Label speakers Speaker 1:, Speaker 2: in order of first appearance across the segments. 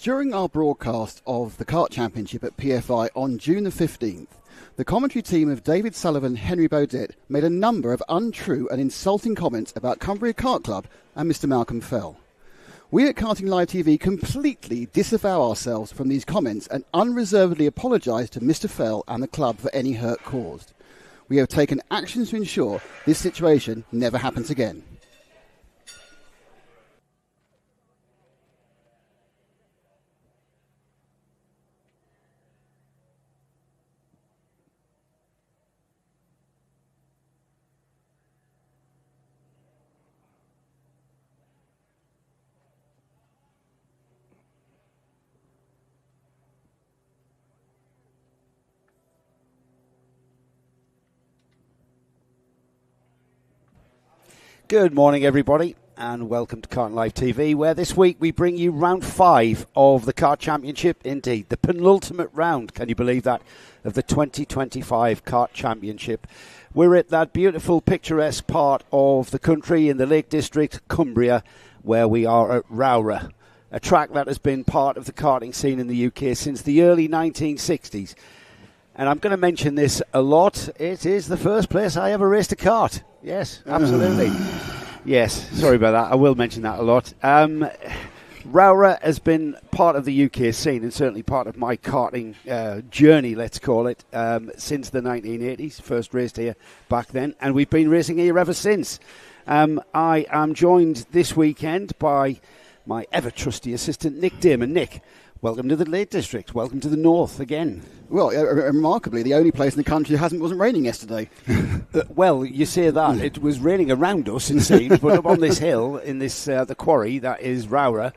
Speaker 1: During our broadcast of the Kart Championship at PFI on June the 15th, the commentary team of David Sullivan and Henry Baudet made a number of untrue and insulting comments about Cumbria Kart Club and Mr. Malcolm Fell. We at Karting Live TV completely disavow ourselves from these comments and unreservedly apologise to Mr. Fell and the club for any hurt caused. We have taken actions to ensure this situation never happens again.
Speaker 2: Good morning, everybody, and welcome to Karting Live TV, where this week we bring you round 5 of the Kart Championship, indeed, the penultimate round, can you believe that, of the 2025 Kart Championship. We're at that beautiful, picturesque part of the country in the Lake District, Cumbria, where we are at ROWRAH, a track that has been part of the karting scene in the UK since the early 1960s. And I'm going to mention this a lot. It is the first place I ever raced a kart. Yes, absolutely. Yes, sorry about that. I will mention that a lot. ROWRAH has been part of the UK scene and certainly part of my karting journey, let's call it, since the 1980s. First raced here back then, and we've been racing here ever since. I am joined this weekend by my ever-trusty assistant, Nick Damon. Nick, welcome to the Lake District. Welcome to the north again.
Speaker 1: Well, remarkably, the only place in the country that wasn't raining yesterday.
Speaker 2: Well, you say that. It was raining around us, it seems, but up on this hill, in this the quarry that is ROWRAH,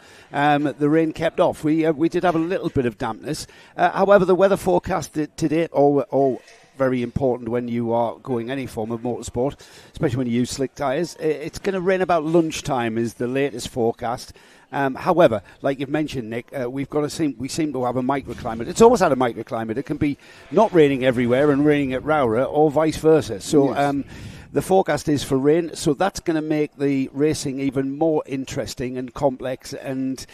Speaker 2: the rain kept off. We did have a little bit of dampness. However, the weather forecast today, all very important when you are going any form of motorsport, especially when you use slick tyres. It's going to rain about lunchtime is the latest forecast. However, like you've mentioned, Nick, we seem to have a microclimate. It's always had a microclimate. It can be not raining everywhere and raining at ROWRAH, or vice versa. So yes. The forecast is for rain, so that's going to make the racing even more interesting and complex, and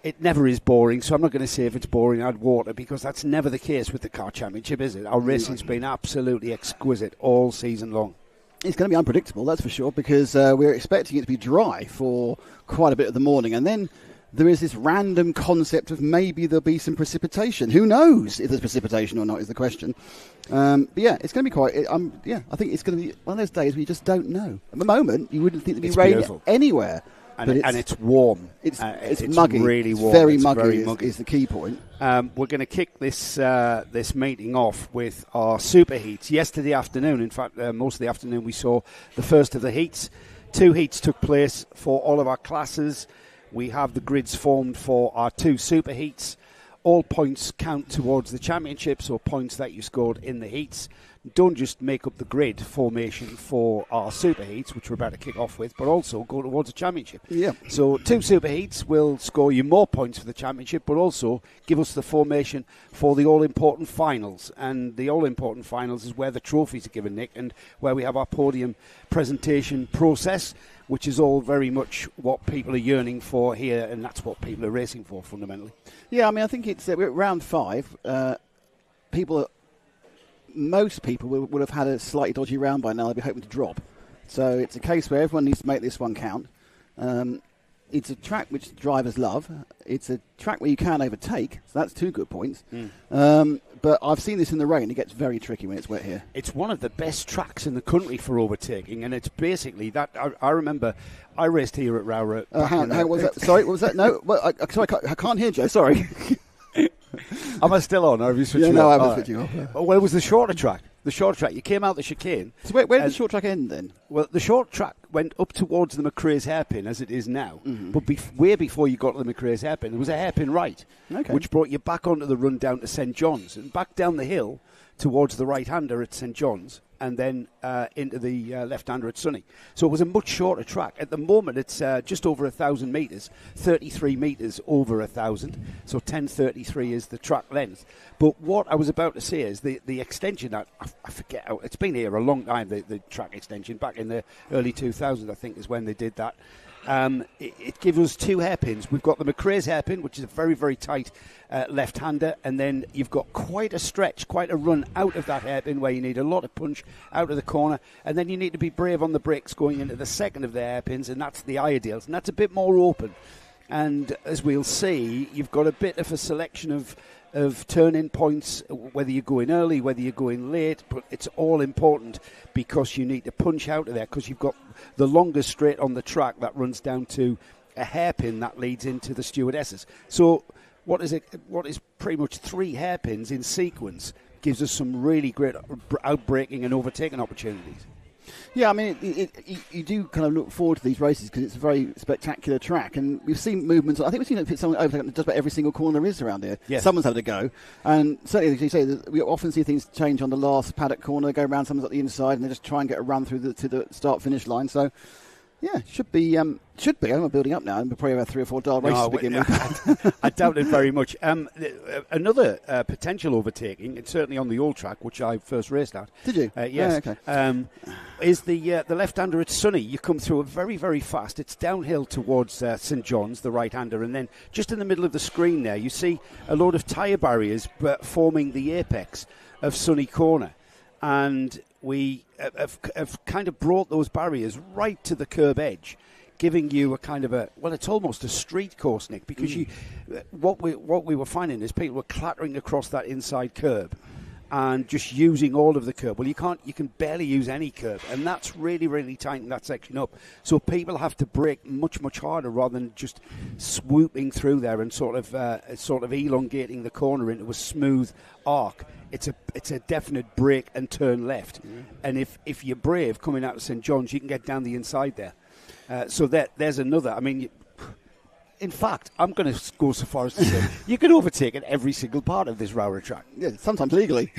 Speaker 2: it never is boring. So I'm not going to say if it's boring, add water, because that's never the case with the Kart Championship, is it? Our racing's been absolutely exquisite all season long.
Speaker 1: It's going to be unpredictable, that's for sure, because we're expecting it to be dry for quite a bit of the morning. And then there is this random concept of maybe there'll be some precipitation. Who knows if there's precipitation or not is the question. But yeah, it's going to be quite... I think it's going to be one of those days where you just don't know. At the moment, you wouldn't think there'd be rain anywhere.
Speaker 2: And it's warm.
Speaker 1: It's muggy.
Speaker 2: Really warm.
Speaker 1: It's very muggy is the key point.
Speaker 2: We're going to kick this meeting off with our super heats. Yesterday afternoon, in fact, most of the afternoon, we saw the first of the heats. 2 heats took place for all of our classes. We have the grids formed for our 2 super heats. All points count towards the championship, so points that you scored in the heats. Don't just make up the grid formation for our super heats, which we're about to kick off with, but also go towards the championship.
Speaker 1: Yeah.
Speaker 2: So 2 super heats will score you more points for the championship, but also give us the formation for the all-important finals. And the all-important finals is where the trophies are given, Nick, and where we have our podium presentation process, which is all very much what people are yearning for here, and that's what people are racing for, fundamentally.
Speaker 1: Yeah, I mean, I think we're at round 5. Most people would have had a slightly dodgy round by now. They'd be hoping to drop. So it's a case where everyone needs to make this one count. It's a track which drivers love. It's a track where you can overtake, so that's 2 good points. But I've seen this in the rain. It gets very tricky when it's wet here.
Speaker 2: It's one of the best tracks in the country for overtaking, and it's basically that. I remember I raced here at ROWRAH.
Speaker 1: What was that? Sorry, what was that? No, I can't hear Joe. Sorry.
Speaker 2: Am I still on, or have you switched
Speaker 1: No, I haven't switched you off.
Speaker 2: Well, it was the shorter track. The short track. You came out the chicane.
Speaker 1: So where did the short track end then?
Speaker 2: Well, the short track went up towards the McRae's hairpin, as it is now. Mm-hmm. But way before you got to the McRae's hairpin, there was a hairpin right, which brought you back onto the run down to St John's and back down the hill towards the right-hander at St John's, and then into the left-hander at Sunny. So it was a much shorter track. At the moment, it's just over 1,000 metres, 33 metres over 1,000. So 1033 is the track length. But what I was about to say is the extension that I forget. It's been here a long time. The track extension back in the early 2000s, I think, is when they did that. It gives us 2 hairpins. We've got the McRae's hairpin, which is a very, very tight left-hander, and then you've got quite a stretch, quite a run out of that hairpin where you need a lot of punch out of the corner, and then you need to be brave on the brakes going into the second of the hairpins, and that's the ideals, and that's a bit more open. And as we'll see, you've got a bit of a selection of turn-in points, whether you're going early, whether you're going late, but it's all important because you need to punch out of there because you've got the longest straight on the track that runs down to a hairpin that leads into the stewardesses. So what is pretty much 3 hairpins in sequence gives us some really great outbraking and overtaking opportunities.
Speaker 1: Yeah, I mean, you do kind of look forward to these races because it's a very spectacular track, and we've seen movements. I think we've seen someone overtake just about every single corner there is around here. Yes. Someone's had a go, and certainly, as you say, we often see things change on the last paddock corner, go around, someone's at the inside, and they just try and get a run through to the start-finish line. So, yeah, should be. I'm building up now, and we'll probably have 3 or 4 dull races to begin with.
Speaker 2: I doubt it very much. Another potential overtaking, it's certainly on the old track, which I first raced at.
Speaker 1: Did you?
Speaker 2: Yes.
Speaker 1: Oh, okay.
Speaker 2: Is the left-hander at Sunny. You come through a very, very fast. It's downhill towards St John's, the right-hander, and then just in the middle of the screen there, you see a load of tyre barriers forming the apex of Sunny Corner. And we have kind of brought those barriers right to the curb edge, giving you a kind of it's almost a street course, Nick, because what we were finding is people were clattering across that inside curb and just using all of the curb. Well, you can barely use any curb, and that's really, really tightening that section up. So people have to brake much, much harder rather than just swooping through there and sort of elongating the corner into a smooth arc. It's a definite brake and turn left, and if you're brave coming out of St John's, you can get down the inside there. So there's another. I mean, in fact, I'm going to go so far as to say you can overtake at every single part of this ROWRAH track.
Speaker 1: Yeah, sometimes legally.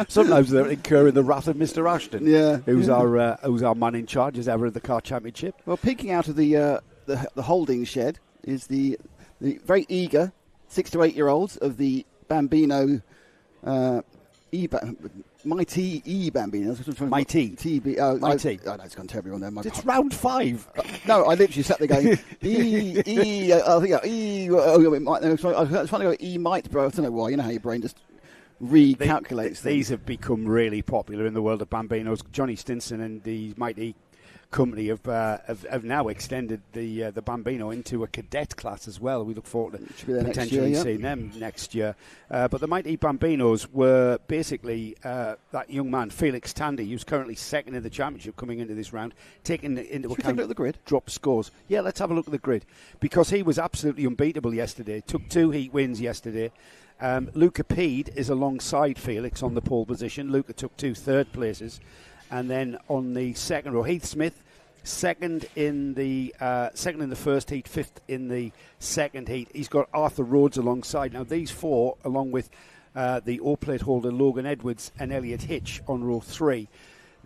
Speaker 2: Sometimes they're incurring the wrath of Mr. Ashton, who's our man in charge as ever of the Kart Championship.
Speaker 1: Well, peeking out of the holding shed is the very eager 6 to 8 year olds of the Bambino. Mighty Bambino.
Speaker 2: Mighty.
Speaker 1: TB.
Speaker 2: Mighty.
Speaker 1: Oh, no, it's gone terribly on there.
Speaker 2: It's round 5.
Speaker 1: No, I literally sat there going, I was trying to go E might, but I don't know why. You know how your brain just recalculates
Speaker 2: These have become really popular in the world of Bambinos. Johnny Stinson and the Mighty company have now extended the Bambino into a cadet class as well. We look forward to potentially seeing them next year. But the Mighty Bambinos were basically that young man, Felix Tandy, who's currently second in the championship coming into this round, taking into account.
Speaker 1: Should we take a look at the grid?
Speaker 2: Drop scores. Yeah, let's have a look at the grid. Because he was absolutely unbeatable yesterday. Took 2 heat wins yesterday. Luca Pede is alongside Felix on the pole position. Luca took 2 third places. And then on the second row, Heath Smith, second in the first heat, 5th in the second heat. He's got Arthur Rhodes alongside. Now these 4, along with the O-plate holder Logan Edwards and Elliot Hitch on row 3,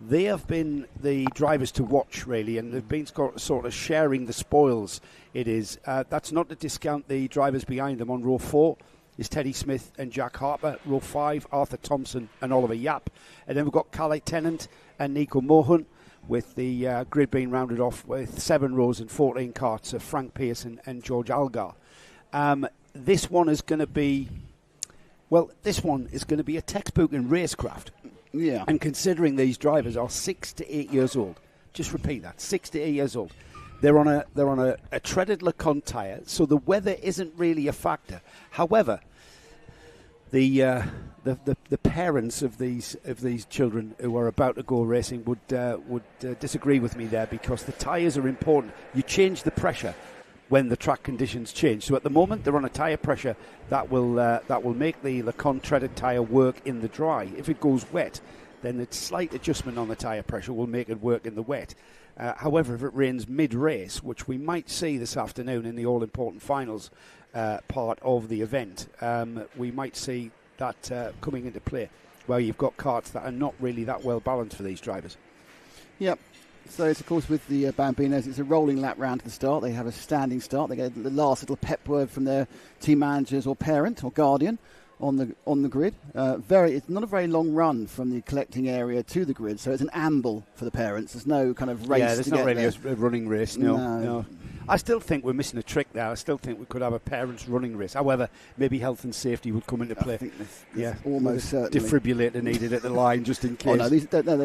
Speaker 2: they have been the drivers to watch really, and they've been sort of sharing the spoils. It is that's not to discount the drivers behind them. On row 4 is Teddy Smith and Jack Harper. Row 5, Arthur Thompson and Oliver Yap. And then we've got Calais Tennant and Nico Mohan, with the grid being rounded off with 7 rows and 14 carts of Frank Pearson and George Algar. This one is going to be a textbook in racecraft.
Speaker 1: Yeah.
Speaker 2: And considering these drivers are 6 to 8 years old, just repeat that, 6 to 8 years old. They're on a treaded Lacan tyre, so the weather isn't really a factor. However, the parents of these children who are about to go racing would disagree with me there, because the tyres are important. You change the pressure when the track conditions change. So at the moment they're on a tyre pressure that will make the Lacan treaded tyre work in the dry. If it goes wet, then a slight adjustment on the tyre pressure will make it work in the wet. However, if it rains mid-race, which we might see this afternoon in the all-important finals part of the event, we might see that coming into play, where you've got karts that are not really that well balanced for these drivers.
Speaker 1: Yep. So it's, of course, with the Bambinos, it's a rolling lap round to the start. They have a standing start. They get the last little pep word from their team managers or parent or guardian. on the grid. It's not a very long run from the collecting area to the grid, so it's an amble for the parents. There's no kind of race.
Speaker 2: Yeah, there's
Speaker 1: to
Speaker 2: not
Speaker 1: get
Speaker 2: really
Speaker 1: there.
Speaker 2: a running race. No. I still think we're missing a trick there. I still think we could have a parents' running race. However, maybe health and safety would come into play.
Speaker 1: I think there's almost certainly
Speaker 2: defibrillator needed at the line just in case.
Speaker 1: Oh no,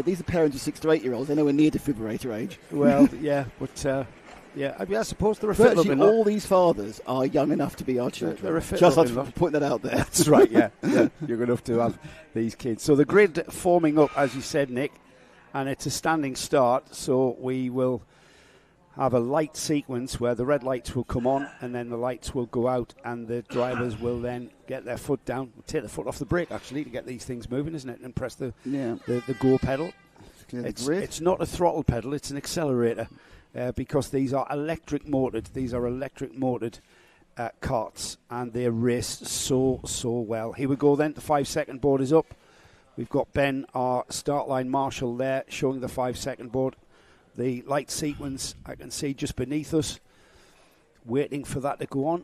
Speaker 1: these are parents of 6 to 8 year olds. They're nowhere near defibrillator age.
Speaker 2: Well, yeah, but. Yeah, I suppose they're a fit
Speaker 1: Virtually
Speaker 2: looking lot.
Speaker 1: all these fathers are young enough to be our children.
Speaker 2: They're a fit
Speaker 1: Just
Speaker 2: looking
Speaker 1: like to point that out there.
Speaker 2: That's right, yeah. You're enough to have these kids. So the grid forming up, as you said, Nick, and it's a standing start. So we will have a light sequence where the red lights will come on and then the lights will go out and the drivers will then get their foot down, take the foot off the brake actually to get these things moving, isn't it? And press the go pedal. It's not a throttle pedal, it's an accelerator. Because these are electric motored. These are electric motored karts, and they race so well. Here we go then. The 5 second board is up. We've got Ben, our start line marshal, there showing the 5 second board. The light sequence I can see just beneath us, waiting for that to go on.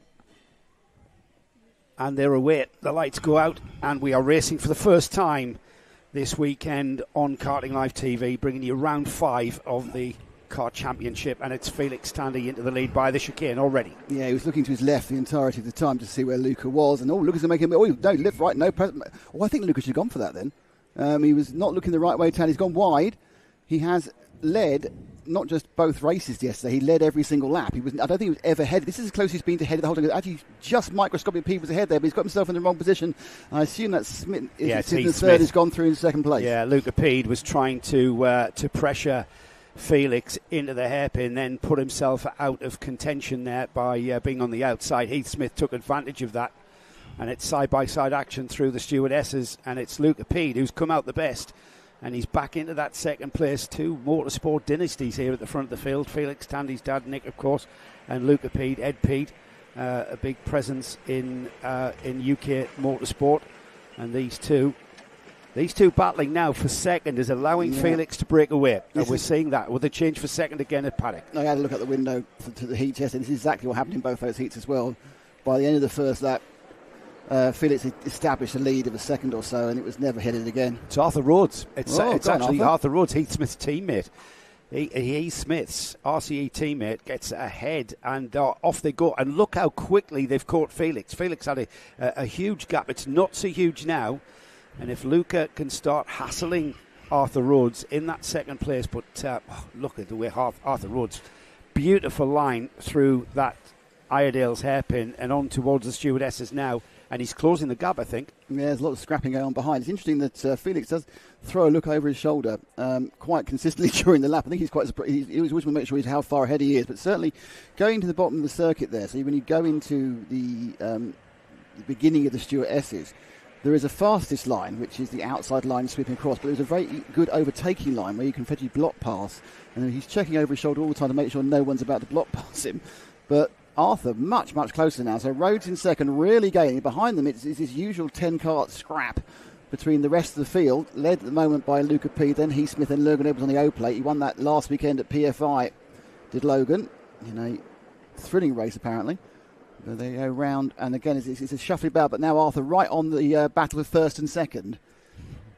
Speaker 2: And they're away. The lights go out, and we are racing for the first time this weekend on Karting Live TV, bringing you round 5 of the Kart Championship, and it's Felix Tandy into the lead by the chicane already.
Speaker 1: Yeah, he was looking to his left the entirety of the time to see where Luca was, and Lucas is making. No, left, right, no. I think Lucas should have gone for that then. He was not looking the right way. Tandy's gone wide. He has led not just both races yesterday. He led every single lap. I don't think he was ever headed. This is the closest he's been to head of the whole time. Actually, just microscopic P was ahead there, but he's got himself in the wrong position. I assume that Smith, the third has gone through in second place.
Speaker 2: Yeah, Luca Pede was trying to pressure Felix into the hairpin, then put himself out of contention there by being on the outside. Heath Smith took advantage of that, and it's side-by-side action through the stewardesses, and it's Luca Pede who's come out the best, and he's back into that second place. 2 motorsport dynasties here at the front of the field. Felix Tandy's dad, Nick, of course, and Luca Pede, Ed Pede, a big presence in UK motorsport, and these two battling now for second is allowing Felix to break away. And we're seeing that with a change for second again at Paddock.
Speaker 1: I had a look at the window to the heats yesterday. This is exactly what happened in both those heats as well. By the end of the first lap, Felix established a lead of a second or so, and it was never headed again.
Speaker 2: It's Arthur Rhodes. It's actually
Speaker 1: Arthur
Speaker 2: Rhodes, Heath Smith's teammate. Heath Smith's RCE teammate gets ahead, and off they go. And look how quickly they've caught Felix. Felix had a huge gap. It's not so huge now. And if Luca can start hassling Arthur Rhodes in that second place, but look at the way Arthur Rhodes, beautiful line through that Iredale's hairpin and on towards the stewardesses now, and he's closing the gap, I think.
Speaker 1: Yeah, there's a lot of scrapping going on behind. It's interesting that Felix does throw a look over his shoulder quite consistently during the lap. I think he's quite surprised. He always wants to make sure he's how far ahead he is, but certainly going to the bottom of the circuit there, so when you go into the beginning of the stewardesses, there is a fastest line, which is the outside line sweeping across, but there's a very good overtaking line where you can effectively block pass, and he's checking over his shoulder all the time to make sure no one's about to block pass him. But Arthur much closer now, so Rhodes in second, really gaining. Behind them it's his usual 10-kart scrap between the rest of the field, led at the moment by Luca P, then Heath Smith and Logan Edwards on the O-plate. He won that last weekend at PFI, did Logan, in a thrilling race apparently. They go round, and again, it's a shuffly bout, but now Arthur right on the battle of first and second.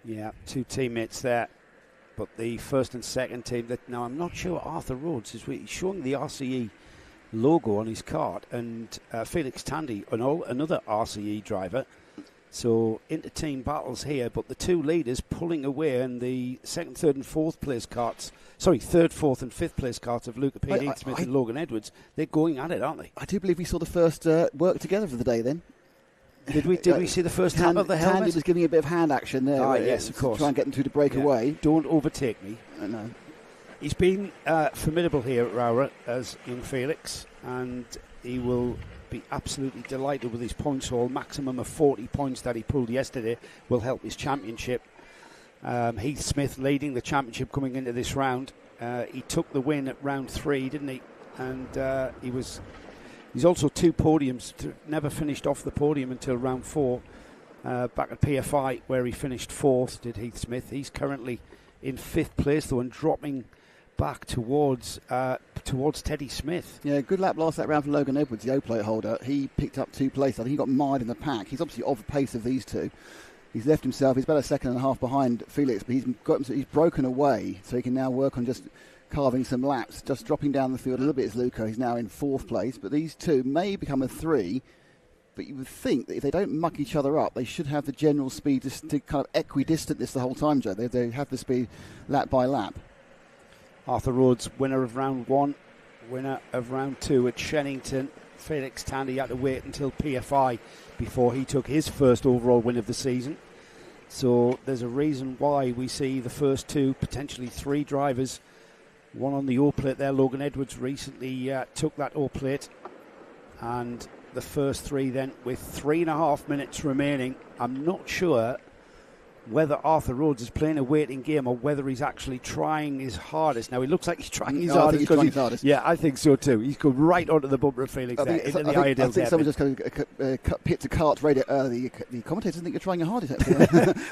Speaker 2: Yeah, 2 teammates there, but the first and second team. Now, I'm not sure Arthur Rhodes is showing the RCE logo on his cart, and Felix Tandy, another RCE driver. So inter-team battles here, but the 2 leaders pulling away, and the second, third and fourth place carts, third, fourth and fifth place carts of Luca P. Heath Smith and Logan Edwards, they're going at it, aren't they?
Speaker 1: I do believe we saw the first work together for the day then.
Speaker 2: Did we see the first tap of the helmet?
Speaker 1: Tandy was giving a bit of hand action there.
Speaker 2: Yes, of course.
Speaker 1: To try and get them to break away.
Speaker 2: Don't overtake me.
Speaker 1: No.
Speaker 2: He's been formidable here at ROWRAH as young Felix, and he will be absolutely delighted with his points haul. Maximum of 40 points that he pulled yesterday will help his championship. Heath Smith leading the championship coming into this round. He took the win at round 3, didn't he? And he's also 2 podiums, never finished off the podium until round 4. Back at PFI where he finished 4th, did Heath Smith. He's currently in 5th place though, and dropping back towards towards Teddy Smith.
Speaker 1: Yeah, good lap last round for Logan Edwards, the O-plate holder. He picked up 2 places. I think he got mired in the pack. He's obviously of the pace of these two. He's left himself. He's about a second and a half behind Felix, but he's broken away, so he can now work on just carving some laps, just dropping down the field a little bit as Luca. He's now in 4th place, but these two may become a 3. But you would think that if they don't muck each other up, they should have the general speed to kind of equidistant this the whole time, Joe. They have the speed lap by lap.
Speaker 2: Arthur Rhodes, winner of round 1, winner of round 2 at Shennington. Felix Tandy had to wait until PFI before he took his first overall win of the season. So there's a reason why we see the first 2, potentially 3 drivers. One on the O-plate there. Logan Edwards recently took that O-plate. And the first 3 then with 3.5 minutes remaining. I'm not sure whether Arthur Rhodes is playing a waiting game or whether he's actually trying his hardest. Now, he looks like he's trying his hardest.
Speaker 1: He's trying his hardest.
Speaker 2: Yeah, I think so too. He's come right onto the bumper of Felix there, into the
Speaker 1: I think someone just picked a Kart radio. The commentators think you're trying your hardest.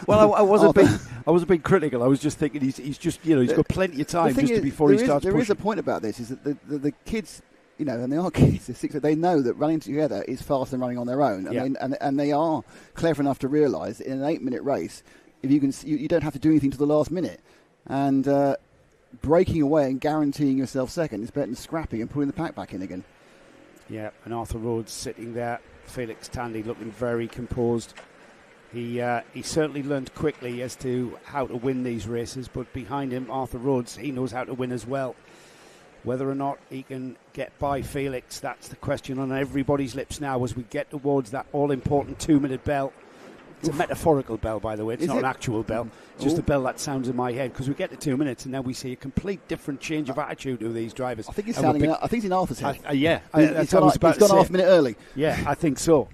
Speaker 2: Well, I was a bit critical. I was just thinking he's just, he's got plenty of time just before he starts pushing.
Speaker 1: There is a point about this, is that the kids, and they are kids, they know that running together is faster than running on their own, and they are clever enough to realise that in an 8-minute race, if you don't have to do anything to the last minute, and breaking away and guaranteeing yourself second is better than scrapping and pulling the pack back in again.
Speaker 2: Yeah, and Arthur Rhodes sitting there, Felix Tandy looking very composed. He certainly learned quickly as to how to win these races, but behind him, Arthur Rhodes, he knows how to win as well. Whether or not he can get by Felix, that's the question on everybody's lips now as we get towards that all-important 2-minute bell. It's a metaphorical bell, by the way. It's not an actual bell. Just a bell that sounds in my head, because we get to 2 minutes and then we see a complete different change of attitude of these drivers.
Speaker 1: I think he's sounding. I think he's in Arthur's head.
Speaker 2: He's gone
Speaker 1: half a minute early.
Speaker 2: Yeah, I think so.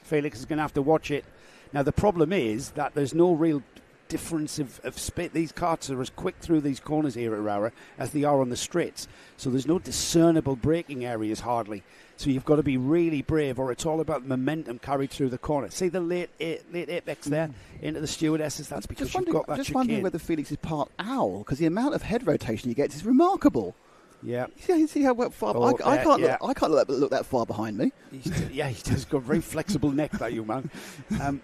Speaker 2: Felix is going to have to watch it. Now, the problem is that there's no real difference of speed. These karts are as quick through these corners here at ROWRAH as they are on the straights. So there's no discernible braking areas hardly. So you've got to be really brave, or it's all about momentum carried through the corner. See the late apex there into the stewardesses? That's because you've got that chicane.
Speaker 1: Just wondering whether Felix is part owl, because the amount of head rotation he gets is remarkable.
Speaker 2: Yeah.
Speaker 1: See how far? I can't look that far behind me.
Speaker 2: He's got a very flexible neck, that young man.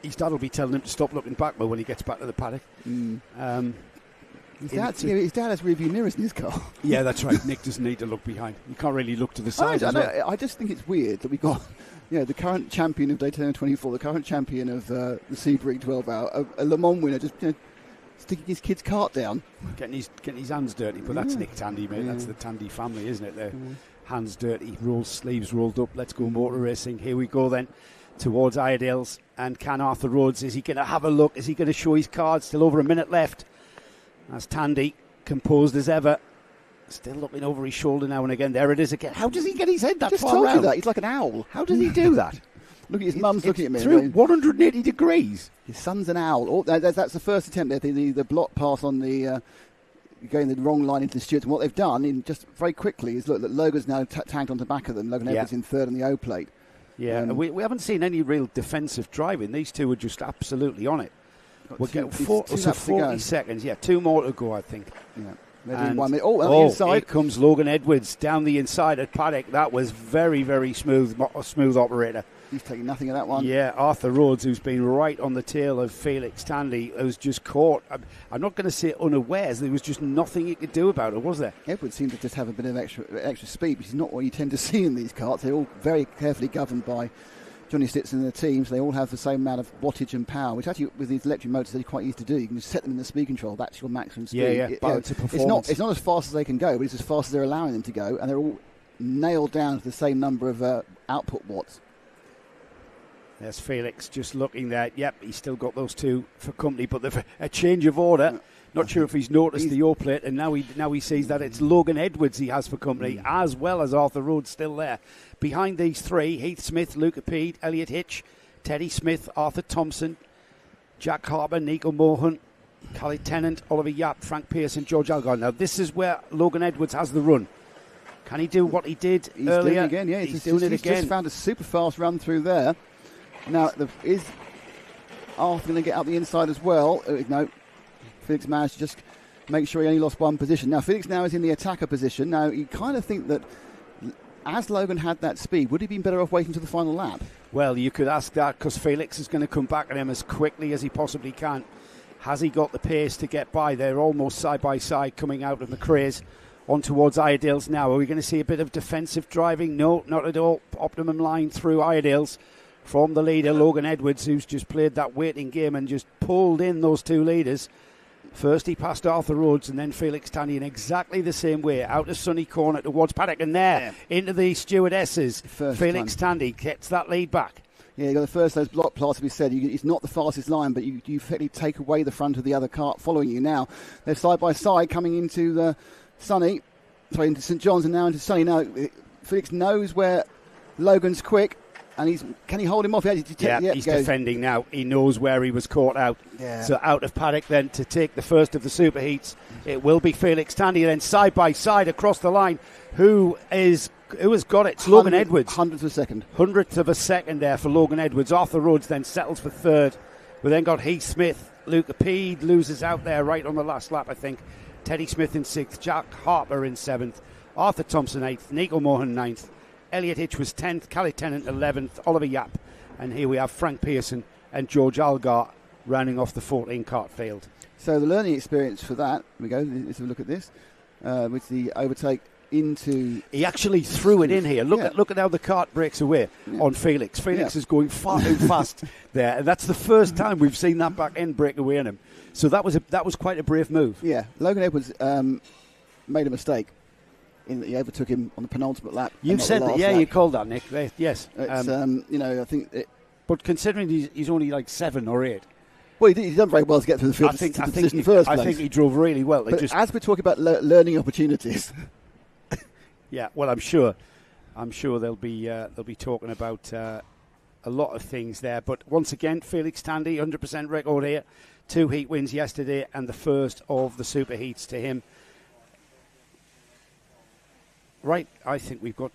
Speaker 2: His dad will be telling him to stop looking back when he gets back to the paddock.
Speaker 1: His dad has rearview mirrors in his car.
Speaker 2: Yeah, that's right. Nick doesn't need to look behind. You can't really look to the side.
Speaker 1: I just think it's weird that we've got the current champion of Daytona 24, the current champion of the Sebring 12 Hour, a Le Mans winner, just sticking his kid's cart down. Getting
Speaker 2: his hands dirty, but that's Nick Tandy, mate. That's the Tandy family, isn't it? Their hands dirty, sleeves rolled up. Let's go motor racing. Here we go then. Towards Iredale's, and can Arthur Rhodes, is he going to have a look? Is he going to show his cards? Still over a minute left. As Tandy, composed as ever, still looking over his shoulder now and again. There it is again. How does he get his head that far round?
Speaker 1: You that. He's like an owl.
Speaker 2: How does he do that?
Speaker 1: Look at his mum's looking at me.
Speaker 2: Through 180 degrees.
Speaker 1: His son's an owl. That's the first attempt there. The block pass on the... going the wrong line into the stewards. And what they've done, just very quickly, is look that Logan's now tagged on the back of them. Logan Edwards in third on the O-plate.
Speaker 2: Yeah, we haven't seen any real defensive driving. These two are just absolutely on it. We're getting 40 seconds. Yeah, 2 more to go, I think.
Speaker 1: Yeah. 1 minute. On the inside.
Speaker 2: Here comes Logan Edwards down the inside at paddock. That was very, very smooth operator.
Speaker 1: He's taking nothing of that one.
Speaker 2: Yeah, Arthur Rhodes, who's been right on the tail of Felix Tandy, who's just caught. I'm not going to say unawares. There was just nothing he could do about it, was there?
Speaker 1: Edwards seemed to just have a bit of extra speed, which is not what you tend to see in these karts. They're all very carefully governed by Johnny Stitson and the team, so they all have the same amount of wattage and power, which actually with these electric motors are quite easy to do. You can just set them in the speed control. That's your maximum speed.
Speaker 2: Balance of performance.
Speaker 1: It's not as fast as they can go, but it's as fast as they're allowing them to go, and they're all nailed down to the same number of output watts.
Speaker 2: There's Felix just looking there. Yep, he's still got those two for company, but a change of order. Not sure if he's noticed the O-plate, and now he sees that it's Logan Edwards he has for company, as well as Arthur Rhodes still there. Behind these three, Heath Smith, Luca Peed, Elliot Hitch, Teddy Smith, Arthur Thompson, Jack Harper, Nico Mohan, Callie Tennant, Oliver Yap, Frank Pearson, George Algar. Now, this is where Logan Edwards has the run. Can he do what he did earlier?
Speaker 1: Doing it again, he's doing it again. He's just found a super fast run through there. Now, is Arthur going to get up the inside as well? No. Felix managed to just make sure he only lost one position. Now, Felix now is in the attacker position. Now, you kind of think that as Logan had that speed, would he have been better off waiting to the final lap?
Speaker 2: Well, you could ask that because Felix is going to come back at him as quickly as he possibly can. Has he got the pace to get by? They're almost side by side coming out of McRae's on towards Iredale's now. Are we going to see a bit of defensive driving? No, not at all. Optimum line through Iredale's from the leader, Logan Edwards, who's just played that waiting game and just pulled in those two leaders. First he passed Arthur Rhodes and then Felix Tandy in exactly the same way, out of Sunny Corner towards Paddock, and there into the stewardesses. Felix Tandy gets that lead back.
Speaker 1: Yeah, you got the first of those block plots, to be said. It's not the fastest line, but you effectively take away the front of the other cart following you. Now they're side by side coming into the into St John's and now into Sunny. Now Felix knows where Logan's quick. And can he hold him off? He's
Speaker 2: defending now. He knows where he was caught out.
Speaker 1: Yeah.
Speaker 2: So out of Paddock then to take the first of the superheats. It will be Felix Tandy then side by side across the line. Who has got it? It's Logan Edwards.
Speaker 1: Hundredth of a second.
Speaker 2: Hundredth of a second there for Logan Edwards. Arthur Rhodes then settles for third. We then got Heath Smith. Luca Peed loses out there right on the last lap, I think. Teddy Smith in sixth. Jack Harper in seventh. Arthur Thompson eighth. Nico Mohan ninth. Elliot Hitch was 10th, Cally Tennant 11th, Oliver Yap, and here we have Frank Pearson and George Algar rounding off the 14-cart field.
Speaker 1: So the learning experience for that, here we go, let's have a look at this, with the overtake into...
Speaker 2: He actually threw it in here. Look at how the cart breaks away on Felix. Felix is going far too fast there, and that's the first time we've seen that back end break away on him. So that was quite a brave move.
Speaker 1: Yeah, Logan Edwards made a mistake. He overtook him on the penultimate lap.
Speaker 2: You said that,
Speaker 1: lap.
Speaker 2: You called that, Nick. Yes.
Speaker 1: It's, I think...
Speaker 2: But considering he's only like 7 or 8...
Speaker 1: Well, he's done very well to get through the field in the first place.
Speaker 2: I think he drove really well.
Speaker 1: But as we're talking about learning opportunities...
Speaker 2: Yeah, well, I'm sure they'll be talking about a lot of things there. But once again, Felix Tandy, 100% record here. 2 heat wins yesterday and the first of the super heats to him. Right, I think we've got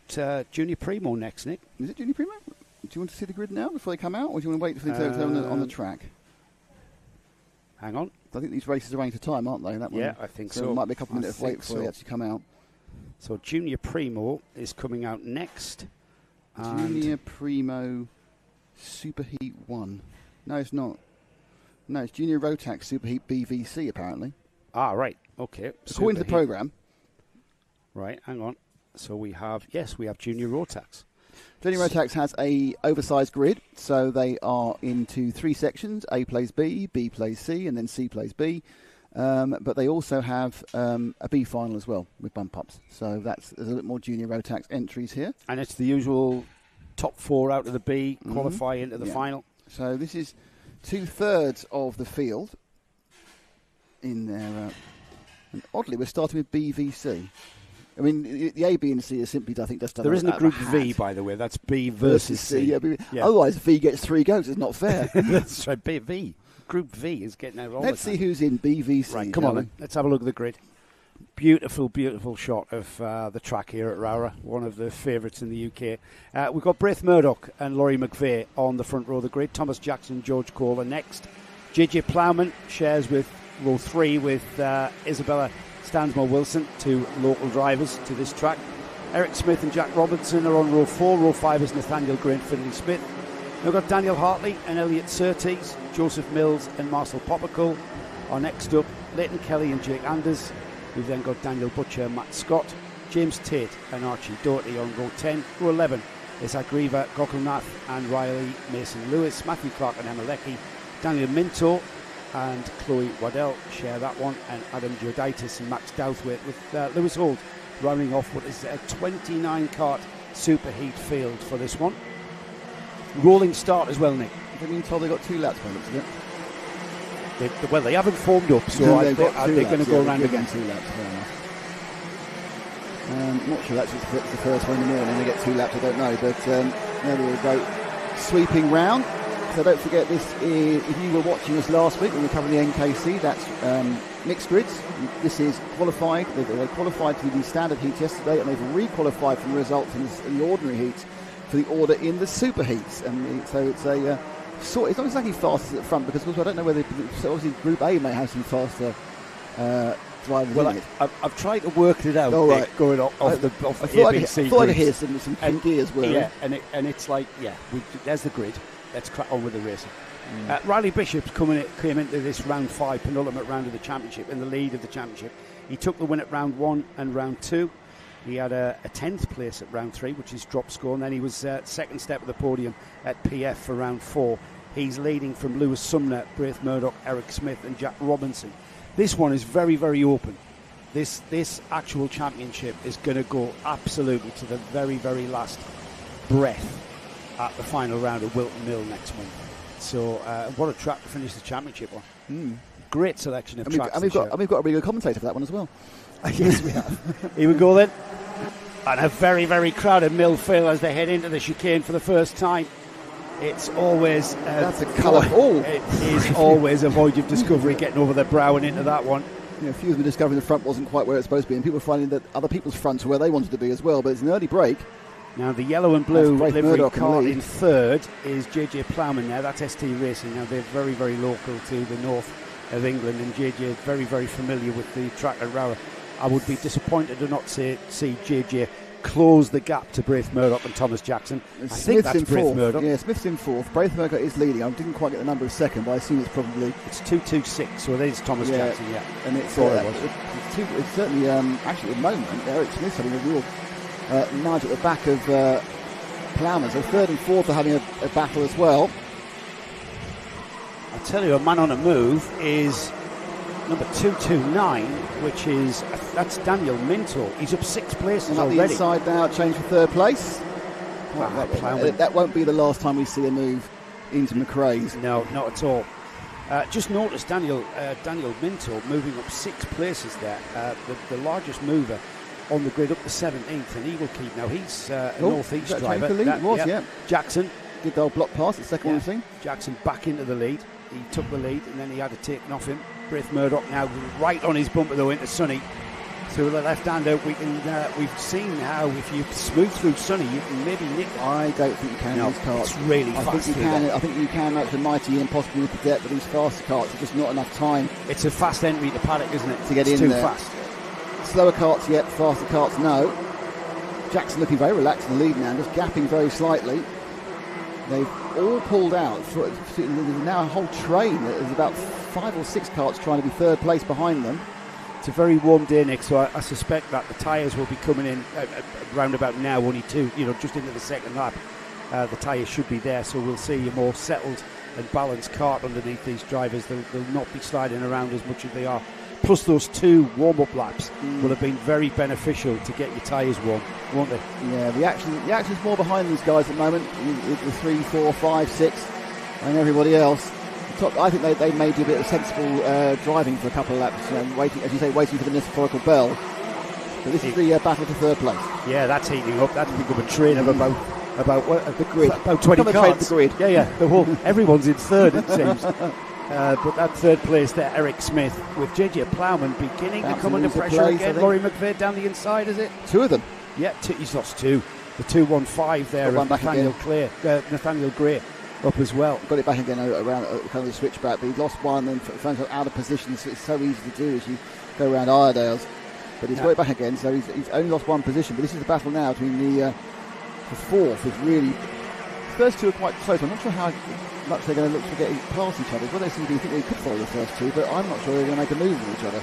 Speaker 2: Junior Primo next, Nick.
Speaker 1: Is it Junior Primo? Do you want to see the grid now before they come out, or do you want to wait for them to go on the track?
Speaker 2: Hang on.
Speaker 1: I think these races are running to time, aren't they? That one?
Speaker 2: Yeah, I think so.
Speaker 1: There might be a couple of minutes of wait before they actually come out.
Speaker 2: So Junior Primo is coming out next.
Speaker 1: Junior Primo Superheat 1. No, it's not. No, it's Junior Rotax Superheat BVC, apparently.
Speaker 2: Ah, right. Okay.
Speaker 1: According to the programme.
Speaker 2: Right, hang on. So we have Junior Rotax.
Speaker 1: Junior Rotax has a oversized grid, so they are into 3 sections. A plays B, B plays C, and then C plays B. But they also have a B final as well with bump ups. So there's a little more Junior Rotax entries here.
Speaker 2: And it's the usual top 4 out of the B qualify into the final. So
Speaker 1: this is 2/3 of the field in there. And oddly, we're starting with BVC. I mean, the A, B, and C are simply, I think, just...
Speaker 2: There isn't a Group V, by the way. That's B versus C.
Speaker 1: Yeah. Otherwise, V gets 3 goes. It's not fair.
Speaker 2: That's right. V. Group V is getting out all
Speaker 1: Let's
Speaker 2: the time.
Speaker 1: see who's in BVC.
Speaker 2: Right, come on then. Let's have a look at the grid. Beautiful, beautiful shot of the track here at ROWRAH. One of the favourites in the UK. We've got Braith Murdoch and Laurie McVeigh on the front row of the grid. Thomas Jackson, George Cole are next. JJ Plowman shares with row 3 with Isabella Stansmore Wilson, 2 local drivers to this track. Eric Smith and Jack Robertson are on row 4. Row 5 is Nathaniel Gray and Finley Smith. We've got Daniel Hartley and Elliot Surtees. Joseph Mills and Marcel Poppercull are next up. Leighton Kelly and Jake Anders. We've then got Daniel Butcher and Matt Scott. James Tate and Archie Doherty on row 10. Row 11 is Agriva Gokulnath and Riley Mason Lewis. Matthew Clark and Emma Leckie. Daniel Minto and Chloe Waddell share that one, and Adam Giordaitis and Max Douthwaite with Lewis Holt rounding off what is a 29-cart superheat field for this one. Rolling start as well, Nick.
Speaker 1: I've been told they got 2 laps by the looks of it.
Speaker 2: They haven't formed up, so they're going to go around again.
Speaker 1: 2 laps, fair enough. Not sure that's the first one in the morning. They get 2 laps, I don't know, but there we go. Sweeping round. So don't forget this, if you were watching us last week when we were covering the NKC, that's mixed grids. This is qualified. They qualified to the standard heats yesterday, and they've re-qualified from the results in the ordinary heats for the order in the super heats. And so it's it's not exactly fastest at the front, because also I don't know whether, so obviously Group A may have some faster drivers
Speaker 2: Well,
Speaker 1: in it.
Speaker 2: I've tried to work it out.
Speaker 1: Oh, right.
Speaker 2: Going off the
Speaker 1: I thought
Speaker 2: ABC
Speaker 1: I could
Speaker 2: groups.
Speaker 1: hear some key as well.
Speaker 2: Yeah, and it's like, there's the grid. Let's crack on with the racing. Riley Bishop came into this round 5, penultimate round of the championship, in the lead of the championship. He took the win at round 1 and round 2. He had a 10th place at round 3, which is drop score, and then he was second step of the podium at PF for round 4. He's leading from Lewis Sumner, Braith Murdoch, Eric Smith and Jack Robinson. This one is very, very open. This actual championship is going to go absolutely to the very, very last breath at the final round of Wilton Mill next month. So what a track to finish the championship on. Great selection of tracks.
Speaker 1: And we've got a really good commentator for that one as well.
Speaker 2: Yes, we have. Here we go then. And a very, very crowded Mill Field as they head into the chicane for the first time. It's always...
Speaker 1: that's a colourful.
Speaker 2: It is always a voyage of discovery getting over the brow and into that one.
Speaker 1: A few of them discovering the front wasn't quite where it's supposed to be, and people finding that other people's fronts are where they wanted to be as well, but it's an early break.
Speaker 2: Now the yellow and blue livery car
Speaker 1: in
Speaker 2: in third is JJ Plowman there. That's ST Racing. Now they're very, very local to the north of England, and JJ is very, very familiar with the track at ROWRAH. I would be disappointed to not see JJ close the gap to Braith Murdoch and Thomas Jackson. I think that's Braith Murdoch.
Speaker 1: Yeah, Smith's in fourth. Braith Murdoch is leading. I didn't quite get the number of second, but I assume it's probably...
Speaker 2: It's 2:26, so it is Thomas Jackson,
Speaker 1: And it's certainly, actually at the moment, Eric Smith's having a real nudge at the back of Plowman. So third and fourth are having a battle as well.
Speaker 2: I'll tell you, a man on a move is number 229, which is, that's Daniel Minto. He's up 6 places
Speaker 1: and
Speaker 2: already.
Speaker 1: The inside now, change for third place.
Speaker 2: Well,
Speaker 1: that won't be the last time we see a move into McRae's.
Speaker 2: No, not at all. Just noticed Daniel Minto moving up 6 places there. The largest mover on the grid up to 17th, and Eagle Keep. Now he's a northeast driver. Jackson.
Speaker 1: Did the old block pass, the second one thing.
Speaker 2: Jackson back into the lead. He took the lead and then he had to take off him. Braith Murdoch now right on his bumper though into Sonny. Through the left-hander, we've seen how if you smooth through Sonny, you can maybe nick it.
Speaker 1: I don't think you can in these karts.
Speaker 2: It's really fast.
Speaker 1: I think you can match the mighty and possibly with the depth, but these faster karts are just not enough time.
Speaker 2: It's a fast entry to paddock, isn't it?
Speaker 1: To get in
Speaker 2: too
Speaker 1: there.
Speaker 2: Fast.
Speaker 1: Slower karts, yet faster karts, no. Jackson looking very relaxed in the lead now, just gapping very slightly. They've all pulled out. There's now a whole train. There's about 5 or 6 karts trying to be third place behind them.
Speaker 2: It's a very warm day, Nick, so I suspect that the tyres will be coming in round about now, only 2, just into the second lap. The tyres should be there, so we'll see a more settled and balanced kart underneath these drivers. They'll not be sliding around as much as they are. Plus those 2 warm-up laps will have been very beneficial to get your tyres warm, won't they?
Speaker 1: Yeah, the action's more behind these guys at the moment, the 3, 4, 5, 6 and everybody else. I think they may do a bit of sensible driving for a couple of laps, waiting for the metaphorical bell. But this is the battle for third place. Yeah,
Speaker 2: that's heating up. That's become a train of about
Speaker 1: the grid.
Speaker 2: About 20 cars.
Speaker 1: The grid.
Speaker 2: Yeah. Everyone's in third, it seems. But that third place there, Eric Smith, with JJ Plowman beginning to come under pressure again. Laurie McVeigh down the inside, is it?
Speaker 1: 2 of them.
Speaker 2: Yeah, he's lost 2. The 2-1-5 there of Nathaniel Gray up as well.
Speaker 1: Got it back again around kind of the switchback, but he lost 1 and found himself out of position. So it's so easy to do as you go around Iredale's. But he's got it back again, so he's only lost 1 position. But this is the battle now between the fourth. Is really the first 2 are quite close. I'm not sure how much they're going to look to get past each other. Well, they seem to think they could follow the first 2, but I'm not sure they're going to make a move with each other.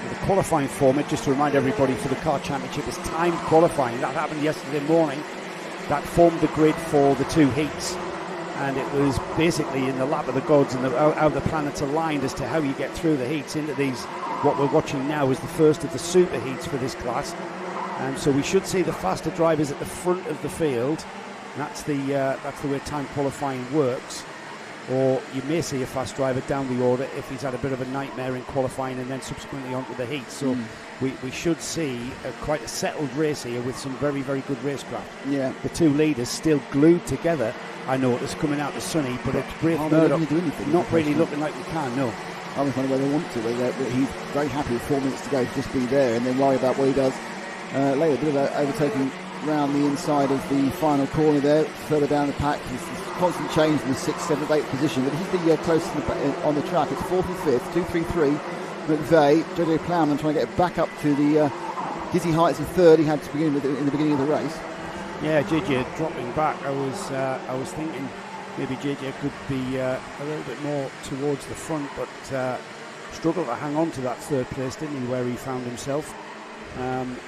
Speaker 2: The qualifying format, just to remind everybody, for the Kart Championship is timed qualifying. That happened yesterday morning. That formed the grid for the 2 heats. And it was basically in the lap of the gods and how the planets aligned as to how you get through the heats into these. What we're watching now is the first of the super heats for this class. And so we should see the faster drivers at the front of the field. That's the way time qualifying works. Or you may see a fast driver down the order if he's had a bit of a nightmare in qualifying and then subsequently onto the heat. So we should see quite a settled race here with some very, very good racecraft.
Speaker 1: Yeah.
Speaker 2: The 2 leaders still glued together. I know it's coming out to Sonny, but it's Braith Murdoch not really looking like we can, no.
Speaker 1: I was wondering whether they want to. He's very happy with 4 minutes to go, just be there and then worry about what he does later. A bit of overtaking round the inside of the final corner there, further down the pack. There's constant change in the 6th, 7th, 8th position, but this is the closest on the track. It's 4th and 5th, 2, 3, 3, McVeigh, JJ Plowman trying to get back up to the dizzy heights of third he had to begin with in the beginning of the race.
Speaker 3: Yeah, JJ dropping back. I was thinking maybe JJ could be a little bit more towards the front, but struggled to hang on to that third place, didn't he, where he found himself.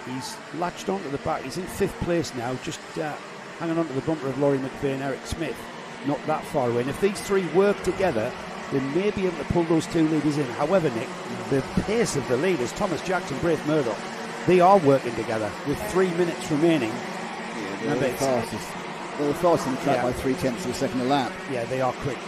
Speaker 3: He's latched onto the back. He's in fifth place now, just hanging on to the bumper of Laurie McVeigh and Eric Smith. Not that far away. And if these three work together, they may be able to pull those two leaders in. However, Nick, the pace of the leaders, Thomas Jackson, Braith Murdoch, they are working together with 3 minutes remaining.
Speaker 1: Yeah, they're the fastest. They're the fastest on the track by 0.3 of a second a lap.
Speaker 3: Yeah, they are quick.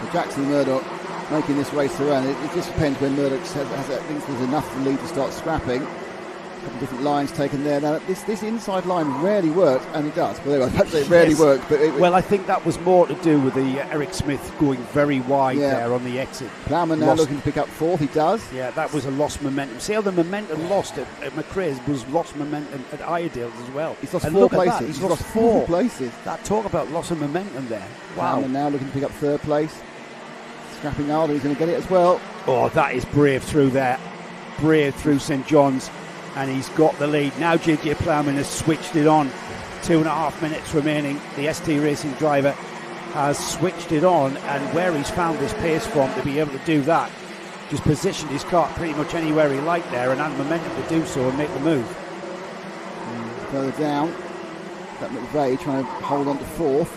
Speaker 1: So Jackson and Murdoch making this race around. It just depends when Murdoch thinks there's enough for the lead to start scrapping. A couple of different lines taken there. Now, this inside line rarely works, and it does. Well, it rarely works. But
Speaker 3: I think that was more to do with the Eric Smith going very wide there on the exit.
Speaker 1: Plowman now looking to pick up fourth. He does.
Speaker 3: Yeah, that was a lost momentum. See how the momentum lost at McRae's was lost momentum at Iredale's as well.
Speaker 1: He's lost 4 places.
Speaker 3: He's lost four
Speaker 1: places.
Speaker 3: That talk about loss of momentum there. Wow.
Speaker 1: Plowman now looking to pick up third place. Scrapping Alder, he's going to get it as well.
Speaker 3: Oh, that is brave through there. Brave through St John's. And he's got the lead. Now JJ Plowman has switched it on. 2.5 minutes remaining. The ST Racing driver has switched it on, and where he's found his pace from to be able to do that, just positioned his car pretty much anywhere he liked there and had momentum to do so and make the move.
Speaker 1: Further down, that McVeigh trying to hold on to fourth.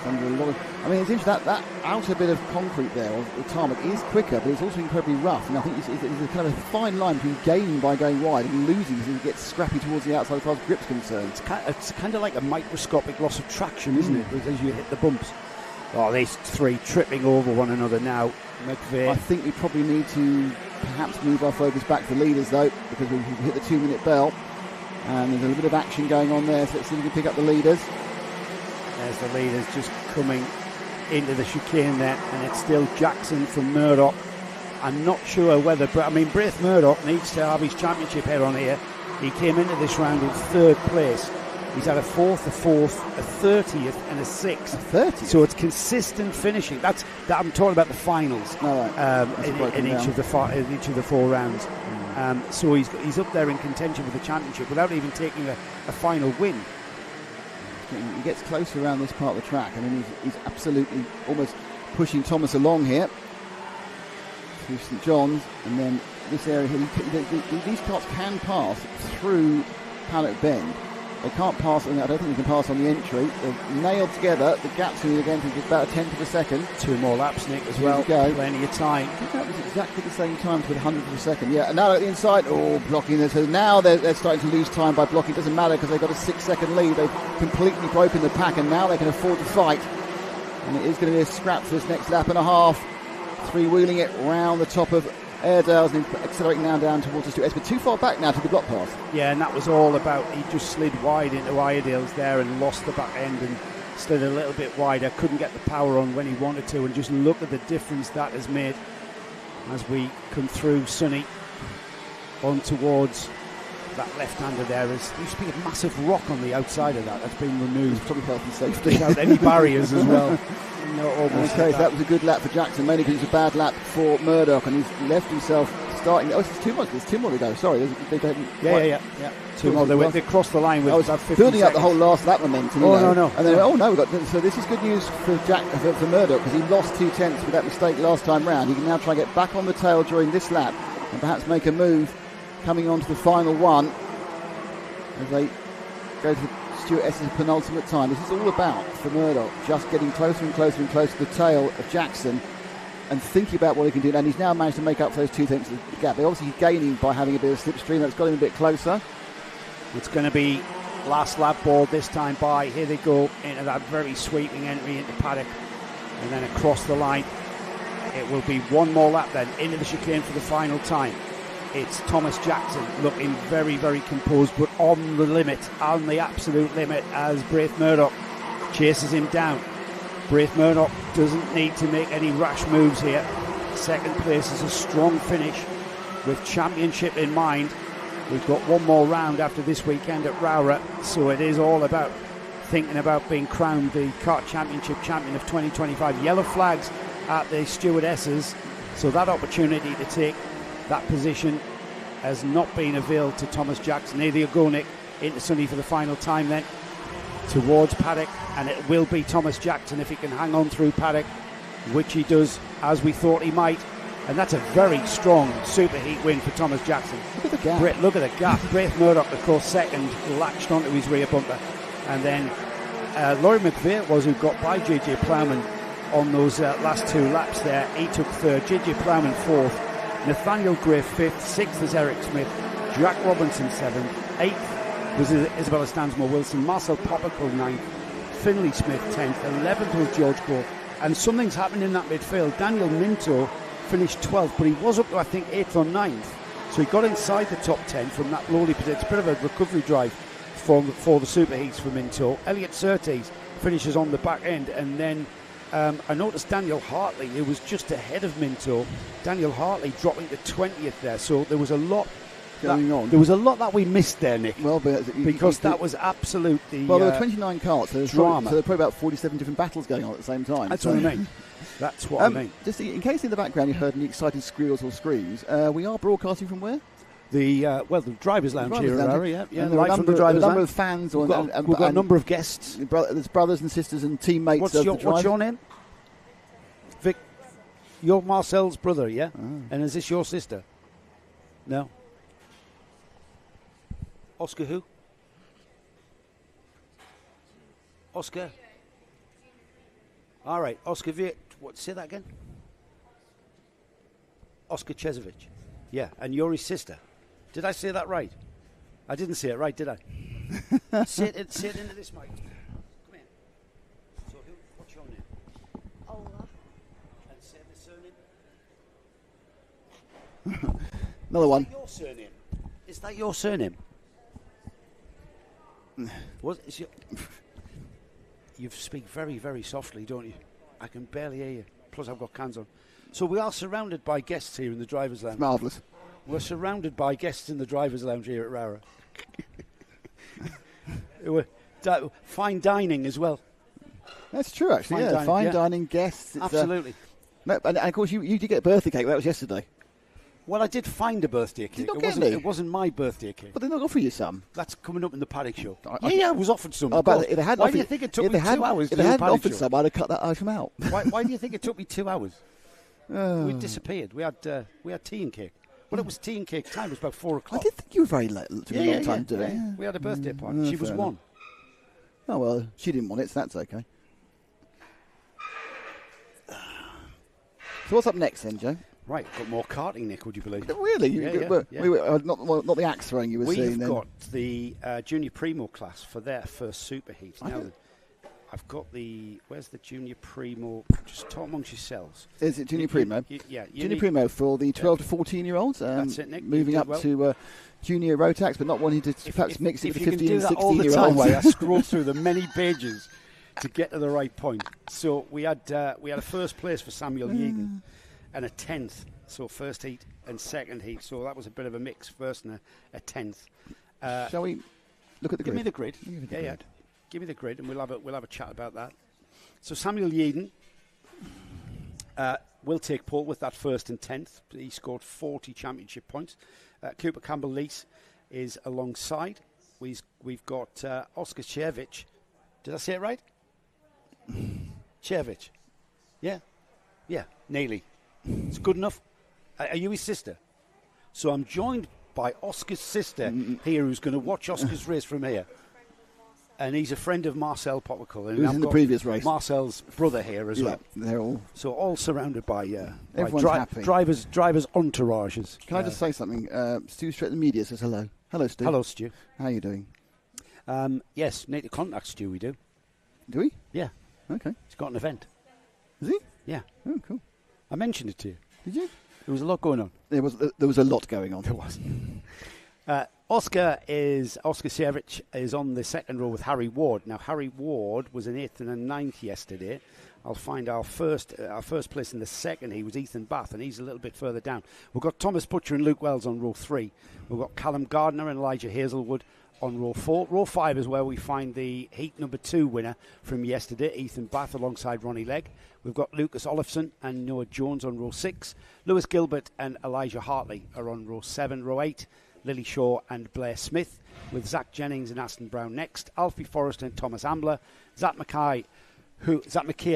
Speaker 1: Under a lot of, it's interesting that outer bit of concrete there, or the tarmac, is quicker, but it's also incredibly rough. And I think it's a kind of a fine line between gaining by going wide and losing as it gets scrappy towards the outside as far as grip's concerned.
Speaker 3: It's kind of like a microscopic loss of traction, isn't it, as you hit the bumps. Oh, these three tripping over one another now. McVeigh.
Speaker 1: I think we probably need to perhaps move our focus back to the leaders, though, because we've hit the 2-minute bell. And there's a little bit of action going on there, so let's see if we can pick up the leaders.
Speaker 3: There's the leaders just coming into the chicane there, and it's still Jackson from Murdoch. I'm not sure whether, but Braith Murdoch needs to have his championship head on here. He came into this round in third place. He's had a fourth, a 30th, and a 6th.
Speaker 1: A 30th?
Speaker 3: So it's consistent finishing. That I'm talking about the finals in each of the 4 rounds. So he's up there in contention for the championship without even taking a final win.
Speaker 1: He gets closer around this part of the track. He's absolutely almost pushing Thomas along here through St John's, and then this area here. These cars can pass through Paddock Bend. They can't pass, and I don't think they can pass on the entry. They're nailed together. The gap's going to again to about a 10th of a second.
Speaker 3: 2 more laps, Nick, as well. Plenty of time.
Speaker 1: I think that was exactly the same time to 100th of a second. Yeah, and now at the inside, blocking this. So now they're starting to lose time by blocking. It doesn't matter because they've got a 6-second lead. They've completely broken the pack, and now they can afford to fight. And it is going to be a scrap for this next lap and a half. Three-wheeling it round the top of Airedale's and accelerating now down towards the Stuart, but too far back now to the block pass.
Speaker 3: Yeah, and that was all about, he just slid wide into Iredale's there and lost the back end and slid a little bit wider, couldn't get the power on when he wanted to, and just look at the difference that has made as we come through Sunny on towards that left-hander there. There used to be a massive rock on the outside of that. That's been removed.
Speaker 1: It's probably health and safety.
Speaker 3: Without any barriers as well.
Speaker 1: Okay, so that was a good lap for Jackson, mainly because it's a bad lap for Murdoch, and he's left himself starting. Oh, it's too much. There's 2 more to go. Sorry,
Speaker 3: yeah. 2 more. They crossed the line with about 50
Speaker 1: building
Speaker 3: seconds.
Speaker 1: Up the whole last lap momentum.
Speaker 3: No.
Speaker 1: And then we got. So this is good news for for Murdoch, because he lost 2/10 with that mistake last time round. He can now try and get back on the tail during this lap and perhaps make a move coming on to the final one as they go to Stuart S's penultimate time. This is all about, for Murdoch, just getting closer and closer and closer to the tail of Jackson and thinking about what he can do. And he's now managed to make up for those 2 tenths of the gap. They're obviously gaining by having a bit of slipstream. That's got him a bit closer.
Speaker 3: It's going to be last lap board this time by. Here they go into that very sweeping entry into paddock and then across the line. It will be 1 more lap then into the chicane for the final time. It's Thomas Jackson looking very, very composed, but on the limit, on the absolute limit, as Braith Murdoch chases him down. Braith Murdoch doesn't need to make any rash moves here. Second place is a strong finish with championship in mind. We've got 1 more round after this weekend at ROWRAH, so it is all about thinking about being crowned the Kart Championship champion of 2025. Yellow flags at the stewardesses, so that opportunity to take That position has not been availed to Thomas Jackson. Here they go, Nick, into Sonny for the final time then, towards Paddock, and it will be Thomas Jackson if he can hang on through Paddock, which he does, as we thought he might. And that's a very strong superheat win for Thomas Jackson.
Speaker 1: Look at the gap.
Speaker 3: Look at the gap. Braith Murdoch, of course, second, latched onto his rear bumper. And then Laurie McVeigh was who got by JJ Plowman on those last 2 laps there. He took third, JJ Plowman fourth, Nathaniel Gray fifth, sixth is Eric Smith, Jack Robinson seventh, eighth was Isabella Stansmore Wilson, Marcel Popperclill ninth, Finley Smith 10th, 11th was George Gore. And something's happened in that midfield. Daniel Minto finished 12th, but he was up to, I think, 8th or 9th. So he got inside the top 10 from that lowly position. It's a bit of a recovery drive for the superheats for Minto. Elliot Surtees finishes on the back end, and then I noticed Daniel Hartley, who was just ahead of Minto. Daniel Hartley dropping to 20th there. So there was a lot
Speaker 1: going on.
Speaker 3: There was a lot that we missed there, Nick.
Speaker 1: Well,
Speaker 3: because that was absolutely
Speaker 1: well, there were 29 karts, so there's
Speaker 3: drama.
Speaker 1: So there were probably about 47 different battles going on at the same time.
Speaker 3: That's what I mean. That's what I mean.
Speaker 1: Just in case in the background you heard any excited squeals or screams, we are broadcasting from where?
Speaker 3: The drivers' lounge here at ROWRAH, yeah.
Speaker 1: And there are
Speaker 3: Live from the drivers'
Speaker 1: number
Speaker 3: lounge.
Speaker 1: of fans.
Speaker 3: We've got a number of guests.
Speaker 1: There's brothers and sisters and teammates of the drivers.
Speaker 3: What's your name? Vic. You're Marcel's brother, yeah?
Speaker 1: Oh.
Speaker 3: And is this your sister? No. Oscar who? Oscar? All right, Oscar Viet. What? Say that again. Oscar Chezovic. Yeah, and you're his sister. Did I say that right? I didn't say it right, did I? say it into this mic. Come here. So, what's your name?
Speaker 4: ROWRAH.
Speaker 3: And say the surname.
Speaker 1: Another one.
Speaker 3: Is that your surname? You speak very, very softly, don't you? I can barely hear you. Plus, I've got cans on. So we are surrounded by guests here in the drivers' lounge.
Speaker 1: It's marvellous.
Speaker 3: We're surrounded by guests in the drivers' lounge here at ROWRAH. Fine dining as well.
Speaker 1: That's true, actually. Fine dining guests. It's,
Speaker 3: absolutely.
Speaker 1: And of course, you did get a birthday cake. That was yesterday.
Speaker 3: Well, I did find a birthday cake. It wasn't my birthday cake.
Speaker 1: But they not offer you some.
Speaker 3: That's coming up in the paddock show. I was offered some.
Speaker 1: Why
Speaker 3: do you think it took me 2 hours?
Speaker 1: If they hadn't offered some, I'd have cut that item out.
Speaker 3: Why do you think it took me 2 hours? We disappeared. We had tea and cake. Well, it was tea and cake time. It was about 4 o'clock.
Speaker 1: I did think you were very late. It took a long time to do it.
Speaker 3: We had a birthday party. She was one.
Speaker 1: Oh, well, she didn't want it, so that's okay. So what's up next then, Joe?
Speaker 3: Right, got more karting, Nick, would you believe?
Speaker 1: Really?
Speaker 3: Yeah.
Speaker 1: Not the axe throwing you were seeing then.
Speaker 3: We've got the Junior Primo class for their first superheat. Now, I've got where's the Junior Primo? Just talk amongst yourselves.
Speaker 1: Is it Junior Primo?
Speaker 3: Junior
Speaker 1: Primo for the 12 to 14-year-olds.
Speaker 3: That's it, Nick.
Speaker 1: Moving up to Junior Rotax, but not wanting to perhaps mix it with 15 and 16-year-olds.
Speaker 3: I scroll through the many pages to get to the right point. So we had a first place for Samuel Yeaton and a 10th. So first heat and second heat. So that was a bit of a mix. First and a 10th.
Speaker 1: Shall we look at the grid?
Speaker 3: Give me the grid. Yeah. Give me the grid, and we'll have a chat about that. So Samuel Yeaton will take pole with that first and 10th. He scored 40 championship points. Cooper Campbell-Lees is alongside. We've got Oscar Chervich. Did I say it right? Chervich. Yeah, nearly. It's good enough. Are you his sister? So I'm joined by Oscar's sister here, who's going to watch Oscar's race from here. And he's a friend of Marcel Popperclill.
Speaker 1: Who's in the previous race.
Speaker 3: Marcel's brother here as well.
Speaker 1: They're all...
Speaker 3: So all surrounded by,
Speaker 1: happy.
Speaker 3: drivers' entourages.
Speaker 1: Can I just say something? Stu Stretton Media says hello. Hello, Stu.
Speaker 3: Hello, Stu.
Speaker 1: How are you doing?
Speaker 3: Yes, need to contact Stu, we do.
Speaker 1: Do we?
Speaker 3: Yeah.
Speaker 1: Okay.
Speaker 3: He's got an event.
Speaker 1: Is he?
Speaker 3: Yeah.
Speaker 1: Oh, cool.
Speaker 3: I mentioned it to you.
Speaker 1: Did you?
Speaker 3: There was a lot going on.
Speaker 1: There was a lot going on.
Speaker 3: There was. Oscar Sievich is on the second row with Harry Ward. Now, Harry Ward was an 8th and a 9th yesterday. I'll find our first place in the second. He was Ethan Bath, and he's a little bit further down. We've got Thomas Butcher and Luke Wells on row 3. We've got Callum Gardner and Elijah Hazelwood on row 4. Row 5 is where we find the heat number 2 winner from yesterday, Ethan Bath, alongside Ronnie Legg. We've got Lucas Olofsson and Noah Jones on row 6. Lewis Gilbert and Elijah Hartley are on row 7. Row 8, Lily Shaw and Blair Smith, with Zach Jennings and Aston Brown next. Alfie Forrest and Thomas Ambler. Zach McKay,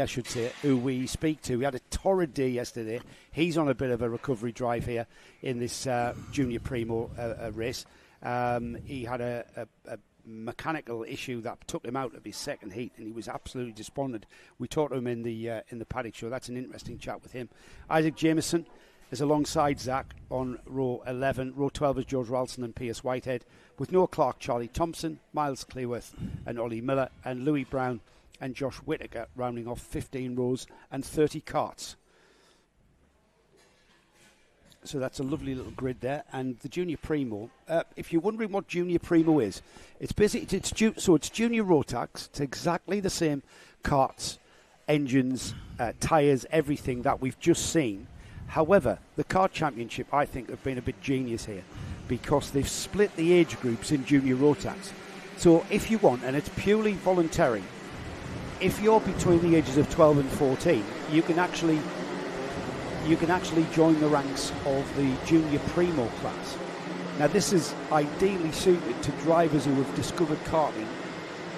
Speaker 3: I should say, who we speak to. We had a torrid day yesterday. He's on a bit of a recovery drive here in this Junior Primo race. He had a mechanical issue that took him out of his second heat, and he was absolutely despondent. We talked to him in the paddock show. That's an interesting chat with him. Isaac Jameson is alongside Zach on row 11. Row 12 is George Ralston and Pierce Whitehead, with Noah Clark, Charlie Thompson, Miles Cleworth and Ollie Miller, and Louis Brown and Josh Whittaker rounding off 15 rows and 30 carts. So that's a lovely little grid there. And the Junior Primo, if you're wondering what Junior Primo is, it's basically it's Junior Rotax. It's exactly the same carts, engines, tyres, everything that we've just seen. However, the Kart Championship, I think, have been a bit genius here, because they've split the age groups in Junior Rotax. So if you want, and it's purely voluntary, if you're between the ages of 12 and 14, you can actually join the ranks of the Junior Primo class. Now, this is ideally suited to drivers who have discovered karting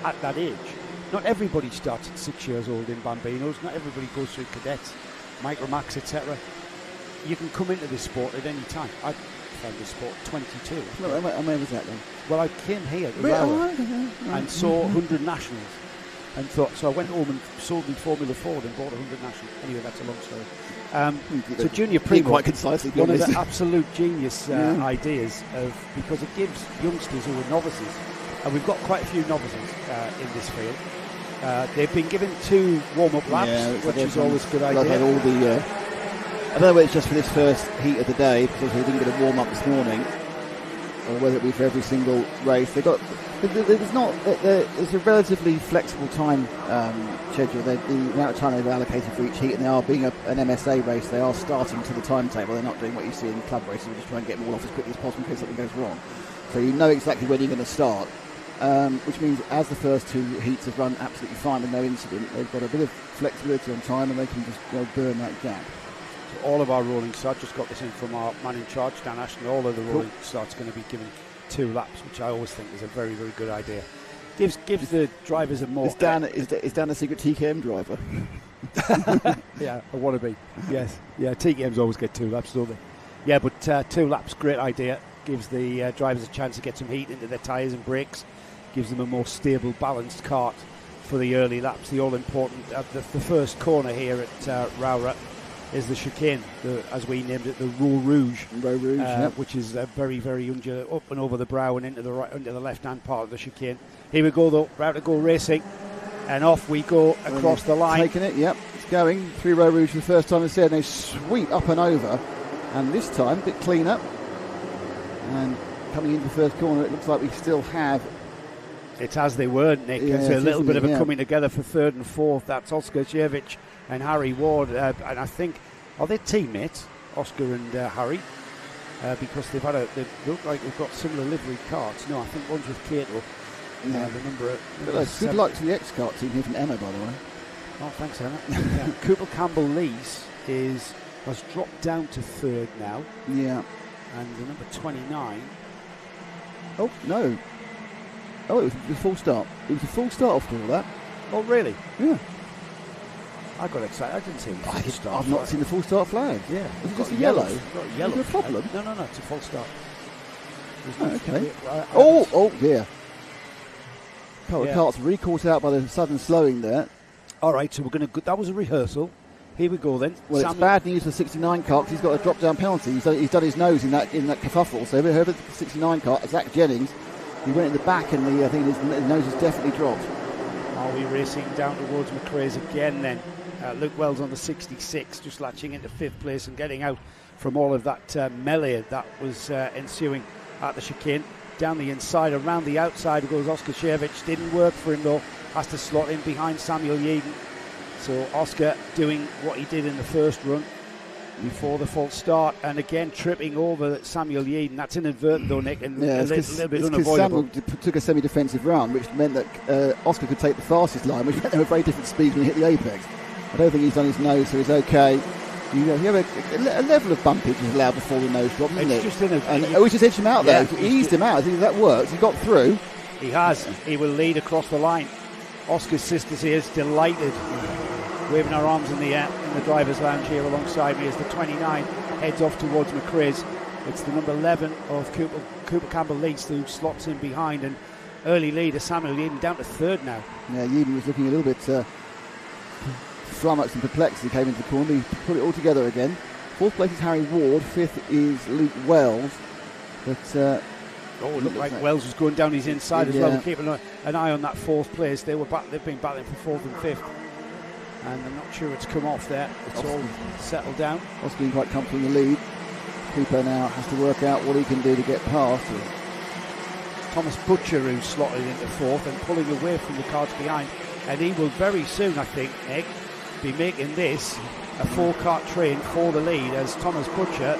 Speaker 3: at that age. Not everybody starts at 6 years old in Bambinos. Not everybody goes through cadets, Micromax, etc. You can come into this sport at any time. I found this sport at 22.
Speaker 1: Where was that then?
Speaker 3: Well, I came here to ROWRAH and saw 100 Nationals. And thought, so I went home and sold me Formula Ford and bought 100 Nationals. Anyway, that's a long story. So Junior Primo,
Speaker 1: quite concisely,
Speaker 3: one of the absolute genius ideas, because it gives youngsters who are novices, and we've got quite a few novices in this field. They've been given 2 warm-up laps, which is always a good idea.
Speaker 1: I don't know whether it's just for this first heat of the day, because they didn't get a warm-up this morning, or whether it be for every single race. There's a relatively flexible time schedule. The amount of time they've allocated for each heat, and they are being an MSA race, they are starting to the timetable. They're not doing what you see in club races. We're just trying to get them all off as quickly as possible in case something goes wrong. So you know exactly when you're going to start, which means as the first 2 heats have run absolutely fine with no incident, they've got a bit of flexibility on time, and they can just burn that gap.
Speaker 3: So all of our rolling starts, just got this in from our man in charge, Dan Ashton, all of the rolling starts going to be given 2 laps, which I always think is a very, very good idea. Gives the drivers a more... Is Dan
Speaker 1: a secret TKM driver?
Speaker 3: Yeah, I want to be. Yes. Yeah, TKMs always get 2 laps, don't they? Yeah, but 2 laps, great idea. Gives the drivers a chance to get some heat into their tyres and brakes. Gives them a more stable, balanced kart for the early laps. The all-important... the first corner here at ROWRAH is the chicane, as we named it, the ROWRAH, which is very, very up and over the brow and into the left-hand part of the chicane. Here we go, though, round to go racing, and off we go across the line.
Speaker 1: Taking it, yep, it's going through ROWRAH for the first time this year, and they sweep up and over, and this time a bit cleaner. And coming into the first corner, it looks like we still have...
Speaker 3: It's as they were, Nick.
Speaker 1: Yeah,
Speaker 3: it's a little bit of a coming together for 3rd and 4th. That's Oscar Shevich and Harry Ward, and I think, are they teammates, Oscar and Harry? Because they look like they've got similar livery carts. No, I think one's with Cato.
Speaker 1: Good luck to the X-Kart team here from Emma, by the way.
Speaker 3: Oh, thanks, Emma. Yeah. Cooper Campbell-Lees has dropped down to 3rd now.
Speaker 1: Yeah.
Speaker 3: And the number 29.
Speaker 1: Oh, no. Oh, it was a full start. It was a full start after all that.
Speaker 3: Oh, really?
Speaker 1: Yeah.
Speaker 3: I got excited. I didn't see the full start.
Speaker 1: I've not seen the full start flag.
Speaker 3: Yeah.
Speaker 1: Was it just a yellow?
Speaker 3: Not yellow.
Speaker 1: Is there a problem?
Speaker 3: No, it's a full start.
Speaker 1: Okay. Oh dear. Kart's re-caught out by the sudden slowing there.
Speaker 3: All right, so we're going to... That was a rehearsal. Here we go then.
Speaker 1: Well, it's bad news for 69 Kart because he's got a drop-down penalty. He's done his nose in that kerfuffle. So whoever the 69 Kart, Zach Jennings, he went in the back and I think his nose has definitely dropped.
Speaker 3: Are we racing down towards McRae's again then? Luke Wells on the 66, just latching into 5th place and getting out from all of that melee that was ensuing at the chicane. Down the inside, around the outside goes Oscar Shevich. Didn't work for him though. Has to slot in behind Samuel Yeadon. So Oscar doing what he did in the first run. before the false start, and again tripping over Samuel Yeadon. That's inadvertent though, Nick, and a little bit unavoidable.
Speaker 1: Samuel took a semi-defensive run, which meant that Oscar could take the fastest line, which meant they were very different speeds when he hit the apex. I don't think he's on his nose, so he's okay. You have a level of bumpage is allowed before the nose drop, isn't it?
Speaker 3: Just
Speaker 1: he just edged him out there. He eased him out. I think that works. He got through.
Speaker 3: He has. He will lead across the line. Oscar's sisters here is delighted, waving her arms in the air in the driver's lounge here alongside me as the 29 heads off towards McCrae's. It's the number 11 of Cooper Campbell-Least who slots in behind, and early leader Samuel Yeadon down to third now.
Speaker 1: Yeah, Yeadon was looking a little bit flummoxed and perplexed. He came into the corner. He put it all together again. Fourth place is Harry Ward. Fifth is Luke Wells. But
Speaker 3: it looked like Wells was going down his inside as well. We're keeping an eye on that fourth place. They've been battling for fourth and fifth, and I'm not sure it's come off there. It's all settled down.
Speaker 1: Oscar being quite comfortable in the lead. Cooper now has to work out what he can do to get past.
Speaker 3: Thomas Butcher, who's slotted into fourth and pulling away from the carts behind, and he will very soon, I think, Nick, be making this a 4-cart train for the lead as Thomas Butcher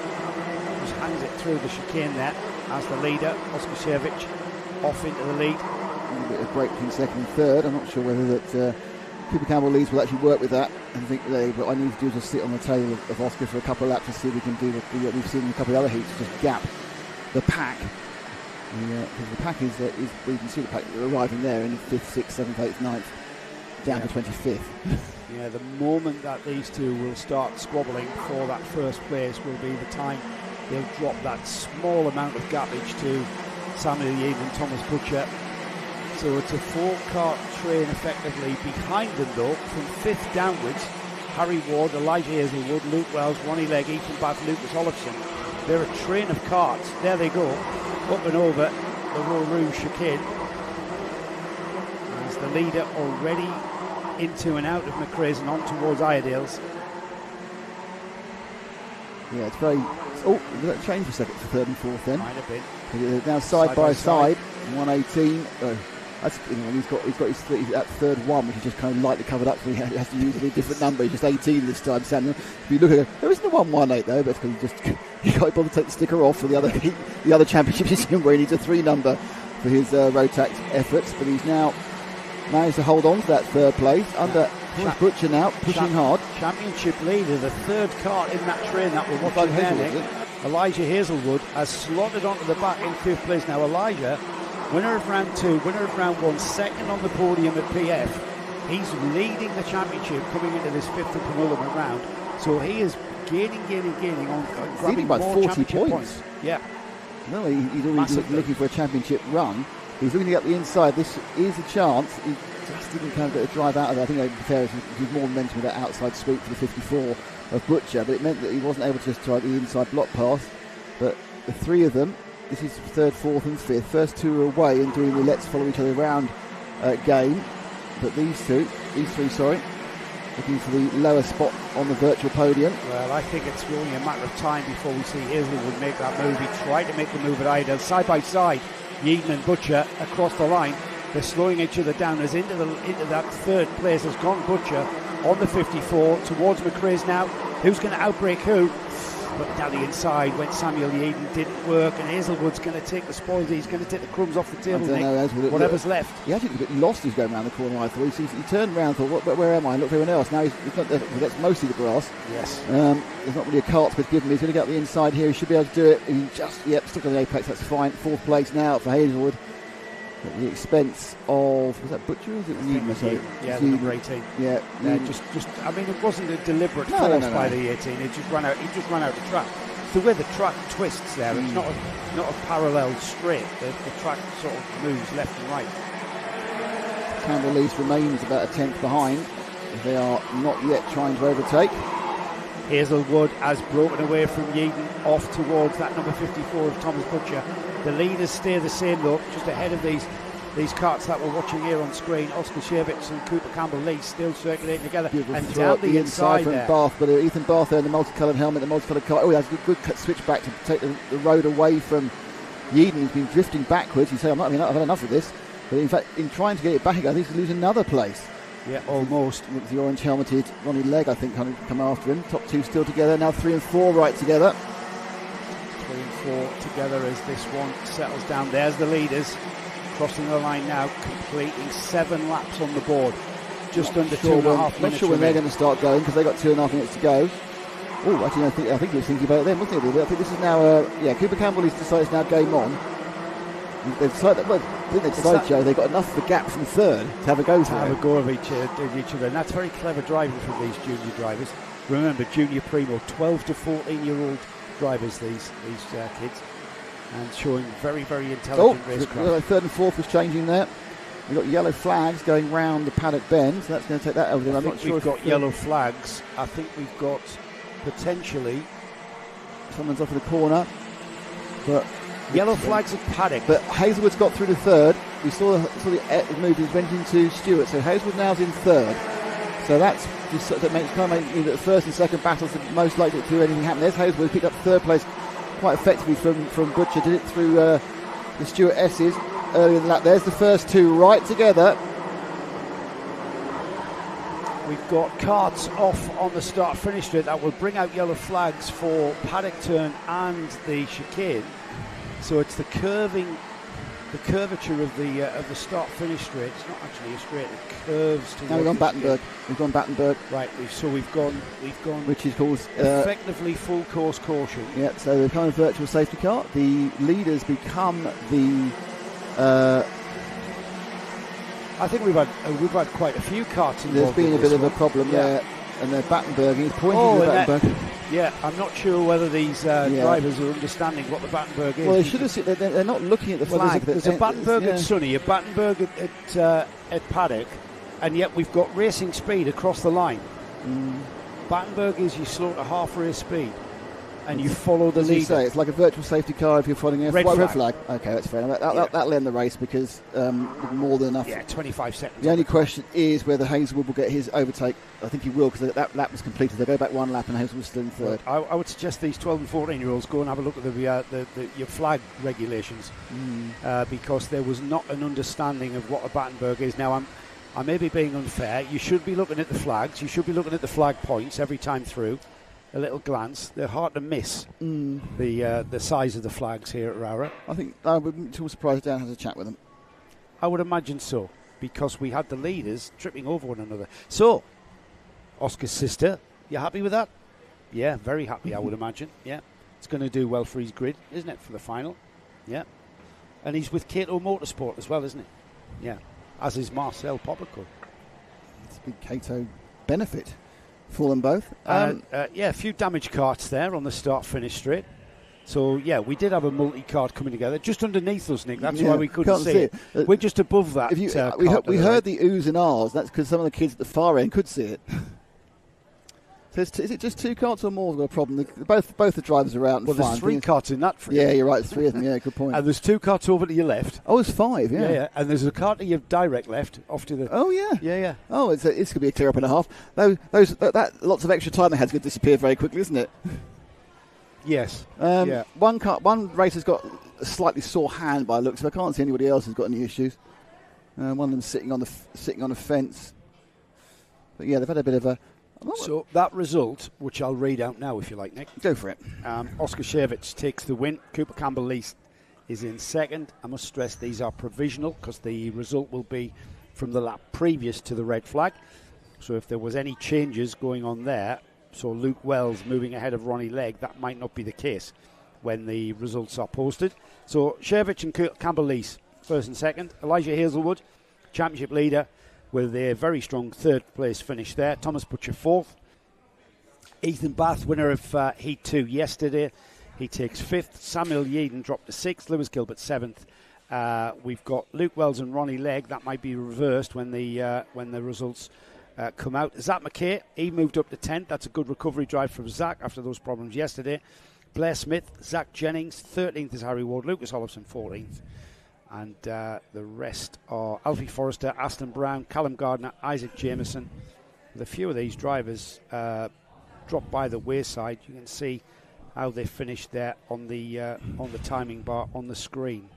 Speaker 3: just hangs it through the chicane there as the leader. Oscar Shevich off into the lead.
Speaker 1: A little bit of break between second and third. I'm not sure whether that Cooper Campbell-Least will actually work with that. I think what I need to do is just sit on the tail of Oscar for a couple of laps to see if we can do what we've seen in a couple of other heats, just gap the pack. Because the pack is you can see the pack arriving there in 5th, 6th, 7th, 8th, 9th, down to 25th.
Speaker 3: Yeah, the moment that these two will start squabbling for that first place will be the time they'll drop that small amount of gappage to Samuel Yeadon and Thomas Butcher. So it's a 4-cart train effectively behind them though, from 5th downwards. Harry Ward, Elijah Hazelwood, Luke Wells, Ronnie Legg, Ethan Bath, Lucas Olofsson. They're a train of carts. There they go, up and over the ROWRAH chicane. As the leader already into and out of McCrae's and on towards Iredale's.
Speaker 1: Yeah, it's very... Oh, did that change for a second for third and fourth then?
Speaker 3: Might have been.
Speaker 1: They're now side by side. 118. That's, he's got his at third one, which is just kind of lightly covered up, so he has to use a different number. He's just 18 this time, Samuel. If you look at it, there isn't a 118 though, but because he can't bother to take the sticker off for the other championship system where he needs a 3 number for his Rotax efforts. But he's now managed to hold on to that third place under Butcher now, pushing hard.
Speaker 3: Championship leader, the 3rd cart in that train that we're watching there. Elijah Hazelwood has slotted onto the back in 5th place now. Elijah, winner of round 2, winner of round 1, second on the podium at PF. He's leading the championship coming into this 5th and penultimate round. So he is gaining on grabbing
Speaker 1: by
Speaker 3: more
Speaker 1: 40 points.
Speaker 3: Yeah.
Speaker 1: No, he's already looking for a championship run. He's looking to get the inside. This is a chance. He just didn't kind of get a drive out of it. I think he's more momentum with that outside sweep for the 54 of Butcher, but it meant that he wasn't able to just try the inside block pass. But the 3 of them, this is 3rd, 4th and 5th. First 2 are away and doing the let's follow each other around game. But these 3, looking for the lower spot on the virtual podium.
Speaker 3: Well, I think it's only a matter of time before we see Hazelwood make that move. He tried to make the move at Iredale, side by side. Yeadon and Butcher across the line. They're slowing each other down as into that 3rd place has gone Butcher on the 54 towards McCrae's now. Who's going to outbreak who? But down the inside when Samuel Yeadon didn't work, and Hazelwood's going to take the spoils. He's going to take the crumbs off the table, whatever's left.
Speaker 1: He actually looked a bit lost as going around the corner, I thought. He turned around and thought, where am I? And looked for everyone else. Now that's mostly the grass.
Speaker 3: Yes.
Speaker 1: There's not really a cart to give him. He's going to get the inside here. He should be able to do it. He just, stuck on the apex. That's fine. 4th place now for Hazelwood. At the expense of, was that Butcher or was it Yeadon?
Speaker 3: Yeah, number 18.
Speaker 1: Yeah,
Speaker 3: just. I mean, it wasn't a deliberate force by the 18. He just ran out the track. The way the track twists there, it's not a parallel straight. The track sort of moves left and right.
Speaker 1: Campbell-Least remains about a 10th behind. They are not yet trying to overtake.
Speaker 3: Hazelwood has broken away from Yeadon off towards that number 54 of Thomas Butcher. The leaders stay the same though, just ahead of these carts that we're watching here on screen. Oscar Shevich and Cooper Campbell-Least still circulating together.
Speaker 1: Beautiful
Speaker 3: and down the inside
Speaker 1: from
Speaker 3: there.
Speaker 1: Bath, but Ethan Bath there in the multicoloured helmet, the multicoloured car. Oh, he has a good switch back to take the road away from Yeadon, who's been drifting backwards. He said, I've had enough of this. But in fact, in trying to get it back again, I think he's going to lose another place.
Speaker 3: Yeah, almost.
Speaker 1: With the orange helmeted Ronnie Legg, I think, kind of come after him. Top two still together. Now 3 and 4 right together.
Speaker 3: 3 and 4 together as this one settles down. There's the leaders crossing the line now, completing 7 laps on the board. Just under 2.5 minutes.
Speaker 1: Not sure when they're going to start going because they've got 2.5 minutes to go. Oh, actually, I think he was thinking about it then, wasn't he? I think this is now, Cooper Campbell has decided it's now game on. They've decided, Joe, they've got enough of a gap from third to have a go for it.
Speaker 3: Have a go of each other. And that's very clever driving from these junior drivers. Remember, junior primo, 12 to 14-year-old drivers, these kids, and showing very, very intelligent racecraft.
Speaker 1: Third and fourth was changing there. We've got yellow flags going round the paddock bend, so that's going to take that over.
Speaker 3: I'm not sure we've got yellow flags. I think we've got potentially
Speaker 1: someone's off in the corner, but
Speaker 3: yellow flags at paddock.
Speaker 1: But Hazelwood's got through to third. We saw the move. He went into Stewart, so Hazelwood now's in third. So that makes kind of mean that the first and second battles are most likely to do anything happen. There's Hazelwood picked up third place quite effectively from Butcher. Did it through the Stewart S's earlier than that. There's the first two right together.
Speaker 3: We've got Karts off on the start-finish straight. That will bring out yellow flags for paddock turn and the chicane. So it's the curvature of the start-finish straight. It's not actually a straight; it curves to.
Speaker 1: Now we've gone Battenberg. We've gone Battenberg.
Speaker 3: Right. We've gone.
Speaker 1: Which is called
Speaker 3: effectively full course caution.
Speaker 1: Yeah. So the kind of virtual safety car. The leaders become the.
Speaker 3: I think we've had quite a few karts involved.
Speaker 1: There's been a bit of a problem there, and they're Battenberg. He's pointing to Battenberg.
Speaker 3: Yeah, I'm not sure whether these drivers are understanding what the Battenberg is.
Speaker 1: Well, they should have seen. They're not looking at the flag.
Speaker 3: There's a Battenberg at Sunny, a Battenberg at Paddock, and yet we've got racing speed across the line. Battenberg is you slow to half race speed, and you follow the lead.
Speaker 1: It's like a virtual safety car if you're following a
Speaker 3: red
Speaker 1: flag. Okay, that's fair enough. That'll end the race because more than enough.
Speaker 3: Yeah, 25 seconds.
Speaker 1: The only question is whether Hazelwood will get his overtake. I think he will because that lap was completed. They go back one lap and Hazelwood's still in third.
Speaker 3: I would suggest these 12 and 14-year-olds go and have a look at your flag regulations because there was not an understanding of what a Battenberg is. Now, I may be being unfair. You should be looking at the flags. You should be looking at the flag points every time through. A little glance. They're hard to miss the size of the flags here at ROWRAH.
Speaker 1: I think I wouldn't be too surprised if Dan has a chat with them.
Speaker 3: I would imagine so, because we had the leaders tripping over one another. So, Oscar's sister, you happy with that? Yeah, very happy, I would imagine. Yeah, it's going to do well for his grid, isn't it, for the final? Yeah. And he's with Cato Motorsport as well, isn't he? Yeah, as is Marcel Popico.
Speaker 1: It's a big Cato benefit for them both.
Speaker 3: A few damaged karts there on the start-finish straight. So, yeah, we did have a multi-cart coming together just underneath us, Nick. That's why we couldn't see it. We're just above that.
Speaker 1: We heard the oohs and ahs. That's because some of the kids at the far end could see it. So is it just 2 karts or more? We've got a problem. Both the drivers are out and fine.
Speaker 3: Well, there's 3 karts in that.
Speaker 1: Yeah, you're right. There's 3 of them. Yeah, good point.
Speaker 3: And there's 2 karts over to your left.
Speaker 1: Oh, there's 5. Yeah.
Speaker 3: Yeah. And there's a kart to your direct left, off to the.
Speaker 1: Oh yeah.
Speaker 3: Yeah.
Speaker 1: Oh, it's going to be a clear up and a half. That lots of extra time they had is going to disappear very quickly, isn't it?
Speaker 3: Yes.
Speaker 1: One racer's got a slightly sore hand by looks. So I can't see anybody else who's got any issues. One of them sitting on a fence. But yeah, they've had a bit of a.
Speaker 3: So that result, which I'll read out now if you like, Nick.
Speaker 1: Go for it.
Speaker 3: Oscar Shevich takes the win. Cooper Campbell-Lease is in second. I must stress these are provisional because the result will be from the lap previous to the red flag. So if there was any changes going on there, so Luke Wells moving ahead of Ronnie Legg, that might not be the case when the results are posted. So Shevich and Campbell-Lease first and second. Elijah Hazelwood, championship leader, with a very strong third place finish there. Thomas Butcher fourth. Ethan Bath, winner of Heat 2 yesterday. He takes fifth. Samuel Yeadon dropped to sixth. Lewis Gilbert seventh. We've got Luke Wells and Ronnie Legg. That might be reversed when the results come out. Zach McKay, he moved up to 10th. That's a good recovery drive from Zach after those problems yesterday. Blair Smith, Zach Jennings, 13th is Harry Ward. Lucas Hollifson, 14th. And the rest are Alfie Forrester, Aston Brown, Callum Gardner, Isaac Jameson. With a few of these drivers drop by the wayside, you can see how they finished there on the timing bar on the screen.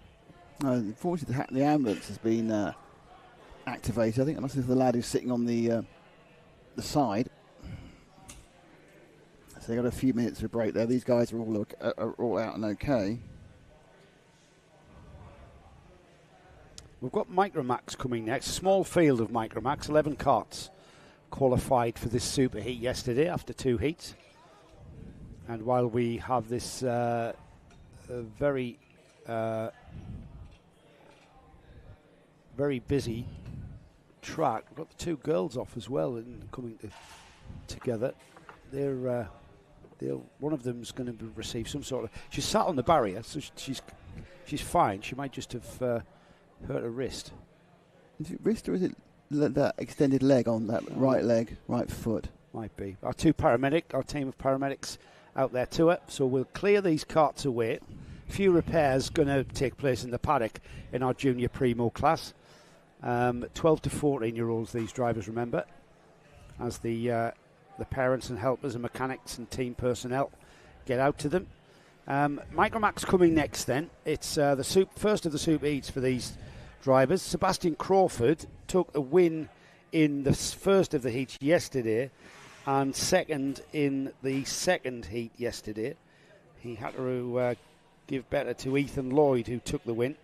Speaker 1: Unfortunately, the ambulance has been activated. I think that must be the lad who's sitting on the side. So they got a few minutes of break there. These guys are all out and okay.
Speaker 3: We've got Micromax coming next. Small field of Micromax. 11 karts qualified for this super heat yesterday after 2 heats. And while we have this very busy track, we've got the 2 girls off as well and coming together. They're one of them's going to receive some sort of. She's sat on the barrier, so she's fine. She might just have hurt her wrist.
Speaker 1: Is it wrist or is it that extended leg on that right leg, right foot?
Speaker 3: Might be. Our team of paramedics out there to it. So we'll clear these carts away. A few repairs going to take place in the paddock in our junior primo class. 12 to 14-year-olds, these drivers, remember, as the parents and helpers and mechanics and team personnel get out to them. Micromax coming next then. It's the first of the super heats for these drivers. Sebastian Crawford took a win in the first of the heats yesterday and second in the second heat yesterday. He had to give better to Ethan Lloyd, who took the win.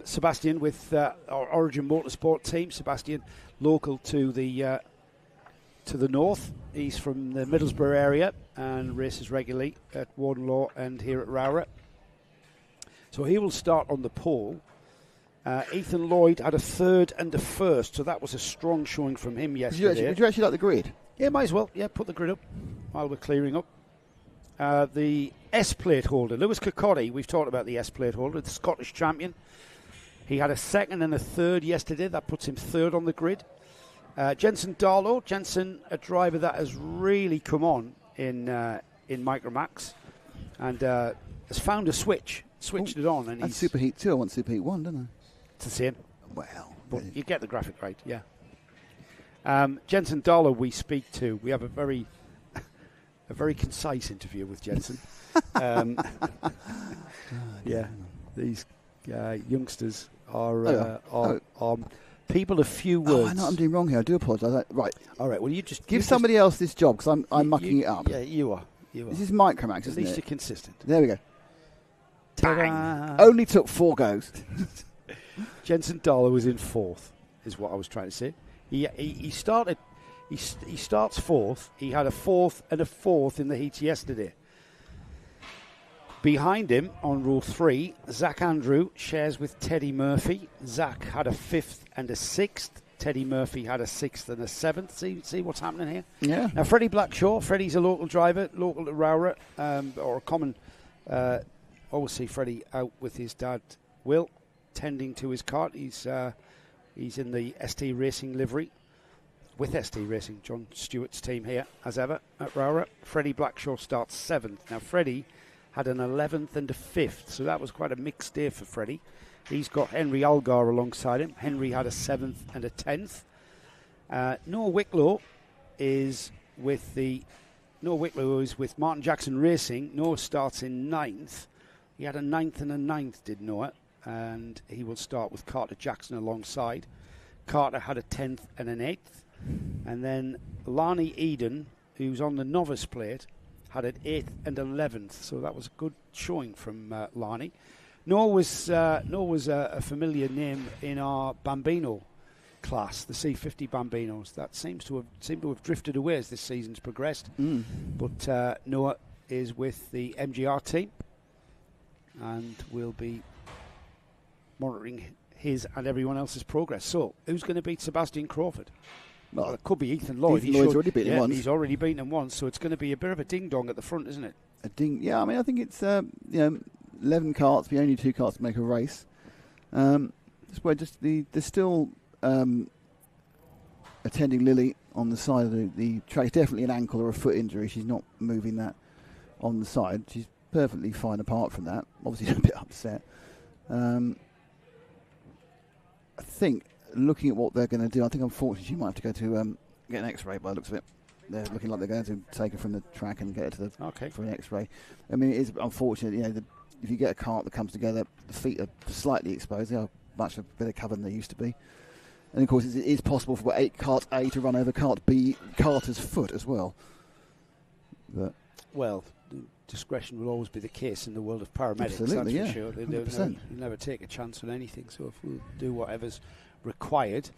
Speaker 3: Sebastian with our Origin Motorsport team. Sebastian local to the north. He's from the Middlesbrough area and races regularly at Wardenlaw and here at ROWRAH. So he will start on the pole. Ethan Lloyd had a third and a first, so that was a strong showing from him yesterday.
Speaker 1: Would you actually like the grid?
Speaker 3: Yeah, might as well. Yeah, put the grid up while we're clearing up. The S-plate holder, Lewis Kirkcaldy, we've talked about the S-plate holder, the Scottish champion. He had a second and a third yesterday. That puts him third on the grid. Jensen Darlow, a driver that has really come on in Micromax and has found a switched it on. And
Speaker 1: that's Super Heat 2, I want Super Heat 1, don't I?
Speaker 3: It's the same.
Speaker 1: Well,
Speaker 3: but you get the graphic right, yeah. Jensen Darlow we speak to. We have a very concise interview with Jensen. Yeah, these youngsters are people of few words.
Speaker 1: Oh, I know I'm doing wrong here. I do apologise. Right.
Speaker 3: All right. Well, you just
Speaker 1: give somebody else this job because I'm mucking it up.
Speaker 3: Yeah, you are.
Speaker 1: This is Micromax, isn't it?
Speaker 3: At least you're consistent.
Speaker 1: There we go. Bang! Only took 4 goes.
Speaker 3: Jensen Darlow was in 4th, is what I was trying to say. He started. He starts 4th. He had a 4th and a 4th in the heats yesterday. Behind him on row 3, Zach Andrew shares with Teddy Murphy. Zach had a 5th and a 6th. Teddy Murphy had a 6th and a 7th. See what's happening here?
Speaker 1: Yeah.
Speaker 3: Now, Freddie Blackshaw. Freddie's a local driver, local to ROWRAH, or a common. Always see Freddie out with his dad, Will, tending to his cart. He's in the ST Racing livery. With ST Racing, John Stewart's team here, as ever, at ROWRAH. Freddie Blackshaw starts 7th. Now, Freddie had an 11th and a 5th, so that was quite a mixed day for Freddie. He's got Henry Algar alongside him. Henry had a 7th and a 10th. Noah Wicklow is with Martin Jackson Racing. Noah starts in 9th. He had a 9th and a 9th, did Noah, and he will start with Carter Jackson alongside. Carter had a 10th and an 8th. And then Larney Eden, who's on the novice plate, had an 8th and 11th. So that was a good showing from Larney. Noah was a familiar name in our Bambino class, the C50 Bambinos. That seemed to have drifted away as this season's progressed. But Noah is with the MGR team, and we'll be monitoring his and everyone else's progress. So, who's going to beat Sebastian Crawford? Well, it could be Ethan Lloyd.
Speaker 1: Lloyd's already beaten him once.
Speaker 3: He's already beaten him once, so it's going to be a bit of a ding-dong at the front, isn't it?
Speaker 1: A ding, yeah. I mean, I think it's 11 karts, but only 2 karts to make a race. There's still attending Lily on the side of the track. Definitely an ankle or a foot injury. She's not moving that on the side. She's perfectly fine apart from that. Obviously, a bit upset. I think, looking at what they're going to do, I think unfortunately she might have to go to get an X-ray by the looks of it. They're looking like they're going to take her from the track and get her for an X-ray. I mean, it is unfortunate, if you get a cart that comes together, the feet are slightly exposed. They are much a better cover than they used to be. And of course, it is possible for Kart A to run over Kart B, Carter's foot as well. But
Speaker 3: well, discretion will always be the case in the world of paramedics.
Speaker 1: Absolutely,
Speaker 3: that's
Speaker 1: yeah,
Speaker 3: for sure.
Speaker 1: 100%.
Speaker 3: You never take a chance on anything. So if we'll do whatever's required.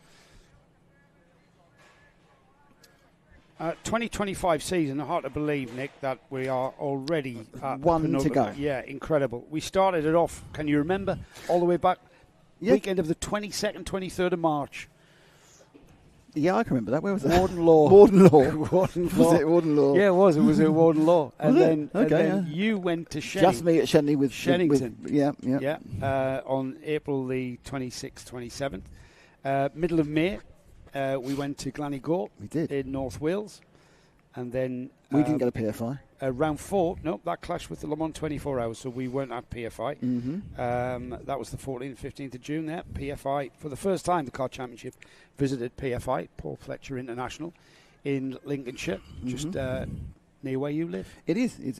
Speaker 3: 2025 season, hard to believe, Nick, that we are already at
Speaker 1: one to go.
Speaker 3: Yeah, incredible. We started it off, can you remember, all the way back, weekend of the 22nd, 23rd of March.
Speaker 1: Yeah, I can remember that. Where was it?
Speaker 3: Warden Law.
Speaker 1: Warden Law.
Speaker 3: Warden
Speaker 1: Was it Warden Law?
Speaker 3: Yeah, it was. It was at Warden Law. And
Speaker 1: Was it?
Speaker 3: then,
Speaker 1: Okay,
Speaker 3: and then you went to Shenning.
Speaker 1: Just me at Shenley with
Speaker 3: Shennington.
Speaker 1: Yeah.
Speaker 3: On April the 26th, 27th. Middle of May, we went to Glannygore.
Speaker 1: We did.
Speaker 3: In North Wales. And then...
Speaker 1: We didn't go to PFI.
Speaker 3: Round 4, no, that clashed with the Le Mans 24 Hours, so we weren't at PFI.
Speaker 1: Mm-hmm.
Speaker 3: That was the 14th, 15th of June there. PFI, for the first time, the Kart Championship visited PFI, Paul Fletcher International, in Lincolnshire, just near where you live.
Speaker 1: It is. It's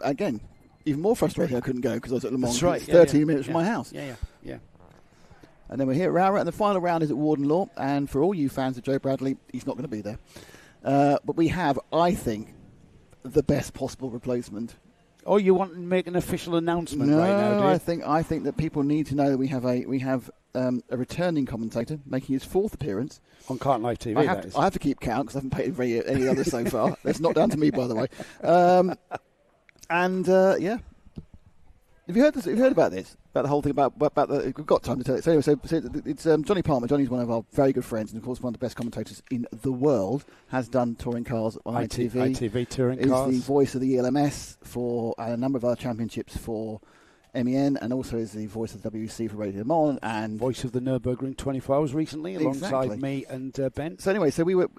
Speaker 1: again, even more frustrating I couldn't go because I was at Le Mans.
Speaker 3: That's right.
Speaker 1: 13 minutes from my house.
Speaker 3: Yeah.
Speaker 1: And then we're here at ROWRAH, and the final round is at Warden Law. And for all you fans of Joe Bradley, he's not going to be there. But we have, I think, the best possible replacement.
Speaker 3: Oh, you want to make an official announcement right now, do you?
Speaker 1: I think that people need to know that we have a returning commentator making his 4th appearance
Speaker 3: on Kart Live TV.
Speaker 1: I have to keep count because I haven't paid any others so far. That's not down to me, by the way. Yeah. Have you heard about this? About the whole thing about the... We've got time to tell it. So anyway, so it's Johnny Palmer. Johnny's one of our very good friends and, of course, one of the best commentators in the world. Has done touring cars on ITV.
Speaker 3: ITV touring cars.
Speaker 1: Is the voice of the ELMS for a number of our championships for MEN, and also is the voice of the WEC for Radio Le Mans and
Speaker 3: voice of the Nürburgring 24 Hours recently, alongside me and Ben.
Speaker 1: So anyway, so we were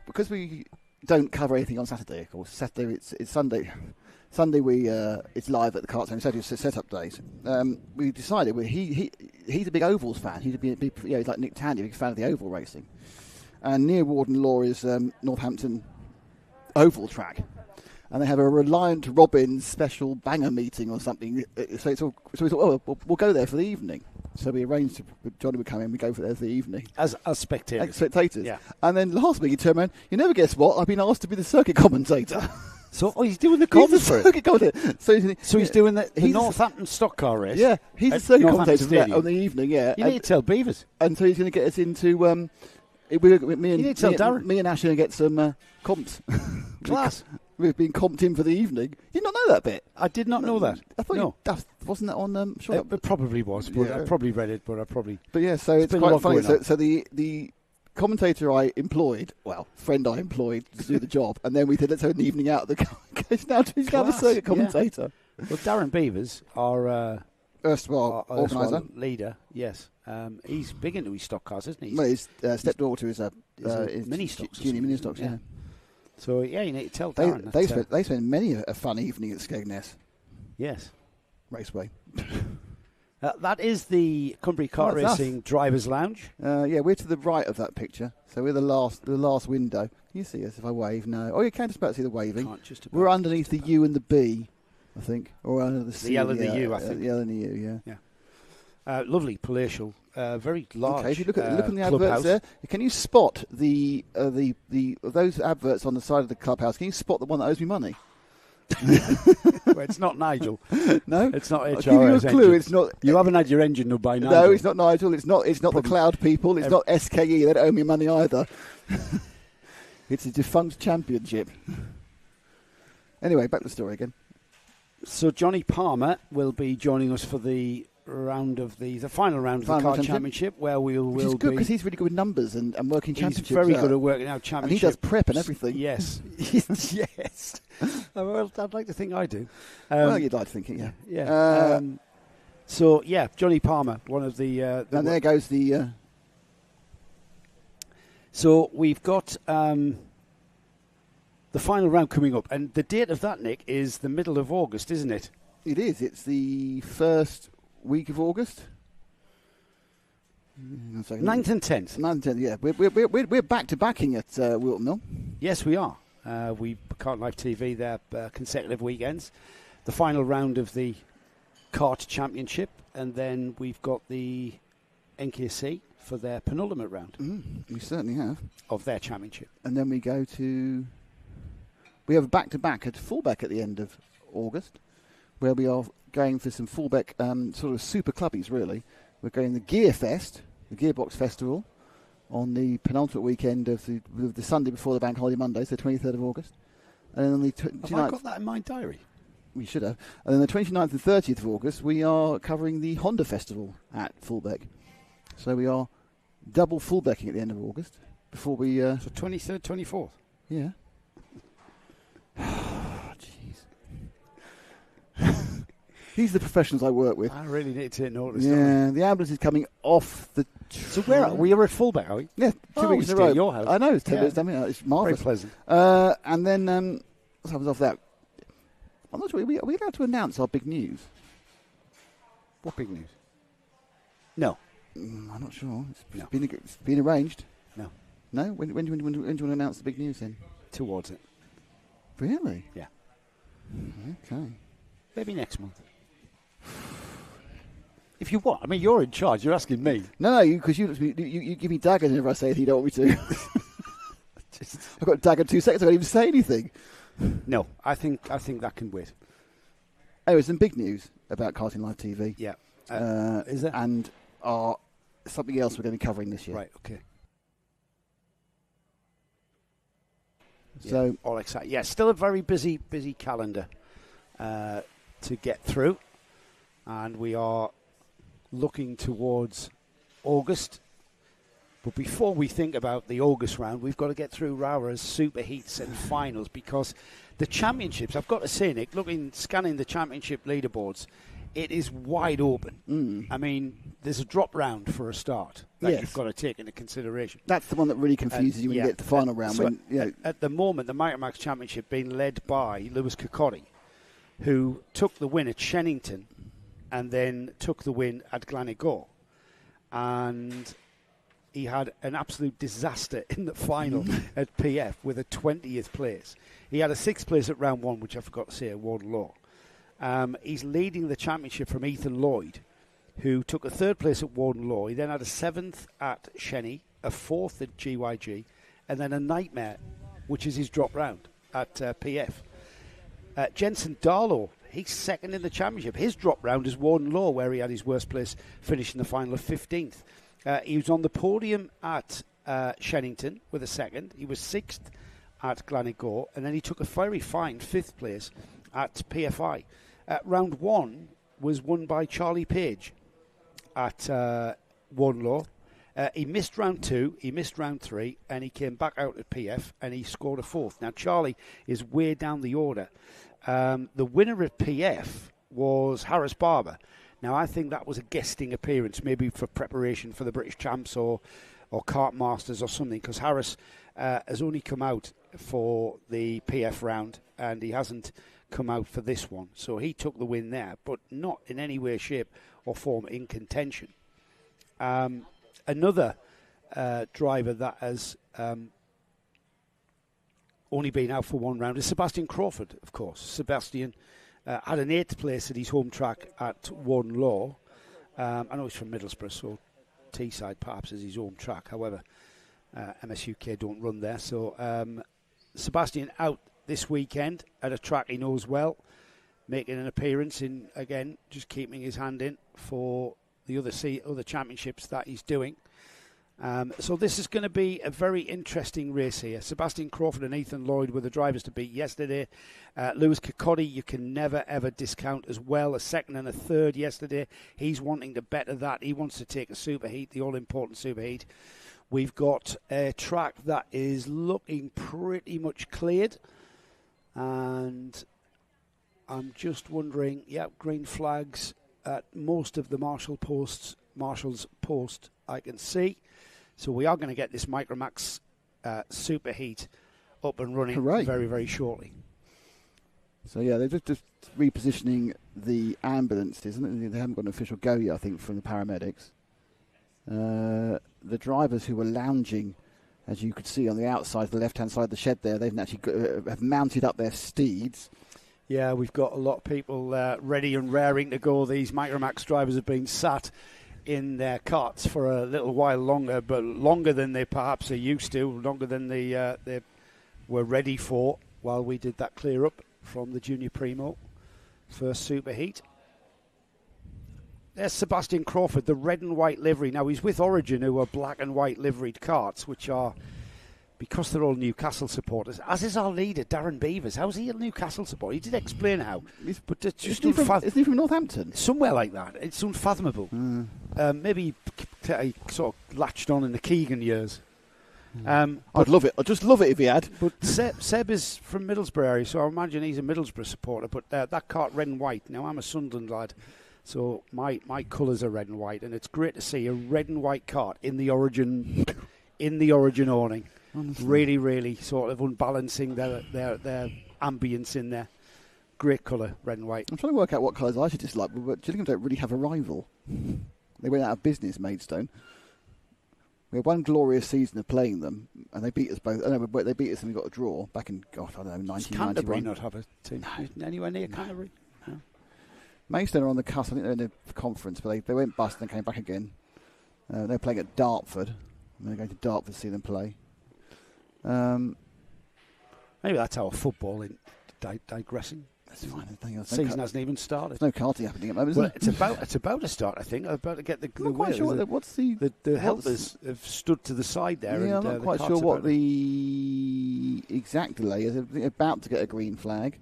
Speaker 1: because we don't cover anything on Saturday. Of course, Saturday it's Sunday. Sunday it's live at the Kart Centre. Saturday's set-up days. We decided he's a big ovals fan. He's a big he's like Nick Tandy, a big fan of the oval racing. And near Warden Law is Northampton Oval Track, and they have a Reliant Robbins special banger meeting or something. So we thought, we'll go there for the evening. So we arranged Johnny would come in. We go for there for the evening
Speaker 3: as spectators.
Speaker 1: Yeah. And then last week he turned around. You never guess what? I've been asked to be the circuit commentator.
Speaker 3: So he's doing the commentary.
Speaker 1: So
Speaker 3: he's doing the Northampton stock car race.
Speaker 1: Yeah, he's the circuit commentator on the evening. Yeah,
Speaker 3: you need to tell Beavers.
Speaker 1: And so he's going to get us into. Me and
Speaker 3: Darren.
Speaker 1: Me and Ash are going to get some comps.
Speaker 3: Class.
Speaker 1: We've been comped in for the evening. Did you not know that bit?
Speaker 3: I did not know that.
Speaker 1: I thought wasn't that on?
Speaker 3: It probably was, but I probably read it. But I probably.
Speaker 1: But yeah, so it's quite funny. So the commentator I employed, friend I employed to do the job, and then we said let's have an evening out. He's now the circuit commentator.
Speaker 3: Yeah. Well, Darren Beavers, our
Speaker 1: erstwhile organiser,
Speaker 3: leader, yes, he's big into his stock cars, isn't he?
Speaker 1: Well, his stepdaughter is
Speaker 3: mini stocks,
Speaker 1: junior mini stocks, yeah.
Speaker 3: So you need to tell Darren.
Speaker 1: They spend many a fun evening at Skegness.
Speaker 3: Yes,
Speaker 1: Raceway.
Speaker 3: That is the Cumbria Kart Racing Drivers' Lounge.
Speaker 1: We're to the right of that picture, so we're the last window. Can you see us if I wave? No. Oh, you can just about see the waving. We're underneath the U and the B, I think, or under the C.
Speaker 3: The L and the U, I think.
Speaker 1: The L and the U,
Speaker 3: yeah. Lovely, palatial, very large.
Speaker 1: Okay, if you look on the adverts there, can you spot the those adverts on the side of the clubhouse? Can you spot the one that owes me money?
Speaker 3: Well, it's not Nigel.
Speaker 1: No,
Speaker 3: it's not HRS.
Speaker 1: I'll give you a clue.
Speaker 3: Engine.
Speaker 1: It's not.
Speaker 3: You haven't had your engine done by Nigel.
Speaker 1: No, it's not Nigel. It's not the Cloud people. It's not SKE. They don't owe me money either. It's a defunct championship. Anyway, back to the story again.
Speaker 3: So Johnny Palmer will be joining us for the round of the final round of the Kart Championship, where
Speaker 1: Which is good because he's really good with numbers and working championships.
Speaker 3: He's very good at working out championships.
Speaker 1: And he does prep and everything.
Speaker 3: Yes. Yes. Well, I'd like to think I do.
Speaker 1: Well, you'd like to think it,
Speaker 3: yeah. So, Johnny Palmer, one of the...
Speaker 1: and there goes the...
Speaker 3: So, we've got the final round coming up. And the date of that, Nick, is the middle of August, isn't it?
Speaker 1: It is. It's the first week of August.
Speaker 3: 9th and 10th.
Speaker 1: 9th and 10th, yeah. We're back to backing at Wilton Mill.
Speaker 3: Yes, we are. We Kart Live TV there consecutive weekends. The final round of the Kart Championship, and then we've got the NKC for their penultimate round.
Speaker 1: We certainly have.
Speaker 3: Of their championship.
Speaker 1: And then we have a back-to-back at Fullbeck at the end of August, where we are going for some Fullbeck sort of super clubbies, really. We're going the Gear Fest, the Gearbox Festival, on the penultimate weekend of the Sunday before the Bank Holiday Monday, so 23rd of August. And then on the 29th...
Speaker 3: Have I got that in my diary?
Speaker 1: We should have. And then the 29th and 30th of August, we are covering the Honda Festival at Fullbeck. So we are double Fullbecking at the end of August before we...
Speaker 3: So 23rd, 24th?
Speaker 1: Yeah. These are the professionals I work with.
Speaker 3: I really need to take notice.
Speaker 1: Yeah, the ambulance is coming off the...
Speaker 3: So where are we? Are at Fullbeck, are we?
Speaker 1: Yeah, 2 weeks in a row.
Speaker 3: At your house.
Speaker 1: I know, it's 10 minutes down here. It's marvellous.
Speaker 3: Very pleasant.
Speaker 1: And then, what happens off that? I'm not sure, are we allowed to announce our big news?
Speaker 3: What big news? No.
Speaker 1: I'm not sure.
Speaker 3: No.
Speaker 1: It's been arranged.
Speaker 3: No.
Speaker 1: No? When do you want to announce the big news then?
Speaker 3: Towards it.
Speaker 1: Really?
Speaker 3: Yeah.
Speaker 1: Okay.
Speaker 3: Maybe next month. If you want. I mean, you're in charge. You're asking me.
Speaker 1: No, because you give me daggers whenever I say anything you don't want me to. I've got dagger 2 seconds. I can't even say anything.
Speaker 3: No, I think that can wait.
Speaker 1: Anyway, some big news about Karting Live TV.
Speaker 3: Yeah.
Speaker 1: Is there? And something else we're going to be covering this year.
Speaker 3: Right, okay.
Speaker 1: So,
Speaker 3: all excited. Yeah, still a very busy calendar to get through. And we are looking towards August. But before we think about the August round, we've got to get through ROWRAH's Super Heats and Finals, because the championships, I've got to say, Nick, scanning the championship leaderboards, it is wide open. I mean, there's a drop round for a start that you've got to take into consideration.
Speaker 1: That's the one that really confuses you when you get to the final round.
Speaker 3: So at the moment, the Micromax Championship being led by Lewis Kirkcaldy, who took the win at Shennington and then took the win at Gleneagles. And he had an absolute disaster in the final at PF with a 20th place. He had a 6th place at round 1, which I forgot to say, at Warden Law. He's leading the championship from Ethan Lloyd, who took a 3rd place at Warden Law. He then had a 7th at Shenny, a 4th at GYG, and then a nightmare, which is his drop round at PF. Jensen Darlow, he's 2nd in the championship. His drop round is Warden Law, where he had his worst place, finishing the final of 15th. He was on the podium at Shennington with a 2nd. He was 6th at Gleneagles, and then he took a very fine 5th place at PFI. Round 1 was won by Charlie Page at Warden Law. He missed round 2, he missed round 3, and he came back out at PF and he scored a 4th. Now, Charlie is way down the order. The winner at PF was Harris Barber. Now, I think that was a guesting appearance, maybe for preparation for the British Champs or Kart Masters or something, because Harris has only come out for the PF round and he hasn't come out for this one. So he took the win there, but not in any way, shape or form in contention. Another driver that has only been out for one round is Sebastian Crawford, of course. Sebastian had an 8th place at his home track at Warden Law. I know he's from Middlesbrough, so Teesside perhaps is his home track. However, MSUK don't run there. So Sebastian out this weekend at a track he knows well, making an appearance in, again, just keeping his hand in for the other championships that he's doing. So this is going to be a very interesting race here. Sebastian Crawford and Ethan Lloyd were the drivers to beat yesterday. Lewis Kirkcaldy, you can never ever discount as well. A 2nd and a 3rd yesterday. He's wanting to better that. He wants to take a super heat, the all-important super heat. We've got a track that is looking pretty much cleared. And I'm just wondering, green flags at most of the Marshall's post I can see. So we are going to get this Micromax super heat up and running very, very shortly.
Speaker 1: So they're just repositioning the ambulance, isn't it? They haven't got an official go yet, I think, from the paramedics. The drivers who were lounging, as you could see on the outside, the left-hand side of the shed there, they've actually have mounted up their steeds. Yeah,
Speaker 3: we've got a lot of people ready and raring to go. These Micromax drivers have been sat in their karts for a little while longer, but longer than they perhaps are used to, longer than they were ready for while we did that clear up from the Junior Primo first superheat. There's Sebastian Crawford, the red and white livery. Now he's with Origin, who are black and white liveried karts, which are, because they're all Newcastle supporters, as is our leader, Darren Beavers. How's he a Newcastle supporter? He did explain how. But it's just
Speaker 1: isn't he from Northampton?
Speaker 3: Somewhere like that. It's unfathomable. Maybe he sort of latched on in the Keegan years.
Speaker 1: I'd love it. I'd just love it if he had.
Speaker 3: But Seb is from Middlesbrough area, so I imagine he's a Middlesbrough supporter. But that kart, red and white. Now, I'm a Sunderland lad, so my colours are red and white, and it's great to see a red and white kart in the Origin awning. Honestly. Really, really sort of unbalancing their ambience in there. Great colour, red and white.
Speaker 1: I'm trying to work out what colours I should dislike, but Gillingham don't really have a rival. They went out of business, Maidstone. We had one glorious season of playing them, and they beat us both. Oh, no, but they beat us and we got a draw back in, I don't know, 1991.
Speaker 3: Does Canterbury not have a team? No. Anywhere near Canterbury? No.
Speaker 1: Maidstone are on the cusp. I think they're in the conference, but they went bust and came back again. They're playing at Dartford. I'm going to go to Dartford to see them play.
Speaker 3: Maybe that's our football in digressing.
Speaker 1: That's fine.
Speaker 3: The season hasn't even started.
Speaker 1: There's no karting happening at the moment, is
Speaker 3: there? It's about to start, I think. About to get the
Speaker 1: I'm not quite sure what's the
Speaker 3: helpers have stood to the side there.
Speaker 1: Yeah,
Speaker 3: and,
Speaker 1: I'm not quite sure what the exact delay is. They're about to get a green flag.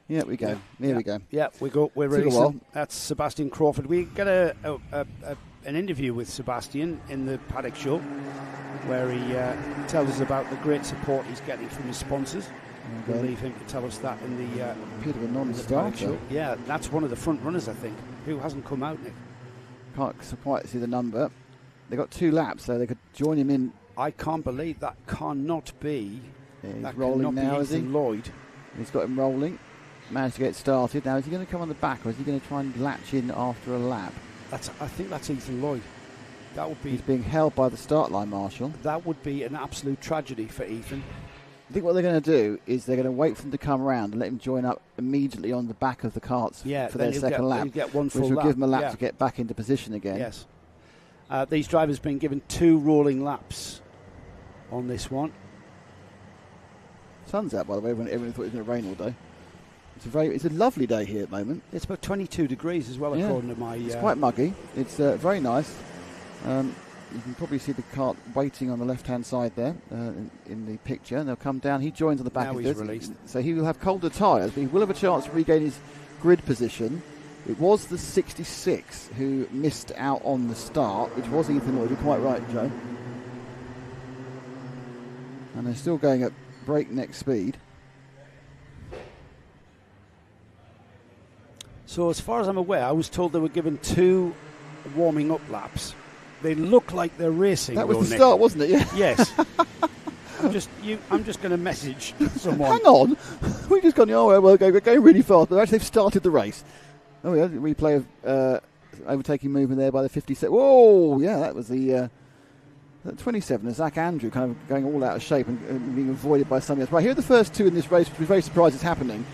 Speaker 1: Yeah, we go. Here we go.
Speaker 3: Yeah, we go. We're ready. That's Sebastian Crawford. We get an interview with Sebastian in the Paddock Show, where he tells us about the great support he's getting from his sponsors. We'll leave him to tell us that in the
Speaker 1: bit of a non-starter.
Speaker 3: Yeah, that's one of the front runners, I think, who hasn't come out, Nick.
Speaker 1: Can't quite see the number. They got 2 laps, so they could join him in.
Speaker 3: I can't believe that cannot be.
Speaker 1: He's
Speaker 3: that
Speaker 1: rolling now, is he?
Speaker 3: Lloyd.
Speaker 1: He's got him rolling. Managed to get started. Now, is he going to come on the back, or is he going to try and latch in after a lap?
Speaker 3: I think that's Ethan Lloyd. That would be.
Speaker 1: He's being held by the start line marshal.
Speaker 3: That would be an absolute tragedy for Ethan.
Speaker 1: I think what they're going to do is they're going to wait for him to come around and let him join up immediately on the back of the karts for their second lap,
Speaker 3: get one full
Speaker 1: which will
Speaker 3: lap.
Speaker 1: give him a lap to get back into position again.
Speaker 3: Yes. These drivers have been given 2 rolling laps on this one.
Speaker 1: Sun's out, by the way. Everyone thought it was going to rain all day. It's a lovely day here at the moment.
Speaker 3: It's about 22 degrees as well, according to my...
Speaker 1: It's quite muggy. It's very nice. You can probably see the kart waiting on the left-hand side there in the picture. And they'll come down. He joins on the back
Speaker 3: now
Speaker 1: of
Speaker 3: he's
Speaker 1: this.
Speaker 3: Released.
Speaker 1: So he will have colder tyres, but he will have a chance to regain his grid position. It was the 66 who missed out on the start, which was Ethan Lloyd. You're quite right, Joe. And they're still going at breakneck speed.
Speaker 3: So as far as I'm aware, I was told they were given 2 warming up laps. They look like they're racing.
Speaker 1: That was the start, wasn't it? Yeah.
Speaker 3: Yes. I'm just going to message someone.
Speaker 1: Hang on, we just gone. Oh, well, we're going really fast. But actually, they've started the race. Oh yeah, replay of overtaking movement there by the 57. Whoa, yeah, that was the 27. Zach Andrew kind of going all out of shape and being avoided by somebody else. Right, here are the first 2 in this race, which we're very surprised is happening.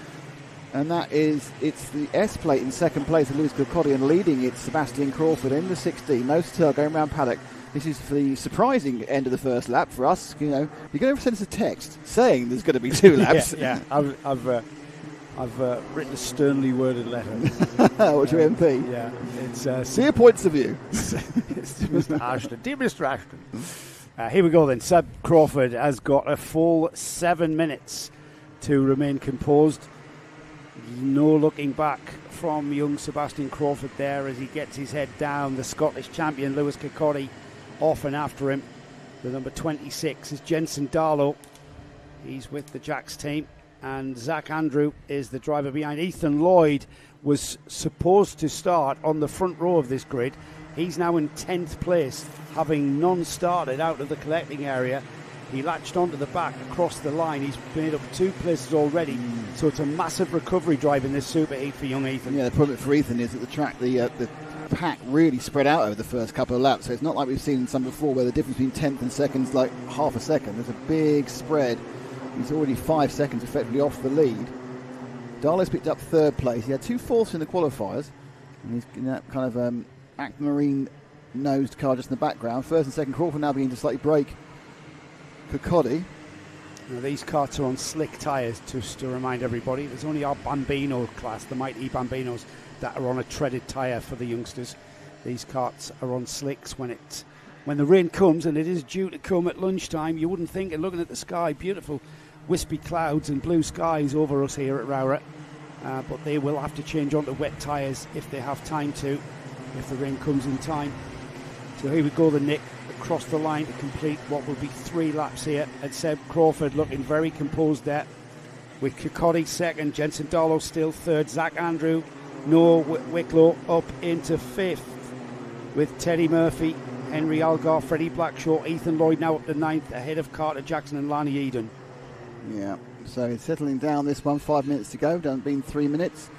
Speaker 1: And it's the S plate in second place of Lewis Kilcoddy, and leading it's Sebastian Crawford in the 16. No Satel going around paddock. This is for the surprising end of the first lap for us. You know, you're going to send us a text saying there's going to be 2 laps.
Speaker 3: yeah. I've written a sternly worded letter.
Speaker 1: What's your MP?
Speaker 3: Yeah, it's
Speaker 1: your points of view.
Speaker 3: It's Mr. Ashton, dear Mr. Ashton. Here we go then. Seb Crawford has got a full 7 minutes to remain composed. No looking back from young Sebastian Crawford there as he gets his head down. The Scottish champion Lewis Kilcoddy off and after him. The number 26 is Jensen Darlow. He's with the Jacks team. And Zach Andrew is the driver behind. Ethan Lloyd was supposed to start on the front row of this grid. He's now in 10th place, having non-started out of the collecting area. He latched onto the back across the line. He's made up 2 places already. So it's a massive recovery drive in this superheat for young Ethan.
Speaker 1: Yeah, the problem for Ethan is that the track, the pack really spread out over the first couple of laps. So it's not like we've seen some before where the difference between 10th and second's like half a second. There's a big spread. He's already 5 seconds effectively off the lead. Darlow's picked up 3rd place. He had 2 fourths in the qualifiers. And he's in that kind of aquamarine-nosed car just in the background. First and second, Crawford now beginning to slightly brake Kirkcaldy.
Speaker 3: Now, these karts are on slick tyres, just to remind everybody. There's only our Bambino class, the mighty Bambinos, that are on a treaded tyre for the youngsters. These karts are on slicks. When the rain comes, and it is due to come at lunchtime, you wouldn't think, and looking at the sky, beautiful wispy clouds and blue skies over us here at ROWRAH. But they will have to change onto wet tyres if they have time to, if the rain comes in time. So here we go, the Nick across the line to complete what will be 3 laps here. And Seb Crawford looking very composed there, with Kirkcaldy second, Jensen Darlow still third, Zach Andrew, Noah Wicklow up into 5th, with Teddy Murphy, Henry Algar, Freddie Blackshaw, Ethan Lloyd now up to 9th, ahead of Carter Jackson and Lanny Eden.
Speaker 1: Yeah, so he's settling down this one, 5 minutes to go, done been 3 minutes.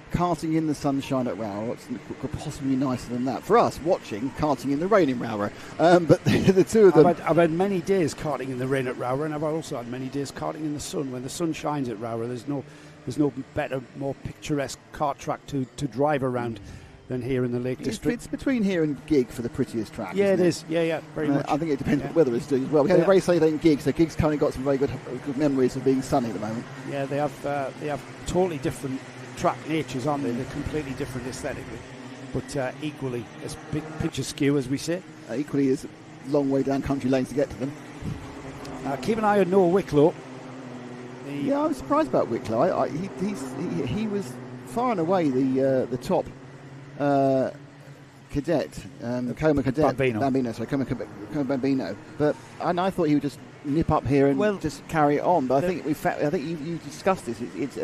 Speaker 1: Karting in the sunshine at ROWRAH, what could possibly be nicer than that? For us, watching karting in the rain in ROWRAH. But the two of them...
Speaker 3: I've had many days karting in the rain at ROWRAH, and I've also had many days karting in the sun. When the sun shines at ROWRAH, there's no better, more picturesque kart track to drive around than here in the Lake District.
Speaker 1: It's between here and Gig for the prettiest track.
Speaker 3: Yeah, it is. Yeah, very much.
Speaker 1: I think it depends on the weather it's doing as well. We had a race late in Gig, so Gig's currently got some very good memories of being sunny at the moment.
Speaker 3: Yeah, they have totally different track natures, aren't they? They're completely different aesthetically, but equally as big picture skew, as we say.
Speaker 1: Equally as long way down country lanes to get to them.
Speaker 3: Keep an eye on Noah Wicklow.
Speaker 1: Yeah, I was surprised about Wicklow. He was far and away the top cadet, Coma cadet, Bambino. Sorry, Coma Bambino. But I thought he would just nip up here and just carry it on. But I think you discussed this. It's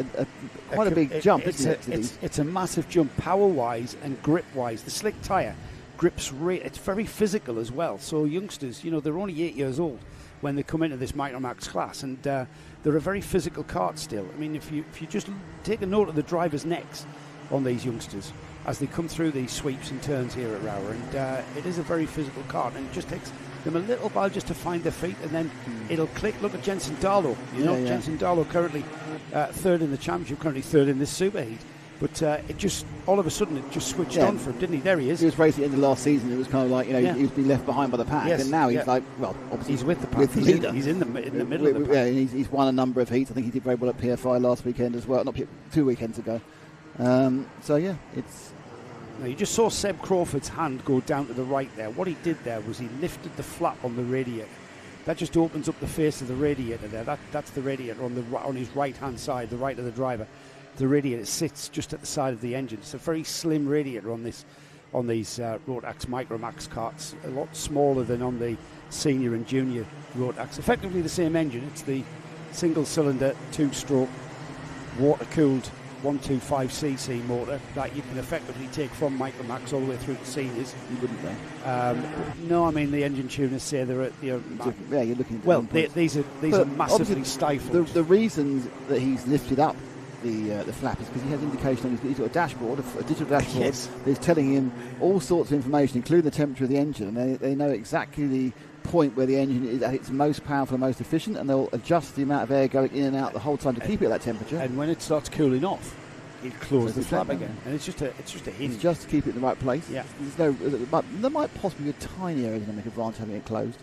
Speaker 1: quite a big jump, isn't it?
Speaker 3: It's a massive jump, power-wise and grip-wise. The slick tyre grips. It's very physical as well. So youngsters, they're only 8 years old when they come into this Micromax class, and they're a very physical kart still. I mean, if you just take a note of the drivers' necks on these youngsters as they come through these sweeps and turns here at ROWRAH, and it is a very physical kart, and it just takes them a little while just to find their feet, and then it'll click. Look at Jensen Darlow. Jensen Darlow currently third in the championship, currently third in this superheat. But it just, all of a sudden, it just switched on for him, didn't he? There he is.
Speaker 1: He was racing at the end of last season. It was kind of like, he was being left behind by the pack. And now he's obviously
Speaker 3: he's with the pack.
Speaker 1: With the leader.
Speaker 3: He's in the middle of the pack.
Speaker 1: Yeah, and he's won a number of heats. I think he did very well at PFI last weekend as well. Not 2 weekends ago. It's...
Speaker 3: Now, you just saw Seb Crawford's hand go down to the right there. What he did there was he lifted the flap on the radiator. That just opens up the face of the radiator there. That's the radiator on his right-hand side, the right of the driver. The radiator sits just at the side of the engine. It's a very slim radiator on these Rotax Micromax karts, a lot smaller than on the senior and junior Rotax. Effectively the same engine. It's the single-cylinder, 2-stroke, water-cooled 125cc motor that you can effectively take from Micromax all the way through to seniors.
Speaker 1: You wouldn't though?
Speaker 3: No, I mean the engine tuners say they're
Speaker 1: you're looking at
Speaker 3: these are massively stifled.
Speaker 1: The reasons that he's lifted up the flap is because he has indication on he's got a dashboard, a digital dashboard that is telling him all sorts of information, including the temperature of the engine, and they know exactly the point where the engine is at its most powerful and most efficient, and they'll adjust the amount of air going in and out the whole time to keep it at that temperature.
Speaker 3: And when it starts cooling off, it closes the flap again, and it's just a hinge.
Speaker 1: It's just to keep it in the right place.
Speaker 3: Yeah,
Speaker 1: there might possibly be a tiny aerodynamic advantage having it closed.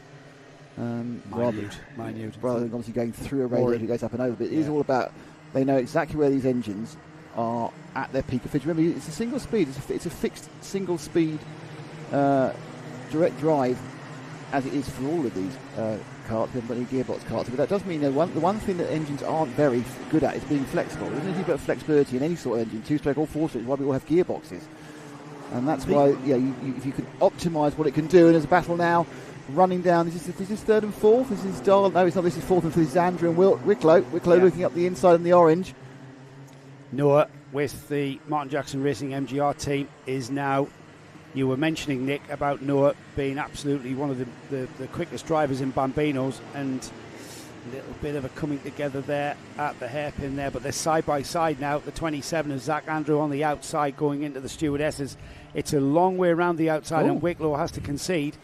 Speaker 3: Minute.
Speaker 1: Rather than obviously going through a radiator that goes up and over, but it is all about. They know exactly where these engines are at their peak efficiency. Remember, it's a single speed. It's a fixed single speed direct drive, as it is for all of these karts. We haven't got any gearbox karts, but that does mean the one thing that engines aren't very good at is being flexible. There's anything about flexibility in any sort of engine, 2-stroke or 4-stroke, why we all have gearboxes, and that's why if you can optimise what it can do. And there's a battle now. Running down, is this third and fourth? This is Darl. No, it's not. This is fourth and fifth. This is Andrew and Wicklow. Wicklow looking up the inside in the orange.
Speaker 3: Noah with the Martin Jackson Racing MGR team is now. You were mentioning, Nick, about Noah being absolutely one of the quickest drivers in Bambinos, and a little bit of a coming together there at the hairpin there, but they're side by side now. The 27 of Zach Andrew on the outside going into the stewardesses. It's a long way around the outside, and Wicklow has to concede.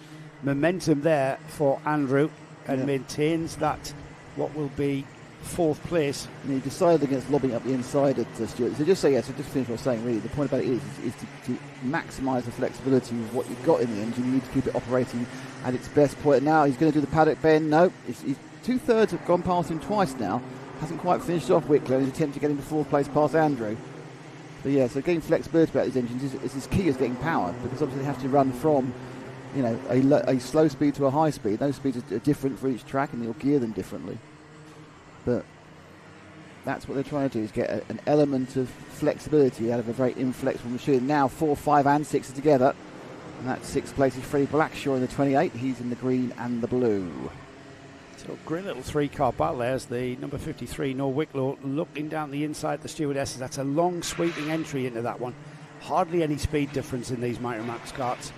Speaker 3: Momentum there for Andrew, and maintains that what will be fourth place.
Speaker 1: And he decided against lobbing up the inside at Stewart. So just finish what I was saying, really. The point about it is to maximise the flexibility of what you've got in the engine. You need to keep it operating at its best point. Now he's going to do the paddock bend. No, he's 2/3 have gone past him twice now. Hasn't quite finished off Wicklow. He's attempting to get into fourth place past Andrew. But yeah, so getting flexibility about these engines is as key as getting power, because obviously they have to run from a slow speed to a high speed. Those speeds are different for each track, and you'll gear them differently. But that's what they're trying to do, is get an element of flexibility out of a very inflexible machine. Now 4, 5 and 6 are together, and that 6th place is Freddie Blackshaw in the 28. He's in the green and the blue.
Speaker 3: So great little 3-car battle. There's the number 53 Noah Wicklow looking down the inside the stewardesses. That's a long sweeping entry into that one. Hardly any speed difference in these Micromax karts.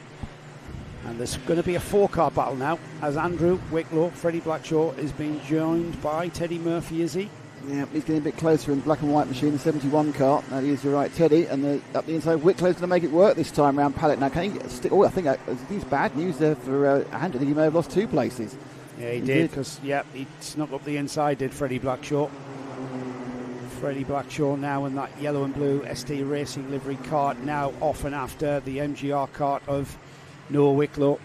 Speaker 3: And there's going to be a 4-car battle now, as Andrew Wicklow, Freddie Blackshaw, is being joined by Teddy Murphy, is he?
Speaker 1: Yeah, he's getting a bit closer in black and white machine, the 71 car. That is, you're right, Teddy. And up the inside, Wicklow's going to make it work this time round paddock. Now, can he stick? Oh, I think he's bad news there for Andrew. I think he may have lost 2 places.
Speaker 3: Yeah, he did, because, he snuck up the inside, did Freddie Blackshaw. Freddie Blackshaw now in that yellow and blue ST Racing livery kart, now off and after the MGR kart of Noah Wicklow.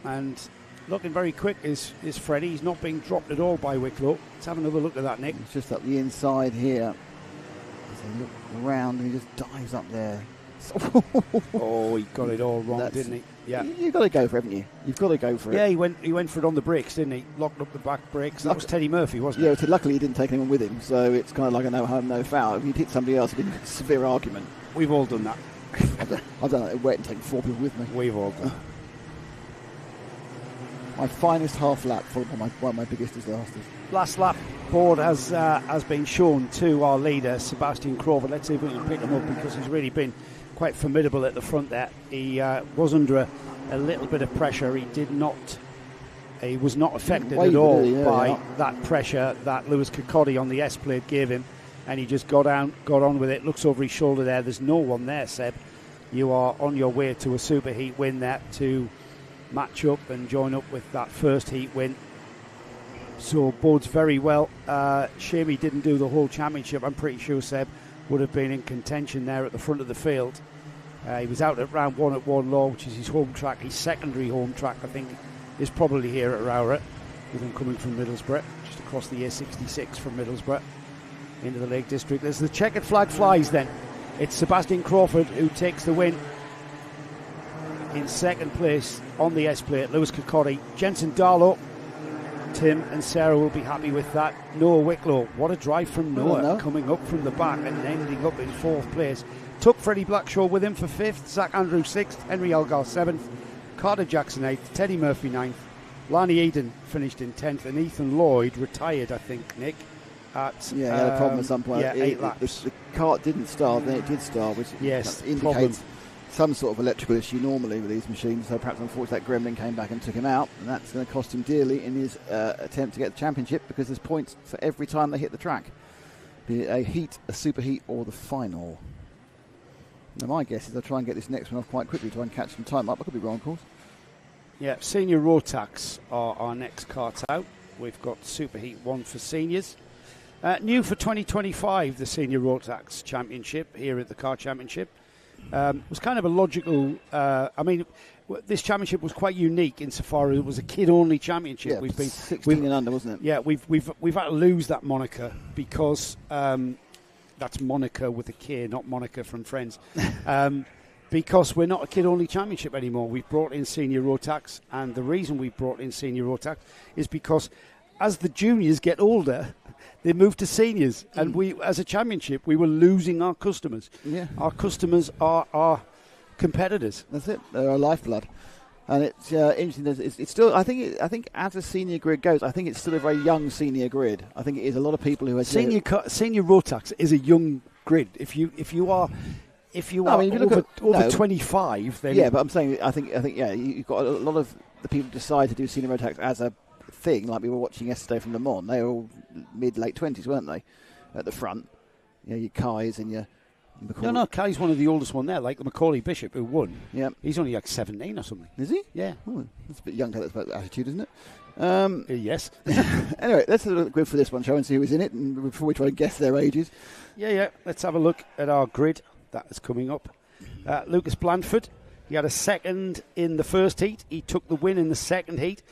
Speaker 3: And looking very quick is Freddie. He's not being dropped at all by Wicklow. Let's have another look at that, Nick.
Speaker 1: It's just up the inside here. As they look around, and he just dives up there.
Speaker 3: Oh, he got it all wrong, didn't he? Yeah.
Speaker 1: You've got to go for it, haven't you? You've got to go for it.
Speaker 3: Yeah, he went for it on the brakes, didn't he? Locked up the back brakes. That was Teddy Murphy, wasn't it?
Speaker 1: Yeah, luckily he didn't take anyone with him, so it's kind of like a no harm, no foul. If he'd hit somebody else, it'd be a severe argument.
Speaker 3: We've all done that.
Speaker 1: I've done it wet and taken 4 people with me.
Speaker 3: We've all done.
Speaker 1: My finest half lap, followed by one of my biggest disasters.
Speaker 3: Last lap board has been shown to our leader, Sebastian Crawford. Let's see if we can pick him up, because he's really been quite formidable at the front there. He was under a little bit of pressure. He was not affected at all by that pressure that Lewis Kirkcaldy on the S-plate gave him, and he just got on with it. Looks over his shoulder there. There's no one there, Seb. You are on your way to a super heat win there to match up and join up with that first heat win. So bodes very well. Shame he didn't do the whole championship. I'm pretty sure Seb would have been in contention there at the front of the field. He was out at round 1 at Warnlaw, which is his home track. His secondary home track, I think, is probably here at ROWRAH, with him coming from Middlesbrough, just across the A66 from Middlesbrough into the Lake District. There's the checkered flag flies then. It's Sebastian Crawford who takes the win. In second place on the S-plate, Lewis Kirkcaldy. Jensen Darlow, Tim and Sarah will be happy with that. Noah Wicklow, what a drive from Noah, coming up from the back and ending up in 4th place. Took Freddie Blackshaw with him for 5th, Zach Andrews 6th, Henry Elgar 7th, Carter Jackson 8th, Teddy Murphy 9th, Lani Eden finished in 10th, and Ethan Lloyd retired, I think, Nick, at
Speaker 1: he had a problem at some point.
Speaker 3: 8 laps.
Speaker 1: The kart didn't start, then it did start, which indicates
Speaker 3: problem.
Speaker 1: Some sort of electrical issue normally with these machines. So perhaps unfortunately that gremlin came back and took him out, and that's going to cost him dearly in his attempt to get the championship, because there's points for every time they hit the track, be it a heat, a super heat, or the final. Now my guess is I'll try and get this next one off quite quickly, try and catch some time up. I could be wrong, of course.
Speaker 3: Yeah, senior Rotax are our next kart out. We've got Super Heat 1 for seniors. New for 2025, the Senior Rotax Championship here at the Car Championship. It was kind of a logical... this championship was quite unique insofar as it was a kid-only championship.
Speaker 1: Yeah, we've been 16 and under, wasn't it?
Speaker 3: Yeah, we've had to lose that moniker because... that's Monica with a K, not Monica from Friends. Because we're not a kid-only championship anymore. We've brought in Senior Rotax, and the reason we've brought in Senior Rotax is because as the juniors get older, they move to seniors, and we, as a championship, we were losing our customers.
Speaker 1: Yeah.
Speaker 3: Our customers are our competitors.
Speaker 1: That's it. They're our lifeblood. And it's interesting. It's still. I think as a senior grid goes, I think it's still a very young senior grid. I think it is a lot of people who are
Speaker 3: senior Rotax is a young grid. If you are over 25, then
Speaker 1: yeah. But I'm saying I think you've got a lot of the people decide to do senior Rotax as a thing. Like we were watching yesterday from Le Mans, they were all mid late 20s, weren't they? At the front, your Kais and your
Speaker 3: No, Kelly's one of the oldest one there, like the Macaulay Bishop who won.
Speaker 1: Yeah.
Speaker 3: He's only like 17 or something.
Speaker 1: Is he?
Speaker 3: Yeah.
Speaker 1: Oh, that's a bit young. That's about attitude, isn't it?
Speaker 3: Yes.
Speaker 1: Anyway, let's have a look for this one, shall we, and see who's in it, and before we try to guess their ages.
Speaker 3: Yeah. Let's have a look at our grid that is coming up. Lucas Blandford, he had a second in the first heat. He took the win in the second heat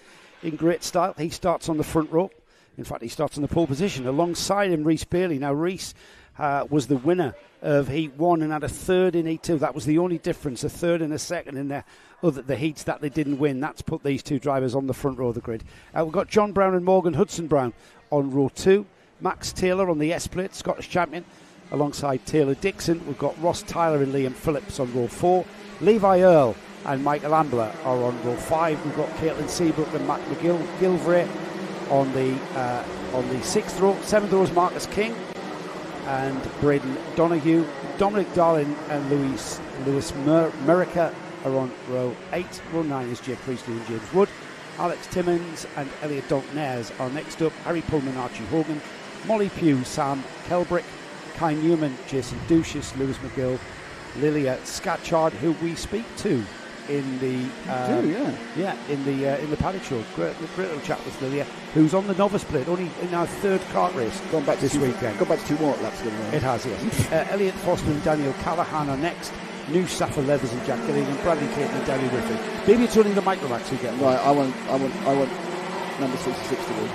Speaker 3: in great style. He starts on the front row. In fact, he starts in the pole position. Alongside him, Rhys Bailey. Now, Rhys was the winner of Heat 1 and had a third in Heat 2. That was the only difference, a third and a second in the heats that they didn't win. That's put these two drivers on the front row of the grid. We've got John Brown and Morgan Hudson-Brown on row 2. Max Taylor on the S-plate, Scottish champion. Alongside Taylor Dixon, we've got Ross Tyler and Liam Phillips on row 4. Levi Earle and Michael Ambler are on row 5. We've got Caitlin Seabrook and Matt McGilvray on the 6th row. 7th row is Marcus King and Braden Donoghue. Dominic Darling and Lewis Merica are on row 8. Row 9 is Jake Priestley and James Wood. Alex Timmins and Elliot Dalton-Ayres are next up. Harry Pullman, Archie Hogan, Molly Pugh, Sam Kelbrick, Kai Newman, Jason Duchess, Lewis McGill, Lilia Scatchard, who we speak to in the in the paddock show. Great little chat with Lilia, who's on the novice plate, only in our third kart race.
Speaker 1: Gone back
Speaker 3: this weekend.
Speaker 1: Gone back to 2 more laps.
Speaker 3: It has, yes. Elliot Foster and Daniel Callahan are next. New Safa Leathers and Jack Gilligan, Bradley Caton and Danny Riffy. Maybe it's only the Micromax who get one.
Speaker 1: Right, I want number 66 to win.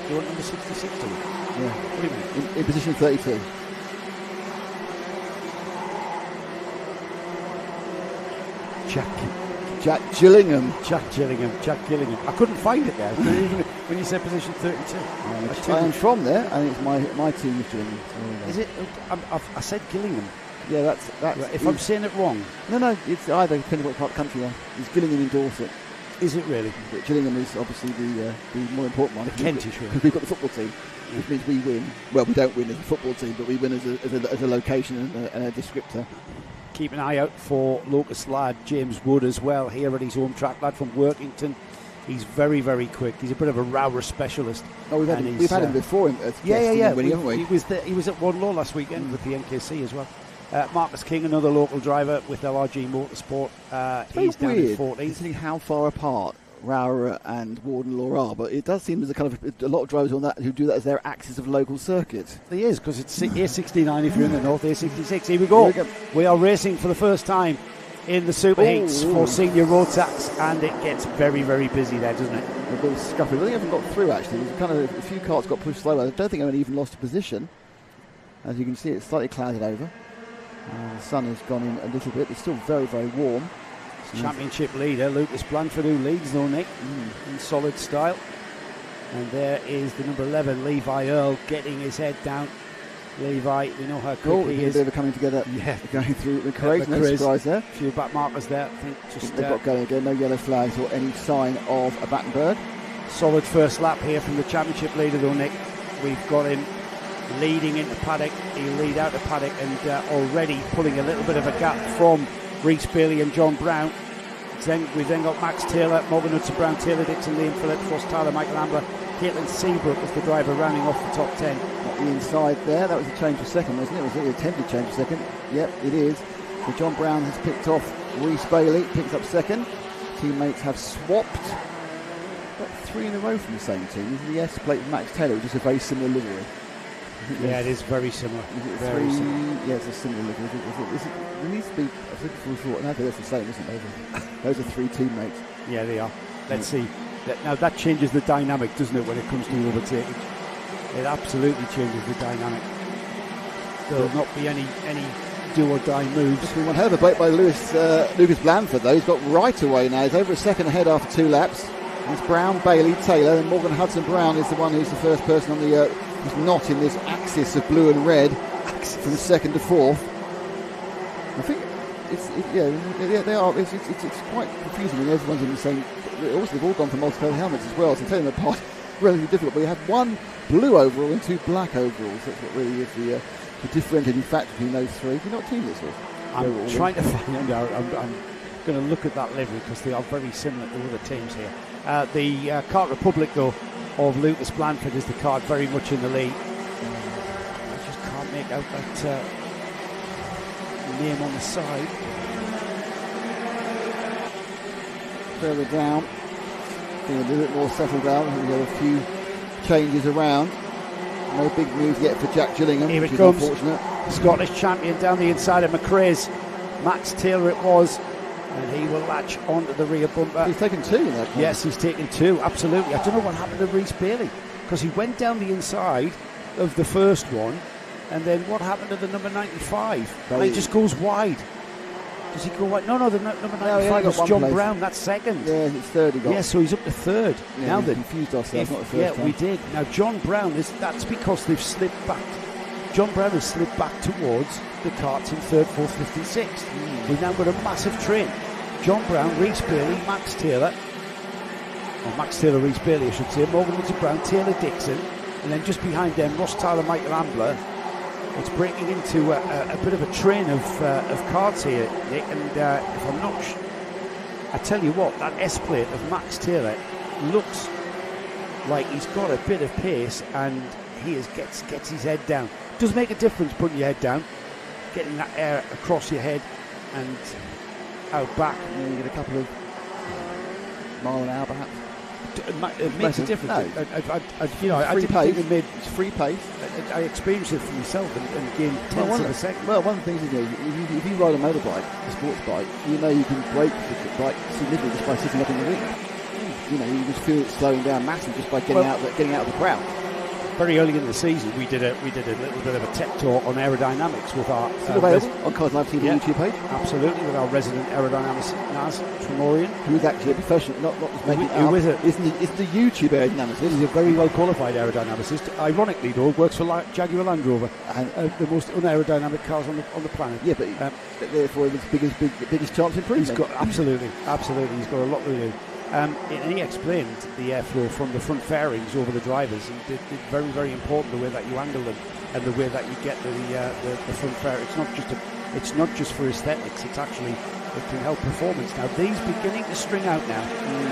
Speaker 3: You want number 66 to win?
Speaker 1: Yeah.
Speaker 3: What do you mean?
Speaker 1: In position 32. Jack Gillingham.
Speaker 3: I couldn't find it there, even when you said position 32.
Speaker 1: I am from there, and it's my team is Gillingham. So
Speaker 3: is it? I said Gillingham.
Speaker 1: Yeah, that's.
Speaker 3: If I'm saying it wrong.
Speaker 1: No, it's either, depending what part of the country you are. It's Gillingham in Dorset.
Speaker 3: Is it really?
Speaker 1: But Gillingham is obviously the more important one.
Speaker 3: The Kentish one.
Speaker 1: Because we've got the football team, which means we win. Well, we don't win as a football team, but we win as a location and a descriptor.
Speaker 3: Keep an eye out for Locust lad James Wood as well, here at his home track, lad from Workington. He's very, very quick. He's a bit of a ROWRAH specialist.
Speaker 1: Oh, we've had him before.
Speaker 3: Yeah.
Speaker 1: Winning, haven't we?
Speaker 3: He was at Wadlow last weekend with the NKC as well. Marcus King, another local driver with LRG Motorsport. He's down in 14th.
Speaker 1: Considering how far apart ROWRAH and Warden-Law are, but it does seem there's a lot of drivers on that who do that as their axis of local circuits.
Speaker 3: There is, because it's A69 if you're in the north, A66. Here we go. We are racing for the first time in the super heats for senior Rotax, and it gets very, very busy there, doesn't it?
Speaker 1: A bit of scuffling. I think I haven't got through actually. There's a few carts got pushed slower. I don't think anyone even lost a position. As you can see, it's slightly clouded over. The sun has gone in a little bit. It's still very, very warm.
Speaker 3: Championship leader Lucas Blandford, who leads though, Nick, in solid style. And there is the number 11, Levi Earle, getting his head down. Levi, we know how quick he is.
Speaker 1: A bit of coming together.
Speaker 3: Yeah,
Speaker 1: going through the craze. No surprise there.
Speaker 3: A few back markers there. I think
Speaker 1: they've got going again. No yellow flags or any sign of a Battenberg.
Speaker 3: Solid first lap here from the championship leader though, Nick. We've got him leading into paddock. He'll lead out of paddock and already pulling a little bit of a gap from Rhys Bailey and John Brown. We've then got Max Taylor, Morgan Hudson-Brown, Taylor Dixon, Liam Phillips, Ross Tyler, Michael Ambler, Caitlin Seabrook as the driver rounding off the top 10.
Speaker 1: At the inside there, that was a change for second, wasn't it? Was it an attempted change for second? Yep, it is. So John Brown has picked off Rhys Bailey, picks up second. Teammates have swapped. Got 3 in a row from the same team. Isn't the S plate with Max Taylor, which is a very similar livery?
Speaker 3: Yeah, it is very similar.
Speaker 1: Is it very similar? Yeah, it's a similar livery. There needs to be, I think that's the same, isn't it? Those are 3 teammates.
Speaker 3: Yeah, they are. Let's see. Now that changes the dynamic, doesn't it, when it comes to overtaking? It absolutely changes the dynamic. There'll not be any do or die moves.
Speaker 1: It's been one hell of a break by Lucas Blandford though. He's got right away now. He's over a second ahead after 2 laps. It's Brown, Bailey, Taylor, and Morgan Hudson-Brown is the one who's the first person on the who's not in this axis of blue and red from second to fourth. I think they are. It's quite confusing when everyone's in the same. Also, they've all gone for multicolored helmets as well, so taking them apart relatively difficult. But you have 1 blue overall and 2 black overalls. That's what really is the differentiating factor between those 3. You're not team this with.
Speaker 3: I'm trying to find out. I'm going to look at that livery because they are very similar to other teams here. The Kart Republic, though, of Lucas Blandford is the kart very much in the lead. I just can't make out that name on the side.
Speaker 1: Further down, being a little bit more settled down. We've got a few changes around. No big moves yet for Jack Gillingham,
Speaker 3: Here
Speaker 1: which
Speaker 3: it
Speaker 1: is
Speaker 3: comes.
Speaker 1: unfortunate.
Speaker 3: Scottish champion down the inside of McRae's. Max Taylor it was, and he will latch onto the rear bumper.
Speaker 1: He's taken two in that corner.
Speaker 3: Yes, he's taken two, absolutely. I don't know what happened to Rhys Bailey, because he went down the inside of the first one, and then what happened to the number 95? And he just goes wide. Does he go wide? No, the number 95 was John Brown, that's second.
Speaker 1: Yeah, it's third he got.
Speaker 3: Yeah, so he's up to third.
Speaker 1: Yeah,
Speaker 3: now
Speaker 1: we
Speaker 3: then,
Speaker 1: confused ourselves, not the first
Speaker 3: yeah,
Speaker 1: time.
Speaker 3: we did. Now John Brown, that's because they've slipped back. John Brown has slipped back towards the karts in third, fourth, fifth and sixth. We've now got a massive train. John Brown, Rhys Bailey, Max Taylor. Or Max Taylor, Rhys Bailey, I should say. Morgan Woodson Brown, Taylor Dixon. And then just behind them, Ross Tyler, Michael Ambler. It's breaking into a bit of a train of karts here, Nick. And if I'm not... I tell you what, that S-plate of Max Taylor looks like he's got a bit of pace, and he gets his head down. Does make a difference putting your head down, getting that air across your head and out back.
Speaker 1: And then you get a couple of mile an hour perhaps.
Speaker 3: It makes a difference.
Speaker 1: No.
Speaker 3: I didn't think it made...
Speaker 1: It's free pace.
Speaker 3: I experienced it for myself and gained tenths of a second.
Speaker 1: Well, one of the things is, if you ride a motorbike, a sports bike, you know you can brake the bike significantly just by sitting up in the wing. You know, you just feel it slowing down massively just by getting out of the ground.
Speaker 3: Very early in the season, we did a little bit of a tech talk on aerodynamics with our...
Speaker 1: Still available on Cars Live TV YouTube page?
Speaker 3: Absolutely, with our resident aerodynamicist, Naz Tremorian.
Speaker 1: Who's actually a professional, not just making it up.
Speaker 3: Who is it?
Speaker 1: It's the YouTube aerodynamicist.
Speaker 3: He's a very well qualified aerodynamicist. Ironically, though, works for Jaguar Land Rover,
Speaker 1: and
Speaker 3: the most unaerodynamic cars on the planet.
Speaker 1: Yeah, but therefore the biggest chance of improvement.
Speaker 3: He's got absolutely. He's got a lot to do. And he explained the airflow from the front fairings over the drivers, and it's very, very important the way that you angle them and the way that you get the front fairing. It's not just for aesthetics. It's actually, it can help performance. Now these beginning to string out now.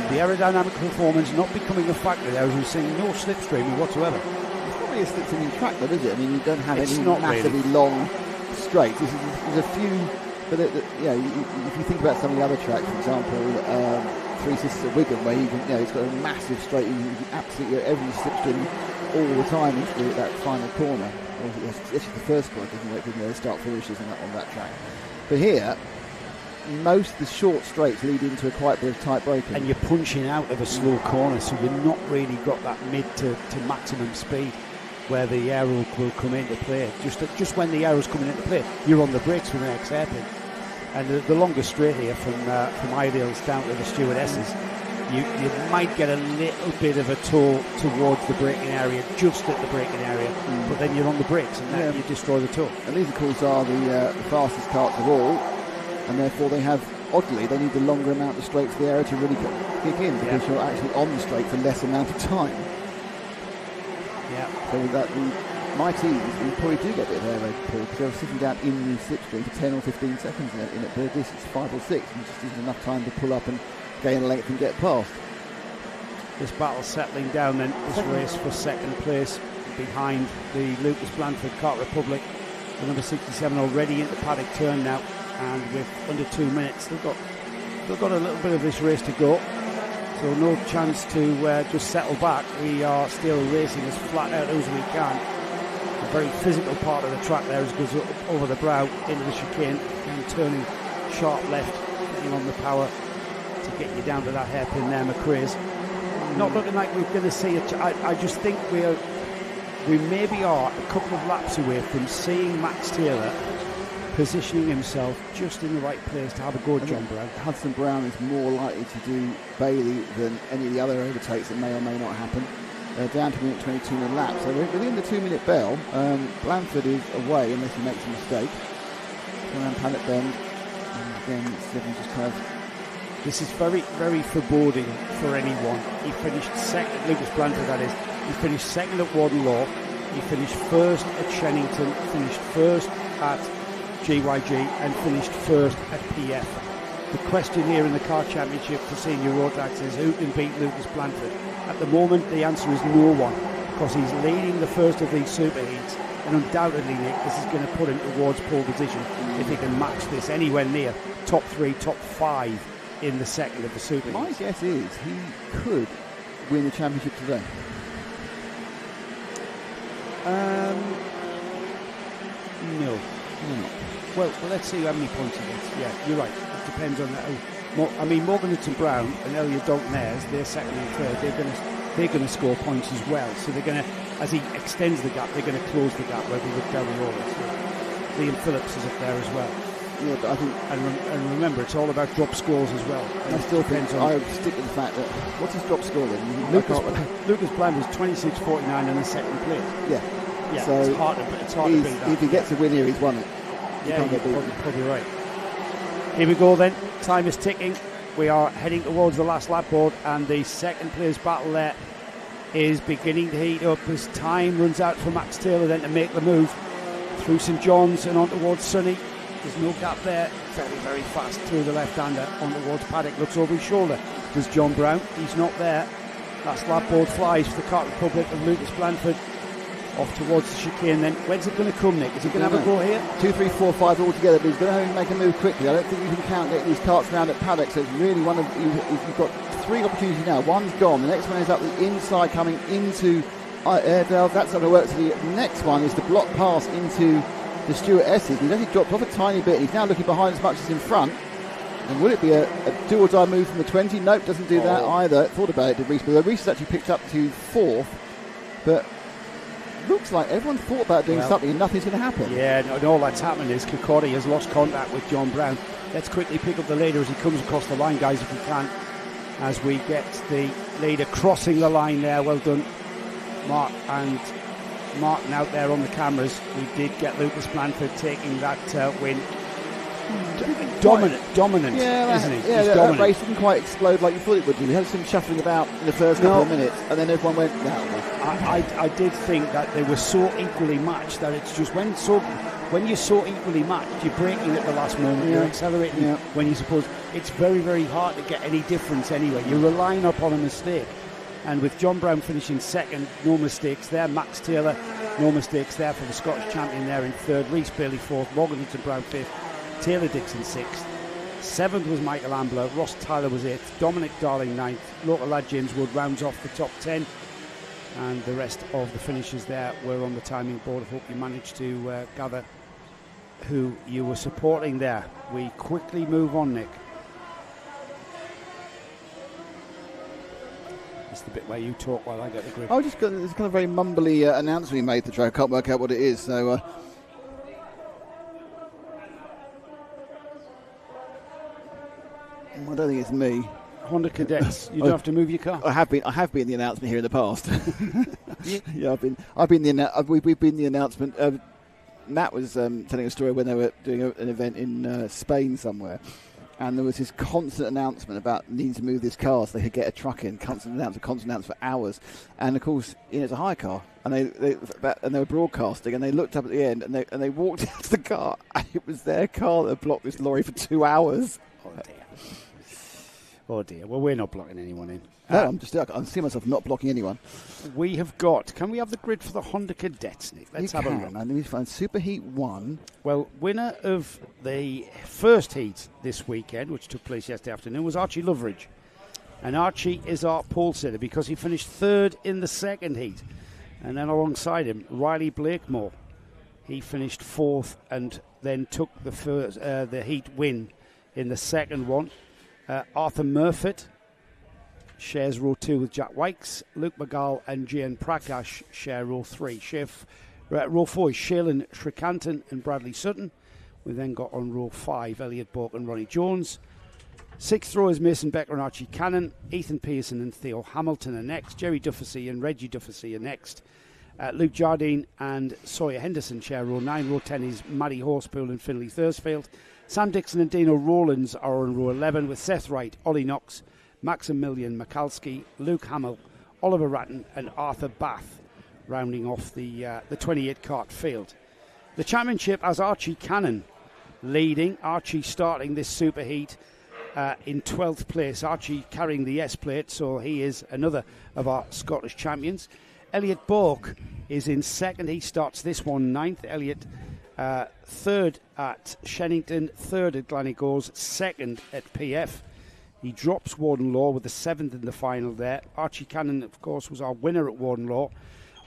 Speaker 3: The aerodynamic performance not becoming a factor there, as we're seeing no slipstreaming whatsoever.
Speaker 1: It's not really a slipstreaming track, though, is it? I mean, you don't have
Speaker 3: It's
Speaker 1: any
Speaker 3: not
Speaker 1: massively
Speaker 3: really
Speaker 1: long straights. There's a few, but if you think about some of the other tracks, for example. Three Sisters at Wigan, where it's got a massive straight, you can absolutely every slipstream all the time into that final corner. It's just the first corner, doesn't it? Start finishes on that track. But here, most of the short straights lead into a quite bit of tight braking.
Speaker 3: And you're punching out of a slow corner, so you've not really got that mid to maximum speed where the aero will come into play. Just when the aero's coming into play, you're on the brakes with the next hairpin. And the longest straight here from Ideals down to the stewardesses, you might get a little bit of a toe towards the braking area, just at the braking area, but then you're on the brakes and then you destroy the toe.
Speaker 1: And these, of course, are the fastest karts of all, and therefore they need the longer amount of straight for the aero to really kick in, because you're actually on the straight for less amount of time.
Speaker 3: Yeah.
Speaker 1: So that my teams, you probably do get a bit of aero pull, because they're sitting down in the slipstream for 10 or 15 seconds in a bird distance, 5 or 6, and just isn't enough time to pull up and gain a length and get past.
Speaker 3: This battle settling down then, this race for second place behind the Lucas Blandford Kart Republic. The number 67 already into paddock turn now, and with under 2 minutes, they've got a little bit of this race to go. So no chance to just settle back. We are still racing as flat out as we can. A very physical part of the track there as it goes up over the brow into the chicane and turning sharp left, getting on the power to get you down to that hairpin there, McRae's. Not looking like we're going to see it. I just think we maybe are a couple of laps away from seeing Max Taylor positioning himself just in the right place to have a go at John Brown.
Speaker 1: Hudson Brown is more likely to do Bailey than any of the other overtakes that may or may not happen. Down to a minute 22 in a lap. So within the 2 minute bell, Blandford is away unless he makes a mistake. Around Paddock Bend. And again, Stephen just kind of...
Speaker 3: This is very, very foreboding for anyone. He finished second, Lucas Blandford that is. He finished second at Warden Law. He finished first at Shennington, finished first at GYG, and finished first at PF. The question here in the car championship for senior Rotax is who can beat Lucas Blandford? At the moment, the answer is no one, because he's leading the first of these super heats And undoubtedly, Nick, this is going to put him towards pole position if he can match this anywhere near top 3, top 5 in the second of the Super.
Speaker 1: My guess is he could win the championship today.
Speaker 3: No. Well, let's see how many points he gets. Yeah, you're right. It depends on that. Morgan Hudson Brown and Elliot Dalton Ayres, they're second and third. They're going to score points as well. So they're going to, as he extends the gap, they're going to close the gap where we look down the road. So Liam Phillips is up there as well.
Speaker 1: Yeah, but I think,
Speaker 3: and remember, it's all about drop scores as well.
Speaker 1: I still think I would stick with the fact that what's his drop score then?
Speaker 3: Lucas Bland was 26.49 in the second place.
Speaker 1: Yeah.
Speaker 3: So it's hard to beat that.
Speaker 1: If he gets a win here, he's won it.
Speaker 3: Yeah, you're probably right. Here we go then. Time is ticking. We are heading towards the last lap board, and the second place battle there is beginning to heat up as time runs out for Max Taylor then to make the move through St John's and on towards Sunny. There's no gap there. Very, very fast through the left-hander on towards Paddock. Looks over his shoulder. There's John Brown. He's not there. Last lap board flies for the Kart Republic of Lucas Blandford. Off towards the chicane then. When's it going to come, Nick? Is he going to have a go here?
Speaker 1: 2, 3, 4, 5 all together, but he's going to have to make a move quickly. I don't think you can count getting these carts around at Paddock, so it's really one of... You've got 3 opportunities now. One's gone. The next one is up the inside coming into Airedale. That's how it works. The next one is the block pass into the Stuart Esses. He's actually dropped off a tiny bit. He's now looking behind as much as in front. And will it be a do-or-die move from the 20? Nope, doesn't do that either. Thought about it, did Reese. But Reese has actually picked up to 4th. But... looks like everyone thought about doing something and nothing's going to happen.
Speaker 3: Yeah, and all that's happened is Kirkcaldy has lost contact with John Brown. Let's quickly pick up the leader as he comes across the line, guys, if we can, as we get the leader crossing the line there. Well done, Mark and Martin out there on the cameras. We did get Lucas Blandford taking that win. Dominant, isn't he?
Speaker 1: Yeah, that race didn't quite explode like you thought it would do. We had some shuffling about in the first couple of minutes, and then everyone went, no.
Speaker 3: I did think that they were so equally matched that it's just when you're so equally matched, you're braking at the last moment, you're accelerating when you're supposed. It's very, very hard to get any difference anyway. You're relying upon a mistake. And with John Brown finishing second, no mistakes there. Max Taylor, no mistakes there for the Scottish champion there in third. Reese Bailey fourth, Morgan Hudson Brown fifth, Taylor Dixon sixth. Seventh was Michael Ambler, Ross Tyler was eighth, Dominic Darling ninth, local lad James Wood rounds off the top 10. And the rest of the finishers there were on the timing board. I hope you managed to gather who you were supporting there. We quickly move on, Nick. It's the bit where you talk while I get the grip.
Speaker 1: There's kind of a very mumbly announcement he made. The track, I can't work out what it is. So. I don't think it's me.
Speaker 3: Honda Cadets, you don't have to move your car.
Speaker 1: I have been the announcement here in the past. Yeah, we've been the announcement. Matt was telling a story when they were doing an event in Spain somewhere, and there was this constant announcement about needing to move this car so they could get a truck in. Constant announcement for hours, and of course, it's a hire car, and they were broadcasting, and they looked up at the end, and they walked out to the car, and it was their car that blocked this lorry for 2 hours.
Speaker 3: Oh dear. Well, we're not blocking anyone in.
Speaker 1: No, I see myself not blocking anyone.
Speaker 3: We have got. Can we have the grid for the Honda Cadets, Nick? Let's have a look.
Speaker 1: Let me find Superheat 1.
Speaker 3: Well, winner of the first heat this weekend, which took place yesterday afternoon, was Archie Loveridge. And Archie is our pole sitter because he finished third in the second heat. And then alongside him, Riley Blakemore. He finished fourth and then took the heat win in the second one. Arthur Murfitt shares row 2 with Jack Wykes. Luke McGall and Jan Prakash share row 3. Row 4 is Shaylin Srikantan and Bradley Sutton. We then got on row 5 Elliot Bork and Ronnie Jones. 6th row is Mason Becker and Archie Cannon. Ethan Pearson and Theo Hamilton are next. Jerry Dufficy and Reggie Dufficy are next. Luke Jardine and Sawyer Henderson share row 9. Row 10 is Maddie Horsepool and Finley Thursfield. Sam Dixon and Dino Rowlands are on row 11 with Seth Wright, Ollie Knox, Maximilian Mikalski, Luke Hamill, Oliver Ratton and Arthur Bath rounding off the 28 kart field. The championship has Archie Cannon leading. Archie starting this superheat in 12th place. Archie carrying the S plate, so he is another of our Scottish champions. Elliot Bork is in second. He starts this one ninth. Elliot third at Shennington, third at Gleneagles, second at PF. He drops Warden Law with the 7th in the final there. Archie Cannon, of course, was our winner at Warden Law.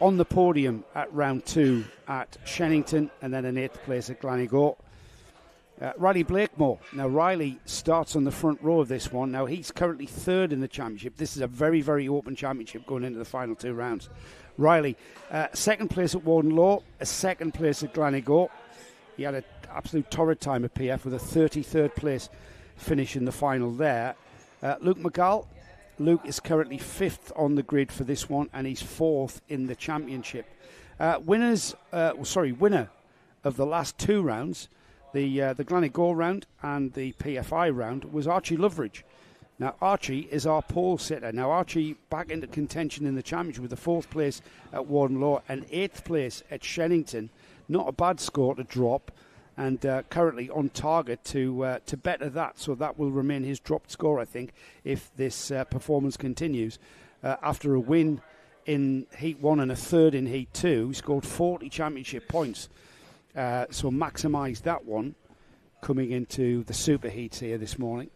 Speaker 3: On the podium at round 2 at Shennington, and then an 8th place at Gleneagles. Riley Blakemore. Now, Riley starts on the front row of this one. Now, he's currently third in the championship. This is a very, very open championship going into the final 2 rounds. Riley, second place at Warden Law, a second place at Gleneagles. He had an absolute torrid time at PF with a 33rd place finish in the final there. Luke McGall. Luke is currently 5th on the grid for this one, and he's 4th in the championship. Winner of the last 2 rounds, the Gleneagles round and the PFI round, was Archie Loveridge. Now, Archie is our pole sitter. Now, Archie back into contention in the championship with the 4th place at Warden Law and 8th place at Shennington. Not a bad score to drop, and currently on target to better that. So that will remain his dropped score, I think, if this performance continues. After a win in Heat 1 and a third in Heat 2, he scored 40 championship points. So maximised that one coming into the super heats here this morning.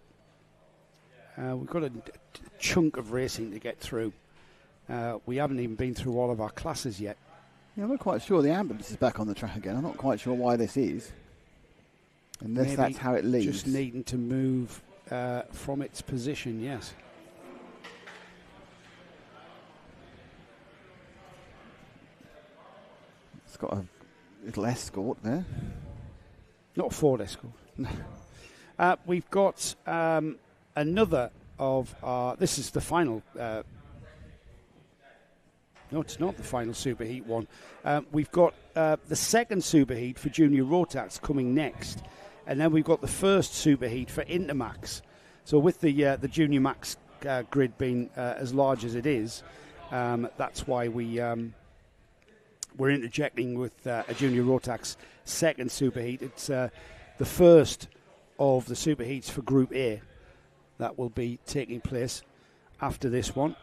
Speaker 3: We've got a chunk of racing to get through. We haven't even been through all of our classes yet.
Speaker 1: Yeah, I'm not quite sure. The ambulance is back on the track again. I'm not quite sure why this is. Unless
Speaker 3: Maybe
Speaker 1: that's how it leaves.
Speaker 3: Just needing to move from its position, yes.
Speaker 1: It's got a little escort there.
Speaker 3: Not a Ford Escort. We've got another of our... This is the final... no, it's not the final Superheat one. We've got the second Superheat for Junior Rotax coming next. And then we've got the first Superheat for Intermax. So with the Junior Max grid being as large as it is, that's why we're interjecting with a Junior Rotax second Superheat. It's the first of the Superheats for Group A that will be taking place after this one.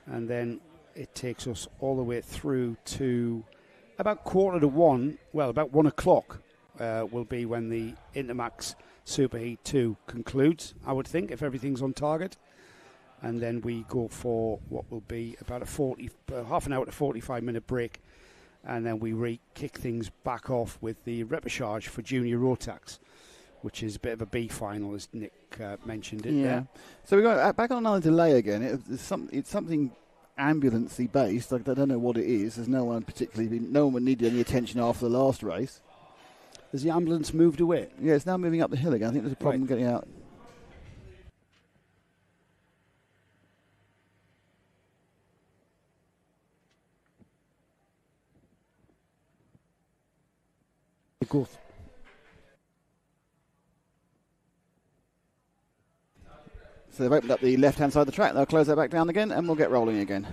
Speaker 3: And then it takes us all the way through to about 1:45. Well, about 1 o'clock will be when the Intermax Superheat 2 concludes, I would think, if everything's on target. And then we go for what will be about a half an hour to 45-minute break. And then we kick things back off with the repechage for Junior Rotax, which is a bit of a B final, as Nick mentioned it.
Speaker 1: Yeah.
Speaker 3: There.
Speaker 1: So we got back on another delay again. It's something ambulance-y based. I don't know what it is. There's no one needed any attention after the last race.
Speaker 3: Has the ambulance moved away?
Speaker 1: Yeah, it's now moving up the hill again. I think there's a problem getting out.
Speaker 3: Go.
Speaker 1: So they've opened up the left-hand side of the track. They'll close that back down again, and we'll get rolling again.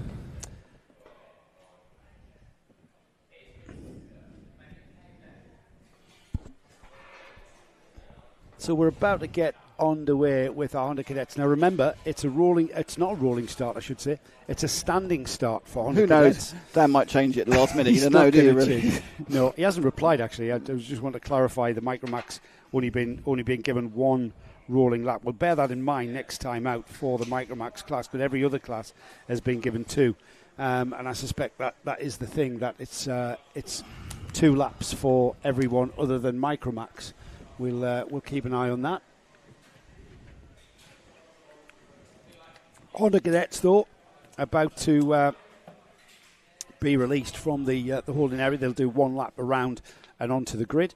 Speaker 3: So we're about to get underway with our Honda Cadets. Now remember, it's not a rolling start, I should say. It's a standing start for Honda Cadets.
Speaker 1: Who knows? Dan might change it at the last minute. You don't know, do you, really?
Speaker 3: No, he hasn't replied, actually. I just want to clarify the Micromax only been given one rolling lap. We'll bear that in mind next time out for the Micromax class, but every other class has been given 2. And I suspect that is the thing, that it's 2 laps for everyone other than Micromax. We'll keep an eye on that. Honda Cadets, though, about to be released from the holding area. They'll do 1 lap around and onto the grid.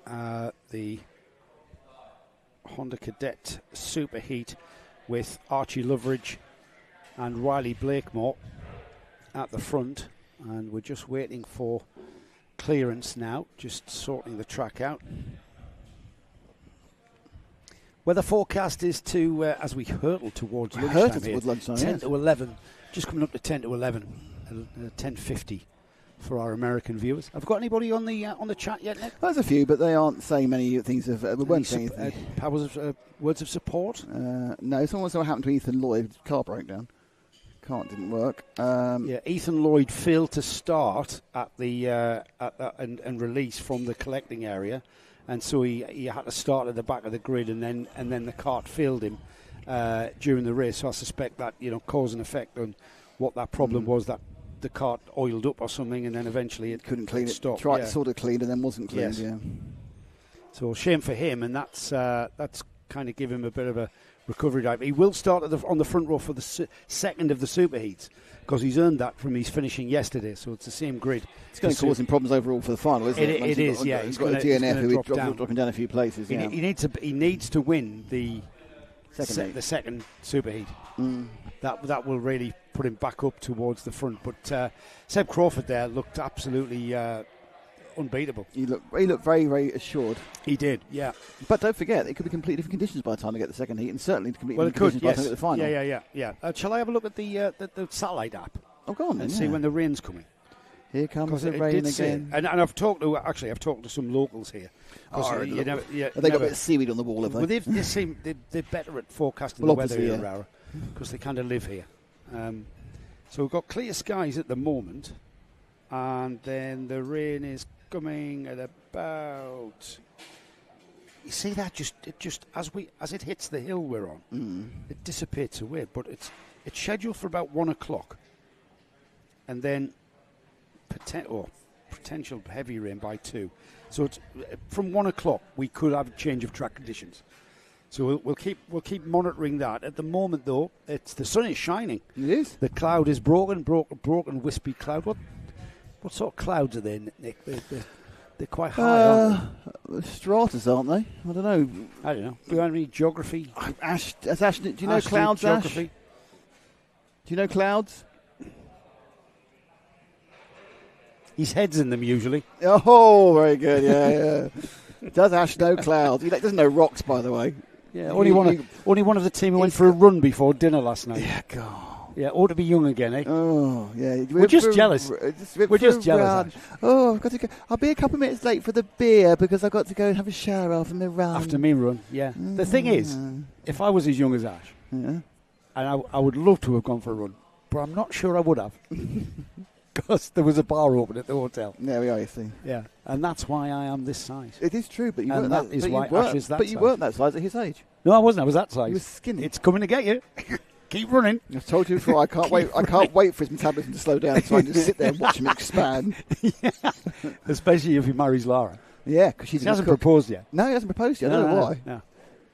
Speaker 3: The Honda Cadet Superheat with Archie Loveridge and Riley Blakemore at the front, and we're just waiting for clearance now, just sorting the track out. Weather forecast is to, as we hurtle towards lunchtime here, 10 to 11, just coming up to 10 to 11, 10:50 for our American viewers. Have we got anybody on the chat yet, Nick?
Speaker 1: There's a few, but they aren't saying many things. We won't say anything.
Speaker 3: Words of support?
Speaker 1: No, someone saw what happened to Ethan Lloyd. Car broke down. Kart didn't work.
Speaker 3: Ethan Lloyd failed to start at the and release from the collecting area, and so he had to start at the back of the grid, and then the kart failed him during the race. So I suspect that cause and effect on what that problem was, that the kart oiled up or something, and then eventually it
Speaker 1: couldn't clean it.
Speaker 3: Stopped.
Speaker 1: Tried to sort of clean and then wasn't cleaned.
Speaker 3: Yes.
Speaker 1: Yeah.
Speaker 3: So shame for him, and that's kind of give him a bit of a recovery drive. He will start on the front row for the second of the superheats, because he's earned that from his finishing yesterday. So it's the same grid.
Speaker 1: It's going to cause him problems overall for the final, isn't it?
Speaker 3: It is, yeah.
Speaker 1: He's got a DNF who's dropping down a few places.
Speaker 3: He needs to win the second superheat. That will really put him back up towards the front. But Seb Crawford there looked absolutely unbeatable. He
Speaker 1: looked very, very assured.
Speaker 3: He did, yeah.
Speaker 1: But don't forget, it could be completely different conditions by the time they get the second heat, and certainly completely different conditions by the time they get the final.
Speaker 3: Yeah. Shall I have a look at the satellite app?
Speaker 1: Oh, go on then.
Speaker 3: And see when the rain's coming.
Speaker 1: Here comes the rain again.
Speaker 3: And I've talked to some locals here.
Speaker 1: Have they got a bit of seaweed on the wall, have they?
Speaker 3: Well, they're better at forecasting the weather here, ROWRAH, because they kind of live here. So we've got clear skies at the moment, and then the rain is coming at about. You see that just as it hits the hill we're on, it dissipates away. But it's scheduled for about 1 o'clock, and then potential heavy rain by 2. So it's from 1 o'clock we could have a change of track conditions. So we'll keep monitoring that. At the moment, though, the sun is shining.
Speaker 1: It is.
Speaker 3: The cloud is broken, wispy cloud. What sort of clouds are they, Nick? They're quite high, aren't they?
Speaker 1: Stratus, aren't they? I don't know.
Speaker 3: Do you have any geography?
Speaker 1: Ash, do you know clouds, geography? Ash? Do you know clouds?
Speaker 3: His head's in them usually.
Speaker 1: Oh, very good. Yeah. Does Ash know clouds? He doesn't know rocks, by the way.
Speaker 3: Yeah, only one of the team who went for a run before dinner last night.
Speaker 1: Yeah, God.
Speaker 3: Yeah, ought to be young again, eh?
Speaker 1: Oh, yeah.
Speaker 3: We're just jealous. We're just jealous.
Speaker 1: Oh, I've got to go. I'll be a couple of minutes late for the beer because I've got to go and have a shower after my run.
Speaker 3: After me run, yeah. The thing is, if I was as young as Ash, and I would love to have gone for a run, but I'm not sure I would have. Because there was a bar open at the hotel.
Speaker 1: There we are, you see.
Speaker 3: Yeah, and that's why I am this size.
Speaker 1: It is true, but you
Speaker 3: and
Speaker 1: weren't
Speaker 3: that is why Ash is that size.
Speaker 1: But you weren't that size at his age.
Speaker 3: No, I wasn't. I was that size.
Speaker 1: You were skinny.
Speaker 3: It's coming to get you. Keep running.
Speaker 1: I've told you before. I can't wait. I can't wait for his metabolism to slow down, so I can just sit there and watch him expand.
Speaker 3: Yeah. Especially if he marries Lara.
Speaker 1: Yeah, because she
Speaker 3: hasn't proposed yet.
Speaker 1: No, he hasn't proposed yet. I don't know why.
Speaker 3: No.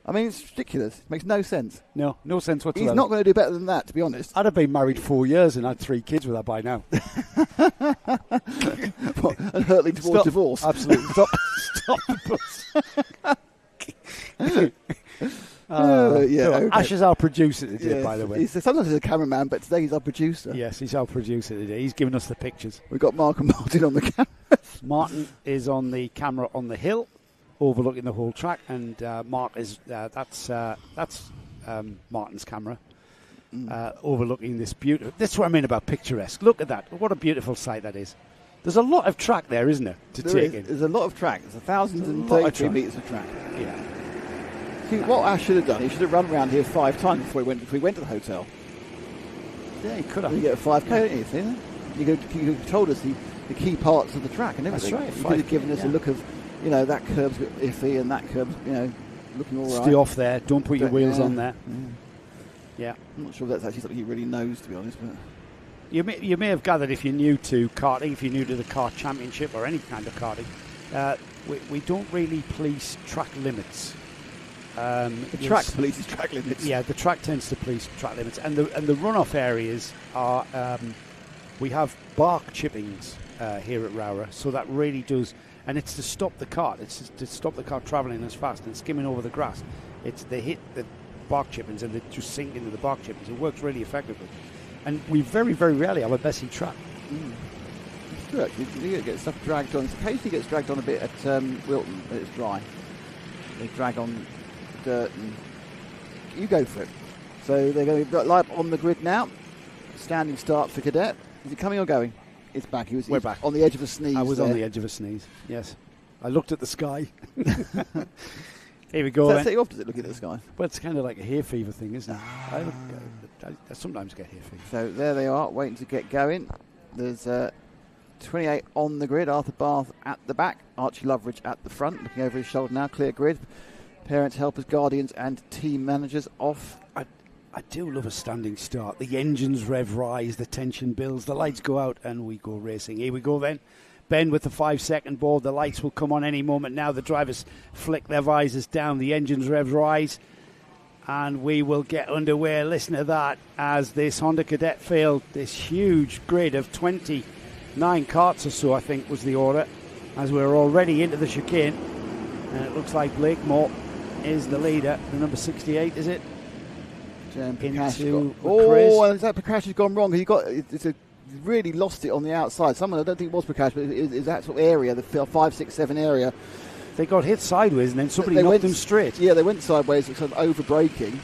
Speaker 1: I mean, it's ridiculous. It makes no sense.
Speaker 3: No sense whatsoever.
Speaker 1: He's not going to do better than that, to be honest.
Speaker 3: I'd have been married 4 years and had 3 kids with her by now.
Speaker 1: And hurtling towards divorce.
Speaker 3: Absolutely. Stop the bus.
Speaker 1: Okay.
Speaker 3: Ash is our producer today, by the way.
Speaker 1: Sometimes he's a cameraman, but today he's our producer.
Speaker 3: Yes, he's our producer today. He's giving us the pictures.
Speaker 1: We've got Mark and Martin on the camera.
Speaker 3: Martin is on the camera on the hill, overlooking the whole track, and Mark is that's Martin's camera, overlooking this beautiful. That's what I mean about picturesque. Look at that! What a beautiful sight that is. There's a lot of track there, isn't there, to take in?
Speaker 1: There's a lot of track. There's 1,033 metres of track.
Speaker 3: Yeah.
Speaker 1: See, what Ash should have done, he should have run around here 5 times before he went to the hotel.
Speaker 3: Yeah, he could have.
Speaker 1: You get a 5K, don't you? You could have told us the key parts of the track and everything.
Speaker 3: That's right.
Speaker 1: You could have given us a look of, that curb's iffy and that curb's, looking all right.
Speaker 3: Stay off there. Don't put your wheels on there. Yeah.
Speaker 1: I'm not sure if that's actually something he really knows, to be honest. But
Speaker 3: you may have gathered, if you're new to karting, if you're new to the kart championship or any kind of karting, we don't really police track limits.
Speaker 1: The track polices track limits.
Speaker 3: Yeah, the track tends to police track limits, and the runoff areas are. We have bark chippings here at ROWRAH, so that really does, and it's to stop the kart. It's to stop the kart travelling as fast and skimming over the grass. They hit the bark chippings and they just sink into the bark chippings. It works really effectively, and we very, very rarely have a messy track.
Speaker 1: It's true, actually. You get stuff dragged on. It occasionally gets dragged on a bit at Wilton, but it's dry. They drag on dirt, and you go for it. So they're going to be live on the grid now. Standing start for Cadet. Is it coming or going? It's back.
Speaker 3: We're back.
Speaker 1: On the edge of a sneeze.
Speaker 3: I was on the edge of a sneeze. Yes, I looked at the sky. Here we go.
Speaker 1: Does that set you off? Does it look at the sky?
Speaker 3: Well, it's kind of like a hay fever thing, isn't it? I sometimes get here for you.
Speaker 1: So there they are, waiting to get going. There's 28 on the grid. Arthur Bath at the back. Archie Loveridge at the front, looking over his shoulder now. Clear grid. Parents, helpers, guardians and team managers off.
Speaker 3: I do love a standing start. The engines rev rise, the tension builds, the lights go out, and we go racing. Here we go then. Ben with the 5-second board. The lights will come on any moment now. The drivers flick their visors down. The engines rev rise. And we will get underway. Listen to that as this Honda Cadet field, this huge grid of 29 karts or so, I think was the order, as we're already into the chicane. And it looks like Blakemore is the leader. The number 68, is it?
Speaker 1: Into and that Prakash has gone wrong. He really lost it on the outside. Someone, I don't think it was Prakash, but it's that sort of area, the 5, 6, 7 area.
Speaker 3: They got hit sideways and then somebody knocked them straight.
Speaker 1: Yeah, they went sideways, sort of over braking.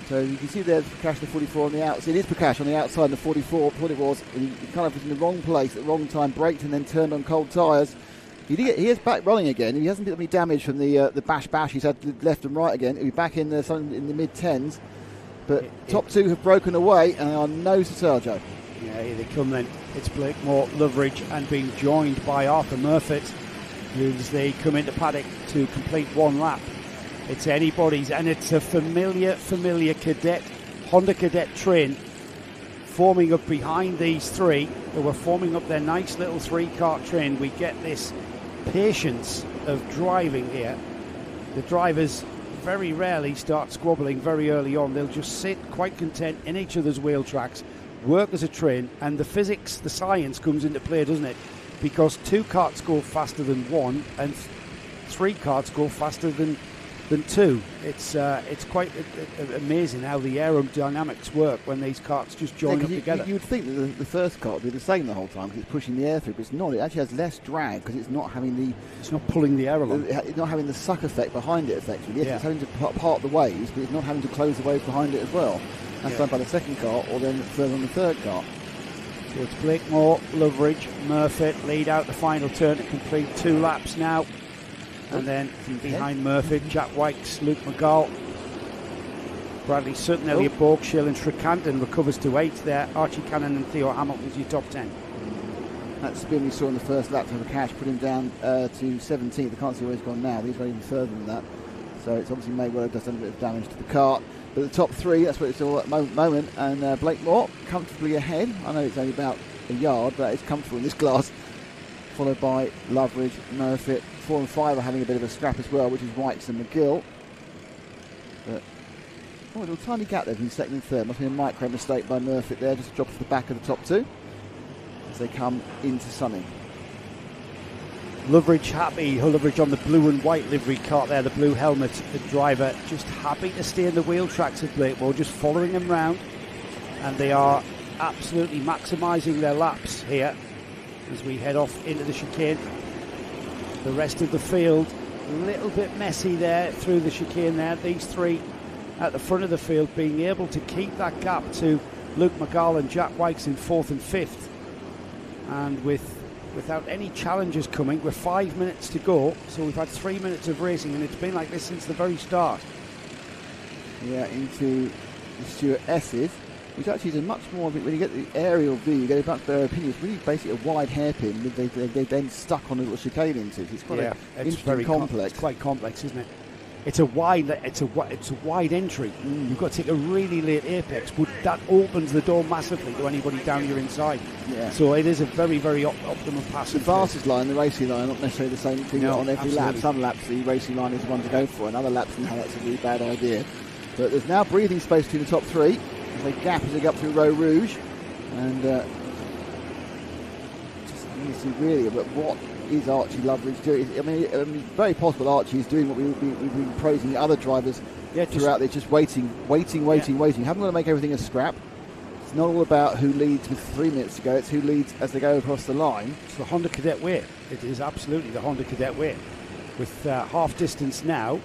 Speaker 1: So you can see there's Prakash, the 44 on the outside. It is Prakash on the outside, the 44. What it was, he kind of was in the wrong place at the wrong time, braked and then turned on cold tyres. He is back running again. He hasn't got any damage from the bash. He's had left and right again. He'll be back in the mid-10s. But top two have broken away and are nose to Sergio.
Speaker 3: Yeah, here they come then. It's Blakemore, Loveridge, and being joined by Arthur Murphy as they come into paddock to complete one lap. It's anybody's, and it's a familiar cadet, Honda Cadet train forming up behind these three. They were forming up their nice little 3-kart train. We get this patience of driving here. The drivers very rarely start squabbling very early on. They'll just sit quite content in each other's wheel tracks, work as a train, and the physics, the science comes into play, doesn't it? Because 2 karts go faster than 1 and 3 karts go faster than 2. It's quite amazing how the aerodynamics work when these karts just join up together.
Speaker 1: You would think that the first kart would be the same the whole time because it's pushing the air through, but it's not. It actually has less drag because it's not having
Speaker 3: it's not pulling the air along.
Speaker 1: It's not having the suck effect behind it effectively. Yes,
Speaker 3: yeah.
Speaker 1: It's having to part the waves, but it's not having to close the waves behind it as well. That's done by the second kart or then further on the third kart.
Speaker 3: So it's Blakemore, Loveridge, Murphy lead out the final turn to complete 2 laps now. And then behind Murphy, Jack Wykes, Luke McGall, Bradley Sutton, Elliot Borgshill and Srikandan recovers to 8 there. Archie Cannon and Theo Hamilton's your top 10.
Speaker 1: That spin we saw in the first lap for Cash put him down to 17th. I can't see where he's gone now. He's running even further than that. So it's obviously may well have done a bit of damage to the kart. But the top 3, that's what it's all at the moment. And Blakemore comfortably ahead. I know it's only about a yard, but it's comfortable in this glass. Followed by Loveridge, Murphy. 4 and 5 are having a bit of a scrap as well, which is Wykes and McGill. But a little tiny gap there between second and third. Must be a micro mistake by Murphy there, just drop off the back of the top 2 as they come into Sunning.
Speaker 3: Loveridge happy, Loveridge on the blue and white livery kart there, the blue helmet, the driver just happy to stay in the wheel tracks of Blakemore, just following him round, and they are absolutely maximising their laps here as we head off into the chicane. The rest of the field a little bit messy there through the chicane there. These 3 at the front of the field being able to keep that gap to Luke McGall and Jack Wykes in 4th and 5th, and without any challenges coming. We're 5 minutes to go, so we've had 3 minutes of racing, and it's been like this since the very start.
Speaker 1: Yeah, into the Stuart S's, which actually is a much more, when you get the aerial view, you get a much better opinion. It's really basically a wide hairpin that they then stuck on a little chicane into. It's quite it's very complex.
Speaker 3: It's quite complex, isn't it? It's a wide entry. You've got to take a really late apex, but that opens the door massively to anybody down your inside. Yeah. So it is a very, very optimum pass.
Speaker 1: The fastest line, the racing line, not necessarily the same thing on every lap. Some laps the racing line is the one to go for, and other laps now that's a really bad idea. But there's now breathing space between the top 3 as they gap as they go up through Row Rouge, and just you see really, but what is Archie Loveridge doing? I mean, very possible Archie is doing what we've been praising the other drivers throughout. They're just waiting. Haven't got to make everything a scrap. It's not all about who leads with 3 minutes to go. It's who leads as they go across the line.
Speaker 3: It's the Honda Cadet way. It is absolutely the Honda Cadet way. With half distance now,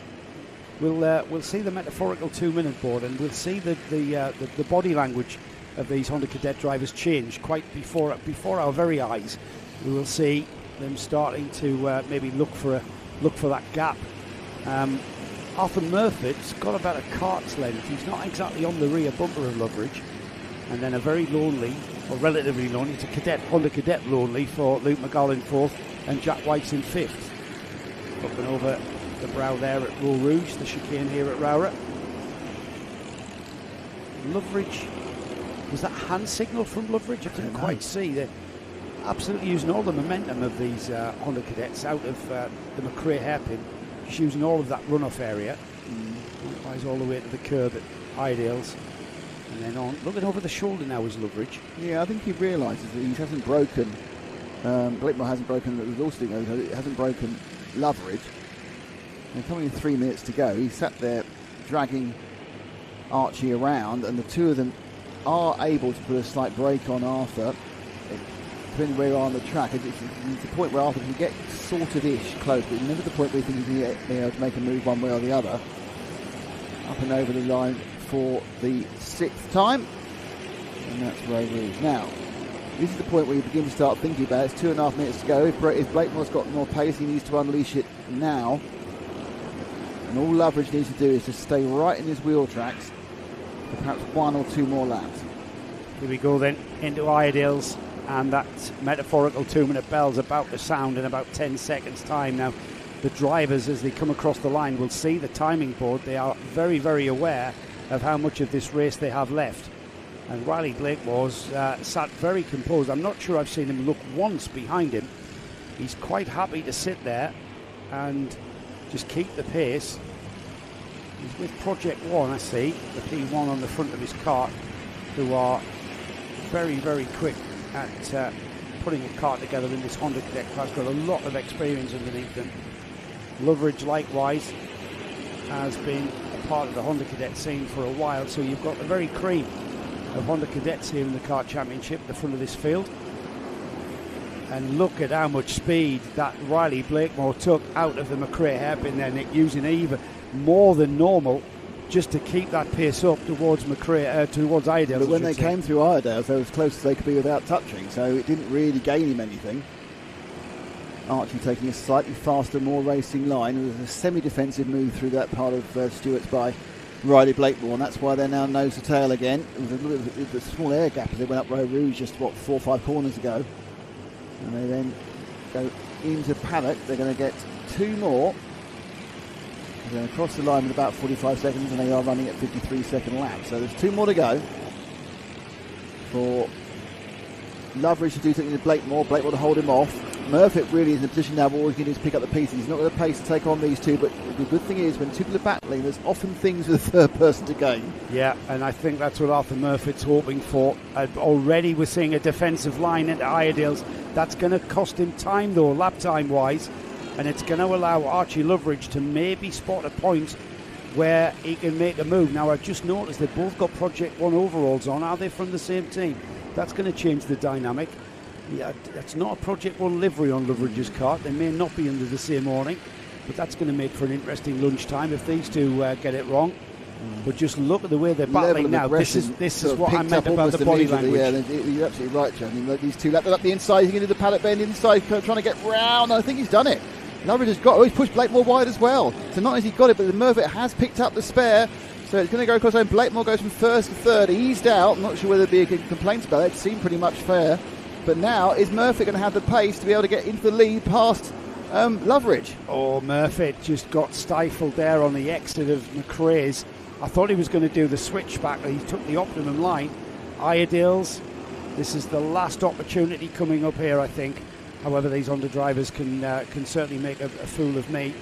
Speaker 3: we'll see the metaphorical 2-minute board, and we'll see the body language of these Honda Cadet drivers change quite before our very eyes. We will see them starting to maybe look for that gap. Arthur Murphy's got about a kart's length. He's not exactly on the rear bumper of Loveridge. And then a very lonely, or relatively lonely, it's a Honda Cadet lonely for Luke McGowan in 4th and Jack White's in 5th. Looking over the brow there at ROWRAH, the chicane here at ROWRAH. Loveridge, was that hand signal from Loveridge? I didn't quite see. They're absolutely using all the momentum of these Honda Cadets out of the McRae hairpin, just using all of that runoff area. Likewise all the way to the curb at Iredale's. And then on, looking over the shoulder now is Loveridge.
Speaker 1: Yeah, I think he realises that he hasn't broken, Blakemore hasn't broken, it hasn't broken Loveridge. And coming in 3 minutes to go, he sat there dragging Archie around, and the two of them are able to put a slight brake on Arthur. Depending where you are on the track, it's the point where Arthur can get sorted-ish close, but never the point where you think he's going to be able to make a move one way or the other. Up and over the line for the 6th time, and that's ROWRAH. Now, this is the point where you begin to start thinking about it. It's 2.5 minutes to go. If Blakemore's got more pace, he needs to unleash it now. And all Loveridge needs to do is to stay right in his wheel tracks for perhaps 1 or 2 more laps.
Speaker 3: Here we go then, into Iredale's, and that metaphorical 2-minute bell's about to sound in about 10 seconds time. Now, the drivers, as they come across the line, will see the timing board. They are very, very aware of how much of this race they have left. And Riley Blakemore's sat very composed. I'm not sure I've seen him look once behind him. He's quite happy to sit there and just keep the pace. He's with Project One, I see, the P1 on the front of his cart, who are very, very quick at putting a cart together in this Honda Cadet class. Got a lot of experience underneath them. Loveridge, likewise, has been a part of the Honda Cadet scene for a while, so you've got the very cream of Honda Cadets here in the Kart Championship at the front of this field. And look at how much speed that Riley Blakemore took out of the McRae hairpin there, Nick, using even more than normal just to keep that pace up towards towards Iredale.
Speaker 1: But when they came through Iredale, they were as close as they could be without touching, so it didn't really gain him anything. Archie taking a slightly faster, more racing line. It was a semi-defensive move through that part of Stewart's by Riley Blakemore, and that's why they're now nose to tail again. It was a little bit, a small air gap as they went up ROWRAH just, 4 or 5 corners ago. And they then go into paddock. They're going to get 2 more. They're going to cross the line in about 45 seconds, and they are running at 53-second laps. So there's 2 more to go for Loveridge to do something to Blakemore to hold him off. Murphy really is in a position now where all he can do is pick up the pieces. He's not got the pace to take on these two, but the good thing is when two people are battling, there's often things for the third person to gain.
Speaker 3: Yeah, and I think that's what Arthur Murphy's hoping for. Already we're seeing a defensive line into Iredale's. That's going to cost him time, though, lap time-wise, and it's going to allow Archie Loveridge to maybe spot a point where he can make a move. Now, I've just noticed they've both got Project One overalls on. Are they from the same team? That's going to change the dynamic. Yeah, that's not a Project One livery on Loveridge's cart. They may not be under the same awning, but that's going to make for an interesting lunchtime if these two get it wrong. But just look at the way they're battling now. This is what I meant about the body language.
Speaker 1: Yeah, you're absolutely right, Joe. I mean, these two laps up the inside, he's into the paddock bend inside, trying to get round. I think he's done it. Loveridge has got. Oh, he's pushed Blakemore wide as well. So not as he got it, but the Murphy has picked up the spare. So it's going to go across home. Blakemore goes from first to third, eased out. I'm not sure whether there'd be a complaint about it. It seemed pretty much fair. But now, is Murphy going to have the pace to be able to get into the lead past Loveridge?
Speaker 3: Oh, Murphy just got stifled there on the exit of McRae's. I thought he was going to do the switchback, but he took the optimum line. Iredale's, this is the last opportunity coming up here, I think. However, these Honda drivers can certainly make a fool of me,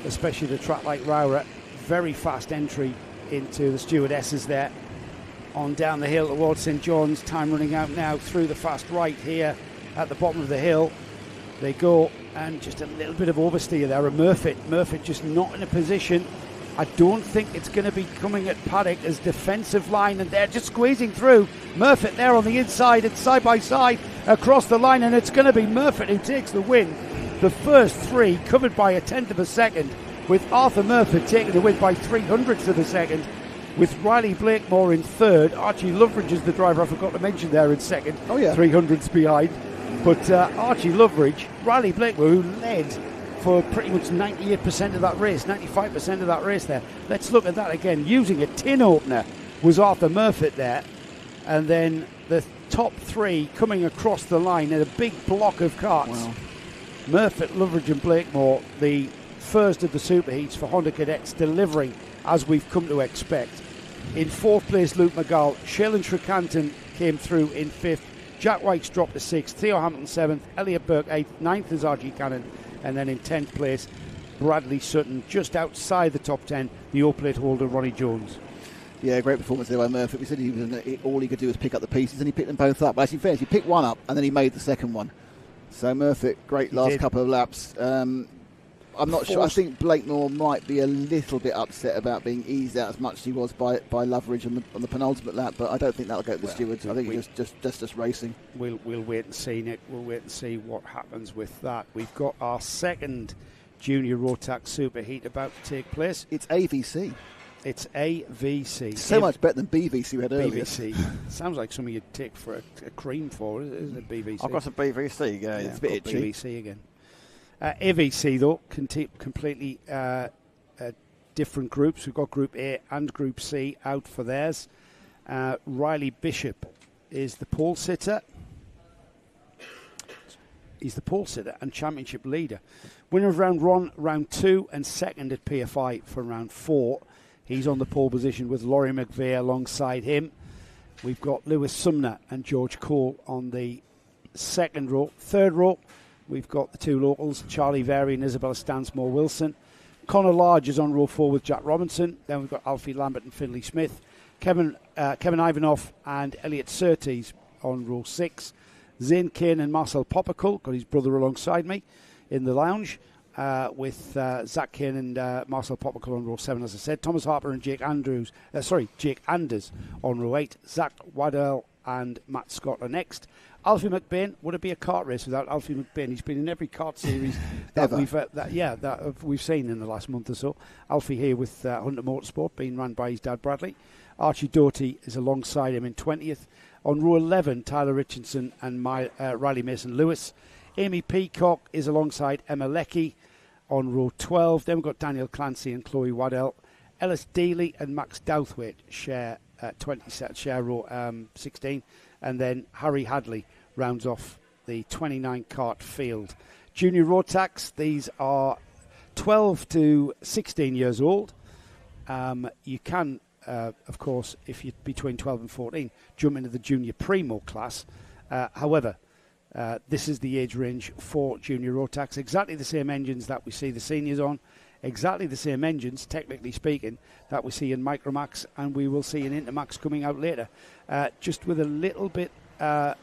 Speaker 3: especially at a track like ROWRAH. Very fast entry into the stewardesses there. On down the hill towards St John's, time running out now through the fast right here at the bottom of the hill. They go, and just a little bit of oversteer there. And Murphy just not in a position. I don't think it's going to be coming at paddock as defensive line, and they're just squeezing through. Murphy there on the inside, and side by side across the line, and it's going to be Murphy who takes the win. The first 3 covered by 1/10 of a second, with Arthur Murphy taking the win by 300ths of a second. With Riley Blakemore in third, Archie Loveridge is the driver I forgot to mention there in second.
Speaker 1: Oh yeah,
Speaker 3: 300ths behind. But Archie Loveridge, Riley Blakemore, who led for pretty much 98% of that race, 95% of that race there. Let's look at that again. Using a tin opener was Arthur Murphy there. and then the top 3 coming across the line in a big block of karts.
Speaker 1: Wow.
Speaker 3: Murphy, Loveridge and Blakemore, the first of the superheats for Honda Cadets, delivering as we've come to expect. In 4th place, Luke McGall. Shailen Srikantan came through in 5th. Jack White's dropped to 6th. Theo Hamilton 7th. Elliot Burke 8th. 9th is RG Cannon. And then in 10th place, Bradley Sutton. Just outside the top 10, the O-plate holder, Ronnie Jones.
Speaker 1: Yeah, great performance there by Murphy. We said all he could do was pick up the pieces, and he picked them both up. But actually, in fairness, he picked one up, and then he made the second one. So Murphy, great last couple of laps. I'm not sure. I think Blakemore might be a little bit upset about being eased out as much as he was by Loveridge on the penultimate lap, but I don't think that'll go to the stewards. I think it's just racing.
Speaker 3: We'll wait and see, Nick. We'll wait and see what happens with that. We've got our second junior Rotax superheat about to take place.
Speaker 1: It's AVC.
Speaker 3: It's AVC.
Speaker 1: So much better than BVC we had earlier.
Speaker 3: BVC. Sounds like something you'd take for a cream for, isn't it, BVC?
Speaker 1: I've got some BVC, yeah, it's a bit itchy.
Speaker 3: BVC again. AVC, though, completely different groups. We've got Group A and Group C out for theirs. Riley Bishop is the pole sitter. He's the pole sitter and championship leader. Winner of round 1, round 2, and second at PFI for round 4. He's on the pole position with Laurie McVeigh alongside him. We've got Lewis Sumner and George Cole on the second row. Third row, we've got the 2 locals, Charlie Vary and Isabella Stansmore Wilson. Connor Large is on row 4 with Jack Robinson. Then we've got Alfie Lambert and Finley Smith. Kevin Ivanov and Elliot Surtees on row 6. Zane Kane and Marcel Poppercull, got his brother alongside me in the lounge, with Zach Kane and Marcel Poppercull on row 7, as I said. Thomas Harper and Jake Anders on row 8. Zach Waddell and Matt Scott are next. Alfie McBain, would it be a kart race without Alfie McBain? He's been in every kart series that we've seen in the last month or so. Alfie here with Hunter Motorsport, being run by his dad Bradley. Archie Doherty is alongside him in 20th. On row 11, Tyler Richardson and Riley Mason-Lewis. Amy Peacock is alongside Emma Leckie on row 12. Then we've got Daniel Clancy and Chloe Waddell. Ellis Daly and Max Douthwaite share row 16. And then Harry Hadley rounds off the 29 kart field. Junior Rotax, these are 12 to 16 years old. You can, of course, if you're between 12 and 14, jump into the junior primo class. However, this is the age range for junior Rotax. Exactly the same engines that we see the seniors on. Exactly the same engines, technically speaking, that we see in Micromax and we will see in Intermax coming out later. Just with a little bit of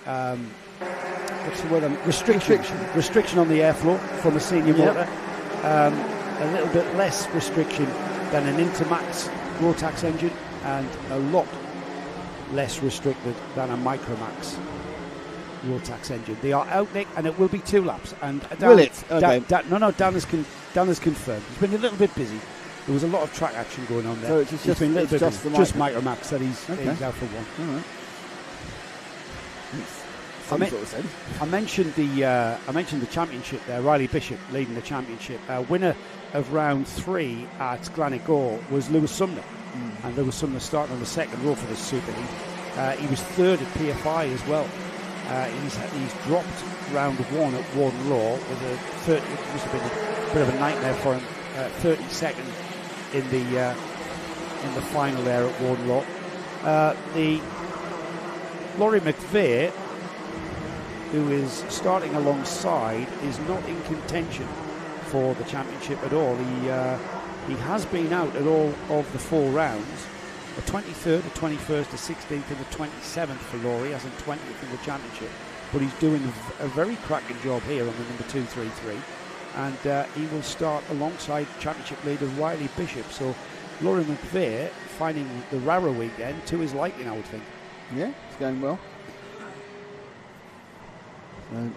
Speaker 3: what's the word? Restriction on the airflow from a senior motor. A little bit less restriction than an Intermax Rotax engine, and a lot less restricted than a Micromax Rotax engine. They are out, Nick, and it will be 2 laps. And
Speaker 1: will it? Okay.
Speaker 3: Dan has confirmed. He's been a little bit busy. There was a lot of track action going on there.
Speaker 1: So it's just
Speaker 3: Micromax that he's out for one.
Speaker 1: All right.
Speaker 3: I mentioned the championship there. Riley Bishop leading the championship. Winner of round 3 at Gleneagles was Lewis Sumner, and Lewis Sumner starting on the second row for this super heat. He was third at PFI as well. He's dropped round 1 at Warden Law with a 30. It must have been a bit of a nightmare for him. 32nd in the final there at Warden Law. The Laurie McVeigh, who is starting alongside, is not in contention for the championship at all. He has been out at all of the 4 rounds. The 23rd, the 21st, the 16th and the 27th for Laurie, as in 20th in the championship. But he's doing a very cracking job here on the number 233. And he will start alongside championship leader Riley Bishop. So Laurie McVeigh finding the ROWRAH weekend to his liking, I would think.
Speaker 1: Yeah, it's going well. So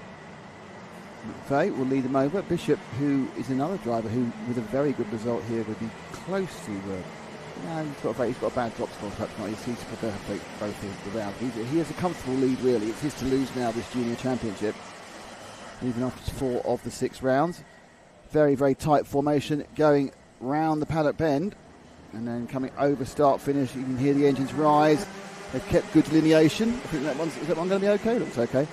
Speaker 1: McVeigh will lead them over. Bishop, who is another driver who, with a very good result here, would be close to... he's got a bad drop score, perhaps not. He's prepared to take both the rounds. He has a comfortable lead, really. It's his to lose now, this junior championship. Even after 4 of the 6 rounds. Very, very tight formation going round the paddock bend. And then coming over start finish, you can hear the engines rise. They've kept good delineation. I think is that one going to be okay? Looks okay.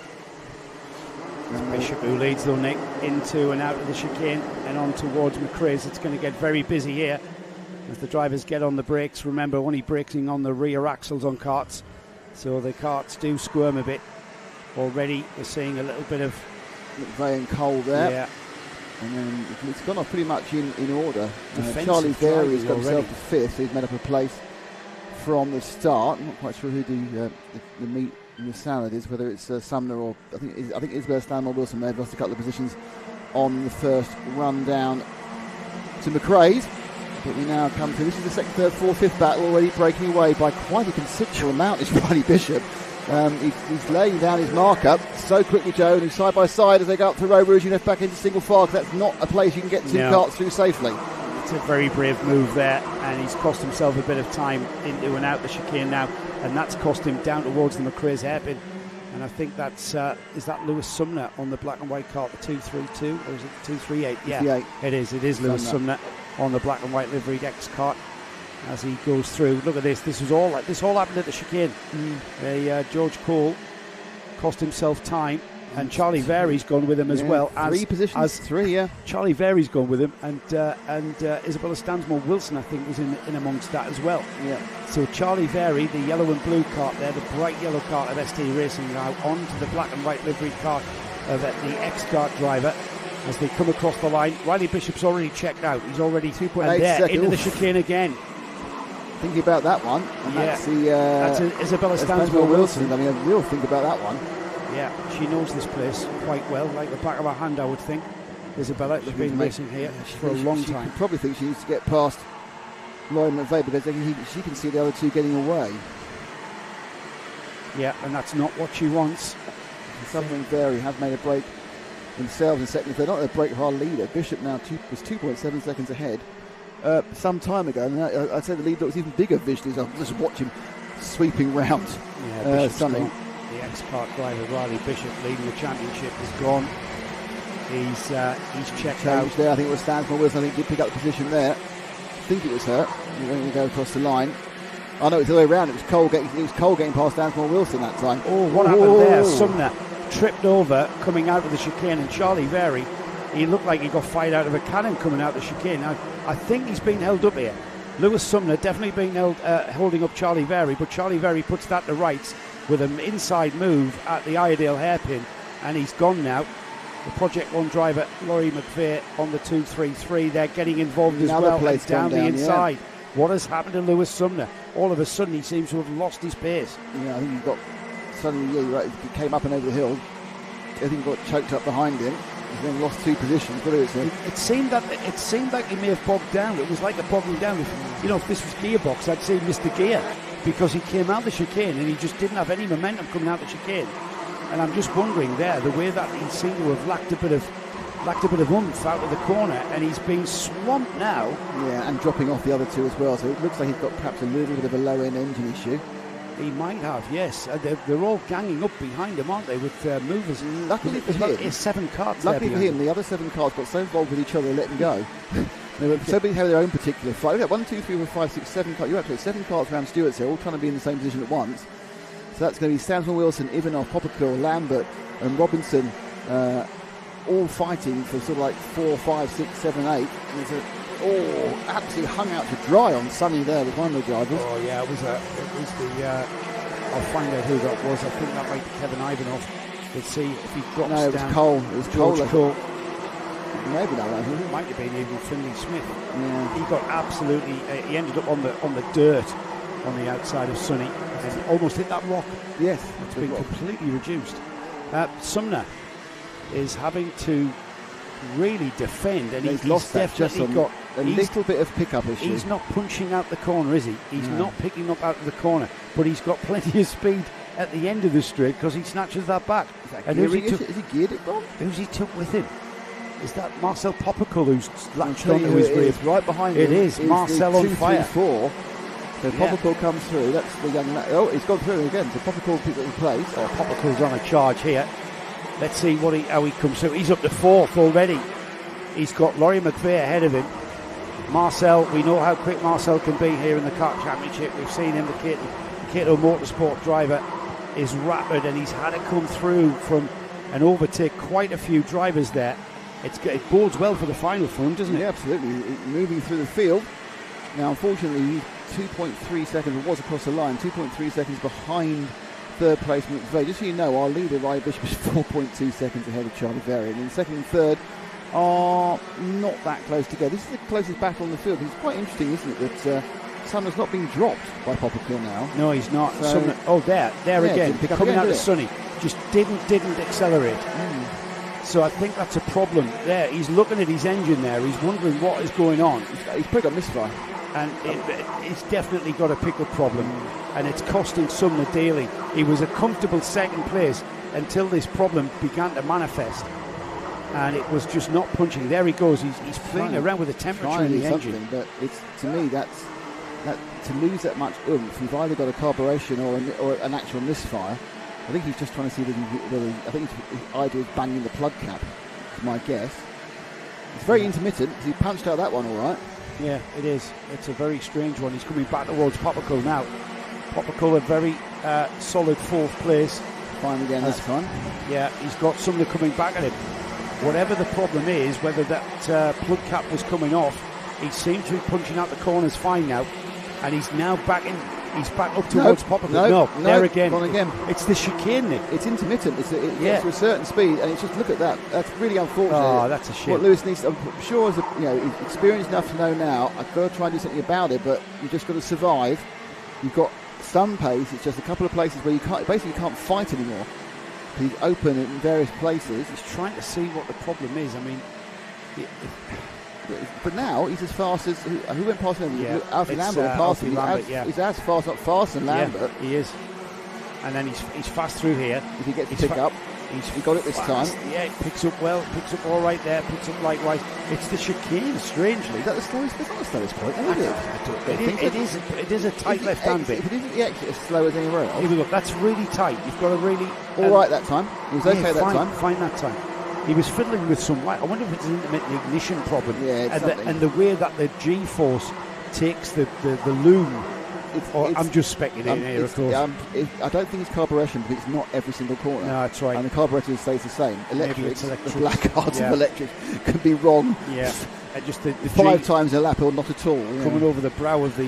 Speaker 3: Bishop who leads, though, Nick, into and out of the chicane and on towards McRae's. It's going to get very busy here as the drivers get on the brakes. Remember, only braking on the rear axles on karts, so the karts do squirm a bit. Already we're seeing a little bit of
Speaker 1: Vey and Cole there.
Speaker 3: Yeah.
Speaker 1: And then it's gone off pretty much in order. Charlie Vary's got himself to fifth, so he's made up a place from the start. I'm not quite sure who the meat in the salad is, whether it's Sumner or I think Isabel Stanmore Wilson may have lost a couple of positions on the first run down to McRae's. But we now come to, this is the second, third, fourth, fifth battle, already breaking away by quite a considerable amount, is Riley Bishop. He's laying down his marker so quickly, Joe, and he's side by side as they go up to ROWRAH, you know, back into single file, because that's not a place you can get two karts through safely.
Speaker 3: It's a very brave move there, and he's cost himself a bit of time into and out the chicane now, and that's cost him down towards the McRae's hairpin. And I think that's is that Lewis Sumner on the black and white kart, the 232, or is it the 238? Yeah, it is Lewis Sumner on the black and white liveried X kart as he goes through. Look at this. This all happened at the chicane. George Cole cost himself time, and Charlie Vary's gone with him as well. Charlie Vary's gone with him, and Isabella Stansmore Wilson, I think, was in amongst that as well.
Speaker 1: Yeah.
Speaker 3: So Charlie Vary, the yellow and blue kart there, the bright yellow kart of ST Racing, now onto the black and white liveried kart of the X kart driver. As they come across the line, Riley Bishop's already checked out. He's already
Speaker 1: 2.8 seconds
Speaker 3: into the chicane again.
Speaker 1: Thinking about that one, and that's
Speaker 3: Isabella Stansmore Wilson.
Speaker 1: I mean, a real think about that one.
Speaker 3: Yeah, she knows this place quite well, like the back of her hand, I would think. Isabella, she's been racing here for a long time.
Speaker 1: She probably thinks she needs to get past Lauren McVeigh because she can see the other two getting away.
Speaker 3: Yeah, and that's not what she wants.
Speaker 1: Sumner and Vary have made a break themselves in second. They're not a break of our leader. Bishop now was 2.7 seconds ahead some time ago. And I'd say the lead looks even bigger visually. I'll just watch him sweeping round.
Speaker 3: Something. The X-Kart driver Riley Bishop leading the championship is gone. He's checked out
Speaker 1: there. I think it was Stansmore Wilson. I think he did pick up the position there. I think it was her. When we go across the line. I know it's the way around. It was Cole getting past Stansmore Wilson that time.
Speaker 3: Oh, what happened there? Sumner tripped over coming out of the chicane, and Charlie Vary, he looked like he got fired out of a cannon coming out of the chicane. Now, I think he's been held up here. Lewis Sumner definitely being holding up Charlie Vary, but Charlie Vary puts that to rights with an inside move at the Iredale hairpin, and he's gone now. The Project One driver, Laurie McVeigh, on the 233, they're getting involved as well, and down the inside. Yeah. What has happened to Lewis Sumner? All of a sudden, he seems to have lost his pace.
Speaker 1: Yeah, I think he's got suddenly. Yeah, you're right. He came up and over the hill. I think he got choked up behind him. He's then lost two positions.
Speaker 3: It seemed like he may have bogged down. It was like a bogging down. If this was gearbox, I'd say missed the gear because he came out the chicane and he just didn't have any momentum coming out the chicane. And I'm just wondering there, the way that he seemed to have lacked a bit of oomph out of the corner, and he's been swamped now.
Speaker 1: Yeah, and dropping off the other two as well. So it looks like he's got perhaps a little bit of a low-end engine issue.
Speaker 3: He might have, yes. They're all ganging up behind him, aren't they, with movers?
Speaker 1: Luckily for him,
Speaker 3: it's 7 karts.
Speaker 1: Luckily for him, the other 7 cars got so involved with each other, they let him go. They were so busy having their own particular fight. We got 1, 2, 3, 4, 5, 6, 7 cars. You're actually 7 cars around Stewart's here, all trying to be in the same position at once. So that's going to be Stansmore Wilson, Ivanov, Popperclaw, Lambert, and Robinson, all fighting for sort of like 4, 5, 6, 7, 8. And it's absolutely hung out to dry on Sonny there with one of the drivers.
Speaker 3: Oh yeah, it was the. I'll find out who that was. I think that might be Kevin Ivanov. Let's see if he drops down.
Speaker 1: No, it was Cole. It was Cole. Maybe that one.
Speaker 3: It might have been even Finley Smith.
Speaker 1: Yeah.
Speaker 3: He got absolutely. He ended up on the dirt on the outside of Sonny and almost hit that rock.
Speaker 1: Yes,
Speaker 3: it's been completely reduced. Sumner is having to really defend, and he's lost definitely got
Speaker 1: a little bit of pickup issue.
Speaker 3: He's not punching out the corner, is he? He's not picking up out of the corner, but he's got plenty of speed at the end of the straight because he snatches that back.
Speaker 1: And is he geared it, Bob?
Speaker 3: Who's he took with him? Is that Marcel Poppercull who's latched onto his rear?
Speaker 1: Right behind him.
Speaker 3: It is Marcel on fire.
Speaker 1: 4. So Poppercull comes through. That's the young man. Oh, he's gone through again. So Poppercull picks up the place.
Speaker 3: Oh, Poppercull's on a charge here. Let's see how he comes through. He's up to 4th already. He's got Laurie McVeigh ahead of him. Marcel, we know how quick Marcel can be here in the Kart Championship. We've seen him, the Kato Motorsport driver is rapid, and he's had to come through from and overtake quite a few drivers there. It bodes well for the final for him, doesn't it?
Speaker 1: Yeah, absolutely. Moving through the field. Now, unfortunately, 2.3 seconds, was across the line, 2.3 seconds behind third place McVeigh. Just so you know, our leader, Riley Bishop, is 4.2 seconds ahead of Charlie Varian. And second and third are not that close together. This is the closest battle on the field. It's quite interesting, isn't it, that Sumner's not being dropped by Popperkill now.
Speaker 3: No, he's not.
Speaker 1: So,
Speaker 3: there again. They're coming out of Sonny. Just didn't accelerate. So I think that's a problem there. He's looking at his engine there. He's wondering what is going on.
Speaker 1: He's picked up misfire.
Speaker 3: And it's definitely got a pickup problem. And it's costing Sumner daily. He was a comfortable second place until this problem began to manifest. And it was just not punching. There he goes. He's playing around with the temperature in the engine.
Speaker 1: But to me, that to lose that much oomph, you've either got a carburation or an actual misfire. I think he's just trying to see whether I think his idea is banging the plug cap, is my guess. It's very intermittent, because he punched out that one all right.
Speaker 3: Yeah, it is. It's a very strange one. He's coming back towards Popperkill now. Popperkill a very solid fourth place.
Speaker 1: Fine again this time.
Speaker 3: Yeah, he's got Sumner coming back at him. Whatever the problem is, whether that plug cap was coming off, he seems to be punching out the corners fine now. And he's now back in. He's back up towards Popperkill.
Speaker 1: No,
Speaker 3: there again.
Speaker 1: Gone again.
Speaker 3: It's the chicane, Nick.
Speaker 1: It's intermittent. It gets to a certain speed, and it's just, look at that. That's really unfortunate.
Speaker 3: Oh, that's a shame.
Speaker 1: What Lewis needs, I'm sure, he's experienced enough to know now, I've got to try and do something about it, but you've just got to survive. You've got some pace. It's just a couple of places where you can't fight anymore. He's open in various places.
Speaker 3: He's trying to see what the problem is. I mean,
Speaker 1: but now he's as fast as who went past him?
Speaker 3: Yeah,
Speaker 1: Alfie Lambert went past him. He's as fast, not faster than Lambert.
Speaker 3: Yeah, he is. And then he's fast through here.
Speaker 1: If he gets to pick up, he got it this time.
Speaker 3: Yeah, he picks up well, picks up all right there, picks up likewise. It's the chicane, strangely.
Speaker 1: Is that the slowest? That's not the slowest point, is it?
Speaker 3: It is a tight left-hand bit.
Speaker 1: If it isn't the exit as slow as anywhere else.
Speaker 3: Here we go. That's really tight. You've got to really.
Speaker 1: All right that time. He was okay that time.
Speaker 3: Fine that time. He was fiddling with some light. I wonder if it's an intermittent ignition problem.
Speaker 1: Yeah,
Speaker 3: and the way that the G-force takes the loom. I'm just speculating here, of course.
Speaker 1: I don't think it's carburation, because it's not every single corner.
Speaker 3: No, that's right.
Speaker 1: And the carburetor stays the same. Electric, the black art of electric can be wrong.
Speaker 3: Yeah, and just the
Speaker 1: 5 times a lap or not at all.
Speaker 3: Coming over the brow of the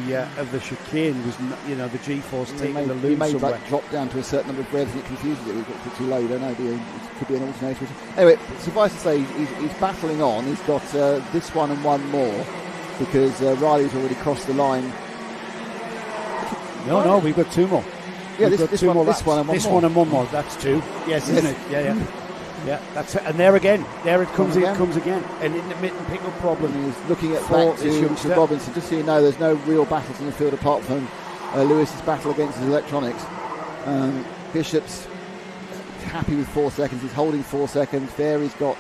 Speaker 3: chicane was, the G-force taking the loom.
Speaker 1: He may
Speaker 3: somewhere.
Speaker 1: drop down to a certain number of revs and it confuses it. We've got to too low. You don't know. It could be an alternator. Anyway, suffice to say, he's battling on. He's got this one and one more, because Riley's already crossed the line.
Speaker 3: No, we've got 2 more.
Speaker 1: Yeah, this one and one more.
Speaker 3: That's 2. Yes, isn't it? Yeah. That's it. And there again. There it comes. It comes again. An intermittent pickup problem.
Speaker 1: And he's looking at back to Robinson. Just so you know, there's no real battles in the field apart from Lewis's battle against his electronics. Bishop's happy with 4 seconds. He's holding 4 seconds. There he's got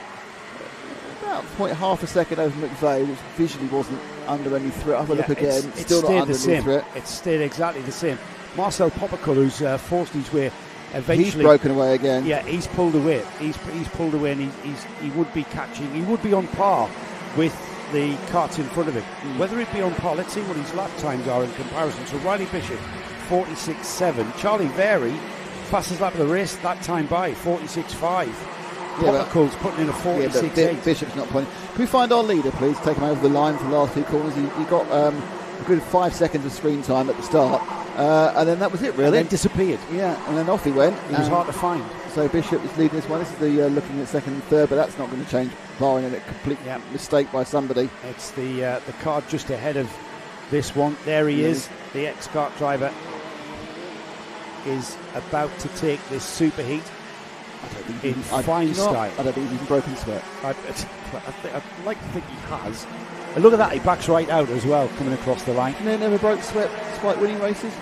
Speaker 1: about half a second over McVeigh, which visually wasn't under any threat. Have a look again. Still not under any threat.
Speaker 3: It's stayed exactly the same. Marcel Popperkill, who's forced his way eventually.
Speaker 1: He's broken away again.
Speaker 3: Yeah, he's pulled away. He's pulled away, and he would be catching. He would be on par with the carts in front of him. Whether it be on par, let's see what his lap times are in comparison. So Riley Bishop, 46.7. Charlie Very, fastest lap of the race that time by 46.5. Popperkill's putting in a 46.8.
Speaker 1: Yeah, Bishop's not pointing. Can we find our leader, please? Take him over the line for the last 2 corners. He got a good 5 seconds of screen time at the start, and then that was it, really.
Speaker 3: And then disappeared.
Speaker 1: Yeah, and then off he went.
Speaker 3: He was hard to find.
Speaker 1: So Bishop is leading this one. This is the looking at second and third, but that's not going to change, barring a complete mistake by somebody.
Speaker 3: It's the car just ahead of this one. There he is. The ex-kart driver is about to take this superheat. In fine style.
Speaker 1: I don't think he's even broken sweat.
Speaker 3: I'd like to think he has. And look at that, he backs right out as well, coming across the line.
Speaker 1: And never broke sweat despite winning races.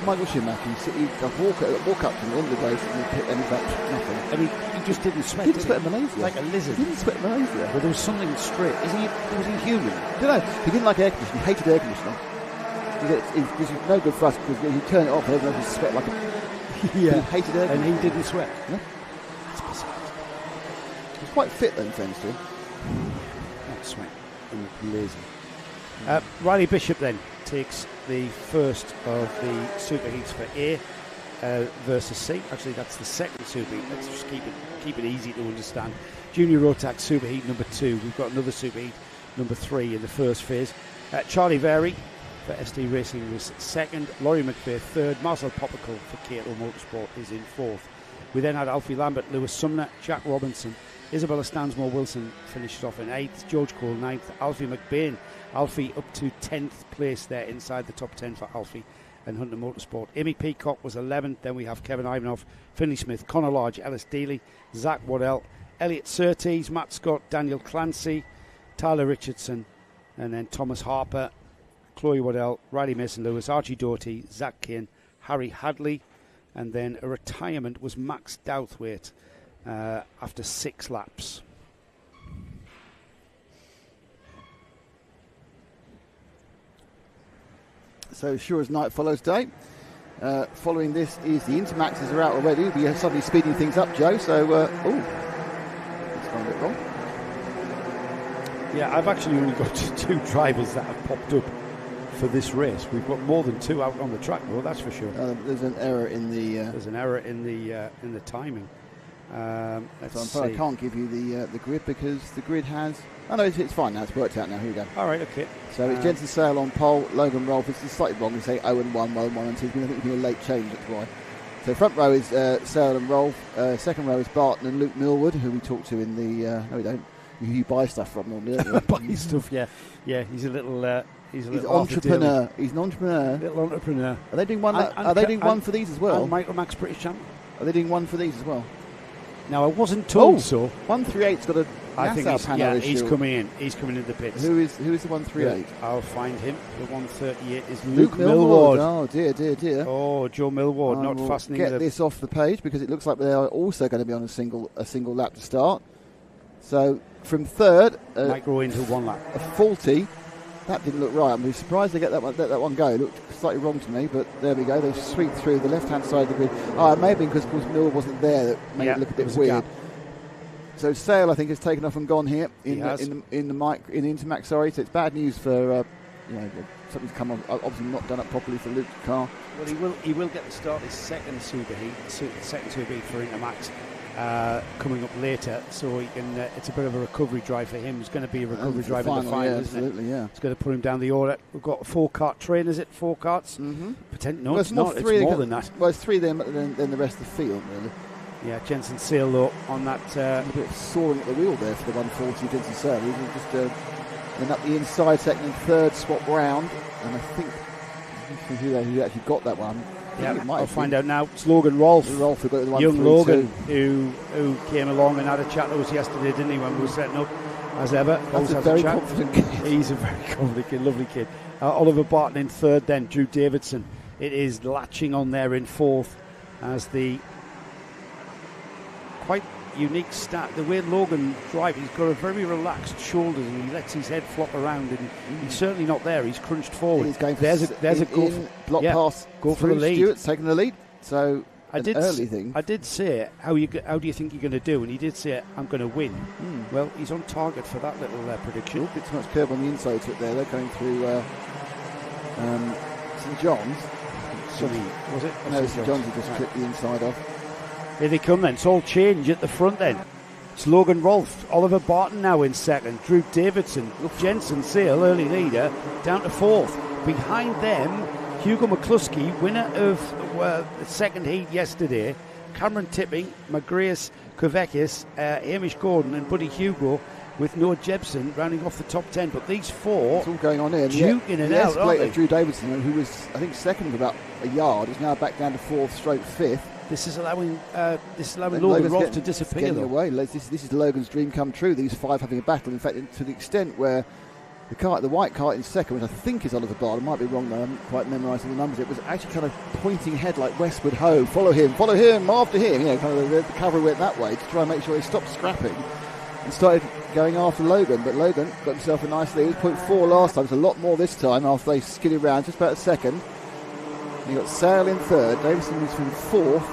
Speaker 3: Michael
Speaker 1: Schumacher. He walk up to the end of the race and he's like nothing.
Speaker 3: And he just didn't sweat.
Speaker 1: He didn't sweat in Malaysia.
Speaker 3: Like a lizard.
Speaker 1: He didn't sweat in Malaysia.
Speaker 3: But there was something straight. Was he human?
Speaker 1: I don't know. He didn't like air conditioning. He hated air conditioning. It was no good for us because you turn it off and everyone just sweat like a... He hated air conditioning.
Speaker 3: And he didn't sweat.
Speaker 1: No? He was quite fit then, fairness to him.
Speaker 3: That sweat. Amazing. Riley Bishop then takes the first of the superheats for A versus C. Actually, that's the second superheat. Let's just keep it easy to understand. Junior Rotax superheat number 2. We've got another superheat number 3 in the first phase. Charlie Very for ST Racing was second. Laurie McVeigh third. Marcel Popical for Cato Motorsport is in fourth. We then had Alfie Lambert, Lewis Sumner, Jack Robinson, Isabella Stansmore Wilson finishes off in 8th, George Cole 9th, Alfie McBain. Alfie up to 10th place there inside the top 10 for Alfie and Hunter Motorsport. Amy Peacock was 11th. Then we have Kevin Ivanov, Finley Smith, Conor Lodge, Ellis Daly, Zach Waddell, Elliot Surtees, Matt Scott, Daniel Clancy, Tyler Richardson, and then Thomas Harper, Chloe Waddell, Riley Mason-Lewis, Archie Doherty, Zach Kane, Harry Hadley, and then a retirement was Max Douthwaite after 6 laps.
Speaker 1: So sure as night follows day. Following this is the Intermaxes are out already. We are suddenly speeding things up, Joe. So, that's gone a bit wrong.
Speaker 3: Yeah, I've actually only got 2 drivers that have popped up for this race. We've got more than 2 out on the track, though, that's for sure.
Speaker 1: There's an error in the.
Speaker 3: There's an error in the timing. Let's see.
Speaker 1: I can't give you the grid because the grid has. Oh no, it's fine now. It's worked out now. Here we go.
Speaker 3: All right, okay.
Speaker 1: So it's Jensen Sale on pole, Logan Rolfe. It's slightly wrong. We say 0 and 1, 1 and 2. I think it'll be a late change. That's why. So front row is Sale and Rolfe. Second row is Barton and Luke Millwood, who we talked to in the. No, we don't. You buy stuff from normally.
Speaker 3: Buy stuff, yeah. He's a little. He's an
Speaker 1: entrepreneur. He's an entrepreneur.
Speaker 3: Little entrepreneur.
Speaker 1: Are they doing one? Are they doing one for these as well?
Speaker 3: Michael Max British champion.
Speaker 1: Are they doing one for these as well?
Speaker 3: Now I wasn't told so.
Speaker 1: 138's got a.
Speaker 3: I think he's coming in. He's coming into the pits.
Speaker 1: Who is the 138?
Speaker 3: Yeah, I'll find him. The 138 is
Speaker 1: Luke Millward. Oh dear.
Speaker 3: Oh, Joe Millward not fastening.
Speaker 1: Get this off the page because it looks like they are also going to be on a single lap to start. So from third,
Speaker 3: might grow into 1 lap.
Speaker 1: A faulty. That didn't look right. I'm surprised they let that one go. It looked slightly wrong to me, but there we go. They sweep through the left-hand side of the grid. Oh, it may have been because Millward wasn't there that made it look a bit weird. So Sale, I think, has taken off and gone here in the Intermax. Sorry, so it's bad news for something's come on. Obviously not done up properly for Luke's car.
Speaker 3: Well, he will get the start his second superheat for Intermax coming up later, so he can. It's a bit of a recovery drive for him. It's going to be a recovery drive in the final, isn't
Speaker 1: absolutely,
Speaker 3: it?
Speaker 1: Yeah.
Speaker 3: It's going to put him down the order. We've got a 4-kart train. Is it 4 karts?
Speaker 1: Mm-hmm.
Speaker 3: No, it's not. It's more than that.
Speaker 1: Well, it's 3 than the rest of the field, really.
Speaker 3: Yeah, Jensen Sale though on that.
Speaker 1: A bit of soaring at the wheel there for the 140 Jensen Sale. He was just then up the inside, second and third, swap round, and I think who actually got that one.
Speaker 3: Yeah, I'll find out now. It's Logan Rolfe. Young Logan, who came along and had a chat with us yesterday, didn't he, when we were setting up, as ever.
Speaker 1: That's a very confident kid.
Speaker 3: He's a very confident kid, lovely kid. Oliver Barton in third then, Drew Davidson. It is latching on there in fourth as the quite unique stat. The way Logan drives, he's got a very relaxed shoulders and he lets his head flop around and he's certainly not there. He's crunched forward.
Speaker 1: He's going
Speaker 3: there's a go
Speaker 1: block pass.
Speaker 3: Go for the lead.
Speaker 1: Stewart's taking the lead. So early thing.
Speaker 3: I did say how do you think you're going to do, and he did say I'm going to win. Well, he's on target for that little prediction.
Speaker 1: A bit too much curve on the inside to it there. They're going through St John's.
Speaker 3: Was it?
Speaker 1: No, St John's have just clipped the inside off.
Speaker 3: Here they come then. It's all change at the front then. It's Logan Rolfe, Oliver Barton now in second, Drew Davidson, Jensen Sale, early leader, down to fourth. Behind them, Hugo McCluskey, winner of the second heat yesterday, Cameron Tipping, Magrius Kovekis, Hamish Gordon and Buddy Hugo with Noah Jebsen rounding off the top 10. But these 4
Speaker 1: it's all going on here.
Speaker 3: Duking it out, aren't they?
Speaker 1: Drew Davidson, who was, I think, second with about a yard, is now back down to fourth, fifth.
Speaker 3: This is allowing Logan Rolfe to disappear.
Speaker 1: Away. This is Logan's dream come true. These 5 having a battle. In fact, to the extent where the white kart in second, which I think is Oliver Barton, I might be wrong though. I haven't quite memorising the numbers. It was actually kind of pointing head like westward ho. Follow him, after him. Kind of the cavalry went that way to try and make sure he stopped scrapping and started going after Logan. But Logan got himself a nice lead. He was 0.4 last time. It's a lot more this time after they skidded around just about a second. You got Sale in third, Davison was from fourth,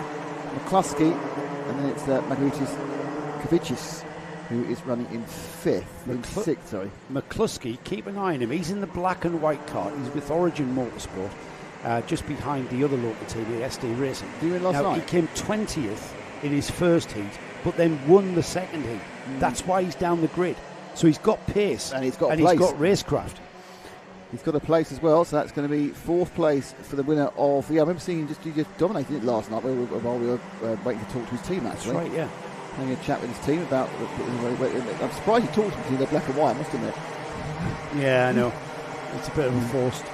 Speaker 1: McCluskey, and then it's Magritis Kovekis who is running in sixth, sorry.
Speaker 3: McCluskey, keep an eye on him. He's in the black and white cart. He's with Origin Motorsport, just behind the other local team, the SD Racing.
Speaker 1: Did you win last night?
Speaker 3: He came 20th in his first heat, but then won the second heat. That's why he's down the grid. So he's got pace
Speaker 1: and he's got
Speaker 3: racecraft.
Speaker 1: He's got a place as well, so that's going to be fourth place for the winner of. I remember seeing he just dominated it last night while we were waiting to talk to his team. Actually,
Speaker 3: that's right, yeah.
Speaker 1: Having a chat with his team about. I'm surprised he talks between the black and white, I must admit.
Speaker 3: Yeah, I know. It's a bit of a forced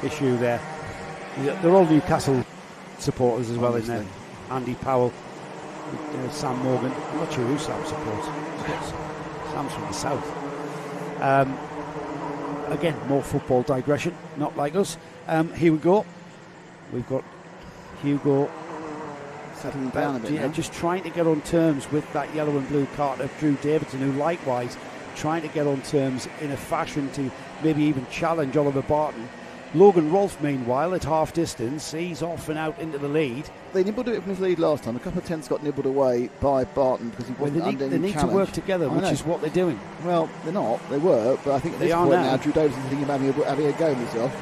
Speaker 3: issue there. They're all Newcastle supporters as well, in there. Andy Powell, Sam Morgan. I'm not sure who Sam supports. Sam's from the south. Again, more football digression, not like us. Here we go. We've got Hugo
Speaker 1: settling down a bit.
Speaker 3: Just trying to get on terms with that yellow and blue cart of Drew Davidson, who likewise trying to get on terms in a fashion to maybe even challenge Oliver Barton. Logan Rolfe, meanwhile, at half distance, he's off and out into the lead.
Speaker 1: They nibbled it from his lead last time. A couple of tenths got nibbled away by Barton because he wasn't under any challenge.
Speaker 3: They need to work together, which is what they're doing.
Speaker 1: Well, they're not. They were, but I think at this point now, Drew Davidson's thinking about having a go at himself.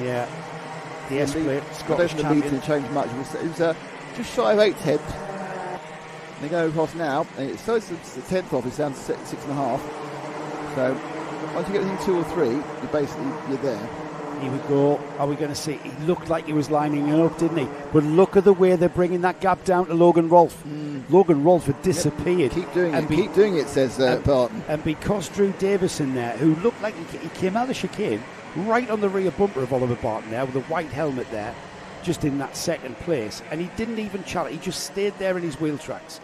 Speaker 3: Yeah. The S-Plate,
Speaker 1: Scottish champion. The lead didn't change much. It was just shy of 8 tenths. They go across now. So it's a tenth off. It's down to 6.5. So once you get within 2 or 3, you're there.
Speaker 3: Here we go. Are we going to see? He looked like he was lining it up, didn't he? But look at the way they're bringing that gap down to Logan Rolfe. Logan Rolfe had disappeared.
Speaker 1: Keep doing it. Keep doing it, says Barton.
Speaker 3: And because Drew Davison there, who looked like he came out of the chicane right on the rear bumper of Oliver Barton there with a white helmet there, just in that second place, and he didn't even challenge. He just stayed there in his wheel tracks,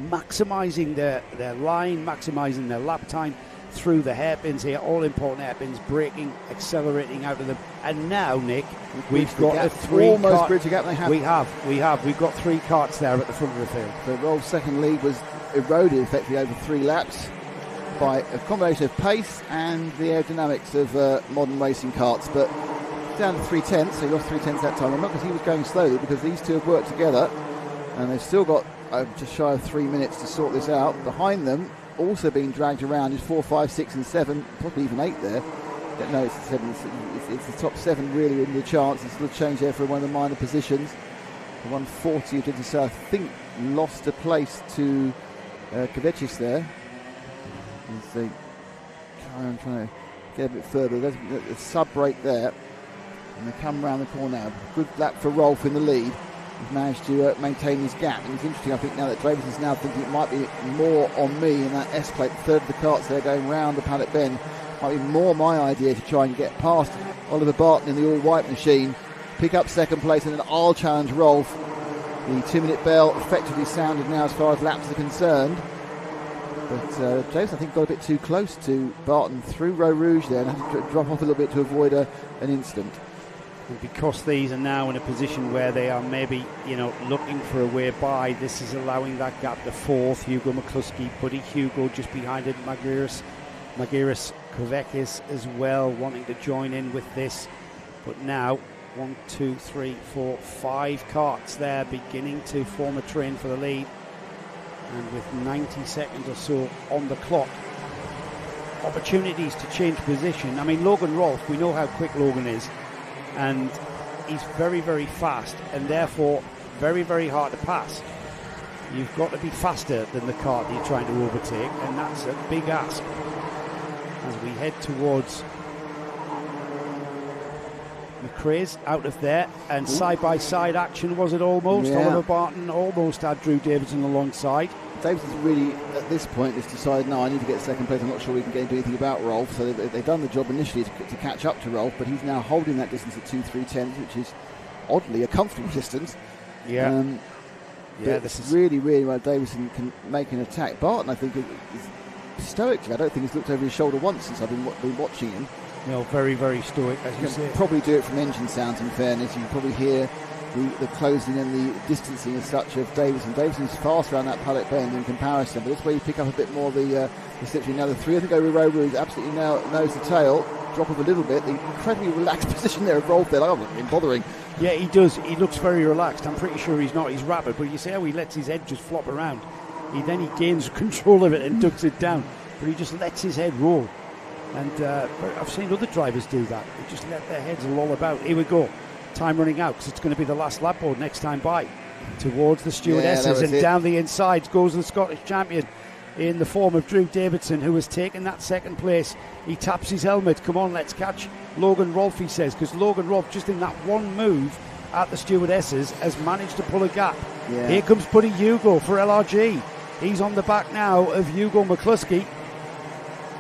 Speaker 3: maximising their line, maximising their lap time through the hairpins here, all important hairpins, braking, accelerating out of them. And now, Nick, we've got a
Speaker 1: almost bridge the gap they have.
Speaker 3: We have. We've got 3 karts there at the front of the field.
Speaker 1: So Rolfe's second lead was eroded effectively over 3 laps by a combination of pace and the aerodynamics of modern racing karts, but down to 3 tenths, so he lost 3 tenths that time. Not because he was going slowly, because these two have worked together, and they've still got just shy of 3 minutes to sort this out. Behind them, also being dragged around, is 4, 5, 6 and 7, probably even 8 there. No, it's 7. It's the top 7 really in the chance. It's a little change there for one of the minor positions. The 140 of Diddy South, I think, lost a place to Kovacic there. I'm trying to get a bit further. There's a sub break there, and they come round the corner now. Good lap for Rolfe in the lead. He's managed to maintain his gap, and it's interesting, I think, now that Davis is now thinking it might be more on me in that S-plate. The third of the karts there going round the paddock bend might be more my idea to try and get past Oliver Barton in the all-white machine, pick up second place, and then I'll challenge Rolfe. The 2-minute bell effectively sounded now as far as laps are concerned. But Davis, I think, got a bit too close to Barton through Row Rouge there and had to drop off a little bit to avoid an incident.
Speaker 3: And because these are now in a position where they are maybe, looking for a way by, this is allowing that gap to 4th. Hugo McCluskey, Buddy Hugo just behind it. Magiris Kovacic as well, wanting to join in with this. But now, 1, 2, 3, 4, 5 karts there beginning to form a train for the lead. And with 90 seconds or so on the clock, opportunities to change position. I mean, Logan Rolfe, we know how quick Logan is, and he's very, very fast, and therefore very, very hard to pass. You've got to be faster than the kart that you're trying to overtake, and that's a big ask as we head towards McRae's out of there. And side-by-side action, was it almost?
Speaker 1: Yeah.
Speaker 3: Oliver Barton almost had Drew Davidson alongside.
Speaker 1: Davidson's really, at this point, has decided, no, I need to get second place. I'm not sure we can do anything about Rolfe. So they've done the job initially to catch up to Rolfe, but he's now holding that distance at 2, 3 tenths, which is oddly a comfortable distance.
Speaker 3: Yeah.
Speaker 1: This is really, really where Davidson can make an attack. Barton, I think, is stoic. I don't think he's looked over his shoulder once since I've been watching him.
Speaker 3: No, very, very stoic, as you say.
Speaker 1: Probably do it from engine sounds, in fairness. You can probably hear the closing and the distancing as such of Davison. Davison's fast around that paddock bend in comparison, but that's where you pick up a bit more the slipstream. Now the 3, I think, over Row Rouge absolutely now knows the tail, drop off a little bit. The incredibly relaxed position there of Rolfe there, like, I'm not even bothering.
Speaker 3: Yeah, he does. He looks very relaxed. I'm pretty sure he's not. He's rapid, but you see how he lets his head just flop around. He gains control of it and ducks it down, but he just lets his head roll. And I've seen other drivers do that. They just let their heads loll about. Here we go. Time running out because it's going to be the last lap board next time by. Towards the stewardesses and down the inside goes the Scottish champion in the form of Drew Davidson, who has taken that second place. He taps his helmet. Come on, let's catch Logan Rolfe, he says, because Logan Rolfe, just in that one move at the stewardesses, has managed to pull a gap. Yeah. Here comes Buddy Hugo for LRG. He's on the back now of Hugo McCluskey,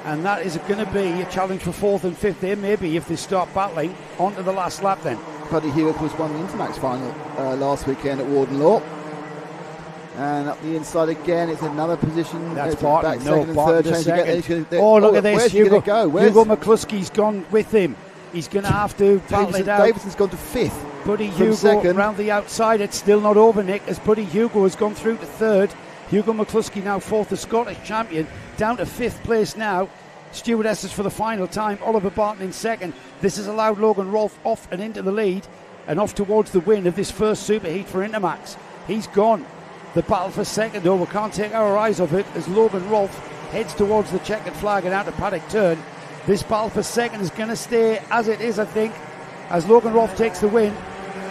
Speaker 3: and that is going to be a challenge for 4th and 5th here, maybe, if they start battling onto the last lap then.
Speaker 1: Buddy Hugo, of course, won the Intermax final last weekend at Warden Law. And up the inside again, it's another position.
Speaker 3: That's Barton.
Speaker 1: Second and third.
Speaker 3: Look at this.
Speaker 1: Where's Hugo
Speaker 3: McCluskey's gone with him. He's going to have to battle it out.
Speaker 1: Davidson's gone to 5th.
Speaker 3: Buddy Hugo around the outside. It's still not over, Nick, as Buddy Hugo has gone through to 3rd. Hugo McCluskey now 4th, the Scottish champion, down to 5th place now. Stewardesses for the final time. Oliver Barton in 2nd. This has allowed Logan Rolfe off and into the lead and off towards the win of this first superheat for Intermax. He's gone. The battle for 2nd, though, we can't take our eyes off it as Logan Rolfe heads towards the checkered flag and out of paddock turn. This battle for 2nd is going to stay as it is, I think, as Logan Rolfe takes the win.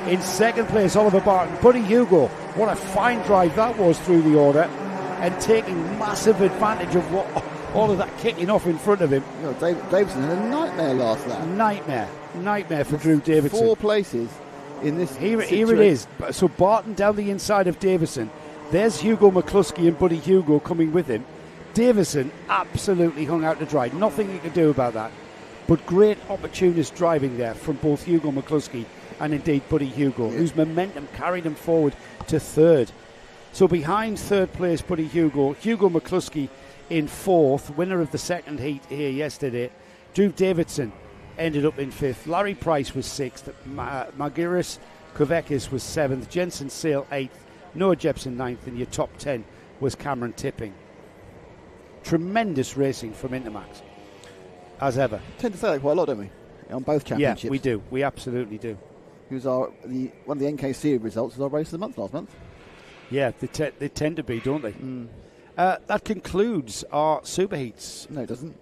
Speaker 3: In 2nd place, Oliver Barton. Buddy Hugo, what a fine drive that was through the order, and taking massive advantage of all of that kicking off in front of him.
Speaker 1: You know, Davidson had a nightmare last lap.
Speaker 3: Nightmare for Drew Davidson.
Speaker 1: 4 places in this
Speaker 3: Here it is. So Barton down the inside of Davison. There's Hugo McCluskey and Buddy Hugo coming with him. Davison absolutely hung out to dry. Nothing he could do about that. But great opportunist driving there from both Hugo McCluskey and indeed Buddy Hugo, whose momentum carried him forward to 3rd. So behind 3rd place Buddy Hugo McCluskey in 4th, winner of the 2nd heat here yesterday. Drew Davidson ended up in 5th. Larry Price was 6th. Margiris Kovekis was 7th. Jensen Sale 8th. Noah Jepson 9th. And your top 10 was Cameron Tipping. Tremendous racing from Intermax, as ever.
Speaker 1: Tend to say that quite a lot, don't we? On both championships.
Speaker 3: Yeah, we do. We absolutely do.
Speaker 1: It was one of the NKC results was our race of the month last month.
Speaker 3: Yeah, they tend to be, don't they? Mm. That concludes our Superheats.
Speaker 1: No, it doesn't.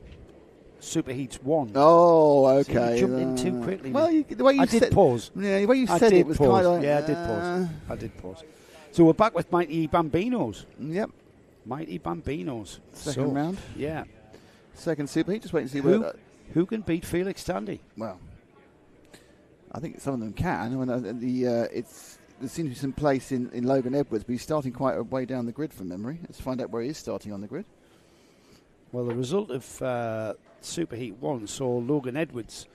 Speaker 3: Superheats 1.
Speaker 1: Oh, okay.
Speaker 3: So you jumped in too quickly.
Speaker 1: Well, the way you
Speaker 3: did pause.
Speaker 1: Yeah, the way you said it was kind of like...
Speaker 3: Yeah, I did pause. So we're back with Mighty Bambinos.
Speaker 1: Yep.
Speaker 3: Mighty Bambinos.
Speaker 1: Second round.
Speaker 3: Yeah.
Speaker 1: Second Superheat. Just wait and see
Speaker 3: who can beat Felix Tandy.
Speaker 1: Well, I think some of them can. I mean, there seems to be some place in Logan Edwards, but he's starting quite a way down the grid from memory. Let's find out where he is starting on the grid.
Speaker 3: Well, the result of Superheat 1 saw Logan Edwards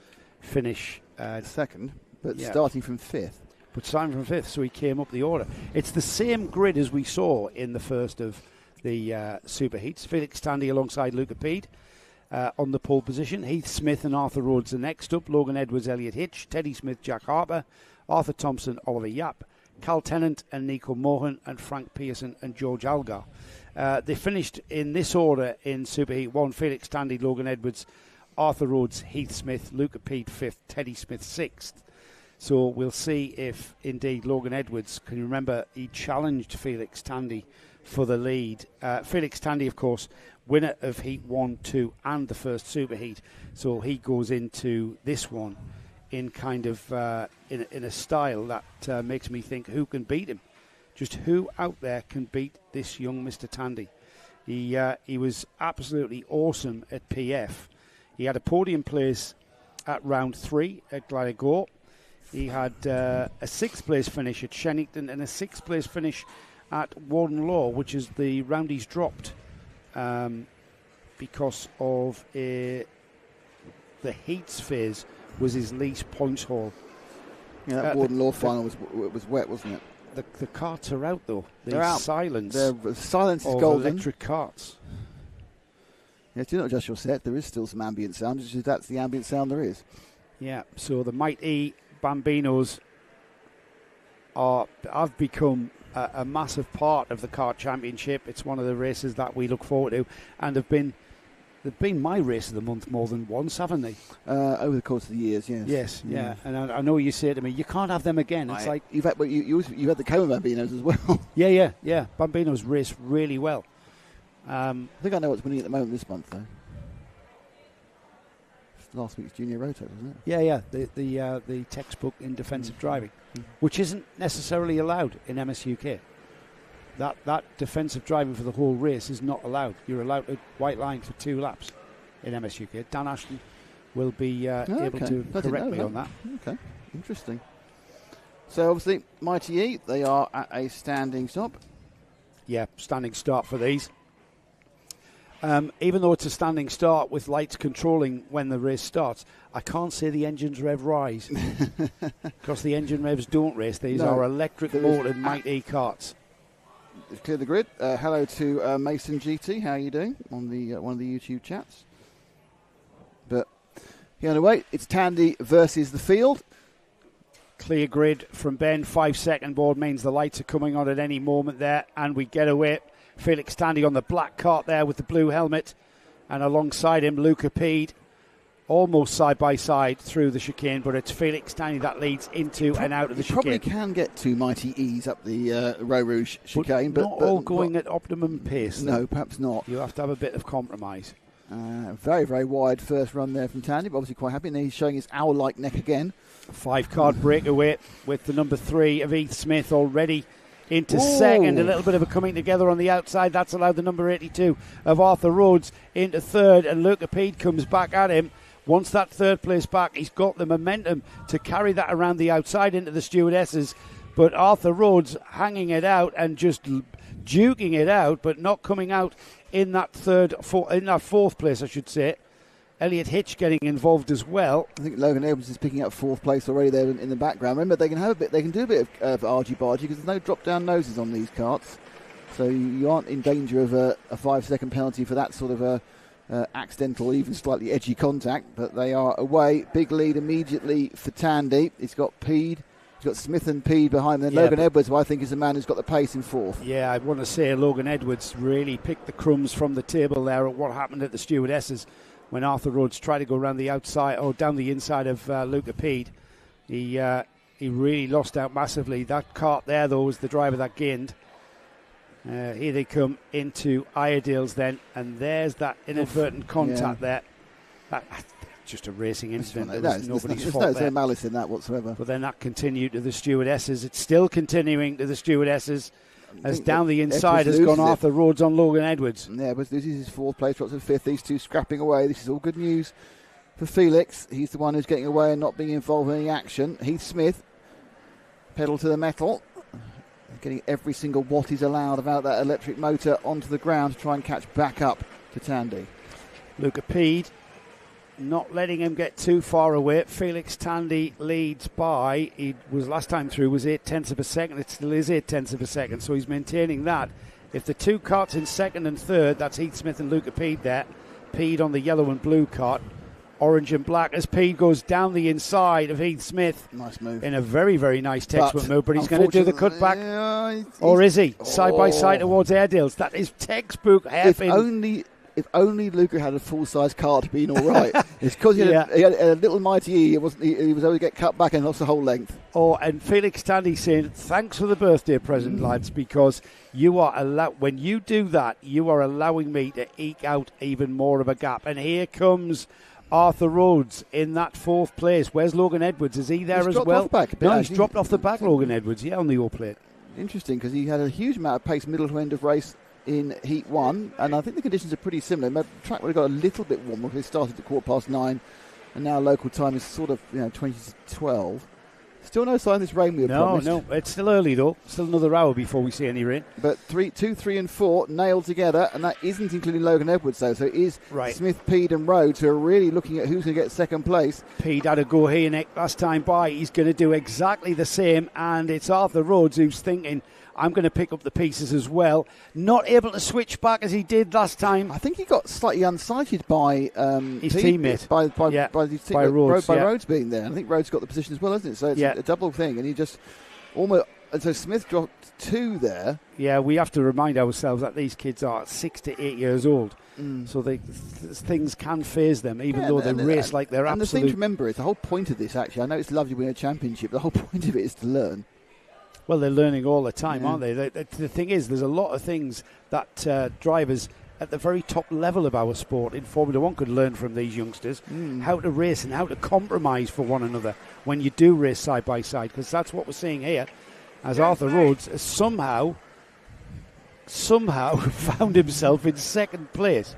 Speaker 3: finish
Speaker 1: 2nd, but starting from 5th.
Speaker 3: But starting from 5th, so he came up the order. It's the same grid as we saw in the first of the Superheats. Felix Tandy alongside Luca Pede on the pole position. Heath Smith and Arthur Rhodes are next up. Logan Edwards, Elliot Hitch, Teddy Smith, Jack Harper, Arthur Thompson, Oliver Yap, Cal Tennant and Nico Mohan, and Frank Pearson and George Algar. They finished in this order in Superheat 1. Felix Tandy, Logan Edwards, Arthur Rhodes, Heath Smith, Luca Pede 5th, Teddy Smith 6th. So we'll see if indeed Logan Edwards, can you remember he challenged Felix Tandy for the lead. Felix Tandy, of course, winner of Heat 1, 2 and the first Superheat. So he goes into this one in kind of in a style that makes me think who can beat him. Just who out there can beat this young Mr. Tandy. He was absolutely awesome at PF. He had a podium place at round 3 at Glasgow. He had a 6th place finish at Shenington and a 6th place finish at Warden Law, which is the round he's dropped because of the heats phase was his least points haul.
Speaker 1: Yeah, that Warden Law final was wet, wasn't it?
Speaker 3: The carts are out though.
Speaker 1: They're out.
Speaker 3: Silence.
Speaker 1: The silence is golden.
Speaker 3: Electric carts.
Speaker 1: Yes, do not adjust your set. There is still some ambient sound. It's just that's the ambient sound there is.
Speaker 3: Yeah. So the Mighty Bambinos have become a massive part of the Kart Championship. It's one of the races that we look forward to, and they've been my race of the month more than once, haven't they?
Speaker 1: Over the course of the years, yes.
Speaker 3: Yes, yeah. And I know you say to me, you can't have them again. It's like
Speaker 1: you've had the Coma Bambinos as well.
Speaker 3: Yeah. Bambinos race really well.
Speaker 1: I think I know what's winning at the moment this month, though. Last week's Junior Rotax, wasn't it?
Speaker 3: Yeah. The textbook in defensive driving, which isn't necessarily allowed in MSUK. That defensive driving for the whole race is not allowed. You're allowed a white line for 2 laps in MSUK. Dan Ashton will be able to correct me on that.
Speaker 1: Okay, interesting. So obviously, Mighty E, they are at a standing stop.
Speaker 3: Yeah, standing start for these. Even though it's a standing start with lights controlling when the race starts, I can't say the engine's rev rise because the engine revs don't race. These are electric motored Mighty karts.
Speaker 1: Clear the grid. Hello to Mason GT. How are you doing on the one of the YouTube chats? But anyway, it's Tandy versus the field.
Speaker 3: Clear grid from Ben. 5-second board means the lights are coming on at any moment there, and we get away. Felix Tandy on the black cart there with the blue helmet, and alongside him Luca Pede, almost side by side through the chicane, but it's Felix Tandy that leads into and out of the chicane.
Speaker 1: Probably can get 2 Mighty E's up the ROWRAH chicane, but
Speaker 3: not all going at optimum pace.
Speaker 1: No, perhaps not.
Speaker 3: You have to have a bit of compromise.
Speaker 1: Very, very wide first run there from Tandy, but obviously quite happy. And he's showing his owl-like neck again.
Speaker 3: 5-card breakaway with the number 3 of Heath Smith already into second. A little bit of a coming together on the outside. That's allowed the number 82 of Arthur Rhodes into third, and Luca Pede comes back at him. Once that third place back, he's got the momentum to carry that around the outside into the stewardesses, but Arthur Rhodes hanging it out and just duking it out, but not coming out in that fourth place, I should say. Elliot Hitch getting involved as well.
Speaker 1: I think Logan Edwards is picking up 4th place already there in the background. Remember, they can do a bit of argy-bargy because there's no drop-down noses on these karts, so you aren't in danger of a 5-second penalty for that sort of accidental, even slightly edgy contact. But they are away. Big lead immediately for Tandy. He's got Pede. He's got Smith and Pede behind them. Logan Edwards, who I think is the man who's got the pace in 4th.
Speaker 3: Yeah, I want to say Logan Edwards really picked the crumbs from the table there at what happened at the stewardesses when Arthur Rhodes tried to go around the outside or down the inside of Luca Pede. He really lost out massively. That kart there, though, was the driver that gained. Here they come into Iredale's then, and there's that inadvertent contact there. Just a racing incident. Nobody's fault there.
Speaker 1: There's no malice in that whatsoever.
Speaker 3: But then that continued to the stewardesses. It's still continuing to the stewardesses. As down the inside has gone Arthur Rhodes on Logan Edwards.
Speaker 1: Yeah, but this is his 4th place, drops to 5th. These two scrapping away. This is all good news for Felix. He's the one who's getting away and not being involved in any action. Heath Smith, pedal to the metal, getting every single watt he's allowed about that electric motor onto the ground to try and catch back up to Tandy.
Speaker 3: Luca Pede not letting him get too far away. Felix Tandy leads by, he was last time through was 0.8 of a second. It still is 0.8 of a second, so he's maintaining that. If the 2 karts in 2nd and 3rd, that's Heath Smith and Luca Pede there. Pede on the yellow and blue kart, orange and black, as Pede goes down the inside of Heath Smith.
Speaker 1: Nice move.
Speaker 3: In a very, very nice textbook move, but he's going to do the cutback. Or is he? Side by side towards Airedale's. That is textbook hairpin.
Speaker 1: If only Luca had a full-size car to be all right. It's because he had a little Mighty E. He was able to get cut back and lost the whole length.
Speaker 3: Oh, and Felix Tandy saying, thanks for the birthday present, lads, because you are when you do that, you are allowing me to eke out even more of a gap. And here comes Arthur Rhodes in that 4th place. Where's Logan Edwards? Is he there as well? He's dropped off the back, Logan Edwards, on the O-plate.
Speaker 1: Interesting, because he had a huge amount of pace middle to end of race in Heat 1, and I think the conditions are pretty similar. The track would have got a little bit warmer because it started at 9:15, and now local time is sort of 20 to 12. Still no sign of this rain we have promised.
Speaker 3: No, it's still early though. Still another hour before we see any rain.
Speaker 1: But 2, 3 and 4 nailed together, and that isn't including Logan Edwards though. So it is Smith, Pede and Rhodes who are really looking at who's going to get 2nd place.
Speaker 3: Pede had a go here, Nick, last time by. He's going to do exactly the same, and it's Arthur Rhodes who's thinking, I'm going to pick up the pieces as well. Not able to switch back as he did last time.
Speaker 1: I think he got slightly unsighted by
Speaker 3: his teammate.
Speaker 1: By Rhodes being there. And I think Rhodes got the position as well, hasn't it? So it's a double thing. And he just almost... And so Smith dropped 2 there.
Speaker 3: Yeah, we have to remind ourselves that these kids are 6 to 8 years old. So things can phase them, even though they race like they're absolute...
Speaker 1: And the thing to remember is the whole point of this, actually, I know it's lovely winning a championship, the whole point of it is to learn.
Speaker 3: Well, they're learning all the time, aren't they? The thing is, there's a lot of things that drivers at the very top level of our sport in Formula One could learn from these youngsters how to race and how to compromise for one another when you do race side by side, because that's what we're seeing here, as Arthur Rhodes has somehow found himself in second place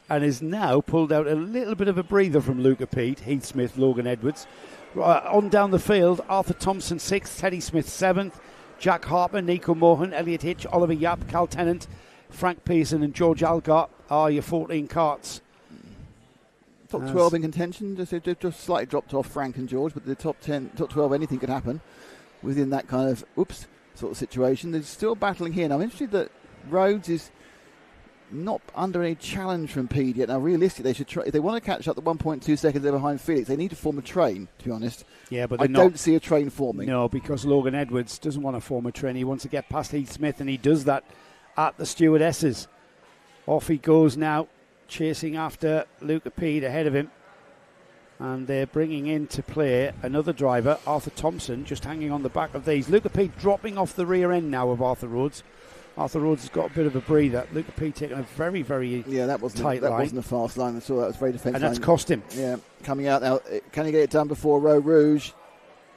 Speaker 3: and is now pulled out a little bit of a breather from Luca Pete, Heath Smith, Logan Edwards. On down the field, Arthur Thompson 6th, Teddy Smith 7th, Jack Harper, Nico Mohan, Elliot Hitch, Oliver Yap, Cal Tennant, Frank Pearson and George Alcott are your 14 karts.
Speaker 1: Top 12 in contention, just slightly dropped off Frank and George, but the top 10, top 12, anything could happen within that kind of sort of situation. They're still battling here. Now, I'm interested that Rhodes is not under any challenge from Pede yet. Now, realistically, they should try. If they want to catch up the 1.2 seconds they're behind Felix, they need to form a train, to be honest.
Speaker 3: Yeah, but
Speaker 1: I don't see a train forming.
Speaker 3: No, because Logan Edwards doesn't want to form a train. He wants to get past Heath Smith, and he does that at the stewardesses. Off he goes now, chasing after Luca Pede ahead of him. And they're bringing into play another driver, Arthur Thompson, just hanging on the back of these. Luca Pede dropping off the rear end now of Arthur Rhodes. Arthur Rhodes has got a bit of a breather. Luca Pede taking a very, very tight line.
Speaker 1: That wasn't a fast line at all. That was very defensive.
Speaker 3: And that's cost him.
Speaker 1: Yeah, coming out now. Can he get it done before Row Rouge?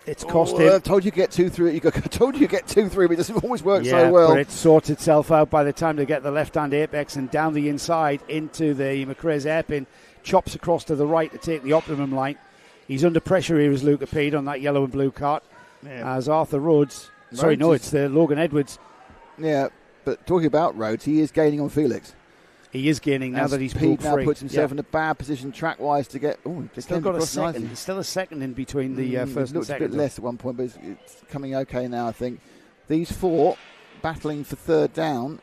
Speaker 3: It's cost him.
Speaker 1: I told you to get 2 through. I told you to get 2 through, but it doesn't always work so well.
Speaker 3: But it sorts itself out by the time they get the left-hand apex and down the inside into the McRae's hairpin. Chops across to the right to take the optimum line. He's under pressure here as Luca Pede on that yellow and blue kart. Yeah. As Arthur Rhodes. Sorry, no, it's the Logan Edwards.
Speaker 1: Yeah, but talking about Rhodes, he is gaining on Felix.
Speaker 3: He is gaining now that he's
Speaker 1: Pede
Speaker 3: pulled free.
Speaker 1: Now puts himself in a bad position track-wise to get. Oh,
Speaker 3: he's still got a second. He's still a second in between the first and second.
Speaker 1: A bit less at one point, but it's coming okay now, I think. These four battling for third down.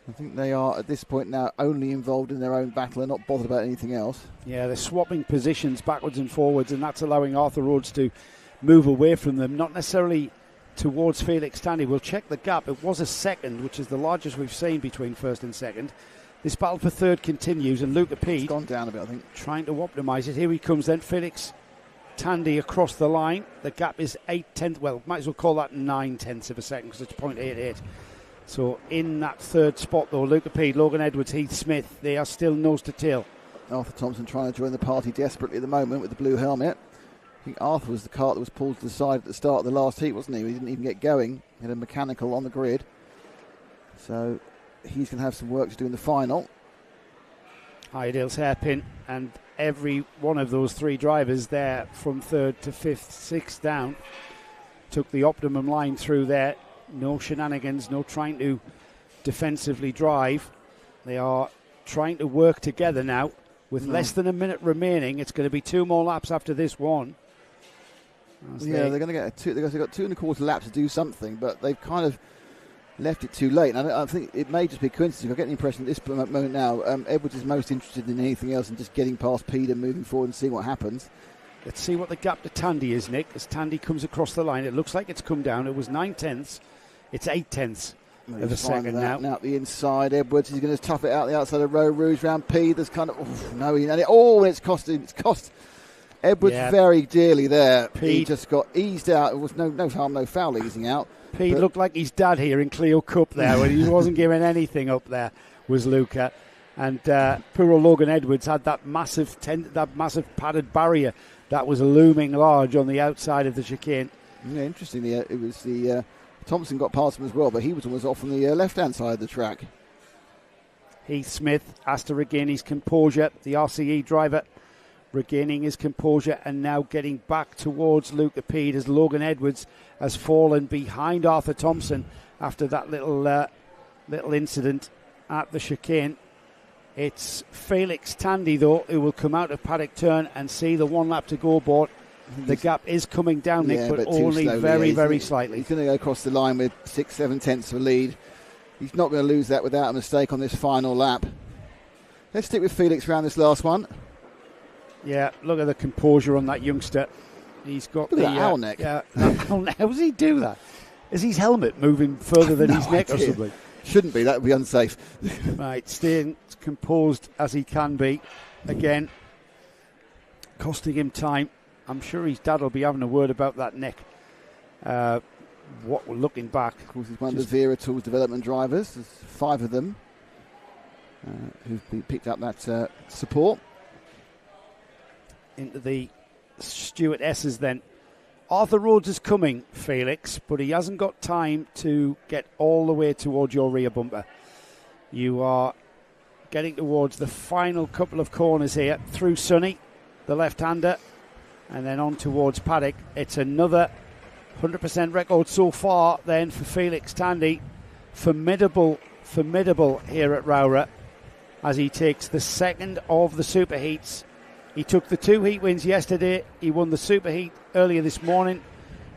Speaker 1: I think they are at this point now only involved in their own battle and not bothered about anything else.
Speaker 3: Yeah, they're swapping positions backwards and forwards, and that's allowing Arthur Rhodes to move away from them, not necessarily towards Felix Tandy. We'll check the gap. It was a second, which is the largest we've seen between first and second. This battle for third continues, and Luca Pede
Speaker 1: it's gone down a bit, I think,
Speaker 3: trying to optimise it. Here he comes then, Felix Tandy across the line. The gap is 8/10. Well, might as well call that 9/10 of a second because it's 0.88. So in that third spot, though, Luca Pede, Logan Edwards, Heath Smith, they are still nose to tail.
Speaker 1: Arthur Thompson trying to join the party desperately at the moment with the blue helmet. I think Arthur was the kart that was pulled to the side at the start of the last heat, wasn't he? He didn't even get going. He had a mechanical on the grid. So he's going to have some work to do in the final.
Speaker 3: Iredale's hairpin, and every one of those three drivers there from third to fifth, sixth down took the optimum line through there. No shenanigans, no trying to defensively drive. They are trying to work together now with less than a minute remaining. It's going to be 2 more laps after this one.
Speaker 1: They're going to get they've got 2 1/4 laps to do something, but they've kind of left it too late. And I think it may just be a coincidence. I get the impression at this moment now, Edwards is most interested in anything else than just getting past Pede and moving forward and seeing what happens.
Speaker 3: Let's see what the gap to Tandy is, Nick. As Tandy comes across the line, it looks like it's come down. It was 9/10. It's 8/10 of a second now.
Speaker 1: Now the inside, Edwards is going to tough it out the outside of Row Rouge round Pede. There's kind of it's cost him. It's cost Edwards very dearly there. He just got eased out. It was no harm, no foul easing out.
Speaker 3: Pede looked like his dad here in Clio Cup there when he wasn't giving anything up there, was Luca. And poor old Logan Edwards had that massive padded barrier that was looming large on the outside of the chicane.
Speaker 1: Yeah, interestingly, it was the Thompson got past him as well, but he was almost off on the left-hand side of the track.
Speaker 3: Heath Smith has to regain his composure. The RCE driver regaining his composure and now getting back towards Luca Pede as Logan Edwards has fallen behind Arthur Thompson after that little incident at the chicane. It's Felix Tandy, though, who will come out of paddock turn and see the 1 lap to go board. The gap is coming down, Nick, but only very, very slightly.
Speaker 1: He's going to go across the line with 6-7 tenths of a lead. He's not going to lose that without a mistake on this final lap. Let's stick with Felix around this last one.
Speaker 3: Yeah, look at the composure on that youngster. He's got
Speaker 1: look at that owl neck.
Speaker 3: Yeah, how does he do that? Is his helmet moving further than his neck or something?
Speaker 1: Shouldn't be, that would be unsafe.
Speaker 3: Right, staying composed as he can be. Again, costing him time. I'm sure his dad will be having a word about that neck. Looking back.
Speaker 1: Of course, he's one of the Vera Tools development drivers. There's 5 of them. who've picked up that support.
Speaker 3: Into the Stuart S's then. Arthur Rhodes is coming, Felix, but he hasn't got time to get all the way towards your rear bumper. You are getting towards the final couple of corners here, through Sonny, the left-hander, and then on towards Paddock. It's another 100% record so far then for Felix Tandy. Formidable here at ROWRAH as he takes the second of the super heats. He took the 2 heat wins yesterday, he won the super heat earlier this morning,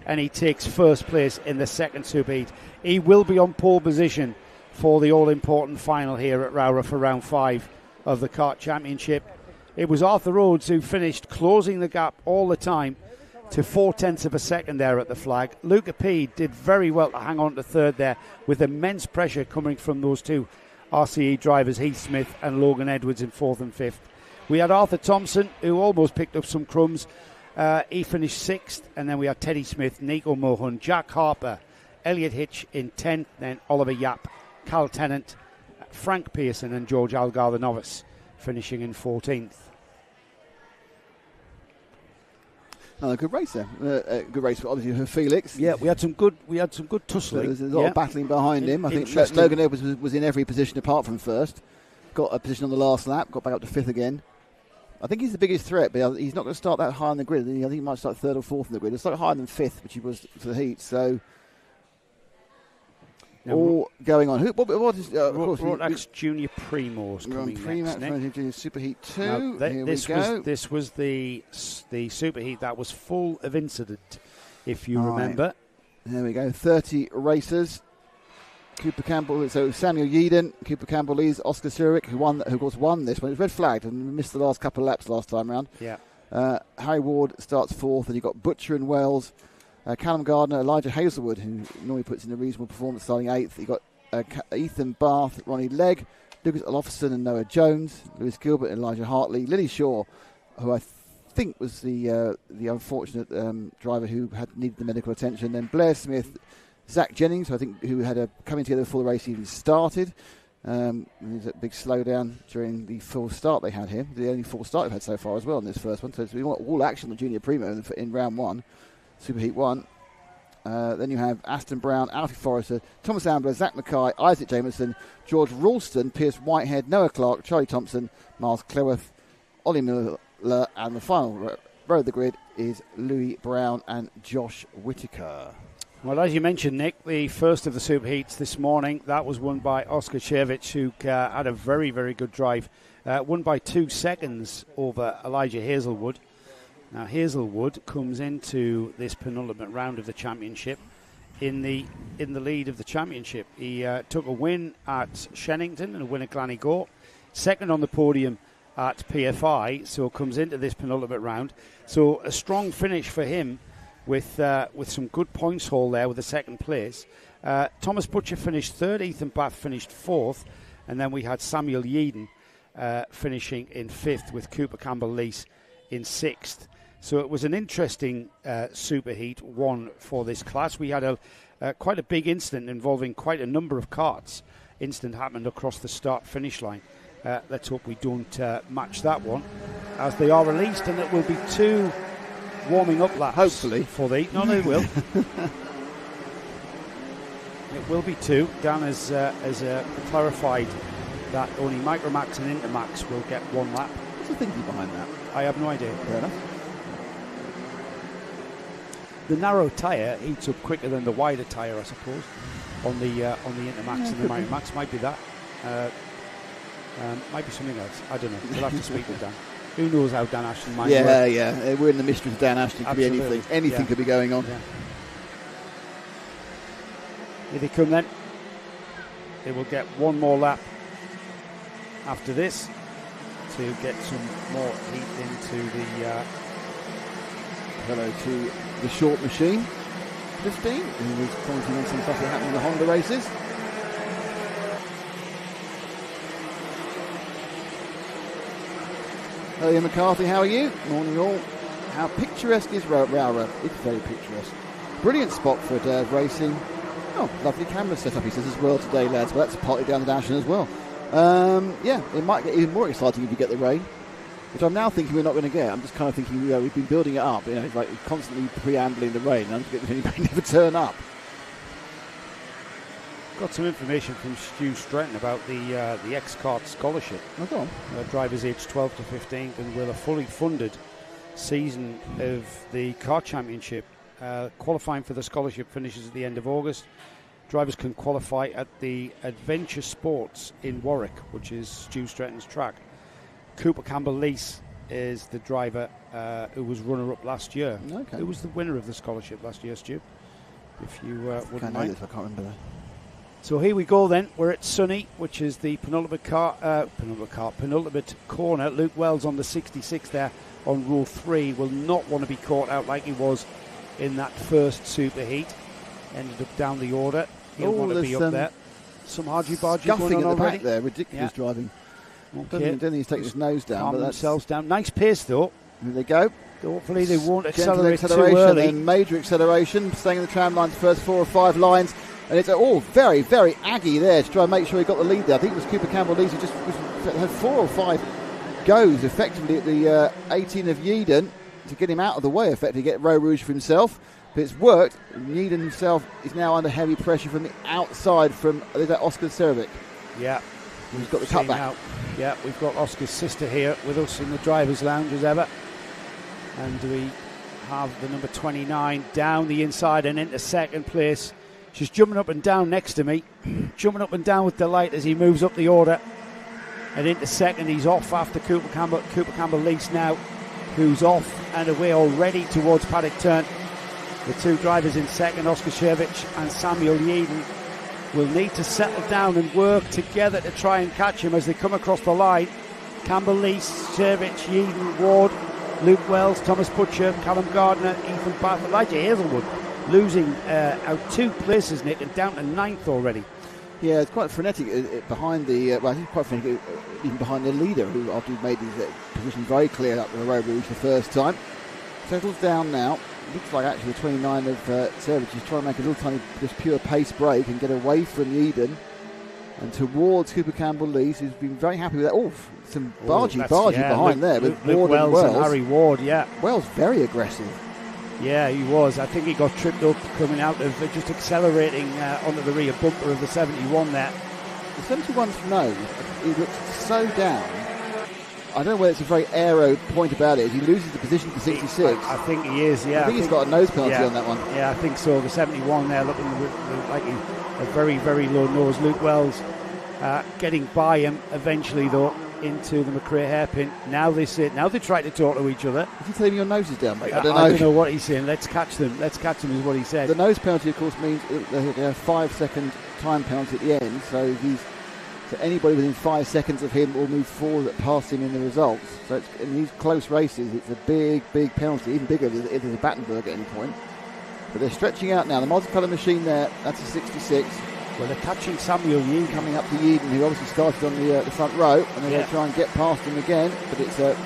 Speaker 3: and he takes first place in the second super heat. He will be on pole position for the all-important final here at ROWRAH for round 5 of the Kart Championship. It was Arthur Rhodes who finished closing the gap all the time to 0.4 of a second there at the flag. Luca P did very well to hang on to third there with immense pressure coming from those two RCE drivers, Heath Smith and Logan Edwards in 4th and 5th. We had Arthur Thompson, who almost picked up some crumbs. He finished 6th, and then we had Teddy Smith, Nico Mohun, Jack Harper, Elliot Hitch in 10th, then Oliver Yap, Cal Tennant, Frank Pearson and George Algar, the novice, finishing in 14th.
Speaker 1: Oh, a good race there. Good race, obviously, for Felix.
Speaker 3: Yeah, we had some good tussling.
Speaker 1: There's a lot of battling behind him. I think Logan Edwards was in every position apart from first. Got a position on the last lap, got back up to 5th again. I think he's the biggest threat, but he's not going to start that high on the grid. I think he might start 3rd or 4th in the grid. He'll start higher than 5th, which he was for the heat. So, all going on. What is
Speaker 3: Rotax Junior Primos coming next?
Speaker 1: Junior Super Heat 2.
Speaker 3: This was the Super Heat that was full of incident, if you remember.
Speaker 1: There we go. 30 racers. Cooper Campbell, so Samuel Yeadon, Cooper Campbell leads, Oscar Zurich, who of course won this one. It was red flagged and missed the last couple of laps last time round.
Speaker 3: Yeah.
Speaker 1: Harry Ward starts 4th, and you've got Butcher and Wells, Callum Gardner, Elijah Hazelwood, who normally puts in a reasonable performance, starting 8th. You've got Ethan Barth, Ronnie Legg, Lucas Olofsson and Noah Jones, Lewis Gilbert and Elijah Hartley, Lily Shaw, who I think was the unfortunate driver who had needed the medical attention, then Blair Smith, Zach Jennings, I think, who had coming together before the race even started. There's a big slowdown during the full start they had here. The only full start we've had so far as well in this first one. So we want all action on Junior Primo in round 1, Super Heat 1. Then you have Aston Brown, Alfie Forrester, Thomas Ambler, Zach Mackay, Isaac Jameson, George Ralston, Pierce Whitehead, Noah Clark, Charlie Thompson, Miles Cleworth, Ollie Miller, and the final row of the grid is Louis Brown and Josh Whitaker.
Speaker 3: Well, as you mentioned, Nick, the first of the Super Heats this morning, that was won by Oscar Chevich, who had a very, very good drive. Won by 2 seconds over Elijah Hazelwood. Now, Hazelwood comes into this penultimate round of the championship in the lead of the championship. He took a win at Shennington and a win at Glanigore. Second on the podium at PFI, so comes into this penultimate round. So a strong finish for him, with some good points haul there with the second place. Thomas Butcher finished 3rd, Ethan Bath finished 4th, and then we had Samuel Yeadon finishing in 5th with Cooper Campbell-Lease in 6th. So it was an interesting Super Heat 1 for this class. We had quite a big incident involving quite a number of karts. Incident happened across the start-finish line. Let's hope we don't match that one as they are released, and it will be 2 warming up laps.
Speaker 1: Hopefully.
Speaker 3: For the... No, they will. It will be 2. Dan has clarified that only Micromax and Intermax will get 1 lap.
Speaker 1: What's the thinking behind that?
Speaker 3: I have no idea.
Speaker 1: Fair enough.
Speaker 3: The narrow tyre heats up quicker than the wider tyre, I suppose, on the Intermax and the Micromax. Might be that. Might be something else. I don't know. We'll have to speak with Dan. Who knows how Dan Ashton might work?
Speaker 1: Yeah. We're in the mystery of Dan Ashton. It could be anything. Anything could be going on.
Speaker 3: Yeah. Here they come then. They will get 1 more lap after this to get some more heat into the...
Speaker 1: Hello to the short machine. 15, who was commenting on some stuff that happened in the Honda races. Hello, Ian McCarthy, how are you? Morning all. How picturesque is ROWRAH? It's very picturesque. Brilliant spot for a day of racing. Oh, lovely camera setup, he says, as well today, lads. But that's partly down the Dashen as well. Yeah, it might get even more exciting if you get the rain, which I'm now thinking we're not going to get. I'm just kind of thinking we've been building it up. It's like constantly preambling the rain, and it may never turn up.
Speaker 3: Got some information from Stu Stretton about the X-Kart scholarship.
Speaker 1: Oh, go on.
Speaker 3: Drivers aged 12 to 15 can will a fully funded season of the Kart Championship. Qualifying for the scholarship finishes at the end of August. Drivers can qualify at the Adventure Sports in Warwick, which is Stu Stretton's track. Cooper Campbell-Lease is the driver who was runner-up last year.
Speaker 1: Okay.
Speaker 3: Who was the winner of the scholarship last year, Stu? If you wouldn't
Speaker 1: I
Speaker 3: mind.
Speaker 1: can't remember that.
Speaker 3: So here we go then. We're at Sunny, which is the penultimate corner. Luke Wells on the 66 there on rule 3 will not want to be caught out like he was in that first superheat. Ended up down the order. He'll want to be up there. Some argy-bargy going on
Speaker 1: at the
Speaker 3: already.
Speaker 1: back there, ridiculous driving.
Speaker 3: Okay.
Speaker 1: Don't think he's taken his nose down.
Speaker 3: Calm
Speaker 1: But
Speaker 3: themselves down. Nice pace though.
Speaker 1: Here they go.
Speaker 3: Hopefully they won't
Speaker 1: Gentle
Speaker 3: accelerate too
Speaker 1: acceleration
Speaker 3: early.
Speaker 1: and major acceleration, staying in the tram line's first 4 or 5 lines. And it's all very, very aggy there to try and make sure he got the lead there. I think it was Cooper Campbell-Lease who just had 4 or 5 goes effectively at the 18 of Yeadon to get him out of the way, effectively get Row Rouge for himself. But it's worked. Yeadon himself is now under heavy pressure from the outside from Oscar Cervic.
Speaker 3: Yeah.
Speaker 1: He's got the cutback.
Speaker 3: Yeah, we've got Oscar's sister here with us in the driver's lounge as ever. And we have the number 29 down the inside and into second place. She's jumping up and down next to me, jumping up and down with delight as he moves up the order. And into second, he's off after Cooper Campbell-Lease now, who's off and away already towards paddock turn. The two drivers in second, Oscar Shervich and Samuel Yeadon, will need to settle down and work together to try and catch him as they come across the line. Campbell-Lease, Shervich, Yeadon, Ward, Luke Wells, Thomas Butcher, Callum Gardner, Ethan Bath, Elijah Hazelwood. Losing out 2 places, Nick, and down to 9th already.
Speaker 1: Yeah, it's quite frenetic behind the. I think quite frenetic even behind the leader, who after he made his position very clear up the Row Rouge the first time, settles down now. Looks like actually the 29 of Cervic is trying to make a little tiny, just pure pace break and get away from Yeadon and towards Cooper Campbell-Lease, who's been very happy with that. Oh, some bargy behind there with
Speaker 3: Luke
Speaker 1: Ward and
Speaker 3: Wells and Harry Ward. Yeah,
Speaker 1: Wells very aggressive.
Speaker 3: Yeah, he was. I think he got tripped up coming out of just accelerating onto the rear bumper of the 71 there.
Speaker 1: The 71's nose, he looks so down. I don't know whether it's a very aero point about it. He loses the position to 66.
Speaker 3: I think he is, yeah.
Speaker 1: I think he's got a nose penalty on that one.
Speaker 3: Yeah, I think so. The 71 there looking like a very, very low nose. Luke Wells getting by him eventually, though, into the McRae hairpin. Now they try to talk to each other.
Speaker 1: Is he telling your nose is down, mate? I
Speaker 3: don't know what he's saying. Let's catch them is what he said.
Speaker 1: The nose penalty, of course, means they have a 5-second time penalty at the end. So anybody within 5 seconds of him will move forward past him in the results. So in these close races, it's a big, big penalty, even bigger if there's a Battenberg at any point. But they're stretching out now. The multicolour machine there, that's a 66.
Speaker 3: Well, they're catching Samuel Yeadon.
Speaker 1: Coming up to Yeadon, who obviously started on the front row, and they're going to try and get past him again. But it's a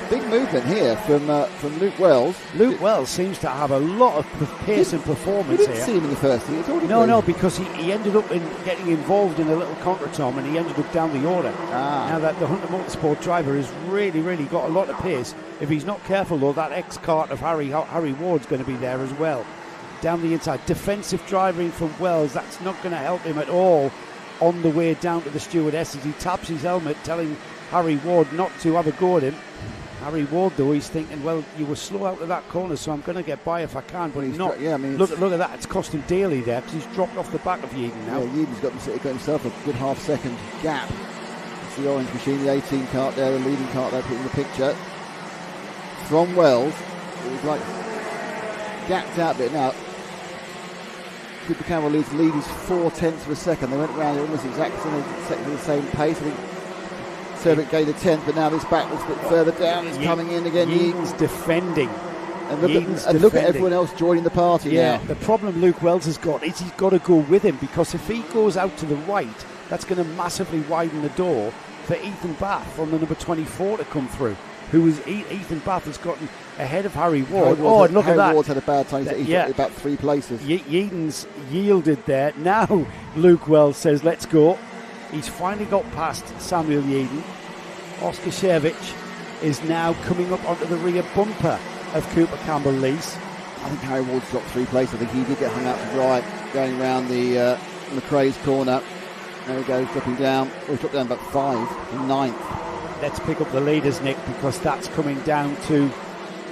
Speaker 1: big movement here from Luke Wells.
Speaker 3: Luke Wells seems to have a lot of pace and performance
Speaker 1: here. You didn't
Speaker 3: here.
Speaker 1: see him in the first heat at all,
Speaker 3: No, because he ended up getting involved in a little contre-tom, and he ended up down the order. Now that the Hunter Motorsport driver has really, really got a lot of pace. If he's not careful, though, that X-Kart of Harry Ward's going to be there as well. Down the inside, defensive driving from Wells, that's not going to help him at all on the way down to the stewardess as he taps his helmet, telling Harry Ward not to have a go at him. Harry Ward, though, he's thinking, well, you were slow out of that corner, so I'm going to get by if I can, but he's not. Look at that, it's cost him dearly there because he's dropped off the back of Yeadon now.
Speaker 1: Yeah, Yeadon's got himself a good half-second gap. It's the orange machine, the 18 kart there, the leading kart there, put in the picture. From Wells, it was like gapped out a bit now. Cooper Campbell-Lease lead is 0.4 of a second. They went around almost exactly the same pace. I think Cervic gained a 10th, but now this back looks a bit further down. He's coming in again.
Speaker 3: Yeadon's defending.
Speaker 1: And look at everyone else joining the party now.
Speaker 3: The problem Luke Wells has got is he's got to go with him, because if he goes out to the right, that's going to massively widen the door for Ethan Bath on the number 24 to come through. Ethan Bath has gotten ahead of Harry Ward. Look at that.
Speaker 1: Harry Ward's had a bad time. He's about 3 places.
Speaker 3: Yeadon's yielded there. Now Luke Wells says, let's go. He's finally got past Samuel Yeadon. Oscar Shevich is now coming up onto the rear bumper of Cooper Campbell-Lees.
Speaker 1: I think Harry Ward's dropped 3 places. I think he did get hung out to dry going round the McRae's corner. There he goes, dropping down. Oh, he's dropped down about 5 in 9th.
Speaker 3: Let's pick up the leaders, Nick, because that's coming down to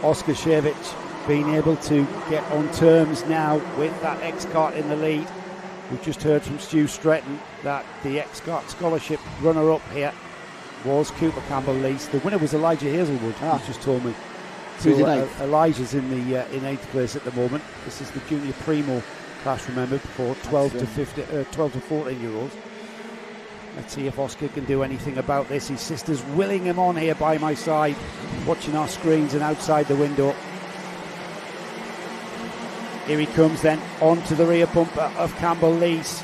Speaker 3: Oscar Shevich being able to get on terms now with that X-Kart in the lead. We've just heard from Stu Stretton that the X-Kart scholarship runner-up here was Cooper Campbell-Lees. The winner was Elijah Hazelwood, he's just told me. So Elijah's in 8th place at the moment. This is the Junior Primo class, remember, for 12 to 14-year-olds. Let's see if Oscar can do anything about this. His sister's willing him on here by my side, watching our screens and outside the window. Here he comes then, onto the rear bumper of Campbell-Lees.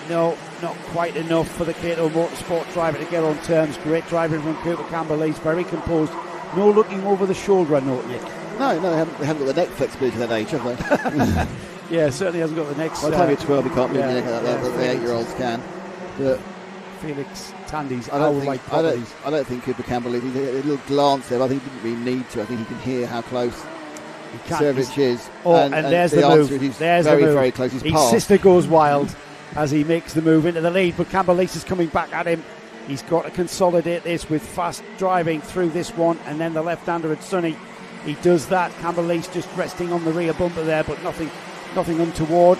Speaker 3: No, not quite enough for the Cato Motorsport driver to get on terms. Great driving from Cooper Campbell-Lees, very composed. No looking over the shoulder, I note, Nick.
Speaker 1: No, they haven't got the neck flexibility at that age, have they?
Speaker 3: Yeah, certainly hasn't got the neck.
Speaker 1: By the time you're 12, you can't move your neck like that, but the 8-year-olds can. But
Speaker 3: Felix Tandy's
Speaker 1: I don't think Cooper Campbell-Lees, a little glance there, but I think he didn't really need to. I think he can hear how close Shevich is.
Speaker 3: Oh, and there's the move. There's
Speaker 1: very,
Speaker 3: the move.
Speaker 1: very close. His
Speaker 3: sister goes wild as he makes the move into the lead, but Campbell-Lees is coming back at him. He's got to consolidate this with fast driving through this one, and then the left-hander at Sonny. He does that. Campbell-Lees just resting on the rear bumper there, but nothing untoward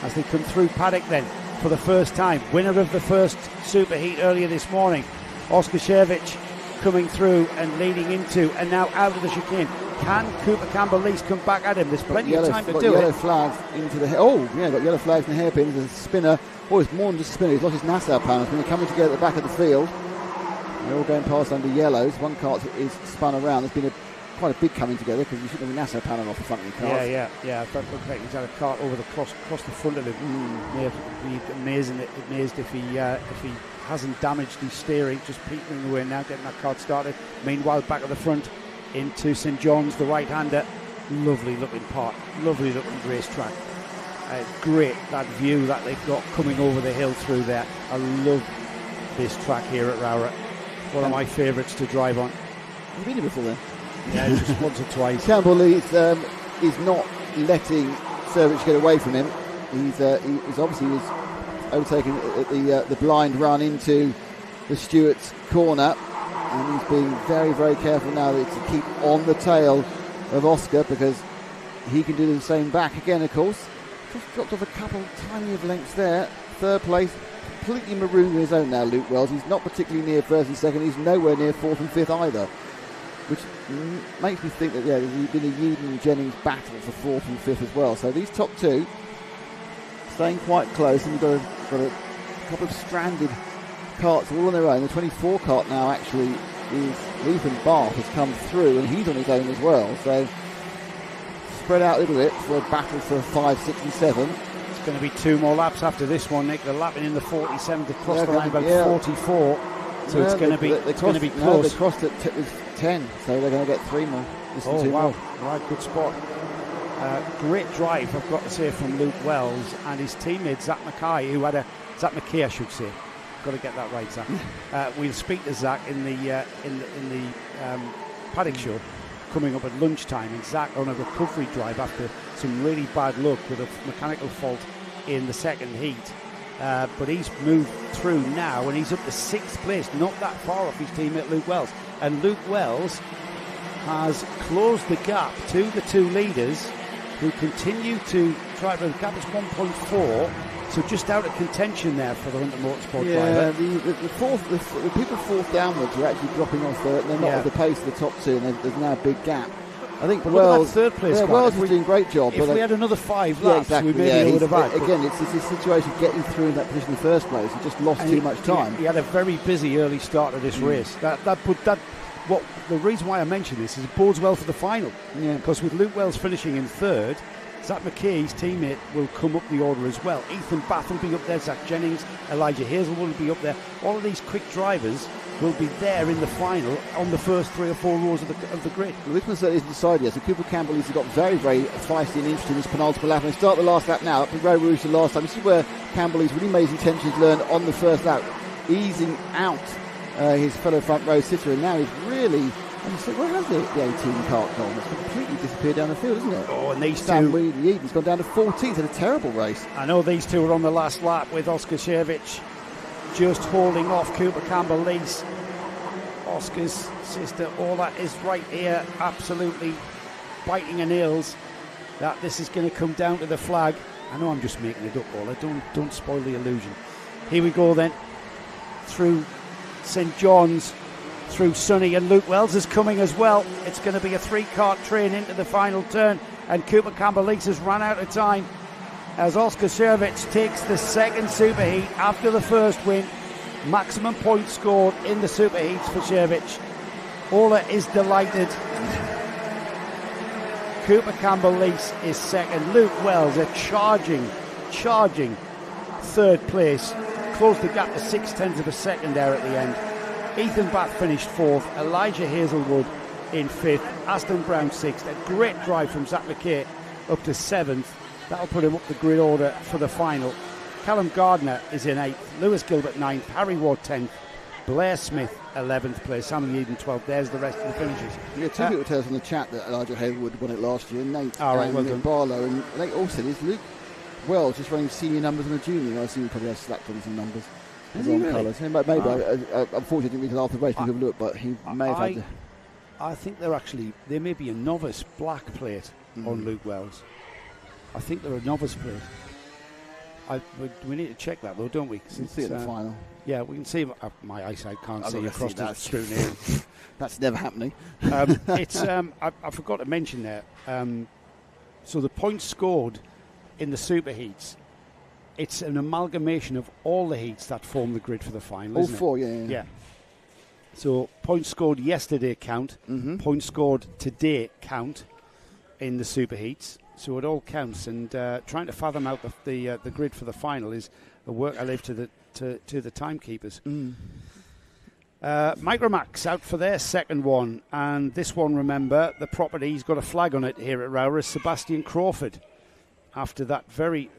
Speaker 3: as they come through paddock then for the first time. Winner of the first superheat earlier this morning, Oscar Shevich, coming through and leading into, and now out of the chicane. Can Cooper Campbell-Lees come back at him? There's plenty of time to do it.
Speaker 1: Yellow flags into the got yellow flags in the hairpin. There's a spinner. It's more than just a spinner. He's lost his Nassau panels. When they're coming together at the back of the field, they're all going past under yellows. One kart is spun around. There's been quite a big coming together because you shouldn't have a Nassau panel off the front of your car.
Speaker 3: Yeah. That looked like he's had a kart over across the front of him. May have been amazed if he hasn't damaged his steering, just petering away now, getting that kart started. Meanwhile, back at the front into St John's, the right-hander. Lovely looking part, lovely looking racetrack. Great, that view that they've got coming over the hill through there. I love this track here at ROWRAH. One of my favourites to drive on.
Speaker 1: Have you been here before then?
Speaker 3: Yeah, just once or twice.
Speaker 1: Campbell-Lees is not letting Shevich get away from him. He's obviously was overtaken at the blind run into the Stewart's corner, and he's being very, very careful now to keep on the tail of Oscar, because he can do the same back again, of course. Just dropped off a couple tiny of lengths there. 3rd place, completely marooned on his own now, Luke Wells. He's not particularly near 1st and 2nd. He's nowhere near 4th and 5th either, which makes me think that there's been a Yeadon and Jennings battle for 4th and 5th as well. So these top two staying quite close, and you've got a couple of stranded karts all on their own. The 24 kart now actually is Ethan Barth has come through, and he's on his own as well. So spread out a little bit for a battle for 5, 6 and 7.
Speaker 3: It's going to be 2 more laps after this one, Nick. They're lapping in the 47 to cross the line about 44. So it's going to be close.
Speaker 1: No, they crossed at 10, so they're going to get 3 more.
Speaker 3: Wow. Right, good spot. Great drive, I've got to say, from Luke Wells and his teammate Zach McKay, Zach McKay, I should say. Got to get that right, Zach. We'll speak to Zach in the paddock show coming up at lunchtime, and Zach on a recovery drive after some really bad luck with a mechanical fault in the 2nd heat. But he's moved through now, and he's up to 6th place, not that far off his teammate Luke Wells. And Luke Wells has closed the gap to the 2 leaders, who continue to try. The gap is 1.4, so just out of contention there for the Hunter Motorsport driver.
Speaker 1: The people 4th downwards are actually dropping off. They're not at the pace of the top 2, and there's now a big gap. I think Wells,
Speaker 3: 3rd place.
Speaker 1: Wells is doing a great job.
Speaker 3: If we had another 5 laps, we maybe would have had.
Speaker 1: Again, it's a situation of getting through in that position in the first place. He just lost too much time.
Speaker 3: He had a very busy early start of this race. The reason why I mention this is it bodes well for the final.
Speaker 1: Yeah.
Speaker 3: Because with Luke Wells finishing in 3rd, Zach McKay's teammate will come up the order as well. Ethan Bath will be up there, Zach Jennings, Elijah Hazelwood will be up there. All of these quick drivers will be there in the final on the first 3 or 4 rows of the grid.
Speaker 1: Well, this one certainly isn't decided yet. So Cooper Campbell has got very, very feisty and interesting in this penultimate lap. And they start the last lap now up in ROWRAH the last time. This is where Campbell has really made his intentions learned on the first lap, easing out his fellow front row sitter. And now he's really... And you say, where has the 18 Kart gone? It's completely disappeared down the field, isn't it?
Speaker 3: Oh, and these
Speaker 1: Sam
Speaker 3: two...
Speaker 1: Eden's gone down to 14th in a terrible race.
Speaker 3: I know these two are on the last lap with Oscar Shevich just holding off Cooper Campbell-Lees. Oscar's sister, all that is right here, absolutely biting her nails that this is going to come down to the flag. I know I'm just making it up, Ola. Don't spoil the illusion. Here we go then, through St John's, through Sunny, and Luke Wells is coming as well. It's going to be a 3-cart train into the final turn, and Cooper Campbell-Lees has run out of time as Oscar Shevich takes the second superheat after the first win. Maximum points scored in the superheats for Shevich. Ola is delighted. Cooper Campbell-Lees is second. Luke Wells, a charging third place. Closed the gap to 0.6 of a second there at the end. Ethan Bath finished 4th. Elijah Hazelwood in 5th. Aston Brown 6th. A great drive from Zach McKay up to 7th. That'll put him up the grid order for the final. Callum Gardner is in 8th. Lewis Gilbert 9th. Harry Ward 10th. Blair Smith 11th place. Samuel Eden 12th. There's the rest of the finishes.
Speaker 1: Yeah, two people tell us in the chat that Elijah Hazelwood won it last year. Nate
Speaker 3: well
Speaker 1: Nick Barlow. And Nate also is Luke Wells just running senior numbers on a junior. I assume he probably has slapped on some numbers.
Speaker 3: Is he really?
Speaker 1: Colours. Maybe, unfortunately, didn't read it after the race. We could have looked, but he may have had.
Speaker 3: I think there may be a novice black plate on Luke Wells. I think they're a novice plate. We need to check that though, don't we?
Speaker 1: We can see it in the final.
Speaker 3: Yeah, we can see. My eyesight can't see across the scrutiny.
Speaker 1: That's never happening.
Speaker 3: I forgot to mention there. So the points scored in the superheats, it's an amalgamation of all the heats that form the grid for the final.
Speaker 1: All
Speaker 3: isn't
Speaker 1: four,
Speaker 3: it?
Speaker 1: Yeah.
Speaker 3: So points scored yesterday count. Points scored today count in the superheats. So it all counts. And trying to fathom out the grid for the final is a work I leave to the timekeepers. Micromax out for their second one, and this one, remember, the property's got a flag on it here at ROWRAH. Sebastian Crawford, after that very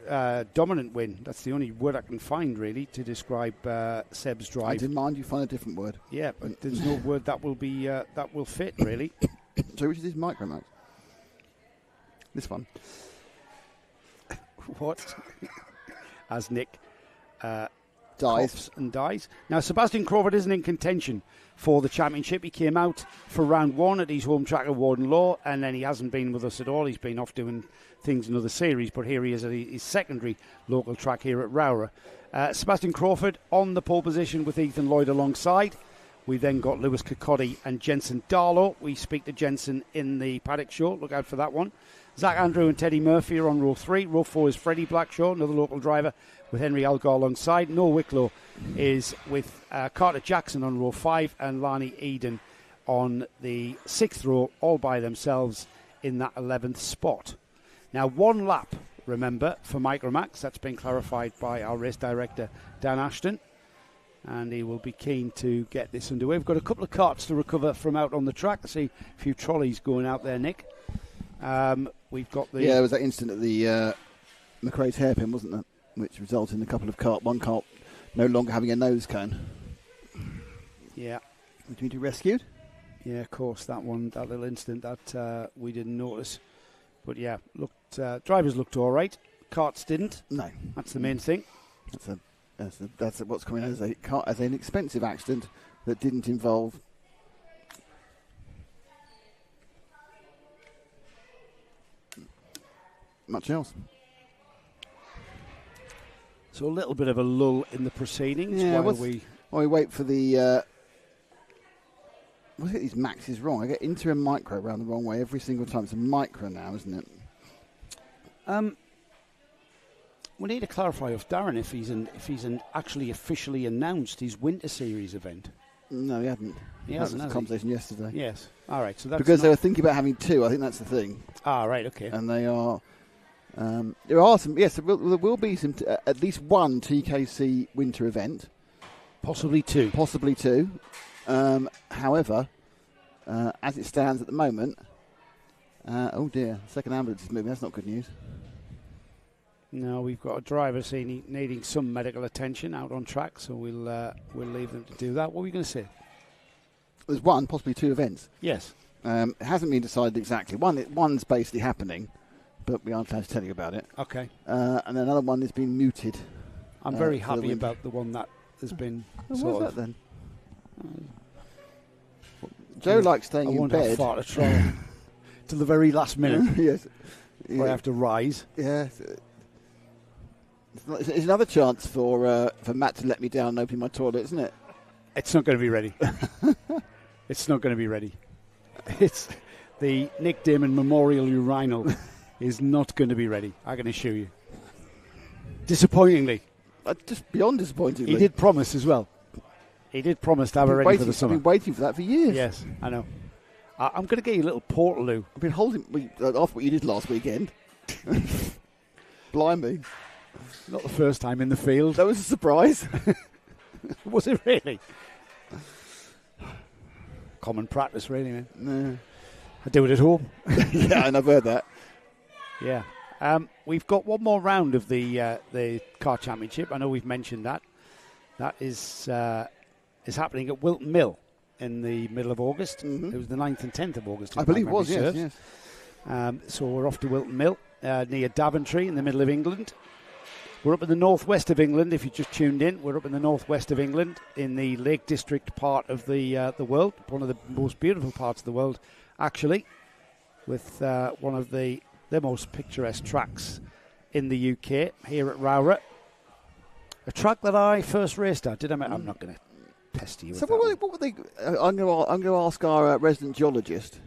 Speaker 3: dominant win. That's the only word I can find really to describe Seb's drive.
Speaker 1: I didn't mind you find a different word.
Speaker 3: Yeah, but there's no word that will be that will fit really.
Speaker 1: So which is this Micromax? This one.
Speaker 3: What? As Nick
Speaker 1: dies
Speaker 3: and dies. Now, Sebastian Crawford isn't in contention for the championship. He came out for round 1 at his home track at Warden Law, and then he hasn't been with us at all. He's been off doing things in other series, but here he is at his secondary local track here at ROWRAH. Sebastian Crawford on the pole position with Ethan Lloyd alongside. We then got Lewis Kirkcaldy and Jensen Darlow. We speak to Jensen in the paddock show. Look out for that one. Zach Andrew and Teddy Murphy are on row 3. Row 4 is Freddie Blackshaw, another local driver, with Henry Algar alongside. Noel Wicklow is with Carter Jackson on row 5 and Lani Eden on the 6th row, all by themselves in that 11th spot. Now, 1 lap, remember, for Micromax. That's been clarified by our race director, Dan Ashton, and he will be keen to get this underway. We've got a couple of carts to recover from out on the track. I see a few trolleys going out there, Nick. We've got the...
Speaker 1: Yeah, there was that incident at the McRae's hairpin, wasn't there? Which resulted in a couple of one cart no longer having a nose cone.
Speaker 3: Yeah.
Speaker 1: Did we be rescued?
Speaker 3: Yeah, of course, that little incident that we didn't notice. But yeah, drivers looked all right. Carts didn't.
Speaker 1: No.
Speaker 3: That's the main thing.
Speaker 1: That's what's coming as an expensive accident that didn't involve... much else.
Speaker 3: So a little bit of a lull in the proceedings while we
Speaker 1: wait for the... I get these maxes wrong. I get Inter and Micro around the wrong way every single time. It's a Micro now, isn't it?
Speaker 3: We need to clarify with Darren if he's actually officially announced his Winter Series event.
Speaker 1: No, he hasn't.
Speaker 3: He hasn't.
Speaker 1: That was the conversation yesterday.
Speaker 3: Yes. All right. So that's
Speaker 1: because they were thinking about having 2. I think that's the thing.
Speaker 3: Ah, right. Okay.
Speaker 1: And they are There are some. Yes, there will be some. At least one TKC winter event,
Speaker 3: Possibly two.
Speaker 1: However, as it stands at the moment, oh dear, second ambulance is moving. That's not good news.
Speaker 3: No, we've got a driver needing some medical attention out on track, so we'll leave them to do that. What were you going to say?
Speaker 1: There's one, possibly two events.
Speaker 3: Yes.
Speaker 1: It hasn't been decided exactly. One's basically happening, but we aren't allowed to tell you about it.
Speaker 3: Okay.
Speaker 1: And another one has been mooted.
Speaker 3: I'm very happy about the one that has been.
Speaker 1: What's that then? Joe likes staying in bed.
Speaker 3: I won't have far to try till the very last minute.
Speaker 1: Yes.
Speaker 3: Where I have to rise.
Speaker 1: Yeah. It's another chance for Matt to let me down and open my toilet, isn't it?
Speaker 3: It's not going to be ready. It's not going to be ready. It's the Nick Damon Memorial Urinal is not going to be ready. I can assure you. Disappointingly.
Speaker 1: Just beyond disappointingly.
Speaker 3: He did promise as well. He did promise to have it ready for the summer.
Speaker 1: I've been waiting for that for years.
Speaker 3: Yes, I know. I'm going to get you a little Portaloo.
Speaker 1: I've been holding off what you did last weekend. Blimey.
Speaker 3: Not the first time in the field.
Speaker 1: That was a surprise.
Speaker 3: Was it really? Common practice, really, man.
Speaker 1: No.
Speaker 3: I do it at home.
Speaker 1: Yeah, and I've heard that.
Speaker 3: Yeah. We've got one more round of the Kart Championship. I know we've mentioned that. That is happening at Wilton Mill in the middle of August. Mm-hmm. It was the 9th and 10th of August.
Speaker 1: I believe it was, yes.
Speaker 3: So we're off to Wilton Mill near Daventry in the middle of England. We're up in the northwest of England, if you just tuned in. We're up in the northwest of England in the Lake District part of the world, one of the most beautiful parts of the world, actually, with one of the most picturesque tracks in the UK, here at ROWRAH. A track that I first raced at. I'm not going to pester you with
Speaker 1: so
Speaker 3: that.
Speaker 1: What were they? I'm going to ask our resident geologist.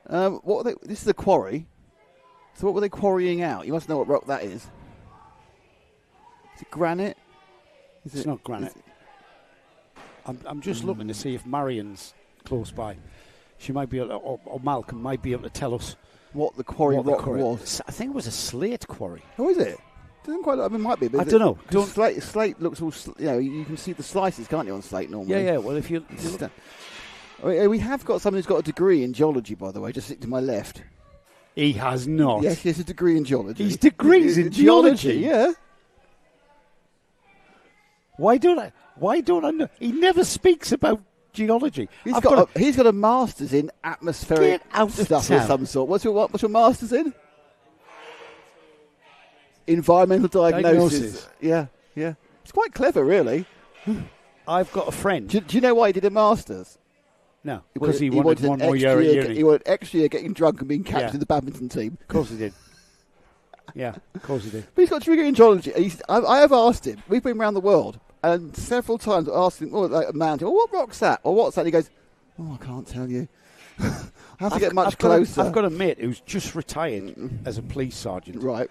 Speaker 1: What were they? This is a quarry. So what were they quarrying out? You must know what rock that is. Is it granite?
Speaker 3: It's not granite. I'm just looking to see if Marion's close by. She might be able to, or Malcolm might be able to tell us
Speaker 1: what the quarry rock was.
Speaker 3: I think it was a slate quarry.
Speaker 1: Oh, is it? Doesn't quite look, it might be.
Speaker 3: I don't know.
Speaker 1: Slate looks all, you can see the slices, can't you, on slate normally?
Speaker 3: Yeah. Well, if you look.
Speaker 1: We have got someone who's got a degree in geology, by the way, just sitting to my left.
Speaker 3: He has not.
Speaker 1: Yes, he has a degree in geology.
Speaker 3: He's degrees in geology?
Speaker 1: Yeah.
Speaker 3: Why don't I know? He never speaks about geology.
Speaker 1: He's got a master's in atmospheric stuff of some sort. What's your master's in? Environmental diagnosis. Yeah. It's quite clever, really.
Speaker 3: I've got a friend.
Speaker 1: Do you know why he did a master's?
Speaker 3: No, because he wanted one more year at uni.
Speaker 1: He wanted an extra year getting drunk and being captain of the badminton team.
Speaker 3: Of course he did. Yeah, of course he did.
Speaker 1: But he's got a degree in geology. I have asked him. We've been around the world, and several times I asked him, like a mountain, what rock's that? Or what's that? And he goes, I can't tell you. I have to get much closer.
Speaker 3: I've got a mate who's just retired as a police sergeant.
Speaker 1: Right.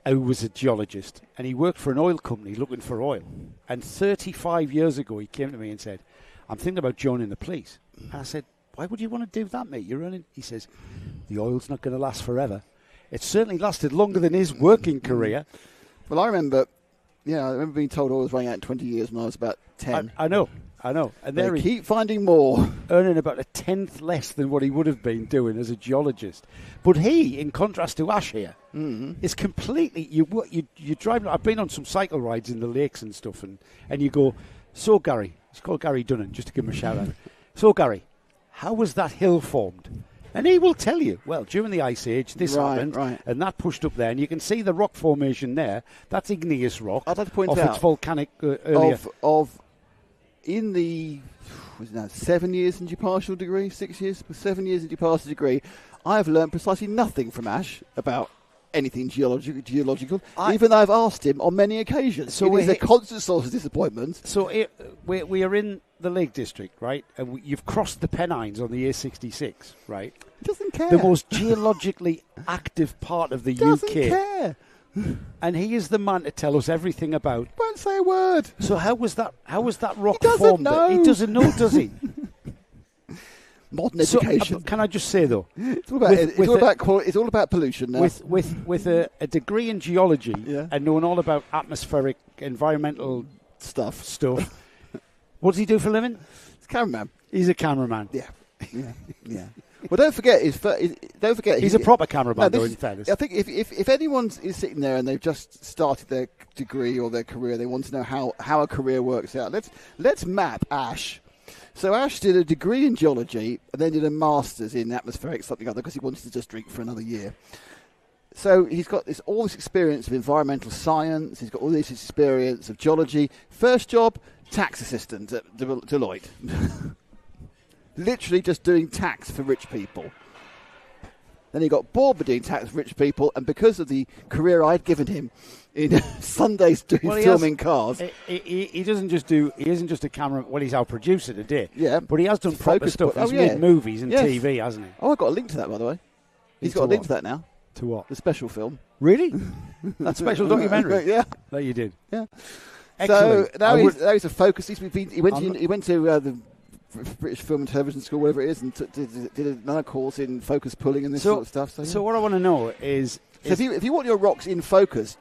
Speaker 3: Who was a geologist, and he worked for an oil company looking for oil. And 35 years ago, he came to me and said, I'm thinking about joining the police. And I said, why would you want to do that, mate? You're running. He says, the oil's not going to last forever. It certainly lasted longer than his working career.
Speaker 1: Well, I remember being told oil was running out in 20 years when I was about 10.
Speaker 3: I know. And
Speaker 1: they keep finding more.
Speaker 3: Earning about a tenth less than what he would have been doing as a geologist. But he, in contrast to Ash here, is completely... You're driving... I've been on some cycle rides in the lakes and stuff, and you go, so Gary, it's called Gary Dunnan, just to give him a shout out. So Gary, how was that hill formed? And he will tell you, well, during the Ice Age, this happened, and that pushed up there, and you can see the rock formation there. That's igneous rock.
Speaker 1: I'd like to point
Speaker 3: out its volcanic earlier.
Speaker 1: In the 7 years into your partial degree, 6 years, 7 years into your partial degree, I have learned precisely nothing from Ash about anything geological, even though I've asked him on many occasions. So it is a constant source of disappointment.
Speaker 3: So we are in the Lake District, right? And you've crossed the Pennines on the A66, right?
Speaker 1: He doesn't care.
Speaker 3: The most geologically active part of the UK.
Speaker 1: Doesn't care.
Speaker 3: And he is the man to tell us everything about.
Speaker 1: Won't say a word.
Speaker 3: So how was that rock
Speaker 1: formed?
Speaker 3: He doesn't know, does he?
Speaker 1: modern education.
Speaker 2: Can I just say though,
Speaker 1: it's all about pollution now.
Speaker 2: With a degree in geology and knowing all about atmospheric, environmental stuff. What does he do for a living?
Speaker 1: He's a cameraman.
Speaker 2: He's a cameraman.
Speaker 1: Yeah. Well, don't forget
Speaker 2: he's a proper cameraman. In fairness,
Speaker 1: I think if anyone is sitting there and they've just started their degree or their career, they want to know how a career works out. Let's map Ash. So Ash did a degree in geology and then did a master's in atmospheric something other because he wanted to just drink for another year. So he's got all this experience of environmental science. He's got all this experience of geology. First job, tax assistant at Deloitte. Literally just doing tax for rich people. Then he got bored with doing tax for rich people, and because of the career I'd given him in Sundays filming cars.
Speaker 2: He isn't just a camera. Well, he's our producer today.
Speaker 1: Yeah,
Speaker 2: but he has done proper stuff. He's made movies and TV, hasn't he?
Speaker 1: Oh, I got a link to that, by the way. He's got a link to that now.
Speaker 2: To what?
Speaker 1: The special film.
Speaker 2: Really? That special documentary?
Speaker 1: Yeah.
Speaker 2: That you did?
Speaker 1: Yeah.
Speaker 2: Excellent.
Speaker 1: So now he's a focus. He went to the British Film and Television School, whatever it is, and did another course in focus pulling and this sort of stuff.
Speaker 2: So what I want to know is...
Speaker 1: if you want your rocks in focus,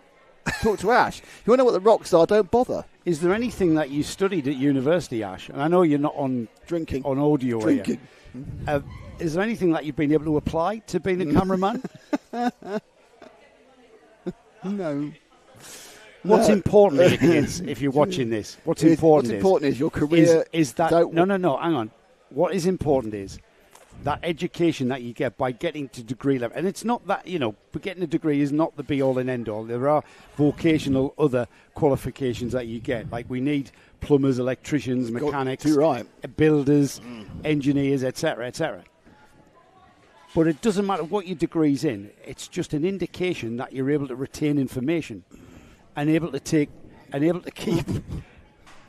Speaker 1: talk to Ash. If you want to know what the rocks are, don't bother.
Speaker 2: Is there anything that you studied at university, Ash? And I know you're not on
Speaker 1: drinking,
Speaker 2: on audio.
Speaker 1: Drinking.
Speaker 2: Is there anything that you've been able to apply to being a cameraman?
Speaker 1: No.
Speaker 2: What's important if you're watching this? What's important
Speaker 1: is your career.
Speaker 2: Is that no? Hang on. What is important is that education that you get by getting to degree level, and it's not that but getting a degree is not the be all and end all. There are vocational other qualifications that you get. Like we need plumbers, electricians, mechanics, builders, engineers, etc., etc. But it doesn't matter what your degree's in. It's just an indication that you're able to retain information. And able to keep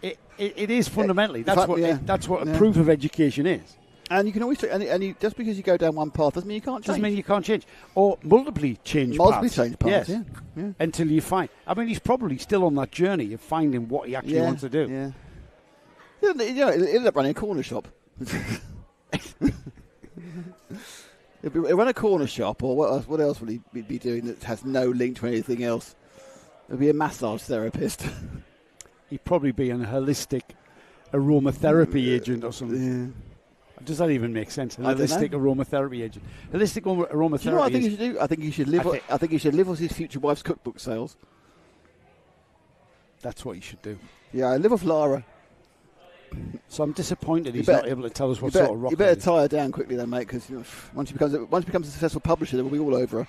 Speaker 2: it is fundamentally that's what a proof of education is.
Speaker 1: And you can always just because you go down one path doesn't mean you can't change.
Speaker 2: Doesn't mean you can't change or multiply change paths.
Speaker 1: Yes. Yeah.
Speaker 2: Until you find. I mean, he's probably still on that journey of finding what he actually wants to do.
Speaker 1: Yeah. He'll end up running a corner shop. He'll run a corner shop, or what else will he be doing that has no link to anything else? He'll be a massage therapist.
Speaker 2: He'd probably be a holistic aromatherapy agent or something. Yeah. Does that even make sense? Holistic aromatherapy agent. Holistic aromatherapy.
Speaker 1: Do you know what I think he should do? I think he should live off his future wife's cookbook sales.
Speaker 2: That's what he should do.
Speaker 1: Yeah, I live off Lara.
Speaker 2: So I'm disappointed he's not able to tell us what sort of rock.
Speaker 1: You better tie her down quickly then, mate, because once she becomes a successful publisher, we'll be all over her.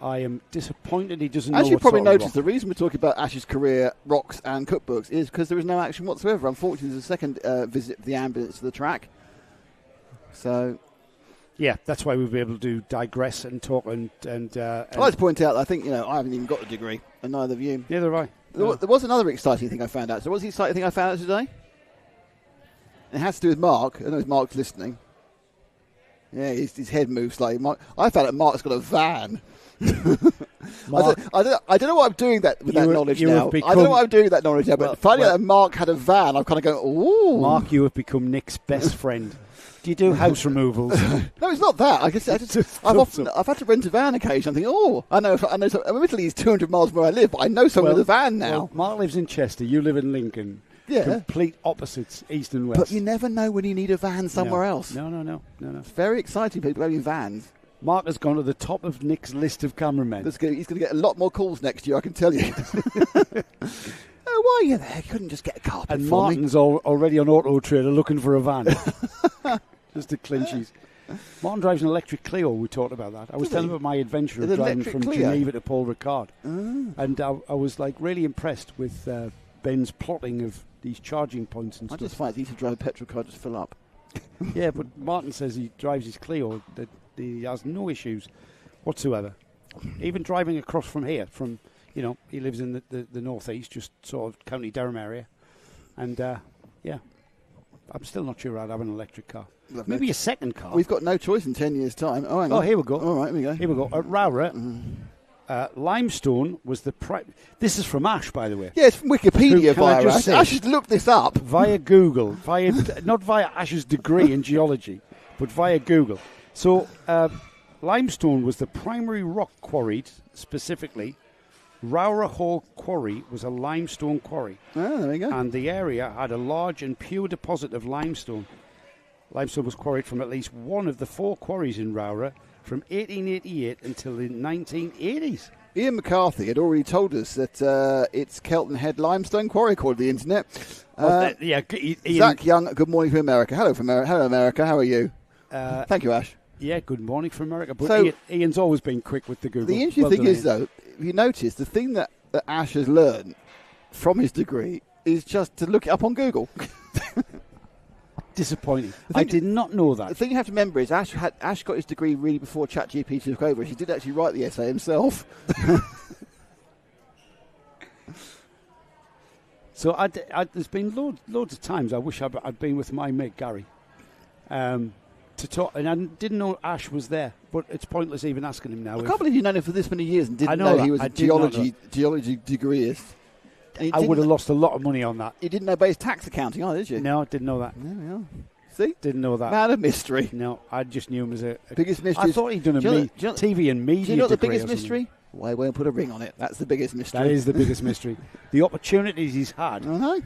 Speaker 2: I am disappointed he doesn't know.
Speaker 1: As you probably noticed, the reason we're talking about Ash's career, rocks and cookbooks is because there is no action whatsoever. Unfortunately, there's a second visit of the ambulance to the track. So,
Speaker 2: yeah, that's why we'll be able to digress and talk and
Speaker 1: I'd like to point out that I think I haven't even got a degree, and neither of you.
Speaker 2: Neither have I.
Speaker 1: There was another exciting thing I found out. So what's the exciting thing I found out today? It has to do with Mark. I know Mark's listening. Yeah, his head moves slightly. I found out Mark's got a van.
Speaker 2: Mark,
Speaker 1: I don't know what I'm doing that knowledge now. I don't know what I'm doing with that knowledge now, but finding out that Mark had a van, I'm kind of going, ooh.
Speaker 2: Mark, you have become Nick's best friend. Do you do house removals?
Speaker 1: No, it's not that. I've had to rent a van occasionally. I think, I know. Admittedly, he's 200 miles from where I live, but I know someone with a van now.
Speaker 2: Well, Mark lives in Chester. You live in Lincoln.
Speaker 1: Yeah.
Speaker 2: Complete opposites, east and west.
Speaker 1: But you never know when you need a van somewhere else.
Speaker 2: No.
Speaker 1: It's very exciting, people having vans.
Speaker 2: Mark has gone to the top of Nick's list of cameramen.
Speaker 1: He's going to get a lot more calls next year, I can tell you. Why are you there? You couldn't just get a carpet
Speaker 2: and
Speaker 1: for
Speaker 2: Martin's already on Auto Trader looking for a van. Just to clinch his. Martin drives an electric Clio. We talked about that. I was telling him about my adventure of driving from Geneva to Paul Ricard. And I was really impressed with Ben's plotting of these charging points and stuff.
Speaker 1: I just find it's easy to drive a petrol car, just fill up.
Speaker 2: Yeah, but Martin says he drives his Clio, that he has no issues whatsoever. Even driving across from here, he lives in the northeast, just sort of County Durham area. And, I'm still not sure I'd have an electric car. Maybe a second car.
Speaker 1: We've got no choice in 10 years' time. Oh, hang on.
Speaker 2: Oh, here we go.
Speaker 1: All right, here we go.
Speaker 2: Here we go. At ROWRAH,
Speaker 3: limestone was the... This is from Ash, by the way.
Speaker 1: Yeah, it's from Wikipedia
Speaker 3: Can I
Speaker 1: via
Speaker 3: just
Speaker 1: Ash.
Speaker 3: say-
Speaker 1: I should look this up.
Speaker 3: Via Google, not via Ash's degree in geology, but via Google. So, limestone was the primary rock quarried, specifically. ROWRAH Hall Quarry was a limestone quarry.
Speaker 1: Oh, there we go.
Speaker 3: And the area had a large and pure deposit of limestone. Limestone was quarried from at least one of the 4 quarries in ROWRAH from 1888 until the 1980s.
Speaker 1: Ian McCarthy had already told us that it's Kelton Head Limestone Quarry, according to the internet.
Speaker 3: Ian,
Speaker 1: Zach Young, good morning from America. Hello, Hello, America. How are you? Thank you, Ash.
Speaker 3: Yeah, good morning from America. But
Speaker 1: So-
Speaker 3: Ian's always been quick with the Google.
Speaker 1: The interesting
Speaker 3: Well
Speaker 1: thing
Speaker 3: done,
Speaker 1: is,
Speaker 3: Ian.
Speaker 1: though, if you notice, the thing that Ash has learned from his degree is just to look it up on Google.
Speaker 3: Disappointing.
Speaker 1: The
Speaker 3: I
Speaker 1: thing-
Speaker 3: did not know
Speaker 1: The
Speaker 3: that.
Speaker 1: thing you have to remember is Ash got his degree really before ChatGPT took over. He did actually write the essay himself.
Speaker 3: So there's been loads of times I wish I'd been with my mate Gary to talk, and I didn't know Ash was there. But it's pointless even asking him now.
Speaker 1: I can't believe you've known him for this many years and
Speaker 3: I
Speaker 1: didn't
Speaker 3: know
Speaker 1: know
Speaker 3: that.
Speaker 1: he was
Speaker 3: I
Speaker 1: a
Speaker 3: did not know.
Speaker 1: geology degreeist. And he
Speaker 3: I would have
Speaker 1: didn't-
Speaker 3: lost a lot of money on that.
Speaker 1: You didn't know about his tax accounting, either, did you?
Speaker 3: No, I didn't know that.
Speaker 1: There we are. See?
Speaker 3: Didn't know that.
Speaker 1: Man of mystery.
Speaker 3: No, I just knew him as a
Speaker 1: Biggest mystery.
Speaker 3: I
Speaker 1: is-
Speaker 3: thought he'd done a
Speaker 1: Do you know- do you know-
Speaker 3: TV and media.
Speaker 1: Do you know what the
Speaker 3: degree
Speaker 1: biggest
Speaker 3: or something.
Speaker 1: mystery? Why he won't put a ring on it. That's the biggest mystery.
Speaker 3: That is the biggest mystery. The opportunities he's had.
Speaker 1: I know.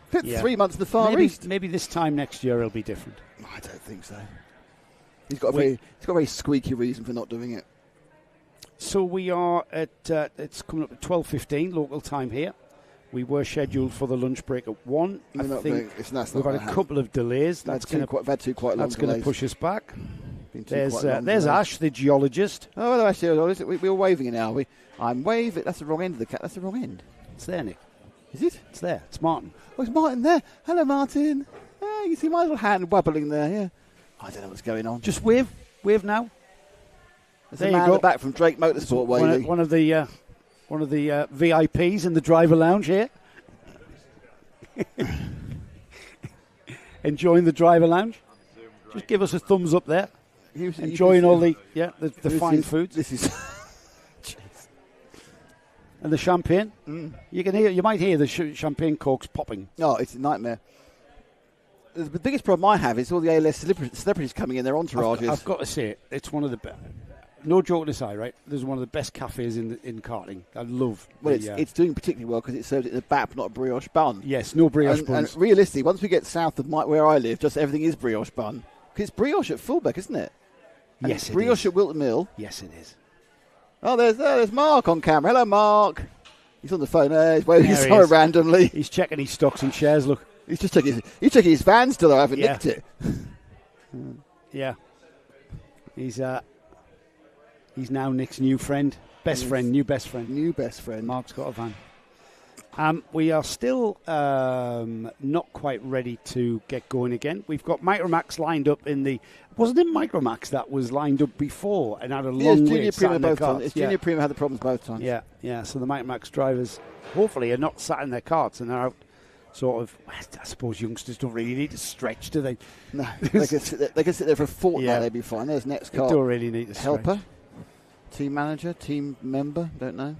Speaker 1: Fit
Speaker 3: Yeah.
Speaker 1: 3 months in the Far East.
Speaker 3: Maybe this time next year it'll be different.
Speaker 1: I don't think so. He's got a very squeaky reason for not doing it.
Speaker 3: So we are at it's coming up at 12:15 local time here. We were scheduled for the lunch break at 1. I
Speaker 1: We're not
Speaker 3: think
Speaker 1: doing- that's not
Speaker 3: we've had
Speaker 1: gonna
Speaker 3: a couple of delays.
Speaker 1: That's
Speaker 3: That's going
Speaker 1: we've had two quite long
Speaker 3: to
Speaker 1: delays.
Speaker 3: push us back.
Speaker 1: Been two quite long
Speaker 3: There's
Speaker 1: delays.
Speaker 3: Ash, the geologist.
Speaker 1: Oh, hello, actually, we were waving it now. I'm waving. That's the wrong end of the cat. That's the wrong end.
Speaker 3: It's there, Nick.
Speaker 1: Is it?
Speaker 3: It's there. It's Martin.
Speaker 1: Oh, it's Martin there. Hello, Martin. You can see my little hand wobbling there. Yeah. I don't know what's going on.
Speaker 3: Just wave now.
Speaker 1: There's
Speaker 3: there
Speaker 1: a
Speaker 3: you
Speaker 1: man
Speaker 3: go.
Speaker 1: at the back from Drake Motorsport waving.
Speaker 3: One of the VIPs in the driver lounge here. Enjoying the driver lounge. Just give us a thumbs up there. Enjoying all the fine foods
Speaker 1: This is.
Speaker 3: and the champagne. You might hear the champagne corks popping.
Speaker 1: Oh, it's a nightmare. The biggest problem I have is all the A-list celebrities coming in, their entourages.
Speaker 3: I've got to say it's one of the best. No joke aside, right? This is one of the best cafes in karting. I love.
Speaker 1: Well, it's doing particularly well because it serves it in a bap, not a brioche bun.
Speaker 3: Yes, no brioche
Speaker 1: and
Speaker 3: buns.
Speaker 1: realistically, once we get south of where I live, just everything is brioche bun. Because it's brioche at Fullbeck, isn't it? And
Speaker 3: Yes,
Speaker 1: it's
Speaker 3: it
Speaker 1: brioche
Speaker 3: is.
Speaker 1: at Wilton Mill.
Speaker 3: Yes, it is.
Speaker 1: Oh, there's Mark on camera. Hello, Mark. He's on the phone. He's waving
Speaker 3: There
Speaker 1: his
Speaker 3: he
Speaker 1: phone
Speaker 3: is.
Speaker 1: randomly.
Speaker 3: He's checking his stocks and shares. Look.
Speaker 1: He's just checking his van still. I haven't
Speaker 3: Yeah.
Speaker 1: nicked it.
Speaker 3: Yeah. He's now Nick's new friend, new best friend.
Speaker 1: New best friend.
Speaker 3: Mark's got a van. We are still not quite ready to get going again. We've got Micromax lined up in the... Wasn't it Micromax that was lined up before and had a
Speaker 1: Yeah,
Speaker 3: long
Speaker 1: it's
Speaker 3: wait
Speaker 1: Junior
Speaker 3: sat
Speaker 1: Prima
Speaker 3: in their
Speaker 1: both times.
Speaker 3: carts?
Speaker 1: It's Junior Prima had the problems both times.
Speaker 3: Yeah. So the Micromax drivers, hopefully, are not sat in their carts and they're out sort of... I suppose youngsters don't really need to stretch, do they?
Speaker 1: No, they can sit there for a fortnight.
Speaker 3: Yeah.
Speaker 1: They'd be fine. There's next
Speaker 3: They
Speaker 1: car.
Speaker 3: don't really need to stretch.
Speaker 1: Helper, team manager, team member. Don't know.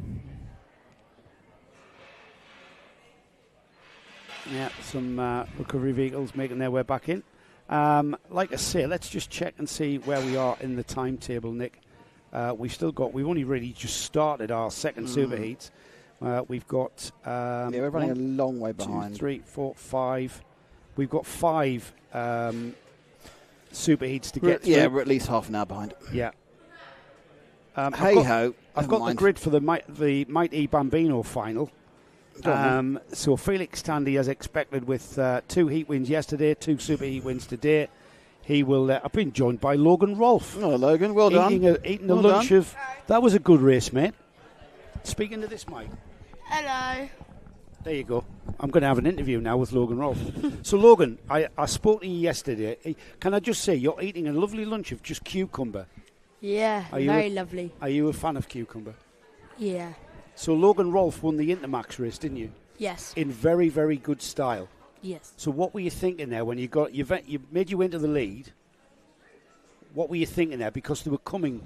Speaker 3: Yeah, some recovery vehicles making their way back in. Like I say, let's just check and see where we are in the timetable, Nick. We've only really just started our second super heats. We've got...
Speaker 1: We're running a long way behind.
Speaker 3: 2, 3, 4, 5. We've got 5 super heats to get through.
Speaker 1: Yeah, we're at least half an hour behind.
Speaker 3: Yeah.
Speaker 1: Hey-ho.
Speaker 3: I've got the grid for the Mighty Bambino final. So Felix Tandy, as expected, with 2 heat wins yesterday, 2 super heat wins today. He will. I've been joined by Logan Rolfe.
Speaker 1: Oh, Logan, well done.
Speaker 3: Eating a lunch of. That was a good race, mate. Speaking to this mic.
Speaker 4: Hello.
Speaker 3: There you go. I'm going to have an interview now with Logan Rolfe. So, Logan, I spoke to you yesterday. Can I just say, you're eating a lovely lunch of just cucumber.
Speaker 4: Yeah, very lovely.
Speaker 3: Are you a fan of cucumber?
Speaker 4: Yeah.
Speaker 3: So, Logan Rolfe won the Intermax race, didn't you?
Speaker 4: Yes.
Speaker 3: In very, very good style.
Speaker 4: Yes.
Speaker 3: So, what were you thinking there when you made you into the lead? What were you thinking there? Because they were coming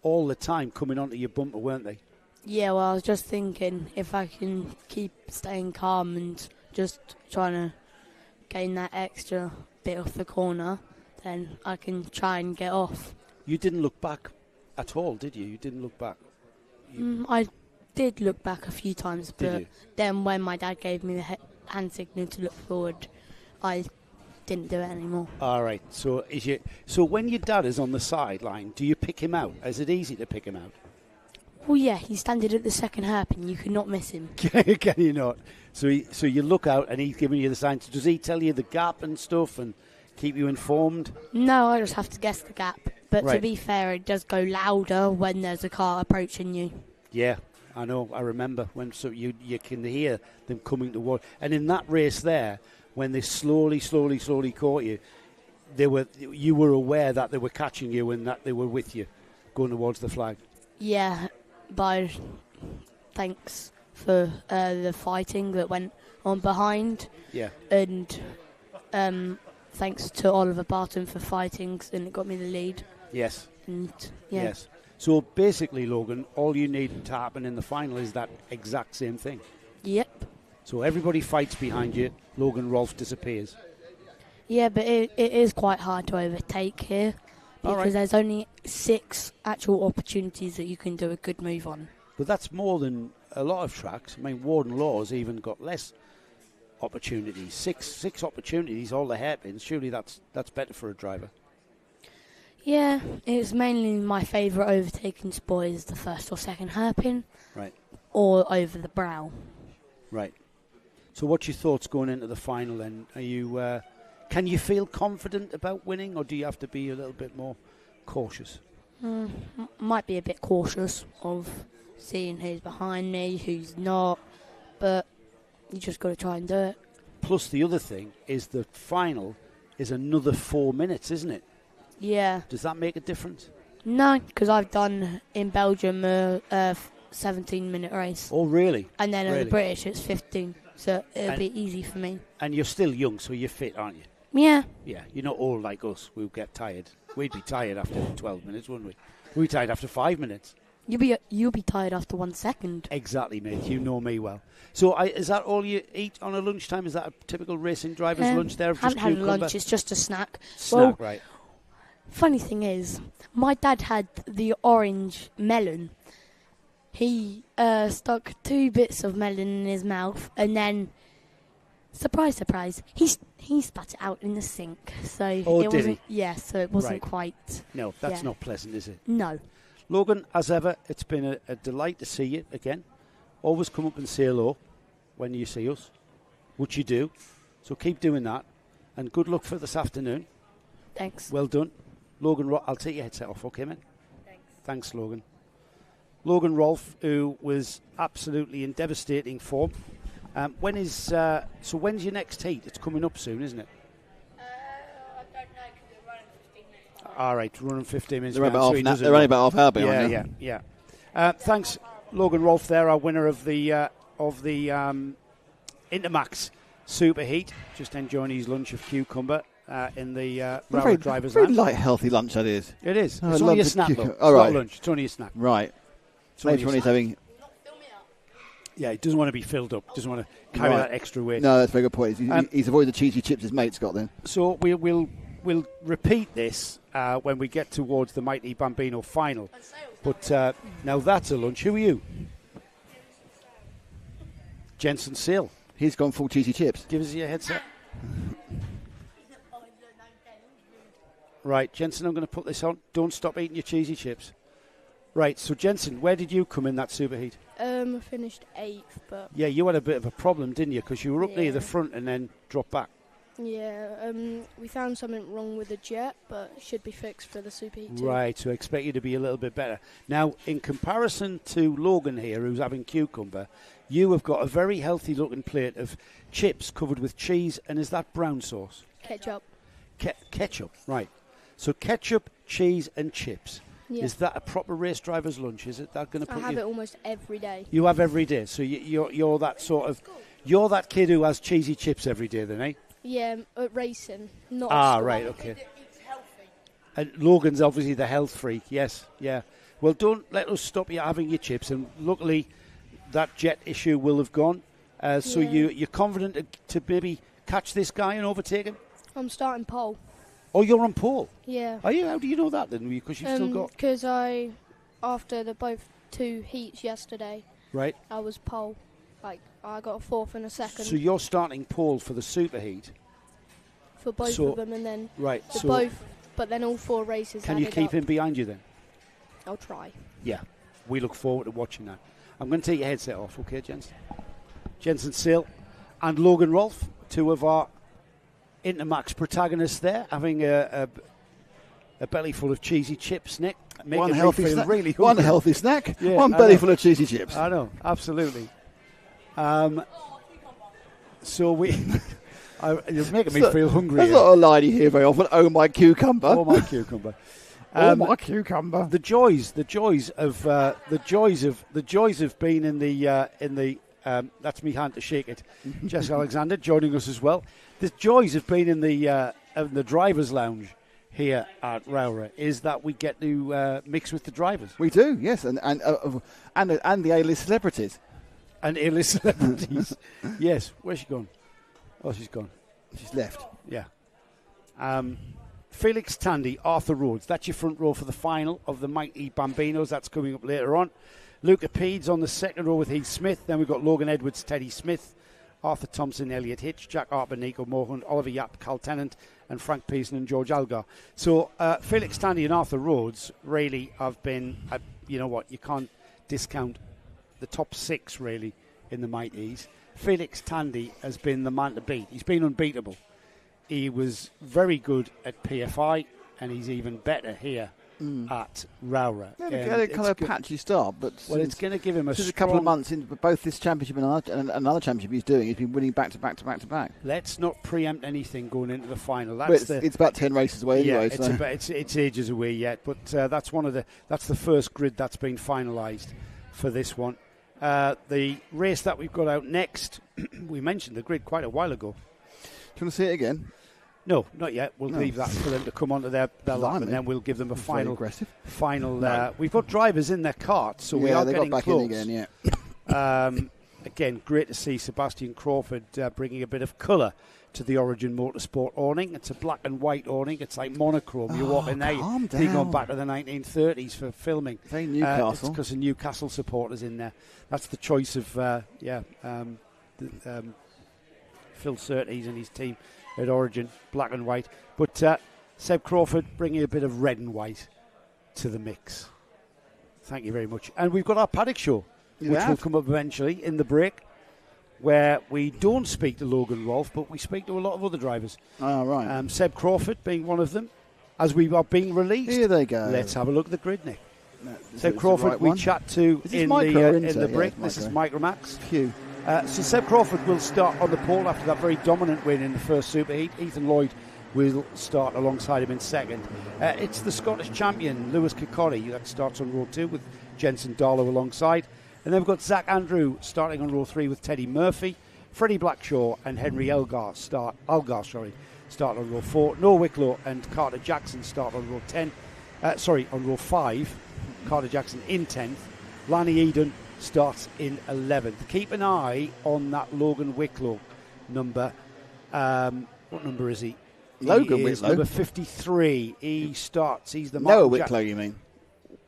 Speaker 3: all the time, coming onto your bumper, weren't they?
Speaker 4: Yeah, well, I was just thinking if I can keep staying calm and just trying to gain that extra bit off the corner, then I can try and get off.
Speaker 3: You didn't look back at all, did you? You didn't look back.
Speaker 4: I did look back a few times,
Speaker 3: Did
Speaker 4: but
Speaker 3: you?
Speaker 4: then when my dad gave me the hand signal to look forward, I didn't do it anymore.
Speaker 3: All right. So when your dad is on the sideline, do you pick him out? Is it easy to pick him out?
Speaker 4: Well, yeah, he's standing at the second hairpin. You could not miss him.
Speaker 3: Can you not? So you look out and he's giving you the signs. Does he tell you the gap and stuff and keep you informed?
Speaker 4: No, I just have to guess the gap. But
Speaker 3: Right.
Speaker 4: to be fair, it does go louder when there's a car approaching you.
Speaker 3: Yeah, I know. I remember when you can hear them coming toward. And in that race there, when they slowly caught you, you were aware that they were catching you and that they were with you, going towards the flag.
Speaker 4: Yeah, but thanks for the fighting that went on behind.
Speaker 3: Yeah.
Speaker 4: And thanks to Oliver Barton for fighting, and it got me the lead.
Speaker 3: Yes.
Speaker 4: And yeah.
Speaker 3: Yes. So basically, Logan, all you need to happen in the final is that exact same thing.
Speaker 4: Yep.
Speaker 3: So everybody fights behind you. Logan Rolfe disappears.
Speaker 4: Yeah, but it is quite hard to overtake here
Speaker 3: All
Speaker 4: because
Speaker 3: right.
Speaker 4: there's only 6 actual opportunities that you can do a good move on.
Speaker 3: But that's more than a lot of tracks. I mean, Warden Law's even got less opportunities. Six opportunities, all the hairpins. Surely that's better for a driver.
Speaker 4: Yeah, it's mainly my favourite overtaking spot is the first or second hairpin.
Speaker 3: Right.
Speaker 4: Or over the brow.
Speaker 3: Right. So what's your thoughts going into the final then? Are you can you feel confident about winning, or do you have to be a little bit more cautious?
Speaker 4: Might be a bit cautious of seeing who's behind me, who's not, but you just got to try and do it.
Speaker 3: Plus the other thing is the final is another 4 minutes, isn't it?
Speaker 4: Yeah.
Speaker 3: Does that make a difference?
Speaker 4: No, because I've done in Belgium a 17-minute race.
Speaker 3: Oh, really?
Speaker 4: And then in
Speaker 3: Really?
Speaker 4: the British it's 15, so it'll
Speaker 3: And-
Speaker 4: be easy for me.
Speaker 3: And you're still young, so you're fit, aren't you?
Speaker 4: Yeah.
Speaker 3: Yeah, you're not old like us. We'll get tired. We'd be tired after 12 minutes, wouldn't we? We'd be tired after 5 minutes.
Speaker 4: You'll be tired after 1 second.
Speaker 3: Exactly, mate. You know me well. So is that all you eat on a lunchtime? Is that a typical racing driver's lunch there? Of just
Speaker 4: Haven't had
Speaker 3: cucumber?
Speaker 4: lunch, it's just a snack.
Speaker 3: Snack,
Speaker 4: Well,
Speaker 3: right.
Speaker 4: funny thing is, my dad had the orange melon. He stuck 2 bits of melon in his mouth, and then, surprise, surprise, he spat it out in the sink. So
Speaker 3: Oh,
Speaker 4: it
Speaker 3: did
Speaker 4: wasn't.
Speaker 3: he?
Speaker 4: Yeah, so it wasn't
Speaker 3: Right.
Speaker 4: quite.
Speaker 3: No, that's
Speaker 4: yeah.
Speaker 3: not pleasant, is it?
Speaker 4: No.
Speaker 3: Logan, as ever, it's been a delight to see you again. Always come up and say hello when you see us, which you do. So keep doing that, and good luck for this afternoon.
Speaker 4: Thanks.
Speaker 3: Well done. Logan, I'll take your headset off, okay, man? Thanks, Logan. Logan Rolfe, who was absolutely in devastating form. When's your next heat? It's coming up soon, isn't it?
Speaker 4: I don't know because we're running 15 minutes.
Speaker 3: All right, running 15 minutes.
Speaker 1: They're only
Speaker 3: behind, so he
Speaker 1: about,
Speaker 3: doesn't
Speaker 1: they're only
Speaker 3: know.
Speaker 1: about half hour behind now.
Speaker 3: Yeah. Thanks, Logan Rolfe. There, our winner of the Intermax Superheat. Just enjoying his lunch of cucumber in the
Speaker 1: Very,
Speaker 3: driver's
Speaker 1: very
Speaker 3: lounge.
Speaker 1: light, healthy lunch that is.
Speaker 3: It is.
Speaker 1: Oh, I
Speaker 3: It's
Speaker 1: love
Speaker 3: only a
Speaker 1: the
Speaker 3: snack, though.
Speaker 1: cucumber.
Speaker 3: It's
Speaker 1: All
Speaker 3: not
Speaker 1: right.
Speaker 3: lunch. It's only a snack.
Speaker 1: Right.
Speaker 3: It's only
Speaker 1: Later
Speaker 3: a
Speaker 1: on he's
Speaker 3: snack.
Speaker 1: having...
Speaker 3: Yeah, he doesn't want to be filled up. Doesn't want to carry
Speaker 1: Right.
Speaker 3: that extra weight.
Speaker 1: No, that's a very good point. He's,
Speaker 3: Um,
Speaker 1: he's avoided the cheesy chips his mate's got then.
Speaker 3: So we'll repeat this when we get towards the mighty Bambino final. But now that's a lunch. Who are you? Jensen Sale.
Speaker 1: He's gone full cheesy chips.
Speaker 3: Give us your headset. Right, Jensen, I'm going to put this on. Don't stop eating your cheesy chips. Right, so Jensen, where did you come in that superheat?
Speaker 5: I finished 8th, but
Speaker 3: Yeah, you had a bit of a problem, didn't you? Because you were up near
Speaker 5: Yeah.
Speaker 3: the front and then dropped back.
Speaker 5: yeah, we found something wrong with the jet, but it should be fixed for the superheat too.
Speaker 3: Right, so I expect you to be a little bit better. Now, in comparison to Logan here, who's having cucumber, you have got a very healthy looking plate of chips covered with cheese, and is that brown sauce?
Speaker 5: Ketchup.
Speaker 3: Ketchup, right. So ketchup, cheese and chips.
Speaker 5: Yeah.
Speaker 3: Is that a proper race driver's lunch? Is it that going to
Speaker 5: I
Speaker 3: put
Speaker 5: have
Speaker 3: you...
Speaker 5: it almost every day.
Speaker 3: You have every day, so you're that sort of... You're that kid who has cheesy chips every day then, eh?
Speaker 5: Yeah, at racing, not at school.
Speaker 3: Right, okay. And Logan's obviously the health freak, yes, yeah. Well, don't let us stop you having your chips. And luckily, that jet issue will have gone. So you're confident to maybe catch this guy and overtake him?
Speaker 5: I'm starting pole.
Speaker 3: Oh, you're on pole?
Speaker 5: Yeah.
Speaker 3: Are you? How do you know that then? Because you've still got...
Speaker 5: Because after the both 2 heats yesterday,
Speaker 3: Right.
Speaker 5: I was pole. Like, I got a 4th and a 2nd.
Speaker 3: So you're starting pole for the superheat?
Speaker 5: For both of them, and then
Speaker 3: right.
Speaker 5: but then all 4 races.
Speaker 3: Can you keep him behind you then?
Speaker 5: I'll try.
Speaker 3: Yeah, we look forward to watching that. I'm going to take your headset off, okay, Jensen? Jensen Seal and Logan Rolfe, 2 of our Intermax protagonists there, having a belly full of cheesy chips, Nick.
Speaker 1: One healthy snack.
Speaker 3: Really
Speaker 1: one healthy snack.
Speaker 3: Yeah,
Speaker 1: one belly full of cheesy chips.
Speaker 3: I know, absolutely. So we... you're making me feel hungry.
Speaker 1: That's not a line you hear very often. Oh, my cucumber.
Speaker 3: Oh, my cucumber.
Speaker 1: Oh, my cucumber.
Speaker 3: The joys of being in the that's me hand to shake it. Jess Alexander joining us as well. The joys of being in the drivers' lounge here at ROWRAH is that we get to mix with the drivers.
Speaker 1: We do, yes, and the A-list celebrities.
Speaker 3: And A-list celebrities. Yes. Where's she gone? Oh, she's gone.
Speaker 1: She's left.
Speaker 3: Yeah. Felix Tandy, Arthur Rhodes. That's your front row for the final of the mighty Bambinos. That's coming up later on. Luca Peeds on the second row with Heath Smith. Then we've got Logan Edwards, Teddy Smith, Arthur Thompson, Elliot Hitch, Jack Harper, Nico Mohun, Oliver Yap, Cal Tennant, and Frank Pearson and George Algar. So Felix Tandy and Arthur Rhodes really have been, you know what, you can't discount the top 6 really in the mighties. Felix Tandy has been the man to beat. He's been unbeatable. He was very good at PFI, and he's even better here at ROWRAH.
Speaker 1: Had a kind of patchy start, but
Speaker 3: it's going to give him a
Speaker 1: couple of months in both this championship and another championship he's doing. He's been winning back to back to back to back.
Speaker 3: Let's not preempt anything going into the final.
Speaker 1: It's about 10 races away anyway.
Speaker 3: It's ages away yet, but that's the first grid that's been finalised for this one. The race that we've got out next, we mentioned the grid quite a while ago.
Speaker 1: Do you want to see it again?
Speaker 3: No, not yet. We'll leave that for them to come onto their lap, and then we'll give them a final. We've got drivers in their carts, so we are getting
Speaker 1: back
Speaker 3: close.
Speaker 1: In again, yeah.
Speaker 3: Again, great to see Sebastian Crawford bringing a bit of colour to the Origin Motorsport awning. It's a black and white awning. It's like monochrome. You're walking there. You're going back to the 1930s for filming.
Speaker 1: Very Newcastle.
Speaker 3: It's because of Newcastle supporters in there. That's the choice of Phil Surtees and his team at Origin, black and white. But Seb Crawford bringing a bit of red and white to the mix. Thank you very much. And we've got our paddock show, which will come up eventually in the break, where we don't speak to Logan Rolfe, but we speak to a lot of other drivers.
Speaker 1: Oh, right.
Speaker 3: Seb Crawford being one of them, as we are being released.
Speaker 1: Here they go.
Speaker 3: Let's have a look at the grid, Nick. Seb Crawford, we chat to in the break. This is Micromax.
Speaker 1: Phew.
Speaker 3: So Seb Crawford will start on the pole after that very dominant win in the first superheat. Ethan Lloyd will start alongside him in second. It's the Scottish champion, Lewis Kikori, that starts on row 2 with Jensen Darlow alongside. And then we've got Zach Andrew starting on row 3 with Teddy Murphy. Freddie Blackshaw and Henry Algar start on row 4. Noah Wicklow and Carter Jackson start on row 10. On row 5. Carter Jackson in 10th. Lanny Eden starts in 11th. Keep an eye on that Logan Wicklow number. What number is he?
Speaker 1: Logan Wicklow.
Speaker 3: Number 53. He starts. He's the
Speaker 1: Noah Wicklow, you mean?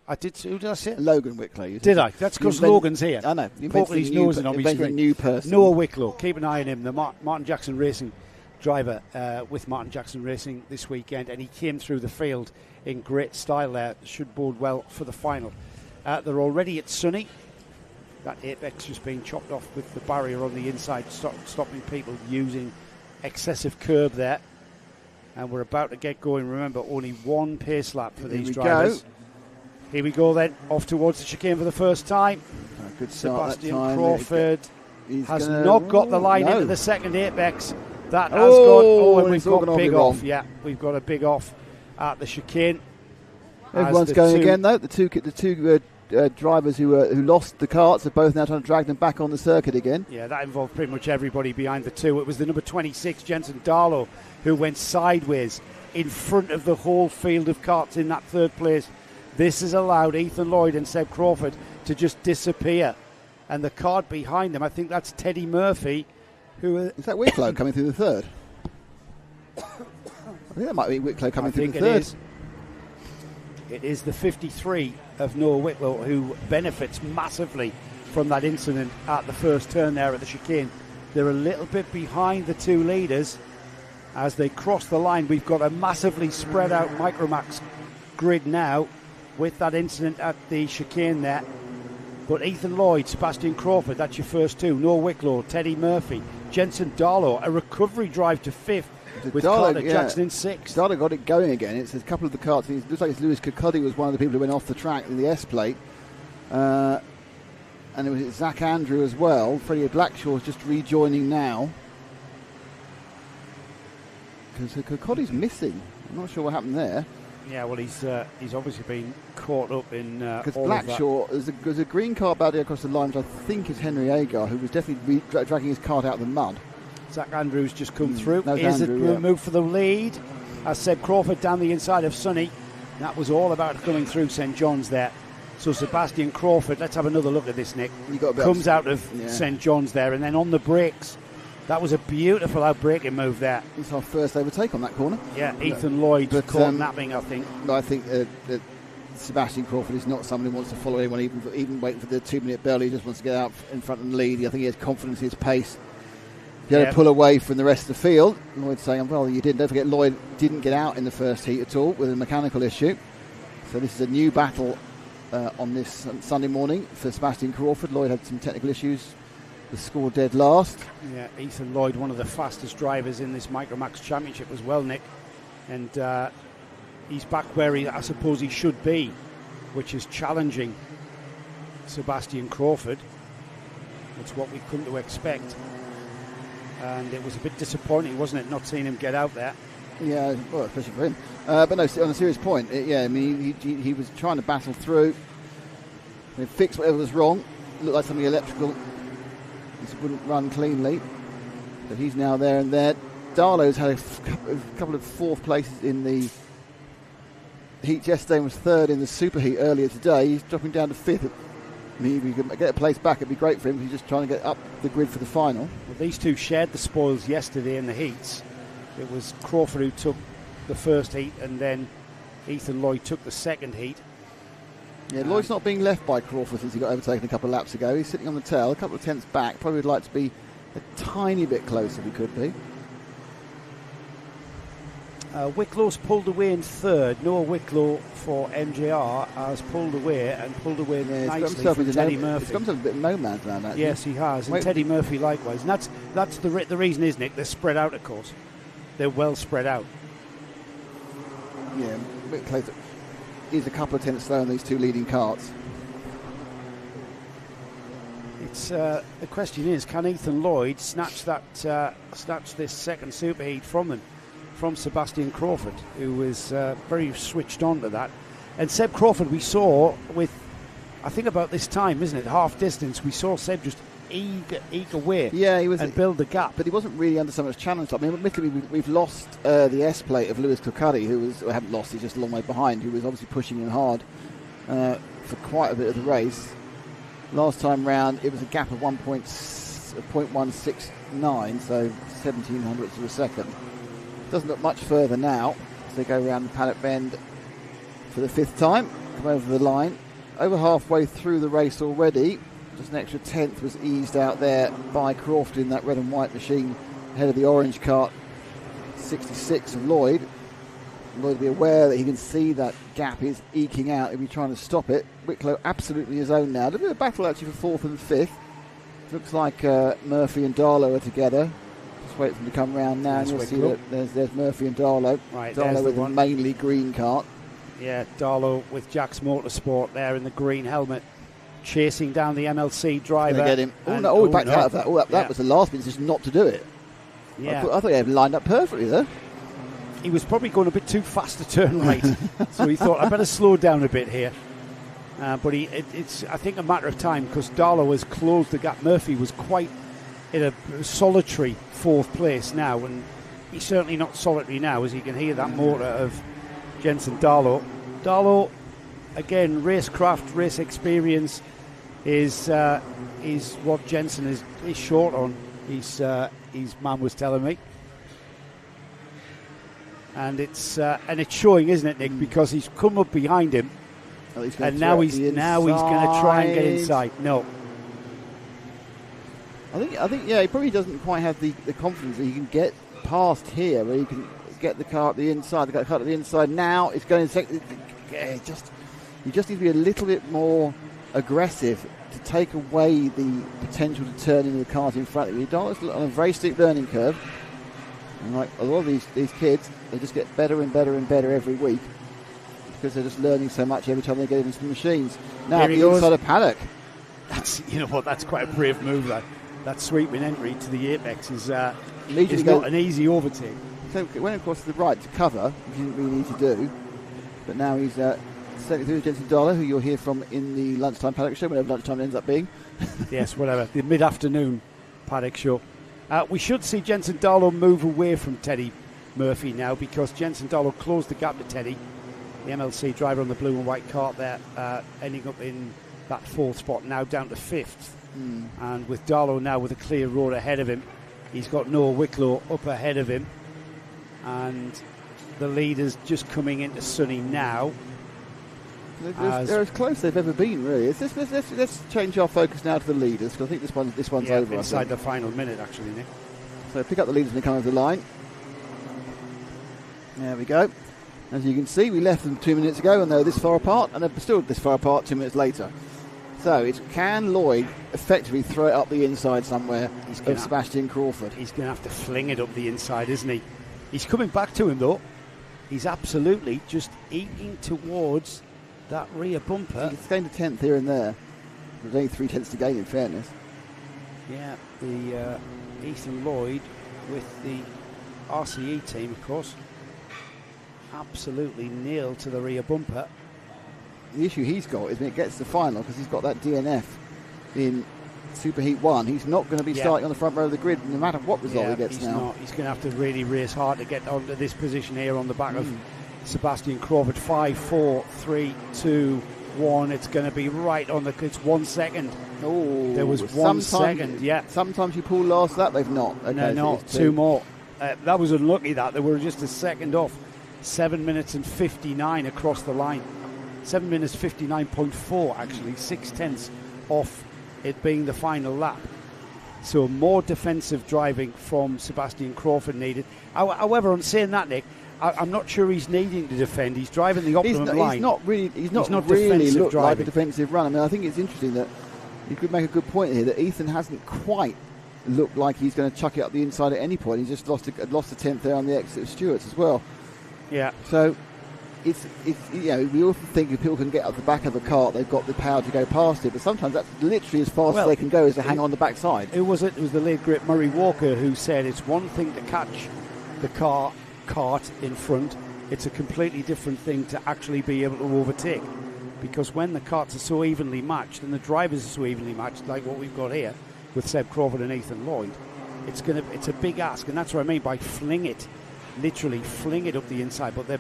Speaker 3: I did. Who did I say?
Speaker 1: Logan Wicklow.
Speaker 3: Did I? That's because Logan's here.
Speaker 1: I know.
Speaker 3: He's nosing on me screen.
Speaker 1: New person.
Speaker 3: Noah Wicklow. Keep an eye on him. The Martin Jackson Racing driver with Martin Jackson Racing this weekend, and he came through the field in great style there. Should bode well for the final. They're already at Sunny. That apex just being chopped off with the barrier on the inside, stopping people using excessive curb there. And we're about to get going. Remember, only one pace lap for these drivers. Here we go then, off towards the chicane for the first time.
Speaker 1: Good start.
Speaker 3: Sebastian Crawford has not got the line into the second apex. That has gone. And we've got big off. Yeah, we've got a big off at the chicane.
Speaker 1: Everyone's going again though. The two drivers who lost the carts are both now trying to drag them back on the circuit again.
Speaker 3: Yeah, that involved pretty much everybody behind the two. It was the number 26, Jensen Darlow, who went sideways in front of the whole field of carts in that third place This has allowed Ethan Lloyd and Seb Crawford to just disappear. And the card behind them, I think that's Teddy Murphy. Is
Speaker 1: that Wicklow coming through the third? I think that might be Wicklow coming through the third.
Speaker 3: It is the 53 of Noah Wicklow who benefits massively from that incident at the first turn there at the chicane. They're a little bit behind the two leaders as they cross the line. We've got a massively spread out Micromax grid now with that incident at the chicane there. But Ethan Lloyd, Sebastian Crawford, that's your first two. Noah Wicklow, Teddy Murphy, Jensen Darlow, a recovery drive to fifth with Carter Jackson in sixth.
Speaker 1: Darlow got it going again. It's a couple of the karts. It looks like it's Lewis Kirkcuddy was one of the people who went off the track in the S-plate. And it was Zach Andrew as well. Freddie Blackshaw's just rejoining now. Because Kirkcuddy's missing. I'm not sure what happened there.
Speaker 3: Yeah, well, he's obviously been caught up in
Speaker 1: because Blackshaw, there's a green cart back there across the line, which I think is Henry Agar, who was definitely dragging his cart out of the mud.
Speaker 3: Zach Andrews just come through. Here's a move for the lead. As Seb Crawford down the inside of Sonny. That was all about coming through St John's there. So Sebastian Crawford, let's have another look at this, Nick. Comes out of St John's there, and then on the brakes. That was a beautiful out-braking move there.
Speaker 1: It's our first overtake on that corner.
Speaker 3: Yeah, Ethan Lloyd caught napping, I think.
Speaker 1: No, I think that Sebastian Crawford is not someone who wants to follow anyone, even waiting for the 2-minute bell. He just wants to get out in front and lead. I think he has confidence in his pace. He had to pull away from the rest of the field. Lloyd saying, well, you didn't. Don't forget, Lloyd didn't get out in the first heat at all with a mechanical issue. So this is a new battle on this Sunday morning for Sebastian Crawford. Lloyd had some technical issues. The score dead last.
Speaker 3: Yeah, Ethan Lloyd, one of the fastest drivers in this Micromax Championship as well, Nick. And he's back where I suppose he should be, which is challenging Sebastian Crawford. That's what we come to expect. And it was a bit disappointing, wasn't it, not seeing him get out there?
Speaker 1: Yeah, well, especially for him. But no, on a serious point, I mean, he was trying to battle through, fix whatever was wrong. Looked like something electrical. This wouldn't run cleanly, but he's now there and there. Darlow's had a couple of fourth places in the heat yesterday and was third in the super heat earlier today. He's dropping down to fifth. I mean, if he could get a place back, it'd be great for him. He's just trying to get up the grid for the final.
Speaker 3: Well, these two shared the spoils yesterday in the heats. It was Crawford who took the first heat, and then Ethan Lloyd took the second heat.
Speaker 1: Yeah, Lloyd's not being left by Crawford since he got overtaken a couple of laps ago. He's sitting on the tail, a couple of tenths back. Probably would like to be a tiny bit closer if he could be.
Speaker 3: Wicklow's pulled away in third. Noah Wicklow for MJR has pulled away nicely from Teddy Murphy.
Speaker 1: He's got himself a bit of no man's land, actually.
Speaker 3: Yes, he has. And Teddy Murphy likewise. And that's the reason, isn't it? They're spread out, of course. They're well spread out.
Speaker 1: Yeah, Wicklow is a couple of tenths slow on these two leading karts.
Speaker 3: It's the question is, can Ethan Lloyd snatch this second superheat from Sebastian Crawford, who was very switched on to that. And Seb Crawford, we saw with, I think about this time, isn't it, half distance, we saw Seb just eke away and build the gap.
Speaker 1: But he wasn't really under so much challenge. I mean, admittedly, we've lost the S-plate of Lewis Kirkcuddy, we haven't lost, he's just a long way behind, who was obviously pushing in hard for quite a bit of the race. Last time round, it was a gap of 0.169, so 17 hundredths of a second. Doesn't look much further now as they go around the paddock bend for the fifth time. Come over the line. Over halfway through the race already. Just an extra tenth was eased out there by Crawford in that red and white machine ahead of the orange cart. 66 of Lloyd. Lloyd will be aware that he can see that gap is eking out. He'll be trying to stop it. Wicklow absolutely his own now. A little bit of battle actually for fourth and fifth. Looks like Murphy and Darlow are together. Just wait for them to come round now, and you'll see that there's Murphy and Darlow.
Speaker 3: Right,
Speaker 1: Darlow with a mainly green cart.
Speaker 3: Yeah, Darlow with Jack's Motorsport there in the green helmet, chasing down the MLC driver.
Speaker 1: Get him. He backed out of that. That was the last bit, just not to do it.
Speaker 3: Yeah.
Speaker 1: I thought he had lined up perfectly there.
Speaker 3: He was probably going a bit too fast to turn right, so he thought, I better slow down a bit here. But it's, I think, a matter of time, because Darlow has closed the gap. Murphy was quite in a solitary fourth place now, and he's certainly not solitary now, as you can hear that motor of Jensen Darlow. Darlow again, racecraft, race experience is what Jensen is short on. His mum was telling me, and it's showing, isn't it, Nick? Because he's come up behind him, and now he's going to try and get inside. No,
Speaker 1: I think he probably doesn't quite have the confidence that he can get past here, where he can get the car at the inside. The car at the inside now. It's going to you just need to be a little bit more aggressive to take away the potential to turn into the cars in front of you. It's on a very steep learning curve. And like a lot of these kids, they just get better and better and better every week because they're just learning so much every time they get into the machines. Now the inside of paddock.
Speaker 3: That's that's quite a brave move. That sweeping entry to the apex is not an easy overtake.
Speaker 1: So it went across to the right to cover, which he didn't really need to do. But now he's sending through to Jensen Dollar, who you'll hear from in the lunchtime paddock show, whatever lunchtime ends up being.
Speaker 3: Yes, whatever. The mid-afternoon paddock show. We should see Jensen Dollar move away from Teddy Murphy now, because Jensen Dollar closed the gap to Teddy, the MLC driver on the blue and white cart there, ending up in that fourth spot, now down to fifth. And with Darlow now with a clear road ahead of him, he's got Noah Wicklow up ahead of him, and the leaders just coming into Sunny now.
Speaker 1: They're as close as they've ever been, really. Let's change our focus now to the leaders, because I think this one's over.
Speaker 3: Inside the final minute, actually, Nick.
Speaker 1: So pick up the leaders when they come over the line. There we go. As you can see, we left them 2 minutes ago, and they're this far apart, and they're still this far apart 2 minutes later. So can Lloyd effectively throw it up the inside somewhere of Sebastian Crawford?
Speaker 3: He's going to have to fling it up the inside, isn't he? He's coming back to him, though. He's absolutely just eking towards that rear bumper.
Speaker 1: It's going to 10th here and there. There's only 3 tenths to gain, in fairness.
Speaker 3: Yeah, the Ethan Lloyd with the RCE team, of course, absolutely nailed to the rear bumper.
Speaker 1: The issue he's got is when it gets to the final, because he's got that DNF in Superheat 1, he's not going to be starting on the front row of the grid no matter what result he gets now.
Speaker 3: He's going to have to really race hard to get onto this position here on the back of Sebastian Crawford. 5, 4, 3, 2, 1. It's going to be right on the... It's 1 second.
Speaker 1: Oh,
Speaker 3: there was 1 second, yeah.
Speaker 1: Sometimes you pull last lap, they've not. Okay,
Speaker 3: no,
Speaker 1: so
Speaker 3: 2 more. That was unlucky, that. They were just a second off. 7 minutes and 59 across the line. 7 minutes 59.4, actually. 6 tenths off it being the final lap. So more defensive driving from Sebastian Crawford needed. However, on saying that, Nick, I'm not sure he's needing to defend. He's driving the optimum line.
Speaker 1: He's not really looked like a defensive run. I mean, I think it's interesting that you could make a good point here that Ethan hasn't quite looked like he's going to chuck it up the inside at any point. He's just lost the 10th there on the exit of Stewart's as well.
Speaker 3: Yeah.
Speaker 1: So it's we often think if people can get up the back of a cart, they've got the power to go past it, but sometimes that's literally as fast as they can go is to hang on the backside.
Speaker 3: It was the late great Murray Walker who said it's one thing to catch the cart in front, it's a completely different thing to actually be able to overtake, because when the carts are so evenly matched and the drivers are so evenly matched, like what we've got here with Seb Crawford and Ethan Lloyd, it's a big ask, and that's what I mean by literally fling it up the inside. But they're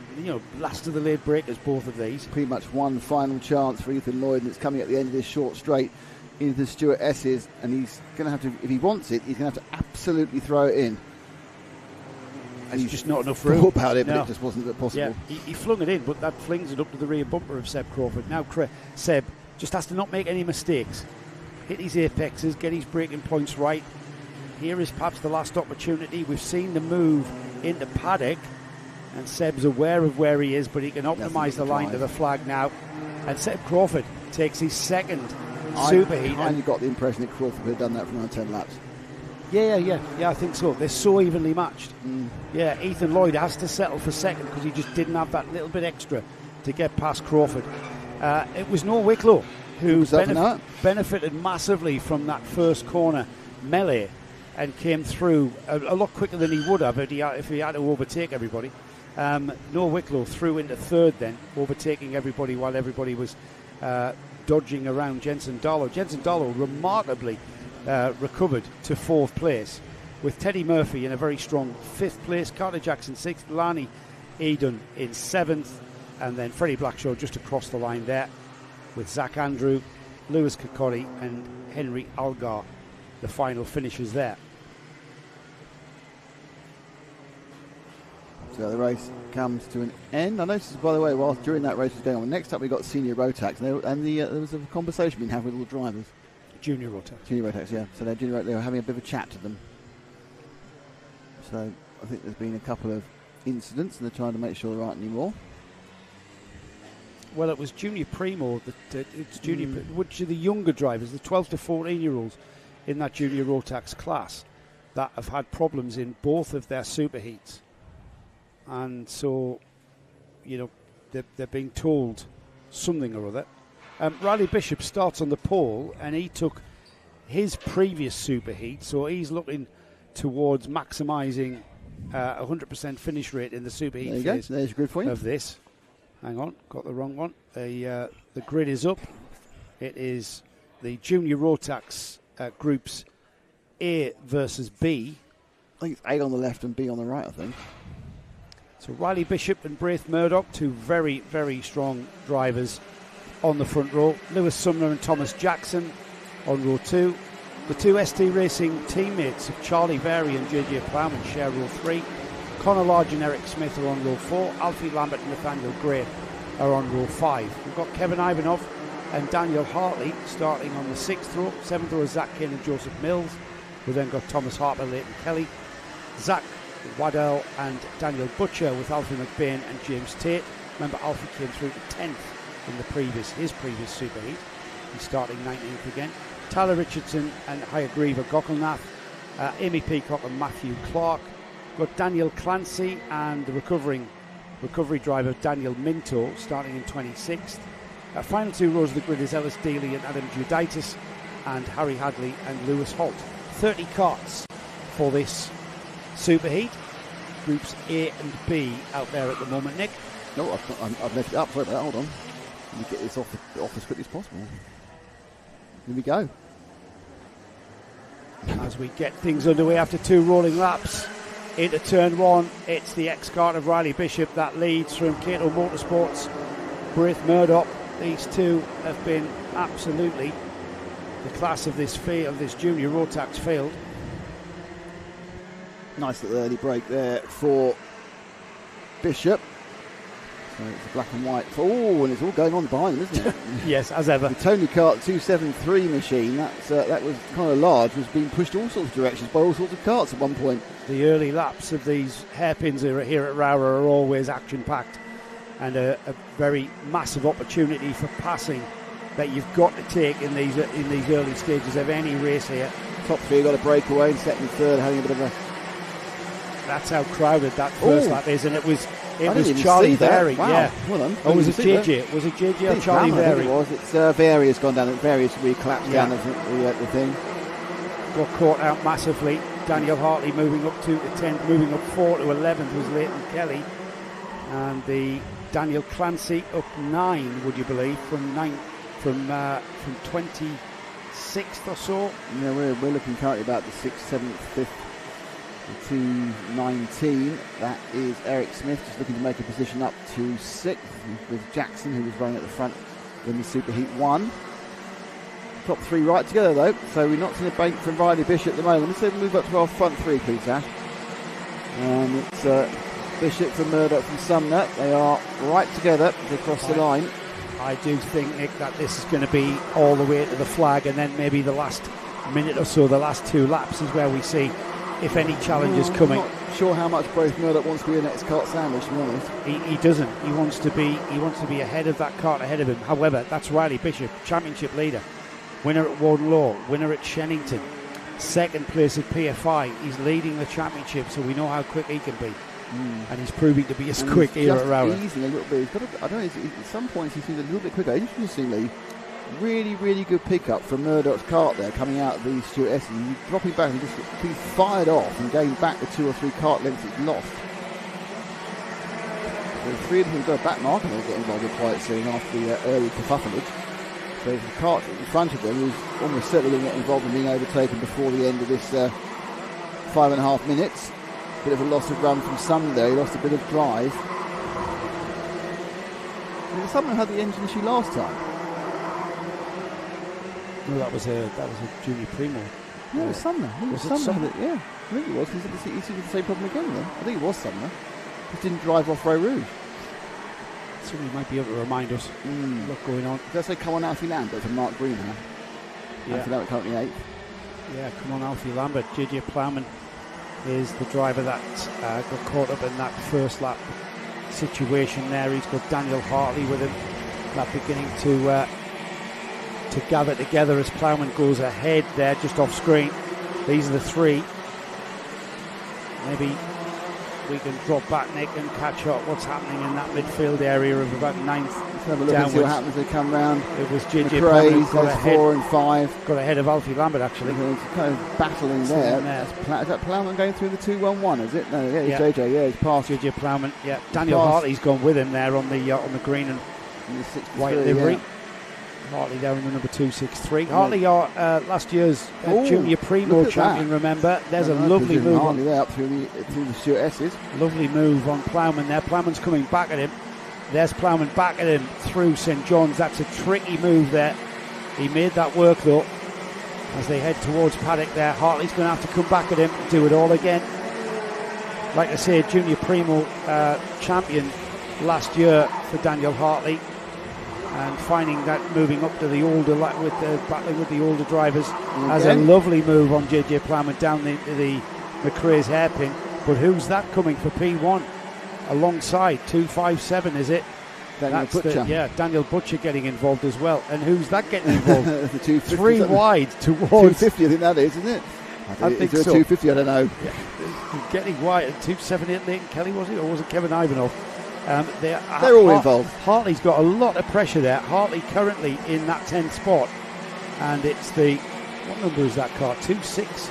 Speaker 3: last of the late breakers, both of these.
Speaker 1: Pretty much one final chance for Ethan Lloyd, and it's coming at the end of this short straight into the Stewart S's, and he's going to have to, if he wants it, he's going to have to absolutely throw it in. And
Speaker 3: he's just not enough room
Speaker 1: about it, but it just wasn't possible.
Speaker 3: Yeah, he flung it in, but that flings it up to the rear bumper of Seb Crawford. Now Seb just has to not make any mistakes, hit his apexes, get his braking points right. Here is perhaps the last opportunity. We've seen the move into paddock, and Seb's aware of where he is, but he can optimise the line to the flag now. And Seb Crawford takes his second superheat.
Speaker 1: I got the impression that Crawford had done that for around 10 laps.
Speaker 3: Yeah, I think so. They're so evenly matched. Yeah, Ethan Lloyd has to settle for second because he just didn't have that little bit extra to get past Crawford. It was Noah Wicklow who benefited massively from that first corner melee and came through a lot quicker than he would have if he had to overtake everybody. Noah Wicklow through into third then, overtaking everybody while everybody was dodging around Jensen Darlow. Jensen Darlow remarkably recovered to fourth place, with Teddy Murphy in a very strong fifth place, Carter Jackson sixth, Lani Eden in seventh, and then Freddie Blackshaw just across the line there with Zach Andrew, Lewis Kokori and Henry Algar, the final finishers there.
Speaker 1: So the race comes to an end. I noticed, by the way, while during that race was going on, next up we got Senior Rotax, and there was a conversation being had with all the drivers.
Speaker 3: Junior Rotax.
Speaker 1: Junior Rotax, yeah. So they were having a bit of a chat to them. So I think there's been a couple of incidents, and they're trying to make sure there aren't any more.
Speaker 3: Well, it was Junior Primo, it's Junior, which are the younger drivers, the 12 to 14-year-olds in that Junior Rotax class that have had problems in both of their super heats. And so, you know, they're being told something or other. Riley Bishop starts on the pole, and he took his previous super heat, so he's looking towards maximising 100% finish rate in the super heat phase.
Speaker 1: There's a grid for you.
Speaker 3: Of this. Hang on, got the wrong one. The grid is up. It is the Junior Rotax groups A versus B.
Speaker 1: I think it's A on the left and B on the right, I think.
Speaker 3: So Riley Bishop and Braith Murdoch, two very, very strong drivers on the front row. Lewis Sumner and Thomas Jackson on row 2. The two ST Racing teammates of Charlie Vary and JJ Plowman share row 3. Conor Lodge and Eric Smith are on row 4. Alfie Lambert and Nathaniel Gray are on row 5. We've got Kevin Ivanov and Daniel Hartley starting on the 6th row. 7th row is Zach Kane and Joseph Mills. We've then got Thomas Harper, Leighton Kelly, Zach Waddell and Daniel Butcher with Alfie McBain and James Tate. Remember, Alfie came through to 10th in his previous super heat. He's starting 19th again. Tyler Richardson and Hayagriva Gokulnath, Amy Peacock and Matthew Clark. Got Daniel Clancy and the recovery driver Daniel Minto starting in 26th. Final two rows of the grid is Ellis Daly and Adam Giuditis, and Harry Hadley and Lewis Holt. 30 carts for this super heat. Groups A and B out there at the moment, Nick.
Speaker 1: No, I've left it up. Sorry about that. Hold on. Let me get this off as quickly as possible. Here we go.
Speaker 3: As we get things underway after 2 rolling laps into turn 1, it's the X-Kart of Riley Bishop that leads from Cato Motorsports. Braith Murdoch. These two have been absolutely the class of this Junior Rotax field.
Speaker 1: Nice little early break there for Bishop. So it's a black and white. Oh, and it's all going on behind them, isn't it?
Speaker 3: Yes, as ever.
Speaker 1: The Tony Kart 273 machine, that was kind of large, was being pushed all sorts of directions by all sorts of karts at one point.
Speaker 3: The early laps of these hairpins here at ROWRAH are always action-packed, and a very massive opportunity for passing that you've got to take in these early stages of any race here.
Speaker 1: Top 3 got a breakaway, and second and third having a bit of a...
Speaker 3: That's how crowded that first lap is, and it was
Speaker 1: Charlie
Speaker 3: Vary.
Speaker 1: Wow.
Speaker 3: Yeah.
Speaker 1: Well done.
Speaker 3: Or was it JJ? Was it JJ or Charlie Vary?
Speaker 1: It was. It's Vary has gone down. Vary has really collapsed down the thing.
Speaker 3: Got caught out massively. Daniel Hartley moving up to the 10th, moving up 4 to 11th was Leighton Kelly, and the Daniel Clancy up 9. Would you believe from 26th or so?
Speaker 1: Yeah, we're looking currently about the 6th, 7th, 5th. 2:19. That is Eric Smith just looking to make a position up to 6th with Jackson, who was running at the front in the Super Heat 1. Top 3 right together though, so we're not seeing a break from Riley Bishop at the moment. Let's say we move up to our front 3, please, Ash. It's Bishop from Murdoch from Sumner. They are right together as they cross the line.
Speaker 3: I do think, Nick, that this is going to be all the way to the flag, and then maybe the last minute or so, the last 2 laps is where we see if any challenges coming.
Speaker 1: I'm not sure how much Braith Murdoch wants to be in that Kart sandwich, to be honest.
Speaker 3: He doesn't. He wants to be ahead of that kart ahead of him. However, that's Riley Bishop, championship leader, winner at Warden Law, winner at Shennington, 2nd place at PFI. He's leading the championship, so we know how quick he can be. And he's proving to be as quick here at ROWRAH.
Speaker 1: Easing a little bit. I don't know. At some points he seems a little bit quicker. Interestingly, really, really good pickup from Murdoch's kart there, coming out of the Stuart Essen. He's dropping back and just being fired off and going back the 2 or 3 kart lengths he's lost. So 3 of them have got a back mark, and they'll get involved quite soon after the early kerfuffinage. So the kart in front of them is almost certainly going to get involved in being overtaken before the end of this 5.5 minutes. Bit of a loss of run from Sunday, lost a bit of drive. Someone had the engine issue last time.
Speaker 3: No, that was a Junior Primo.
Speaker 1: No, it was Sumner.
Speaker 3: Was it Sumner?
Speaker 1: Yeah, I think it was. He's had the same problem again then. I think it was Sumner. Just didn't drive off ROWRAH.
Speaker 3: Somebody might be able to remind us what's going on.
Speaker 1: Did I say come on Alfie Lambert for Mark Green now?
Speaker 3: Yeah.
Speaker 1: Alfie Lambert currently 8th.
Speaker 3: Yeah, come on Alfie Lambert. JJ Plowman is the driver that got caught up in that first lap situation there. He's got Daniel Hartley with him. That beginning to gather together as Plowman goes ahead there just off screen. These are the three. Maybe we can drop back, Nick, and catch up what's happening in that midfield area of about 9th.
Speaker 1: Let's have a look and see what happens as they come round.
Speaker 3: It was JJ Plowman got ahead.
Speaker 1: 4 and 5.
Speaker 3: Got ahead of Alfie Lambert, actually.
Speaker 1: It's kind of battling there. Is that Plowman going through the 2-1-1, is it? No, yeah, it's JJ, yeah, he's past.
Speaker 3: JJ Plowman, yeah. Daniel Hartley's gone with him there on the green and white livery.
Speaker 1: Yeah.
Speaker 3: Hartley there in the number 263. Hartley are last year's Junior Primo champion, remember. There's a lovely move
Speaker 1: Hartley there up through the Stuart S's.
Speaker 3: Lovely move on Plowman there. Plowman's coming back at him. There's Plowman back at him through St John's. That's a tricky move there. He made that work though as they head towards paddock there. Hartley's going to have to come back at him and do it all again. Like I say, Junior Primo champion last year for Daniel Hartley. And finding that moving up to the older, battling with the older drivers, has a lovely move on JJ Plowman down the McRae's hairpin. But who's that coming for P1 alongside 257? Is it?
Speaker 1: Daniel Butcher.
Speaker 3: Daniel Butcher getting involved as well. And who's that getting involved?
Speaker 1: The 250,
Speaker 3: 3 wide towards
Speaker 1: 250. I think that is, isn't it?
Speaker 3: I think so.
Speaker 1: 250. I don't know.
Speaker 3: Yeah. Getting wide at 278. Leighton Kelly, was it, or was it Kevin Ivanov? They're
Speaker 1: all involved.
Speaker 3: Hartley's got a lot of pressure there. Hartley currently in that 10th spot, and it's what number is that car? 26.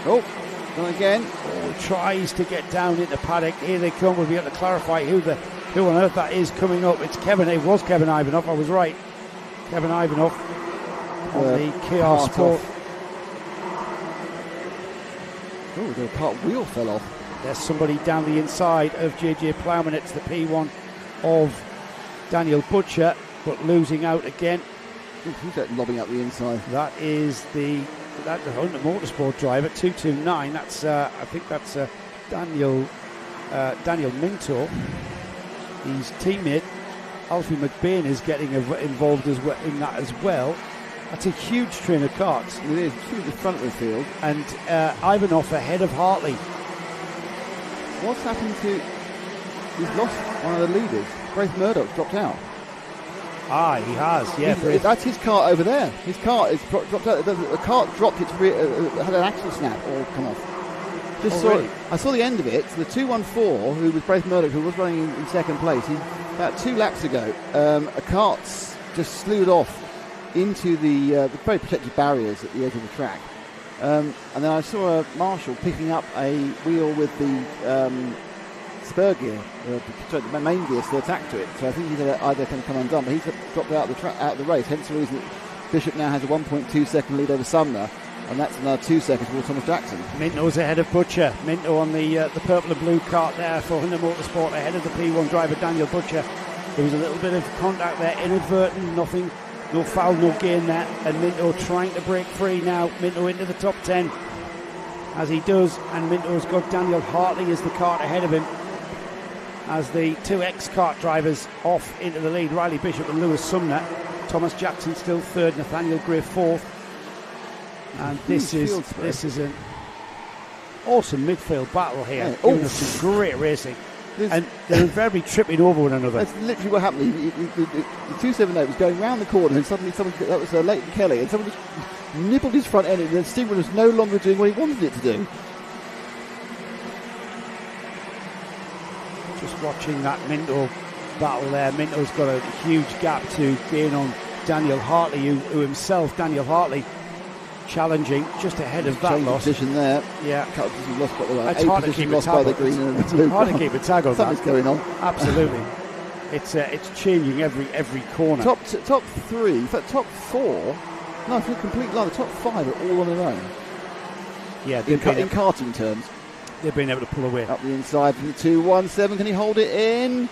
Speaker 1: Oh, gone again.
Speaker 3: Tries to get down into paddock. Here they come. We'll be able to clarify who on earth that is coming up. It's Kevin. It was Kevin Ivanov. I was right. Kevin Ivanov on the KR Sport.
Speaker 1: Oh, the Kart wheel fell off.
Speaker 3: There's somebody down the inside of JJ Plowman. It's the P1 of Daniel Butcher, but losing out again.
Speaker 1: Who's that lobbing up the inside?
Speaker 3: That is the Hunter Motorsport driver, 229. That's I think that's Daniel Minto. His teammate Alfie McBain is getting involved as well in that as well. That's a huge train of karts.
Speaker 1: It is through the front of the field,
Speaker 3: and Ivanov ahead of Hartley.
Speaker 1: What's happened to... He's lost one of the leaders. Braith Murdoch's dropped out.
Speaker 3: He has, yeah.
Speaker 1: That's his cart over there. His cart is dropped out. The cart dropped its rear, had an axle snap or come off. Really? I saw the end of it. So the 214, who was Braith Murdoch, who was running in second place, about 2 laps ago, a cart's just slewed off into the very protected barriers at the edge of the track. And then I saw a Marshall picking up a wheel with the spur gear, the main gear still attached to it. So I think he's either going to come undone, but he's dropped out of the race. Hence the reason that Bishop now has a 1.2 second lead over Sumner, and that's another 2 seconds for Thomas Jackson.
Speaker 3: Minto's ahead of Butcher. Minto on the purple and blue cart there for Hunter Motorsport, ahead of the P1 driver Daniel Butcher. There was a little bit of contact there, inadvertent, nothing. No foul, no gain there, and Minto trying to break free now. Minto into the top 10 as he does, and Minto's got Daniel Hartley as the kart ahead of him as the 2 ex-kart drivers off into the lead. Riley Bishop and Lewis Sumner. Thomas Jackson still third, Nathaniel Gray fourth. And this is an awesome midfield battle here. Giving us some great racing. And they're very tripping over one another.
Speaker 1: That's literally what happened. The 278 was going round the corner, and suddenly that was Leighton Kelly, and someone just nibbled his front end, and the steering wheel was no longer doing what he wanted it to do.
Speaker 3: Just watching that Minto battle there. Minto's got a huge gap to gain on Daniel Hartley, who himself, Daniel Hartley, challenging just ahead of that loss.
Speaker 1: Position there.
Speaker 3: Yeah.
Speaker 1: Lost by the
Speaker 3: it's hard to keep a tag on. Hard to keep a tag on.
Speaker 1: Something's going on.
Speaker 3: Absolutely. It's changing every corner.
Speaker 1: Top 3, in fact top 4. No, for a complete line. The top 5 are all on their own.
Speaker 3: Yeah,
Speaker 1: in karting terms.
Speaker 3: They've been able to pull away.
Speaker 1: Up the inside from the 217. Can he hold it in?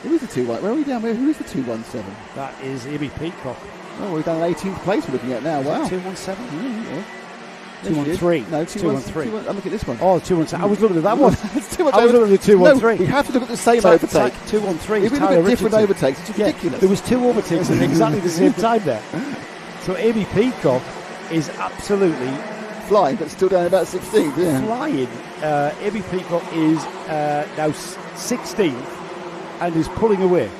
Speaker 1: Who is the 2-1? Where are we down? Who is the 217?
Speaker 3: That is Ibby Peacock.
Speaker 1: Oh, we've done an 18th place we're looking at now. Wow.
Speaker 3: 217?
Speaker 1: Yeah.
Speaker 3: 213.
Speaker 1: No,
Speaker 3: 213.
Speaker 1: I'm looking at this one.
Speaker 3: Oh, 217. I was looking at that one.
Speaker 1: It's too much
Speaker 3: I was looking at the 213.
Speaker 1: No, we have to look at the same
Speaker 3: It's
Speaker 1: overtake.
Speaker 3: like 213.
Speaker 1: If we look at different overtakes, it's ridiculous.
Speaker 3: There was 2 overtakes at exactly the same time there. So Amy Peacock is absolutely
Speaker 1: flying, but still down about 16th. Yeah.
Speaker 3: flying. Amy Peacock is now 16th and is pulling away.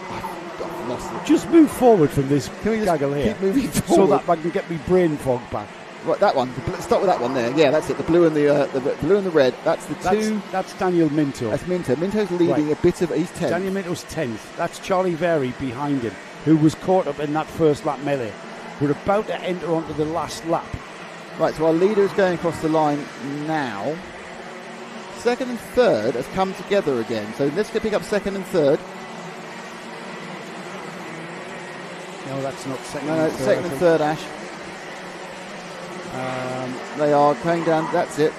Speaker 1: I've lost it.
Speaker 3: Just move forward from this
Speaker 1: Can we just
Speaker 3: gaggle here,
Speaker 1: keep moving
Speaker 3: so
Speaker 1: forward?
Speaker 3: that I can get my brain fog back.
Speaker 1: Right, that one. Let's start with that one there. Yeah, that's it. The blue and the blue and the red. That's the two.
Speaker 3: That's Daniel Minto.
Speaker 1: That's Minto. Minto's leading
Speaker 3: Right.
Speaker 1: a bit of. He's 10th.
Speaker 3: Daniel Minto's 10th. That's Charlie Very behind him, who was caught up in that first lap melee. We're about to enter onto the last lap.
Speaker 1: Right, so our leader is going across the line now. Second and third have come together again. So let's go pick up second and third.
Speaker 3: No, that's not second.
Speaker 1: No,
Speaker 3: and third,
Speaker 1: second
Speaker 3: I
Speaker 1: and
Speaker 3: think.
Speaker 1: third, Ash. They are going down. That's it.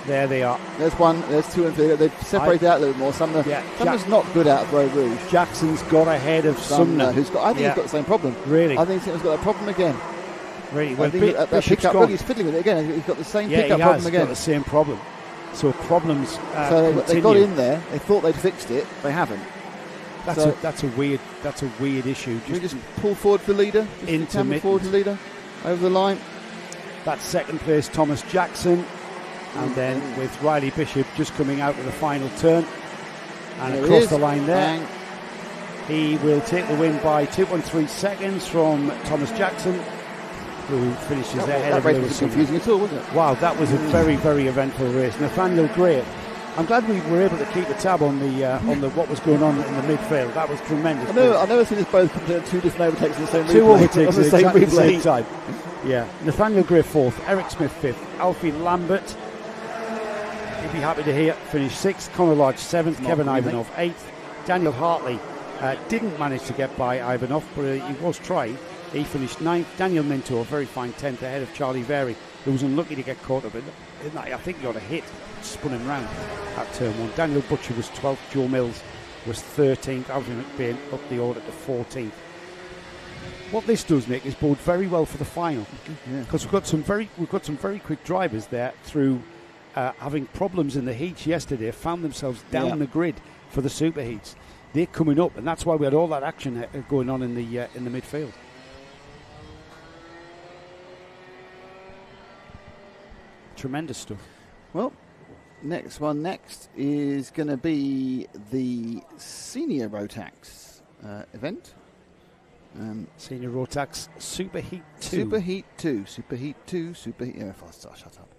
Speaker 3: There they are.
Speaker 1: There's one. There's two and three. They've separated out a little more. Sumner's not good out of ROWRAH.
Speaker 3: Jackson's got ahead of Sumner.
Speaker 1: Who's got? I think he's got the same problem.
Speaker 3: Really?
Speaker 1: I think he's got that problem again.
Speaker 3: Really?
Speaker 1: I
Speaker 3: Well,
Speaker 1: think that
Speaker 3: Bishop's
Speaker 1: pickup.
Speaker 3: gone.
Speaker 1: Look, he's fiddling with it again. He's got the same
Speaker 3: Yeah,
Speaker 1: pickup
Speaker 3: he
Speaker 1: problem
Speaker 3: has
Speaker 1: again.
Speaker 3: got the same problem. So problems
Speaker 1: So they
Speaker 3: continue.
Speaker 1: got in there. They thought they'd fixed it. They haven't.
Speaker 3: That's a weird issue.
Speaker 1: Can we just pull forward the leader?
Speaker 3: Intermittent.
Speaker 1: Forward the leader over the line.
Speaker 3: That's second place Thomas Jackson, and then with Riley Bishop just coming out of the final turn and
Speaker 1: There
Speaker 3: across
Speaker 1: is.
Speaker 3: the line there.
Speaker 1: Bang.
Speaker 3: He will take the win by 2.3 seconds from Thomas Jackson, who finishes ahead
Speaker 1: That
Speaker 3: of
Speaker 1: race
Speaker 3: Lewis
Speaker 1: wasn't
Speaker 3: Sumner.
Speaker 1: confusing at all, was it?
Speaker 3: Wow, that was a very, very eventful race. Nathaniel Gray. I'm glad we were able to keep a tab on the what was going on in the midfield. That was tremendous.
Speaker 1: I've never seen us both compare two different overtakes in the same
Speaker 3: Two
Speaker 1: replay.
Speaker 3: overtakes
Speaker 1: on the
Speaker 3: at
Speaker 1: same
Speaker 3: exactly the same
Speaker 1: replay.
Speaker 3: time. Yeah, Nathaniel Gray 4th, Eric Smith 5th, Alfie Lambert, he'd be happy to hear, finished 6th, Conor Lodge 7th, Kevin Ivanov 8th, Daniel Hartley didn't manage to get by Ivanov, but he was trying. He finished 9th, Daniel Minto, a very fine 10th, ahead of Charlie Very, who was unlucky to get caught up in that. I think he got a hit, spun him round at turn 1. Daniel Butcher was 12th, Joe Mills was 13th, Alvin McBain up the order to 14th. What this does, Nick, is bode very well for the final, because we've got some very quick drivers there through having problems in the heats yesterday. Found themselves down the grid for the super heats. They're coming up, and that's why we had all that action going on in the midfield. Tremendous stuff.
Speaker 1: Well, next is going to be the senior Rotax event.
Speaker 3: Senior Rotax Super Heat 2.
Speaker 1: Super Heat 2. Shut up.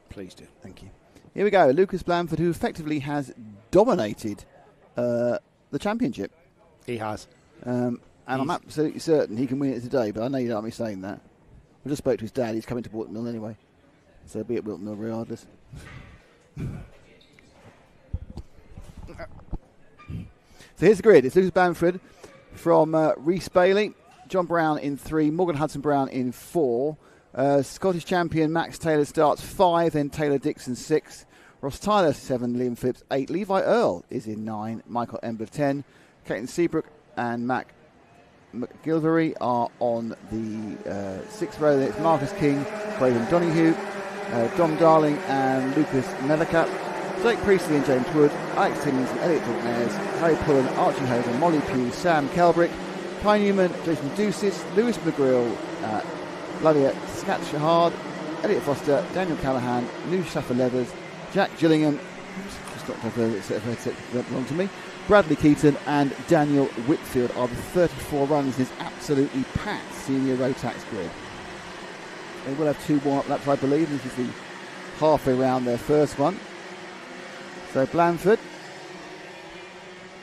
Speaker 3: Please do.
Speaker 1: Thank you. Here we go. Lucas Blanford, who effectively has dominated the championship.
Speaker 3: He has.
Speaker 1: And I'm absolutely certain he can win it today, but I know you don't like me saying that. I just spoke to his dad. He's coming to Wilton Mill anyway. So he'll be at Wilton Mill regardless. So here's the grid. It's Lucas Bamford from Rhys Bailey, John Brown in 3, Morgan Hudson-Brown in 4. Scottish champion Max Taylor starts 5, then Taylor Dixon 6. Ross Tyler 7, Liam Phillips 8. Levi Earl is in 9, Michael Ember 10. Caitlin Seabrook and Mac McGilvery are on the 6th row. It's Marcus King, Braden Donahue, Dom Darling and Lucas Mellicat. Jake Priestley and James Wood, Alex Timlinson, Elliot Dorknares, Harry Pullen, Archie Hogan, Molly Pugh, Sam Kelbrick, Kai Newman, Jason Ducis, Lewis McGrill, Ladia Scatchard, Elliot Foster, Daniel Callahan, Noosh Shaffer-Leathers, Jack Gillingham, just not that belong to me, Bradley Keaton and Daniel Whitfield are the 34 runners in this absolutely packed senior Rotax grid. They will have 2 warm-up laps, I believe. This is the halfway round their first one. So Blanford,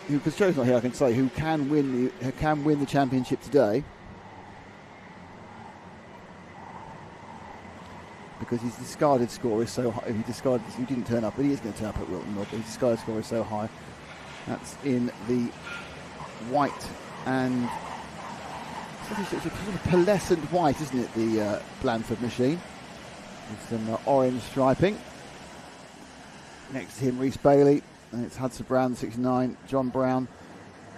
Speaker 1: because Joe's not here, I can say who can win the championship today, because his discarded score is so high. He didn't turn up, but he is going to turn up at Wilton Mill. His discarded score is so high. That's in the white and it's a sort of pearlescent white, isn't it? The Blanford machine with some orange striping. Next to him, Rhys Bailey. And it's Hudson Brown, 69, John Brown.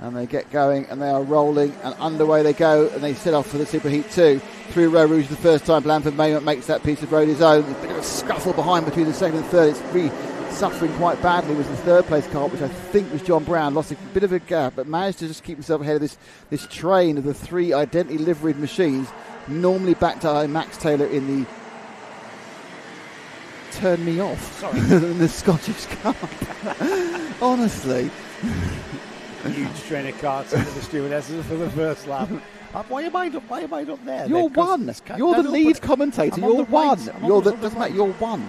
Speaker 1: And they get going, and they are rolling, and underway they go, and they set off for the Superheat 2. Through Row Rouge the first time, Blanford makes that piece of road his own. A bit of a scuffle behind between the second and third. It's really suffering quite badly was the third place car, which I think was John Brown. Lost a bit of a gap, but managed to just keep himself ahead of this train of the three identically liveried machines, normally backed by Max Taylor in the turn me off.
Speaker 3: Sorry.
Speaker 1: in the Scottish Cup. Honestly.
Speaker 3: Huge train of carts into the stewardesses for the first lap. Why am I up there?
Speaker 1: You're one. You're the lead commentator. You're one. Doesn't matter. You're one.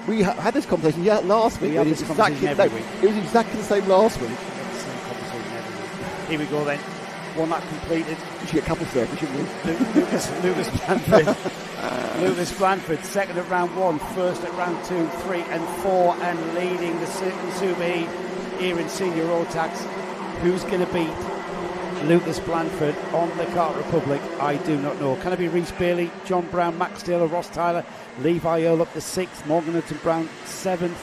Speaker 1: We had this conversation last week.
Speaker 3: It was exactly
Speaker 1: the same last week.
Speaker 3: Here we go then. One lap completed.
Speaker 1: We should get a couple of circles, shouldn't we?
Speaker 3: Lucas Blanford. Lucas Blanford, second at round 1, first at round 2, 3 and 4, and leading the Superheat here in Senior Rotax. Who's going to beat Lucas Blanford on the Kart Republic? I do not know. Can it be Rhys Bailey, John Brown, Max Taylor, Ross Tyler, Levi Earle up to 6th, Morgan Hudson Brown 7th.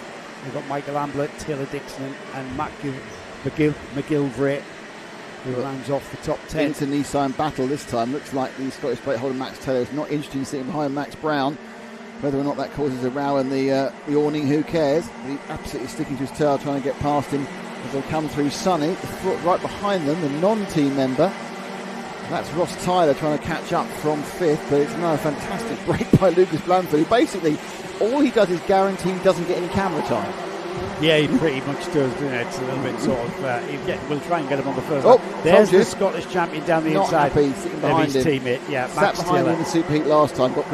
Speaker 3: We've got Michael Ambler, Taylor Dixon and Matt McGilvray, who rounds off the top 10.
Speaker 1: Into Nissan battle this time. Looks like the Scottish plate holder Max Taylor is not interested in sitting behind Max Brown. Whether or not that causes a row in the awning, who cares? But he's absolutely sticking to his tail, trying to get past him as they come through Sonny. The foot right behind them, the non-team member. That's Ross Tyler trying to catch up from 5th, but it's another fantastic break by Lucas Blanford, who basically, all he does is guarantee he doesn't get any camera time.
Speaker 3: Yeah, he pretty much does, doesn't it? It's a little bit sort of, we'll try and get him on the first
Speaker 1: lap.
Speaker 3: There's the Scottish champion down the inside.
Speaker 1: Happy, sitting behind
Speaker 3: his
Speaker 1: him.
Speaker 3: teammate, yeah,
Speaker 1: Sat
Speaker 3: Max
Speaker 1: behind
Speaker 3: Taylor.
Speaker 1: him in the Superheat last time, got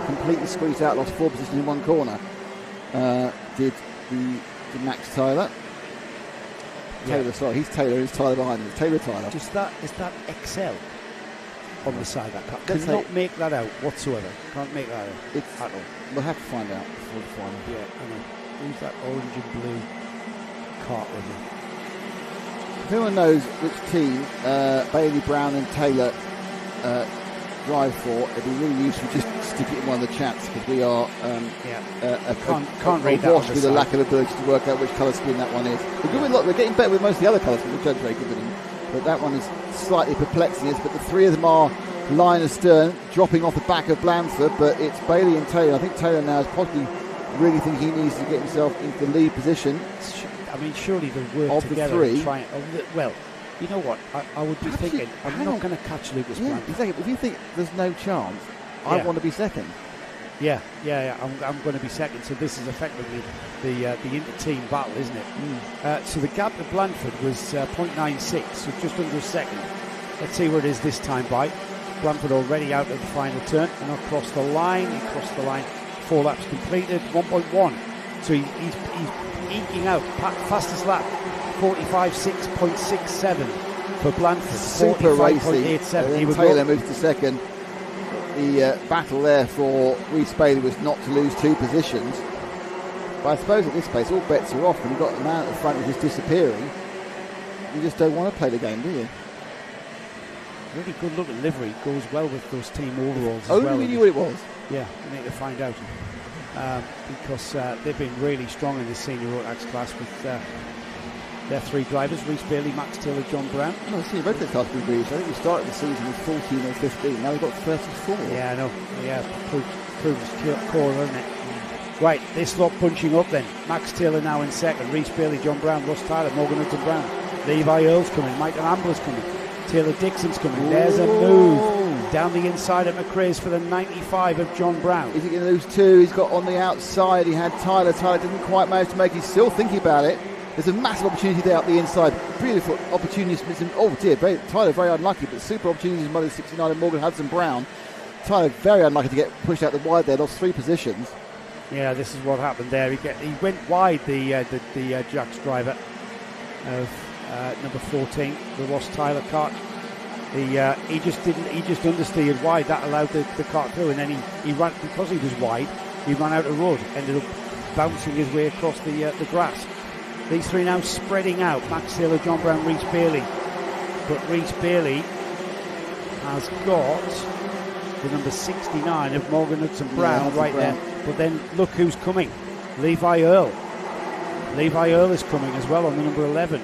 Speaker 1: completely squeezed out, lost 4 positions in one corner. Did Max Tyler. Taylor, sorry, he's Taylor, he's Tyler behind him. Taylor.
Speaker 3: Is that XL on the side of that car? Cannot make that out whatsoever. Can't make that out at all.
Speaker 1: We'll have to find out before the final.
Speaker 3: Yeah, I know. Who's that orange and blue Kart with me?
Speaker 1: If anyone knows which team Bailey, Brown and Taylor drive for, it'd be really useful just to stick it in one of the chats, because we are
Speaker 3: can't read that
Speaker 1: with the lack of ability to work out which colour scheme that one is. We're getting better with most of the other colours, we're very good with them, but that one is slightly perplexing us. But the three of them are line astern, dropping off the back of Blanford, but it's Bailey and Taylor. I think Taylor now is possibly really thinking he needs to get himself into the lead position.
Speaker 3: I mean, surely they'll work together and try. Well, you know what? I would be thinking, I'm not going to catch Lucas Blanford.
Speaker 1: Exactly. If you think there's no chance, I want to be second.
Speaker 3: Yeah. I'm going to be second. So this is effectively the inter-team battle, isn't it? So the gap to Blanford was 0.96, so just under a second. Let's see where it is this time by. Blanford already out of the final turn and across the line. He crossed the line. 4 laps completed, 1.1. So he's eking out. Fastest lap, 45.667 for Blanford.
Speaker 1: Super racy. Taylor moves to second. The battle there for Rhys Bailey was not to lose 2 positions. But I suppose at this pace, all bets are off. When you've got the man at the front who's just disappearing, you just don't want to play the game, do you?
Speaker 3: Really good looking livery, goes well with those team overalls as
Speaker 1: Only
Speaker 3: well.
Speaker 1: we knew what it was.
Speaker 3: Yeah, we need to find out. Because they've been really strong in this senior Rotax class with their 3 drivers, Rhys Bailey, Max Taylor, John Brown.
Speaker 1: No, see, Rotax class been really strong. I think we started the season with 14 or 15, now we've got 34.
Speaker 3: Yeah, I know. Yeah, proves core, doesn't it? Right, this lot punching up then. Max Taylor now in second, Rhys Bailey, John Brown, Ross Tyler, Morgan Hudson Brown. Levi Earle's coming, Michael Ambler's coming, Taylor Dixon's coming. Ooh. There's a move down the inside at McRae's for the 95 of John Brown.
Speaker 1: Is he going to lose 2? He's got on the outside, he had Tyler. Tyler didn't quite manage to make it. He's still thinking about it. There's a massive opportunity there up the inside. Beautiful opportunities. Oh dear, Tyler very unlucky, but super opportunities. Mother 69 and Morgan Hudson Brown. Tyler very unlucky to get pushed out the wide there, lost 3 positions.
Speaker 3: Yeah, this is what happened there. He went wide, the Jack's driver of number 14, the Ross Tyler Kart. He just understeered wide. That allowed the kart through, and then he ran, because he was wide, he ran out of road, ended up bouncing his way across the grass. These 3 now spreading out. Max Taylor, John Brown, Rhys Bailey. But Rhys Bailey has got the number 69 of Morgan Hudson Brown right there. But then look who's coming. Levi Earle. Levi Earl is coming as well on the number 11.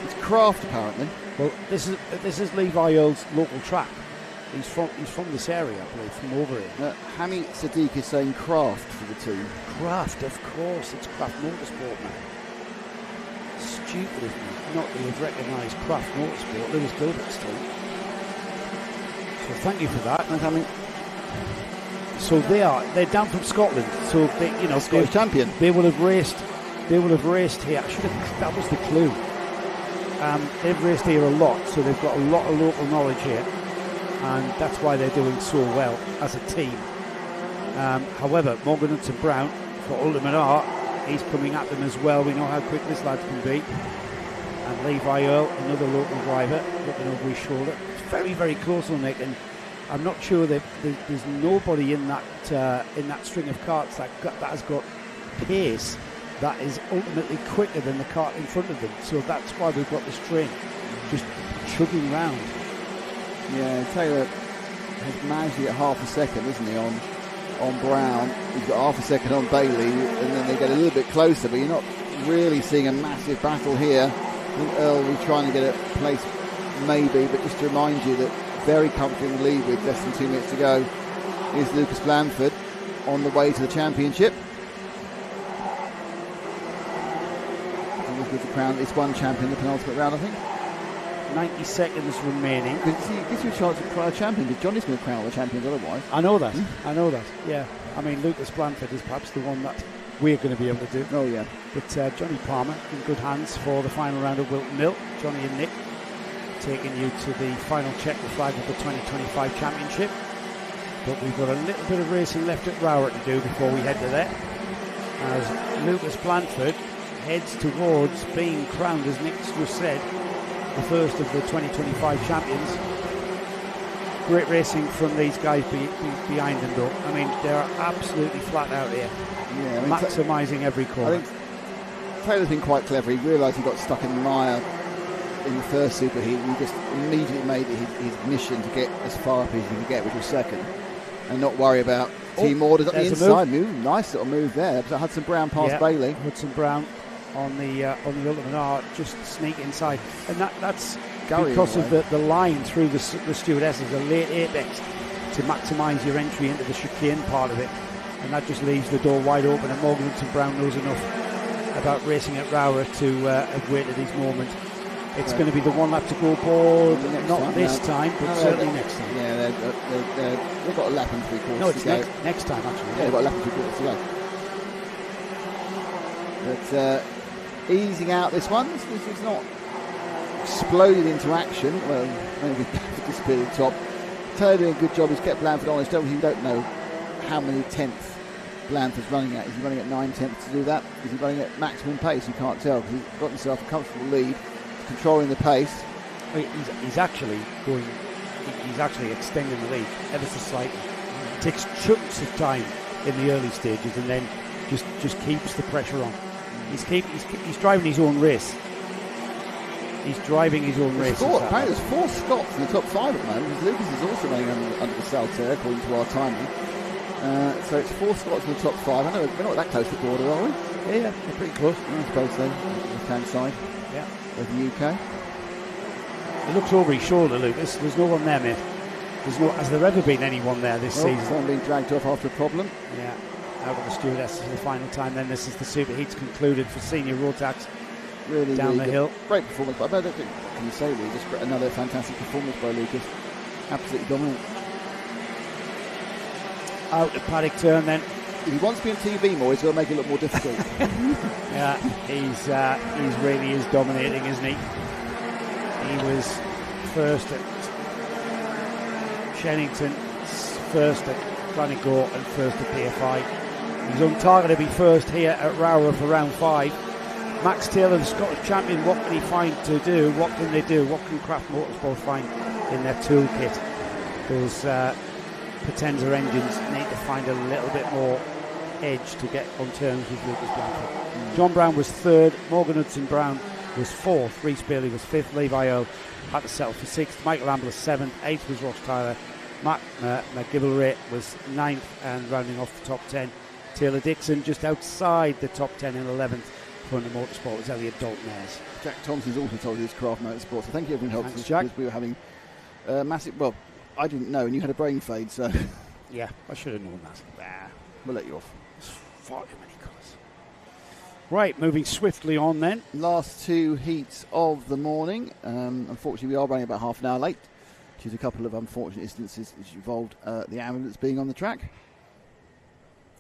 Speaker 1: It's Kraft, apparently.
Speaker 3: Well, this is Levi Earl's local track. He's from this area, I believe, from over here.
Speaker 1: Hammy Sadiq is saying Kraft for the team.
Speaker 3: Kraft, of course, it's Kraft Motorsport now. Stupid of me not to have recognised Kraft Motorsport, Lewis Gilbert's team. So thank you for that.
Speaker 1: And Hammy,
Speaker 3: so they're down from Scotland. So
Speaker 1: Scottish champion.
Speaker 3: They will have raced here. That was the clue. They've raced here a lot, so they've got a lot of local knowledge here, and that's why they're doing so well as a team. However, Morgan Hudson Brown for Ultimate Art, he's coming at them as well. We know how quick this lad can be. And Levi Earl, another local driver, looking over his shoulder. It's very, very close on Nick, and I'm not sure that there's nobody in that string of karts that has got pace that is ultimately quicker than the kart in front of them. So that's why we've got this train just chugging round.
Speaker 1: Yeah, Taylor has managed to get half a second, isn't he, on Brown. He's got half a second on Bailey, and then they get a little bit closer, but you're not really seeing a massive battle here. I think Earl was trying to get a place, maybe, but just to remind you that very comfortable in the lead with less than 2 minutes to go is Lucas Blanford on the way to the championship. With the crown, it's one champion, the penultimate round, I think.
Speaker 3: 90 seconds remaining.
Speaker 1: Gives you a chance to crown a champion, because Johnny's going to crown the champions otherwise.
Speaker 3: I know that. I know that. Yeah. I mean, Lucas Blanford is perhaps the one that we're going to be able to do.
Speaker 1: Oh, yeah.
Speaker 3: But Johnny Palmer in good hands for the final round of Wilton Mill. Johnny and Nick taking you to the final check the flag of the 2025 championship. But we've got a little bit of racing left at ROWRAH to do before we head to there. As Lucas Blanford heads towards being crowned, as Nick just said, the first of the 2025 champions. Great racing from these guys behind them, though. I mean, they're absolutely flat out here, maximising every corner.
Speaker 1: I think Taylor's been quite clever. He realised he got stuck in the mire in the first superheat, and he just immediately made it his mission to get as far up as he could get, which was second, and not worry about team orders up the inside. Nice little move there. So Hudson Brown past Bailey.
Speaker 3: Hudson Brown on the Ultimate Art, just sneak inside, and that's because of the line through the stewardesses, a late apex to maximise your entry into the chicane part of it, and that just leaves the door wide open. And Morgan Hudson Brown knows enough about racing at ROWRAH to have waited his moment. It's going to be the one lap to go board, not this time, but certainly next time.
Speaker 1: Yeah, they've got a lap and 3/4
Speaker 3: No, it's
Speaker 1: to go.
Speaker 3: next time, actually.
Speaker 1: Yeah, they've got a lap and 3/4 to go. But easing out this one. This is not exploded into action. Well, maybe disappeared at the top. Taylor doing a good job. He's kept Blanford honest. You don't know how many tenths Blanford's running at. Is he running at 9 tenths to do that? Is he running at maximum pace? You can't tell, because he's got himself a comfortable lead, controlling the pace.
Speaker 3: He's actually extending the lead ever so slightly. It takes chunks of time in the early stages, and then just keeps the pressure on. He's driving his own race. He's driving his own race.
Speaker 1: Apparently there's 4 Scots in the top 5 at the moment, because Lucas is also running under the Saltaire, according to our timing. So it's 4 Scots in the top 5. I know we're not that close to the border, are we?
Speaker 3: Yeah, we're pretty close.
Speaker 1: I suppose so. Left-hand side of the UK.
Speaker 3: He looks over his shoulder, Lucas. There's no one there, mate. Has there ever been anyone there this season?
Speaker 1: Someone being dragged off after a problem.
Speaker 3: Yeah. Out of the stewardesses for the final time. Then this is the superheats concluded for senior Rotax.
Speaker 1: Really,
Speaker 3: down the hill.
Speaker 1: Great performance, but I don't think, what can you say, really? Just another fantastic performance by Lucas. Absolutely dominant.
Speaker 3: Out at paddock turn then.
Speaker 1: If he wants to be on TV more, he's got to make it look more difficult.
Speaker 3: Yeah, he's really is dominating, isn't he? He was first at Shennington, first at Donegal, and first at PFI. He's on target to be first here at ROWRAH for round 5. Max Taylor, the Scottish champion, what can he find to do? What can they do? What can Kraft Motorsport find in their toolkit? Those Potenza engines need to find a little bit more edge to get on terms with Lucas Blanford. John Brown was 3rd, Morgan Hudson Brown was 4th, Rhys Bailey was 5th, Levi Earl had to settle for 6th, Michael Ambler 7th, 8th was Ross Tyler, Matt McGibbleray was 9th, and rounding off the top 10, Taylor Dixon just outside the top 10 and 11th. Front of Motorsport was Elliot Dalton-Ayres.
Speaker 1: Jack Thompson's also told us Craft Motorsport, so thank you everyone helps us,
Speaker 3: Jack.
Speaker 1: because we were having massive, well, I didn't know, and you had a brain fade, so
Speaker 3: Yeah, I should have known that.
Speaker 1: we'll let you off.
Speaker 3: There's far too many colours. Right, moving swiftly on then.
Speaker 1: Last two heats of the morning. Unfortunately, we are running about half an hour late due to a couple of unfortunate instances which involved the ambulance being on the track.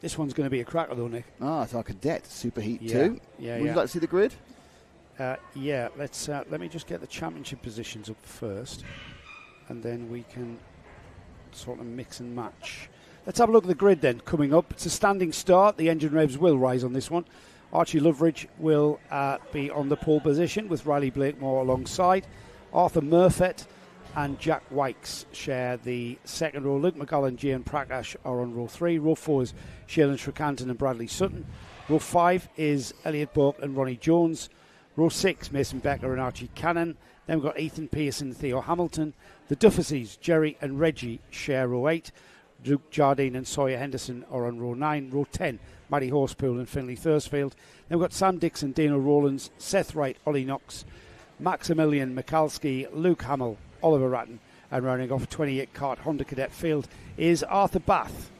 Speaker 3: This one's going to be a cracker though, Nick.
Speaker 1: It's our cadet super heat
Speaker 3: Yeah,
Speaker 1: 2.
Speaker 3: yeah,
Speaker 1: Would
Speaker 3: yeah.
Speaker 1: you like to see the grid?
Speaker 3: Yeah, let me just get the championship positions up first, and then we can sort of mix and match. Let's have a look at the grid then. Coming up, it's a standing start. The engine revs will rise on this one. Archie Loveridge will be on the pole position with Riley Blakemore alongside. Arthur Murfett and Jack Wykes share the second row. Luke McGull and Gian Prakash are on row 3. Row 4 is Shailen Srikantan and Bradley Sutton. Row 5 is Elliot Bourke and Ronnie Jones. Row 6, Mason Becker and Archie Cannon. Then we've got Ethan Pearson and Theo Hamilton. The Duffersys, Jerry and Reggie, share row 8. Luke Jardine and Sawyer Henderson are on row 9. Row 10, Matty Horsepool and Finley Thursfield. Then we've got Sam Dixon, Dana Rowlands, Seth Wright, Ollie Knox, Maximilian Mikalski, Luke Hamill, Oliver Ratton, and rounding off 28 Kart Honda Cadet field is Arthur Bath.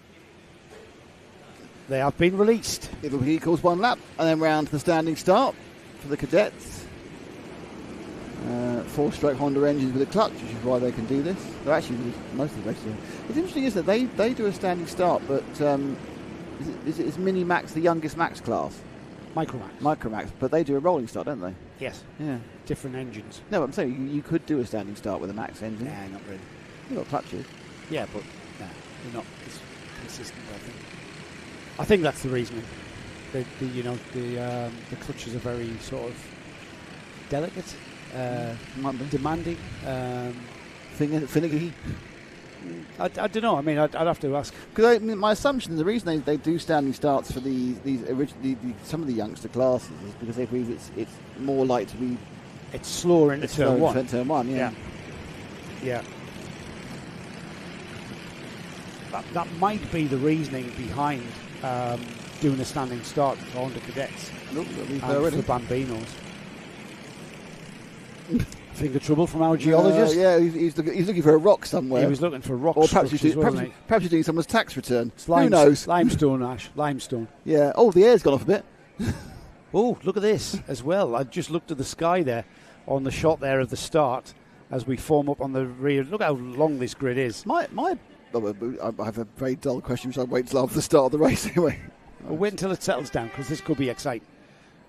Speaker 3: They have been released.
Speaker 1: It'll be equals one lap, and then round to the standing start for the cadets. 4-stroke Honda engines with a clutch, which is why they can do this. They're actually, most of the races. It's interesting, isn't it? They do a standing start, but is Mini Max the youngest Max class? Micromax, but they do a rolling start, don't they?
Speaker 3: Yes.
Speaker 1: Yeah.
Speaker 3: Different engines.
Speaker 1: No, but I'm saying you could do a standing start with a Max engine.
Speaker 3: Nah, not really.
Speaker 1: You've got clutches.
Speaker 3: Yeah, but they're not as consistent, I think. I think that's the reasoning. The clutches are very sort of delicate, demanding.
Speaker 1: Finicky.
Speaker 3: I don't know. I mean, I'd have to ask.
Speaker 1: Because my assumption, the reason they do standing starts for these originally some of the youngster classes is because they believe it's more likely to be.
Speaker 3: It's slower into turn one.
Speaker 1: Turn one, yeah.
Speaker 3: Yeah. That might be the reasoning behind doing a standing start for Honda Cadets
Speaker 1: Look,
Speaker 3: and for Bambinos. Finger trouble from our geologist.
Speaker 1: Yeah, he's looking for a rock somewhere.
Speaker 3: He was looking for rock
Speaker 1: or perhaps
Speaker 3: structures, wasn't he?
Speaker 1: Perhaps he's doing someone's tax return.
Speaker 3: Who
Speaker 1: knows?
Speaker 3: Limestone, Ash. Limestone.
Speaker 1: Yeah. Oh, the air's gone off a bit.
Speaker 3: Oh, look at this as well. I just looked at the sky there on the shot there of the start as we form up on the rear. Look how long this grid is.
Speaker 1: I have a very dull question, which I'll wait till after the start of the race anyway.
Speaker 3: We'll wait until it settles down because this could be exciting.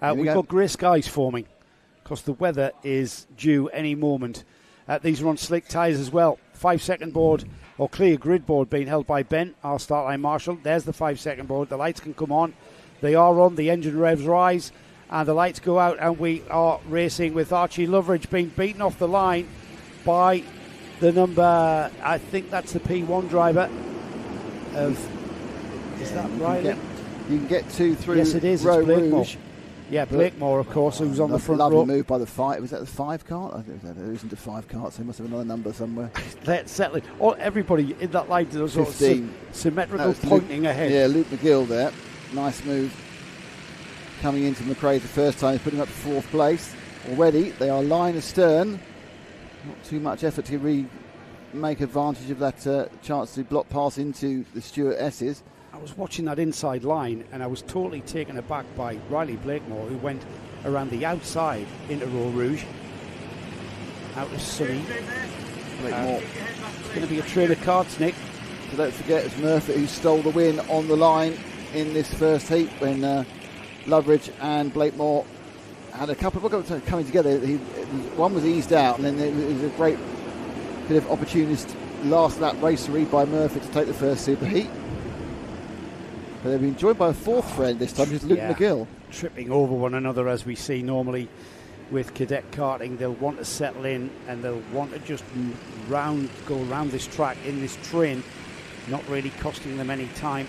Speaker 1: we
Speaker 3: We've
Speaker 1: go.
Speaker 3: got grey skies forming because the weather is due any moment. These are on slick tyres as well. 5-second board or clear grid board being held by Ben, our start line marshal. There's the 5-second board. The lights can come on. They are on. The engine revs rise and the lights go out, and we are racing with Archie Loveridge being beaten off the line by the number, I think that's the P1 driver is that right?
Speaker 1: You can get 2 through.
Speaker 3: Yes, it is.
Speaker 1: Row
Speaker 3: It's Blakemore.
Speaker 1: Rouge.
Speaker 3: Yeah, Blakemore, of course, who's on the front
Speaker 1: lovely
Speaker 3: row.
Speaker 1: move by the 5. Was that the 5 cart? I think there isn't a 5 cart, so he must have another number somewhere.
Speaker 3: Let's settle it. Everybody in that line does sort of
Speaker 1: 15.
Speaker 3: symmetrical pointing ahead.
Speaker 1: Yeah, Luke McGill there. Nice move. Coming into McRae the first time, he's putting him up to 4th place. Already, they are line astern. Not too much effort to make advantage of that chance to block pass into the Stuart S's.
Speaker 3: I was watching that inside line and I was totally taken aback by Riley Blakemore, who went around the outside into Row Rouge. Out of sunny.
Speaker 1: Blakemore.
Speaker 3: It's going to be a trail of carts, Nick.
Speaker 1: So don't forget, it's Murphy who stole the win on the line in this first heat when Loveridge and Blakemore had a couple of coming together. One was eased out, and then it was a great bit of opportunist last lap racery by Murphy to take the first super heat. But they've been joined by a 4th friend this time, who's Luke McGill.
Speaker 3: Tripping over one another as we see normally with cadet karting. They'll want to settle in and they'll want to just go around this track in this train, not really costing them any time.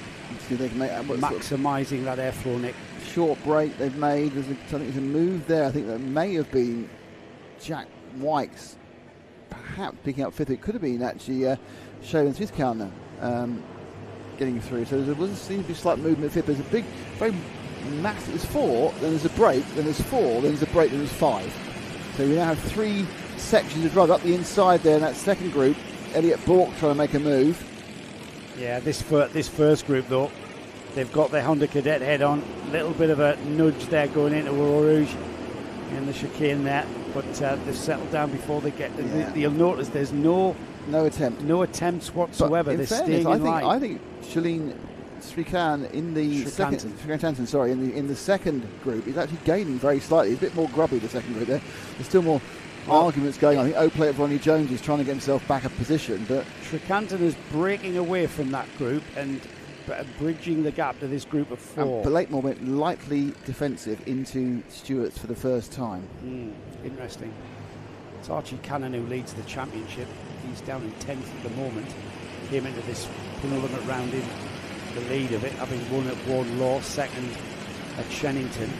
Speaker 1: See if they can make
Speaker 3: maximising that airflow, Nick.
Speaker 1: Short break they've made. There's a move there. I think that may have been Jack Wykes, perhaps picking up 5th. It could have been actually Shailen Srikantan getting through. So there seems to be slight movement fifth. There's a big, very massive. There's 4, then there's a break, then there's 4, then there's a break, then there's 5. So we now have 3 sections of drive up the inside there in that second group. Elliot Bork trying to make a move.
Speaker 3: Yeah, this first group though, they've got their Honda Cadet head on. Little bit of a nudge there going into ROWRAH in the chicane there, but they've settled down before they get. You'll notice there's no attempts whatsoever. They're staying in line.
Speaker 1: I think Shalene Srikanth in the second group is actually gaining very slightly. It's a bit more grubby the second group there. There's still more arguments going on. I think Oakley Ronnie Jones is trying to get himself back up position, but
Speaker 3: Srikanth is breaking away from that group and bridging the gap to this group of 4.
Speaker 1: Blakemore went lightly defensive into Stewart's for the first time.
Speaker 3: Interesting. It's Archie Cannon who leads the championship. He's down in 10th at the moment. Came into this penultimate round in the lead of it, having won at Wardlaw, second at Shennington.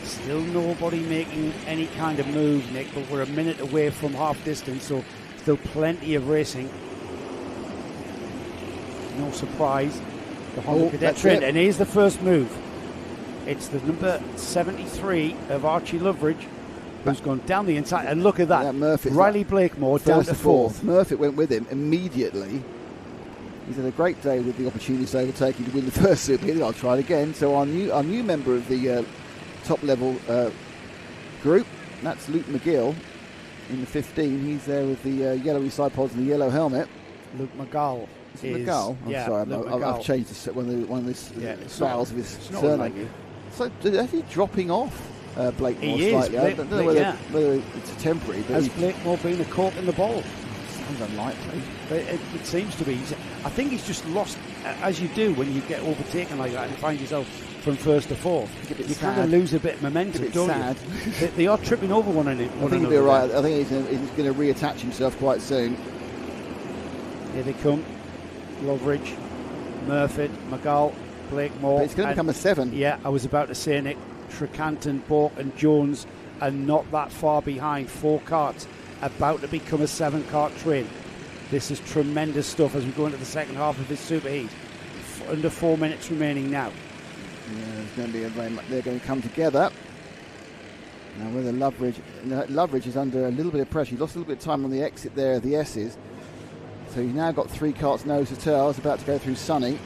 Speaker 3: Still nobody making any kind of move, Nick, but we're a minute away from half distance, so still plenty of racing. No surprise, the Honda Cadet trend, and here's the first move. It's the number 73 of Archie Loveridge, who's gone down the inside, and look at that. Riley Blakemore down to 4th.
Speaker 1: Murphy went with him immediately. He's had a great day with the opportunity to overtake him to win the first super. I'll try it again. So our new member of the top level group, that's Luke McGill in the 15. He's there with the yellowy side pods and the yellow helmet.
Speaker 3: Luke McGall.
Speaker 1: Is it McGall? I'm sorry, I've changed one of his vowels of his surname. So is he dropping off Blakemore slightly? I don't know whether it's temporary. But
Speaker 3: has Blakemore been a cork in the ball?
Speaker 1: Sounds unlikely.
Speaker 3: It seems to be. I think he's just lost, as you do when you get overtaken like that and find yourself from first to 4th. You kind of lose a bit of momentum, don't you? They are tripping over one another.
Speaker 1: I think he'll be all right. I think he's going to reattach himself quite soon.
Speaker 3: Here they come. Loveridge, Murphy, McGall, Blakemore.
Speaker 1: But it's going to become a 7.
Speaker 3: Yeah, I was about to say, Nick, Srikanth, Bork and Jones are not that far behind. 4 karts about to become a 7-kart train. This is tremendous stuff as we go into the second half of this superheat. Under 4 minutes remaining now.
Speaker 1: Yeah, they're going to come together. Now whether Loveridge is under a little bit of pressure. He lost a little bit of time on the exit there of the S's. So he's now got 3 karts nose to tail. He's about to go through Sunny.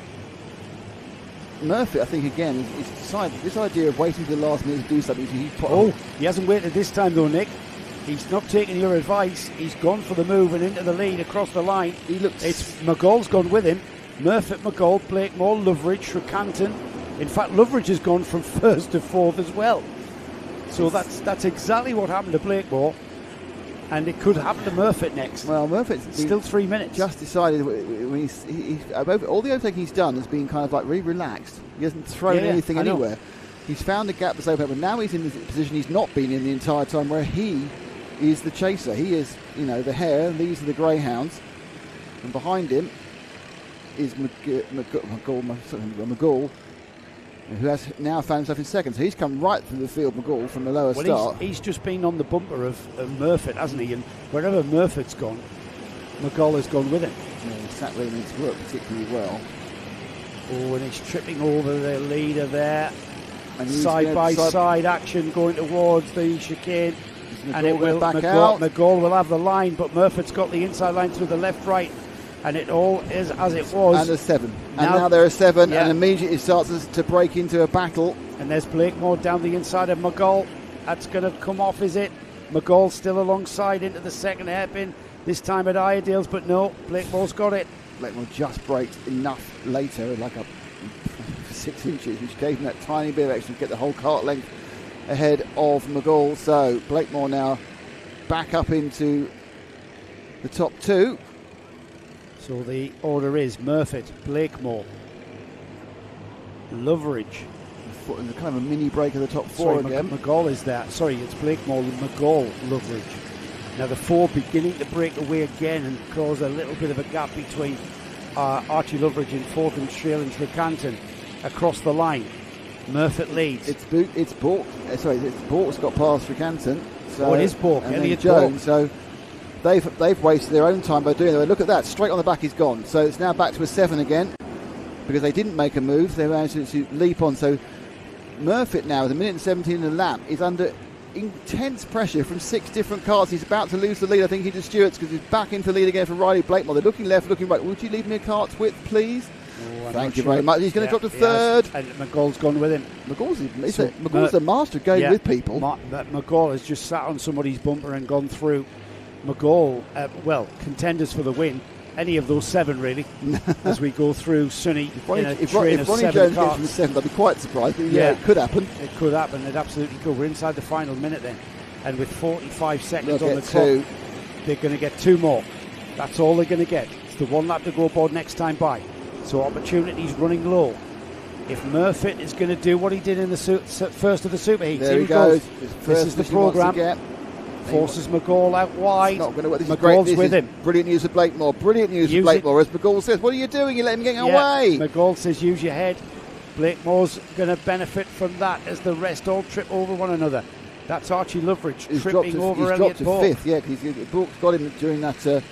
Speaker 1: Murphy, I think, again, is decided this idea of waiting to the last minute to do something.
Speaker 3: He hasn't waited this time though, Nick. He's not taking your advice. He's gone for the move and into the lead across the line. It's McGall's gone with him. Murphy, McGall, Blakemore, Loveridge, Srikanth. In fact, Loveridge has gone from 1st to 4th as well. So that's exactly what happened to Blakemore. And it could happen to Murphy next.
Speaker 1: Well, Murphy's
Speaker 3: still 3 minutes.
Speaker 1: Just decided when all the overtaking he's done has been kind of like really relaxed. He hasn't thrown anything anywhere. He's found a gap that's open up, but now he's in the position he's not been in the entire time, where he is the chaser. He is, the hare. These are the greyhounds, and behind him is McGall, who has now found himself in second. So he's come right through the field, McGall, from the lower start.
Speaker 3: He's just been on the bumper of Murphy, hasn't he? And wherever Murphy's gone, McGall has gone with him.
Speaker 1: Yeah, he's sat where he needs to work particularly well.
Speaker 3: Oh, and he's tripping over the leader there. And side-by-side action going towards the chicane. And it will back out. McGall will have the line, but Murphy's got the inside line through the left-right. And it all is as it was.
Speaker 1: And a 7. Now there are 7, and immediately it starts to break into a battle.
Speaker 3: And there's Blakemore down the inside of McGall. That's going to come off, is it? McGall still alongside into the second hairpin. This time at Iredale's, but no, Blakemore's got it.
Speaker 1: Blakemore just braked enough later, like 6 inches, which gave him that tiny bit of extra to get the whole kart length ahead of McGall. So Blakemore now back up into the top 2.
Speaker 3: So the order is Murphy, Blakemore, Loveridge.
Speaker 1: And kind of a mini break of the top 4 again.
Speaker 3: McGall is there. Sorry, it's Blakemore, McGall, Loveridge. Now the 4 beginning to break away again and cause a little bit of a gap between Archie Loveridge in 4th and trailing Srikanth across the line. Murphy leads.
Speaker 1: It's Bork. It's Bork's got past Srikanth.
Speaker 3: So it is Bork.
Speaker 1: And Elliot Jones. So they've wasted their own time by doing that. Look at that. Straight on the back he's gone. So it's now back to a 7 again. because they didn't make a move. They managed to leap on. So Murfitt now, with a minute and 17 in the lap, is under intense pressure from 6 different cars. He's about to lose the lead, I think, into Stewart's, because he's back into the lead again for Riley Blakemore. They're looking left, looking right. Would you leave me a Kart's width, please? Thank you very much. He's going to drop to third.
Speaker 3: And McGall's gone with him.
Speaker 1: McGall's the master of going with people.
Speaker 3: McGall has just sat on somebody's bumper and gone through. McGall, contenders for the win. Any of those 7, really, as we go through Sunny in a train of 7
Speaker 1: Ronnie Jones
Speaker 3: cars.
Speaker 1: gets from the 7, I'd be quite surprised. But yeah, it could happen.
Speaker 3: It could happen. It absolutely could. We're inside the final minute then. And with 45 seconds on the clock, they're going to get 2 more. That's all they're going to get. It's the 1 lap to go aboard next time by. So opportunity's running low. If Murfitt is going to do what he did in the first of the superheats,
Speaker 1: there he goes.
Speaker 3: This is the programme. Forces McGall out wide.
Speaker 1: McGall's with him. Brilliant news for Blakemore. Brilliant news for Blakemore. As McGall says, what are you doing? You let him get away.
Speaker 3: McGall says, use your head. Blakemore's going to benefit from that as the rest all trip over one another. That's Archie Loveridge tripping over Elliot Bork.
Speaker 1: He's dropped to 5th, because Bork's got him during that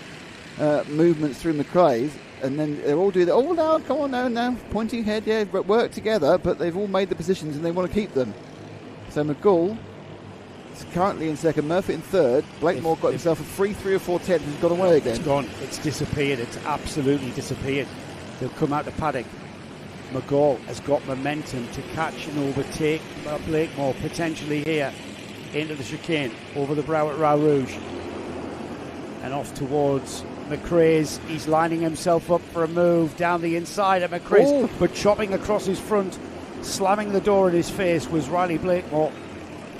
Speaker 1: movement through McRae's. And then they're all doing that. Oh, no, come on, no. Pointing ahead, work together, but they've all made the positions and they want to keep them. So McGall is currently in second, Murfitt in third. Blakemore got himself a free 3 or 4 tenths and he's gone away again.
Speaker 3: It's gone. It's disappeared. It's absolutely disappeared. They'll come out the paddock. McGall has got momentum to catch and overtake Blakemore potentially here into the chicane over the brow at ROWRAH and off towards McRae's. He's lining himself up for a move down the inside at McRae's, but chopping across his front, slamming the door in his face was Riley Blakemore.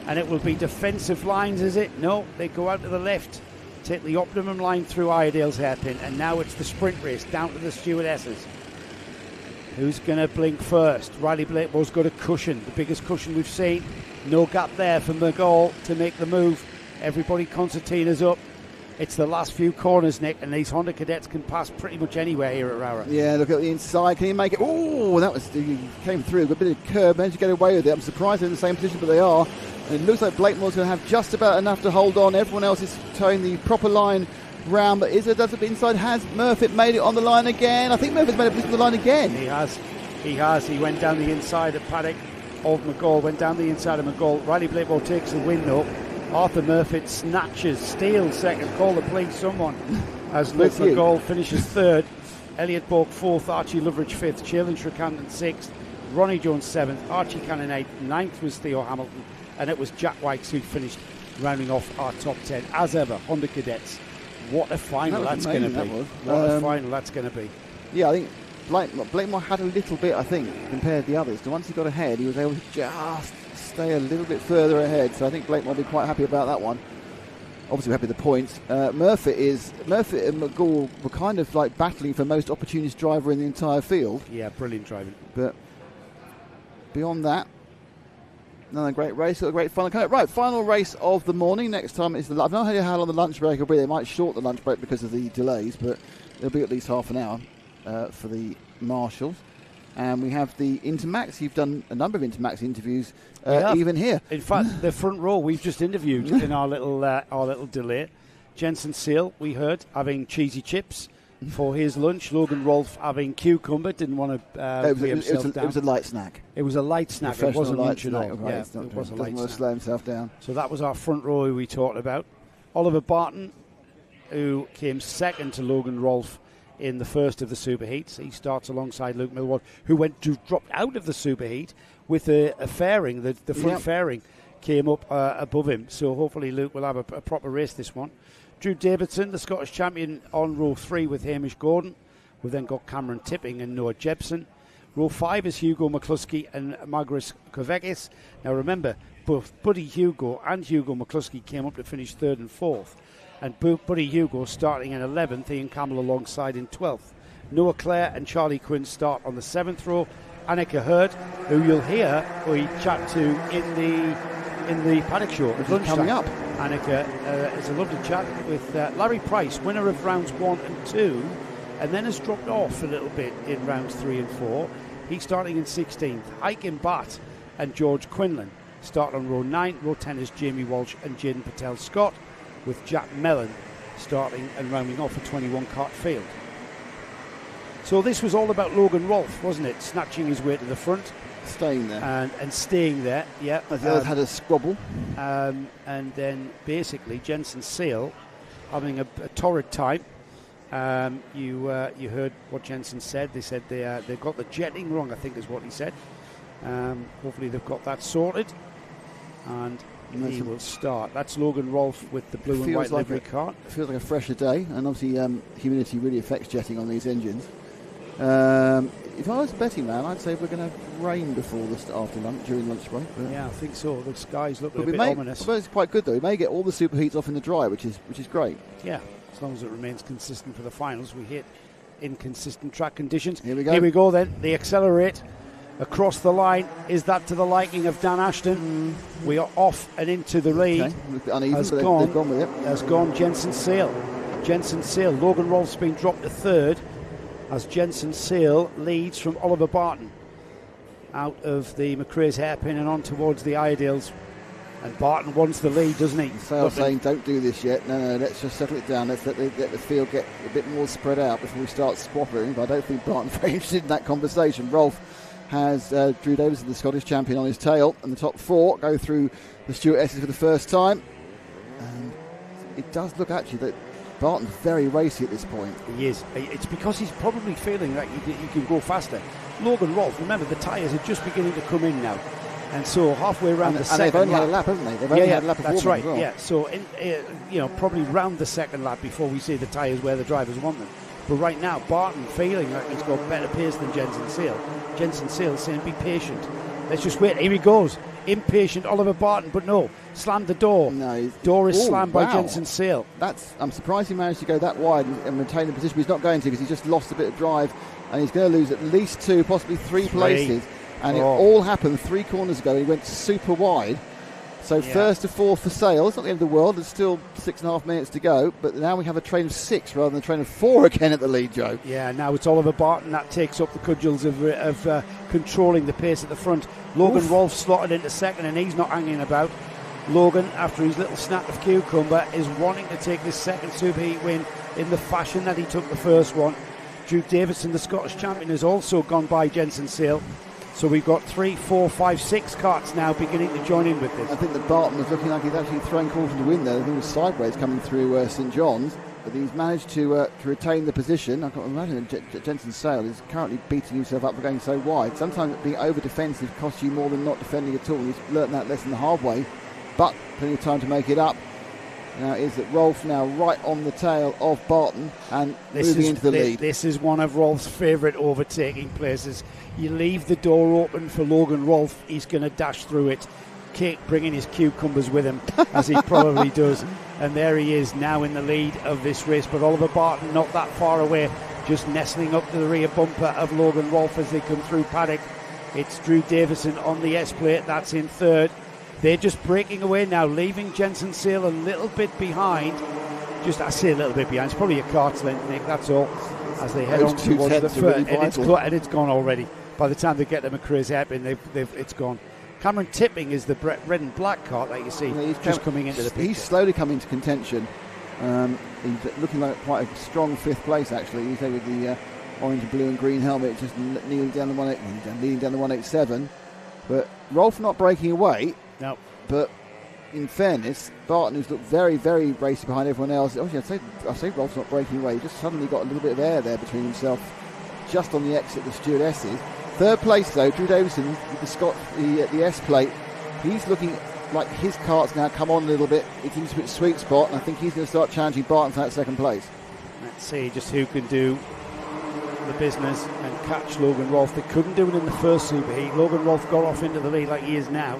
Speaker 3: And it will be defensive lines, is it? No, they go out to the left, take the optimum line through Iredale's hairpin, and now it's the sprint race down to the stewardesses. Who's going to blink first? Riley Blakemore's got a cushion, the biggest cushion we've seen. No gap there for McGall to make the move. Everybody concertina's up. It's the last few corners, Nick, and these Honda Cadets can pass pretty much anywhere here at ROWRAH.
Speaker 1: Yeah, look at the inside. Can he make it? Oh, he came through. A bit of curb, managed to get away with it. I'm surprised they're in the same position, but they are. And it looks like Blakemore's going to have just about enough to hold on. Everyone else is towing the proper line round, but does it inside? Has Murfitt made it on the line again? I think Murfitt's made it on the line again.
Speaker 3: He has. He went down the inside of paddock of McGall, went down the inside of McGall. Riley Blakemore takes the win, though. Arthur Murfitt snatches, steals second, call the police, someone, as Luke McGall finishes third. Elliot Bork fourth, Archie Loveridge fifth, Chalin Trecannon sixth, Ronnie Jones seventh, Archie Cannon eighth, ninth was Theo Hamilton, and it was Jack Wykes who finished rounding off our top 10. As ever, Honda Cadets. What a final that's going to be. What a final that's going to be.
Speaker 1: Yeah, I think Blakemore had a little bit, I think, compared to the others. So once he got ahead, he was able to just stay a little bit further ahead. So I think Blakemore will be quite happy about that one. Obviously, we're happy with the points. Murfitt and McGall were kind of like battling for most opportunist driver in the entire field.
Speaker 3: Yeah, brilliant driving.
Speaker 1: But beyond that, another great race, a great final. Right, final race of the morning. Next time is I've no idea how long the lunch break will be. They might short the lunch break because of the delays, but it'll be at least half an hour for the marshals. And we have the Intermax. You've done a number of Intermax interviews, even here.
Speaker 3: In fact, the front row we've just interviewed in our little delay. Jensen Seal, we heard, having cheesy chips for his lunch. Logan Rolfe having cucumber, didn't want to lay himself down.
Speaker 1: It was a light snack.
Speaker 3: It was a light snack. It wasn't lunch at all.
Speaker 1: Right,
Speaker 3: yeah, it was a light
Speaker 1: snack. Slow himself down.
Speaker 3: So that was our front row who we talked about. Oliver Barton, who came second to Logan Rolfe in the first of the superheats. He starts alongside Luke Millward, who dropped out of the superheat with a fairing. The front fairing came up above him. So hopefully Luke will have a proper race this one. Drew Davidson, the Scottish champion, on row 3 with Hamish Gordon. We've then got Cameron Tipping and Noah Jepson. Row 5 is Hugo McCluskey and Magris Kovekis. Now remember, both Buddy Hugo and Hugo McCluskey came up to finish 3rd and 4th. And Buddy Hugo starting in 11th, Ian Campbell alongside in 12th. Noah Clare and Charlie Quinn start on the 7th row. Annika Hurd, who you'll hear we chat to in the paddock show at lunchtime.
Speaker 1: Coming up.
Speaker 3: Annika is a lovely chat with Larry Price, winner of rounds 1 and 2, and then has dropped off a little bit in rounds 3 and 4. He's starting in 16th. Aiken Batt and George Quinlan start on row 9. Row 10 is Jamie Walsh and Jaden Patel Scott, with Jack Mellon starting and rounding off a 21 kart field. So this was all about Logan Rolfe, wasn't it? Snatching his way to the front.
Speaker 1: Staying there.
Speaker 3: And staying there, yeah.
Speaker 1: As the others had a squabble.
Speaker 3: And then basically Jensen Seal having a torrid time. You heard what Jensen said. They said they've got the jetting wrong, I think is what he said. Hopefully they've got that sorted. And he will start. That's Logan Rolfe with the blue and white livery car.
Speaker 1: It feels like a fresher day, and obviously humidity really affects jetting on these engines. If I was a betting man, I'd say we're going to have rain before after lunch, during lunch break.
Speaker 3: Yeah, I think so. The skies look a bit ominous.
Speaker 1: But it's quite good though. We may get all the superheats off in the dry, which is great.
Speaker 3: Yeah, as long as it remains consistent for the finals. We hit inconsistent track conditions.
Speaker 1: Here we go.
Speaker 3: Here we go then. They accelerate across the line. Is that to the liking of Dan Ashton? We are off and into the lead.
Speaker 1: Okay. A bit uneven, but they've gone with it.
Speaker 3: Has gone Jensen Seal. Jensen Seal. Logan Rolfe's been dropped to third as Jensen Seal leads from Oliver Barton out of the McRae's hairpin and on towards the Ideals. And Barton wants the lead, doesn't he?
Speaker 1: Sale saying, don't do this yet. No, let's just settle it down. Let's let the field get a bit more spread out before we start squabbling. But I don't think Barton's very interested in that conversation. Rolfe has Drew Davison, the Scottish champion, on his tail, and the top four go through the Stuart S's for the first time. And it does look actually that Barton's very racy at this point.
Speaker 3: He is. It's because he's probably feeling that you can go faster. Logan Rolfe, remember, the tyres are just beginning to come in now. And so halfway around the second lap.
Speaker 1: And they've only had a lap, haven't they? They've only had a lap of
Speaker 3: that's right,
Speaker 1: as well.
Speaker 3: yeah. So, probably round the second lap before we see the tyres where the drivers want them. But right now, Barton feeling like he's got better pace than Jensen Seal. Jensen Seal saying, be patient. Let's just wait. Here he goes. Impatient Oliver Barton, but no. Slammed the door.
Speaker 1: No,
Speaker 3: door is slammed by Jensen Seal.
Speaker 1: I'm surprised he managed to go that wide and maintain the position. But he's not going to, because he's just lost a bit of drive. And he's going to lose at least 2, possibly 3 places. And it all happened 3 corners ago. He went super wide. So first to 4 for Sale. It's not the end of the world. There's still 6.5 minutes to go. But now we have a train of 6 rather than a train of 4 again at the lead, Joe.
Speaker 3: Yeah, now it's Oliver Barton that takes up the cudgels of controlling the pace at the front. Logan Rolfe slotted into second, and he's not hanging about. Logan, after his little snap of cucumber, is wanting to take this second superheat win in the fashion that he took the first one. Drew Davison, the Scottish champion, has also gone by Jensen Seal. So we've got 3, 4, 5, 6 karts now beginning to join in with this.
Speaker 1: I think that Barton was looking like he's actually throwing caution to win there. I think it was sideways coming through St John's, but he's managed to retain the position. I can imagine that Jensen Seal is currently beating himself up for going so wide. Sometimes being over defensive costs you more than not defending at all. He's learnt that lesson the hard way, but plenty of time to make it up. Now is that Rolfe now right on the tail of Barton and moving into the lead.
Speaker 3: This is one of Rolfe's favourite overtaking places. You leave the door open for Logan Rolfe, he's going to dash through it, bringing his cucumbers with him, as he probably does. And there he is now in the lead of this race. But Oliver Barton not that far away, just nestling up to the rear bumper of Logan Rolfe as they come through paddock. It's Drew Davison on the S-plate, that's in third. They're just breaking away now, leaving Jensen Seal a little bit behind. I say a little bit behind. It's probably a cart's length, Nick, that's all. As they head on towards the front, and it's gone already. By the time they get to McRae's hairpin, it's gone. Cameron Tipping is the red and black cart that you see just coming into the picture.
Speaker 1: He's slowly coming to contention. He's looking like quite a strong 5th place, actually. He's there with the orange and blue and green helmet, just leading down the 187. But Rolfe not breaking away.
Speaker 3: No.
Speaker 1: But in fairness, Barton, who's looked very, very racy behind everyone else. Obviously, I'd say Rolfe's not breaking away. He just suddenly got a little bit of air there between himself, just on the exit of the Stuart S's. 3rd place, though, Drew Davison with the S plate. He's looking like his cart's now come on a little bit. It's into its sweet spot, and I think he's going to start challenging Barton for that 2nd place.
Speaker 3: Let's see just who can do the business and catch Logan Rolfe. They couldn't do it in the first superheat. Logan Rolfe got off into the lead like he is now,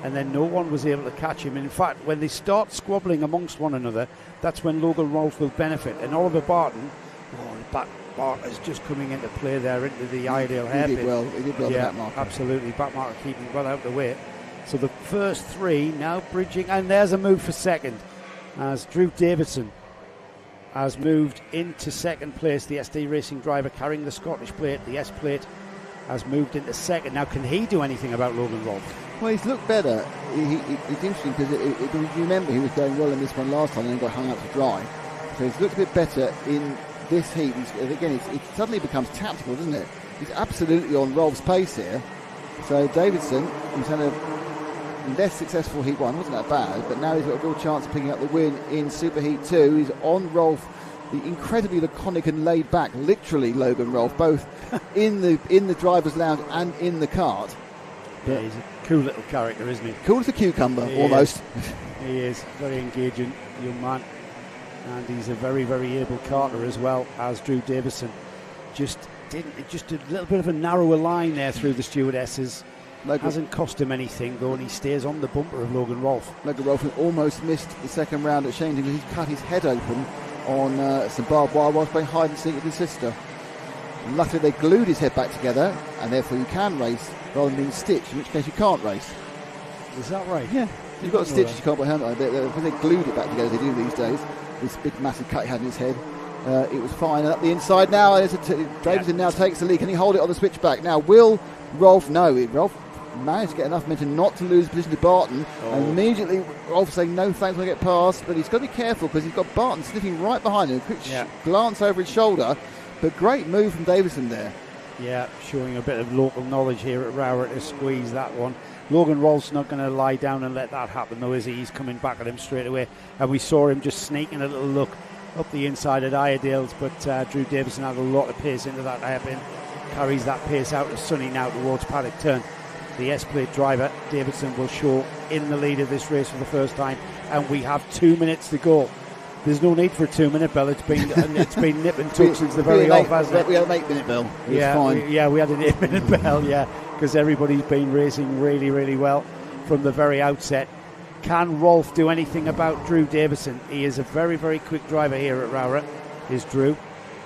Speaker 3: and then no one was able to catch him. And in fact, when they start squabbling amongst one another, that's when Logan Rolfe will benefit. And Oliver Barton, Barton is just coming into play there into the ideal hairpin.
Speaker 1: He did well back marker.
Speaker 3: Absolutely, back marker keeping well out of the way. So the first 3 now bridging, and there's a move for second as Drew Davison has moved into 2nd place. The SD Racing driver carrying the Scottish plate, the S plate, has moved into 2nd. Now, can he do anything about Logan Rolfe?
Speaker 1: Well, he's looked better. It's interesting because you remember he was going well in this one last time and then got hung out to dry. So he's looked a bit better in this heat, it suddenly becomes tactical, doesn't it? He's absolutely on Rolf's pace here. So Davidson, who's had a less successful Heat 1, wasn't that bad, but now he's got a real chance of picking up the win in Super Heat 2. He's on Rolf, the incredibly laconic and laid back, literally Logan Rolf, both in the driver's lounge and in the kart.
Speaker 3: Yeah, he's a cool little character, isn't he?
Speaker 1: Cool as a cucumber, almost.
Speaker 3: He is very engaging young man, and he's a very, very able karter as well as Drew Davison. Just a little bit of a narrower line there through the stewardesses. Hasn't cost him anything though, and he stays on the bumper of Logan Rolfe.
Speaker 1: Logan Rolfe almost missed the second round at Shane because he's cut his head open on some barbed wire whilst playing hide and seek with his sister. And luckily they glued his head back together, and therefore you can race rather than being stitched, in which case you can't race.
Speaker 3: Is that right?
Speaker 1: Yeah. If you've got a stitch, you can't put a helmet on. When they glued it back together, they do these days. This big massive cut he had in his head. It was fine. And up the inside now, Davidson now takes the lead. Can he hold it on the switchback? Now, will Rolfe? No, Rolfe managed to get enough momentum not to lose position to Barton. And immediately, Rolfe saying no thanks when I get past. But he's got to be careful because he's got Barton sniffing right behind him. A quick glance over his shoulder. But great move from Davidson there.
Speaker 3: Yeah, showing a bit of local knowledge here at ROWRAH to squeeze that one. Logan Rolfe's not going to lie down and let that happen, though, is he? He's coming back at him straight away. And we saw him just sneaking a little look up the inside at Iredale's, but Drew Davison had a lot of pace into that hairpin. Carries that pace out of Sunny now towards Paddock Turn. The S-plate driver, Davidson, will show in the lead of this race for the first time, and we have 2 minutes to go. There's no need for a 2 minute bell. It's been nip and tuck since the very off, hasn't it?
Speaker 1: We had an 8 minute bell.
Speaker 3: We had an 8 minute bell, because everybody's been racing really, really well from the very outset. Can Rolfe do anything about Drew Davison? He is a very, very quick driver here at ROWRAH, is Drew.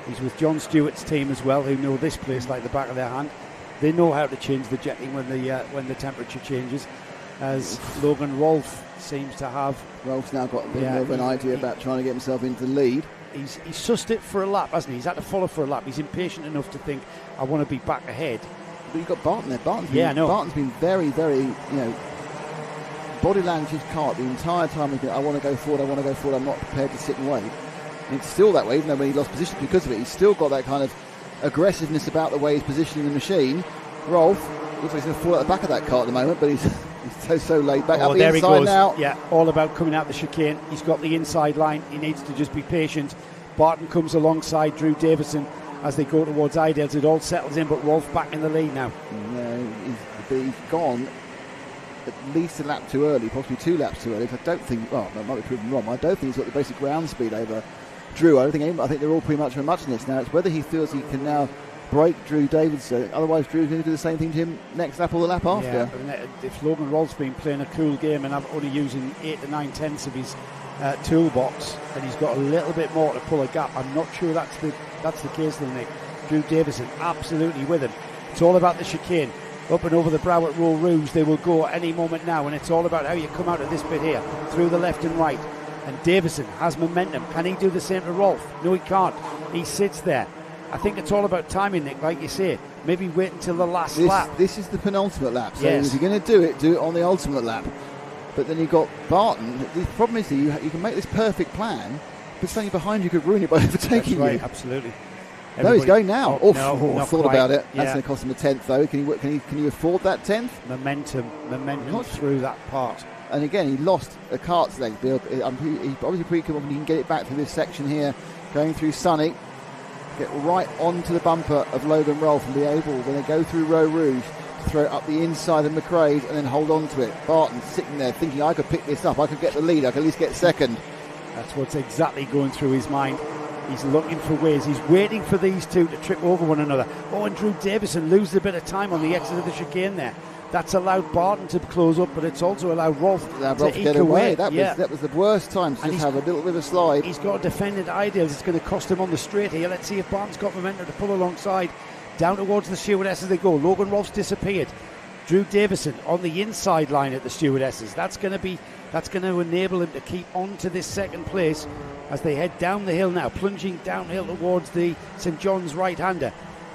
Speaker 3: He's with John Stewart's team as well, who know this place like the back of their hand. They know how to change the jetting when the temperature changes, as Logan Rolfe seems to have.
Speaker 1: Rolfe's now got a bit more of an idea about trying to get himself into the lead.
Speaker 3: He's sussed it for a lap, hasn't he? He's had to follow for a lap. He's impatient enough to think, I want to be back ahead.
Speaker 1: But you've got Barton there. Barton's been very, very, body language his kart the entire time. He's been, I want to go forward, I'm not prepared to sit and wait. And it's still that way, even though when he lost position because of it, he's still got that kind of aggressiveness about the way he's positioning the machine. Rolfe looks like he's going to fall at the back of that car at the moment, but he's so laid back. Up the
Speaker 3: there
Speaker 1: inside
Speaker 3: he goes.
Speaker 1: Now.
Speaker 3: Yeah, all about coming out the chicane. He's got the inside line. He needs to just be patient. Barton comes alongside Drew Davison as they go towards Idales. It all settles in, but Rolfe back in the lead now.
Speaker 1: He's gone at least a lap too early, possibly 2 laps too early. I don't think, that might be proven wrong. I don't think he's got the basic ground speed over Drew. I think they're all pretty much for muchness now. It's whether he feels he can now break Drew Davidson. Otherwise, Drew's going to do the same thing to him next lap or the lap after.
Speaker 3: Yeah, if Logan Rolfe's been playing a cool game and only using 8 to 9 tenths of his toolbox, and he's got a little bit more to pull a gap, I'm not sure that's the case, then, Nick. Drew Davison absolutely with him. It's all about the chicane. Up and over the brow at ROWRAH, they will go at any moment now, and it's all about how you come out of this bit here, through the left and right. And Davison has momentum. Can he do the same to Rolfe? No, he can't. He sits there. I think it's all about timing, Nick, like you say. Maybe wait until the last lap.
Speaker 1: This is the penultimate lap, so if you're going to do it on the ultimate lap. But then you've got Barton. The problem is that you can make this perfect plan, but something behind you could ruin it by overtaking you.
Speaker 3: Absolutely.
Speaker 1: No, he's going now.
Speaker 3: No,
Speaker 1: I thought about it. That's going to cost him a 10th, though. Can you afford that 10th?
Speaker 3: Momentum through that part.
Speaker 1: And again, he lost a kart's leg. He's obviously pretty confident he can get it back through this section here, going through Sunny, get right onto the bumper of Logan Rolfe and be able, when they go through ROWRAH, to throw it up the inside of McRae's and then hold on to it. Barton sitting there thinking, I could pick this up, I could get the lead, I could at least get second.
Speaker 3: That's what's exactly going through his mind. He's looking for ways. He's waiting for these two to trip over one another. And Drew Davison loses a bit of time on the exit of the chicane there. That's allowed Barton to close up, but it's also allowed Rolfe to
Speaker 1: get away. That was the worst time to just have a little bit of a slide.
Speaker 3: He's got a defended Ideals. It's going to cost him on the straight here. Let's see if Barton's got momentum to pull alongside. Down towards the stewardess as they go. Logan Rolfe's disappeared. Drew Davison on the inside line at the stewardesses. That's going to enable him to keep on to this second place as they head down the hill now, plunging downhill towards the St John's right-hander.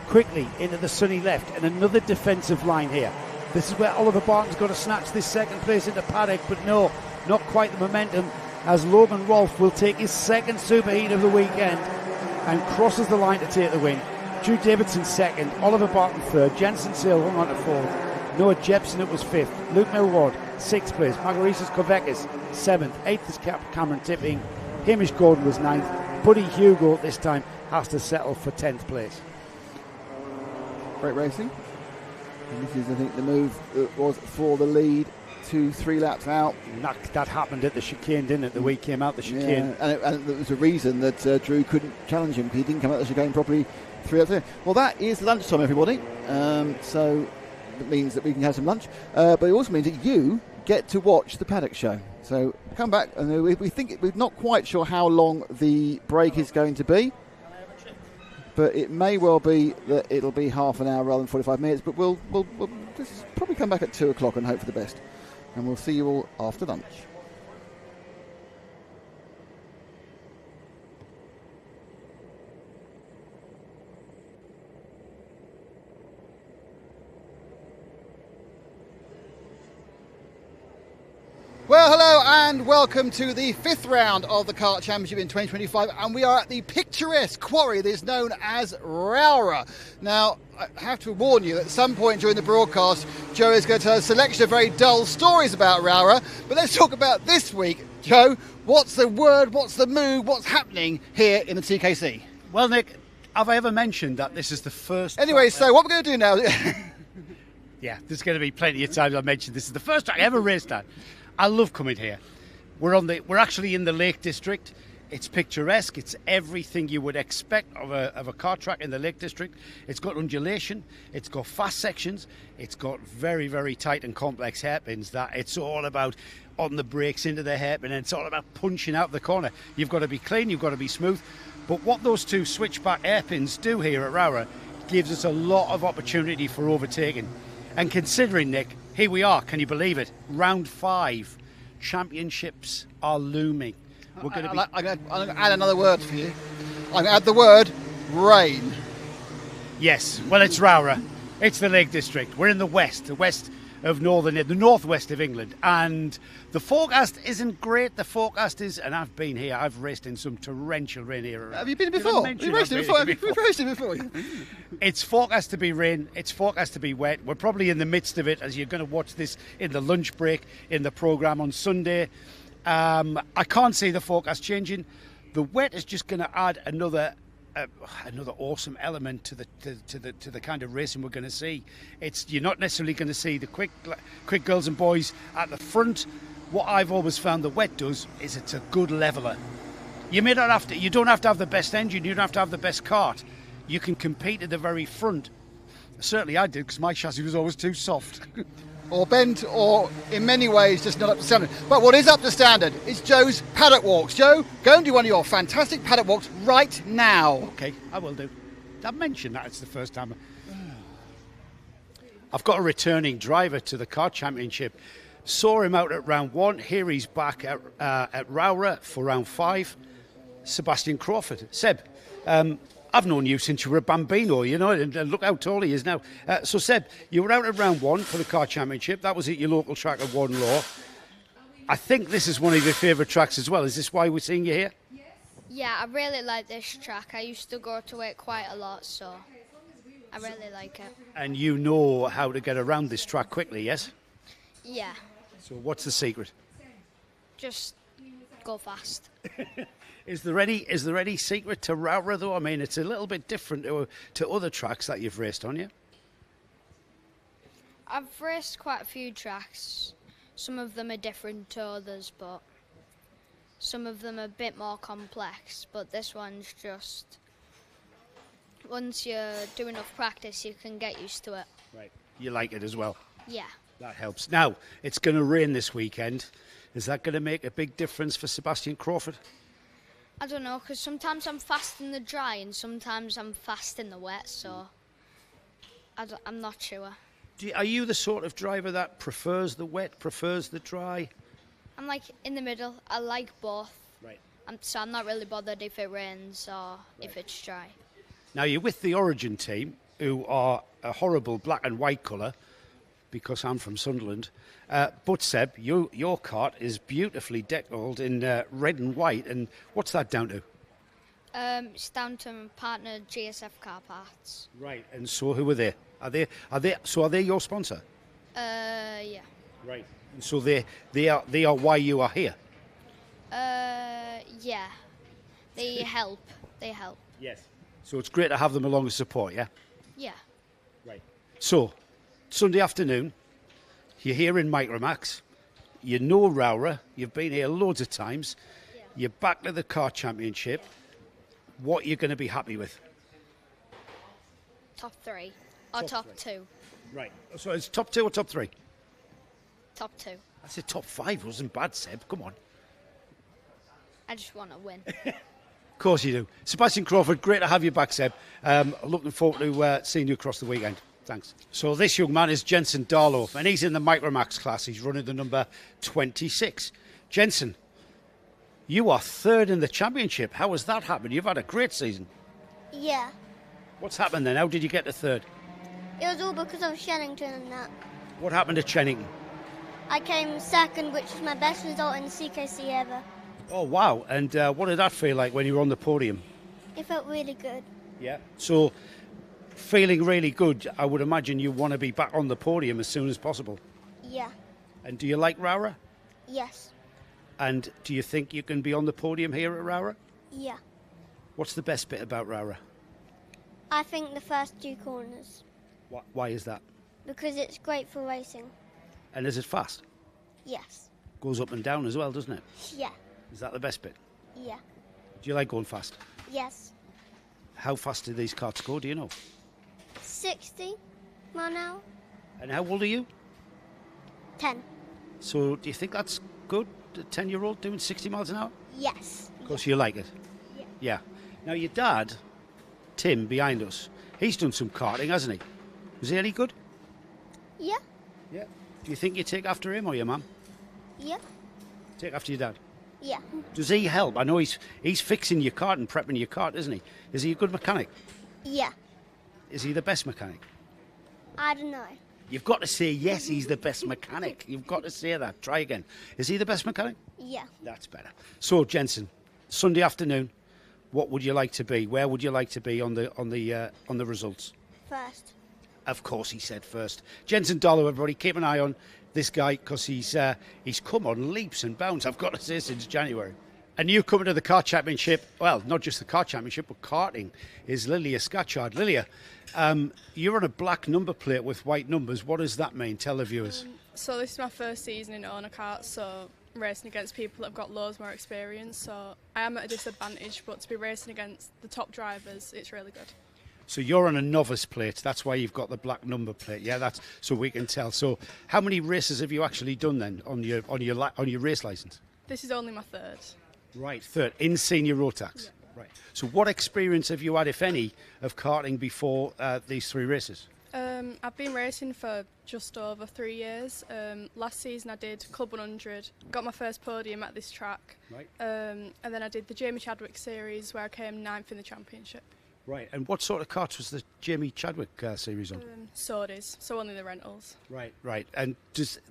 Speaker 3: Quickly into the sunny left, and another defensive line here. This is where Oliver Barton's got to snatch this second place into Paddock, but no, not quite the momentum, as Logan Rolfe will take his second superheat of the weekend. and crosses the line to take the win. Drew Davidson second, Oliver Barton third, Jensen Sale hung on to fourth, Noah Jepson it was fifth, Luke Millward sixth place, Margaritas Kovekis seventh, eighth is Cameron Tipping, Hamish Gordon was ninth, Buddy Hugo this time has to settle for 10th place.
Speaker 1: Great racing. And this is, I think, the move that was for the lead 2-3 laps out.
Speaker 3: That happened at the chicane, didn't it? The way he came out the chicane.
Speaker 1: Yeah, and there was a reason that Drew couldn't challenge him because he didn't come out the chicane properly 3 laps in. Well, that is lunchtime, everybody. So it means that we can have some lunch. But it also means that you get to watch the paddock show. So come back, and we think we're not quite sure how long the break is going to be. But it may well be that it'll be half an hour rather than 45 minutes. But we'll just probably come back at 2 o'clock and hope for the best. And we'll see you all after lunch. Well, hello and welcome to the 5th round of the Kart Championship in 2025, and we are at the picturesque quarry that is known as ROWRAH. Now, I have to warn you that at some point during the broadcast, Joe is going to tell a selection of very dull stories about ROWRAH, but let's talk about this week. Joe, what's the word, what's the move, what's happening here in the TKC?
Speaker 3: Well, Nick, have I ever mentioned that this is the first...
Speaker 1: Anyway, so what we're going to do now...
Speaker 3: Yeah, there's going to be plenty of times I mentioned this is the first track I ever raced at. I love coming here. We're actually in the Lake District. It's picturesque. It's everything you would expect of a kart track in the Lake District. It's got undulation. It's got fast sections. It's got very, very tight and complex hairpins. That it's all about on the brakes into the hairpin, and it's all about punching out the corner. You've got to be clean. You've got to be smooth. But what those two switchback hairpins do here at ROWRAH gives us a lot of opportunity for overtaking. And considering, Nick, here we are, can you believe it? Round 5, championships are looming.
Speaker 1: I'm going to add another word for you. I'm going to add the word rain.
Speaker 3: Yes, well, it's ROWRAH. It's the Lake District. We're in the west of the northwest of England, and the forecast isn't great. The forecast is, and I've been here, I've raced in some torrential rain here.
Speaker 1: Have you been before? You've raced it before? You've raced it before?
Speaker 3: It's forecast to be rain, it's forecast to be wet. We're probably in the midst of it as you're going to watch this in the lunch break in the programme on Sunday. I can't see the forecast changing. The wet is just going to add another awesome element to the kind of racing we're going to see. You're not necessarily going to see the quick girls and boys at the front. What I've always found the wet does is it's a good leveler. You don't have to have the best engine. You don't have to have the best kart. You can compete at the very front. Certainly I did, because my chassis was always too soft.
Speaker 1: Or bent, or in many ways just not up to standard. But what is up to standard is Joe's paddock walks. Joe, go and do one of your fantastic paddock walks right now.
Speaker 3: Okay, I will do. I've mentioned that it's the first time. I've got a returning driver to the Kart Championship. Saw him out at round 1. Here he's back at ROWRAH for round 5. Sebastian Crawford. Seb, I've known you since you were a Bambino, you know, and look how tall he is now. So, Seb, you were out at round 1 for the Kart Championship. That was at your local track at Warden Law. I think this is one of your favourite tracks as well. Is this why we're seeing you here?
Speaker 6: Yeah, I really like this track. I used to go to it quite a lot, so I really like it.
Speaker 3: And you know how to get around this track quickly, yes?
Speaker 6: Yeah.
Speaker 3: So what's the secret?
Speaker 6: Just go fast.
Speaker 3: Is there any secret to ROWRAH, though? I mean, it's a little bit different to other tracks that you've raced on, yeah?
Speaker 6: I've raced quite a few tracks. Some of them are different to others, but some of them are a bit more complex. But this one's just, once you do enough practice, you can get used to it.
Speaker 3: Right. You like it as well?
Speaker 6: Yeah.
Speaker 3: That helps. Now, it's going to rain this weekend. Is that going to make a big difference for Sebastian Crawford?
Speaker 6: I don't know, because sometimes I'm fast in the dry and sometimes I'm fast in the wet, so I'm not sure.
Speaker 3: Are you the sort of driver that prefers the wet, prefers the dry?
Speaker 6: I'm like in the middle. I like both.
Speaker 3: Right.
Speaker 6: So I'm not really bothered if it rains or if it's dry.
Speaker 3: Now, you're with the Origin team, who are a horrible black and white colour, because I'm from Sunderland. But Seb, your kart is beautifully decked in red and white. And what's that down to?
Speaker 6: It's down to my partner, GSF Car Parts.
Speaker 3: Right. And so who are they? Are they your sponsor?
Speaker 6: Yeah.
Speaker 3: Right. And so they are why you are here.
Speaker 6: Yeah. They help. They help.
Speaker 3: Yes. So it's great to have them along as support, yeah?
Speaker 6: Yeah.
Speaker 3: Right. So, Sunday afternoon, you're here in Micromax. You know ROWRAH. You've been here loads of times.
Speaker 6: Yeah.
Speaker 3: You're back to the Kart Championship. What are you going to be happy with?
Speaker 6: Top 3. Or top 2.
Speaker 3: Right. So it's top 2 or top 3?
Speaker 6: Top 2.
Speaker 3: I said top 5 wasn't bad, Seb. Come on.
Speaker 6: I just want to win.
Speaker 3: Of course you do. Sebastian Crawford, great to have you back, Seb. Looking forward to seeing you across the weekend. Thanks. So this young man is Jensen Darlow, and he's in the Micromax class. He's running the number 26. Jensen, you are third in the championship. How has that happened? You've had a great season.
Speaker 7: Yeah,
Speaker 3: What's happened then? How did you get to third?
Speaker 7: it was all because of Shennington and that.
Speaker 3: What happened at Chennington?
Speaker 7: I came second, which is my best result in CKC ever.
Speaker 3: Oh, wow. And what did that feel like when you were on the podium?
Speaker 7: It felt really good.
Speaker 3: Yeah. So, feeling really good, I would imagine you want to be back on the podium as soon as possible.
Speaker 7: Yeah,
Speaker 3: And do you like ROWRAH?
Speaker 7: yes,
Speaker 3: And do you think you can be on the podium here at ROWRAH?
Speaker 7: yeah.
Speaker 3: What's the best bit about ROWRAH?
Speaker 7: I think the first 2 corners,
Speaker 3: Why is that?
Speaker 7: because it's great for racing.
Speaker 3: And is it fast?
Speaker 7: Yes,
Speaker 3: Goes up and down as well, doesn't it?
Speaker 7: yeah,
Speaker 3: Is that the best bit?
Speaker 7: yeah,
Speaker 3: Do you like going fast?
Speaker 7: yes.
Speaker 3: How fast do these karts go, do you know?
Speaker 7: 60 mile an hour?
Speaker 3: And how old are you?
Speaker 7: 10.
Speaker 3: So do you think that's good, a 10-year-old doing 60 miles an hour?
Speaker 7: Yes.
Speaker 3: Of course you like it.
Speaker 7: Yeah.
Speaker 3: Yeah. Now your dad, Tim, behind us, he's done some karting, hasn't he? Was he any good?
Speaker 7: Yeah,
Speaker 3: Yeah. Do you think you take after him or your mum?
Speaker 7: yeah,
Speaker 3: Take after your dad.
Speaker 7: yeah,
Speaker 3: Does he help? I know he's fixing your kart and prepping your kart, isn't he? Is he a good mechanic?
Speaker 7: yeah.
Speaker 3: Is he the best mechanic?
Speaker 7: I don't know.
Speaker 3: You've got to say, yes, he's the best mechanic. You've got to say that. Try again. Is he the best mechanic?
Speaker 7: Yeah.
Speaker 3: That's better. So, Jensen, Sunday afternoon, what would you like to be? Where would you like to be on the results?
Speaker 7: First.
Speaker 3: Of course, he said first. Jensen Darlow, everybody, keep an eye on this guy because he's come on leaps and bounds, I've got to say, since January. A newcomer to the Kart Championship, well, not just the Kart Championship, but karting, is Lilia Scatchard. Lilia, you're on a black number plate with white numbers. What does that mean? Tell the viewers.
Speaker 8: So this is my first season in owner kart, so I'm racing against people that have got loads more experience, so I am at a disadvantage, but to be racing against the top drivers, it's really good.
Speaker 3: So you're on a novice plate. That's why you've got the black number plate. Yeah, that's so we can tell. So how many races have you actually done then on your race license?
Speaker 8: This is only my third.
Speaker 3: Right, third in senior Rotax. Yeah. Right. So what experience have you had, if any, of karting before these 3 races?
Speaker 8: I've been racing for just over 3 years. Last season I did Club 100, got my first podium at this track,
Speaker 3: Right.
Speaker 8: and then I did the Jamie Chadwick series where I came 9th in the championship.
Speaker 3: Right. And what sort of karts was the Jamie Chadwick series on?
Speaker 8: Sodies, so only the rentals.
Speaker 3: Right. Right. And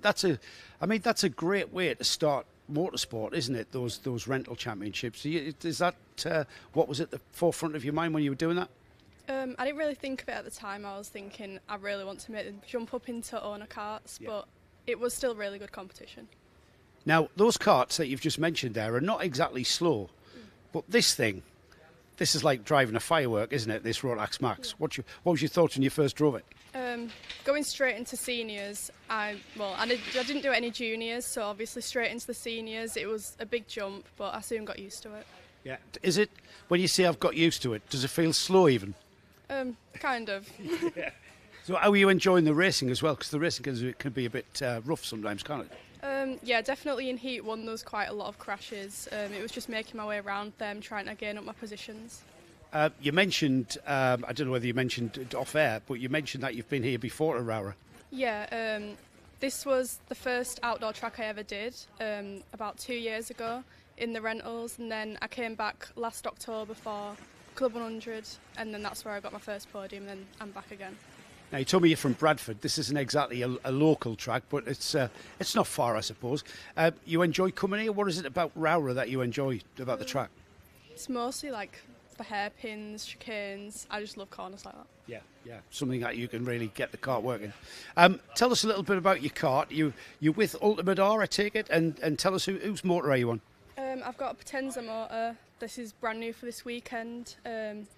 Speaker 3: that's a great way to start motorsport, isn't it? Those rental championships. Is that what was at the forefront of your mind when you were doing that?
Speaker 8: I didn't really think of it at the time. I was thinking I really want to make the jump up into owner karts,
Speaker 3: Yeah.
Speaker 8: but it was still really good competition.
Speaker 3: Now, those karts that you've just mentioned there are not exactly slow, but this is like driving a firework, isn't it? This Rotax Max. What was your thoughts when you first drove it?
Speaker 8: Going straight into seniors, I didn't do any juniors, so obviously straight into the seniors, it was a big jump, but I soon got used to it.
Speaker 3: Yeah. Is it, when you say I've got used to it, does it feel slow even?
Speaker 8: Kind of.
Speaker 3: So how are you enjoying the racing as well? Because the racing can be a bit rough sometimes, can't it?
Speaker 8: Yeah, definitely in Heat 1 there was quite a lot of crashes. It was just making my way around them, trying to gain up my positions.
Speaker 3: You mentioned, I don't know whether you mentioned it off air, but you mentioned that you've been here before at ROWRAH.
Speaker 8: Yeah, this was the first outdoor track I ever did, about 2 years ago in the rentals, and then I came back last October for Club 100, and then that's where I got my first podium, and then I'm back again.
Speaker 3: Now, you told me you're from Bradford. This isn't exactly a local track, but it's not far, I suppose. You enjoy coming here? What is it about ROWRAH that you enjoy about the track?
Speaker 8: It's mostly like for hairpins, chicanes. I just love corners like that.
Speaker 3: Yeah, something that you can really get the kart working. Tell us a little bit about your kart. You're with Ultimate R, I take it, and tell us whose motor are you on?
Speaker 8: I've got a Potenza motor. This is brand new for this weekend.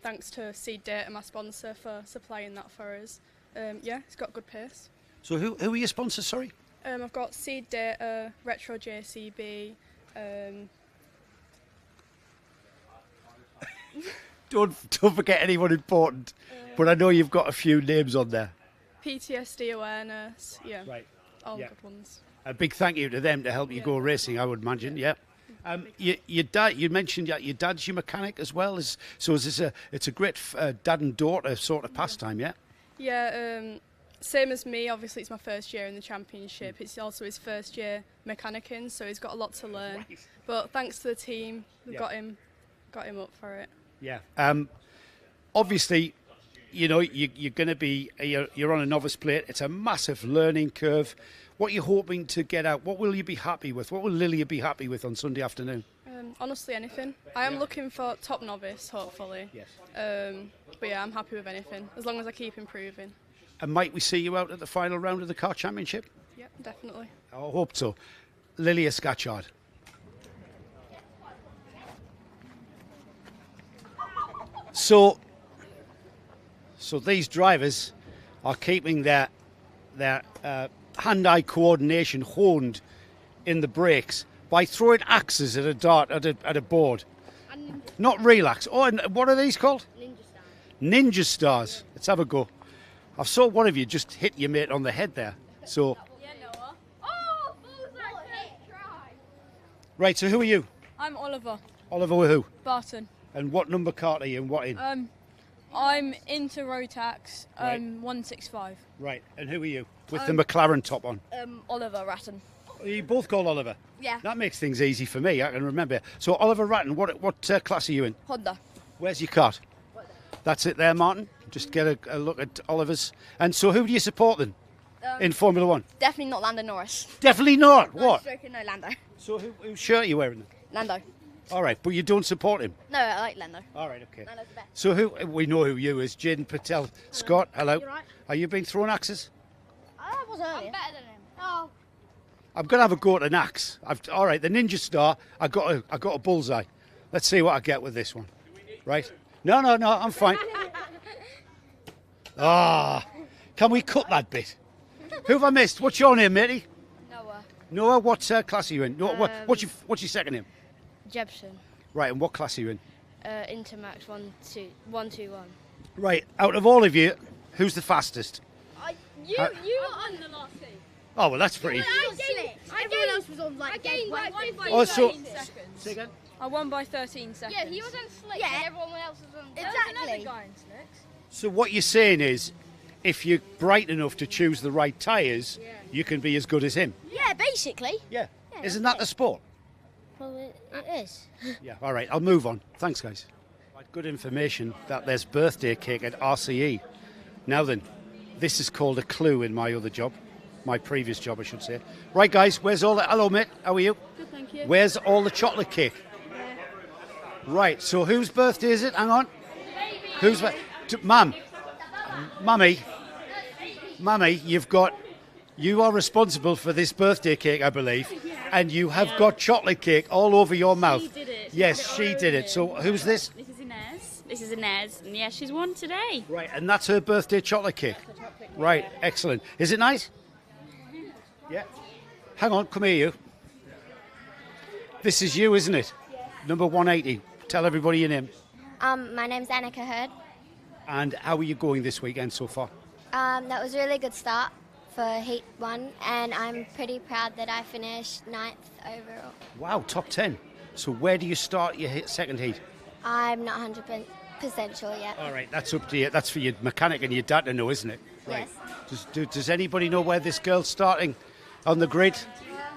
Speaker 8: Thanks to Seed Data, my sponsor, for supplying that for us. Yeah, it's got good pace.
Speaker 3: So who are your sponsors, sorry?
Speaker 8: I've got Seed Data, Retro JCB.
Speaker 3: Don't forget anyone important, but I know you've your few names on there.
Speaker 8: PTSD awareness, yeah,
Speaker 3: Right.
Speaker 8: all
Speaker 3: Yeah.
Speaker 8: good ones.
Speaker 3: A big thank you to them to help you go racing, I would imagine. Yeah. Your dad. You mentioned that your dad's your mechanic as well. Is this it's a great dad and daughter sort of pastime, yeah?
Speaker 8: Yeah, same as me. Obviously, it's my first year in the championship. It's also his first year mechanicking, so he's got a lot to learn.
Speaker 3: Right.
Speaker 8: But thanks to the team, we've
Speaker 3: Yeah.
Speaker 8: got him up for it.
Speaker 3: Yeah. Obviously, you know you're going to be you're on a novice plate. It's a massive learning curve. What are you hoping to get out? What will you be happy with? What will Lilia be happy with on Sunday afternoon?
Speaker 8: Honestly, anything. I am looking for top novice, hopefully.
Speaker 3: Yes.
Speaker 8: But yeah, I'm happy with anything as long as I keep improving.
Speaker 3: And might we see you out at the final round of the car championship?
Speaker 8: Yep, definitely.
Speaker 3: I hope so. Lilia Scatchard. So these drivers are keeping their hand-eye coordination honed in the brakes by throwing axes at a dart at a board. Not relax. Oh, and what are these called? Ninja stars. Let's have a go. I saw one of you just hit your mate on the head there. So.
Speaker 9: Yeah, Noah. Oh,
Speaker 3: Right. So who are you?
Speaker 9: I'm Oliver
Speaker 3: Oliver who?
Speaker 9: Barton.
Speaker 3: And what number kart are you and what in?
Speaker 9: I'm into Rotax,
Speaker 3: Right.
Speaker 9: 165.
Speaker 3: Right. And who are you? With the McLaren top on.
Speaker 9: Oliver Ratton.
Speaker 3: Are you both called Oliver?
Speaker 9: Yeah.
Speaker 3: That makes things easy for me. I can remember. So Oliver Ratton, what class are you in?
Speaker 9: Honda.
Speaker 3: Where's your kart? That's it there, Martin. Just get a look at Oliver's. And so who do you support then in Formula One?
Speaker 9: Definitely not Lando Norris.
Speaker 3: Definitely not. What?
Speaker 9: No, Lando.
Speaker 3: So whose shirt are you wearing then?
Speaker 9: Lando.
Speaker 3: All right, but you don't support him.
Speaker 9: No, I like Lando.
Speaker 3: All right, okay.
Speaker 9: Lando's the best.
Speaker 3: So we know who you is, Jaden Patel. Scott, hello.
Speaker 9: You right?
Speaker 3: Are you been throwing axes?
Speaker 9: I was earlier.
Speaker 6: Better than him. Oh.
Speaker 3: I'm gonna have a go at an axe. All right, the Ninja Star. I got a bullseye. Let's see what I get with this one. Right? No, I'm fine. Can we cut that bit? Who have I missed? What's your name, matey?
Speaker 6: Noah.
Speaker 3: Noah. What class are you in? No, what's your second name?
Speaker 6: Jebson.
Speaker 3: Right, and what class are you in?
Speaker 6: Intermax 121.
Speaker 3: Right, out of all of you, who's the fastest?
Speaker 9: You were on the last team.
Speaker 3: Oh, well, that's pretty.
Speaker 9: Everyone else was on like dead weight.
Speaker 3: Oh, so.
Speaker 9: seconds.
Speaker 3: Say again?
Speaker 9: I won by 13 seconds.
Speaker 6: Yeah, he was on slicks and everyone else was on.
Speaker 9: Exactly. Guy in slicks.
Speaker 3: So what you're saying is, if you're bright enough to choose the right tyres, you can be as good as him.
Speaker 9: Yeah, basically.
Speaker 3: Yeah. Isn't that the sport?
Speaker 9: Well, it is.
Speaker 3: Yeah. All right, I'll move on. Thanks, guys. Right, good information that there's birthday cake at RCE. Now then, this is called a clue in my other job. My previous job, I should say. Right, guys, where's all the... Hello, mate. How are you?
Speaker 9: Good, thank you.
Speaker 3: Where's all the chocolate cake? Right, so whose birthday is it? Hang on. Whose... Mummy, you are responsible for this birthday cake, I believe, and you have got chocolate cake all over your mouth.
Speaker 10: She did it.
Speaker 3: Yes, she did it. So who's this?
Speaker 10: This is Inez, and yeah, she's won today.
Speaker 3: Right, and that's her birthday chocolate cake. Right, excellent. Is it nice? Yeah. Hang on, come here, you. This is you, isn't it? Number 180. Tell everybody your name.
Speaker 7: My name's Annika Hurd.
Speaker 3: And how are you going this weekend so far?
Speaker 7: That was a really good start for Heat 1, and I'm pretty proud that I finished 9th overall.
Speaker 3: Wow, top 10. So where do you start your second heat?
Speaker 7: I'm not 100% sure yet.
Speaker 3: All right, that's up to you. That's for your mechanic and your dad to know, isn't it? Right.
Speaker 7: Yes.
Speaker 3: Does anybody know where this girl's starting on the grid?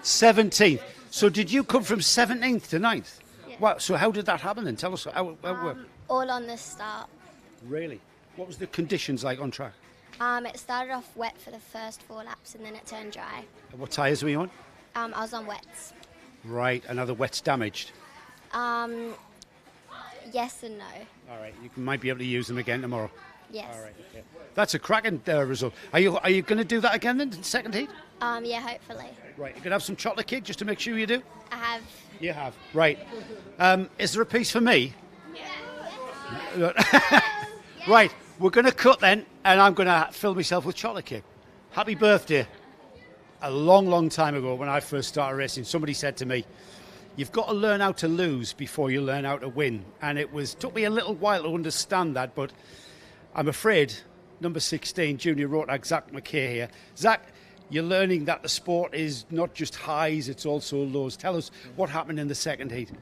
Speaker 3: 17th. So did you come from 17th to 9th?
Speaker 7: Yeah.
Speaker 3: Wow, so how did that happen then? Tell us how it worked.
Speaker 7: All on the start.
Speaker 3: Really? What was the conditions like on track?
Speaker 7: It started off wet for the first 4 laps, and then it turned dry.
Speaker 3: And what tyres were you on?
Speaker 7: I was on wets.
Speaker 3: Right, and are the wets damaged?
Speaker 7: Yes and no.
Speaker 2: All right, you might be able to use them again tomorrow.
Speaker 7: Yes.
Speaker 2: All right, okay. That's a cracking result. Are you going to do that again then, in second heat?
Speaker 7: Yeah, hopefully.
Speaker 2: Right, you going to have some chocolate cake just to make sure you do?
Speaker 7: I have.
Speaker 2: You have. Right. Is there a piece for me? Right, we're going to cut then, and I'm going to fill myself with chocolate cake. Happy birthday. A long, long time ago when I first started racing, somebody said to me, you've got to learn how to lose before you learn how to win. And took me a little while to understand that, but I'm afraid, number 16, junior Rotax, Zach McKay here. Zach, you're learning that the sport is not just highs, it's also lows. Tell us what happened in the second heat.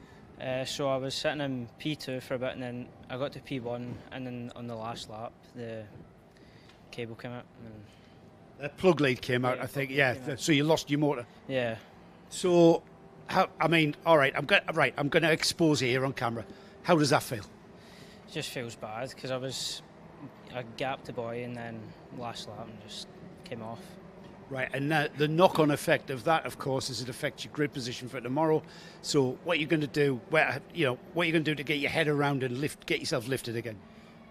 Speaker 11: So I was sitting in P2 for a bit, and then I got to P1, and then on the last lap, the cable came out.
Speaker 2: The plug lead came out, I think. Yeah, so you lost your motor.
Speaker 11: Yeah.
Speaker 2: So, all right. I'm going to expose you here on camera. How does that feel?
Speaker 11: It just feels bad because I gapped the boy, and then last lap and just came off.
Speaker 2: Right, and the knock-on effect of that, of course, is it affects your grid position for tomorrow. So, what you're going to do? What are you going to do to get your head around and get yourself lifted again?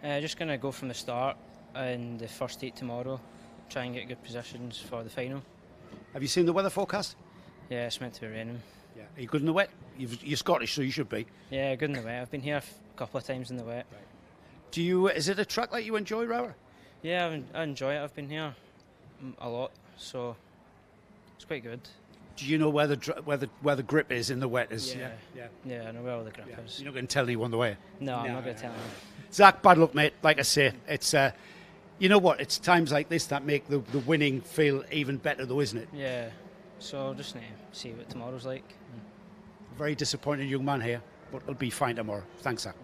Speaker 11: Just going to go from the start in the first heat tomorrow. Try and get good positions for the final.
Speaker 2: Have you seen the weather forecast?
Speaker 11: Yeah, it's meant to be raining.
Speaker 2: Yeah. Are you good in the wet? You're Scottish, so you should be.
Speaker 11: Yeah, good in the wet. I've been here a couple of times in the wet.
Speaker 2: Right. Is it a track that you enjoy, ROWRAH?
Speaker 11: Yeah, I enjoy it. I've been here a lot, so it's quite good.
Speaker 2: Do you know where the grip is in the wet?
Speaker 11: Yeah, I know where all the grip is.
Speaker 2: You're not going to tell anyone the way?
Speaker 11: No, I'm not going to tell anyone.
Speaker 2: Zach, bad luck, mate. Like I say, it's... you know what? It's times like this that make the winning feel even better, though, isn't it?
Speaker 11: Yeah. So I'll just need to see what tomorrow's like.
Speaker 2: Very disappointed young man here, but it'll be fine tomorrow. Thanks, Zach.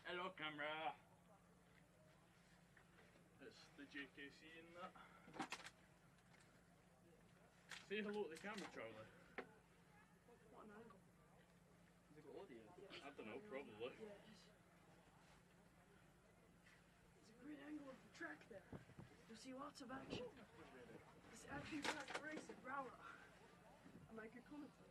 Speaker 12: Hello, camera. It's the JKC in that. Say hello to the camera, Charlie.
Speaker 13: What an angle.
Speaker 12: Has it got audio? I don't know, probably.
Speaker 13: It's a great angle of the track there. You'll see lots of action. It's action-packed race at ROWRAH. I'm like a commentator.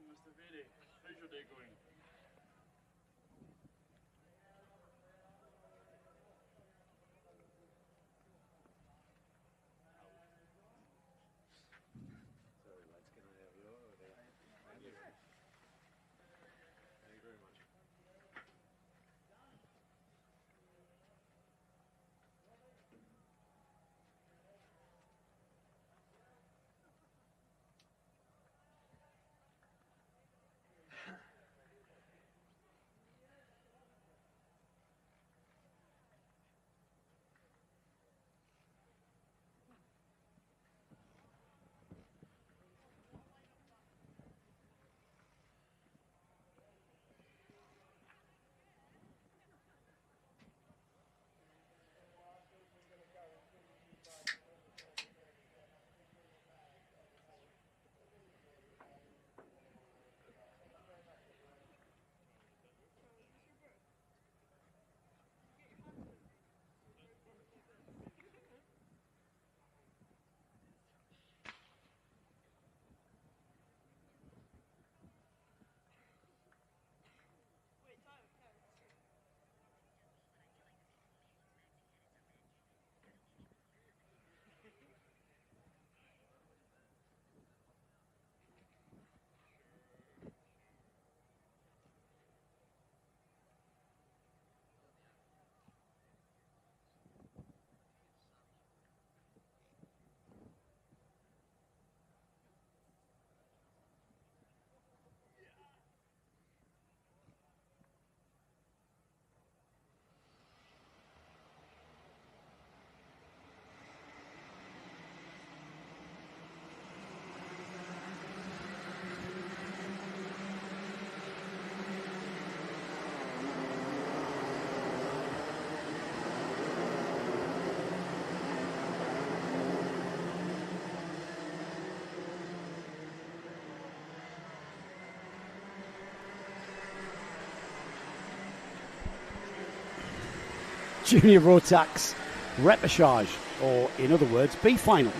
Speaker 12: Mr. Berry, how's your day going?
Speaker 14: Sorry, lads, can I have your order there? Thank you. Thank you very much.
Speaker 2: Junior Rotax repechage, or in other words, B final.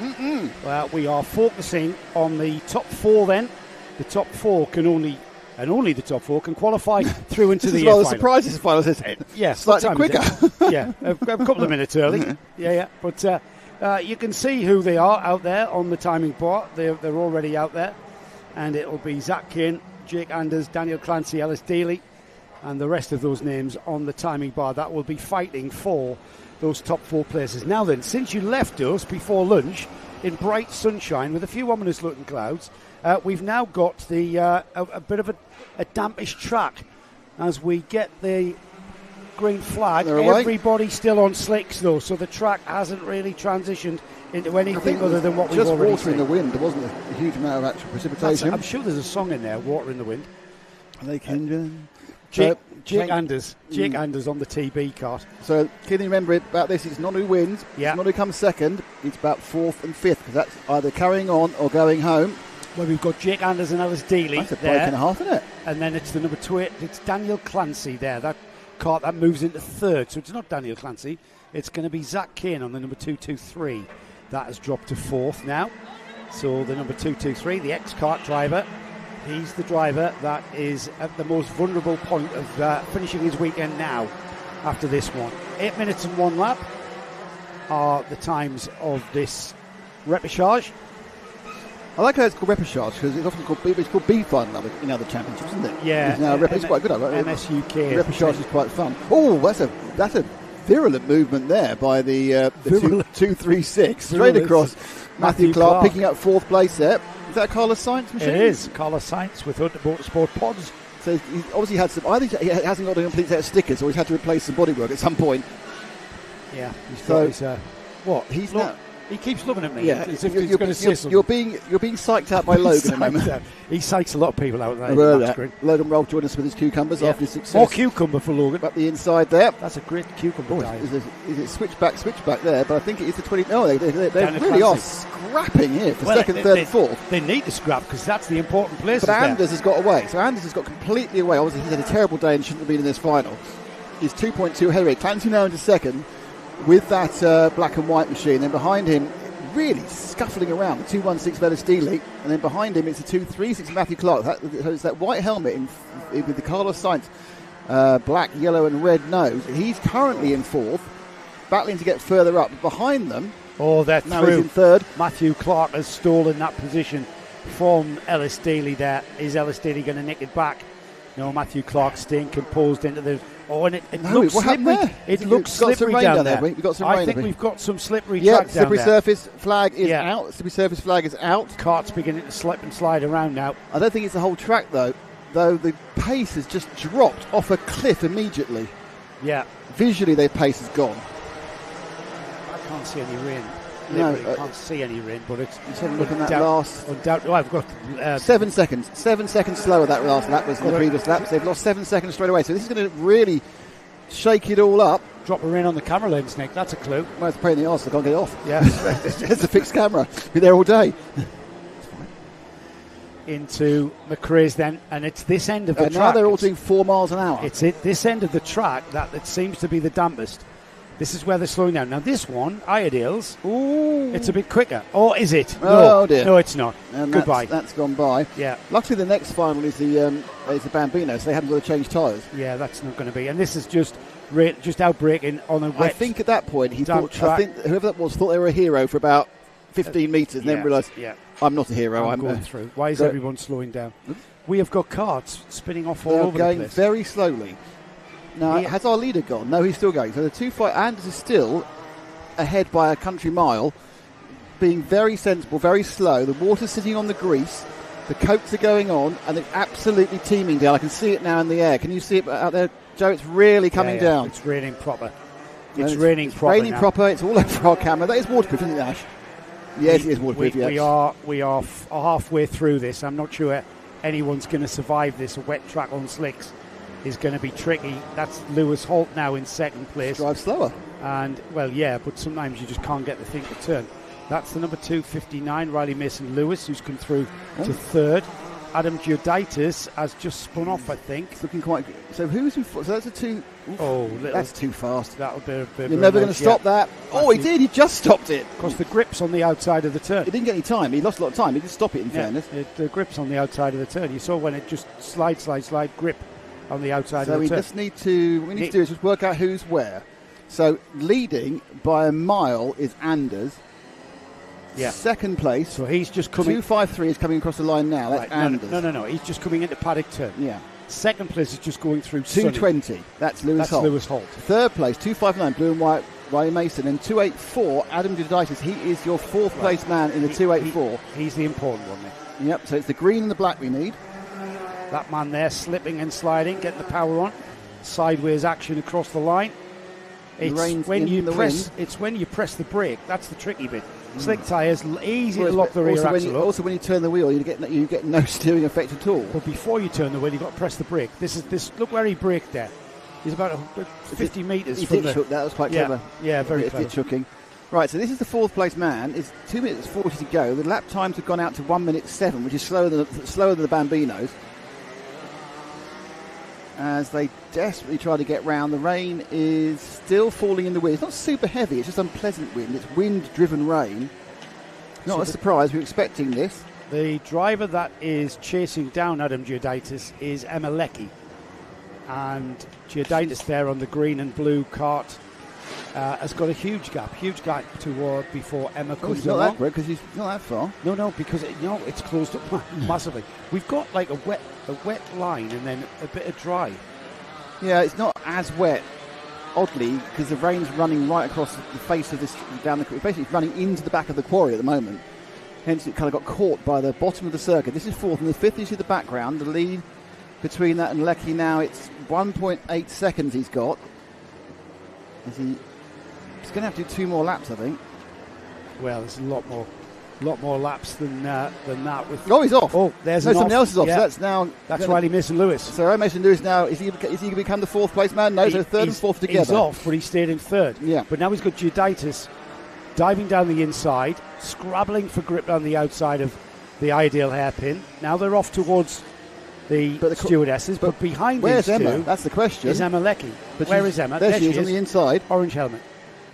Speaker 2: We are focusing on the top four then. The top four can only the top four can qualify through into the
Speaker 1: final.
Speaker 2: Final.
Speaker 1: Surprises final, is it?
Speaker 2: Yes,
Speaker 1: Slightly quicker.
Speaker 2: Yeah, a couple of minutes early. Yeah. But you can see who they are out there on the timing part. They're already out there. And it'll be Zach Kane, Jake Anders, Daniel Clancy, Ellis Daly, and the rest of those names on the timing bar that will be fighting for those top four places. Now then, since you left us before lunch in bright sunshine with a few ominous looking clouds, we've now got the a bit of a dampish track as we get the green flag. Everybody's still on slicks though, so the track hasn't really transitioned into anything other than what we've already
Speaker 1: just water in the wind. There wasn't a huge amount of actual precipitation.
Speaker 2: I'm sure there's a song in there, Water in the Wind.
Speaker 1: Jake
Speaker 2: Anders on the TB cart.
Speaker 1: So can you remember about this? It's not who wins.
Speaker 2: Yeah.
Speaker 1: It's not who comes second. It's about fourth and fifth, because that's either carrying on or going home.
Speaker 2: Well, we've got Jake Anders and Ellis Daly.
Speaker 1: That's a break and a half, isn't it?
Speaker 2: And then it's the number 2. It's Daniel Clancy there. That cart that moves into third. So it's not Daniel Clancy. It's going to be Zach Kane on the number 223. That has dropped to fourth now. So the number 223, the ex-kart driver. He's the driver that is at the most vulnerable point of finishing his weekend now after this one. 8 minutes and 1 lap are the times of this repechage.
Speaker 1: I like how it's called repechage because it's often called B-final in other championships, isn't it?
Speaker 3: Yeah,
Speaker 1: It's, now it's quite good.
Speaker 3: MSUK.
Speaker 1: Repechage is quite fun. Oh, that's a virulent movement there by the 236 straight across. Matthew Clark picking up 4th place there. Is that a Carlos Sainz machine?
Speaker 3: It is Carlos Sainz with Hunter Motorsport pods.
Speaker 1: So he's obviously had some. I think he hasn't got a complete set of stickers, or he's had to replace some bodywork at some point.
Speaker 3: Yeah.
Speaker 1: He's now.
Speaker 3: He keeps looking at me.
Speaker 1: Yeah,
Speaker 3: as if he's going to say something.
Speaker 1: You're being psyched out by Logan at the moment.
Speaker 3: He psychs a lot of people out there.
Speaker 1: Logan Rolfe joined us with his cucumbers after his success.
Speaker 3: More cucumber for Logan.
Speaker 1: Up the inside there.
Speaker 3: That's a great cucumber.
Speaker 1: Is it switchback there? But I think it is the 20. No, they really are scrapping here for second, third, and fourth.
Speaker 3: They need to scrap because that's the important place.
Speaker 1: But Anders has got away. So Anders has got completely away. Obviously, he's had a terrible day and shouldn't have been in this final. He's 2.2 ahead. Clancy now into second with that black and white machine. And behind him, really scuffling around, the 216 Velostili, and then behind him it's a 236 Matthew Clark. It's that white helmet with the Carlos Sainz black, yellow and red nose. He's currently in 4th, battling to get further up. Behind them,
Speaker 3: that's
Speaker 1: now
Speaker 3: through.
Speaker 1: He's in 3rd.
Speaker 3: Matthew Clark has stolen that position from Ellis Daly there. Is Ellis Daly going to nick it back? No, Matthew Clark staying composed into the... and it looks slippery. It looks slippery down there.
Speaker 1: We've got some rain.
Speaker 3: I think we've got some slippery track down
Speaker 1: slippery
Speaker 3: there.
Speaker 1: surface flag is out. Slippery surface flag is out.
Speaker 3: Kart's beginning to slip and slide around now.
Speaker 1: I don't think it's the whole track though the pace has just dropped off a cliff immediately.
Speaker 3: Yeah.
Speaker 1: Visually their pace has gone.
Speaker 3: I can't see any rain.
Speaker 1: No,
Speaker 3: can't see any rain, but it's...
Speaker 1: Just have a look at that last...
Speaker 3: I've got...
Speaker 1: 7 seconds. 7 seconds slower that last lap was in the previous laps. They've lost 7 seconds straight away. So this is going to really shake it all up.
Speaker 3: Drop a rain on the camera lens, Nick. That's a clue.
Speaker 1: Well, it's a pain in the arse. I can't get it off.
Speaker 3: Yeah.
Speaker 1: It's a fixed camera. Be there all day.
Speaker 3: Into McRae's then, and it's this end of the track.
Speaker 1: Now they're all doing 4 miles an hour.
Speaker 3: It's this end of the track that it seems to be the dampest. This is where they're slowing down. Now this one, Iredale's, it's a bit quicker. Or is it?
Speaker 1: Oh dear.
Speaker 3: No, it's not.
Speaker 1: And
Speaker 3: Goodbye.
Speaker 1: That's gone by.
Speaker 3: Yeah.
Speaker 1: Luckily the next final is the Bambino, so they haven't got to change tyres.
Speaker 3: Yeah, that's not going to be. And this is just outbreaking on a wet
Speaker 1: I think at that point
Speaker 3: track.
Speaker 1: I think whoever that was thought they were a hero for about 15 metres and then realised, I'm not a hero.
Speaker 3: I'm going through. Why is everyone slowing down? We have got karts spinning off all over the
Speaker 1: going
Speaker 3: place.
Speaker 1: Very slowly. Now, has our leader gone? No, he's still going. So the 2-5, Anders is still ahead by a country mile, being very sensible, very slow. The water's sitting on the grease. The coats are going on, and it's absolutely teeming down. I can see it now in the air. Can you see it out there, Joe? It's really coming down.
Speaker 3: It's raining proper.
Speaker 1: It's raining proper. It's all over our camera. That is waterproof, isn't it, Ash? Yes, it is waterproof.
Speaker 3: We are halfway through this. I'm not sure anyone's going to survive this. A wet track on slicks is going to be tricky. That's Lewis Holt now in second place.
Speaker 1: Drive slower.
Speaker 3: And, but sometimes you just can't get the thing to turn. That's the number 259, Riley Mason-Lewis, who's come through to third. Adam Giuditis has just spun off, I think.
Speaker 1: It's looking quite good. So who's in fourth? So that's a two... that's too fast.
Speaker 3: That'll be a bit.
Speaker 1: You're never going to stop that. Oh, he did. He just stopped it.
Speaker 3: Because the grip's on the outside of the turn.
Speaker 1: He didn't get any time. He lost a lot of time. He did stop it, in fairness.
Speaker 3: The grip's on the outside of the turn. You saw when it just slide, grip on the the turn.
Speaker 1: So we just need to... What we need to do is just work out who's where. So leading by a mile is Anders.
Speaker 3: Yeah.
Speaker 1: Second place.
Speaker 3: So he's just coming...
Speaker 1: 253 is coming across the line now. That's Anders.
Speaker 3: No. He's just coming into paddock turn.
Speaker 1: Yeah.
Speaker 3: Second place is just going through
Speaker 1: 220. That's Lewis Holt. Third place, 259, blue and white, Riley Mason. And 284, Adam Giuditis. He is your fourth place man in the 284.
Speaker 3: He's the important one, Nick.
Speaker 1: Yep, so it's the green and the black we need.
Speaker 3: That man there slipping and sliding, getting the power on. Sideways action across the line. It's when you press the brake. That's the tricky bit. Slick tyres, easy to lock the rear axle up.
Speaker 1: Also, when you turn the wheel, you get no steering effect at all.
Speaker 3: But before you turn the wheel, you've got to press the brake. Look where he braked there. He's about 50 metres from the...
Speaker 1: That was quite clever.
Speaker 3: Yeah, very clever.
Speaker 1: Ditch hooking. Right, so this is the fourth place man. It's 2 minutes 40 to go. The lap times have gone out to 1 minute 7, which is slower than the Bambinos. As they desperately try to get round. The rain is still falling in the wind. It's not super heavy, it's just unpleasant wind. It's wind-driven rain. Not a surprise, we were expecting this.
Speaker 3: The driver that is chasing down Adam Giuditis is Emma Leckie. And Giuditis there on the green and blue kart has got a huge gap toward before Emma comes
Speaker 1: It's not
Speaker 3: along.
Speaker 1: that quick because he's not that far.
Speaker 3: No, because it's closed up massively. We've got like a wet line and then a bit of dry.
Speaker 1: Yeah, it's not as wet, oddly, because the rain's running right across the face of this down the. Basically, it's running into the back of the quarry at the moment. Hence, it kind of got caught by the bottom of the circuit. This is fourth, and the fifth. You see the background. The lead between that and Lecky now, it's 1.8 seconds he's got. He's going to have to do 2 more laps, I think.
Speaker 3: Well, there's a lot more laps than that. With
Speaker 1: he's off.
Speaker 3: Oh, there's
Speaker 1: somebody else is off.
Speaker 3: Yeah.
Speaker 1: So
Speaker 3: that's Riley Mason-Lewis.
Speaker 1: So Riley Mason-Lewis now is he going to become the 4th place man? No, so 3rd and 4th together.
Speaker 3: He's off, but he stayed in 3rd.
Speaker 1: Yeah.
Speaker 3: But now he's got Giuditis diving down the inside, scrabbling for grip on the outside of the ideal hairpin. Now they're off towards the stewardesses, but behind
Speaker 1: where's
Speaker 3: these
Speaker 1: Emma?
Speaker 3: two
Speaker 1: That's the question.
Speaker 3: is Emma Lecky. Where is Emma?
Speaker 1: There she is on the inside.
Speaker 3: Orange helmet.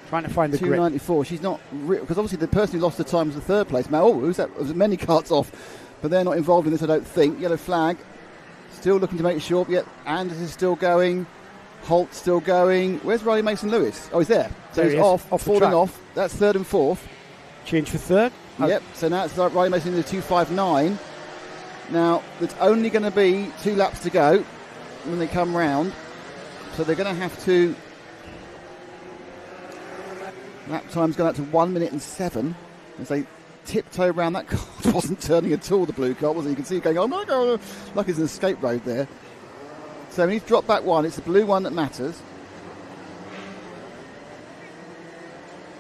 Speaker 3: Trying to find the grip.
Speaker 1: 294. She's not, because obviously the person who lost the time was the 3rd place. Now, who's that? There's many carts off, but they're not involved in this, I don't think. Yellow flag. Still looking to make sure. Yet Anders is still going. Holt still going. Where's Riley Mason-Lewis? Oh, he's there. So he's off falling off. That's 3rd and 4th.
Speaker 3: Change for 3rd.
Speaker 1: Yep. So now it's Riley Mason-Lewis 259. Now there's only going to be 2 laps to go when they come round, so they're going to have to. Lap time's gone up to 1 minute and 7 as they tiptoe around. That car wasn't turning at all, the blue car, was it? You can see it going, oh my God, like it's an escape road there. So when he's dropped back 1, it's the blue one that matters.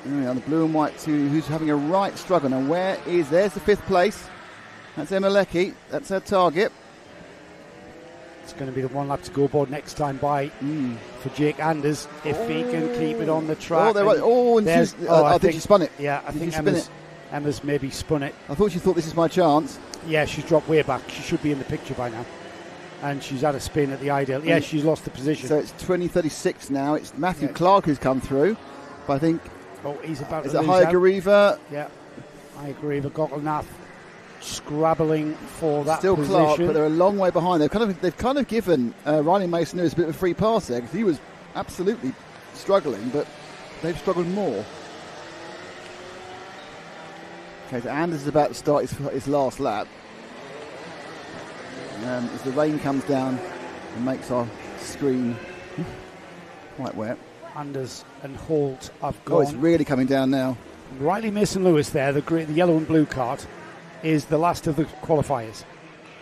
Speaker 1: There we are, the blue and white 2, who's having a right struggle. Now there's the 5th place. That's Emma Lecky, that's her target.
Speaker 3: It's going to be the 1 lap to go board next time by for Jake Anders if he can keep it on the track.
Speaker 1: Oh, they're right. I think she spun it.
Speaker 3: Yeah, I think Emma's maybe spun it.
Speaker 1: I thought she thought this is my chance.
Speaker 3: Yeah, she's dropped way back. She should be in the picture by now. And she's had a spin at the ideal. Yeah, she's lost the position.
Speaker 1: So it's 20:36 now. It's Matthew Clark who's come through. But I think.
Speaker 3: Oh, he's about to
Speaker 1: lose out. Is it Hyagariva?
Speaker 3: Yeah. Hyagariva, Gokilnath scrabbling for that
Speaker 1: Still
Speaker 3: position.
Speaker 1: Clark, but they're a long way behind. They've kind of given Riley Mason-Lewis a bit of a free pass there because he was absolutely struggling, but they've struggled more. Okay, so Anders is about to start his last lap. As the rain comes down and makes our screen quite wet.
Speaker 3: Anders and Holt have gone.
Speaker 1: Oh, it's really coming down now.
Speaker 3: Riley Mason-Lewis there, the yellow and blue cart, is the last of the qualifiers,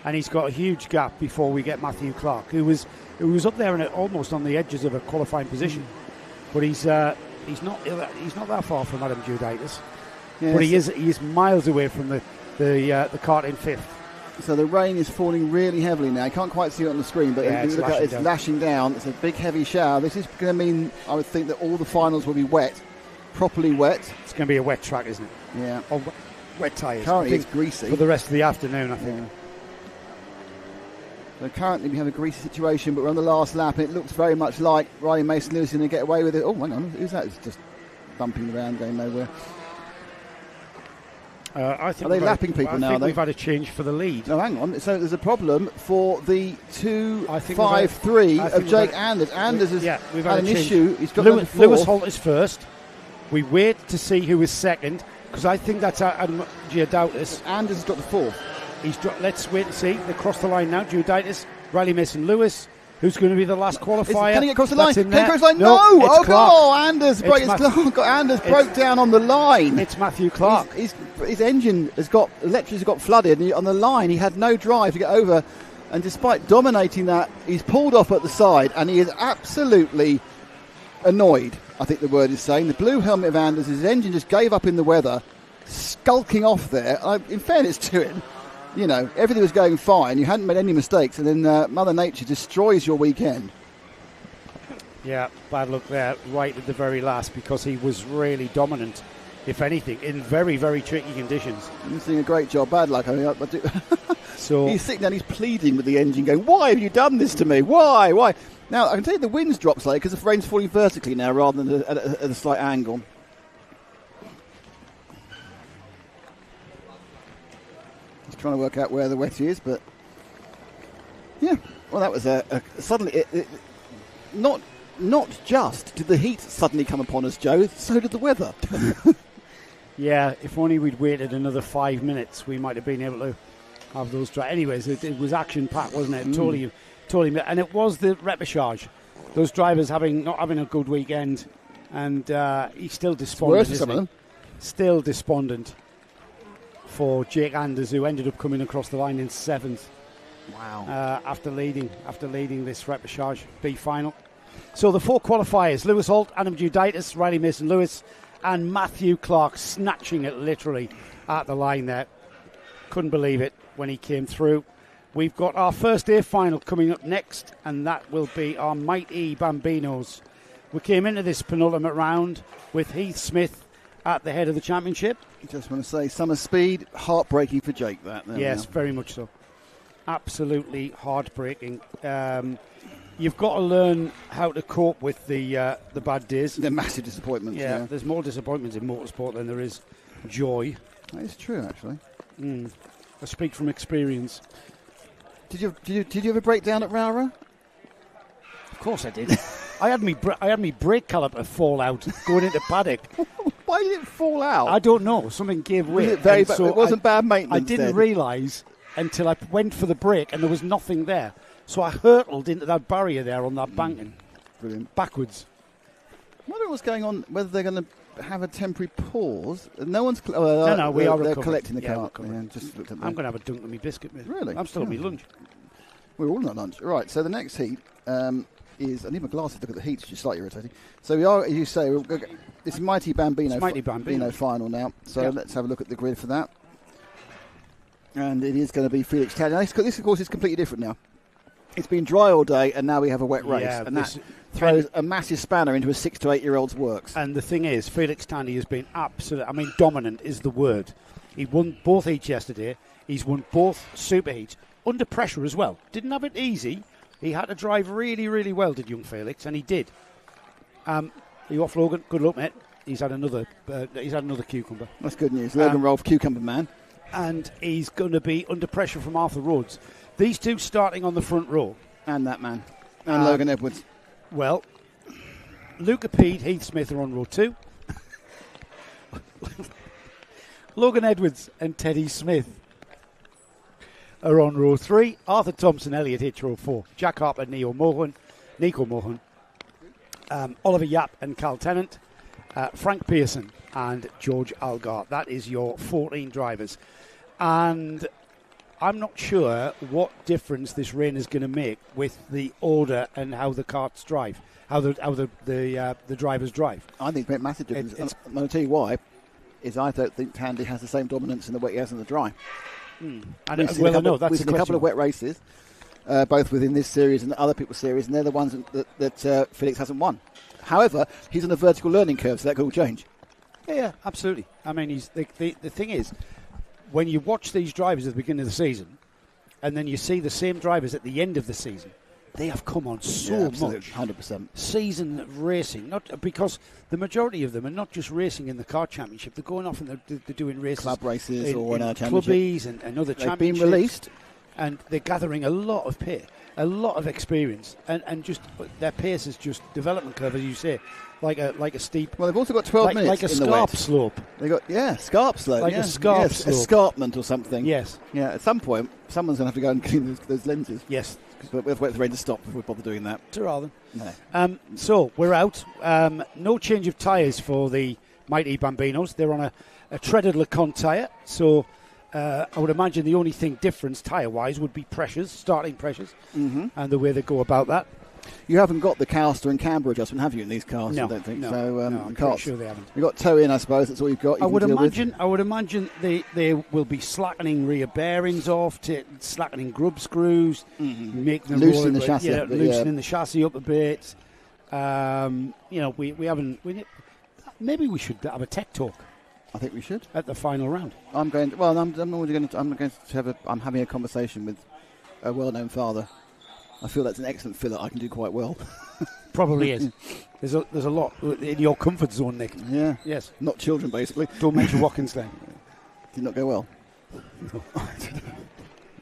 Speaker 3: and he's got a huge gap before we get Matthew Clark, who was up there and almost on the edges of a qualifying position, but he's not that far from Adam Giuditis, but he is miles away from the cart in 5th.
Speaker 1: So the rain is falling really heavily now. You can't quite see it on the screen, but
Speaker 3: it's
Speaker 1: lashing down. It's a big heavy shower. This is going to mean, I would think, that all the finals will be wet, properly wet.
Speaker 3: It's going to be a wet track, isn't it?
Speaker 1: Yeah.
Speaker 3: Wet tyres.
Speaker 1: Currently it's greasy.
Speaker 3: For the rest of the afternoon, I think.
Speaker 1: Yeah. So currently we have a greasy situation, but we're on the last lap, and it looks very much like Riley Mason-Lewis is going to get away with it. Oh, hang on. Who's that? It's just bumping around, going nowhere.
Speaker 3: I think
Speaker 1: are they lapping people now?
Speaker 3: I think we've had a change for the lead.
Speaker 1: No, hang on. So there's a problem for the 2.53 of Jake Anders. Anders has
Speaker 3: we've
Speaker 1: had an issue. He's got
Speaker 3: Lewis Holt is first. We wait to see who is second, because I think that's Adam Giuditis.
Speaker 1: Anders has got the 4th.
Speaker 3: Let's wait and see. They cross the line now. Giuditis, Riley Mason-Lewis. Who's going to be the last qualifier?
Speaker 1: Can he get across the line?
Speaker 3: Can
Speaker 1: he get across the line? No! Oh, God! Anders broke down on the line.
Speaker 3: It's Matthew Clark.
Speaker 1: His engine electricity got flooded, and on the line he had no drive to get over. And despite dominating that, he's pulled off at the side, and he is absolutely annoyed, I think the word is saying. The blue helmet of Anders, his engine just gave up in the weather, skulking off there. In fairness to him, you know, everything was going fine. You hadn't made any mistakes, and then Mother Nature destroys your weekend.
Speaker 3: Yeah, bad luck there, right at the very last, because he was really dominant, if anything, in very, very tricky conditions.
Speaker 1: He's doing a great job. Bad luck. I do.
Speaker 3: So
Speaker 1: he's sitting down, he's pleading with the engine, going, "Why have you done this to me? Why? Why?" Now, I can tell you the wind's dropped slightly because the rain's falling vertically now rather than at a slight angle. Just trying to work out where the wetty is, but yeah. Well, that was suddenly not not just did the heat suddenly come upon us, Joe, so did the weather.
Speaker 3: Yeah, if only we'd waited another 5 minutes, we might have been able to have those drives. Anyways, it was action-packed, wasn't it? Totally. And it was the repechage. Those drivers not having a good weekend, and he's still despondent.
Speaker 1: Worse for some of them.
Speaker 3: Still despondent for Jake Anders, who ended up coming across the line in 7th.
Speaker 1: Wow.
Speaker 3: After leading this repechage B final. So the 4 qualifiers: Lewis Holt, Adam Juditis, Riley Mason-Lewis, and Matthew Clark, snatching it literally at the line there. Couldn't believe it when he came through. We've got our first A final coming up next, and that will be our Mighty Bambinos. We came into this penultimate round with Heath Smith at the head of the championship.
Speaker 1: I just want to say, summer speed, heartbreaking for Jake.
Speaker 3: Yes, very much so. Absolutely heartbreaking. You've got to learn how to cope with the bad days.
Speaker 1: The massive disappointments.
Speaker 3: Yeah, there's more disappointments in motorsport than there is joy.
Speaker 1: That is true, actually.
Speaker 3: I speak from experience.
Speaker 1: Did you ever break down at ROWRAH?
Speaker 3: Of course I did. I had me brake caliper fall out going into paddock.
Speaker 1: Why did it fall out?
Speaker 3: I don't know. Something gave way.
Speaker 1: It wasn't bad maintenance.
Speaker 3: I didn't realise until I went for the brake and there was nothing there. So I hurtled into that barrier there on that banking.
Speaker 1: Brilliant.
Speaker 3: Backwards.
Speaker 1: I wonder what's going on, whether they're going to have a temporary pause. No one's...
Speaker 3: we are
Speaker 1: They're collecting the car.
Speaker 3: Yeah,
Speaker 1: just looked at
Speaker 3: I'm going to have a dunk of my biscuit, mate.
Speaker 1: Really?
Speaker 3: I'm still on my lunch.
Speaker 1: We're all on lunch. Right, so the next heat is... I need my glasses to look at the heat, which is slightly irritating. So we are, as you say, it's Mighty Bambino.
Speaker 3: It's Mighty Bambino
Speaker 1: final now. So let's have a look at the grid for that. And it is going to be Felix Tandy. This, of course, is completely different now. It's been dry all day, and now we have a wet race. And that throws a massive spanner into a 6 to 8 year old's works.
Speaker 3: And the thing is, Felix Tandy has been dominant is the word. He won both heats yesterday. He's won both super heats under pressure as well. Didn't have it easy. He had to drive really, really well, did young Felix, and he did. You off, Logan? Good luck, mate. He's had another cucumber.
Speaker 1: That's good news. Logan Rolfe, cucumber man.
Speaker 3: And he's going to be under pressure from Arthur Rhodes. These two starting on the front row.
Speaker 1: And that man. And Logan Edwards.
Speaker 3: Well, Luca Pede, Heath Smith are on row 2. Logan Edwards and Teddy Smith are on row 3. Arthur Thompson, Elliot Hitch, row 4. Jack Harper, Nico Mohan. Oliver Yap and Carl Tennant. Frank Pearson and George Algar. That is your 14 drivers. And I'm not sure what difference this rain is going to make with the order and how the karts drive, how the drivers drive.
Speaker 1: I think it makes massive difference. And I'll tell you why. I don't think Tandy has the same dominance in the wet he has in the dry.
Speaker 3: We've seen a
Speaker 1: couple of wet races, both within this series and other people's series, and they're the ones that Felix hasn't won. However, he's on a vertical learning curve, so that could all change.
Speaker 3: Yeah, absolutely. I mean, the thing is, when you watch these drivers at the beginning of the season, and then you see the same drivers at the end of the season, they have come on so much.
Speaker 1: 100%.
Speaker 3: Season racing, not because the majority of them are not just racing in the Kart Championship. They're going off and they're doing races,
Speaker 1: club races, or in our
Speaker 3: clubbies and other championships.
Speaker 1: They've been released,
Speaker 3: and they're gathering a lot of pay, a lot of experience, and just their pace is just development curve, as you say. Like a steep.
Speaker 1: Well, they've also got 12 minutes.
Speaker 3: Like a scarp slope.
Speaker 1: They got scarp slope.
Speaker 3: Like a scarp slope.
Speaker 1: Escarpment or something.
Speaker 3: Yes.
Speaker 1: Yeah. At some point, someone's going to have to go and clean those lenses.
Speaker 3: Yes.
Speaker 1: But we have to wait for the rain to stop before we bother doing that.
Speaker 3: Rather.
Speaker 1: No.
Speaker 3: So we're out. No change of tyres for the Mighty Bambinos. They're on a treaded Lecon tyre. So I would imagine the only thing different tyre-wise would be pressures, starting pressures, and the way they go about that.
Speaker 1: You haven't got the Cowster and camber adjustment, have you, in these cars?
Speaker 3: No,
Speaker 1: I don't think.
Speaker 3: no,
Speaker 1: so,
Speaker 3: I'm pretty sure they haven't.
Speaker 1: You've got toe in, I suppose. That's all you've got.
Speaker 3: I would imagine they will be slackening rear bearings off, slackening grub screws, making them
Speaker 1: loosening the chassis,
Speaker 3: loosening the chassis up a bit. We haven't. Maybe we should have a tech talk.
Speaker 1: I think we should
Speaker 3: at the final round.
Speaker 1: I'm having a conversation with a well-known father. I feel that's an excellent filler. I can do quite well.
Speaker 3: Probably is. There's a lot in your comfort zone, Nick.
Speaker 1: Yeah.
Speaker 3: Yes.
Speaker 1: Not children, basically.
Speaker 3: Don't mention Watkins then.
Speaker 1: Did not go well.
Speaker 3: No.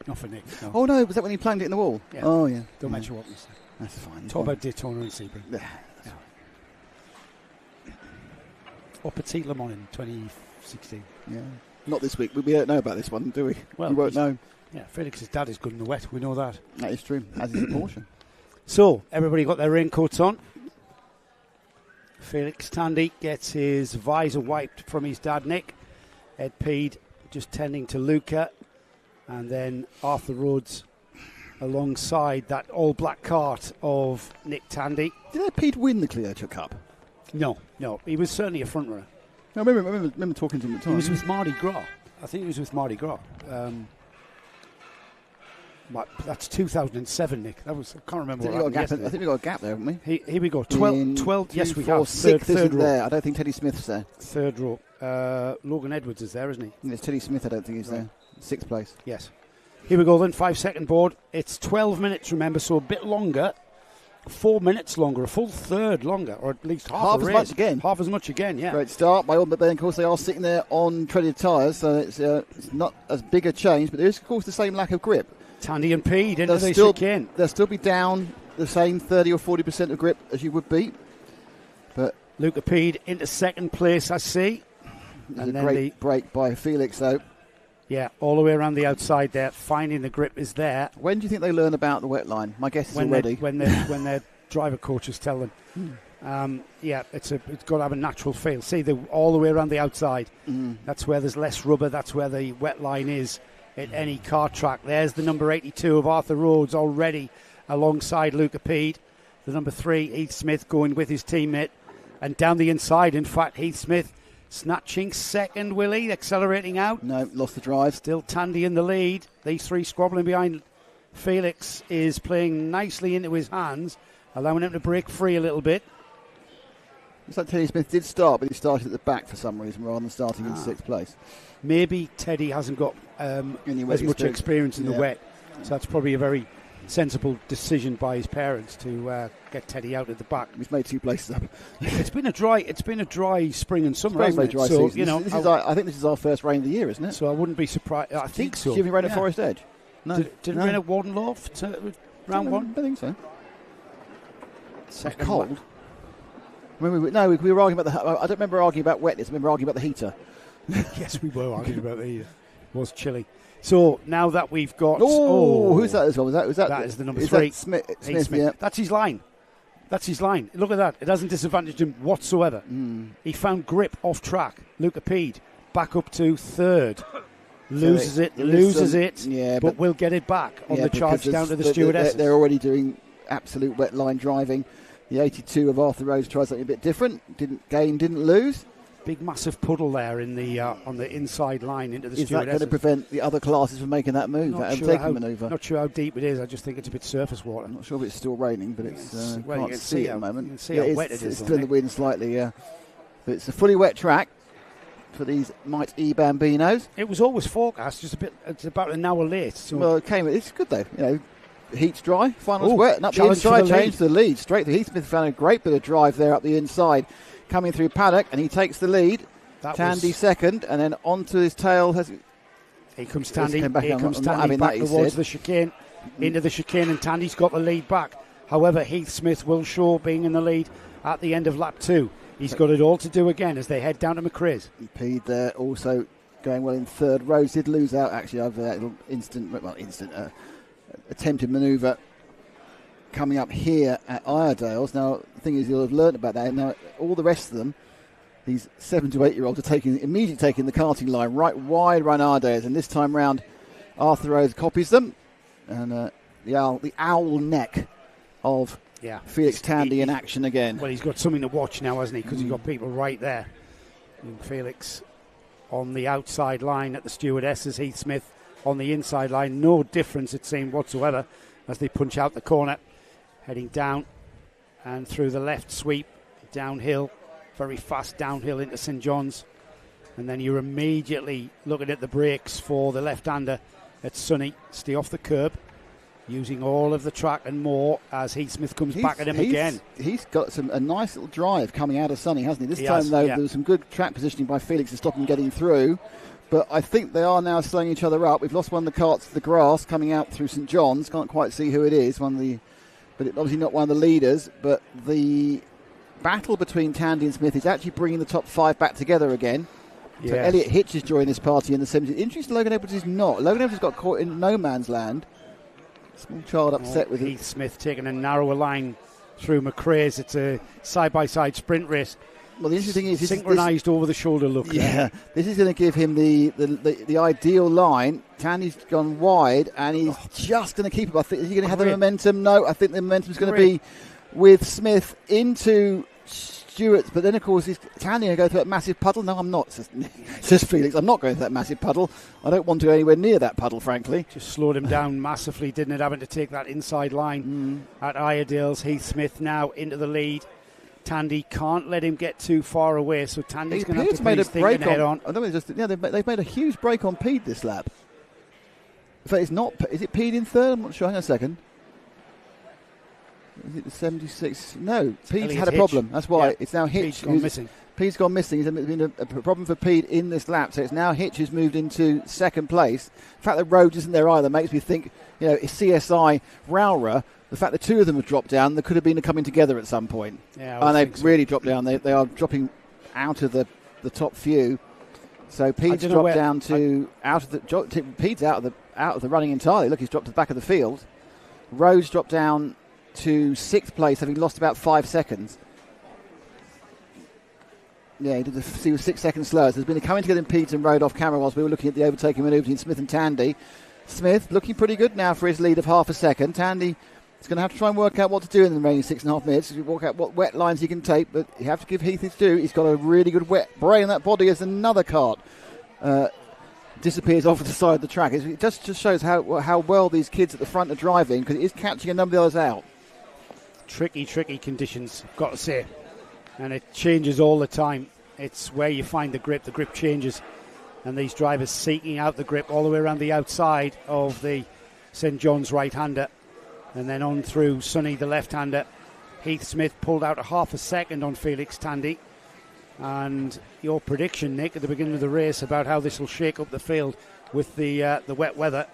Speaker 3: Not for Nick. No.
Speaker 1: Oh no, was that when he plunged it in the wall?
Speaker 3: Yeah.
Speaker 1: Oh yeah.
Speaker 3: Don't mention Watkins.
Speaker 1: That's fine.
Speaker 2: Talk about Daytona and Sebring.
Speaker 1: Yeah.
Speaker 2: Or Petit Le Mans in 2016.
Speaker 1: Yeah. Not this week. We don't know about this one, do we?
Speaker 2: Well,
Speaker 1: we won't know.
Speaker 2: Yeah, Felix's dad is good in the wet. We know that.
Speaker 1: That is true, as is the Porsche.
Speaker 2: So, everybody got their raincoats on. Felix Tandy gets his visor wiped from his dad, Nick. Ed Peed just tending to Luca. And then Arthur Rhodes alongside that all-black cart of Nick Tandy.
Speaker 1: Did Ed Peed win the Clio Cup?
Speaker 2: No. He was certainly a front runner.
Speaker 1: I remember talking to him at the time.
Speaker 2: He was with Mardi Gras. I think he was with Mardi Gras. That's 2007, Nick. I can't remember what happened.
Speaker 1: I think we got a gap there, haven't we?
Speaker 2: Here we go. 12. Yes, we have.
Speaker 1: Third
Speaker 2: row.
Speaker 1: There. I don't think Teddy Smith's there.
Speaker 2: Third row. Logan Edwards is there, isn't he?
Speaker 1: It's Teddy Smith. I don't think he's there. 6th place.
Speaker 2: Yes. Here we go then. 5-second board. It's 12 minutes. Remember, so a bit longer. 4 minutes longer, a full third longer, or at least half
Speaker 1: as much again.
Speaker 2: Half as much again, yeah.
Speaker 1: Great start by all, but then of course they are sitting there on treaded tyres, so it's not as big a change, but there is of course the same lack of grip.
Speaker 2: Tandy and Peed into the chicane.
Speaker 1: They'll still be down the same 30 or 40% of grip as you would be. But
Speaker 2: Luca Peed into second place, I see.
Speaker 1: And a great break by Felix, though.
Speaker 2: Yeah, all the way around the outside there, finding the grip is there.
Speaker 1: When do you think they learn about the wet line? My guess is already.
Speaker 2: When their driver coaches tell them. Yeah, it's got to have a natural feel. See, all the way around the outside. That's where there's less rubber. That's where the wet line is at any car track. There's the number 82 of Arthur Rhodes already alongside Luca Peed. The number 3, Heath Smith, going with his teammate. And down the inside, in fact, Heath Smith snatching second, Willie, accelerating out.
Speaker 1: No, lost the drive.
Speaker 2: Still Tandy in the lead. These three squabbling behind. Felix is playing nicely into his hands, allowing him to break free a little bit.
Speaker 1: Looks like Teddy Smith did start, but he started at the back for some reason rather than starting in 6th place.
Speaker 2: Maybe Teddy hasn't got as much experience in the wet, so that's probably a very sensible decision by his parents to get Teddy out at the back.
Speaker 1: He's made 2 places up.
Speaker 2: It's been a dry spring and summer, hasn't it?
Speaker 1: Dry
Speaker 2: so
Speaker 1: season. I think this is our first rain of the year, isn't it?
Speaker 2: So I wouldn't be surprised. I think so.
Speaker 1: Did you rain at Forest Edge? No.
Speaker 2: Did it rain at Warden Loft round 1?
Speaker 1: I think so.
Speaker 2: Second
Speaker 1: it's cold. We were arguing about I don't remember arguing about wetness. I remember arguing about the heater.
Speaker 2: Yes, we were arguing about the heater. It was chilly. So now that we've got...
Speaker 1: who's that as well? Was that
Speaker 2: is the number 3.
Speaker 1: Smith,
Speaker 2: yeah. That's his line. Look at that. It hasn't disadvantaged him whatsoever. He found grip off track. Luca Peed back up to 3rd. Loses it,
Speaker 1: yeah,
Speaker 2: but we'll get it back on the charge down to the stewardess.
Speaker 1: They're already doing absolute wet line driving. The 82 of Arthur Rhodes tries something a bit different. Didn't lose.
Speaker 2: Big massive puddle there in the on the inside line into the stewardess.
Speaker 1: Is that going to prevent the other classes from making that move, manoeuvre?
Speaker 2: Not sure how deep it is. I just think it's a bit surface water.
Speaker 1: I'm not sure if it's still raining, but it's
Speaker 2: well,
Speaker 1: can't see it at the moment.
Speaker 2: You can see how wet it is.
Speaker 1: It's still in the wind slightly, yeah. But it's a fully wet track for these Might E Bambinos.
Speaker 2: It was always forecast, just a bit. It's about an hour late. So
Speaker 1: well, it came. It's good though. Heat's dry, final's wet, and up the inside, change the lead. Straight through. Heath Smith found a great bit of drive there up the inside, coming through Paddock, and he takes the lead. Tandy second, and then onto his tail.
Speaker 2: Here comes Tandy. Back towards the chicane, into the chicane, and Tandy's got the lead back. However, Heath Smith will show being in the lead at the end of lap 2. He's got it all to do again as they head down to McCree's.
Speaker 1: Peed there also going well in 3rd. Rhodes did lose out actually over that little attempted manoeuvre coming up here at Iredale's. Now, the thing is, you'll have learned about that. Now, all the rest of them, these 7 to 8 year olds, are immediately taking the karting line right wide around Iredale's, and this time round, Arthur Rhodes copies them, and the owl neck of Felix Tandy in action again.
Speaker 2: Well, he's got something to watch now, hasn't he? Because he's got people right there. And Felix on the outside line at the stewardesses, Heath Smith on the inside line. No difference, it seemed, whatsoever as they punch out the corner. Heading down and through the left sweep, downhill, very fast downhill into St John's. And then you're immediately looking at the brakes for the left-hander at Sonny. Stay off the curb, using all of the track and more as Heath Smith comes back at him again.
Speaker 1: He's got a nice little drive coming out of Sonny, hasn't he? This time, there was some good track positioning by Felix to stop him getting through. But I think they are now slowing each other up. We've lost one of the carts to the grass coming out through St John's. Can't quite see who it is. One of the but obviously not one of the leaders. But the battle between Tandy and Smith is actually bringing the top 5 back together again. So
Speaker 3: Yes.
Speaker 1: Elliot Hitch is joining this party in the 70s. Interesting, Logan Edwards is not. Logan Edwards got caught in no man's land. Small child upset with
Speaker 3: Heath Smith taking a narrower line through McRae's. It's a side-by-side sprint race.
Speaker 1: Well, the interesting thing is
Speaker 3: synchronised over-the-shoulder look.
Speaker 1: Yeah, this is going to give him the ideal line. Tandy's gone wide, and he's just going to keep it. I think, is he going to have the momentum? No, I think the momentum's going to be with Smith into Stewart. But then, of course, Tandy going to go through that massive puddle. No, I'm not, says Felix. I'm not going through that massive puddle. I don't want to go anywhere near that puddle, frankly.
Speaker 3: Just slowed him down massively, didn't it, having to take that inside line at Iredale's. Heath Smith now into the lead. Tandy can't let him get too far away, so Tandy's going to have to put his thinking head on.
Speaker 1: I don't know, they've made a huge break on Pede this lap. In fact, it's not. Is it Pede in third? I'm not sure. Hang on a second. Is it the 76? No, Pede's had a problem. That's why it's now Hitch.
Speaker 3: Pede's gone missing.
Speaker 1: Pede's gone missing. There's been a problem for Pede in this lap, so it's now Hitch who's moved into second place. The fact that Rhodes isn't there either makes me think, it's CSI, ROWRAH. The fact that two of them have dropped down, there could have been a coming together at some point.
Speaker 3: Yeah,
Speaker 1: and they've really dropped down. They are dropping out of the top few. So Pede's dropped down to Pede's out of the running entirely. Look, he's dropped to the back of the field. Rhodes dropped down to 6th place, having lost about 5 seconds. Yeah, he was 6 seconds slower. So there's been a coming together in Pede's and Rhodes off camera whilst we were looking at the overtaking manoeuvres in Smith and Tandy. Smith looking pretty good now for his lead of half a second. Tandy is going to have to try and work out what to do in the remaining 6.5 minutes. Work out what wet lines he can take, but you have to give Heath his due. He's got a really good wet brain in that body as another Kart disappears off to the side of the track. It just shows how well these kids at the front are driving, because it is catching a number of the others out.
Speaker 3: Tricky conditions, I've got to say. And it changes all the time. It's where you find the grip. The grip changes. And these drivers seeking out the grip all the way around the outside of the St. John's right-hander. And then on through Sonny, the left-hander. Heath Smith pulled out a half a second on Felix Tandy. And your prediction, Nick, at the beginning of the race about how this will shake up the field with the wet weather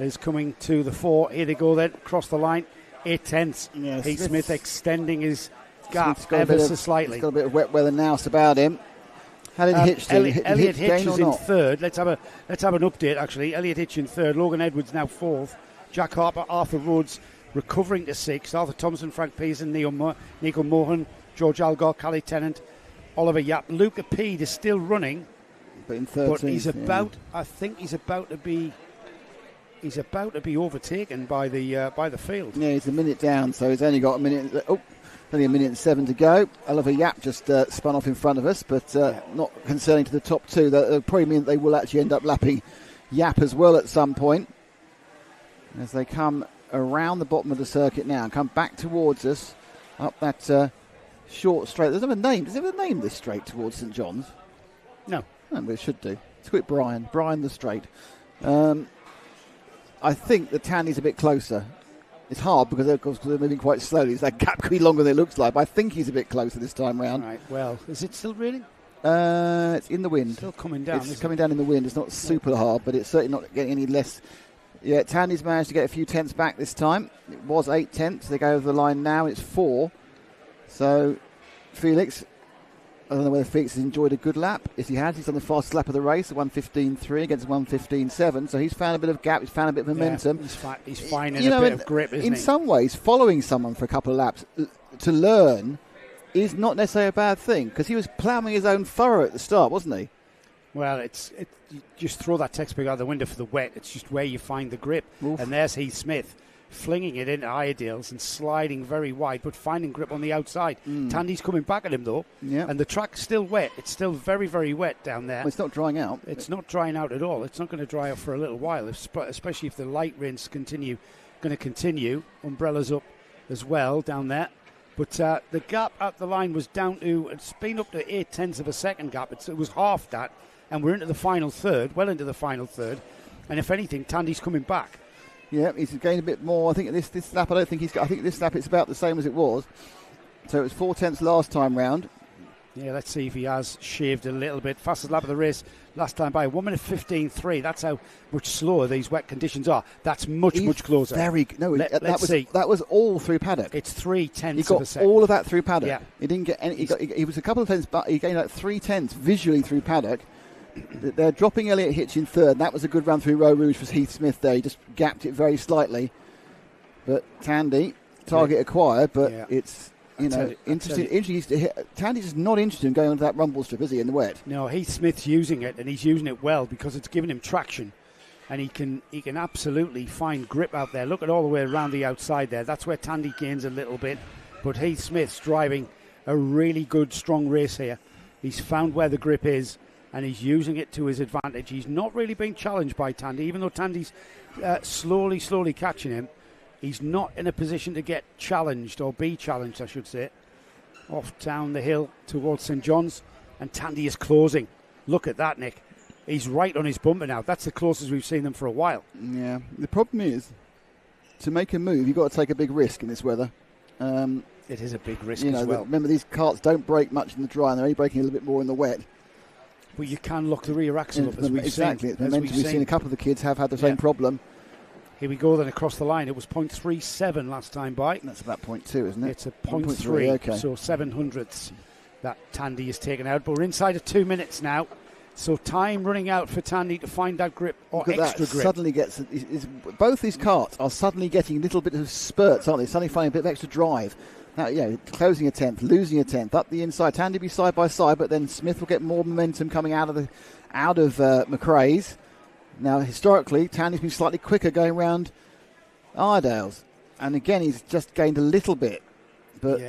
Speaker 3: is coming to the fore. Here they go then, across the line. 8/10. Yeah, Heath Smith extending his gap ever so slightly.
Speaker 1: He's got a bit of wet weather now about him. How did Hitch do?
Speaker 3: Elliot Hitch is in third. Let's have an update, actually. Elliot Hitch in third. Logan Edwards now fourth. Jack Harper, Arthur Rhodes recovering to sixth. Arthur Thompson, Frank Pearson, Nico Mohan, George Algar, Callie Tennant, Oliver Yap. Luca Pede is still running,
Speaker 1: but in 13th. But
Speaker 3: he's about. I think he's about to be. He's about to be overtaken by the field.
Speaker 1: Yeah, he's a minute down, so he's only got a minute. Only a minute and 7 to go. Oliver Yap just spun off in front of us, but not concerning to the top two. That'll probably mean that they will actually end up lapping Yap as well at some point as they come around the bottom of the circuit now and come back towards us up that short straight. There's never a name. Does it have a name, this straight towards St. John's?
Speaker 3: No.
Speaker 1: But it should do. It's quick Brian the straight. I think the Tandy's a bit closer. It's hard because they're moving quite slowly. That gap could be longer than it looks like, but I think he's a bit closer this time round.
Speaker 3: Right, well, is it still raining?
Speaker 1: It's in the wind.
Speaker 3: Still coming down.
Speaker 1: It's coming down in the wind. It's not super hard, but it's certainly not getting any less. Yeah, Tandy's managed to get a few tenths back this time. It was 8 tenths. They go over the line now. It's 4. So, Felix, I don't know whether Felix has enjoyed a good lap. If he has, he's done the fastest lap of the race, 1:15.3 against 1:15.7. So he's found a bit of gap. He's found a bit of momentum.
Speaker 3: He's finding a bit of grip, isn't he?
Speaker 1: In some ways, following someone for a couple of laps to learn is not necessarily a bad thing, because he was ploughing his own furrow at the start, wasn't he?
Speaker 3: Well, you just throw that textbook out the window for the wet. It's just where you find the grip. Oof. And there's Heath Smith flinging it into Iredale's and sliding very wide, but finding grip on the outside. Tandy's coming back at him, though, and the track's still wet. It's still very, very wet down there.
Speaker 1: Well, it's not drying out.
Speaker 3: It's not drying out at all. It's not going to dry out for a little while, especially if the light rains going to continue. Umbrellas up as well down there. But the gap at the line was down to, it's been up to 8/10 of a second gap. It was half that, and we're into the final third, well into the final third. And if anything, Tandy's coming back.
Speaker 1: Yeah, he's gained a bit more. I think this lap, I think this lap it's about the same as it was. So it was 4 tenths last time round.
Speaker 3: Yeah, let's see if he has shaved a little bit. Fastest lap of the race last time by 1 minute 15.3. That's how much slower these wet conditions are. That's much closer.
Speaker 1: That was all through paddock.
Speaker 3: It's 0.3
Speaker 1: He got
Speaker 3: of a second.
Speaker 1: all of that through paddock.
Speaker 3: Yeah.
Speaker 1: He didn't get any. He was a couple of tenths, but he gained like 0.3 visually through paddock. They're dropping Elliot Hitch in third. That was a good run through Row Rouge for Heath Smith there. He just gapped it very slightly. But Tandy, target acquired, but it's interesting. Tandy's just not interested in going onto that rumble strip, is he, in the wet?
Speaker 3: No, Heath Smith's using it, and he's using it well because it's giving him traction, and he can absolutely find grip out there. Look at all the way around the outside there. That's where Tandy gains a little bit, but Heath Smith's driving a really good, strong race here. He's found where the grip is, and he's using it to his advantage. He's not really being challenged by Tandy, even though Tandy's slowly catching him. He's not in a position to get challenged, or be challenged, I should say. Off down the hill towards St John's, and Tandy is closing. Look at that, Nick. He's right on his bumper now. That's the closest we've seen them for a while.
Speaker 1: Yeah. The problem is, to make a move, you've got to take a big risk in this weather.
Speaker 3: It is a big risk as well.
Speaker 1: Remember, these karts don't brake much in the dry, and they're only braking a little bit more in the wet.
Speaker 3: But you can lock the rear axle up, as we've seen.
Speaker 1: Exactly. We've seen a couple of the kids have had the same problem.
Speaker 3: Here we go then across the line. It was 0.37 last time by.
Speaker 1: That's about 0.2, isn't it?
Speaker 3: It's a 0.3,
Speaker 1: okay.
Speaker 3: So 700ths that Tandy has taken out. But we're inside of 2 minutes now. So time running out for Tandy to find that grip or extra grip.
Speaker 1: Suddenly both these karts are suddenly getting a little bit of spurts, aren't they? Suddenly finding a bit of extra drive. Now, closing a tenth, losing a tenth, up the inside. Tandy be side by side, but then Smith will get more momentum coming out of McRae's. Now, historically, Tandy's been slightly quicker going round Iredale's. And again, he's just gained a little bit. But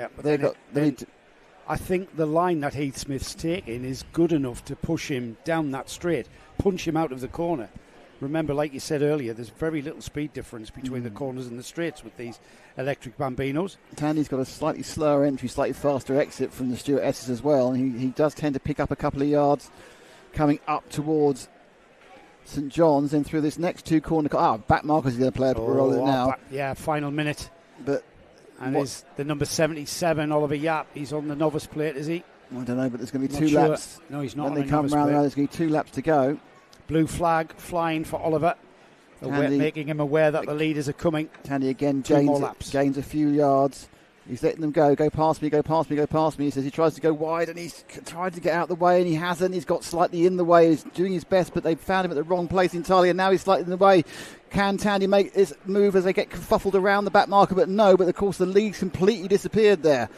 Speaker 3: I think the line that Heath Smith's taking is good enough to push him down that straight, punch him out of the corner. Remember, like you said earlier, there's very little speed difference between the corners and the straights with these electric Bambinos.
Speaker 1: Tandy's got a slightly slower entry, slightly faster exit from the Stuart S's as well. And he does tend to pick up a couple of yards coming up towards St John's, and through this next two corner. Back Marcus is going to play a role now.
Speaker 3: Final minute.
Speaker 1: And
Speaker 3: is the number 77, Oliver Yap. He's on the novice plate, is he?
Speaker 1: I don't know, but there's going to be two laps.
Speaker 3: No, he's not.
Speaker 1: When they come round, there's going to be 2 laps to go.
Speaker 3: Blue flag flying for Oliver, making him aware that the leaders are coming.
Speaker 1: Tandy again gains a few yards. He's letting them go past me, go past me, go past me. He says he tries to go wide, and he's tried to get out of the way, and he hasn't. He's got slightly in the way. He's doing his best, but they've found him at the wrong place entirely, and now he's slightly in the way. Can Tandy make this move as they get kerfuffled around the back marker? But no, but of course the lead's completely disappeared there.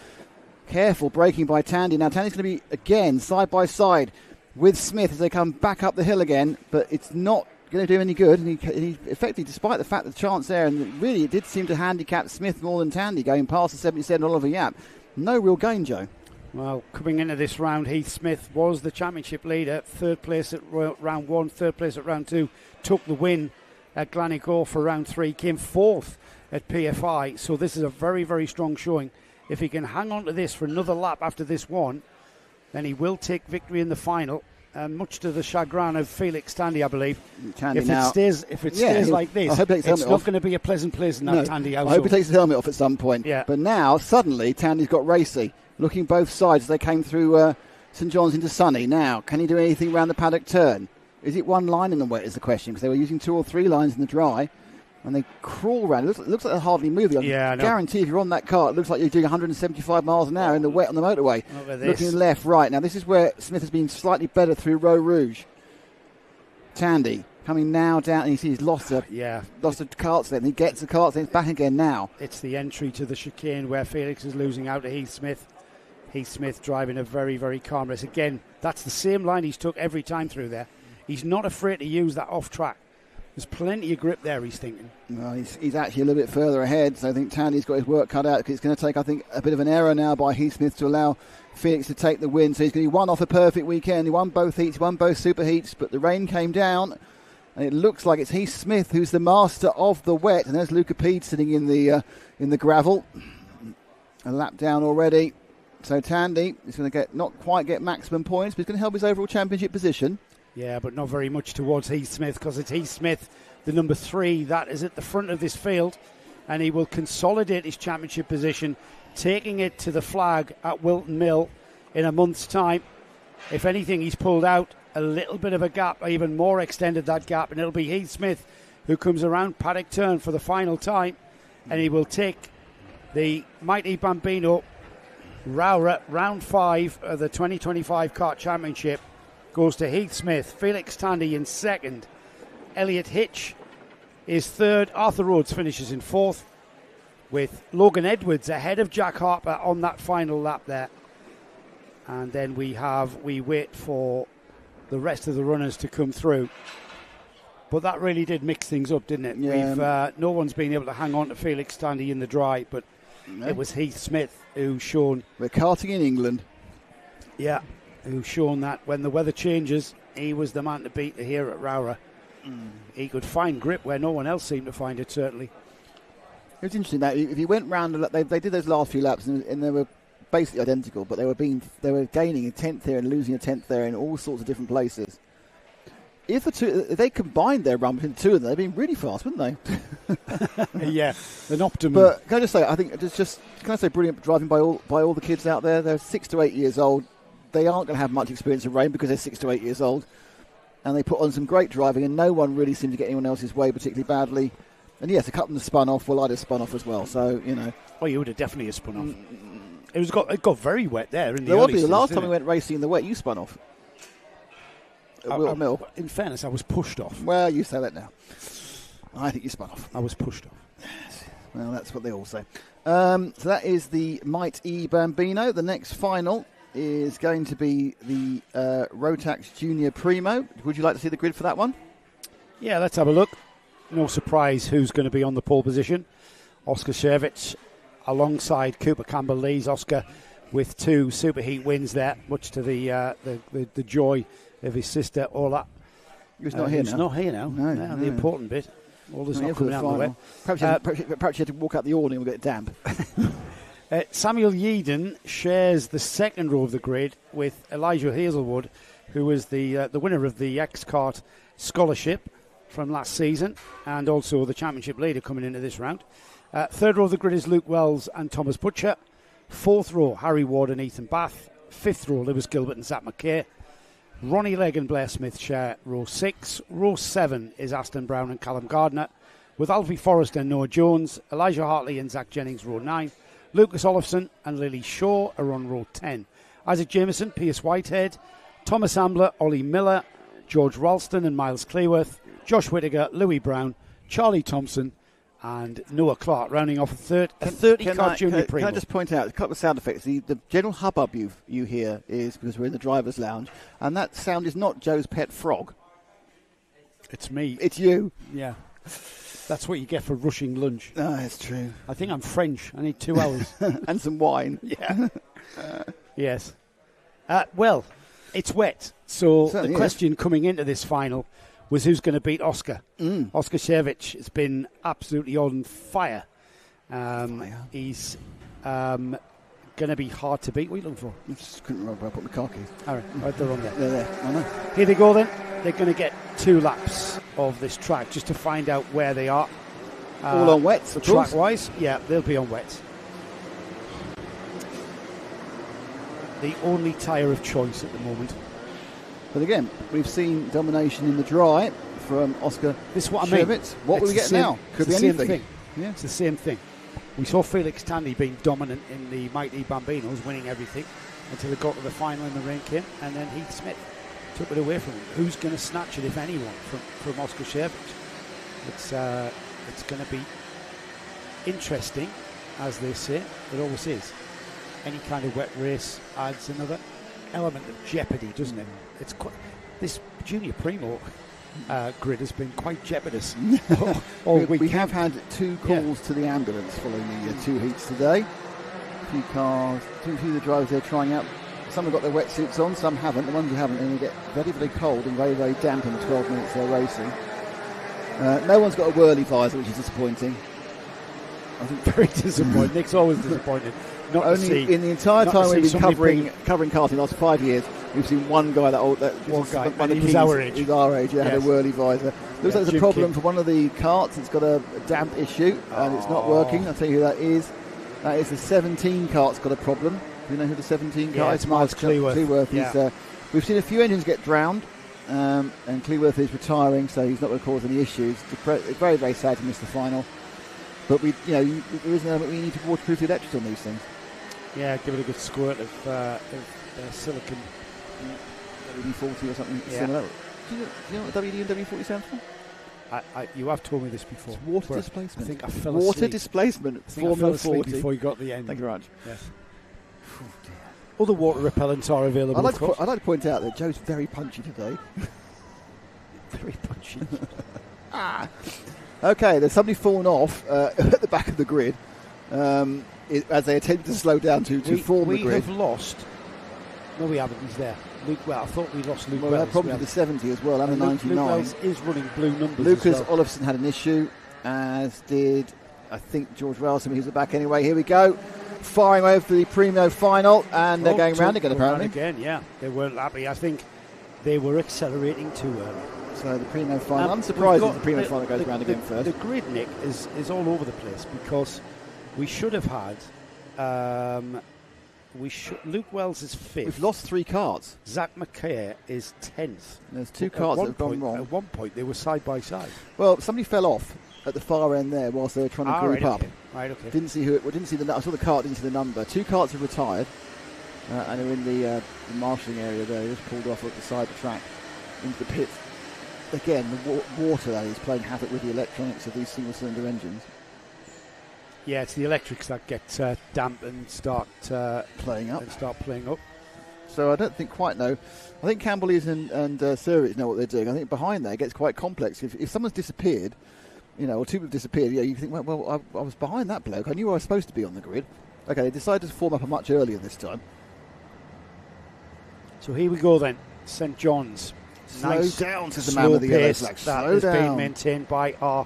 Speaker 1: Careful braking by Tandy. Now Tandy's going to be, again, side by side with Smith as they come back up the hill again, but it's not going to do any good, and he effectively, despite the fact that the chance there, and really it did seem to handicap Smith more than Tandy going past the 77 Oliver Yap. No real gain, Joe.
Speaker 3: Well, coming into this round, Heath Smith was the championship leader, third place at round 1, third place at round 2, took the win at Gleneagles for round 3, came fourth at PFI, so this is a very, very strong showing. If he can hang on to this for another lap after this one, then he will take victory in the final. Much to the chagrin of Felix Tandy, I believe. If it stays like this, it's not going to be a pleasant place in that Tandy household.
Speaker 1: I hope he takes his helmet off at some point.
Speaker 3: Yeah.
Speaker 1: But now, suddenly, Tandy's got racy, looking both sides as they came through St John's into Sunny. Now, can he do anything around the paddock turn? Is it one line in the wet is the question, because they were using 2 or 3 lines in the dry. And they crawl around. It looks like they're hardly moving. I guarantee if you're on that car, it looks like you're doing 175 miles an hour in the wet on the motorway. Looking left, right. Now, this is where Smith has been slightly better through Row Rouge. Tandy coming now down, and you see he's lost a kart's length. He gets the kart's length back again now.
Speaker 3: It's the entry to the chicane where Felix is losing out to Heath Smith. Heath Smith driving a very, very calm race. Again, that's the same line he's took every time through there. He's not afraid to use that off track. There's plenty of grip there, he's thinking.
Speaker 1: Well, he's actually a little bit further ahead, so I think Tandy's got his work cut out, because it's going to take, I think, a bit of an error now by Heath Smith to allow Felix to take the win. So he's going to be one off a perfect weekend. He won both heats, won both super heats, but the rain came down, and it looks like it's Heath Smith who's the master of the wet. And there's Luca Pede sitting in the gravel. A lap down already. So Tandy is going to not quite get maximum points, but he's going to help his overall championship position.
Speaker 3: Yeah, but not very much towards Heath Smith, because it's Heath Smith, the number 3, that is at the front of this field, and he will consolidate his championship position, taking it to the flag at Wilton Mill in a month's time. If anything, he's pulled out a little bit of a gap, even more extended that gap, and it'll be Heath Smith who comes around paddock turn for the final time, and he will take the mighty Bambino ROWRAH round 5 of the 2025 Kart Championship. Goes to Heath Smith, Felix Tandy in second, Elliot Hitch is third, Arthur Rhodes finishes in fourth, with Logan Edwards ahead of Jack Harper on that final lap there. And then we wait for the rest of the runners to come through. But that really did mix things up, didn't it?
Speaker 1: Yeah.
Speaker 3: No one's been able to hang on to Felix Tandy in the dry, but it was Heath Smith who's shown.
Speaker 1: We're karting in England.
Speaker 3: Yeah, who's shown that when the weather changes, he was the man to beat here at ROWRAH. He could find grip where no one else seemed to find it, certainly.
Speaker 1: It was interesting that if you went round, they did those last few laps, and they were basically identical, but they were gaining a 10th here and losing a 10th there in all sorts of different places. If they combined their run between the two of them, they'd been really fast, wouldn't they?
Speaker 3: Yeah, an optimum.
Speaker 1: But can I just say, I think it's just brilliant driving by all the kids out there. They're 6 to 8 years old. They aren't going to have much experience of rain because they're 6 to 8 years old, and they put on some great driving, and no one really seemed to get anyone else's way particularly badly. And yes, a couple of them spun off. Well, I'd have spun off as well. So
Speaker 3: Oh, you would have definitely spun off. It got very wet there in the
Speaker 1: early
Speaker 3: early
Speaker 1: seasons. The last time
Speaker 3: didn't
Speaker 1: we went racing in the wet, you spun off. Mill.
Speaker 3: In fairness, I was pushed off.
Speaker 1: Well, you say that now. I think you spun off.
Speaker 3: I was pushed off.
Speaker 1: Yes. Well, that's what they all say. So that is the Mighty Bambino. The next final is going to be the Rotax Junior Primo. Would you like to see the grid for that one?
Speaker 3: Yeah, let's have a look. No surprise who's going to be on the pole position. Oscar Shervich alongside Cooper Campbell leads Oscar with 2 superheat wins there, much to the joy of his sister Ola.
Speaker 1: He's not here now.
Speaker 3: He's not here now. No. The important bit. All this not coming out of the way.
Speaker 1: Perhaps you had to walk out the awning and get damp.
Speaker 3: Samuel Yeadon shares the second row of the grid with Elijah Hazelwood, who was the winner of the X-Kart Scholarship from last season, and also the championship leader coming into this round. Third row of the grid is Luke Wells and Thomas Butcher. Fourth row, Harry Ward and Ethan Bath. Fifth row, Lewis Gilbert and Zach McKay. Ronnie Legg and Blair Smith share row 6. Row 7 is Aston Brown and Callum Gardner, with Alfie Forrest and Noah Jones. Elijah Hartley and Zach Jennings, row 9. Lucas Olofsson and Lily Shaw are on row 10. Isaac Jameson, Pierce Whitehead, Thomas Ambler, Ollie Miller, George Ralston and Miles Cleworth, Josh Whittaker, Louis Brown, Charlie Thompson and Noah Clark, rounding off a 30-car junior primo.
Speaker 1: Can I just point out a couple of sound effects? The general hubbub you hear is because we're in the driver's lounge, and that sound is not Joe's pet frog.
Speaker 3: It's me.
Speaker 1: It's you.
Speaker 3: Yeah. That's what you get for rushing lunch.
Speaker 1: Oh, that's true.
Speaker 3: I think I'm French. I need 2 hours.
Speaker 1: And some wine.
Speaker 3: Yeah. Yes. Well, it's wet. So the question coming into this final was who's going to beat Oscar. Oscar Shervich has been absolutely on fire. He's going to be hard to beat. What are you looking for?
Speaker 1: I just couldn't remember where I put my car keys.
Speaker 3: All right, they're on there.
Speaker 1: They're there. I know.
Speaker 3: Here they go then. They're going to get 2 laps of this track just to find out where they are.
Speaker 1: All on wet, of course.
Speaker 3: Track-wise, yeah, they'll be on wet. The only tyre of choice at the moment.
Speaker 1: But again, we've seen domination in the dry from Oscar.
Speaker 3: This is what I mean.
Speaker 1: What will we get now? Could be anything.
Speaker 3: Yeah, it's the same thing. We saw Felix Tandy being dominant in the Mighty Bambinos, winning everything until they got to the final and the rain came, and then Heath Smith took it away from him. Who's going to snatch it, if anyone, from Oscar Shervich? It's going to be interesting, as they say. It always is. Any kind of wet race adds another element of jeopardy, doesn't it? It's this junior primo grid has been quite jeopardous all week.
Speaker 1: We have had 2 calls to the ambulance following the 2 heats today. A few cars, 2 of the drivers they're trying out. Some have got their wetsuits on, some haven't. The ones who haven't, and they get very, very cold and very, very damp in the 12 minutes they're racing. No one's got a whirly visor, which is disappointing.
Speaker 3: I think very disappointing. Nick's always disappointed.
Speaker 1: Only in the entire time we've been covering karting the last 5 years, we've seen one guy
Speaker 3: he's our age.
Speaker 1: He's our age, had a whirly visor. Looks like there's a problem for one of the karts. It's got a damp issue and it's not working. I'll tell you who that is. That is the 17 kart's got a problem. Do you know who the 17 car
Speaker 2: Yeah,
Speaker 1: is?
Speaker 2: it's Miles Cleworth.
Speaker 1: He's, we've seen a few engines get drowned, and Cleworth is retiring, so he's not going to cause any issues. Very, very sad to miss the final. But there is an element we need to waterproof the electrics on these things.
Speaker 2: Yeah, give it a good squirt of silicon.
Speaker 1: WD-40 or something similar. Do you know what WD and W40 stands for?
Speaker 2: You have told me this before.
Speaker 1: It's water displacement.
Speaker 2: I think I fell
Speaker 1: water
Speaker 2: asleep.
Speaker 1: displacement.
Speaker 2: Formula 40 before you got the end.
Speaker 1: Thank you very much.
Speaker 2: Yes. Other water repellents are available.
Speaker 1: I'd like to point out that Joe's very punchy today.
Speaker 2: Very punchy.
Speaker 1: Okay, there's somebody fallen off at the back of the grid as they attempt to slow down to form the grid.
Speaker 2: We have lost. No, we haven't. He's there. I thought we lost Luke Wells.
Speaker 1: We had problems with the 70 as well, and the 99.
Speaker 2: Luke Wells is running blue numbers.
Speaker 1: Lucas
Speaker 2: as well.
Speaker 1: Olofsson had an issue, as did, I think, George Ralston. He's at the back anyway. Here we go. Firing over for the Primo final, and they're going round again, apparently.
Speaker 2: Again, yeah. They weren't happy. I think they were accelerating too early.
Speaker 1: So the Primo final. I'm surprised if the Primo final goes round again first.
Speaker 2: The grid, Nick, is all over the place because we should have had. Luke Wells is 5th.
Speaker 1: We've lost 3 karts.
Speaker 2: Zach McKay is 10th.
Speaker 1: There's 2 karts that have gone wrong.
Speaker 2: At one point, they were side by side.
Speaker 1: Well, somebody fell off at the far end there whilst they were trying to group up.
Speaker 2: Okay. Right, okay.
Speaker 1: Didn't see who it. Didn't see the. I saw the cart. Didn't see the number. 2 karts have retired, and are in the marshalling area there. They just pulled off at the side of the track into the pit. Again, the water that is playing havoc with the electronics of these single-cylinder engines.
Speaker 2: Yeah, it's the electrics that get damp and start
Speaker 1: playing up. So I don't quite know. I think Campbelleys and Surrich know what they're doing. I think behind there it gets quite complex. If someone's disappeared, or 2 have disappeared, you think, well, I was behind that bloke. I knew I was supposed to be on the grid. Okay, they decided to form up much earlier this time.
Speaker 2: So here we go then. St John's.
Speaker 1: Slow down, says the man with the yellow flag.
Speaker 2: That has been maintained by our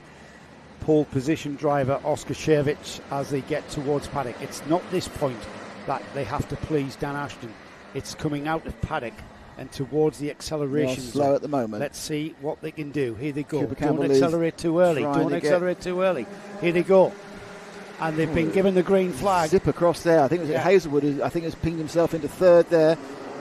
Speaker 2: pole position driver Oscar Shevich as they get towards paddock. It's not this point that they have to please Dan Ashton. It's coming out of paddock and towards the acceleration
Speaker 1: slow
Speaker 2: zone.
Speaker 1: at the moment.
Speaker 2: Let's see what they can do. Here they go.
Speaker 1: Cooper
Speaker 2: Don't
Speaker 1: Campbell
Speaker 2: accelerate too early. Don't accelerate too early. Here they go. And they've been given the green flag.
Speaker 1: Zip across there. I think it was Hazelwood who has pinged himself into 3rd there.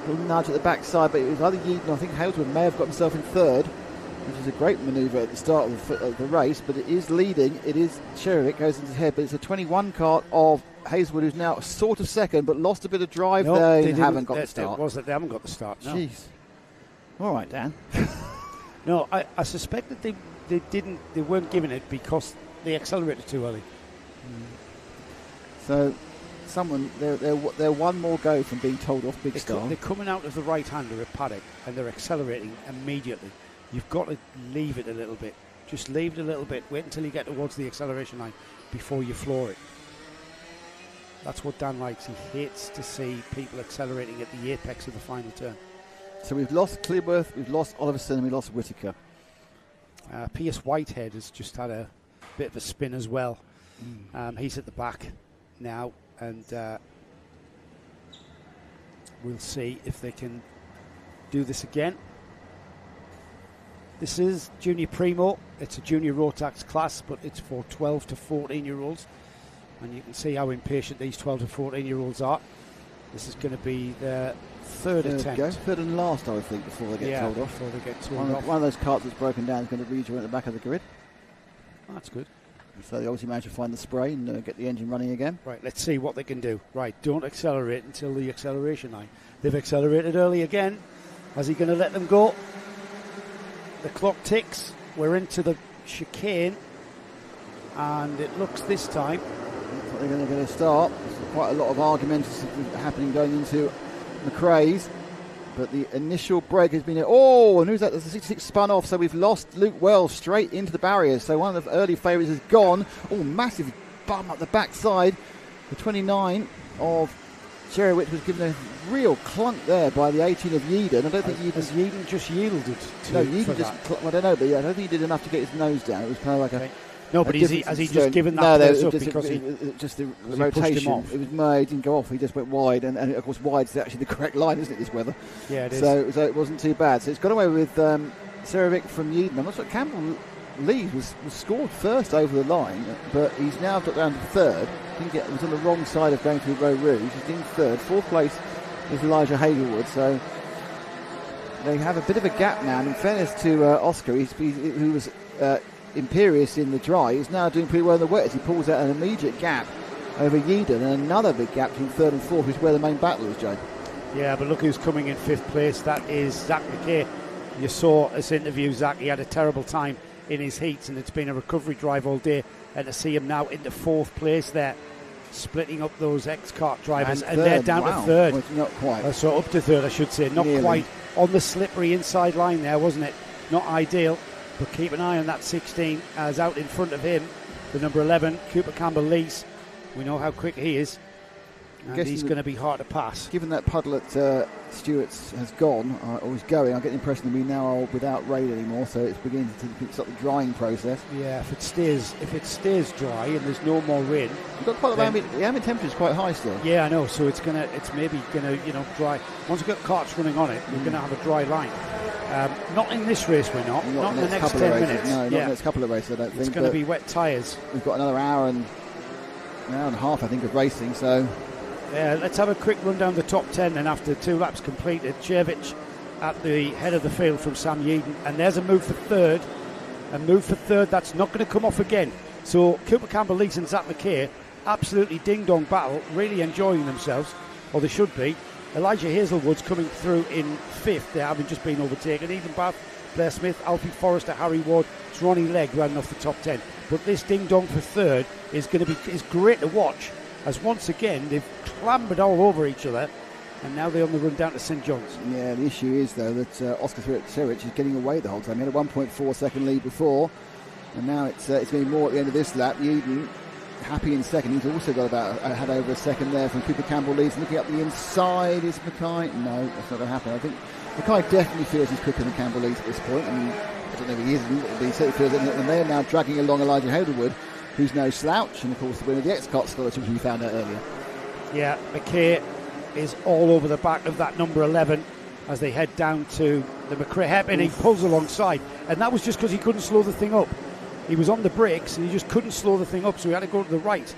Speaker 1: A nudge at the backside, but it was either Yeadon. I think Hazelwood may have got himself in 3rd, which is a great manoeuvre at the start of the race, but it is leading. It is Sherrick goes into his head, but it's a 21 kart of Hazelwood who's now sort of 2nd, but lost a bit of drive there and haven't got the start.
Speaker 2: They haven't got the start, no.
Speaker 1: Jeez. All right, Dan.
Speaker 2: No, I suspect that they weren't given it because they accelerated too early.
Speaker 1: So they're one more go from being told off big start.
Speaker 2: They're coming out of the right-hander at paddock and they're accelerating immediately. You've got to leave it a little bit. Just leave it a little bit. Wait until you get towards the acceleration line before you floor it. That's what Dan likes. He hates to see people accelerating at the apex of the final turn.
Speaker 1: So we've lost Cleworth, we've lost Oliverson, and we lost Whittaker.
Speaker 2: Pierce Whitehead has just had a bit of a spin as well. He's at the back now, and we'll see if they can do this again. This is Junior Primo. It's a Junior Rotax class, but it's for 12 to 14-year-olds. And you can see how impatient these 12 to 14-year-olds are. This is going to be their third attempt.
Speaker 1: Third and last, I would think, before they get told off.
Speaker 2: Before they get told off.
Speaker 1: One of those carts that's broken down is going to rejoin at the back of the grid.
Speaker 2: Oh, that's good.
Speaker 1: So they obviously managed to find the spray and get the engine running again.
Speaker 2: Right, let's see what they can do. Right, don't accelerate until the acceleration line. They've accelerated early again. Is he going to let them go? The clock ticks. We're into the chicane. And it looks this time.
Speaker 1: Looks like they're going to start. There's quite a lot of arguments happening going into McRae's. But the initial break has been... Oh, and who's that? The 66 spun off, so we've lost Luke Wells straight into the barriers. So one of the early favourites is gone. Oh, massive bum up the backside. The 29 of Sherrick was given a real clunk there by the 18 of Yeadon. I don't think
Speaker 2: Yeadon just yielded to...
Speaker 1: No, Yeadon just... I don't know, but I don't think he did enough to get his nose down. It was kind of like a...
Speaker 2: No, but has he just given that place up because
Speaker 1: the rotation? It was made, didn't go off. He just went wide, and of course, wide's actually the correct line, isn't it? This weather.
Speaker 2: Yeah, it is.
Speaker 1: So it wasn't too bad. So it's got away with Sherrick from Yeadon. I'm not sure Campbell lead was scored first over the line, but he's now got down to third. Was on the wrong side of going through Row Rouge. He's in third. Fourth place is Elijah Hazelwood. So they have a bit of a gap now. And in fairness to Oscar, who was imperious in the dry, he's now doing pretty well in the wet as he pulls out an immediate gap over Yeadon, and another big gap between third and fourth, which is where the main battle is, Joe.
Speaker 3: Yeah, but look who's coming in fifth place. That is Zach McKay. You saw us interview Zach. He had a terrible time in his heats, and it's been a recovery drive all day. And to see him now into fourth place there, splitting up those ex-Kart drivers, and they're down to third.
Speaker 1: Well, not quite.
Speaker 3: So up to third, I should say. Not
Speaker 1: Nearly.
Speaker 3: Quite on the slippery inside line there, wasn't it? Not ideal, but keep an eye on that 16 as out in front of him, the number 11, Cooper Campbell-Lees. We know how quick he is, and he's going to be hard to pass.
Speaker 1: Given that puddle at Stewart's has gone, or is going, I get the impression that we now are without rain anymore, so it's beginning to start the drying process.
Speaker 3: Yeah, if it stays dry and there's no more rain,
Speaker 1: we've got quite the ambient temperature is quite high still.
Speaker 3: Yeah, I know. So it's maybe gonna dry. Once we get karts running on it, we're gonna have a dry line. Not in this race, we're not. Not in the next 10 minutes.
Speaker 1: No, not in the next couple of races, I don't think.
Speaker 3: It's going to be wet tyres.
Speaker 1: We've got another hour and a half, I think, of racing, so...
Speaker 3: Yeah, let's have a quick run down the top 10 then after 2 laps completed. Chervich at the head of the field from Sam Yeadon, and there's a move for third. That's not going to come off again. So Cooper Campbell-Lees and Zach McKay, absolutely ding-dong battle, really enjoying themselves, or they should be. Elijah Hazelwood's coming through in fifth there, having just been overtaken. Ethan Bath, Blair Smith, Alfie Forrester, Harry Ward, it's Ronnie Legg running off the top 10. But this ding-dong for third is great to watch, as once again they've clambered all over each other, and now they're on the run down to St John's.
Speaker 1: Yeah, the issue is though that Oscar Serich is getting away the whole time. He had a 1.4 second lead before, and now it's going to be more at the end of this lap. Yeadon happy in second. He's also got had over a second there from Cooper Campbell-Lees. Looking up the inside is Mackay. No, that's not going to happen. I think Mackay definitely feels he's quicker than Campbell-Lees at this point. I mean, I don't know if he isn't, but he certainly feels it. And they're now dragging along Elijah Hazelwood, who's no slouch, and of course the winner of the X-Kart scholarship, which we found out earlier.
Speaker 3: Yeah, McKay is all over the back of that number 11 as they head down to the McRae hairpin. He pulls alongside, and that was just because he couldn't slow the thing up. He was on the brakes and he just couldn't slow the thing up, so he had to go to the right.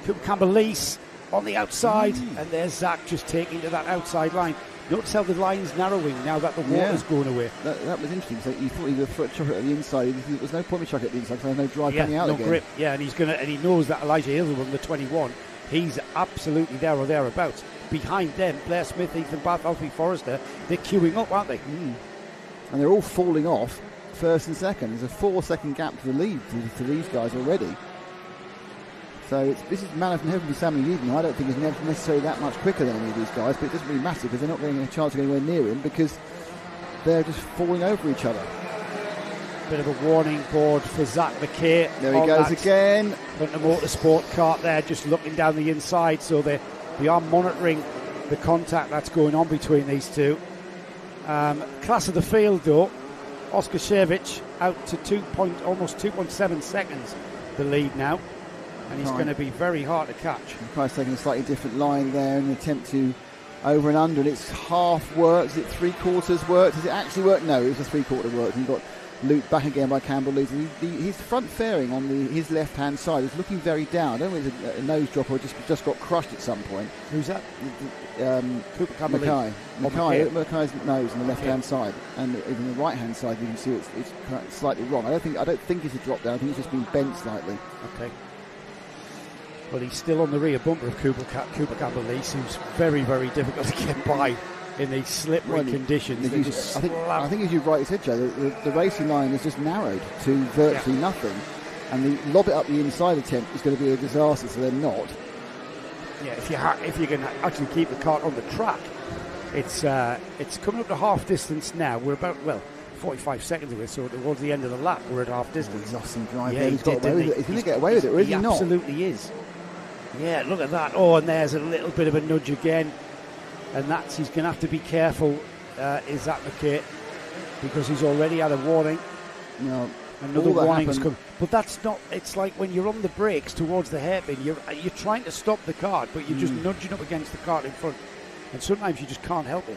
Speaker 3: Cooper Campbell-Lees on the outside, and there's Zach just taking to that outside line. Notice how the line's narrowing now that the water's going away.
Speaker 1: That was interesting. So you thought he would chuck it at the inside. There's no point in chucking it at the inside because there's no drive coming out again.
Speaker 3: Grip. Yeah, and he knows that Elijah Hazelwood, the 21, he's absolutely there or thereabouts. Behind them, Blair Smith, Ethan Bath, Alfie Forrester, they're queuing up, aren't they?
Speaker 1: And they're all falling off first and second. There's a 4-second gap to the lead to these guys already. So this is man from heaven for Sam Yeadon. I don't think he's necessarily that much quicker than any of these guys, but it doesn't really matter because they're not getting a chance to get anywhere near him because they're just falling over each other.
Speaker 3: Bit of a warning board for Zach McKay.
Speaker 1: There he goes again.
Speaker 3: Putting a motorsport cart there, just looking down the inside, so they are monitoring the contact that's going on between these two. Class of the field though, Oscar Shevich out to almost 2.7 seconds the lead now, and he's going to be very hard to catch.
Speaker 1: Price taking a slightly different line there in an attempt to over and under, and it's half worked. Is it 3/4 worked? Does it actually work? No, it was a 3/4 worked. And got looped back again by Campbell-Lees. His front fairing on his left-hand side is looking very down. I don't know if it's a nose drop or just got crushed at some point.
Speaker 3: Who's that?
Speaker 1: Cooper Campbell-Lees. Mackay's nose on the left-hand side, and even the right-hand side, you can see it's slightly wrong. I don't think it's a drop down. I think it's just been bent slightly.
Speaker 3: Okay. But he's still on the rear bumper of Cooper Campbell-Lees, who's very, very difficult to get by in these slippery conditions.
Speaker 1: I think as you rightly said, Joe, the racing line is just narrowed to virtually nothing, and the lob it up the inside attempt is going to be a disaster, so they're not.
Speaker 3: Yeah, if you can actually keep the kart on the track, it's coming up to half distance now. We're about 45 seconds away, so towards the end of the lap we're at half distance.
Speaker 1: He's lost some drive.
Speaker 3: Yeah,
Speaker 1: he's got away with it. He's going to get away with it, or is he not?
Speaker 3: He absolutely is. Yeah, look at that. Oh, and there's a little bit of a nudge again. And he's going to have to be careful, is that McKay, because he's already had a warning.
Speaker 1: No,
Speaker 3: another warning's come. But that's not. It's like when you're on the brakes towards the hairpin, you're trying to stop the kart, but you're just nudging up against the kart in front, and sometimes you just can't help it.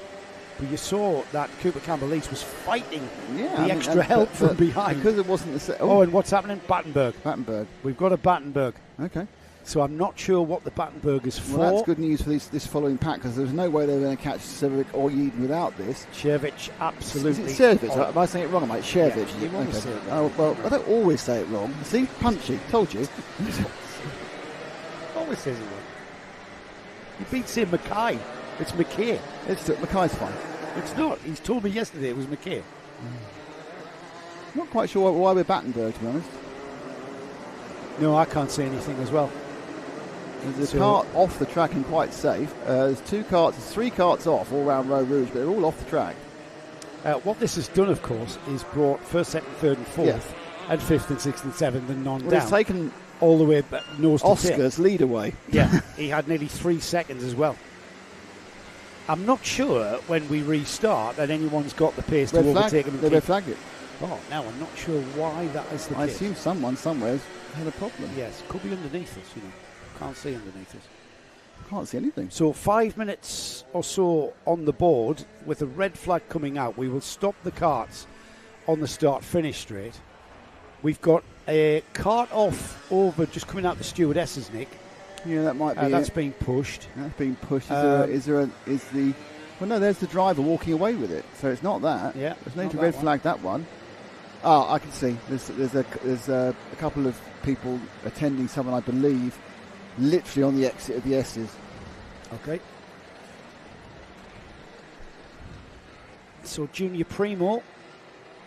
Speaker 2: But you saw that Cooper Campbell-Lees was fighting
Speaker 1: Yeah,
Speaker 2: the extra help from behind.
Speaker 1: Because it wasn't the
Speaker 2: and what's happening? Battenberg.
Speaker 1: Battenberg.
Speaker 2: We've got a Battenberg.
Speaker 1: Okay.
Speaker 2: So I'm not sure what the Battenberg is for.
Speaker 1: Well, that's good news for this following pack, because there's no way they were going to catch Cervic or Yeadon without this.
Speaker 2: Cervic, absolutely.
Speaker 1: Is it Cervic? Am I saying it wrong? Mate, Cervic.
Speaker 2: Yeah, you always say it wrong.
Speaker 1: Oh, well, I don't always say it wrong. See? Punchy. Told you.
Speaker 2: Always says it wrong. He beats him Mackay. It's McKay.
Speaker 1: Mackay's fine.
Speaker 2: It's not. He's told me yesterday it was McKay.
Speaker 1: Not quite sure why we're Battenberg, to be honest.
Speaker 2: No, I can't say anything as well.
Speaker 1: There's a kart off the track and quite safe. There's three karts off all around Row Rouge, but they're all off the track.
Speaker 2: What this has done, of course, is brought first, second, third and fourth, and fifth and sixth and seventh and non-down.
Speaker 1: Well, it's taken
Speaker 2: all the way back, nose to
Speaker 1: Oscar's
Speaker 2: tail.
Speaker 1: lead away.
Speaker 2: Yeah, he had nearly 3 seconds as well. I'm not sure when we restart that anyone's got the pace to overtake him.
Speaker 1: They red flagged it.
Speaker 2: Oh, now I'm not sure why that is the case.
Speaker 1: I assume someone somewhere had a problem.
Speaker 2: Yes, could be underneath us, Can't see underneath us.
Speaker 1: Can't see anything.
Speaker 2: So 5 minutes or so on the board with a red flag coming out. We will stop the karts on the start-finish straight. We've got a kart off over just coming out the stewardesses, Nick.
Speaker 1: Yeah, that might be.
Speaker 2: That's being pushed.
Speaker 1: That's being pushed. There's the driver walking away with it. So it's not that.
Speaker 2: Yeah.
Speaker 1: There's no need to red flag that one. Oh, I can see. There's a couple of people attending someone, I believe, literally on the exit of the S's.
Speaker 2: Okay. So Junior Primo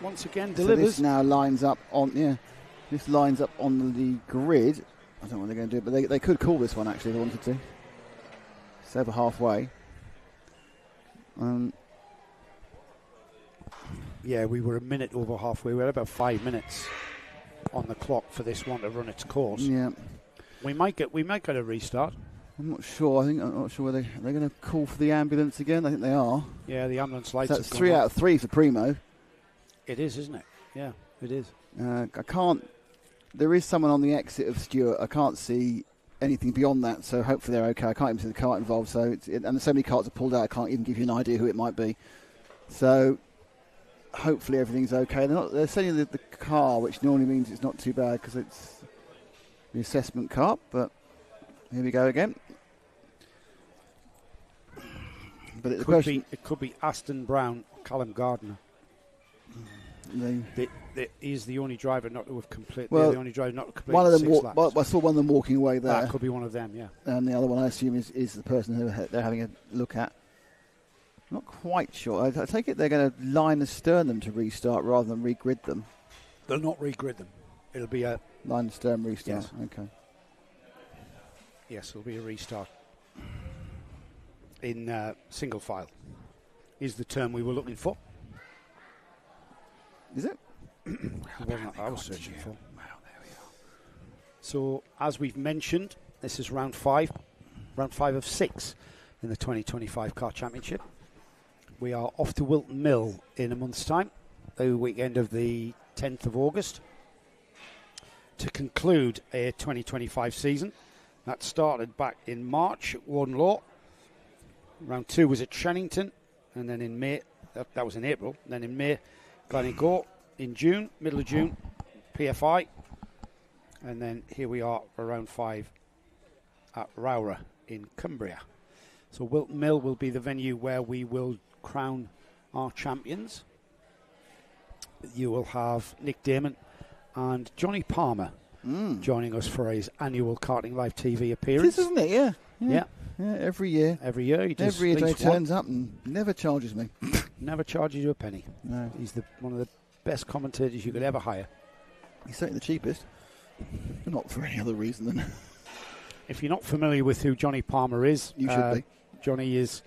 Speaker 2: once again delivers.
Speaker 1: So this now lines up on the grid. I don't know what they're going to do, but they could call this one actually if they wanted to. It's over halfway.
Speaker 2: Yeah, we were a minute over halfway. We had about 5 minutes on the clock for this one to run its course.
Speaker 1: Yeah,
Speaker 2: we might get a restart.
Speaker 1: I'm not sure. I'm not sure whether they're going to call for the ambulance again. I think they are.
Speaker 2: Yeah, the ambulance lights.
Speaker 1: So that's 3 out of 3 for Primo.
Speaker 2: It is, isn't it? Yeah, it is.
Speaker 1: I can't. There is someone on the exit of Stewart. I can't see anything beyond that, so hopefully they're okay. I can't even see the kart involved. So and so many karts are pulled out. I can't even give you an idea who it might be. So hopefully everything's okay. They're sending the car, which normally means it's not too bad because it's the assessment kart. But here we go again. But
Speaker 2: it could be Aston Brown, Callum Gardner. He's the only driver not to have completed.
Speaker 1: Well,
Speaker 2: the only driver not to complete.
Speaker 1: One of them.
Speaker 2: 6 laps.
Speaker 1: I saw one of them walking away there.
Speaker 2: That could be one of them, yeah.
Speaker 1: And the other one, I assume, is the person who they're having a look at. Not quite sure. I take it they're going to line astern them to restart rather than regrid them.
Speaker 2: They'll not regrid them. It'll be a
Speaker 1: line astern restart.
Speaker 2: Yes.
Speaker 1: Okay.
Speaker 2: Yes, it'll be a restart in single file. Is the term we were looking for?
Speaker 1: Is it?
Speaker 2: I was searching for. Wow, there we are. So, as we've mentioned, this is round 5 of 6 in the 2025 Kart Championship. We are off to Wilton Mill in a month's time, the weekend of the 10th of August, to conclude a 2025 season. That started back in March at Warden Law. Round 2 was at Shannington, and then in May, that was in April, and then in May, Gleneagles. In June, middle of June, PFI, and then here we are for round 5 at ROWRAH in Cumbria. So Wilton Mill will be the venue where we will crown our champions. You will have Nick Damon and Johnny Palmer joining us for his annual Karting Live TV appearance.
Speaker 1: This isn't it? Yeah.
Speaker 2: Yeah.
Speaker 1: Every year.
Speaker 2: Every year he does.
Speaker 1: Every year he turns up and never charges me.
Speaker 2: Never charges you a penny.
Speaker 1: No.
Speaker 2: He's one of the best commentators you could ever hire.
Speaker 1: He's certainly the cheapest. Not for any other reason than...
Speaker 2: If you're not familiar with who Johnny Palmer is,
Speaker 1: you should be.
Speaker 2: Johnny is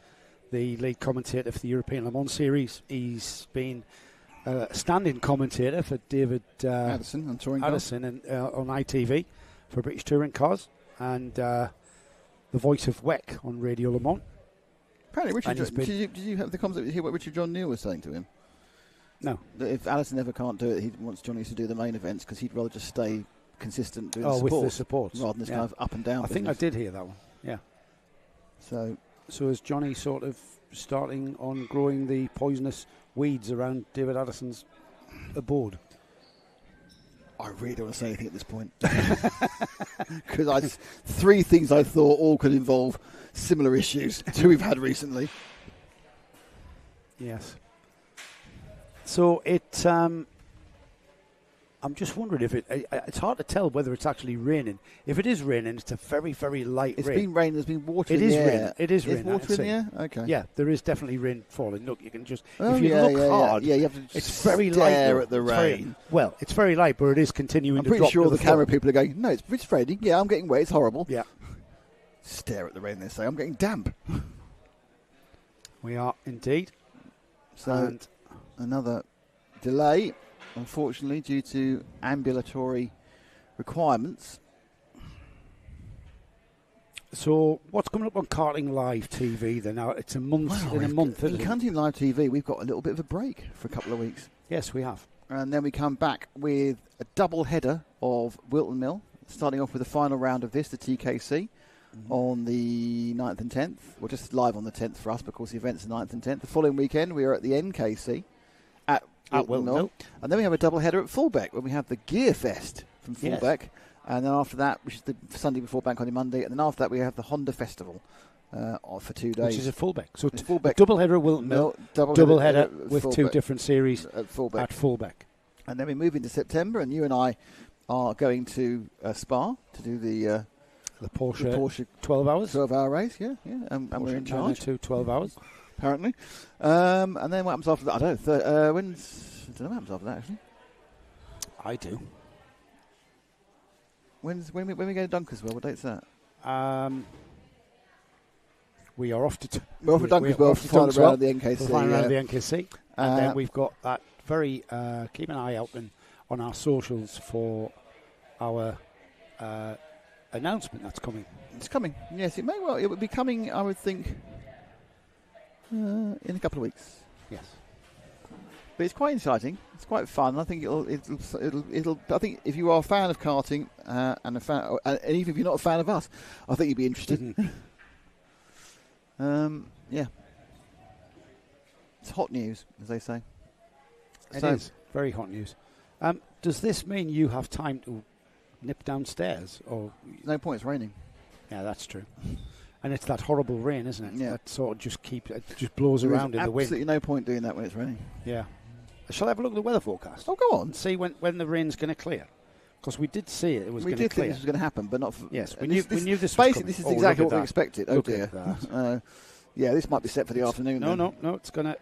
Speaker 2: the lead commentator for the European Le Mans Series. He's been a stand-in commentator for David
Speaker 1: Addison on
Speaker 2: and on ITV for British Touring Cars, and the voice of WEC on Radio Le Mans.
Speaker 1: Apparently, did you have the concept hear what Richard John Neal was saying to him?
Speaker 2: No.
Speaker 1: That if Allison ever can't do it, he wants Johnny to do the main events because he'd rather just stay consistent with
Speaker 2: the supports
Speaker 1: rather than this kind of up and down.
Speaker 2: I think I did hear that one. Yeah.
Speaker 1: So
Speaker 2: So is Johnny sort of starting on growing the poisonous weeds around David Addison's abode?
Speaker 1: I really don't want to say anything at this point. Because 3 things I thought all could involve similar issues to we've had recently.
Speaker 2: Yes. So I'm just wondering if it's hard to tell whether it's actually raining. If it is raining, it's a very, very light rain.
Speaker 1: It's been raining. There's been water in
Speaker 2: the
Speaker 1: the
Speaker 2: air.
Speaker 1: air.
Speaker 2: It is raining.
Speaker 1: Water in the air? Okay.
Speaker 2: Yeah, there is definitely rain falling. Look, you can just,
Speaker 1: if
Speaker 2: you look hard,
Speaker 1: you have to
Speaker 2: it's very light.
Speaker 1: Stare at the rain.
Speaker 2: It's very light, but it is continuing
Speaker 1: I'm
Speaker 2: to
Speaker 1: pretty
Speaker 2: drop
Speaker 1: sure
Speaker 2: to
Speaker 1: the
Speaker 2: the
Speaker 1: camera
Speaker 2: floor.
Speaker 1: people are going, no, it's raining. Yeah, I'm getting wet. It's horrible.
Speaker 2: Yeah.
Speaker 1: Stare at the rain, they say. I'm getting damp.
Speaker 2: We are indeed.
Speaker 1: So,
Speaker 2: and
Speaker 1: another delay, unfortunately, due to ambulatory requirements.
Speaker 2: So, what's coming up on Karting Live TV then? Now, it's a month in a month, isn't it?
Speaker 1: Karting Live TV, we've got a little bit of a break for a couple of weeks.
Speaker 2: Yes, we have.
Speaker 1: And then we come back with a double header of Wilton Mill, starting off with the final round of this, the TKC, on the 9th and 10th. Well, just live on the 10th for us, because the event's the 9th and 10th. The following weekend, we are at the NKC at Wilton Mill. And then we have a double header at Fullbeck, where we have the Gear Fest from Fullbeck. Yes. And then after that, which is the Sunday before Bank Holiday Monday, and then after that we have the Honda Festival for 2 days.
Speaker 2: Which is at Fullbeck. So
Speaker 1: Fullbeck.
Speaker 2: Double header at Wilton Mill, double header with
Speaker 1: Fullbeck,
Speaker 2: 2 different series
Speaker 1: at Fullbeck.
Speaker 2: And
Speaker 1: then we move into September, and you and I are going to Spa to do the
Speaker 2: Porsche 12 hours.
Speaker 1: 12-hour race, yeah. And we're in charge.
Speaker 2: 12 hours.
Speaker 1: Apparently. And then what happens after that? I don't know. I don't know what happens after that, actually.
Speaker 2: I do.
Speaker 1: When we go to Dunkerswell, what date's that?
Speaker 2: We are off to
Speaker 1: we're off to Dunkerswell for the final round of the NKC.
Speaker 2: The final round of the NKC. And then we've got that very... keep an eye out on our socials for our announcement that's coming.
Speaker 1: It's coming. Yes, it may well. It would be coming, I would think, in a couple of weeks.
Speaker 2: Yes.
Speaker 1: But it's quite exciting. It's quite fun. I think it'll. I think if you are a fan of karting and a fan, and even if you're not a fan of us, I think you'd be interested. Yeah. It's hot news, as they say.
Speaker 2: It is very hot news. Does this mean you have time to nip downstairs, or
Speaker 1: no point? It's raining.
Speaker 2: Yeah, that's true. And it's that horrible rain, isn't it?
Speaker 1: Yeah.
Speaker 2: That sort of just blows around in the wind.
Speaker 1: Absolutely no point doing that when it's raining.
Speaker 2: Yeah. Shall I have a look at the weather forecast?
Speaker 1: Oh, go on.
Speaker 2: See when the rain's going to clear. Because we did see it was going to clear.
Speaker 1: We did think this was going to happen, but not...
Speaker 2: Yes, we knew this was
Speaker 1: basically,
Speaker 2: coming.
Speaker 1: this is exactly what we expected. Oh,
Speaker 2: look
Speaker 1: dear. Yeah, this might be set for the afternoon.
Speaker 2: No, it's going to...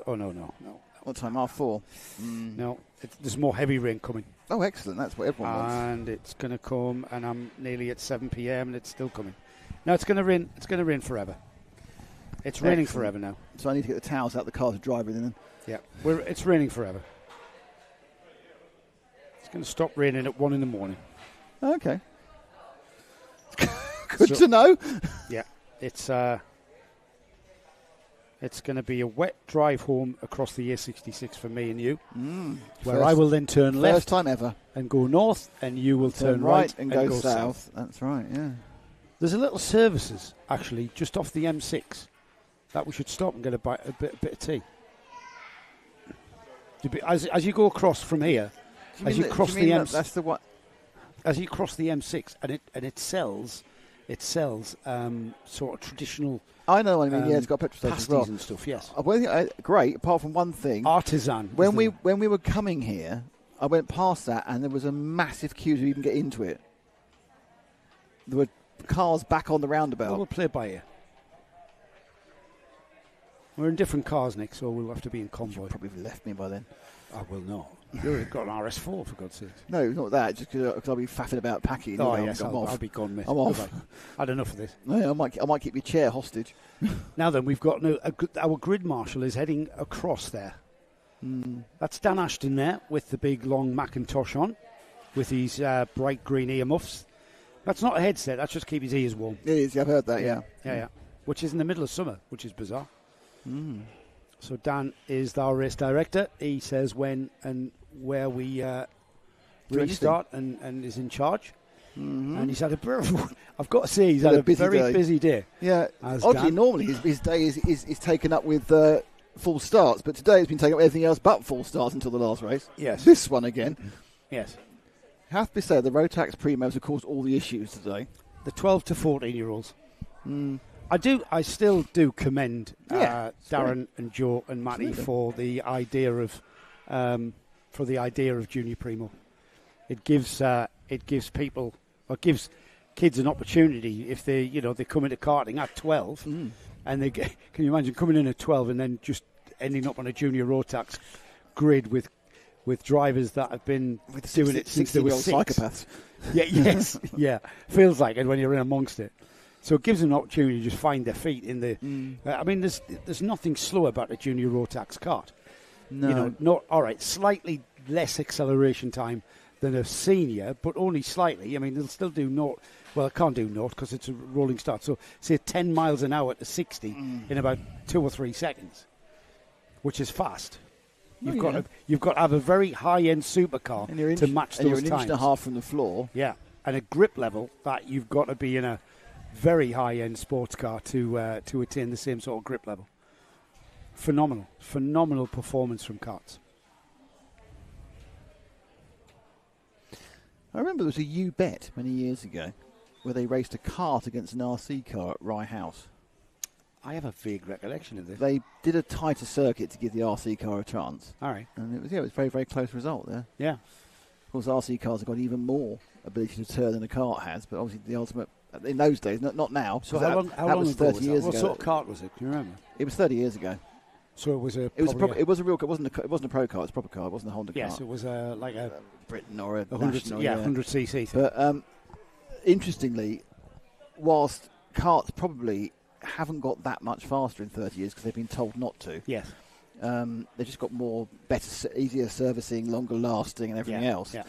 Speaker 2: Oh, no.
Speaker 1: What time? 4:30?
Speaker 2: No, there's more heavy rain coming.
Speaker 1: Oh, excellent. That's what everyone wants.
Speaker 2: And it's going to come, and I'm nearly at 7 p.m, and it's still coming. No, it's going to rain. It's going to rain forever. It's raining forever now.
Speaker 1: So I need to get the towels out the car to dry everything in.
Speaker 2: Yeah, it's raining forever. It's going to stop raining at 1 in the morning.
Speaker 1: Okay. Good to know.
Speaker 2: Yeah, it's going to be a wet drive home across the A66 for me and you, where I will then turn left.
Speaker 1: First time ever.
Speaker 2: And go north, and you will turn right
Speaker 1: and go south. That's right, yeah.
Speaker 2: There's a little services, actually, just off the M6 that we should stop and get a bit of tea. As you go across from here, as you cross the M6,
Speaker 1: that's the what?
Speaker 2: As you cross the M6, and it sells sort of traditional.
Speaker 1: I know what I mean. Yeah, it's got petrol stations as well
Speaker 2: and stuff. Yes,
Speaker 1: great. Apart from one thing,
Speaker 2: artisan.
Speaker 1: When we were coming here, I went past that, and there was a massive queue to even get into it. There were cars back on the roundabout.
Speaker 2: We'll play by ear. We're in different cars, Nick, so we'll have to be in convoy.
Speaker 1: You'll probably have left me by then.
Speaker 2: I will not. You've got an RS4, for God's sake.
Speaker 1: No, not that. Just because I'll be faffing about packing.
Speaker 2: Oh, yes, I'll be gone, mate.
Speaker 1: I'm off.
Speaker 2: I had enough of this.
Speaker 1: No, I might keep your chair hostage.
Speaker 2: Now then, we've got our grid marshal is heading across there. That's Dan Ashton there with the big long Macintosh on, with his bright green earmuffs. That's not a headset. That's just to keep his ears warm.
Speaker 1: It is. I've heard that. Yeah.
Speaker 2: Which is in the middle of summer, which is bizarre. So Dan is our race director. He says when and where we restart and is in charge. And he's had I've got to say, he's had a very busy day.
Speaker 1: Yeah,
Speaker 2: As
Speaker 1: oddly,
Speaker 2: Dan.
Speaker 1: normally his day is taken up with full starts, but today it's been taken up with everything else but full starts until the last race.
Speaker 2: Yes.
Speaker 1: This one again.
Speaker 2: Yes.
Speaker 1: Have to be said, the Rotax Primos have caused all the issues today.
Speaker 2: The 12 to 14-year-olds. I still do commend Darren and Joe and Matty
Speaker 1: Absolutely.
Speaker 2: for the idea of Junior Primo. It gives people, or gives kids an opportunity if they come into karting at 12, and they can you imagine coming in at 12 and then just ending up on a junior Rotax grid with drivers that have been doing it since they were 6.
Speaker 1: Psychopaths.
Speaker 2: Yeah, yes, yeah. Feels like it when you're in amongst it. So it gives them an opportunity to just find their feet in the. I mean, there's nothing slow about a junior Rotax kart.
Speaker 1: No.
Speaker 2: Not all right. Slightly less acceleration time than a senior, but only slightly. I mean, they'll still do naught. Well, it can't do naught because it's a rolling start. So say 10 miles an hour to 60 in about 2 or 3 seconds, which is fast. You've got to have a very high-end supercar to match those times.
Speaker 1: And you're an inch and a half from the floor.
Speaker 2: Yeah, and a grip level that you've got to be in a very high-end sports car to attain the same sort of grip level. Phenomenal performance from karts.
Speaker 1: I remember there was a U-Bet many years ago where they raced a kart against an RC car at Rye House.
Speaker 2: I have a vague recollection of this.
Speaker 1: They did a tighter circuit to give the RC car a chance.
Speaker 2: All right.
Speaker 1: And it was a very, very close result there.
Speaker 2: Yeah.
Speaker 1: Of course, RC cars have got even more ability to turn than a kart has, but obviously the ultimate, in those days, not now.
Speaker 2: So how long
Speaker 1: was
Speaker 2: ago
Speaker 1: 30
Speaker 2: was
Speaker 1: years
Speaker 2: that?
Speaker 1: ago.
Speaker 2: What sort of kart was it? Can you remember?
Speaker 1: It was 30 years ago.
Speaker 2: So it was a.
Speaker 1: It was a real car. It wasn't a pro car. It was a proper car. It wasn't a Honda car.
Speaker 2: Yes, it was like a
Speaker 1: Britain or a
Speaker 2: 100,
Speaker 1: national.
Speaker 2: 100cc.
Speaker 1: But interestingly, whilst karts probably haven't got that much faster in 30 years because they've been told not to.
Speaker 2: Yes.
Speaker 1: They've just got better, easier servicing, longer lasting, and everything else.
Speaker 2: Yeah.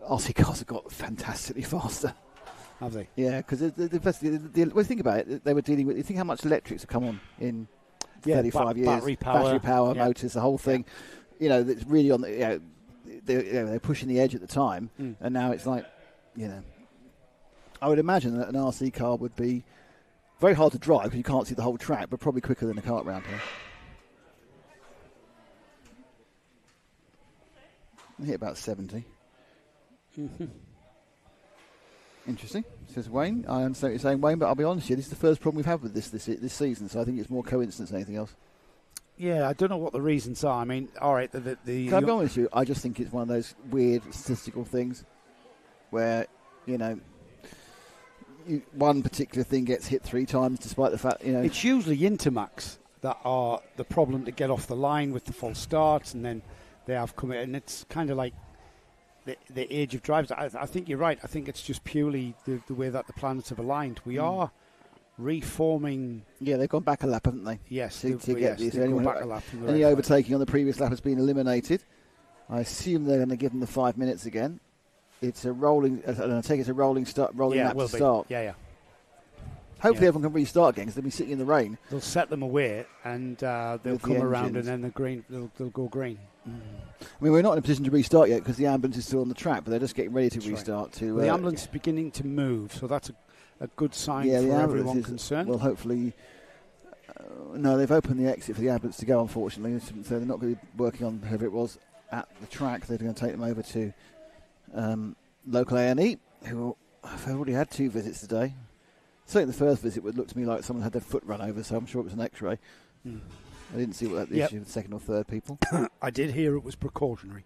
Speaker 1: RC cars have got fantastically faster.
Speaker 2: Have they?
Speaker 1: Yeah, because well, think about it. They were dealing with. You think how much electrics have come on in 35 years?
Speaker 2: Battery power,
Speaker 1: motors, the whole thing. You know, that's really on the. They're pushing the edge at the time, and now it's like, I would imagine that an RC car would be very hard to drive because you can't see the whole track, but probably quicker than a kart round here. Hit about 70. Interesting, says Wayne. I understand what you're saying, Wayne, but I'll be honest with you, this is the first problem we've had with this season, so I think it's more coincidence than anything else.
Speaker 2: Yeah, I don't know what the reasons are. I mean, all right,
Speaker 1: Can I be honest with you? I just think it's one of those weird statistical things where, one particular thing gets hit 3 times despite the fact,
Speaker 2: It's usually Intermax that are the problem to get off the line with the false starts, and then they have come in, and it's kind of like the age of drivers. I think you're right. I think it's just purely the way that the planets have aligned. We are reforming.
Speaker 1: Yeah, they've gone back a lap, haven't they?
Speaker 2: Yes.
Speaker 1: To get this.
Speaker 2: Gone back a lap.
Speaker 1: Any overtaking on the previous lap has been eliminated. I assume they're going to give them the 5 minutes again. It's a rolling. I take it's a rolling lap to start.
Speaker 2: Yeah.
Speaker 1: Hopefully everyone can restart again because they'll be sitting in the rain.
Speaker 2: They'll set them away and they'll come around and then the green. They'll go green.
Speaker 1: I mean, we're not in a position to restart yet because the ambulance is still on the track, but they're just getting ready to restart.
Speaker 2: Right. The ambulance is beginning to move, so that's a good sign for everyone concerned.
Speaker 1: Well, hopefully. No, they've opened the exit for the ambulance to go, unfortunately, so they're not going to be working on whoever it was at the track. They're going to take them over to local A&E, who have already had 2 visits today. Certainly the first visit would look to me like someone had their foot run over, so I'm sure it was an X-ray. I didn't see what the issue with second or third people.
Speaker 2: I did hear it was precautionary.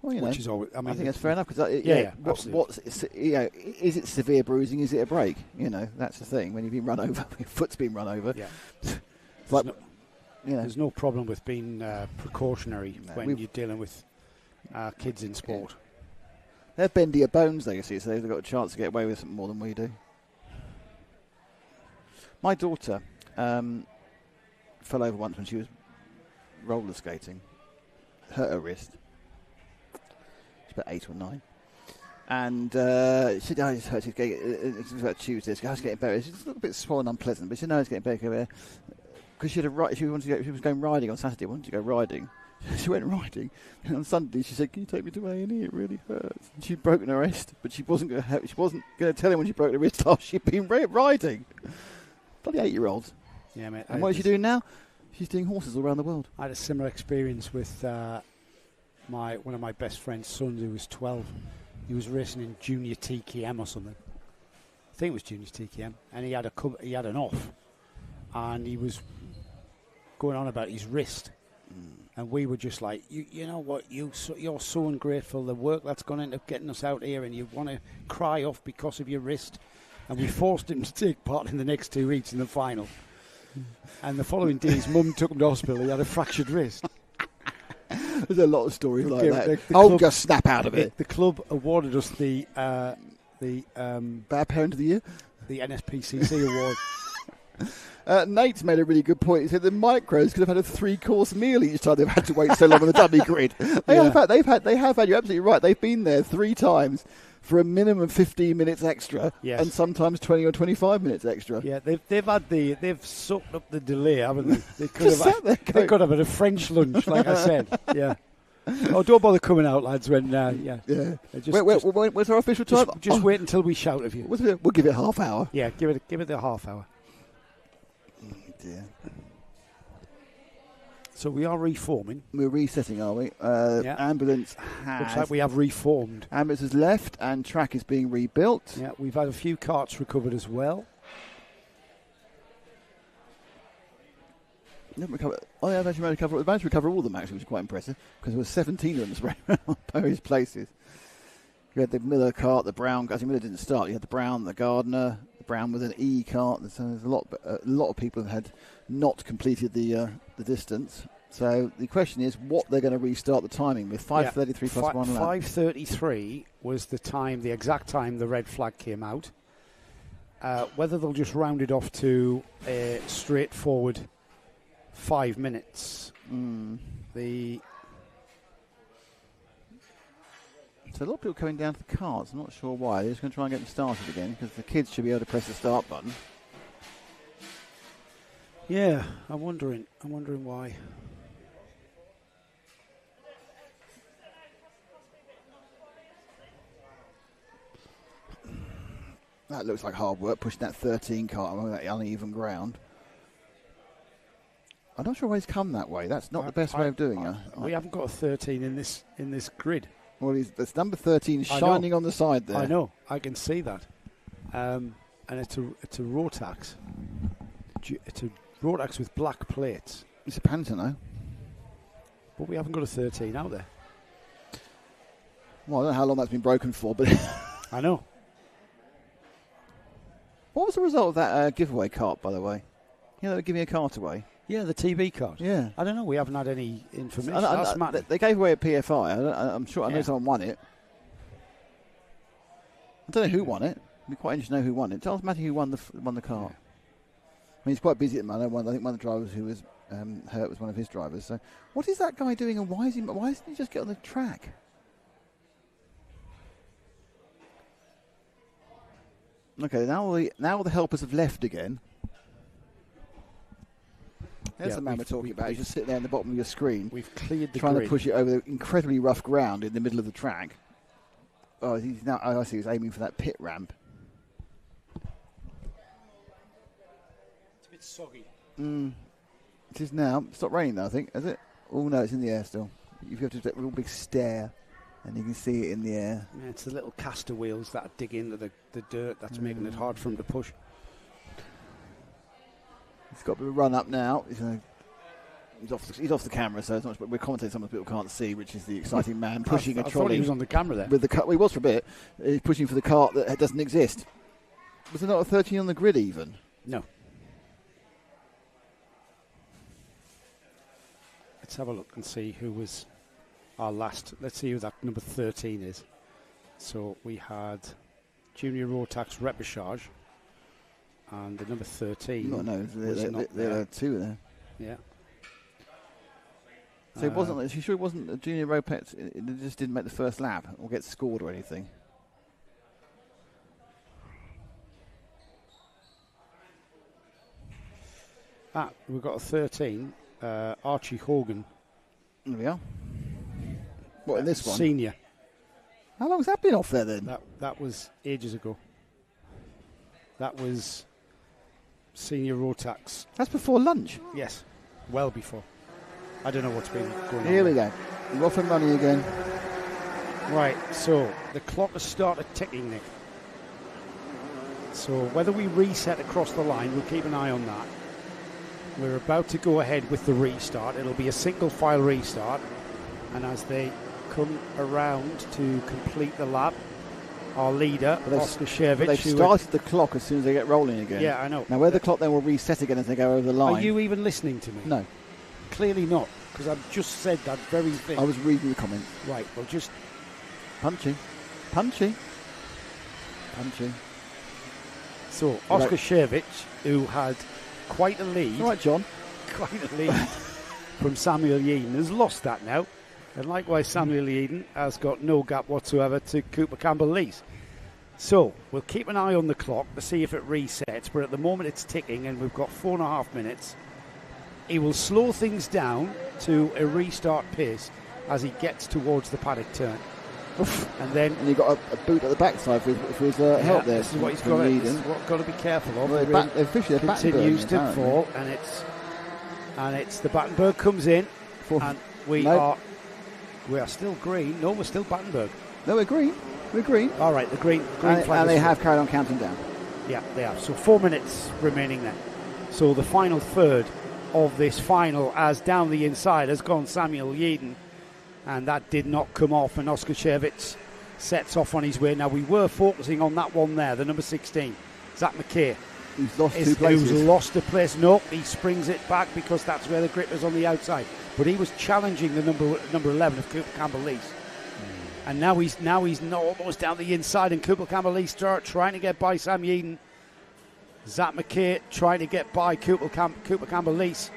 Speaker 1: Well,
Speaker 2: which is always, I
Speaker 1: think that's fair enough. Because is it severe bruising? Is it a break? That's the thing. When you've been run over, your foot's been run over.
Speaker 2: Yeah. There's no problem with being precautionary when you're dealing with kids in sport.
Speaker 1: Yeah. They're bendier bones, though, you see, so they've got a chance to get away with something more than we do. My daughter fell over once when she was roller skating, hurt her wrist. She's about 8 or 9. And she said, I just hurt it. It was about Tuesday. I was getting better. She's a little bit swollen, unpleasant, but she said, no, it's getting better. Because she was going riding on Saturday, wanted to go riding. She went riding, and on Sunday she said, "Can you take me to A&E? It really hurts." And she'd broken her wrist, but she wasn't going to tell him when she broke her wrist after she'd been riding. Bloody 8-year-olds.
Speaker 2: Yeah, mate.
Speaker 1: And what is she doing now? She's doing horses all around the world.
Speaker 2: I had a similar experience with one of my best friend's sons who was 12. He was racing in junior TKM or something. I think it was junior TKM, and he had an off, and he was going on about his wrist. And we were just like, you know what, you're so ungrateful, the work that's gone into getting us out here, and you want to cry off because of your wrist. And we forced him to take part in the next 2 heats in the final. And the following day, his mum took him to hospital. He had a fractured wrist.
Speaker 1: There's a lot of stories like that.
Speaker 2: The
Speaker 1: I'll just snap out of it.
Speaker 2: The club awarded us the
Speaker 1: Bad Parent of the Year?
Speaker 2: The NSPCC award.
Speaker 1: Nate's made a really good point. He said the micros could have had a 3-course meal each time they've had to wait so long on the dummy grid. They have had. You're absolutely right. They've been there 3 times for a minimum of 15 minutes extra, and sometimes 20 or 25 minutes extra.
Speaker 2: Yeah, they've sucked up the delay, haven't they? They could have had a French lunch, like I said. Yeah. Oh, don't bother coming out, lads. When
Speaker 1: where's our official time?
Speaker 2: Just wait until we shout at you.
Speaker 1: We'll give it half hour.
Speaker 2: Yeah, give it the half hour.
Speaker 1: Dear.
Speaker 2: So we are reforming.
Speaker 1: We're resetting, are we? Ambulance has...
Speaker 2: Looks like we have reformed.
Speaker 1: Ambulance has left and track is being rebuilt.
Speaker 2: Yeah, we've had a few carts recovered as well.
Speaker 1: I've actually managed to recover all of them, actually, which is quite impressive, because there were 17 of them around various places. You had the Miller cart, the Brown... Actually, Miller didn't start. You had the Brown, the Gardner... Brown with an E cart, so there's a lot of people had not completed the distance. So the question is what they're going to restart the timing with. 5:33 plus 1 lap.
Speaker 2: 5:33 was the exact time the red flag came out. Whether they'll just round it off to a straightforward 5 minutes. So a lot of people coming down to the carts. I'm not sure why. They're just going to try and get them started again because the kids should be able to press the start button. Yeah, I'm wondering why.
Speaker 1: That looks like hard work, pushing that 13 cart on that uneven ground. I'm not sure why he's come that way. That's not the best way of doing it.
Speaker 2: We haven't got a 13 in this grid.
Speaker 1: Well, there's number 13 shining on the side there.
Speaker 2: I know, I can see that. And it's a Rotax. It's a Rotax with black plates.
Speaker 1: It's a Pantano.
Speaker 2: But we haven't got a 13 out there.
Speaker 1: Well, I don't know how long that's been broken for, but...
Speaker 2: I know.
Speaker 1: What was the result of that giveaway cart, by the way? You know, they were giving a cart away.
Speaker 2: Yeah, the TV card.
Speaker 1: Yeah.
Speaker 2: I don't know. We haven't had any information. That's mad.
Speaker 1: They gave away a PFI. I'm sure. I know someone won it. I don't know who won it. It'd be quite interesting to know who won it. Tell us, Matty, who won the car. I mean, he's quite busy at the moment. I think one of the drivers who was hurt was one of his drivers. So, what is that guy doing, and why isn't he just get on the track? Okay, now all the helpers have left again. There's the man we're talking about. He's just sitting there in the bottom of your screen.
Speaker 2: We've cleared the
Speaker 1: trying
Speaker 2: grid.
Speaker 1: to push it over the incredibly rough ground in the middle of the track. Oh, he's now. I see. He's aiming for that pit ramp.
Speaker 2: It's a bit soggy.
Speaker 1: It is now. It's not raining though, I think, is it? Oh no, it's in the air still. You have to do that real big stare, and you can see it in the air.
Speaker 2: Yeah, it's the little caster wheels that dig into the dirt that's making it hard for him to push.
Speaker 1: He's got a bit of a run up now. He's off the camera, so it's not, but we're commentating something people can't see, which is the exciting man pushing a trolley.
Speaker 2: I thought he was on the camera there.
Speaker 1: With the well, he was for a bit. He's pushing for the cart that doesn't exist. Was there not a 13 on the grid even?
Speaker 2: No. Let's have a look and see who was our last. Let's see who that number 13 is. So we had Junior Rotax Repechage. And the number 13.
Speaker 1: No, there are two there.
Speaker 2: Yeah.
Speaker 1: So it wasn't. She sure it wasn't a Junior Ropex. It just didn't make the first lap or get scored or anything.
Speaker 2: We've got a 13. Archie Hogan
Speaker 1: There we are. What, in this one?
Speaker 2: Senior.
Speaker 1: How long has that been off there then?
Speaker 2: That was ages ago. That was senior Rotax.
Speaker 1: That's before lunch?
Speaker 2: Yes, well before. I don't know what's been going on.
Speaker 1: Here we go. We're off and running again.
Speaker 2: Right, so the clock has started ticking, Nick. So whether we reset across the line, we'll keep an eye on that. We're about to go ahead with the restart. It'll be a single file restart. And as they come around to complete the lap, our leader, Oscar Shevich.
Speaker 1: They've started the clock as soon as they get rolling again.
Speaker 2: Yeah, I know.
Speaker 1: Now, where the clock then will reset again as they go over the line.
Speaker 2: Are you even listening to me?
Speaker 1: No.
Speaker 2: Clearly not, because I've just said that very thing.
Speaker 1: I was reading the comments.
Speaker 2: Right, well, just...
Speaker 1: Punchy.
Speaker 2: So, Oscar Shevich, who had quite a lead...
Speaker 1: All right, John.
Speaker 2: Quite a lead from Samuel Yeadon, has lost that now. And likewise, Samuel Yeadon has got no gap whatsoever to Cooper Campbell-Lees. So, we'll keep an eye on the clock to see if it resets, but at the moment it's ticking and we've got 4.5 minutes. He will slow things down to a restart pace as he gets towards the paddock turn. And
Speaker 1: you got a boot at the backside for his help there.
Speaker 2: This is what he's got to be careful of.
Speaker 1: Well, officially,
Speaker 2: continues to fall, and it's the Battenberg comes in, and we are still green. No, we're still Battenberg.
Speaker 1: No, we're green. We're green.
Speaker 2: All right, the green
Speaker 1: and,
Speaker 2: flag.
Speaker 1: And they have carried on counting down.
Speaker 2: Yeah, they have. So 4 minutes remaining then. So the final third of this final, as down the inside has gone Samuel Yeadon, and that did not come off, and Oscar Shevich sets off on his way. Now, we were focusing on that one there, the number 16, Zach McKay.
Speaker 1: He's lost 2 places.
Speaker 2: Who's lost a place. No, he springs it back because that's where the grip is on the outside. But he was challenging the number 11 of Cooper Campbell-Lees. And now he's almost down the inside, and Cooper Campbell-Lees start trying to get by Sam Yeadon. Zach McKay trying to get by Cooper Campbell-Lees.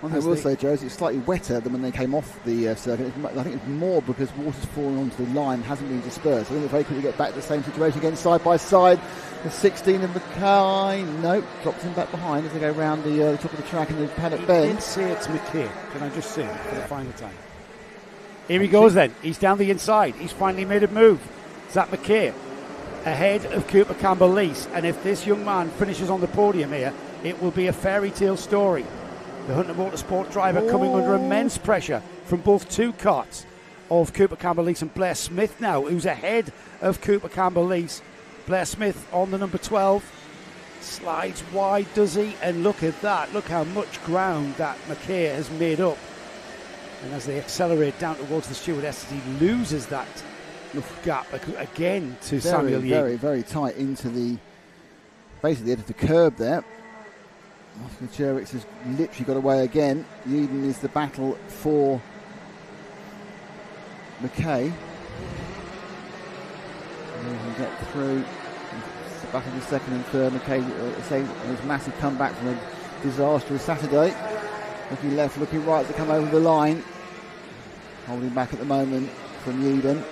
Speaker 1: One thing I will say, Joe, is it's slightly wetter than when they came off the circuit. I think it's more because water's falling onto the line, hasn't been dispersed. I think they're very quickly get back to the same situation again, side by side. The 16 of Mackay, nope, drops him back behind as they go round the top of the track in the paddock bend.
Speaker 2: He did say it's McKay. Can I just say it for the final time? Here he goes then. He's down the inside. He's finally made a move. Zach McKay ahead of Cooper Campbell-Lees. And if this young man finishes on the podium here, it will be a fairy tale story. The Hunter Motorsport driver coming under immense pressure from both 2 karts of Cooper Campbell-Lees and Blair Smith now, who's ahead of Cooper Campbell-Lees. Blair Smith on the number 12. Slides wide, does he? And look at that. Look how much ground that McKay has made up. And as they accelerate down towards the stewardess, he loses that gap again to Samuel Yeadon.
Speaker 1: Very, very tight into basically the edge of the curb there. Oscar Cherwicks has literally got away again. Yeadon is the battle for McKay. And he can get through. It's the battle of the second and third. McKay, his massive comeback from a disastrous Saturday. Looking left, looking right to come over the line. Holding back at the moment from Yeadon.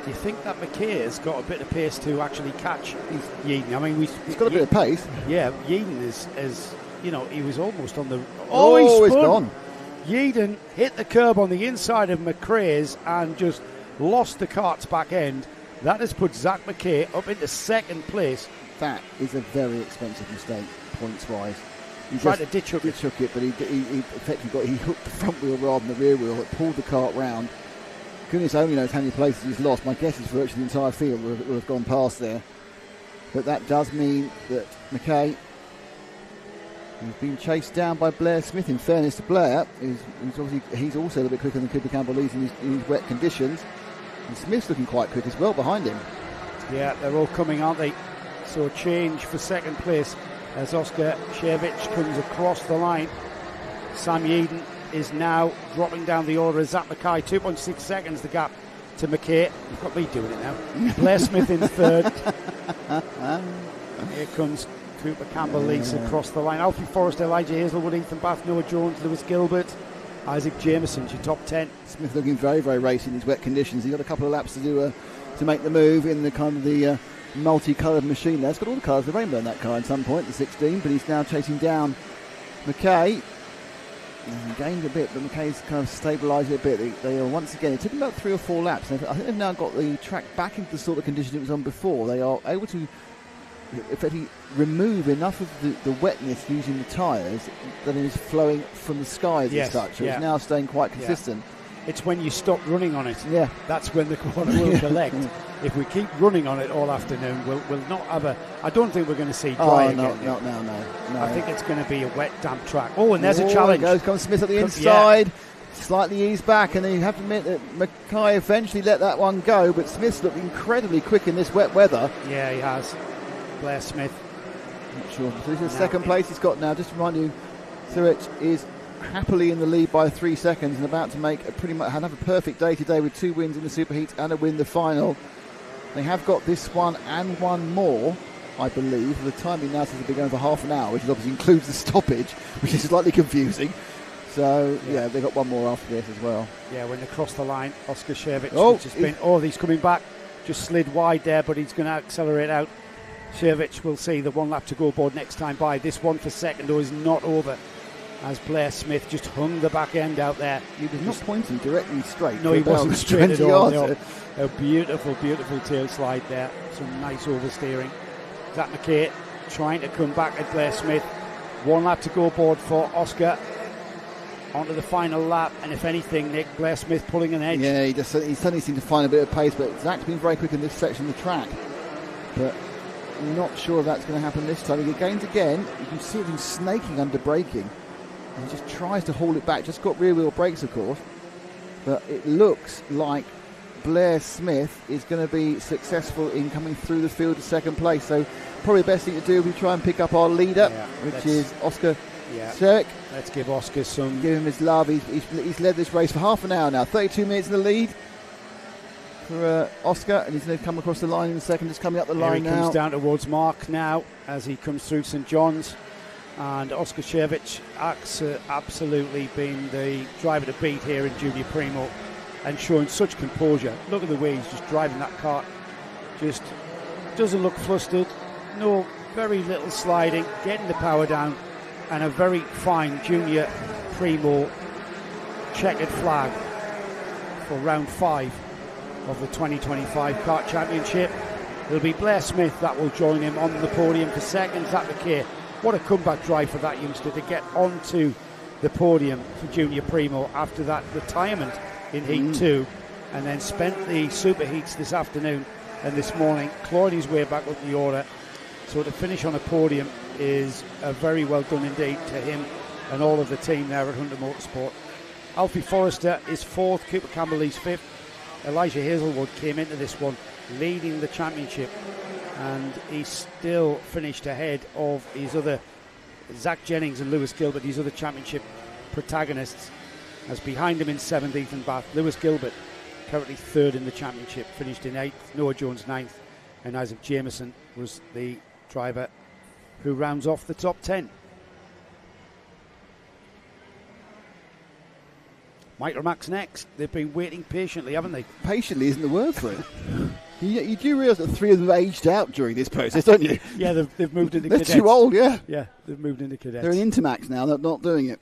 Speaker 2: Do you think that McKay has got a bit of pace to actually catch Yeadon? I mean,
Speaker 1: he's got a bit of pace.
Speaker 2: Yeah, Yeadon is he was almost on the...
Speaker 1: he's gone.
Speaker 2: Yeadon hit the curb on the inside of McRae's and just lost the kart's back end. That has put Zach McKay up into second place.
Speaker 1: That is a very expensive mistake, points-wise.
Speaker 2: He tried to ditch hook
Speaker 1: it, but he effectively hooked the front wheel rather than the rear wheel. It pulled the kart round. Goodness only knows how many places he's lost. My guess is virtually the entire field will have gone past there. But that does mean that McKay has been chased down by Blair Smith. In fairness to Blair, he's also a little bit quicker than Cooper Campbell-Lees in his wet conditions. And Smith's looking quite quick as well behind him.
Speaker 2: Yeah, they're all coming, aren't they? So a change for second place as Oscar Shevich comes across the line. Sam Yeadon is now dropping down the order as Zach McKay, 2.6 seconds the gap to McKay. You've got me doing it now. Blair Smith in third. Here comes Cooper Campbell-Lees across the line. Alfie Forrest, Elijah Hazelwood, Ethan Bath, Noah Jones, Lewis Gilbert, Isaac Jameson's your top 10.
Speaker 1: Smith looking very, very racy in his wet conditions. He's got a couple of laps to do to make the move in the kind of the multicoloured machine there. It's got all the colours of the rainbow in that car at some point, the 16, but he's now chasing down McKay. He gained a bit, but McKay's kind of stabilised it a bit. They are once again, it took them about 3 or 4 laps. I think they've now got the track back into the sort of condition it was on before. They are able to effectively remove enough of the wetness using the tyres that it is flowing from the skies as such. So it's now staying quite consistent.
Speaker 3: It's when you stop running on it.
Speaker 1: Yeah.
Speaker 3: That's when the water will collect. If we keep running on it all afternoon, we'll not have a... I don't think we're going to see dry again.
Speaker 1: No.
Speaker 3: I think it's going to be a wet, damp track. Oh, and there's a challenge.
Speaker 1: Comes Smith at the inside. Slightly eased back, and then you have to admit that Mackay eventually let that one go, but Smith's looked incredibly quick in this wet weather.
Speaker 3: Yeah, he has. Blair Smith.
Speaker 1: Not sure. So this is the second place he's got now. Just to remind you, Surich is happily in the lead by 3 seconds and about to make have a perfect day today with 2 wins in the Superheats and a win the final. They have got this one and one more, I believe. The timing now says they've been going for half an hour, which obviously includes the stoppage, which is slightly confusing. So, they've got one more after this as well.
Speaker 3: Yeah, when they cross the line, Oscar Shevich, he's coming back. Just slid wide there, but he's going to accelerate out. Shevich will see the 1 lap to go board next time by. This one for second, though, is not over, as Blair Smith just hung the back end out there.
Speaker 1: He was not pointing directly straight.
Speaker 3: No, he wasn't straight at all. No. A beautiful, beautiful tail slide there. Some nice oversteering. Zach McKay trying to come back at Blair Smith. 1 lap to go board for Oscar. Onto the final lap, and if anything, Nick, Blair Smith pulling an edge.
Speaker 1: Yeah, he suddenly seemed to find a bit of pace, but Zach's been very quick in this section of the track. But not sure that's going to happen this time. He gains again. You can see him snaking under braking. He just tries to haul it back. Just got rear wheel brakes, of course. But it looks like Blair Smith is going to be successful in coming through the field to second place. So probably the best thing to do will be try and pick up our leader, which is Oscar Shevich.
Speaker 3: Let's give Oscar some...
Speaker 1: Give him his love. He's led this race for half an hour now. 32 minutes in the lead for Oscar, and he's going to come across the line in a second. Just coming up the line now.
Speaker 3: He comes down towards Mark now as he comes through St John's. And Oscar Shevich absolutely been the driver to beat here in Junior Primo and showing such composure. Look at the way he's just driving that kart. Just doesn't look flustered. No, very little sliding, getting the power down, and a very fine Junior Primo checkered flag for round 5 of the 2025 Kart Championship. It'll be Blair Smith that will join him on the podium for second. Zach McKay. What a comeback drive for that youngster to get onto the podium for Junior Primo after that retirement in Heat 2, and then spent the Super Heats this afternoon and this morning clawing his way back up the order. So to finish on a podium is very well done indeed to him and all of the team there at Hunter Motorsport. Alfie Forrester is 4th, Cooper Campbell is 5th. Elijah Hazelwood came into this one leading the championship, and he still finished ahead of his other Zach Jennings and Lewis Gilbert, his other championship protagonists, as behind him in 7th Ethan Bath. Lewis Gilbert currently 3rd in the championship, finished in 8th. Noah Jones 9th, and Isaac Jameson was the driver who rounds off the top 10. Micromax next. They've been waiting patiently, haven't they?
Speaker 1: Patiently isn't the word for it. You do realise that 3 of them have aged out during this process, don't you?
Speaker 3: Yeah, they've moved into
Speaker 1: They're
Speaker 3: cadets.
Speaker 1: too old, yeah.
Speaker 3: Yeah, they've moved into cadets.
Speaker 1: They're in Intermax now, they're not doing it.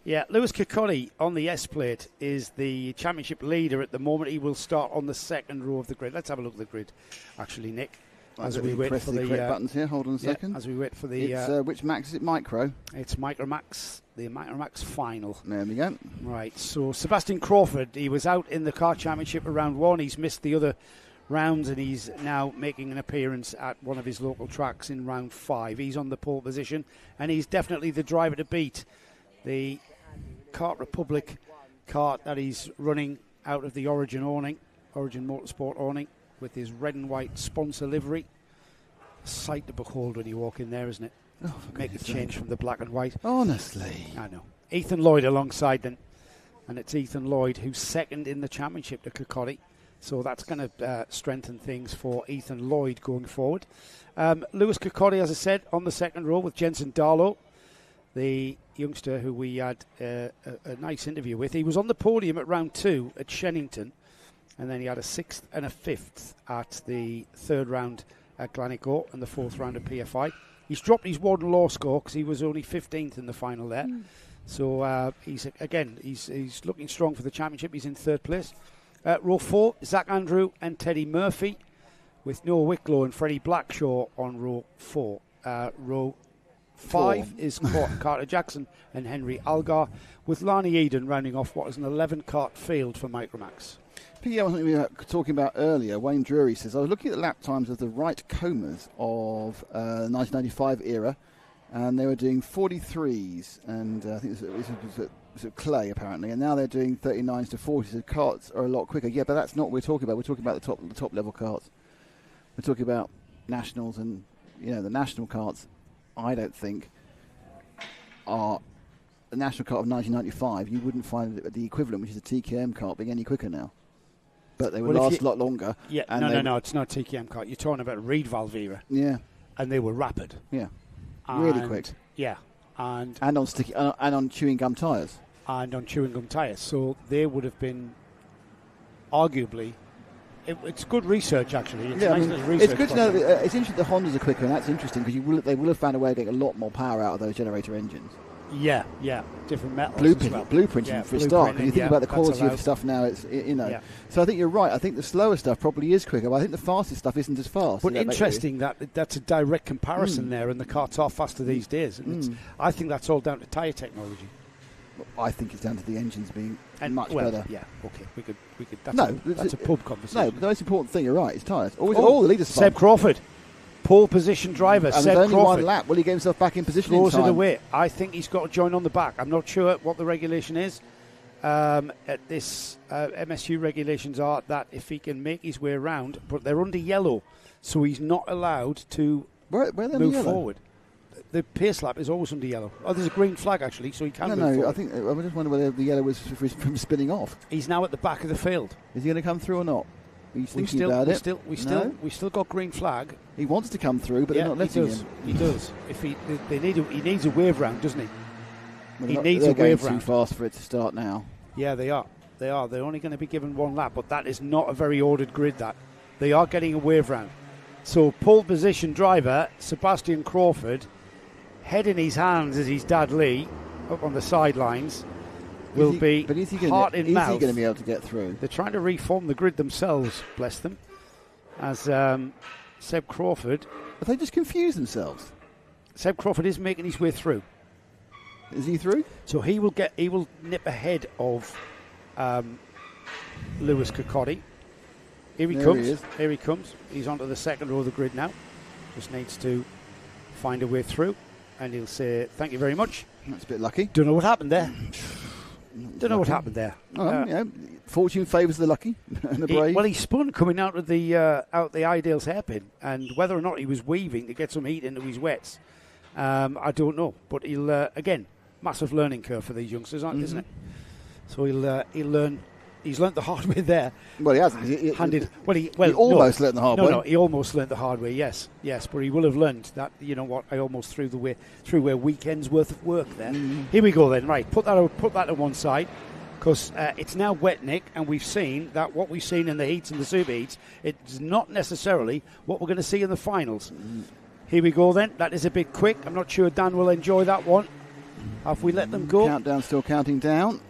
Speaker 3: Yeah, Lewis Kirkcaldy on the S-plate is the championship leader at the moment. He will start on the 2nd row of the grid. Let's have a look at the grid, actually, Nick.
Speaker 1: As we wait for the correct buttons here. Hold on a second.
Speaker 3: As we wait for the...
Speaker 1: It's, which Max is it? Micro?
Speaker 3: It's Micromax, the Micromax final.
Speaker 1: There we go.
Speaker 3: Right, so Sebastian Crawford, he was out in the car championship at round 1. He's missed the other rounds, and he's now making an appearance at one of his local tracks in round 5. He's on the pole position, and he's definitely the driver to beat. The Kart Republic kart that he's running out of the Origin awning, Origin Motorsport awning, with his red and white sponsor livery. A sight to behold when you walk in there, isn't it?
Speaker 1: Oh,
Speaker 3: make a change from the black and white.
Speaker 1: Honestly.
Speaker 3: I know. Ethan Lloyd alongside them, and it's Ethan Lloyd who's 2nd in the championship to Kirkcaldy. So that's going to strengthen things for Ethan Lloyd going forward. Lewis Kirkcaldy, as I said, on the 2nd row with Jensen Darlow, the youngster who we had a nice interview with. He was on the podium at round 2 at Shennington, and then he had a 6th and a 5th at the 3rd round at Gleneagles and the 4th round at PFI. He's dropped his Warden Law score because he was only 15th in the final there.
Speaker 2: So he's looking strong for the championship. He's in third place. Row 4, Zach Andrew and Teddy Murphy, with Noah Wicklow and Freddie Blackshaw on row 4. Row 5 is Carter Jackson and Henry Algar, with Lani Eden rounding off what is an 11-cart field for Micromax.
Speaker 1: PDM was something we were talking about earlier. Wayne Drury says, I was looking at the lap times of the Wright Comas of the 1995 era, and they were doing 43s, and I think it was at Clay apparently, and now they're doing 39s to 40s. So carts are a lot quicker. Yeah, but that's not what we're talking about. We're talking about the top level carts. We're talking about nationals, and the national carts, I don't think, are the national kart of 1995. You wouldn't find the equivalent, which is a TKM kart, being any quicker now. But they would last a lot longer.
Speaker 2: Yeah, no, it's not TKM kart. You're talking about Reed Valve era.
Speaker 1: Yeah,
Speaker 2: and they were rapid.
Speaker 1: Yeah, really quick.
Speaker 2: Yeah, and
Speaker 1: on sticky and on chewing gum tyres.
Speaker 2: So they would have been arguably. It's good research, actually. It's good to know.
Speaker 1: It's interesting the Hondas are quicker, and that's interesting because they will have found a way of getting a lot more power out of those generator engines.
Speaker 2: Yeah, different metals.
Speaker 1: Blueprinting for a start. When you think about the quality of stuff now, it's So I think you're right. I think the slower stuff probably is quicker, but I think the fastest stuff isn't as fast.
Speaker 2: But interesting that's a direct comparison there, and the karts are faster these days. And I think that's all down to tyre technology.
Speaker 1: I think it's down to the engines being much better.
Speaker 2: Yeah, okay, we could. That's a pub conversation.
Speaker 1: No, but the most important thing, you're right, is tyres. All the leaders.
Speaker 2: Seb Crawford, pole position driver.
Speaker 1: And
Speaker 2: Seb
Speaker 1: only
Speaker 2: Crawford.
Speaker 1: One lap. Will he get himself back in position?
Speaker 2: Throws it away. I think he's got to join on the back. I'm not sure what the regulation is. At this MSU regulations are that if he can make his way around, but they're under yellow, so he's not allowed to move forward. The pace lap is always under yellow. Oh, there's a green flag actually, so he can move forward.
Speaker 1: I just wonder whether the yellow was from spinning off.
Speaker 2: He's now at the back of the field.
Speaker 1: Is he going to come through or not? He's thinking about it.
Speaker 2: We still got green flag.
Speaker 1: He wants to come through, but they're not letting him.
Speaker 2: He does. He needs a wave round, doesn't he?
Speaker 1: He needs a wave round. Too fast for it to start now.
Speaker 2: Yeah, they are. They're only going to be given one lap, but that is not a very ordered grid. That they are getting a wave round. So pole position driver Sebastian Crawford, head in his hands as his dad Lee up on the sidelines. Heart in mouth.
Speaker 1: Is he going to be able to get through?
Speaker 2: They're trying to reform the grid themselves, bless them. As Seb Crawford.
Speaker 1: Have they just confused themselves?
Speaker 2: Seb Crawford is making his way through.
Speaker 1: Is he through?
Speaker 2: So he will nip ahead of Lewis Kokotti. Here he comes. He's onto the second row of the grid now. Just needs to find a way through, and he'll say thank you very much.
Speaker 1: That's a bit lucky.
Speaker 2: Don't know what happened there.
Speaker 1: Fortune favours the lucky and the brave.
Speaker 2: He spun coming out of the Ideals hairpin, and whether or not he was weaving to get some heat into his wets, I don't know. But he'll again, massive learning curve for these youngsters, isn't it? So he'll learn. He's learnt the hard way there.
Speaker 1: Well, he hasn't.
Speaker 2: He
Speaker 1: almost learnt the hard way.
Speaker 2: No, he almost learnt the hard way. Yes, but he will have learnt that. You know what? I almost threw a weekend's worth of work there. Here we go then. Right, put that to one side, because it's now wet, Nick, and we've seen that what we've seen in the heats and the super heats, it's not necessarily what we're going to see in the finals. Here we go then. That is a bit quick. I'm not sure Dan will enjoy that one. Have we let them go?
Speaker 1: Countdown still counting down.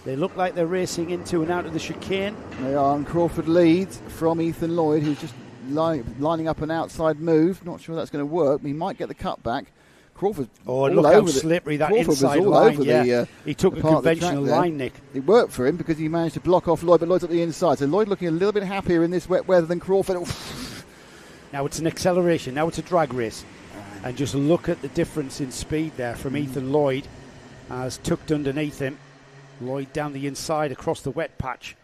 Speaker 2: They look like they're racing into and out of the chicane.
Speaker 1: They are, and Crawford leads from Ethan Lloyd, who's just lining up an outside move. Not sure that's going to work. He might get the cut back. Crawford.
Speaker 2: Oh, look how slippery that
Speaker 1: Crawford
Speaker 2: inside
Speaker 1: was all
Speaker 2: line.
Speaker 1: Over
Speaker 2: he took a conventional line, Nick.
Speaker 1: It worked for him because he managed to block off Lloyd, but Lloyd's at the inside. So Lloyd looking a little bit happier in this wet weather than Crawford.
Speaker 2: Now it's an acceleration. Now it's a drag race. And just look at the difference in speed there from Ethan Lloyd as tucked underneath him. Lloyd down the inside across the wet patch.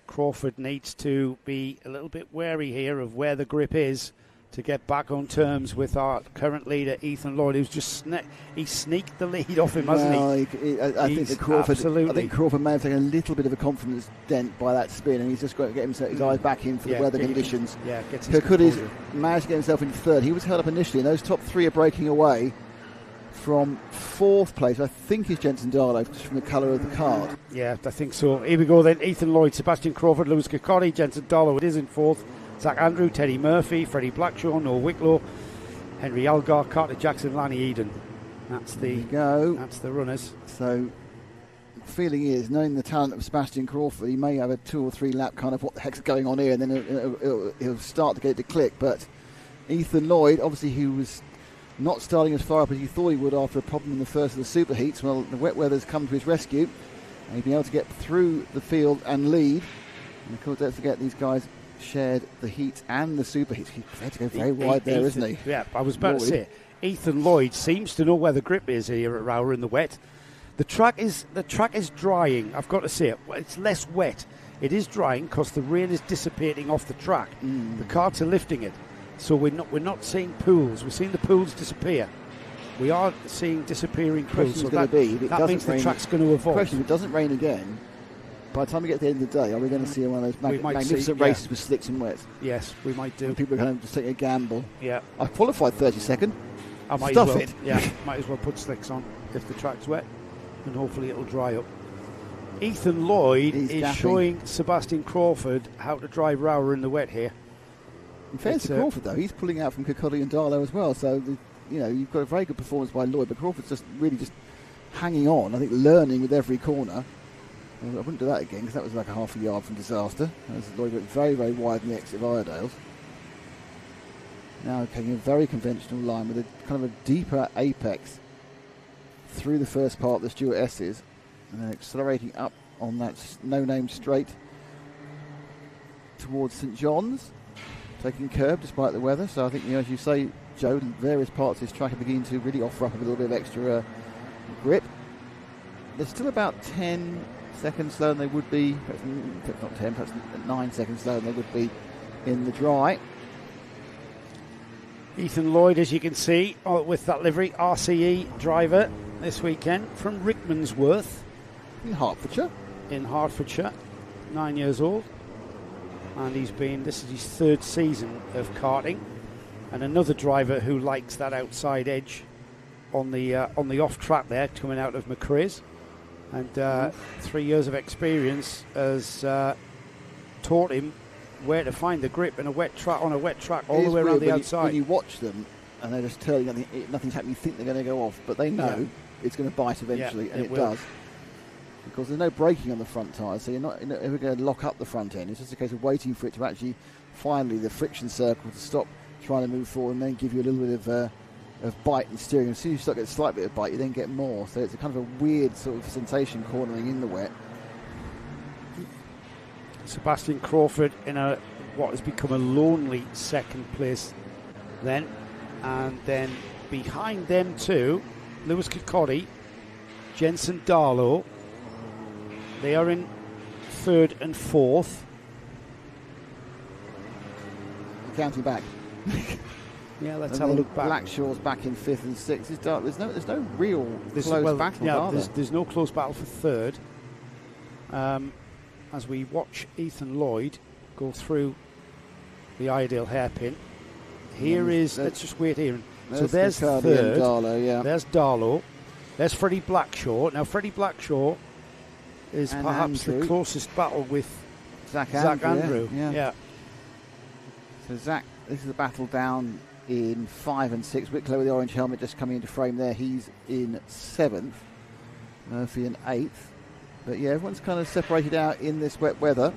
Speaker 2: Crawford needs to be a little bit wary here of where the grip is to get back on terms with our current leader Ethan Lloyd, who's just he sneaked the lead off him, hasn't he?
Speaker 1: I think Crawford may have taken a little bit of a confidence dent by that spin, and he's just got to get his eyes back in for the weather conditions. Kirkudis managed to get himself in third. He was held up initially, and those top three are breaking away. From fourth place, I think, is Jensen Darlow, just from the colour of the card.
Speaker 2: Yeah, I think so. Here we go then. Ethan Lloyd, Sebastian Crawford, Lewis Kokotti, Jensen Darlow. It is in fourth. Zach Andrew, Teddy Murphy, Freddie Blackshaw, Noah Wicklow, Henry Algar, Carter Jackson, Lani Eden. That's
Speaker 1: There you go.
Speaker 2: That's the runners.
Speaker 1: So, the feeling is, knowing the talent of Sebastian Crawford, he may have a 2 or 3 lap kind of what the heck's going on here, and then he'll start to get it to click. But Ethan Lloyd, obviously, who was not starting as far up as he thought he would after a problem in the first of the super heats, well, the wet weather's come to his rescue, and he's been able to get through the field and lead. And of course, don't forget, these guys shared the heat and the super heats. He's prepared to go very wide there, isn't he?
Speaker 2: Yeah, I was about to say, Ethan Lloyd seems to know where the grip is here at ROWRAH in the wet. The track is drying. I've got to say it. It's less wet. It is drying because the rain is dissipating off the track. The carts are lifting it, so we're not seeing pools. We're seeing the pools disappear. We are seeing disappearing pools. So that means the track's going to evolve.
Speaker 1: Question: if it doesn't rain again, by the time we get to the end of the day, are we going to see one of those magnificent races with slicks and wets?
Speaker 2: Yes, we might do.
Speaker 1: And people are going to just take a gamble.
Speaker 2: Yeah.
Speaker 1: I qualified 32nd.
Speaker 2: I might
Speaker 1: Stuff
Speaker 2: as well,
Speaker 1: it.
Speaker 2: Yeah, might as well put slicks on if the track's wet, and hopefully it'll dry up. Ethan Lloyd is showing Sebastian Crawford how to drive ROWRAH in the wet here.
Speaker 1: In fairness to Crawford, though, he's pulling out from Kirkcaldy and Darlow as well. So, you've got a very good performance by Lloyd, but Crawford's just really just hanging on. I think learning with every corner. I wouldn't do that again because that was like a half a yard from disaster. As Lloyd went very, very wide in the exit of Iredales. Now taking a very conventional line with a kind of a deeper apex through the first part of the Stuart S's, and then accelerating up on that no-name straight towards St John's, taking curb despite the weather. So I think, as you say, Joe, various parts of this track are beginning to really offer up a little bit of extra grip. They're still about 10 seconds slower than they would be, perhaps not 10, perhaps 9 seconds slower than they would be in the dry.
Speaker 2: Ethan Lloyd, as you can see, with that livery, RCE driver this weekend from Rickmansworth.
Speaker 1: In Hertfordshire.
Speaker 2: 9 years old. And this is his 3rd season of karting. And another driver who likes that outside edge on the off track there, coming out of McRae's. And 3 years of experience has taught him where to find the grip in a wet track all the way around the outside.
Speaker 1: When you watch them and they're just turning, nothing's happening, you think they're going to go off, but they know it's going to bite eventually, and it does. Because there's no braking on the front tyres, so you're not ever going to lock up the front end. It's just a case of waiting for it to actually finally the friction circle to stop trying to move forward and then give you a little bit of bite and steering. As soon as you start to get a slight bit of bite, you then get more. So it's a kind of a weird sort of sensation cornering in the wet.
Speaker 2: Sebastian Crawford in what has become a lonely 2nd place then. And then behind them too, Lewis Kirkcaldy, Jensen Darlow. They are in 3rd and 4th.
Speaker 1: Counting back.
Speaker 2: Yeah, let's have a look back.
Speaker 1: Blackshaw's back in 5th and 6th. There's no real close battle.
Speaker 2: Yeah, there's no close battle for 3rd. As we watch Ethan Lloyd go through the Iredale hairpin. Let's just wait here. So there's 3rd.
Speaker 1: Darlow,
Speaker 2: There's Darlow. There's Freddie Blackshaw. Now, Freddie Blackshaw is perhaps the closest battle with Zach Andrew. Yeah.
Speaker 1: So Zach, this is a battle down in 5 and 6. Wicklow with the orange helmet just coming into frame there. He's in 7th. Murphy in 8th. But yeah, everyone's kind of separated out in this wet weather.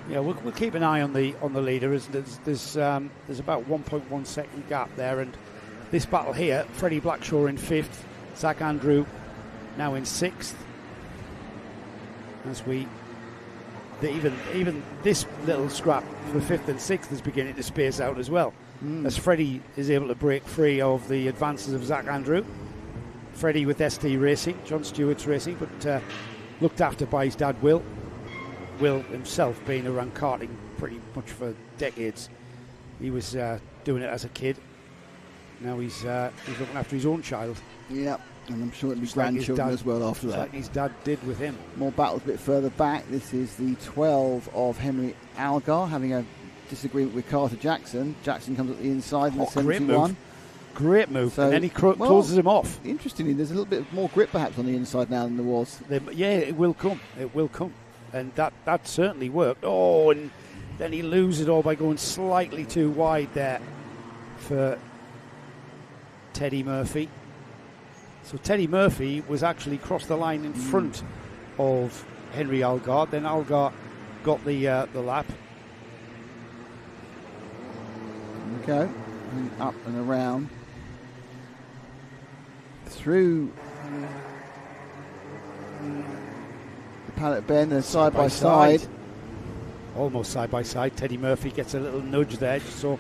Speaker 2: Yeah, we'll keep an eye on the leader. There's about 1.1 second gap there, and this battle here, Freddie Blackshaw in 5th, Zach Andrew now in 6th. As even this little scrap for 5th and 6th is beginning to space out as well. As Freddie is able to break free of the advances of Zach Andrew. Freddie with ST Racing, John Stewart's Racing, but looked after by his dad Will. Will himself being around karting pretty much for decades. He was doing it as a kid. Now he's looking after his own child.
Speaker 1: Yeah, and I'm sure it'll be grandchildren as well after that.
Speaker 2: Like his dad did with him.
Speaker 1: More battles a bit further back. This is the 12 of Henry Algar having a disagreement with Carter Jackson. Jackson comes up the inside in the 71.
Speaker 2: Great move, so, and then he closes him off.
Speaker 1: Interestingly, there's a little bit more grip perhaps on the inside now than there was.
Speaker 2: It will come. And that certainly worked. Oh, and then he loses it all by going slightly too wide there for Teddy Murphy. So Teddy Murphy was actually crossed the line in front of Henry Algard. Then Algard got the lap.
Speaker 1: There we go. And up and around. Through the paddock bend and side by side.
Speaker 2: Almost side by side. Teddy Murphy gets a little nudge there. Just saw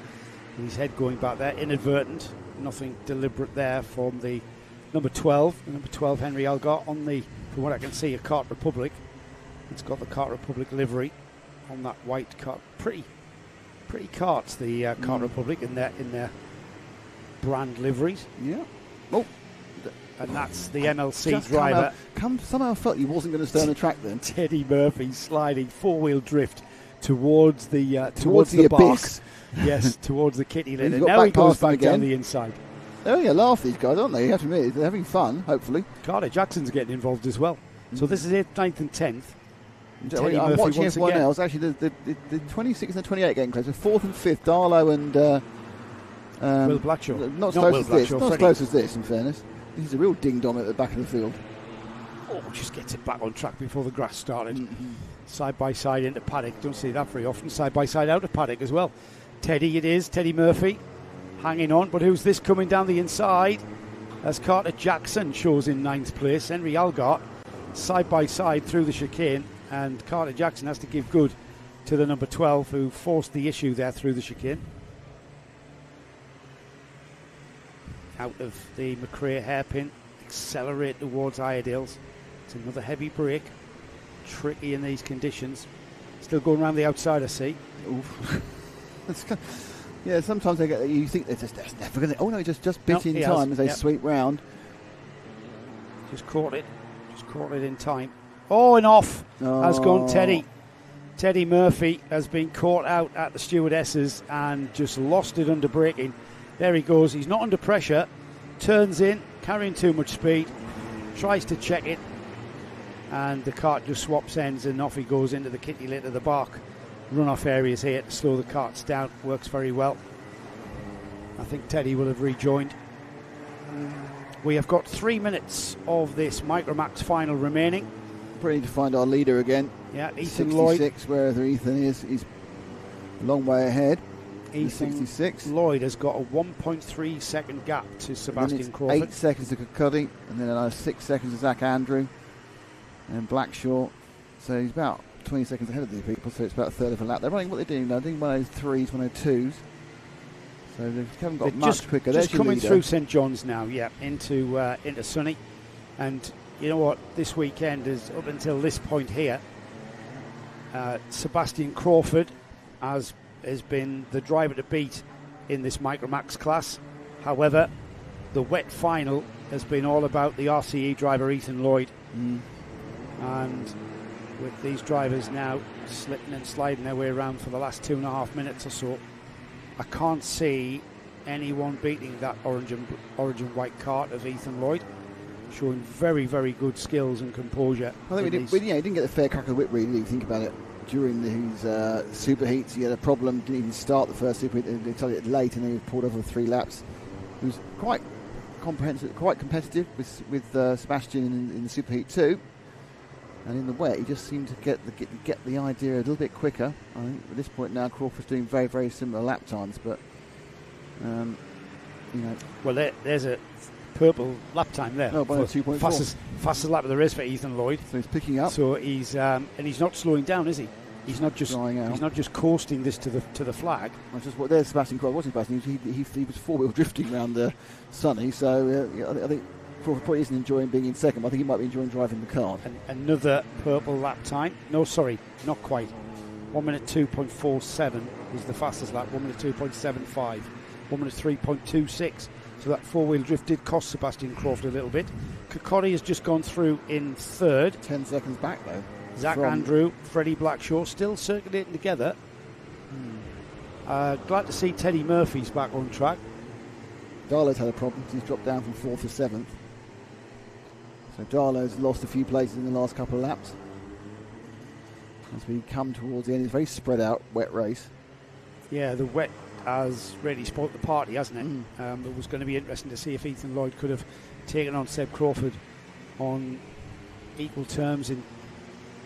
Speaker 2: his head going back there. Inadvertent. Nothing deliberate there from the number 12. Number 12, Henry Algard, on the, from what I can see, a Kart Republic. It's got the Kart Republic livery on that white Kart. Pretty karts, the Kart Republic in their brand liveries.
Speaker 1: Yeah. Oh.
Speaker 2: And that's the MLC driver.
Speaker 1: Somehow felt he wasn't going to stay on the track then.
Speaker 2: Teddy Murphy sliding four-wheel drift towards the
Speaker 1: abyss.
Speaker 2: Yes, towards the kitty litter.
Speaker 1: Now
Speaker 2: he goes back down the inside.
Speaker 1: They're having a laugh, these guys, aren't they? You have to admit, they're having fun, hopefully.
Speaker 2: Carter Jackson's getting involved as well. So this is 8th, 9th and 10th.
Speaker 1: I'm watching F1 now. It's actually the 26 and the 28 getting closer. 4th and 5th, Darlow and
Speaker 2: Will Blackshaw.
Speaker 1: Not as close as this, in fairness. This is a real ding-dong at the back of the field.
Speaker 2: Oh, just gets it back on track before the grass started. Side by side into paddock. Don't see that very often. Side by side out of paddock as well. Teddy it is. Teddy Murphy hanging on. But who's this coming down the inside? As Carter Jackson shows in 9th place. Henry Algard side by side through the chicane. And Carter Jackson has to give good to the number 12 who forced the issue there through the chicane. Out of the McRae hairpin, accelerate towards Iredale's. It's another heavy break. Tricky in these conditions. Still going around the outside, I see.
Speaker 1: Oof. Yeah, sometimes you think they're just never going to. Oh no, just bit in time as they sweep round.
Speaker 2: Just caught it in time. Oh, and off has gone Teddy. Teddy Murphy has been caught out at the stewardesses and just lost it under braking. There he goes. He's not under pressure. Turns in, carrying too much speed. Tries to check it. And the kart just swaps ends and off he goes into the kitty litter, the bark. Runoff areas here to slow the karts down. Works very well. I think Teddy will have rejoined. We have got 3 minutes of this Micromax final remaining.
Speaker 1: Pretty to find our leader again.
Speaker 2: Yeah,
Speaker 1: Ethan
Speaker 2: 66,
Speaker 1: Lloyd. Wherever Ethan is, he's a long way ahead.
Speaker 2: Ethan
Speaker 1: 66.
Speaker 2: Lloyd has got a 1.3 second gap to Sebastian Crawford.
Speaker 1: 8 seconds to Cuddy, and then another 6 seconds to Zach Andrew and Blackshaw. So he's about 20 seconds ahead of these people, so it's about a third of a lap. They're running what they're doing now, doing 103s, 102s. So they haven't got much quicker.
Speaker 2: Just coming through St John's now, into Sunny. And you know what, this weekend is up until this point here, Sebastian Crawford has been the driver to beat in this Micromax class. However, the wet final has been all about the RCE driver Ethan Lloyd. And with these drivers now slipping and sliding their way around for the last 2.5 minutes or so, I can't see anyone beating that orange and white kart of Ethan Lloyd. Showing very, very good skills and composure.
Speaker 1: I think he didn't get the fair crack of the whip, really, if you think about it. During his super heats, he had a problem, didn't even start the first super heat, they started it late, and then he was pulled over 3 laps. He was quite competitive with Sebastian in the super heat too. And in the wet, he just seemed to get the idea a little bit quicker. I think at this point now, Crawford's doing very, very similar lap times, but
Speaker 2: Well, there's a purple lap time there.
Speaker 1: Oh, by 2.4.
Speaker 2: Fastest lap of the race for Ethan Lloyd.
Speaker 1: So he's picking up.
Speaker 2: So he's and he's not slowing down, is he? He's not just
Speaker 1: drying out.
Speaker 2: He's not just coasting this to the flag.
Speaker 1: There's Sebastian Crawford. Wasn't Sebastian? He was four-wheel drifting around Sunny. So I think Crawford probably isn't enjoying being in second. But I think he might be enjoying driving the car.
Speaker 2: And another purple lap time. No, sorry, not quite. 1 minute 2.47 was the fastest lap. 1 minute 2.75. 1 minute 3.26. So that four-wheel drift did cost Sebastian Crawford a little bit. Kokori has just gone through in third.
Speaker 1: 10 seconds back though.
Speaker 2: Zach Andrew, Freddie Blackshaw still circulating together. Glad to see Teddy Murphy's back on track.
Speaker 1: Darlow's had a problem. He's dropped down from 4th to 7th. So Darlow's lost a few places in the last couple of laps. As we come towards the end, it's a very spread out, wet race.
Speaker 2: Yeah, the wet
Speaker 3: has really spoilt the party, hasn't it? It was going to be interesting to see if Ethan Lloyd could have taken on Seb Crawford on equal terms in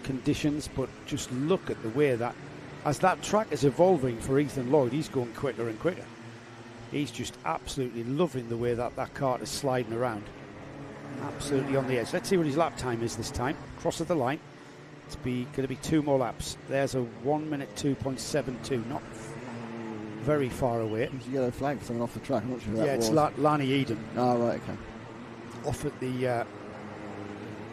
Speaker 3: conditions, but just look at the way that, as that track is evolving for Ethan Lloyd, he's going quicker and quicker. He's just absolutely loving the way that kart is sliding around. Absolutely on the edge. Let's see what his lap time is this time. Crosses the line. It's going to be 2 more laps. There's a 1 minute 2.72, not very far away.
Speaker 1: There's a yellow flag for someone off the track. I'm not sure who that was.
Speaker 3: Yeah, it's Lani Eden.
Speaker 1: Oh, right, okay.
Speaker 3: Off at the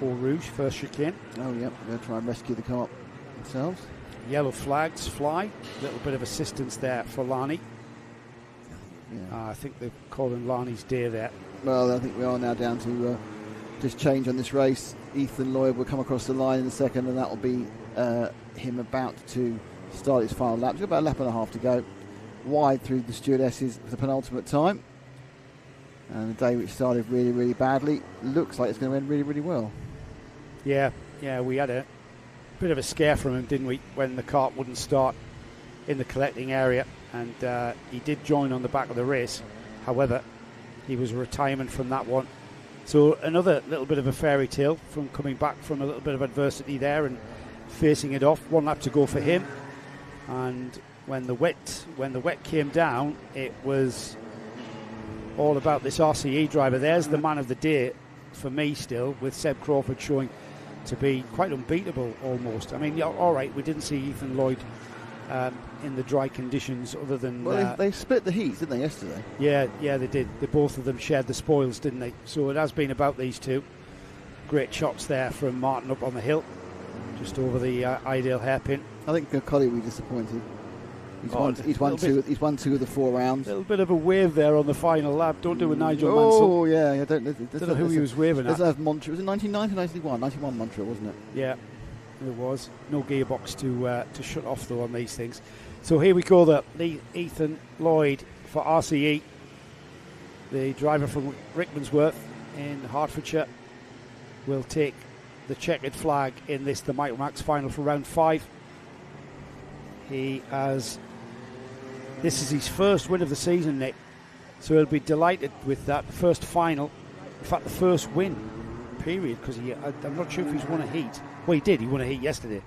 Speaker 3: ROWRAH, first chicane.
Speaker 1: Oh, yep, they're going to try and rescue the kart themselves.
Speaker 3: Yellow flags fly. A little bit of assistance there for Lani. Yeah. I think they're calling Lani's day there.
Speaker 1: Well, I think we are now down to just change on this race. Ethan Lloyd will come across the line in a second, and that will be him about to start his final lap. He's got about a lap and a half to go. Wide through the stewardesses for the penultimate time. And the day which started really, really badly looks like it's going to end really, really well.
Speaker 3: Yeah, we had a bit of a scare from him, didn't we, when the kart wouldn't start in the collecting area, and he did join on the back of the race. However, he was a retirement from that one. So another little bit of a fairy tale from coming back from a little bit of adversity there and facing it off. 1 lap to go for him, and when the wet came down, it was all about this RCE driver. There's the man of the day for me still, with Seb Crawford showing to be quite unbeatable almost. I mean, all right, we didn't see Ethan Lloyd in the dry conditions other than...
Speaker 1: Well, they split the heats, didn't they, yesterday?
Speaker 3: Yeah, they did. Both of them shared the spoils, didn't they? So it has been about these two. Great shots there from Martin up on the hill, just over the ideal hairpin.
Speaker 1: I think Collie will be disappointed. He's won 2 of the 4 rounds.
Speaker 3: A little bit of a wave there on the final lap. Don't do a Nigel Mansell.
Speaker 1: Oh, yeah. I don't
Speaker 3: know who he was waving at.
Speaker 1: There's Montreal. Was it 1990 91? 91 Montreal, wasn't it?
Speaker 3: Yeah, it was. No gearbox to shut off, though, on these things. So here we go, the Ethan Lloyd for RCE, the driver from Rickmansworth in Hertfordshire, will take the checkered flag in the Michael Max final for round 5. This is his first win of the season, Nick, so he'll be delighted with that first final. In fact, the first win, period, because I'm not sure if he's won a heat. Well, he did. He won a heat yesterday.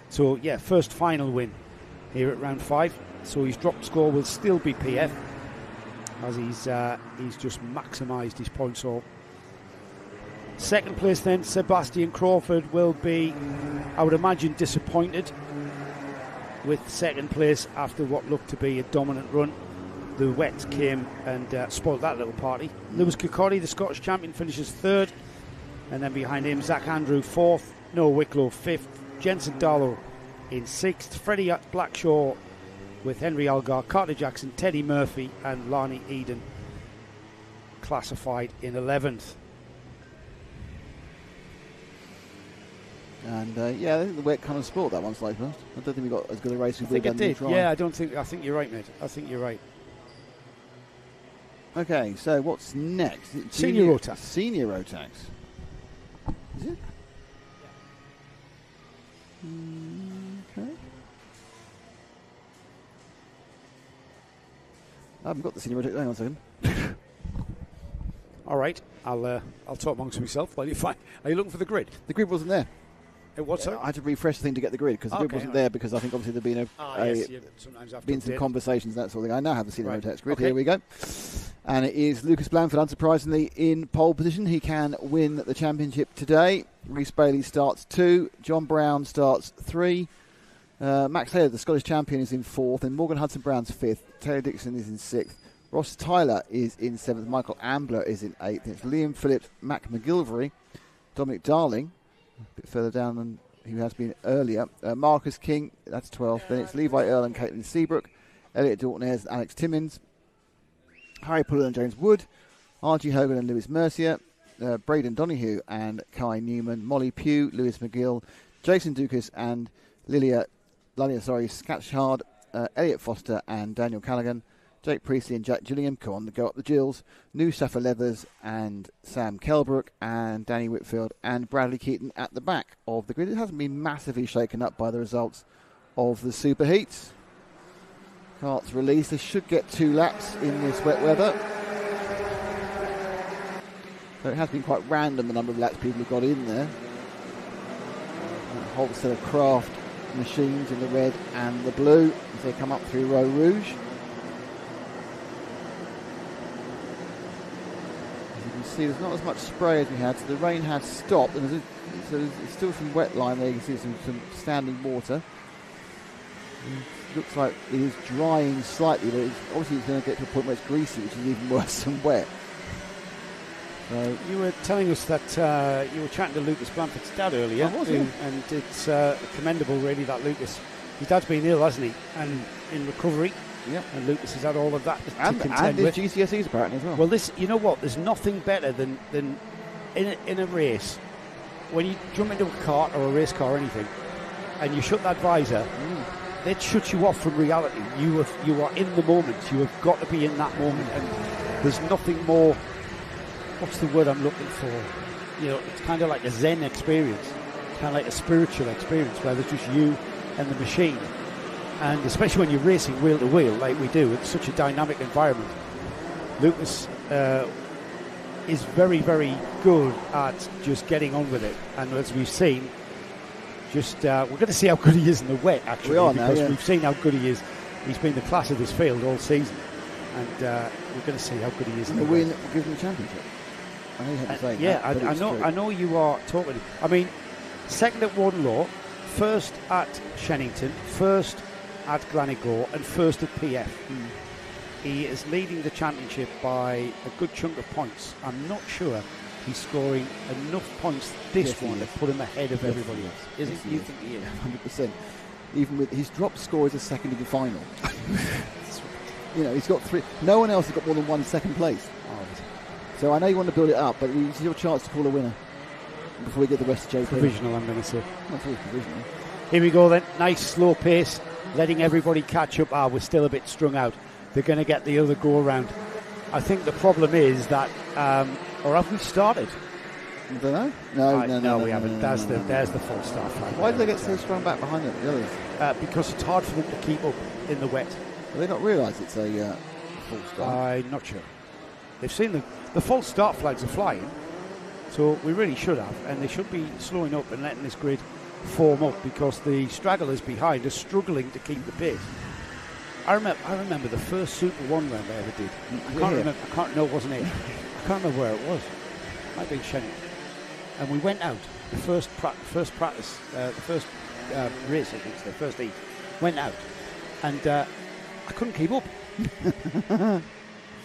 Speaker 3: So, yeah, first final win here at round 5. So his drop score will still be PF, as he's just maximised his points all. Second place then, Sebastian Crawford will be, I would imagine, disappointed with second place after what looked to be a dominant run. The wet came and spoiled that little party. Lewis Kirkcaldy, the Scottish champion, finishes 3rd, and then behind him Zach Andrew 4th, Noah Wicklow 5th, Jensen Darlow in 6th, Freddie Blackshaw with Henry Algar, Carter Jackson, Teddy Murphy and Lani Eden classified in 11th.
Speaker 1: And I think the wet kind of spoiled that one slightly. I don't think we got as good a race as we did.
Speaker 3: I think you're right, mate. I think you're right.
Speaker 1: Okay, so what's next?
Speaker 3: Senior Rotax.
Speaker 1: Senior Rotax. Is it? Okay. I haven't got the senior Rotax. Hang on a second.
Speaker 3: All right, I'll talk amongst myself while you find. Are you looking for the grid?
Speaker 1: The grid wasn't there.
Speaker 3: What's that?
Speaker 1: I had to refresh the thing to get the grid because the grid wasn't there, because I think obviously there'd been some conversations, that sort of thing. I now have the senior Rotax grid. Okay. Here we go. And it is Lucas Blanford, unsurprisingly, in pole position. He can win the championship today. Rhys Bailey starts 2. John Brown starts 3. Max Taylor, the Scottish champion, is in 4th. And Morgan Hudson-Brown's 5th. Taylor Dixon is in 6th. Ross Tyler is in 7th. Michael Ambler is in 8th. It's Liam Phillips, Mac McGilvery, Dominic Darling, a bit further down than he has been earlier. Marcus King, that's 12th. Then it's Levi Earl and Caitlin Seabrook, Elliot Dalton-Ayres and Alex Timmins, Harry Puller and James Wood, R.G. Hogan and Lewis Mercier, Braden Donahue and Kai Newman, Molly Pugh, Lewis McGill, Jason Dukas and Lilia Scatchard, Elliot Foster and Daniel Callaghan, Jake Priestley and Jack Gillingham, come on, go up the Gills, New Safa Leathers and Sam Kelbrook and Danny Whitfield and Bradley Keaton at the back of the grid. It hasn't been massively shaken up by the results of the Super Heats. Kart's released. They should get 2 laps in this wet weather. So it has been quite random the number of laps people have got in there. A whole set of craft machines in the red and the blue as they come up through Row Rouge. As you can see, there's not as much spray as we had, so the rain has stopped, and there's still some wet line there. You can see some standing water. It looks like it is drying slightly, but obviously it's going to get to a point where it's greasy, which is even worse than wet. So
Speaker 2: you were telling us that you were chatting to Lucas Blanford's dad earlier, and it's commendable, really, that Lucas, his dad's been ill, hasn't he, and in recovery.
Speaker 1: Yep.
Speaker 2: And Lucas has had all of that to contend
Speaker 1: and
Speaker 2: with.
Speaker 1: his GCSEs apparently as well.
Speaker 2: Well, you know what? There's nothing better than in a race when you jump into a kart or a race car or anything, and you shut that visor. That shuts you off from reality. You are in the moment. You have got to be in that moment, and there's nothing more. What's the word I'm looking for? It's kind of like a Zen experience. It's kind of like a spiritual experience where there's just you and the machine. And especially when you're racing wheel to wheel like we do, it's such a dynamic environment. Lucas is very, very good at just getting on with it. And as we've seen, we're going to see how good he is in the wet, actually.
Speaker 1: We are
Speaker 2: because
Speaker 1: now, yeah.
Speaker 2: We've seen how good he is. He's been the class of this field all season. And we're going to see how good he is in the wet.
Speaker 1: win will give him the championship. I know you haven't said that,
Speaker 2: I know you are talking. I mean, second at Warden Law, first at Shennington, first at Gleneagles, and first at PF. He is leading the championship by a good chunk of points. I'm not sure he's scoring enough points this one to put him ahead of everybody else. Isn't he? You think he is?
Speaker 1: 100%. Even with his drop score is a second in the final. He's got 3. No one else has got more than 1 second place. So I know you want to build it up, but it's your chance to call a winner before we get the rest of JP.
Speaker 2: Provisional, I'm going to say.
Speaker 1: That's always provisional.
Speaker 2: Here we go then. Nice slow pace, letting everybody catch up. We're still a bit strung out. They're going to get the other go around. I think the problem is that, or have we started?
Speaker 1: I don't know. No,
Speaker 2: we haven't. There's the full start flag.
Speaker 1: Why do they get so strong back behind the others?
Speaker 2: Because it's hard for them to keep up in the wet.
Speaker 1: Do they not realise it's a full start?
Speaker 2: I'm not sure. They've seen the false start flags are flying, so we really should have, and they should be slowing up and letting this grid form up because the stragglers behind are struggling to keep the pace. I remember the first Super 1 round I ever did. It wasn't here. I can't remember where it was. It might be in Shennington. And we went out, the first practice, the first race, I think, the first heat, went out, and I couldn't keep up.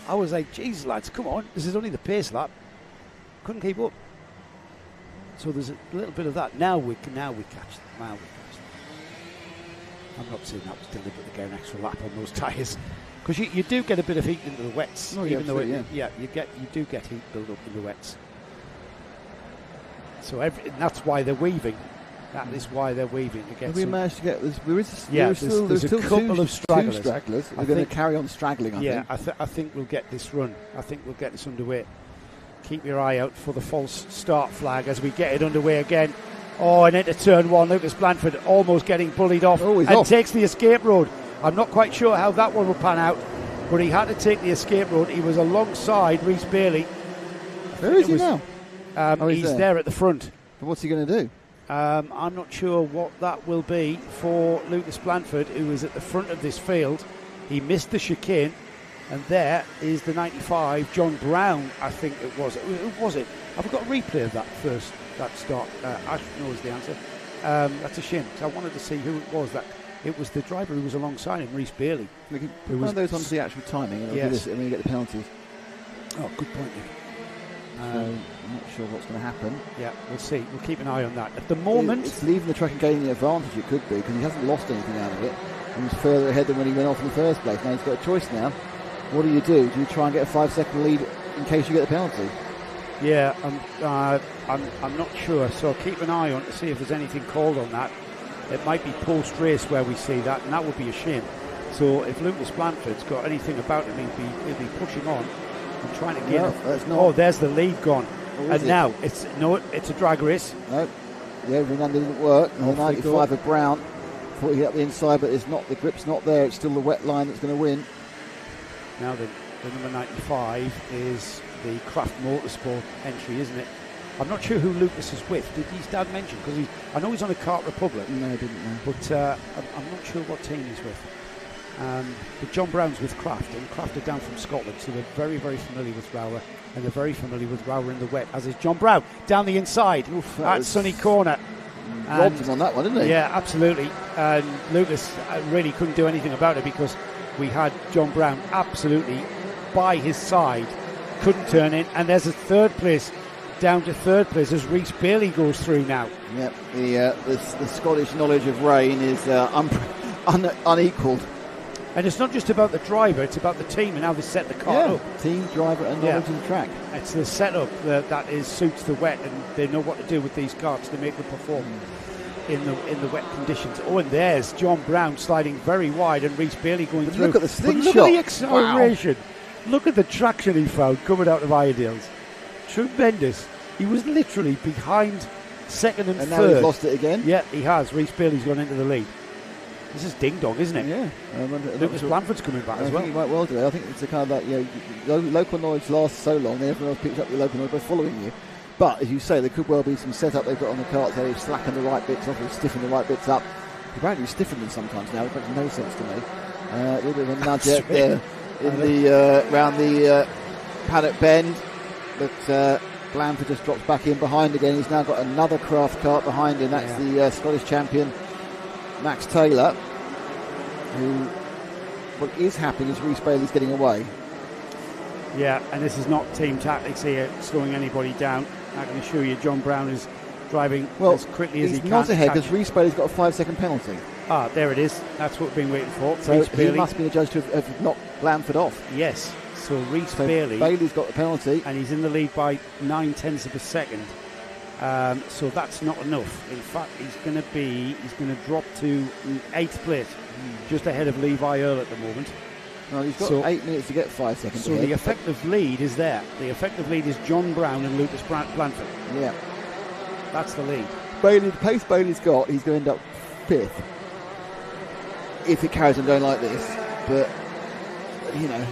Speaker 2: I was like, geez, lads, come on. This is only the pace lap. Couldn't keep up. So there's a little bit of that. Now we catch them. I'm not saying that was deliberate to get an extra lap on those tyres. Because you do get a bit of heat into the wets.
Speaker 1: Oh,
Speaker 2: even though you do get heat build up in the wets. So that's why they're weaving. That is why they're weaving. To get
Speaker 1: we managed to get this.
Speaker 2: There's a couple of stragglers.
Speaker 1: Two stragglers. We're going to carry on straggling, I think.
Speaker 2: I think we'll get this run. I think we'll get this underway. Keep your eye out for the false start flag as we get it underway again. Oh, and into turn 1, Lucas Blanford almost getting bullied off takes the escape road. I'm not quite sure how that one will pan out, but he had to take the escape road. He was alongside Rhys Bailey.
Speaker 1: Where is he now?
Speaker 2: He's there at the front.
Speaker 1: But what's he going to do?
Speaker 2: I'm not sure what that will be for Lucas Blanford, who is at the front of this field. He missed the chicane, and there is the 95, John Brown, I think it was. Who was it? Have we got a replay of that start? Ash knows the answer. That's a shame, because I wanted to see who it was. It was the driver who was alongside him, Rhys Bailey.
Speaker 1: One of those onto the actual timing, and when you get the penalties.
Speaker 2: Oh, good point, Nick.
Speaker 1: So I'm not sure what's going to happen.
Speaker 2: Yeah, we'll see. We'll keep an eye on that. At the moment,
Speaker 1: it's leaving the track and gaining the advantage. It could be because he hasn't lost anything out of it. He's further ahead than when he went off in the first place. Now he's got a choice now. What do? Do you try and get a 5-second lead in case you get the penalty?
Speaker 2: Yeah, I'm not sure. So keep an eye on to see if there's anything called on that. It might be post race where we see that, and that would be a shame. So if Lucas Blanford's got anything about him, he'll be pushing on. I'm trying to get there's the lead gone. And now it's a drag race.
Speaker 1: No, the overrun didn't work. And the 95 of Brown Thought he hit up the inside, but it's not. The grip's not there. It's still the wet line that's going to win.
Speaker 3: Now the number 95 is the Craft Motorsport entry, isn't it? I'm not sure who Lucas is with. Did his dad mention? Because I know he's on a Kart Republic.
Speaker 1: No, I didn't know.
Speaker 3: But I'm not sure what team he's with. But John Brown's with Craft, and Craft are down from Scotland, so they're very, very familiar with ROWRAH, and they're very familiar with ROWRAH in the wet, as is John Brown down the inside at Sunny Corner.
Speaker 1: Robbed him on that one, didn't he?
Speaker 3: Yeah, absolutely. And Lucas really couldn't do anything about it because we had John Brown absolutely by his side, couldn't turn in, and there's a third place, down to third place as Rhys Bailey goes through now.
Speaker 1: Yep, the Scottish knowledge of rain is unequalled.
Speaker 3: And it's not just about the driver, it's about the team and how they set the car up.
Speaker 1: Team, driver and knowledge of the track.
Speaker 3: It's the setup that suits the wet, and they know what to do with these karts to make them perform in the wet conditions. Oh, and there's John Brown sliding very wide and Rhys Bailey going through.
Speaker 1: Look at the slingshot.
Speaker 3: Look at the acceleration. Wow. Look at the traction he found coming out of Iredale's. Tremendous. He was literally behind second and third.
Speaker 1: And now he's lost it again?
Speaker 3: Yeah, he has. Rhys Bailey's gone into the lead. This is ding dong, isn't it?
Speaker 1: Yeah.
Speaker 3: Lucas Blanford's coming back as well.
Speaker 1: I think he might well do. I think it's a kind of like, local knowledge lasts so long, then everyone else picks up your local knowledge by following you. But as you say, there could well be some setup they've got on the carts. They've slackened the right bits off, they've stiffened the right bits up. Apparently, stiffened them sometimes now. It makes no sense to me. A little bit of a nudge out there round the paddock bend, but Blanford just drops back in behind again. He's now got another Craft kart behind him. That's the Scottish champion, Max Taylor, who, what is happening is Rhys Bailey's getting away.
Speaker 3: Yeah, and this is not team tactics here, slowing anybody down. I can assure you, John Brown is driving as quickly as he can.
Speaker 1: He's not ahead because Rhys Bailey's got a 5-second penalty.
Speaker 3: Ah, there it is. That's what we've been waiting for.
Speaker 1: So he must be the judge to have knocked Blanford off.
Speaker 3: Yes. So Rhys Bailey.
Speaker 1: Bailey's got the penalty.
Speaker 3: And he's in the lead by 9/10 of a second. So that's not enough. In fact, he's going to drop to 8th place, just ahead of Levi Earl at the moment.
Speaker 1: Well, he's got 8 minutes to get 5 seconds.
Speaker 3: So
Speaker 1: ahead.
Speaker 3: The effective lead is there. The effective lead is John Brown and Lucas Blanford.
Speaker 1: Yeah.
Speaker 3: That's the lead.
Speaker 1: The pace Bailey's got, he's going to end up 5th. If it carries on going like this. But,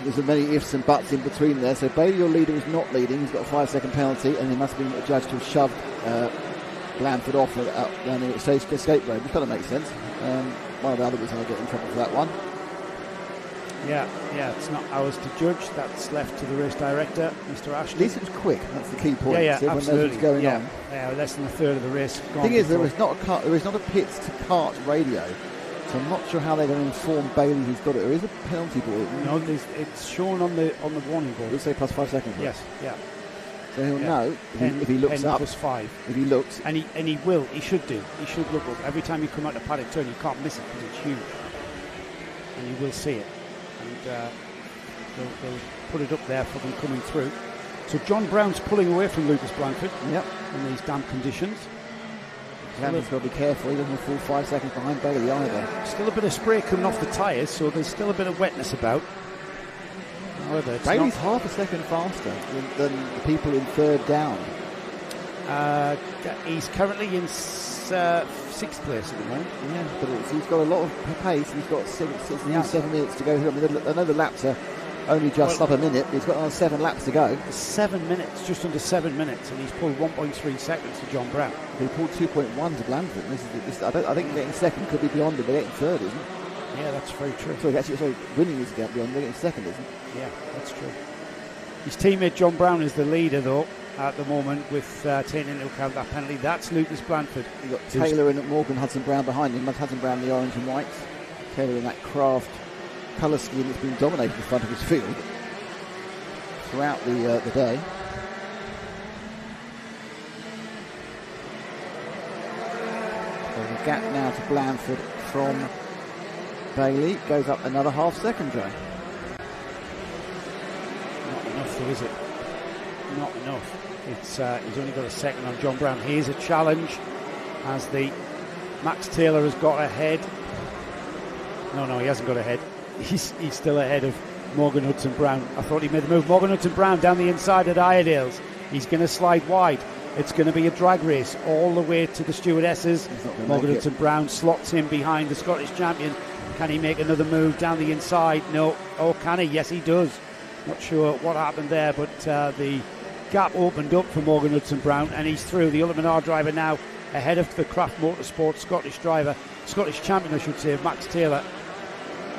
Speaker 1: there's many ifs and buts in between there. So Bailey, your leader, is not leading. He's got a 5-second penalty, and he must have been judged to have shoved Blanford off down the escape road, which kind of makes sense. One of the other was going to get in trouble for that one.
Speaker 3: Yeah, it's not ours to judge. That's left to the race director, Mr. Ashley.
Speaker 1: At least it was quick. That's the key point.
Speaker 3: Yeah,
Speaker 1: so
Speaker 3: absolutely.
Speaker 1: Knows what's going on.
Speaker 3: Yeah, less than a third of the race.
Speaker 1: The thing is, there is not a pits to kart radio, so I'm not sure how they're going to inform Bailey who's got it. There is a penalty board.
Speaker 3: No, it's shown on the warning board.
Speaker 1: It'll say plus 5 seconds.
Speaker 3: Yes, yeah.
Speaker 1: So he'll know if he looks
Speaker 3: 10
Speaker 1: up.
Speaker 3: plus 5.
Speaker 1: If he looks,
Speaker 3: and he will. He should do. He should look up every time you come out the paddock turn. You can't miss it because it's huge, and you will see it. And they'll put it up there for them coming through. So John Brown's pulling away from Lucas Blanford.
Speaker 1: Yep.
Speaker 3: In these damp conditions.
Speaker 1: Blanford's got to be careful. He doesn't fall 5 seconds behind Bailey either.
Speaker 3: Still a bit of spray coming off the tyres, so there's still a bit of wetness about. However,
Speaker 1: Bailey's half a second faster than the people in third down.
Speaker 3: He's currently in 6th place at the moment.
Speaker 1: Yeah, but he's got a lot of pace. He's got 7 minutes to go through. I know the laps are only just up a minute. He's got another 7 laps to go.
Speaker 3: 7 minutes, just under 7 minutes, and he's pulled 1.3 seconds to John Brown.
Speaker 1: He pulled 2.1 to Blanford. I think getting second could be beyond him, but getting third isn't.
Speaker 3: Yeah, that's very true.
Speaker 1: Sorry, winning is beyond him, getting second isn't.
Speaker 3: Yeah, that's true. His teammate John Brown is the leader, though, at the moment, with taking into account that penalty. That's Lucas Blanford.
Speaker 1: You've got Taylor and Morgan Hudson Brown behind him. Hudson Brown in the orange and whites. Taylor in that Craft colour scheme that's been dominating the front of his field throughout the day. So the gap now to Blanford from Bailey goes up another half second, Joe.
Speaker 3: Not enough, though, is it? Not enough. It's he's only got a second on John Brown. Here's a challenge as the Max Taylor has got ahead. No, he hasn't got ahead. He's still ahead of Morgan Hudson Brown. I thought he made the move. Morgan Hudson Brown down the inside at Iredale's. He's going to slide wide. It's going to be a drag race all the way to the stewardesses. Morgan Hudson Brown slots in behind the Scottish champion. Can he make another move down the inside? No. Oh, can he? Yes, he does. Not sure what happened there, but the gap opened up for Morgan Hudson Brown, and he's through. The Ultimate driver now ahead of the Craft Motorsport Scottish champion, I should say, Max Taylor,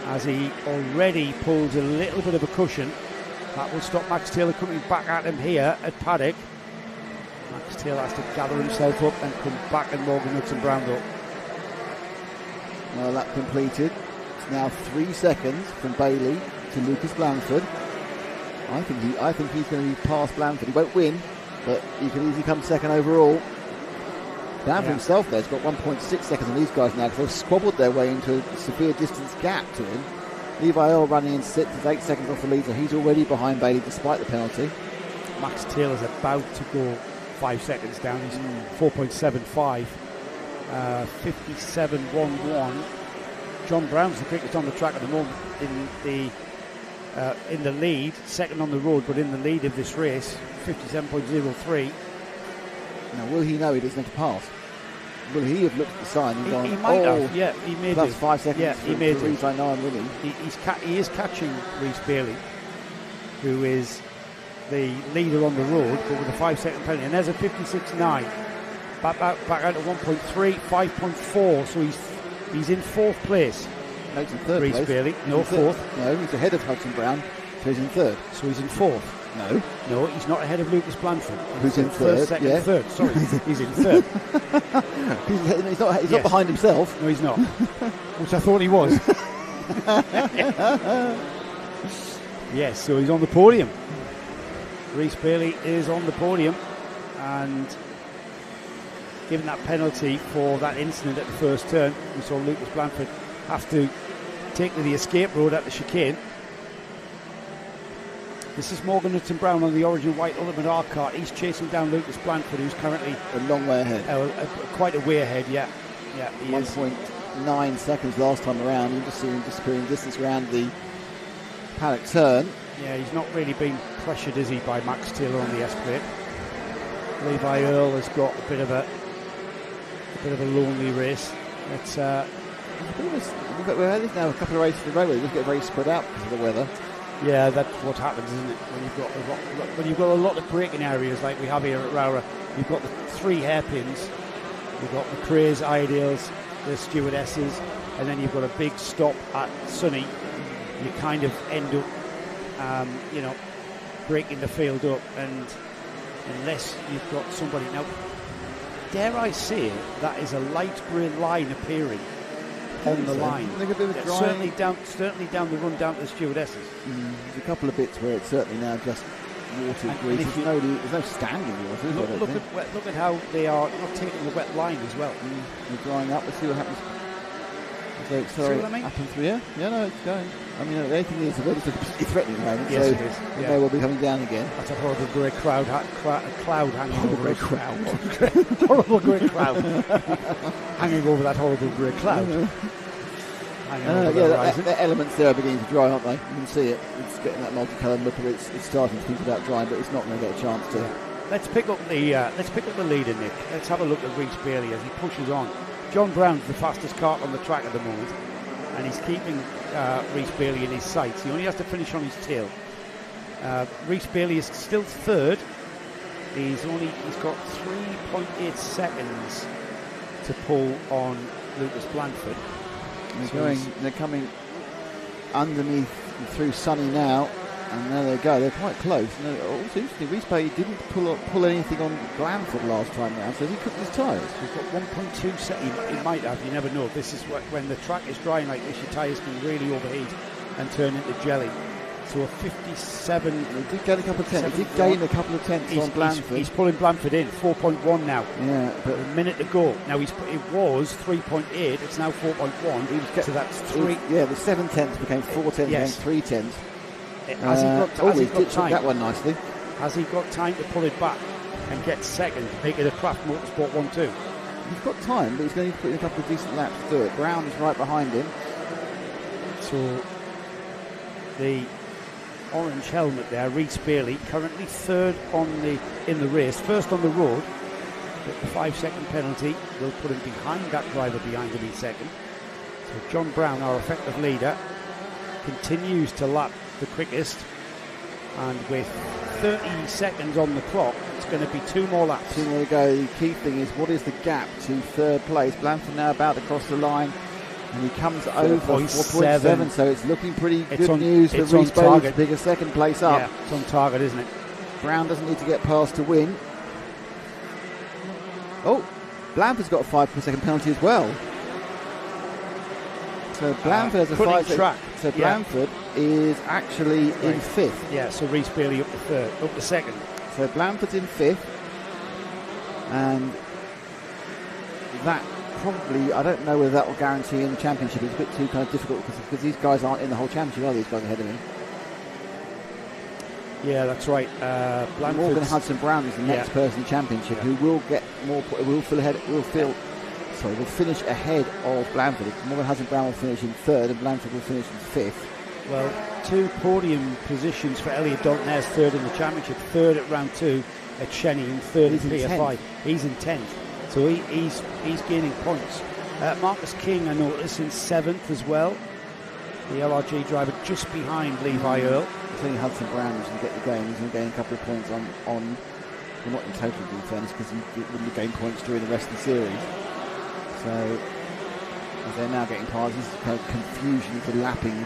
Speaker 3: as he already pulls a little bit of a cushion. That will stop Max Taylor coming back at him here at paddock. Max Taylor has to gather himself up and come back at Morgan Hudson Brown though.
Speaker 1: Well, that completed. It's now 3 seconds from Bailey to Lucas Blanford. I think he's going to be past Blanford. He won't win, but he can easily come second overall. Blanford himself there's got 1.6 seconds on these guys now because they've squabbled their way into a severe distance gap to him. Levi Earl running in 6th is 8 seconds off the lead, so he's already behind Bailey despite the penalty.
Speaker 3: Max Taylor's about to go 5 seconds down. He's 4.75. 57.11. John Brown's the quickest on the track at the moment in the lead, second on the road, but in the lead of this race, 57.03.
Speaker 1: Now, will he know he doesn't have to pass? Will he have looked at the sign and gone,
Speaker 3: he might have, yeah, he may
Speaker 1: plus
Speaker 3: do.
Speaker 1: 5 seconds
Speaker 3: yeah, he may do.
Speaker 1: Reese, I know I'm winning.
Speaker 3: He is catching Reese Bailey, who is the leader on the road, but with a 5 second penalty. And there's a 56.9. Back out at 1.3, 5.4, so he's in 4th place.
Speaker 1: No, he's in 3rd
Speaker 3: Reese
Speaker 1: place.
Speaker 3: Bailey, no, 4th.
Speaker 1: No, he's ahead of Hudson Brown, so he's in 3rd.
Speaker 3: So he's in 4th.
Speaker 1: No,
Speaker 3: he's not ahead of Lucas Blanford.
Speaker 1: Who's in 3rd?
Speaker 3: Second,
Speaker 1: yeah.
Speaker 3: 3rd. Sorry, he's in 3rd.
Speaker 1: he's not behind himself.
Speaker 3: No, he's not. Which I thought he was. Yes, so he's on the podium. Reese Bailey is on the podium, and given that penalty for that incident at the first turn, we saw Lucas Blanford have to take to the escape road at the chicane. This is Morgan Hudson Brown on the Origin White Ultimate R Kart. He's chasing down Lucas Blanford, who's currently
Speaker 1: a long way ahead.
Speaker 3: Quite a way ahead, yeah. Yeah, he
Speaker 1: 1.9 seconds last time around. You just see him disappearing distance around the paddock turn.
Speaker 3: Yeah, he's not really been pressured, is he, by Max Taylor on the S-plate. Levi Earl has got a bit of a lonely race. It's
Speaker 1: we've had this now a couple of races in a row where they just get very spread out because of the weather.
Speaker 3: Yeah, that's what happens, isn't it? When you've got a lot of braking areas like we have here at ROWRAH, you've got the 3 hairpins, you've got the Craze Ideals, the Stewardesses, and then you've got a big stop at Sunny. You kind of end up, breaking the field up, and unless you've got somebody now, dare I say, that is a light grey line appearing on the line. Certainly down the run down to the Stewardesses.
Speaker 1: There's a couple of bits where it's certainly now just water grease. There's no standing water.
Speaker 3: Look at how they are not taking the wet line as well.
Speaker 1: They're drying up. Let's see what happens. So
Speaker 3: what I mean?
Speaker 1: Up and through, yeah, no, it's going. I mean, anything is it's threatening at the moment.
Speaker 3: Yes,
Speaker 1: so
Speaker 3: it is.
Speaker 1: It may well be coming down again.
Speaker 3: That's a horrible grey cloud hanging over us.
Speaker 1: Horrible
Speaker 3: grey cloud hanging over that horrible grey cloud.
Speaker 1: The elements there are beginning to dry, aren't they? You can see it. It's getting that multicoloured look of it. It's starting to think about drying, but it's not going to get a chance to.
Speaker 3: Yeah. Let's pick up the leader, Nick. Let's have a look at Reese Bailey as he pushes on. John Brown's the fastest kart on the track at the moment, and he's keeping Reese Bailey in his sights. He only has to finish on his tail. Reese Bailey is still 3rd. He's got 3.8 seconds to pull on Lucas Blanford.
Speaker 1: They're coming underneath through Sunny now, and there they go. They're quite close. And also interesting, Reese Bailey didn't pull anything on Blanford last time round, so he cooked his tyres.
Speaker 3: He's got 1.2 seconds. He might have. You never know. This is when the track is drying like this, your tyres can really overheat and turn into jelly. So a 57.
Speaker 1: He did gain a couple of tenths. He did gain a couple of tenths on Blanford.
Speaker 3: He's pulling Blanford in 4.1 now.
Speaker 1: Yeah, but
Speaker 3: a minute to go. Now it was 3.8. It's now 4.1. So that's 3.
Speaker 1: The 7 tenths became 4 tenths,
Speaker 3: yes.
Speaker 1: Became 3 tenths.
Speaker 3: Has he got time?
Speaker 1: That one nicely.
Speaker 3: Has he got time to pull it back and get second, make it a Craft Motorsport 1-2?
Speaker 1: He's got time, but he's going to put in a couple of decent laps to do it. Brown's right behind him.
Speaker 3: So the orange helmet there, Reese Bailey, currently 3rd in the race, 1st on the road, But the 5-second penalty will put him behind that driver behind him in second. So John Brown, our effective leader, continues to lap the quickest. And with 30 seconds on the clock, it's going to be 2 more laps.
Speaker 1: 2 more to go. The key thing is, what is the gap to third place? Blanford now about to cross the line, and he comes over 4.7, so it's looking pretty good news for Reece Bowes to pick a second place up.
Speaker 3: Yeah, it's on target, isn't it?
Speaker 1: Brown doesn't need to get past to win. Oh, Blanford's got a 5-second penalty as well. So Blanford has a 5-second track. So Blanford is actually in 5th.
Speaker 3: Yeah, so Reece Bailey up to second.
Speaker 1: So Blanford's in 5th, and that probably, I don't know whether that will guarantee in the championship. It's a bit too kind of difficult because these guys aren't in the whole championship, are these guys ahead of him?
Speaker 3: Yeah, that's right.
Speaker 1: Morgan Hudson Brown is the next person in the championship who will get more. Will finish ahead of Blanford. Morgan Hudson Brown will finish in 3rd, and Blanford will finish in 5th.
Speaker 3: Well, 2 podium positions for Elliot Dalton as 3rd in the championship, 3rd at round 2 at Shenny, and 3rd at PFI. He's in 10th, so he's gaining points. Marcus King, I noticed, in 7th as well. The LRG driver just behind Levi Earl.
Speaker 1: I think Hudson Brown is going to get the game. He's going to gain a couple of points on well, not in total, in fairness, because he wouldn't gain points during the rest of the series. So, as they're now getting past, this is kind of confusion for lapping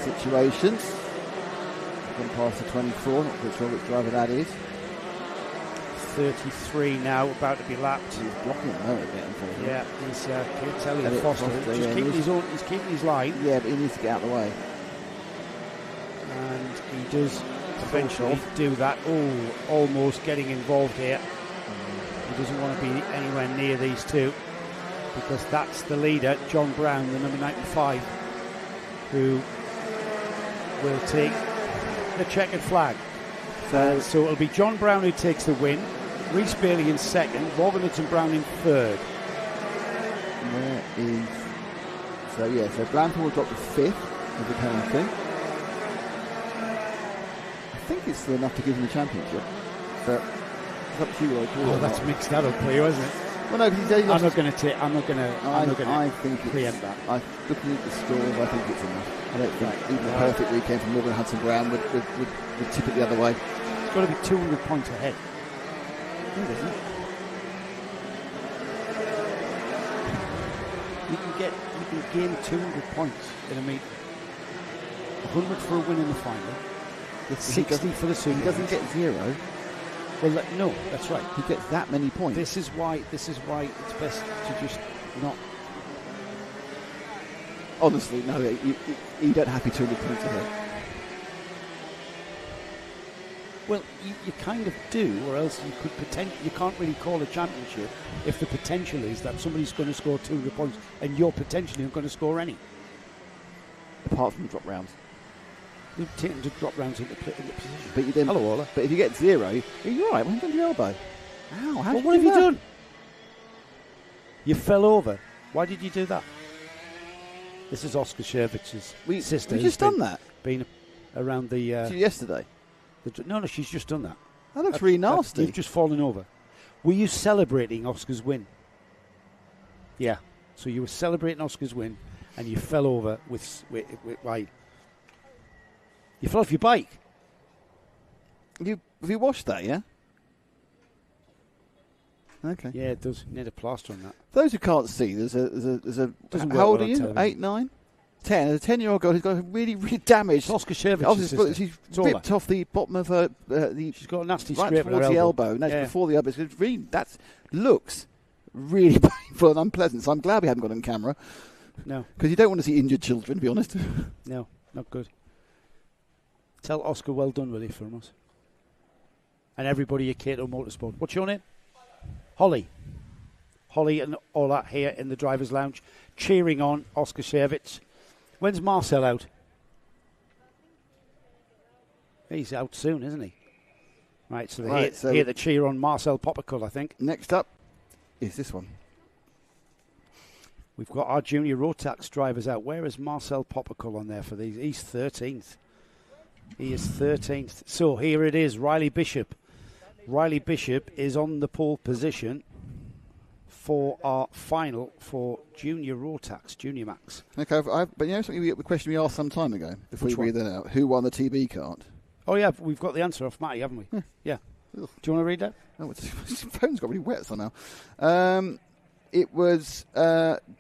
Speaker 1: situations. Going past the 24, not quite sure which driver that is.
Speaker 3: 33 now, about to be lapped.
Speaker 1: He's blocking the motor a bit, unfortunately.
Speaker 3: Yeah, he's Elliot Foster. He's keeping his line.
Speaker 1: Yeah, but he needs to get out of the way.
Speaker 3: And he does eventually do that. Oh, almost getting involved here. He doesn't want to be anywhere near these two, because that's the leader, John Brown, the number 95, who will take the checkered flag. So it'll be John Brown who takes the win, Reece Bailey in 2nd, Morgan Hudson Brown in 3rd.
Speaker 1: So Blanford will drop to 5th with the penalty. I think it's still enough to give him the championship, but it's up to you.
Speaker 3: That's mixed that up for you, isn't it?
Speaker 1: Well, no, because I'm not going
Speaker 3: to
Speaker 1: think
Speaker 3: preempt that.
Speaker 1: Looking at the scores, I think it's enough. I don't think even a perfect weekend from Morgan Hudson Brown would tip it the other way.
Speaker 3: It's got to be 200 points ahead.
Speaker 1: No, it isn't.
Speaker 3: You can gain 200 points in a meet. 100 for a win in the final. 60 for the Super.
Speaker 1: He doesn't get 0.
Speaker 3: Well, no, that's right.
Speaker 1: He gets that many points.
Speaker 3: This is why it's best to just not.
Speaker 1: Honestly, no, you don't have to be 200 points ahead.
Speaker 3: Well, you kind of do, or else you could you can't really call a championship if the potential is that somebody's going to score 200 points and you're potentially not going to score any.
Speaker 1: Apart from drop rounds.
Speaker 3: You've taken to drop rounds into position.
Speaker 1: But you then,
Speaker 3: hello, Ola.
Speaker 1: But if you get 0, you're all right. What have you done to your elbow? Ow,
Speaker 3: what have you done? You fell over. Why did you do that? This is Oscar Shervich's sister.
Speaker 1: We just done that.
Speaker 3: Been around the...
Speaker 1: yesterday?
Speaker 3: No, she's just done that.
Speaker 1: That looks really nasty.
Speaker 3: You've just fallen over. Were you celebrating Oscar's win? Yeah. So you were celebrating Oscar's win and you fell over with why? You fell off your bike.
Speaker 1: Have you washed that, yeah? Okay.
Speaker 3: Yeah, it does. You need a plaster on that.
Speaker 1: Those who can't see, there's a how old are you? 8, 9? 10. There's a 10-year-old girl who's got a really, really damaged.
Speaker 3: Oscar Shervich.
Speaker 1: She's ripped off the bottom of her.
Speaker 3: She's got a nasty
Speaker 1: right
Speaker 3: scrape
Speaker 1: towards
Speaker 3: on her
Speaker 1: elbow. No, it's before the elbow. It's really, that looks really painful and unpleasant. So I'm glad we haven't got it on camera.
Speaker 3: No.
Speaker 1: Because you don't want to see injured children, to be honest.
Speaker 3: No, not good. Tell Oscar well done, will you, from us? And everybody at Cato Motorsport. What's your name? Holly. Holly and all that here in the driver's lounge, cheering on Oscar Shervich. When's Marcel out? He's out soon, isn't he? Right, so they hear the cheer on Marcel Poppercull, I think.
Speaker 1: Next up is this one.
Speaker 3: We've got our junior Rotax drivers out. Where is Marcel Poppercull on there for these? He's 13th. He is 13th. So here it is, Riley Bishop. Riley Bishop is on the pole position.
Speaker 2: for our final for Junior Rotax, Junior Max.
Speaker 1: Okay, but you know something, the question we asked some time ago, before
Speaker 2: Which
Speaker 1: we read that out, who won the TB cart?
Speaker 2: Oh, yeah, we've got the answer off Matty, haven't we? Yeah. Do you want to read that?
Speaker 1: Oh, his phone's got really wet somehow. It was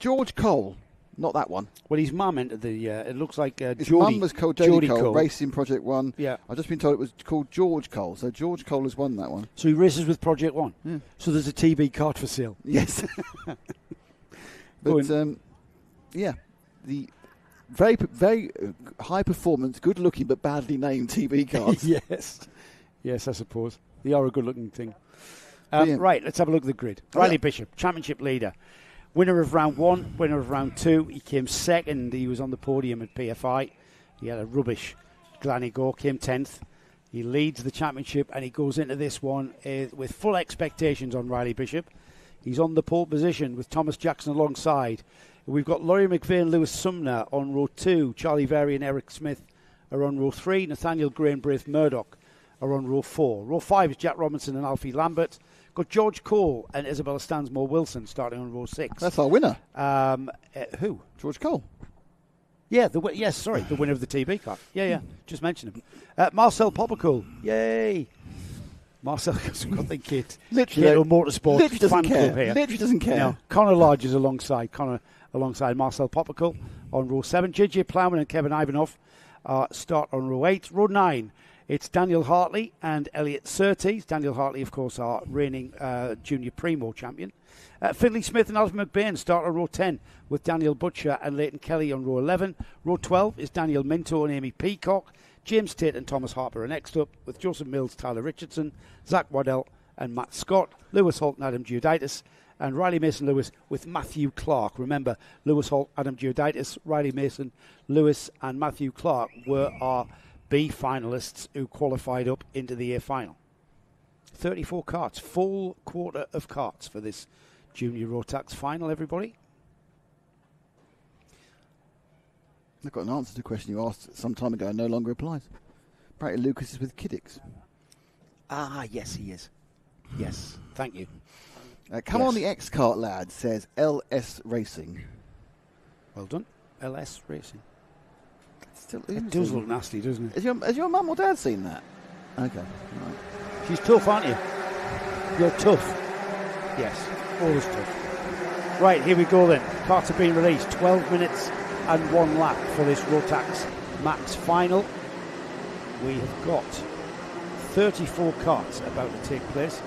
Speaker 1: George Cole, not that one.
Speaker 2: Well, his mum entered the, it looks like
Speaker 1: His mum was called Jodie Cole, Racing Project 1.
Speaker 2: Yeah.
Speaker 1: I've just been told it was called George Cole, so George Cole has won that one.
Speaker 2: So he races with Project 1?
Speaker 1: Yeah.
Speaker 2: So there's a TB cart for sale?
Speaker 1: Yes. But, yeah, the very, very high performance, good looking but badly named TB carts.
Speaker 2: Yes, I suppose. They are a good looking thing. Right, let's have a look at the grid. Riley Bishop, championship leader. Winner of round 1, winner of round 2. He came second. He was on the podium at PFI. He had a rubbish Glanigor, came 10th. He leads the championship and he goes into this one with full expectations on Riley Bishop. He's on the pole position with Thomas Jackson alongside. We've got Laurie McVeigh and Lewis Sumner on row 2. Charlie Very and Eric Smith are on row 3. Nathaniel Gray and Braith Murdoch are on row 4. Row 5 is Jack Robinson and Alfie Lambert. Got George Cole and Isabella Stansmore Wilson starting on row 6.
Speaker 1: That's our winner.
Speaker 2: Who?
Speaker 1: George Cole.
Speaker 2: Yeah, the winner of the TB cart. Yeah, just mentioned him. Marcel Poppercool. Yay. Marcel has got the kit.
Speaker 1: Literally.
Speaker 2: Motorsport
Speaker 1: Literally doesn't
Speaker 2: fan
Speaker 1: care.
Speaker 2: club here.
Speaker 1: Literally doesn't care.
Speaker 2: No, Connor Lodge is alongside Marcel Poppercool on row 7. JJ Plowman and Kevin Ivanov start on row 8. Row 9, it's Daniel Hartley and Elliot Surtees. Daniel Hartley, of course, our reigning junior primo champion. Finley Smith and Alvin McBain start on row 10 with Daniel Butcher and Leighton Kelly on row 11. Row 12 is Daniel Minto and Amy Peacock. James Tate and Thomas Harper are next up with Joseph Mills, Tyler Richardson, Zach Waddell and Matt Scott, Lewis Holt and Adam Giuditis, and Riley Mason-Lewis with Matthew Clark. Remember, Lewis Holt, Adam Giuditis, Riley Mason, Lewis and Matthew Clark were our B finalists who qualified up into the A final. 34 carts, full quarter of carts for this Junior Rotax final, everybody.
Speaker 1: I've got an answer to a question you asked some time ago and no longer applies. Apparently Lucas is with Kiddix.
Speaker 2: Yes, he is. Yes, thank you.
Speaker 1: Come on, the X-Kart lad, says LS Racing.
Speaker 2: Well done, LS Racing.
Speaker 1: Still
Speaker 2: it does look nasty, doesn't it?
Speaker 1: Has your mum or dad seen that? Okay. Right.
Speaker 2: She's tough, aren't you? You're tough. Yes, always tough. Right, here we go then. Carts have been released. 12 minutes and 1 lap for this Rotax Max final. We have got 34 carts about to take place.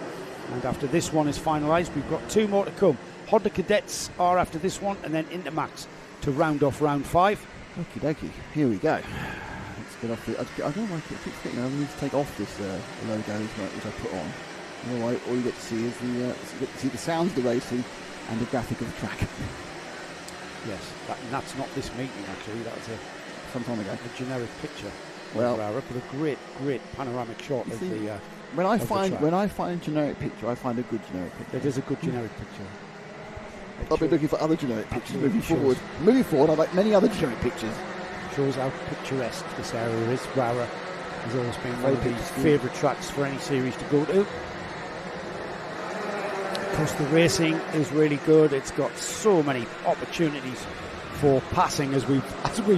Speaker 2: And after this one is finalised, we've got 2 more to come. Honda Cadets are after this one, and then into Max to round off round 5.
Speaker 1: Okie dokie, here we go. Let's get off the. I don't know why I keep thinking I need to take off this logo which I put on. Otherwise, all you get to see is the sounds of the racing and the graphic of the track.
Speaker 2: Yes, that's not this meeting actually. That was
Speaker 1: some time ago.
Speaker 2: A generic picture.
Speaker 1: Well,
Speaker 2: with a great panoramic shot of the.
Speaker 1: When I find generic picture, I find a good generic picture.
Speaker 2: It is a good generic picture.
Speaker 1: I'll be looking for other generic pictures moving forward. Moving forward, I'd like many other generic pictures.
Speaker 2: Shows how picturesque this area is. ROWRAH has always been one of the favourite tracks for any series to go to. Of course, the racing is really good. It's got so many opportunities for passing, as we've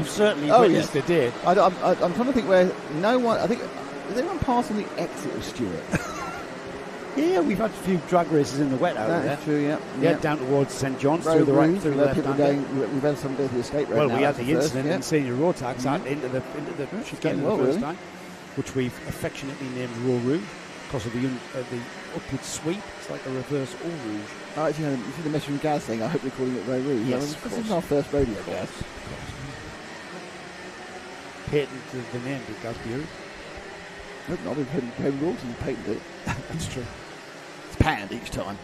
Speaker 2: certainly witnessed today.
Speaker 1: I'm trying to think where no one. I think is anyone passing the exit of Stewart?
Speaker 2: Yeah, we've had a few drag races in the wet out there.
Speaker 1: That's true, yeah.
Speaker 2: Yeah, down towards St John's
Speaker 1: Road
Speaker 2: through the right,
Speaker 1: through the left hand. We've had some go to the escape road.
Speaker 2: Well,
Speaker 1: now,
Speaker 2: we had the incident in
Speaker 1: first,
Speaker 2: Senior Rotax into the chicane the first time, which we've affectionately named Row Rouge because of the upward sweep. It's like a reverse Eau Rouge.
Speaker 1: Oh, actually, you see the Measuring Gaz thing. I hope you're calling it Row Rouge.
Speaker 2: Yes,
Speaker 1: this is our first rodeo, Gaz.
Speaker 2: Patented the name, did Gaz Bury?
Speaker 1: No, we've had rules and patented it.
Speaker 2: That's true.
Speaker 1: It's panned each time.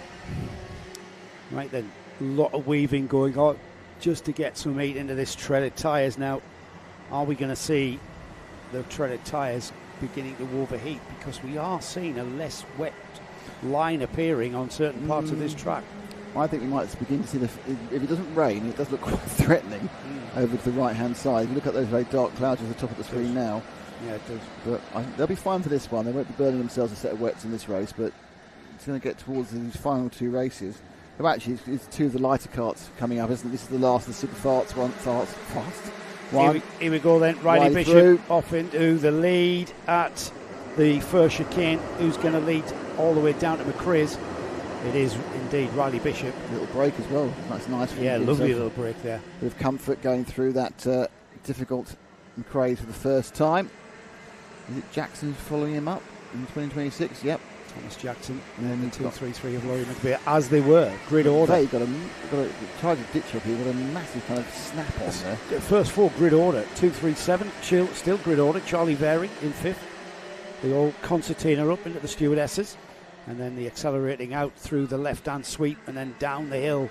Speaker 2: Right then, a lot of weaving going on just to get some meat into this treaded tyres. Now, are we going to see the treaded tyres beginning to overheat? Because we are seeing a less wet line appearing on certain parts of this track.
Speaker 1: I think we might begin to see if it doesn't rain, it does look quite threatening over to the right-hand side. If you look at those very dark clouds at the top of the screen now.
Speaker 2: Yeah, it does.
Speaker 1: But they'll be fine for this one. They won't be burning themselves a set of wets in this race, but it's going to get towards these final 2 races. Well, actually, it's two of the lighter carts coming up, isn't it? This is the last of the super fast one.
Speaker 3: Here we go then. Riley Bishop
Speaker 1: through.
Speaker 3: Off into the lead at the first chicane. Who's going to lead all the way down to McRae's? It is indeed Riley Bishop.
Speaker 1: Little break as well. That's nice.
Speaker 3: Yeah, lovely little break there.
Speaker 1: With comfort going through that difficult McRae's for the first time. Is it Jackson following him up in 2026? Yep.
Speaker 3: Thomas Jackson.
Speaker 1: And then
Speaker 3: 2-3-3 of Laurie McVeigh, as they were. Grid order.
Speaker 1: You've got to try to ditch up here with a massive kind of snap on there.
Speaker 3: First four grid order. 2-3-7. Still grid order. Charlie Very in fifth. The old concertina up into the stewardesses. And then the accelerating out through the left-hand sweep and then down the hill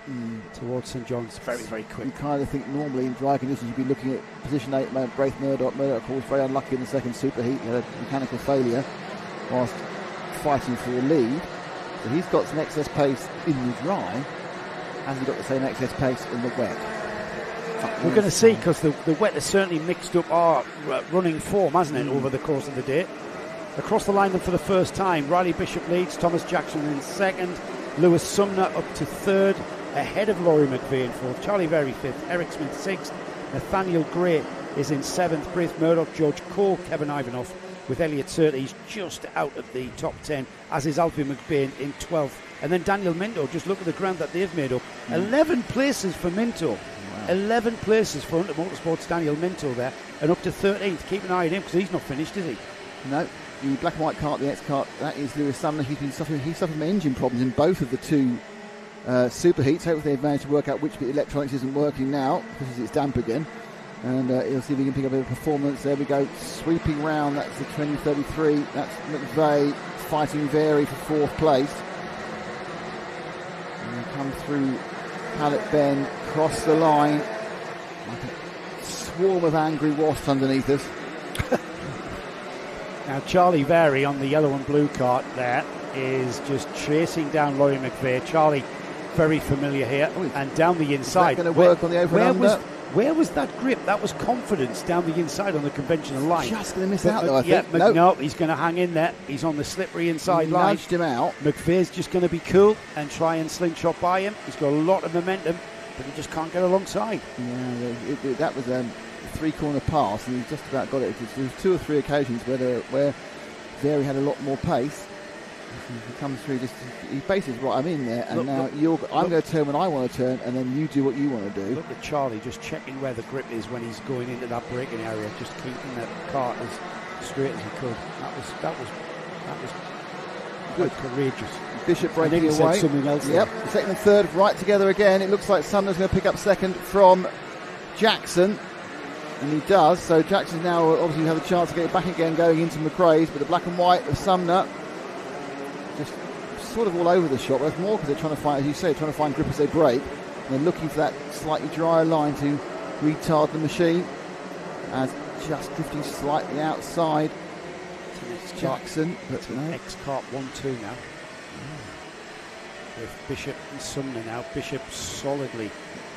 Speaker 3: towards St John's. Very, very quick.
Speaker 1: You kind of think normally in dry conditions you'd be looking at position 8, Braith Murdoch. Murdoch, of course, very unlucky in the second superheat. He had a mechanical failure whilst fighting for the lead. So he's got some excess pace in the dry. Has he got the same excess pace in the wet?
Speaker 3: We're going to see, because the wet has certainly mixed up our running form, hasn't it, over the course of the day. Across the line then for the first time, Riley Bishop leads, Thomas Jackson in second, Lewis Sumner up to third, ahead of Laurie McVeigh in fourth, Charlie Very fifth, Eric Smith sixth, Nathaniel Gray is in seventh, Braith Murdoch, George Cole, Kevin Ivanov with Elliot Surtees just out of the top 10, as is Alfie McBain in 12th. And then Daniel Minto, just look at the ground that they've made up. 11 places for Minto. Wow. 11 places for Hunter Motorsports' Daniel Minto there, and up to 13th. Keep an eye on him, because he's not finished, is he?
Speaker 1: No. The black and white cart, the X cart, that is Lewis Sumner. He suffered from engine problems in both of the two superheats. Hopefully they've managed to work out which bit of electronics isn't working now, because it's damp again. And he'll see if he can pick up a bit of performance. There we go, sweeping round. That's the 2033. That's McVeigh fighting Very for fourth place. And they come through Pallet Bend, cross the line like a swarm of angry wasps underneath us.
Speaker 3: Now Charlie Very on the yellow and blue cart there is just chasing down Laurie McVeigh. Charlie very familiar here, and down the inside.
Speaker 1: Is that going to work on the over and under?
Speaker 3: Where was that grip? That was confidence down the inside on the conventional line.
Speaker 1: Just going to miss out though, I think.
Speaker 3: Yeah, no, he's going to hang in there. He's on the slippery inside line.
Speaker 1: Nudged him out.
Speaker 3: McVeigh's just going to be cool and try and slingshot by him. He's got a lot of momentum, but he just can't get alongside.
Speaker 1: Yeah, that was a three-corner pass, and he just about got it. There was two or three occasions where Very had a lot more pace. He comes through, he basically right, I'm in there, and now I'm going to turn when I want to turn, and then you do what you want to do.
Speaker 3: Look at Charlie just checking where the grip is when he's going into that braking area, just keeping that cart as straight as he could. That was good, courageous.
Speaker 1: Bishop breaking away.
Speaker 3: Something else.
Speaker 1: Yep, there. Second and third right together again. It looks like Sumner's going to pick up second from Jackson. And he does, so Jackson now obviously have a chance to get it back again going into McRae's, but the black and white of Sumner just sort of all over the shop. That's more because they're trying to find, as you say, trying to find grip as they break. And they're looking for that slightly drier line to retard the machine. As just drifting slightly outside Jackson. But no.
Speaker 3: X-Kart 1-2 now. With Bishop and Sumner now. Bishop solidly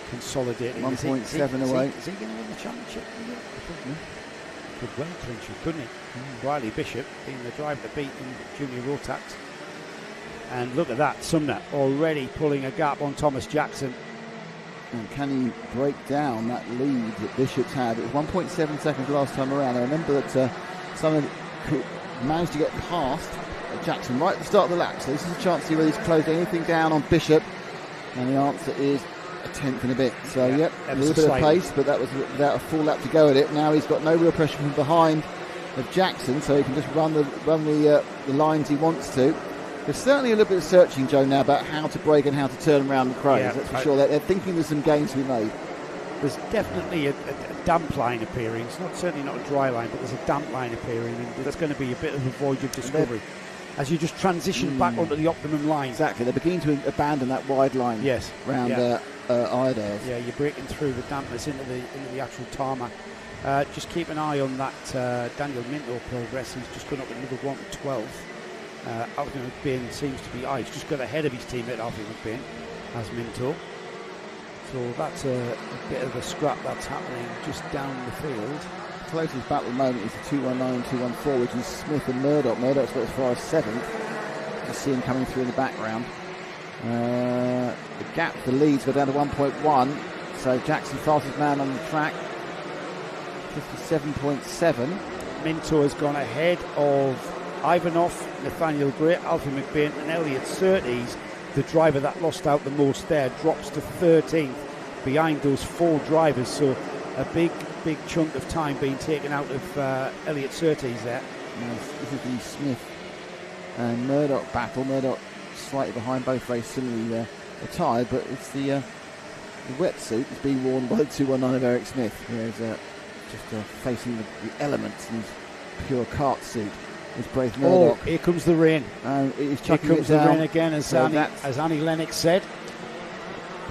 Speaker 3: consolidating.
Speaker 1: 1.7 away.
Speaker 3: Is he going to win the championship? Could well clinch it, couldn't he? Riley Bishop being the driver to beat in junior Rotax. And look at that, Sumner already pulling a gap on Thomas Jackson.
Speaker 1: And can he break down that lead that Bishop's had? It was 1.7 seconds last time around. I remember that Sumner managed to get past Jackson right at the start of the lap. So this is a chance to see whether he's closed anything down on Bishop. And the answer is a tenth and a bit. So, yep, a little bit of pace, but that was without a full lap to go at it. Now he's got no real pressure from behind of Jackson, so he can just run the lines he wants to. There's certainly a little bit of searching, Joe, now about how to brake and how to turn around the McRae's.
Speaker 3: Yeah,
Speaker 1: that's for sure. They're thinking there's some gains to be made.
Speaker 3: There's definitely a damp line appearing. It's certainly not a dry line, but there's a damp line appearing, and there's going to be a bit of a voyage of discovery as you just transition back onto the optimum line.
Speaker 1: Exactly. They're beginning to abandon that wide line.
Speaker 3: Yes.
Speaker 1: Round Iredales.
Speaker 3: Yeah, you're breaking through the dampness into the actual tarmac. Just keep an eye on that Daniel Minto progress. He's just gone up another 1-12. Alfie McBain seems to be he's just got ahead of his teammate Alfie McBain as Minto. So that's a bit of a scrap that's happening just down the field.
Speaker 1: Closest battle at the moment is the 219 and 214, which is Smith and Murdoch. Murdoch's got as far as 7th. Just see him coming through in the background. The gap, the leads go down to 1.1. So Jackson, fastest man on the track, 57.7.
Speaker 3: Minto has gone ahead of Ivanov, Nathaniel Gray, Alfie McBain and Elliot Surtees. The driver that lost out the most there drops to 13th behind those 4 drivers. So a big chunk of time being taken out of Elliot Surtees there.
Speaker 1: This is the Smith and Murdoch battle. Murdoch slightly behind, both very similarly attired, but it's the wetsuit is being worn by the 219 of Eric Smith, whereas just facing the elements in his pure kart suit is Braith Murdoch.
Speaker 3: Oh, here comes the rain.
Speaker 1: He's
Speaker 3: here
Speaker 1: chucking
Speaker 3: comes
Speaker 1: it down.
Speaker 3: The rain again, as Annie Lennox said.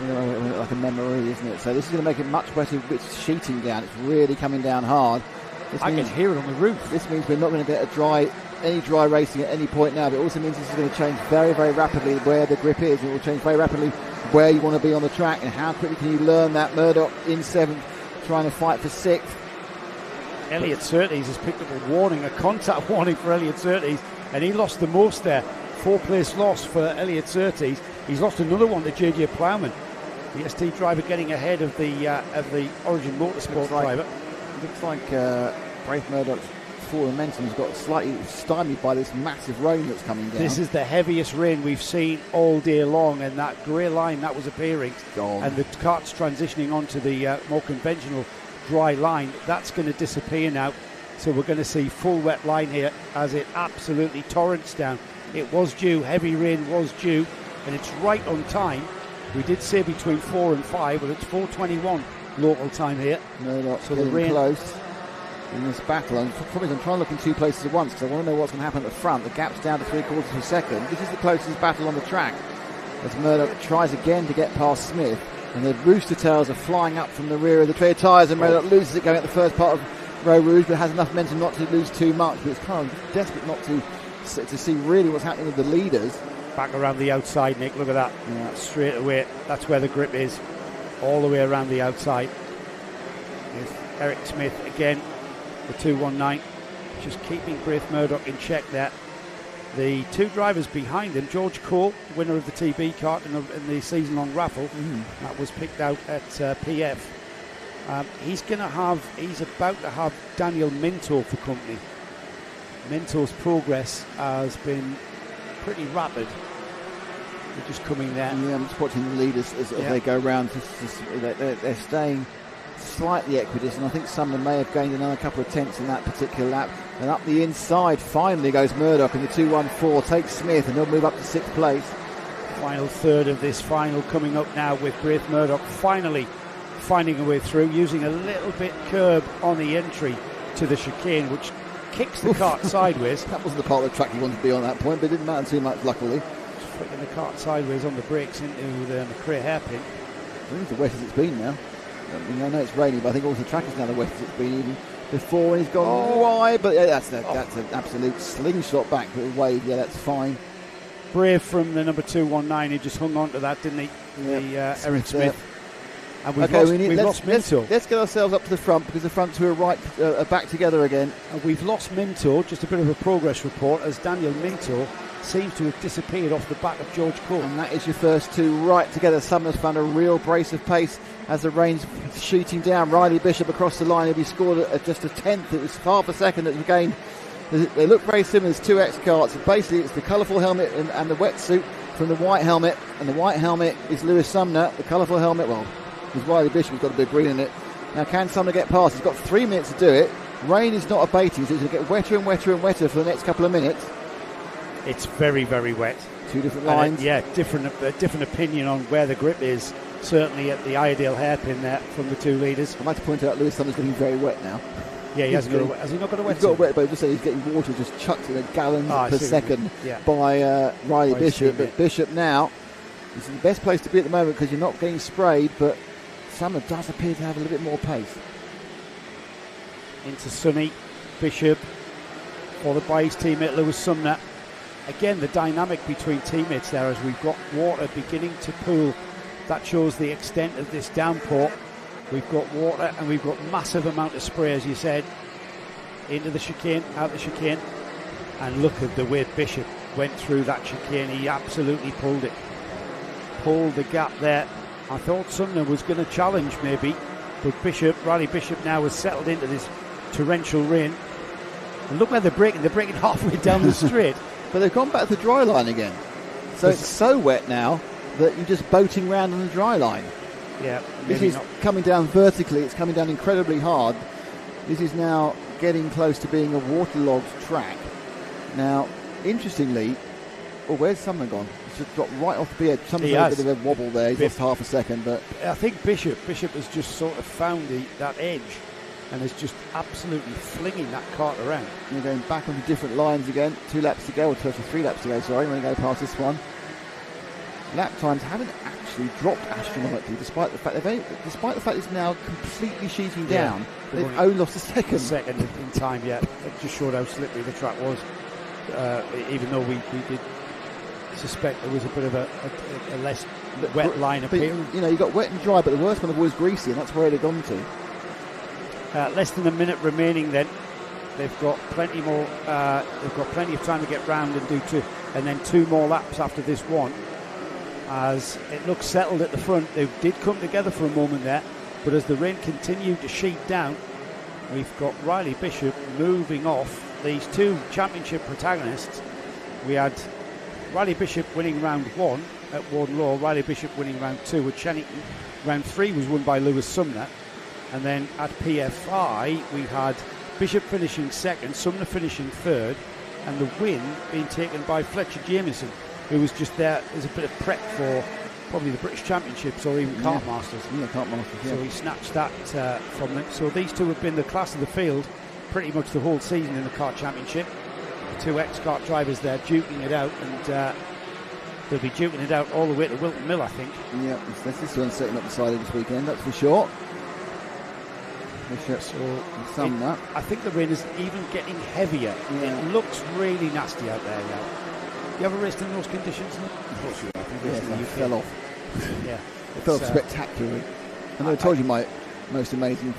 Speaker 1: Like a memory, isn't it? So this is going to make it much better. It's sheeting down. It's really coming down hard.
Speaker 3: I can hear it on the roof.
Speaker 1: This means we're not going to get any dry racing at any point now, but it also means this is going to change very, very rapidly where the grip is. It will change very rapidly where you want to be on the track and how quickly can you learn that. Murdoch in 7th, trying to fight for 6th.
Speaker 3: Elliot Surtees has picked up a contact warning for Elliot Surtees, and he lost the most there. 4-place loss for Elliot Surtees. He's lost another one to JJ Plowman, the ST driver, getting ahead of the Origin Motorsport driver.
Speaker 1: Looks like Braith Murdoch's full momentum has got slightly stymied by this massive rain that's coming down.
Speaker 3: This is the heaviest rain we've seen all day long, and that grey line that was appearing, and the kart's transitioning onto the more conventional dry line, that's going to disappear now. So we're going to see full wet line here as it absolutely torrents down. It was due, heavy rain was due, and it's right on time. We did say between 4 and 5, but it's 4:21 local time here.
Speaker 1: Murdoch
Speaker 3: so
Speaker 1: getting
Speaker 3: the rain
Speaker 1: close in this battle. And probably I'm trying to look in 2 places at once because I want to know what's going to happen at the front. The gap's down to 3/4 of a second. This is the closest battle on the track as Murdoch tries again to get past Smith, and the rooster tails are flying up from the rear of the clear tyres, and Murdoch loses it going at the first part of ROWRAH, but has enough momentum not to lose too much. But it's kind of desperate not to see really what's happening with the leaders.
Speaker 3: Back around the outside, Nick, look at that. Yeah. Straight away, that's where the grip is, all the way around the outside. There's Eric Smith again, the 219, just keeping Braith Murdoch in check there. The 2 drivers behind him, George Cole, winner of the TB kart in the season-long raffle, that was picked out at PF. He's about to have Daniel Minto for company. Minto's progress has been pretty rapid. They're just coming there.
Speaker 1: Yeah, I'm just watching the leaders as they go around. They're staying slightly equidistant. I think some of them may have gained another couple of tenths in that particular lap. And up the inside, finally goes Murdoch in the 214, takes Smith, and he'll move up to 6th place.
Speaker 3: Final third of this final coming up now with Braith Murdoch finally finding a way through, using a little bit curb on the entry to the chicane, which kicks the kart sideways.
Speaker 1: That wasn't the part of the track you wanted to be on that point, but it didn't matter too much, luckily.
Speaker 3: Just flicking the kart sideways on the brakes into the McRae hairpin.
Speaker 1: I think it's the wettest it's been now. I know it's raining, but I think also the track is now the wettest it's been even before, and he's gone wide, but that's an absolute slingshot back with a wave. Yeah, that's fine.
Speaker 3: Brave from the number 219, he just hung on to that, didn't he?
Speaker 1: Yep.
Speaker 3: Eric Smith. And we've lost Minto.
Speaker 1: Let's get ourselves up to the front, because the front 2 are back together again.
Speaker 3: And we've lost Minto, just a bit of a progress report, as Daniel Minto seems to have disappeared off the back of George Cole.
Speaker 1: And that is your first 2 right together. Sumner's found a real brace of pace as the rain's shooting down. Riley Bishop across the line. He'll be scored at just a tenth. It was half a second that was gained. They look very similar as 2 X karts. Basically, it's the colourful helmet and the wetsuit from the white helmet. And the white helmet is Lewis Sumner. The colourful helmet, is Riley Bishop. He's got a bit of green in it. Now, can Sumner get past? He's got 3 minutes to do it. Rain is not abating, so it's going to get wetter and wetter and wetter for the next couple of minutes.
Speaker 3: It's very, very wet.
Speaker 1: 2 different lines.
Speaker 3: Different opinion on where the grip is. Certainly at the ideal hairpin there from the 2 leaders.
Speaker 1: I'd like to point out Lewis Sumner's getting very wet now.
Speaker 3: Yeah, has he not got a wet?
Speaker 1: He's got a wet, but just saying he's getting water just chucked in a gallon per second by Riley Bishop. But Bishop now, this is the best place to be at the moment because you're not getting sprayed, but Sumner does appear to have a little bit more pace.
Speaker 3: Into Sonny, Bishop, followed by his teammate Lewis Sumner. Again, the dynamic between teammates there as we've got water beginning to pool. That shows the extent of this downpour. We've got water and we've got massive amount of spray, as you said, into the chicane, out the chicane. And look at the way Bishop went through that chicane. He absolutely pulled it. pulled the gap there. I thought Sumner was going to challenge maybe, but Riley Bishop now has settled into this torrential rain. And look where they're breaking halfway down the straight.
Speaker 1: But they've gone back to the dry line again. So it's so wet now that you're just boating around on the dry line.
Speaker 3: Yeah,
Speaker 1: this is coming down vertically. It's coming down incredibly hard. This is now getting close to being a waterlogged track. Now, interestingly, where's Sumner gone? It's just dropped right off the edge. Sumner's had a bit of a wobble there. He's lost half a second, but
Speaker 3: I think Bishop has just sort of found that edge and is just absolutely flinging that cart around.
Speaker 1: You're going back onto different lines again. 2 laps to go, or 3 laps to go. Sorry, when we go past this one. Lap times haven't actually dropped astronomically, despite the fact it's now completely sheeting down. They've only lost a second
Speaker 3: in time. Yeah, it just showed how slippery the track was. Even though we did suspect there was a bit of a less wet line appearing.
Speaker 1: You know, you got wet and dry, but the worst one of all is greasy, and that's where they've gone to.
Speaker 3: Less than a minute remaining. Then they've got plenty more. They've got plenty of time to get round and do 2 more laps after this one. As it looks settled at the front, they did come together for a moment there, but as the rain continued to sheet down, we've got Riley Bishop moving off these 2 championship protagonists. We had Riley Bishop winning round 1 at Warden Law, Riley Bishop winning round 2 at Chennington. Round 3 was won by Lewis Sumner, and then at PFI we had Bishop finishing second, Sumner finishing third, and the win being taken by Fletcher Jameson, who was just there as a bit of prep for probably the British Championships or even Kart Masters.
Speaker 1: Yeah, Kart Masters, yeah.
Speaker 3: So he snatched that from them. So these 2 have been the class of the field pretty much the whole season in the Kart Championship. 2 ex-kart drivers there duking it out, and they'll be duking it out all the way to Wilton Mill, I think.
Speaker 1: Yeah, this one's certainly not decided this weekend, that's for sure. Sumner.
Speaker 3: I think the rain is even getting heavier. Yeah. It looks really nasty out there now. You ever raced in those conditions?
Speaker 1: Of course you have. Yes, you fell off.
Speaker 3: Yeah.
Speaker 1: It fell off spectacularly. And I told you my most amazing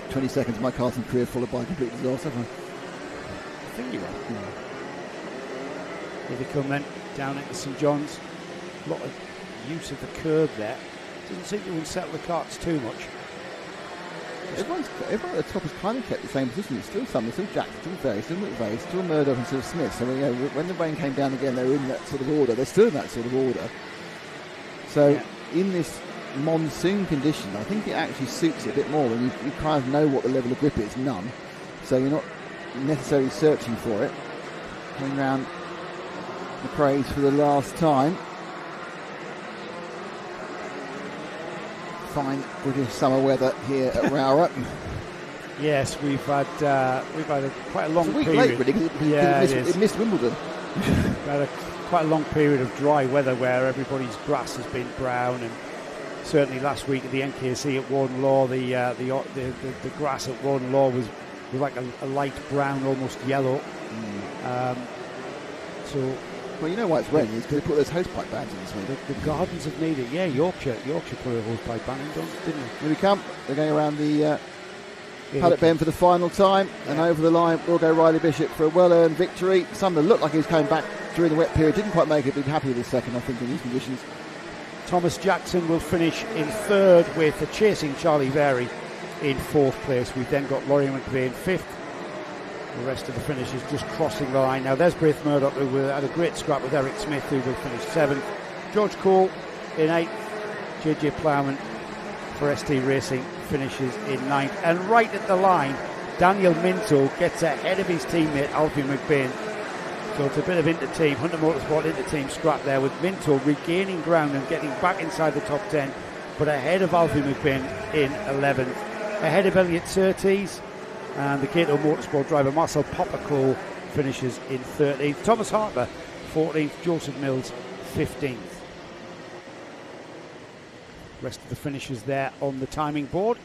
Speaker 1: 20 seconds of my karting career followed by a complete disaster, haven't
Speaker 3: I think you are. Yeah. Here they come then, down into St John's. A lot of use of the curb there. Doesn't seem to unsettle the karts too much.
Speaker 1: Everyone at the top has kind of kept the same position. It's still Sumner, still Jack, still Ferry, still McVeigh, still Murdoch and still Smith. So when the rain came down again, they were in that sort of order. They're still in that sort of order. So in this monsoon condition, I think it actually suits it a bit more when you kind of know what the level of grip is, none. So you're not necessarily searching for it. Coming round the Craze for the last time. Fine British summer weather here at ROWRAH.
Speaker 3: Yes, we've had quite a long
Speaker 1: it's a week
Speaker 3: period.
Speaker 1: Late, really, because it missed Wimbledon.
Speaker 3: We've had quite a long period of dry weather where everybody's grass has been brown, and certainly last week at the NKC at Warden Law, the grass at Warden Law was like a light brown, almost yellow.
Speaker 1: Well, you know why it's raining, is because they put those hosepipe bans in this week.
Speaker 3: The gardens have needed, Yorkshire put a hosepipe ban in, didn't they?
Speaker 1: Here we come. They're going around the paddock bend for the final time, and over the line will go Riley Bishop for a well-earned victory. Sumner looked like he was coming back during the wet period, didn't quite make it, but he'd be happy with his second, I think, in these conditions.
Speaker 3: Thomas Jackson will finish in third with a chasing Charlie Very in fourth place. We've then got Laurie McVeigh in fifth. The rest of the finishers just crossing the line. Now there's Braith Murdoch, who had a great scrap with Eric Smith, who will finish seventh. George Cole in eighth. JJ Plowman for ST Racing finishes in ninth. And right at the line, Daniel Minto gets ahead of his teammate Alfie McBain. So it's a bit of inter-team, Hunter Motorsport inter-team scrap there, with Minto regaining ground and getting back inside the top 10, but ahead of Alfie McBain in 11th. Ahead of Elliot Surtees, and the Cato Motorsport driver Marcel Poppercole finishes in 13th. Thomas Harper 14th, Joseph Mills 15th. Rest of the finishers there on the timing board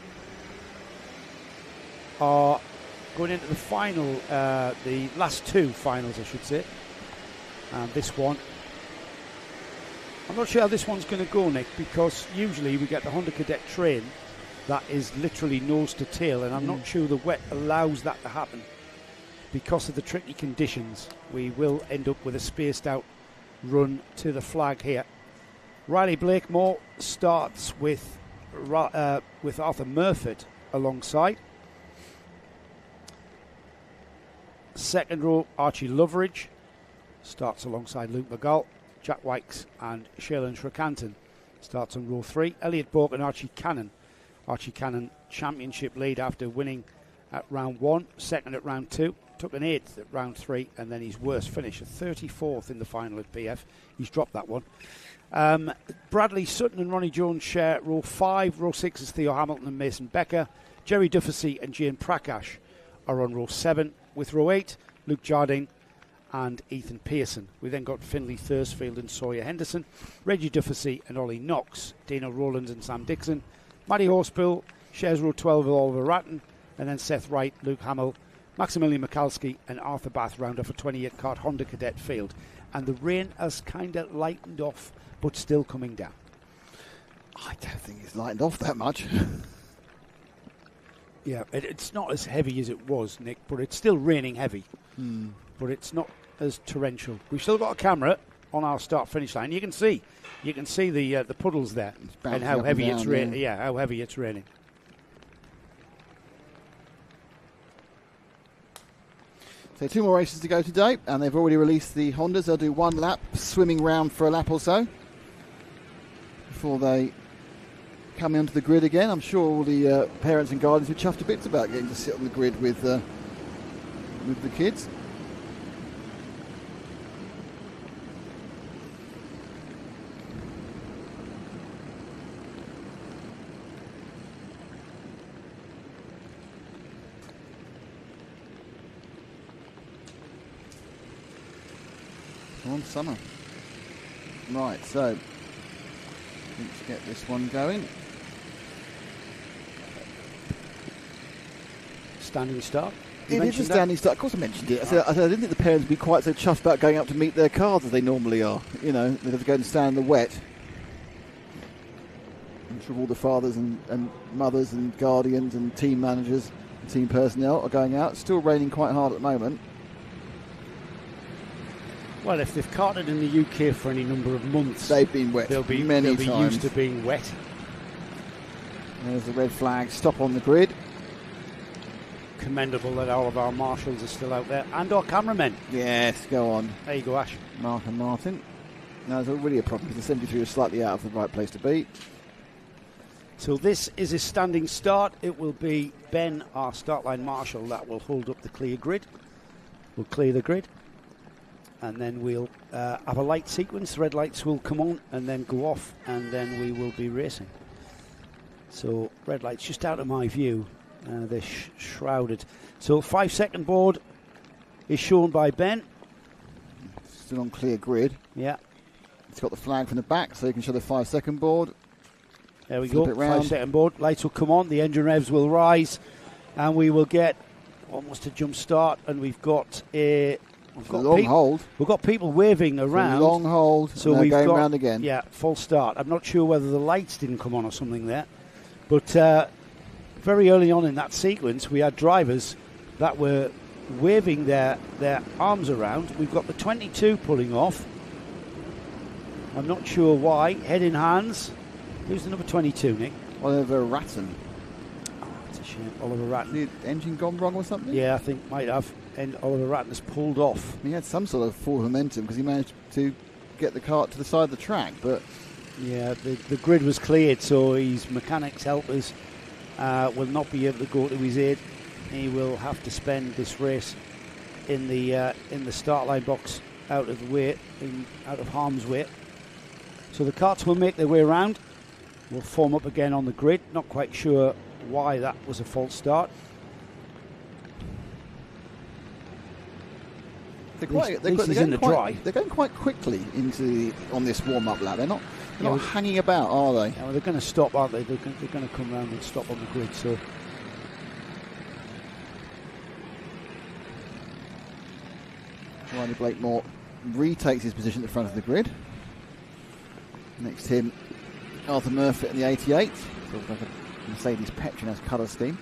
Speaker 3: are going into the final, the last two finals, I should say. And this one, I'm not sure how this one's going to go, Nick, because usually we get the Honda Cadet train that is literally nose to tail, and I'm not sure the wet allows that to happen. Because of the tricky conditions, we will end up with a spaced out run to the flag here. Riley Blakemore starts with Arthur Murfitt alongside. Second row, Archie Loveridge starts alongside Luke McGull. Jack Wykes and Shaylin Shrikanthan starts on row 3. Elliot Bourke and Archie Cannon. Archie Cannon championship lead after winning at round 1, second at round 2, took an 8th at round 3, and then his worst finish, a 34th in the final at PF. He's dropped that one. Bradley Sutton and Ronnie Jones share row 5. Row 6 is Theo Hamilton and Mason Becker. Jerry Dufficy and Jane Prakash are on row 7. With row 8, Luke Jardine and Ethan Pearson. We then got Finlay Thursfield and Sawyer Henderson, Reggie Dufficy and Ollie Knox, Dana Rowlands and Sam Dixon. Matty Horsebill shares row 12 with Oliver Ratton, and then Seth Wright, Luke Hamill, Maximilian Mikalski and Arthur Bath round off a 28 Kart Honda Cadet field. And the rain has kind of lightened off, but still coming down.
Speaker 1: I don't think it's lightened off that much.
Speaker 3: Yeah, it's not as heavy as it was, Nick, but it's still raining heavy. But it's not as torrential. We've still got a camera on our start-finish line. You can see the puddles there and how heavy it's raining. Yeah, how heavy it's raining.
Speaker 1: So 2 more races to go today, and they've already released the Hondas. They'll do 1 lap, swimming round for a lap or so before they come onto the grid again. I'm sure all the parents and guardians were chuffed to bits about getting to sit on the grid with the kids. On summer. Right, so let's get this one going.
Speaker 3: Standing start.
Speaker 1: It is a standing start. Of course I mentioned it. I didn't think the parents would be quite so chuffed about going up to meet their cars as they normally are. You know, they'd have to go and stand in the wet. I'm sure all the fathers and mothers and guardians and team managers and team personnel are going out. It's still raining quite hard at the moment.
Speaker 3: Well, if they've karted in the UK for any number of months,
Speaker 1: they've been wet.
Speaker 3: They'll be
Speaker 1: times.
Speaker 3: Used to being wet.
Speaker 1: There's the red flag. Stop on the grid.
Speaker 3: Commendable that all of our marshals are still out there and our cameramen.
Speaker 1: Yes, go on.
Speaker 3: There you go, Ash.
Speaker 1: Mark and Martin. No, there's already a problem because the 73 is slightly out of the right place to be.
Speaker 3: So this is a standing start. It will be Ben, our start line marshal, that will hold up the clear grid. We'll clear the grid. And then we'll have a light sequence. Red lights will come on and then go off, and then we will be racing. So red lights just out of my view. They're shrouded. So 5-second board is shown by Ben.
Speaker 1: Still on clear grid.
Speaker 3: Yeah.
Speaker 1: It's got the flag from the back, so you can show the 5-second board.
Speaker 3: There we go. 5-second board. Lights will come on. The engine revs will rise, and we will get almost a jump start. And we've got a
Speaker 1: long hold.
Speaker 3: We've got people waving around.
Speaker 1: Long hold.
Speaker 3: So we've
Speaker 1: going
Speaker 3: got
Speaker 1: round again.
Speaker 3: Yeah, full start. I'm not sure whether the lights didn't come on or something there, but very early on in that sequence, we had drivers that were waving their arms around. We've got the 22 pulling off. I'm not sure why. Head in hands. Who's the number 22, Nick?
Speaker 1: Oliver Ratton.
Speaker 3: Oh, it's a shame. Oliver Ratton.
Speaker 1: The engine gone wrong or something?
Speaker 3: Yeah, I think might have. And Oliver Ratton has pulled off.
Speaker 1: He had some sort of forward momentum because he managed to get the kart to the side of the track, but
Speaker 3: yeah, the grid was cleared, so his mechanics helpers will not be able to go to his aid. He will have to spend this race in the start line box, out of the way, out of harm's way. So the karts will make their way around. We'll form up again on the grid. Not quite sure why that was a false start.
Speaker 1: They're going quite quickly on this warm-up lap. They're not hanging about, are they?
Speaker 3: Yeah, well, they're going to stop, aren't they? They're going to come round and stop on the grid. So
Speaker 1: Riley Blakemore retakes his position at the front of the grid. Next to him, Arthur Murfitt in the 88. Sort of like a Mercedes Petronas colour scheme.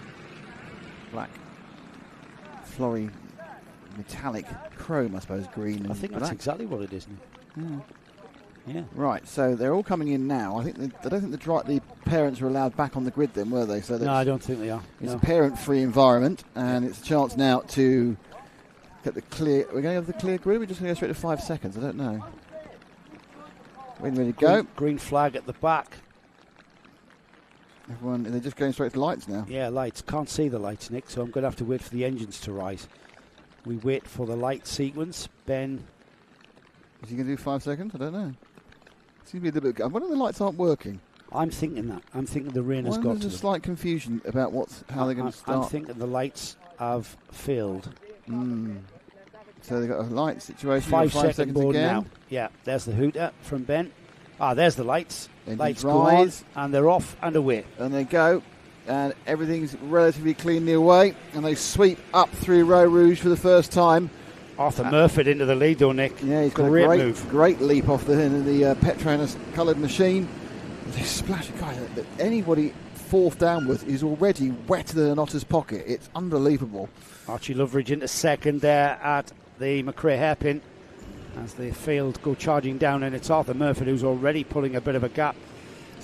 Speaker 1: Black, flory, metallic chrome, I suppose, green.
Speaker 3: I think that's exactly what it is.
Speaker 1: Yeah.
Speaker 2: Yeah.
Speaker 1: Right, so they're all coming in now. I don't think the parents were allowed back on the grid then, were they? So
Speaker 2: No, I don't think they are.
Speaker 1: It's a parent-free environment, and it's a chance now to get the clear. We're going to have the clear grid. We're just going to go straight to 5 seconds. I don't know. When ready to go?
Speaker 2: Green flag at the back.
Speaker 1: Everyone, they're just going straight to lights now.
Speaker 2: Yeah, lights. Can't see the lights, Nick, so I'm going to have to wait for the engines to rise. We wait for the light sequence. Ben.
Speaker 1: Is he going to do 5 seconds? I don't know. Seems to be a little bit. I wonder if the lights aren't working.
Speaker 2: I'm thinking that. I'm thinking the rain has got to them.
Speaker 1: There's a slight confusion about how they're going to start.
Speaker 2: I'm thinking the lights have failed.
Speaker 1: So they've got a light situation.
Speaker 2: 5
Speaker 1: seconds
Speaker 2: second board
Speaker 1: again.
Speaker 2: now. Yeah, there's the hooter from Ben. There's the lights.
Speaker 1: Engines
Speaker 2: lights
Speaker 1: rise.
Speaker 2: go on, and they're off and away.
Speaker 1: And they go. And everything's relatively cleanly away. And they sweep up through Row Rouge for the first time.
Speaker 2: Arthur Murphy into the lead, though, Nick.
Speaker 1: Yeah, he's got
Speaker 2: great
Speaker 1: a
Speaker 2: move.
Speaker 1: Great leap off the Petronas coloured machine. They splash. Guys, anybody fourth downwards is already wetter than an otter's pocket. It's unbelievable.
Speaker 2: Archie Loveridge into second there at the McRae hairpin as the field go charging down, and it's Arthur Murphy who's already pulling a bit of a gap.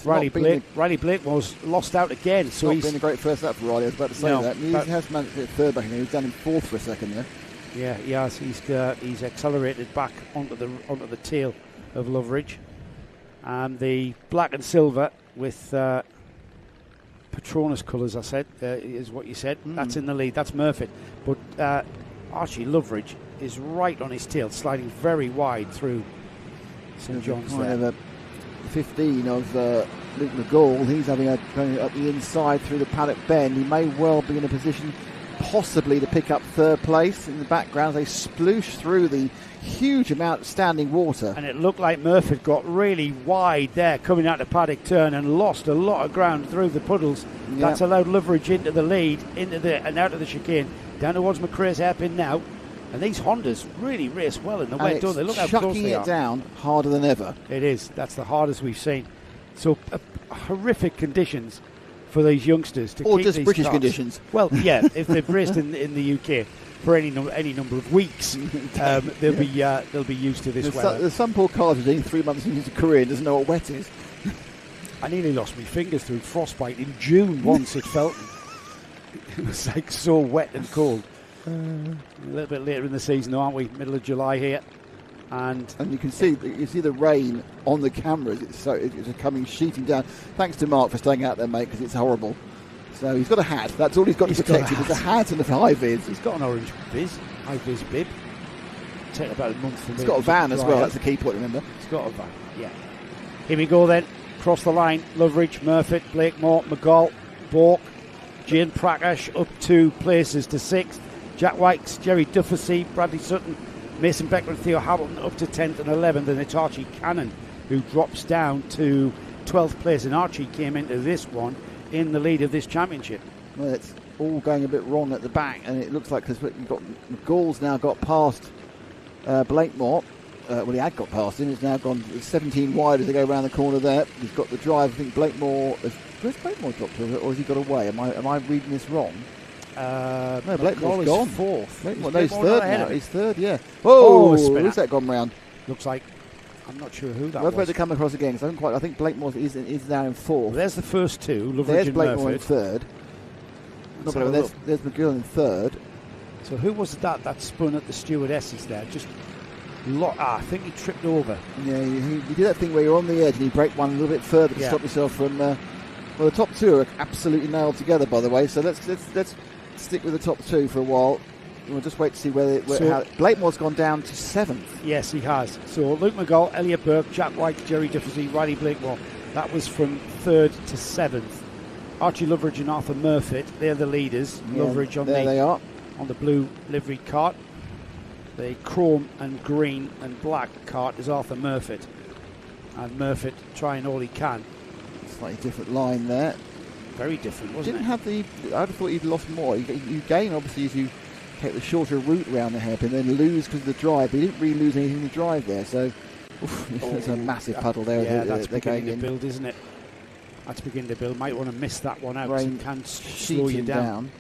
Speaker 2: Riley Blake was lost out again.
Speaker 1: So he's been a great first lap for Riley. I was about to say that. He has managed to get third back in there. He was down in fourth for a second there.
Speaker 2: Yeah, he has. He's accelerated back onto the tail of Loveridge. The black and silver with Petronas colours, I said, is what you said. That's in the lead. That's Murphy. But Archie Loveridge is right on his tail, sliding very wide through St John's there.
Speaker 1: 15 of Luke McGall. He's going up the inside through the paddock bend. He may well be in a position possibly to pick up third place. In the background, they sploosh through the huge amount of standing water.
Speaker 2: And it looked like Murphy got really wide there coming out of paddock turn and lost a lot of ground through the puddles. Yep. That's allowed Loveridge into the lead, and out of the chicane, down towards McRae's hairpin now. And these Hondas really race well in the wet, don't they? Look how close they are.
Speaker 1: Chucking it down harder than ever.
Speaker 2: It is. That's the hardest we've seen. So horrific conditions for these youngsters to
Speaker 1: or
Speaker 2: keep
Speaker 1: just
Speaker 2: these
Speaker 1: British
Speaker 2: cars.
Speaker 1: Conditions.
Speaker 2: Well, yeah, if they've raced in the UK for any number of weeks, they'll be used to this weather.
Speaker 1: There's some poor cars who's only 3 months into his career and doesn't know what wet is.
Speaker 2: I nearly lost my fingers through frostbite in June once at Felton. It was like so wet and cold. A little bit later in the season, though, aren't we? Middle of July here, and
Speaker 1: you can see the rain on the cameras. It's coming sheeting down. Thanks to Mark for staying out there, mate, because it's horrible. So he's got a hat. That's all he's got to protect him. It's a hat and a high vis.
Speaker 2: He's got an orange high vis bib. Take about a month for me.
Speaker 1: He's got a van as well. That's the key point. Remember,
Speaker 2: he's got a van. Yeah. Here we go then. Cross the line. Loveridge, Murphy, Blakemore, McGall, Bork, Jane Prakash up 2 places to 6th. Jack Wykes, Jerry Dufficy, Bradley Sutton, Mason Becker and Theo Hamilton up to 10th and 11th. And it's Archie Cannon who drops down to 12th place. And Archie came into this one in the lead of this championship.
Speaker 1: Well, it's all going a bit wrong at the back. And it looks like because McGall's now got past Blakemore. Well, he had got past him. It's now gone 17 wide as they go around the corner there. He's got the drive. I think Blakemore... Where's Blakemore dropped to, or has he got away? Am I reading this wrong?
Speaker 2: No,
Speaker 1: Blakemore's gone.
Speaker 2: Fourth.
Speaker 1: He's third now. He's third, yeah. Whoa! Who's that gone round?
Speaker 2: Looks like... I'm not sure who that
Speaker 1: was.
Speaker 2: We're
Speaker 1: to come across again, because I think Blakemore is now in fourth.
Speaker 2: Well, there's the first two. Loveridge
Speaker 1: there's
Speaker 2: and
Speaker 1: Blakemore
Speaker 2: Murphy.
Speaker 1: in third. There's McGill in third.
Speaker 2: So who was that spun at the stewardesses there? I think he tripped over.
Speaker 1: Yeah, you do that thing where you're on the edge and you break one a little bit further to stop yourself from... well, the top two are absolutely nailed together, by the way, so let's stick with the top two for a while. We'll just wait to see how Blakemore's gone down to 7th.
Speaker 2: Yes, he has. So Luke McGall, Elliot Burke, Jack White, Jerry Dufficy, Riley Blakemore. That was from 3rd to 7th. Archie Loveridge and Arthur Murphy, they're the leaders.
Speaker 1: Yeah,
Speaker 2: Loveridge on the blue livery cart. The chrome and green and black cart is Arthur Murphy. And Murphy trying all he can.
Speaker 1: Slightly different line there.
Speaker 2: Very different, wasn't it?
Speaker 1: I'd have thought he'd lost more. You gain, obviously, as you take the shorter route around the hairpin, then lose because of the drive. But he didn't really lose anything in the drive there, so there's a massive puddle there.
Speaker 2: Yeah, that's beginning to build, isn't it? That's beginning to build. Might want to miss that one out. It can slow you down.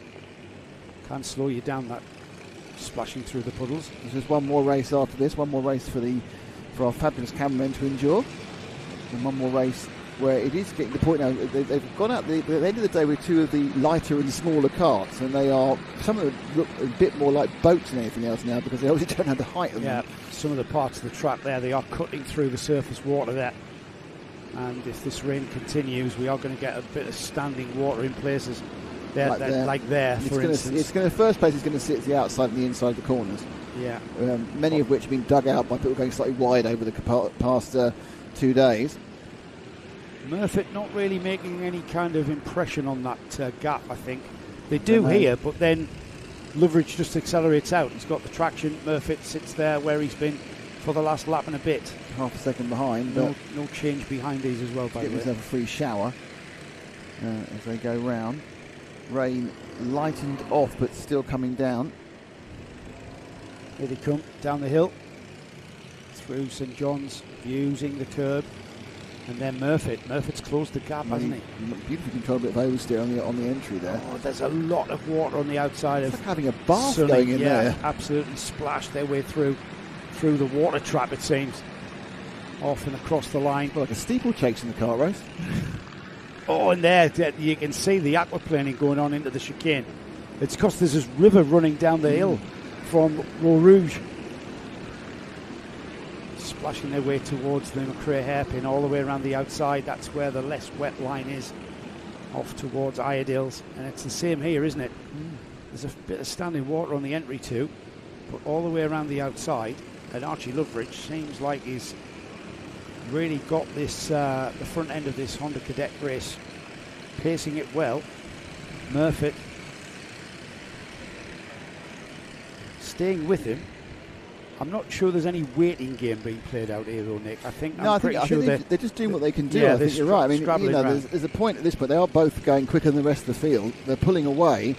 Speaker 2: Can slow you down, that splashing through the puddles.
Speaker 1: There's just one more race after this. One more race for the for our fabulous cameramen to endure. And one more race where it is getting to the point now, they've gone out at the end of the day with two of the lighter and smaller karts, and they are, some of them look a bit more like boats than anything else now, because they obviously don't have the height of them.
Speaker 3: Some of the parts of the track there, they are cutting through the surface water there. And if this rain continues, we are going to get a bit of standing water in places. Like there, for instance.
Speaker 1: The first place is going to sit at the outside and the inside of the corners.
Speaker 3: Yeah.
Speaker 1: Many of which have been dug out by people going slightly wide over the past 2 days.
Speaker 3: Murphy not really making any kind of impression on that gap, I think. They do here, but then Loveridge just accelerates out. He's got the traction. Murphy sits there where he's been for the last lap and a bit.
Speaker 1: Half a second behind.
Speaker 3: No change behind these as well, by the way.
Speaker 1: Give himself a free shower as they go round. Rain lightened off, but still coming down.
Speaker 3: Here they come, down the hill, through St John's, using the curb. And then Murphy's closed the gap, hasn't he?
Speaker 1: Beautifully controlled bit of oversteer on the entry there.
Speaker 3: Oh, there's a lot of water on the outside
Speaker 1: it's
Speaker 3: of
Speaker 1: like having a bath
Speaker 3: Sunny,
Speaker 1: going in there.
Speaker 3: Absolutely splashed their way through the water trap, it seems. Off and across the line.
Speaker 1: Like a steeplechase in the kart race.
Speaker 3: Oh, and there you can see the aquaplaning going on into the chicane. It's because there's this river running down the hill from ROWRAH. Splashing their way towards the McRae hairpin all the way around the outside. That's where the less wet line is, off towards Iredales. And it's the same here, isn't it? There's a bit of standing water on the entry too, but all the way around the outside. And Archie Loveridge seems like he's really got this the front end of this Honda Cadet race, pacing it well. Murphy staying with him. I'm not sure there's any waiting game being played out here, though, Nick. I think
Speaker 1: they're just doing what they can do.
Speaker 3: Yeah,
Speaker 1: I think you're right. I mean, there's a point at this point. They are both going quicker than the rest of the field. They're pulling away.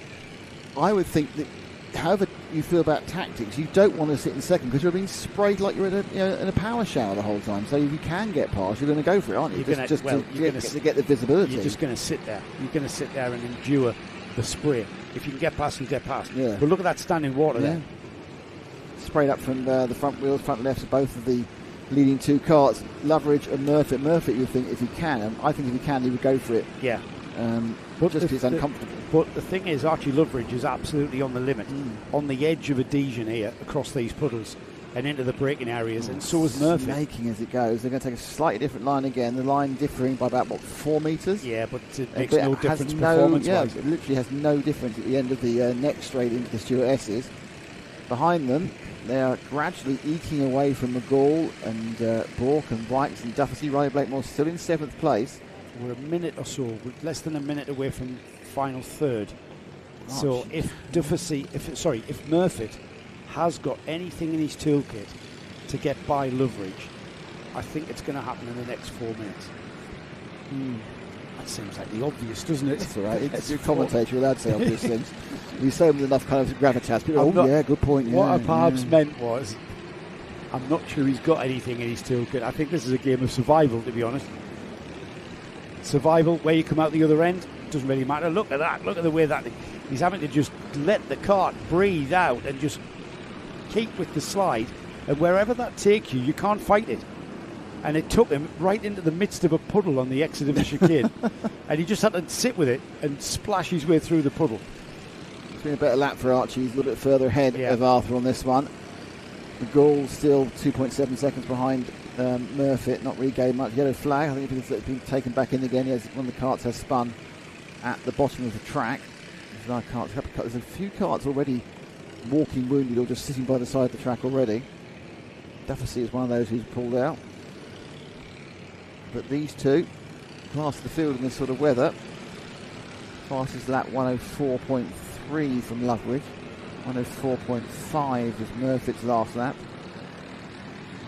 Speaker 1: I would think that, however you feel about tactics, you don't want to sit in second because you're being sprayed like you're in a power shower the whole time. So if you can get past, you're going to go for it, aren't you? To get the visibility.
Speaker 3: You're just going to sit there. You're going to sit there and endure the spray. If you can get past, you get past.
Speaker 1: Yeah.
Speaker 3: But look at that standing water there.
Speaker 1: Sprayed up from the front wheels, front lefts of both of the leading two karts, Loveridge and Murphy. Murphy, you think if he can, I think if he can, he would go for it.
Speaker 3: Yeah.
Speaker 1: But just because it's uncomfortable.
Speaker 3: But the thing is, Archie Loveridge is absolutely on the limit, on the edge of adhesion here, across these puddles and into the braking areas, and so is Murphy.
Speaker 1: Making as it goes. They're going to take a slightly different line again, the line differing by about, 4 metres?
Speaker 3: Yeah, but it makes no difference performance-wise.
Speaker 1: Yeah, it literally has no difference at the end of the next straight into the Stewart S's. Behind them, they are gradually eking away from McGall and Bork and Wykes and Duffy. Riley Blakemore still in 7th place.
Speaker 3: We're a minute or so, less than a minute away from final third. So if Murphy has got anything in his toolkit to get by Loveridge, I think it's going to happen in the next 4 minutes. That seems like the obvious, doesn't it?
Speaker 1: That's all right. It's a commentator, you're allowed to say obvious things. You say them with enough kind of gravitas. People good point.
Speaker 3: What Pabs meant was, I'm not sure he's got anything in his toolkit. I think this is a game of survival, to be honest. Survival, where you come out the other end, doesn't really matter. Look at that. Look at the way that he's having to just let the kart breathe out and just keep with the slide. And wherever that takes you, you can't fight it. And it took him right into the midst of a puddle on the exit of the chicane. And he just had to sit with it and splash his way through the puddle.
Speaker 1: It's been a better lap for Archie. He's a little bit further ahead of Arthur on this one. The goal still 2.7 seconds behind Murphy, not regained much. Yellow flag. I think it's been taken back in again. One of the karts has spun at the bottom of the track. There's a few karts already walking wounded or just sitting by the side of the track already. Duffy is one of those who's pulled out. But these two, class of the field in this sort of weather, fastest lap 104.3 from Loveridge, 104.5 was Murphy's last lap.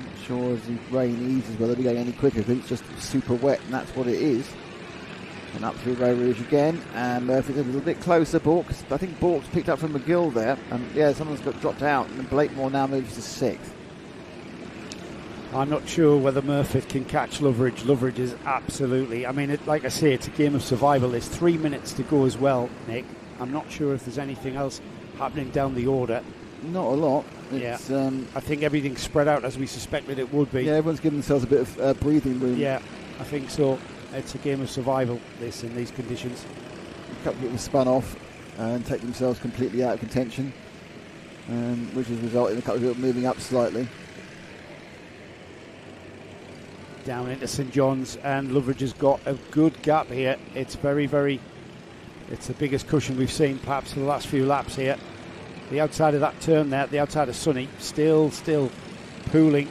Speaker 1: Not sure as the rain eases whether they'll be going any quicker because it's just super wet and that's what it is. And up through ROWRAH again, and Murphy's a little bit closer. I think Bork's picked up from McGill there, and someone's got dropped out, and Blakemore now moves to 6th.
Speaker 3: I'm not sure whether Murphy can catch Loveridge. Loveridge is absolutely, like I say, it's a game of survival. There's 3 minutes to go as well, Nick. I'm not sure if there's anything else happening down the order.
Speaker 1: Not a lot. It's,
Speaker 3: I think everything's spread out as we suspected it would be.
Speaker 1: Yeah, everyone's given themselves a bit of breathing room.
Speaker 3: Yeah, I think so. It's a game of survival, this, in these conditions.
Speaker 1: A couple of people spun off and take themselves completely out of contention, which has resulted in a couple of people moving up slightly.
Speaker 3: Down into St John's, and Loveridge has got a good gap here. It's very, very... It's the biggest cushion we've seen perhaps for the last few laps here. The outside of that turn there, the outside of Sunny, still pooling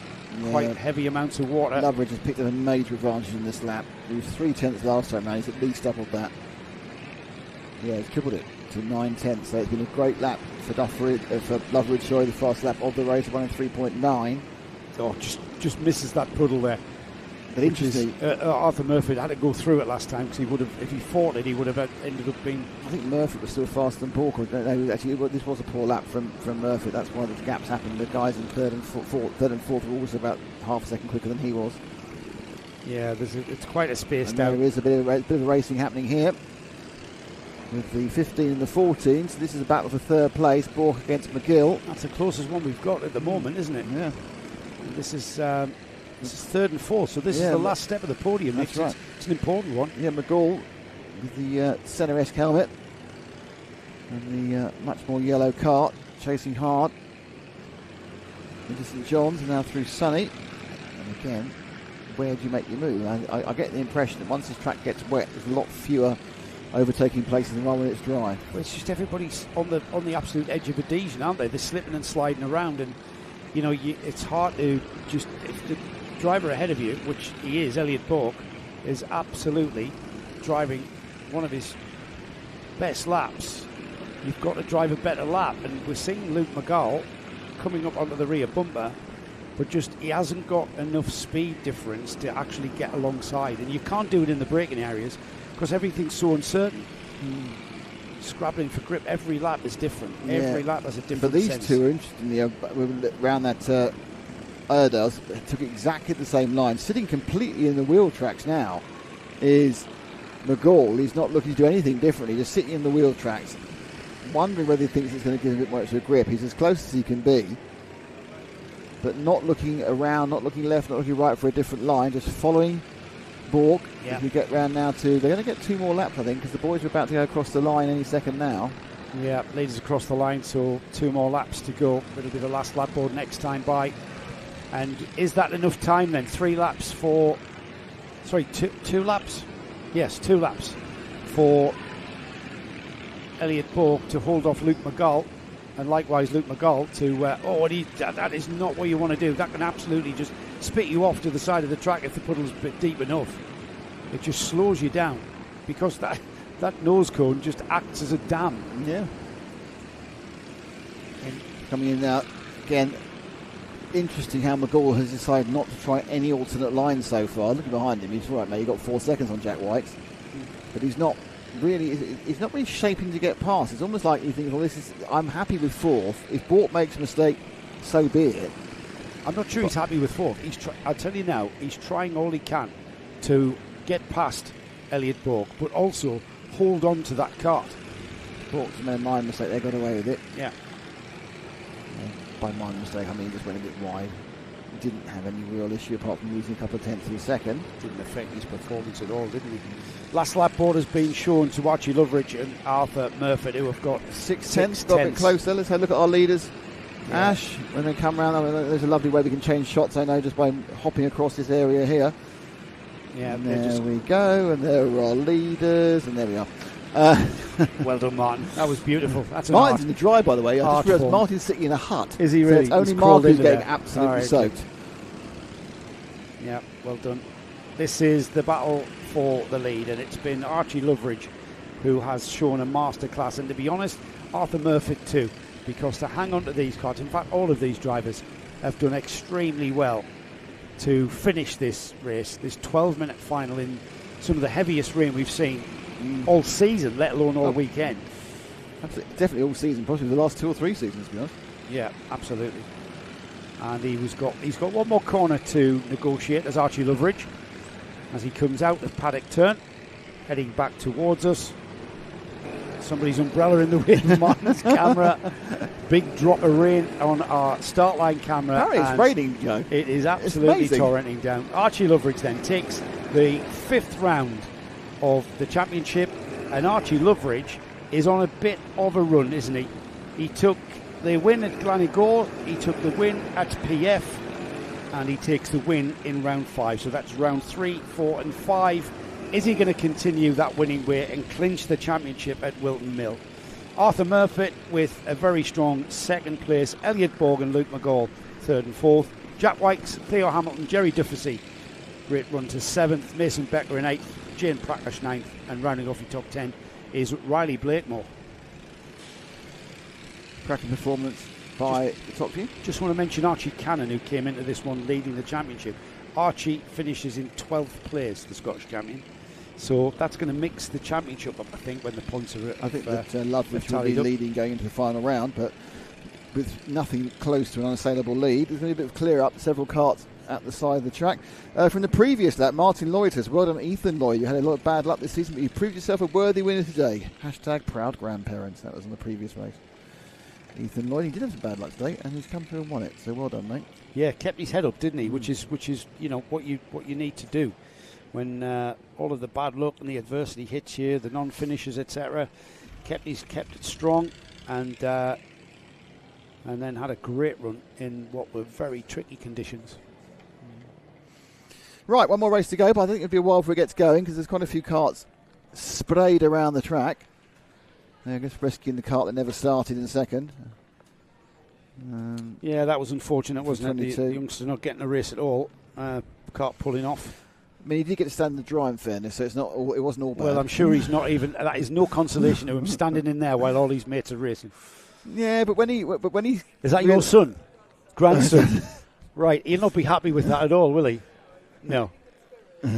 Speaker 3: quite heavy amounts of water.
Speaker 1: Loveridge has picked up a major advantage in this lap. He was 3/10 last time round. He's at least doubled that. Yeah, he's tripled it to 9/10. So it's been a great lap for Loveridge. Sorry, the fast lap of the race, 1:03.9.
Speaker 3: Oh, just misses that puddle there.
Speaker 1: But interesting.
Speaker 3: Arthur Murphy had to go through it last time because he would have, if he fought it, he would have ended up being.
Speaker 1: I think Murphy was still faster than Bork. Actually, this was a poor lap from Murphy. That's why the gaps happened. The guys in third and fourth were always about half a second quicker than he was.
Speaker 3: Yeah, it's quite a space
Speaker 1: and
Speaker 3: down.
Speaker 1: There is a bit of racing happening here with the 15 and the 14. So this is a battle for third place. Bork against McGill.
Speaker 3: That's the closest one we've got at the moment, isn't it?
Speaker 1: Yeah.
Speaker 3: And this is third and fourth, so this is the last step of the podium.
Speaker 1: That's right.
Speaker 3: It's an important one.
Speaker 1: Yeah, McGall with the Centre-esque helmet and the much more yellow cart, chasing hard into St John's and now through Sunny. And again, where do you make your move? I get the impression that once this track gets wet, there's a lot fewer overtaking places than when it's dry.
Speaker 3: Well, it's just everybody's on the absolute edge of adhesion, aren't they? They're slipping and sliding around, and you know it's hard to just. If the driver ahead of you, which he is, Elliot Bork, is absolutely driving one of his best laps. You've got to drive a better lap, and we're seeing Luke McGall coming up onto the rear bumper, but just he hasn't got enough speed difference to actually get alongside, and you can't do it in the braking areas because everything's so uncertain. Scrabbling for grip, every lap is different.
Speaker 1: Yeah.
Speaker 3: Every lap has a different
Speaker 1: But these
Speaker 3: sense.
Speaker 1: two are interesting. Around that Erdels took exactly the same line. Sitting completely in the wheel tracks now is McGall. He's not looking to do anything differently, just sitting in the wheel tracks, wondering whether he thinks it's going to give him a bit more extra grip. He's as close as he can be, but not looking around, not looking left, not looking right for a different line, just following Bork.
Speaker 3: Yeah.
Speaker 1: As we get round now they're going to get 2 more laps, I think, because the boys are about to go across the line any second now.
Speaker 3: Yeah, leaders across the line, so 2 more laps to go. It'll be the last lap board next time by. And is that enough time then? 3 laps for... Sorry, 2 laps? Yes, 2 laps for Elliot Bork to hold off Luke McGall, and likewise Luke McGall to... that is not what you want to do. That can absolutely just spit you off to the side of the track if the puddle's a bit deep enough. It just slows you down because that nose cone just acts as a dam.
Speaker 1: Yeah. And coming in now, again... Interesting how McGall has decided not to try any alternate lines so far. Looking behind him, he's right, mate. He got 4 seconds on Jack White's, but he's not really shaping to get past. It's almost like you think, well, I'm happy with 4th. If Bork makes a mistake, so be it.
Speaker 3: I'm not sure he's happy with 4th. I'll tell you now, he's trying all he can to get past Elliot Bork, but also hold on to that cart.
Speaker 1: Bork's made a minor mistake. They got away with it.
Speaker 3: Yeah.
Speaker 1: By my mistake, I mean he just went a bit wide. He didn't have any real issue apart from losing a couple of tenths of a second.
Speaker 3: Didn't affect his performance at all, didn't he? Last lap board has been shown to Archie Loveridge and Arthur Murphy, who have got
Speaker 1: 6 tenths. Got a bit closer. Let's have a look at our leaders. Yeah. Ash, when they come round, there's a lovely way we can change shots, I know, just by hopping across this area here.
Speaker 3: Yeah,
Speaker 1: and there we go, and there are our leaders, and there we are.
Speaker 3: Well done, Martin. That was beautiful. That's
Speaker 1: Martin's in the dry, by the way. I just realised
Speaker 3: form.
Speaker 1: Martin's sitting in a hut.
Speaker 3: Is he really?
Speaker 1: So it's only Mark who's getting absolutely soaked.
Speaker 3: Okay. Yeah, well done. This is the battle for the lead, and it's been Archie Loveridge who has shown a masterclass. And to be honest, Arthur Murphy too, because to hang on to these cards, in fact, all of these drivers have done extremely well to finish this race, this 12-minute final in some of the heaviest rain we've seen all season, let alone all weekend.
Speaker 1: Absolutely, definitely all season, possibly the last 2 or 3 seasons, to be honest.
Speaker 3: Yeah, absolutely. And he's got 1 more corner to negotiate as Archie Loveridge, as he comes out of paddock turn, heading back towards us. Somebody's umbrella in the way of Martin's camera.
Speaker 2: big drop of rain on our start line camera.
Speaker 1: Apparently it's raining, Joe.
Speaker 2: It is absolutely torrenting down. Archie Loveridge then takes the 5th round of the championship, and Archie Loveridge is on a bit of a run, isn't he? He took the win at Glanigor, he took the win at PF, and he takes the win in round 5. So that's round 3, 4 and 5. Is he going to continue that winning way and clinch the championship at Wilton Mill? Arthur Murphy with a very strong 2nd place. Elliot Borg, Luke McGall 3rd and 4th. Jack Wykes, Theo Hamilton, Jerry Dufficy, great run to 7th. Mason Becker in 8th. Jane Prakash 9th. And rounding off your top 10 is Riley Blakemore.
Speaker 1: Cracking performance by the top few.
Speaker 2: Just want to mention Archie Cannon, who came into this one leading the championship. Archie finishes in 12th place, the Scottish champion. So that's going to mix the championship up, I think, when the points are.
Speaker 1: I think that Loveridge will be leading going into the final round, but with nothing close to an unassailable lead, there's going to be a bit of clear up. Several karts at the side of the track. From the previous lap, Martin Lloyd says, "Well done, Ethan Lloyd. You had a lot of bad luck this season, but you proved yourself a worthy winner today." Hashtag proud grandparents. That was on the previous race. Ethan Lloyd, he did have some bad luck today, and he's come through and won it. So well done, mate.
Speaker 2: Yeah, kept his head up, didn't he? Which is what you need to do when all of the bad luck and the adversity hits you, the non-finishes, etc. Kept it strong, and then had a great run in what were very tricky conditions.
Speaker 1: Right, one more race to go, but I think it'll be a while before it gets going because there's quite a few karts sprayed around the track. I guess rescuing the kart that never started in second.
Speaker 2: Yeah, that was unfortunate, wasn't it? The youngster not getting a race at all. Kart pulling off.
Speaker 1: I mean, he did get to stand in the dry, in fairness, so it wasn't all bad.
Speaker 2: Well, I'm sure he's not even. That is no consolation to him standing in there while all his mates are racing.
Speaker 1: Yeah, but when he
Speaker 2: is that your son, grandson? Right, he'll not be happy with that at all, will he? No.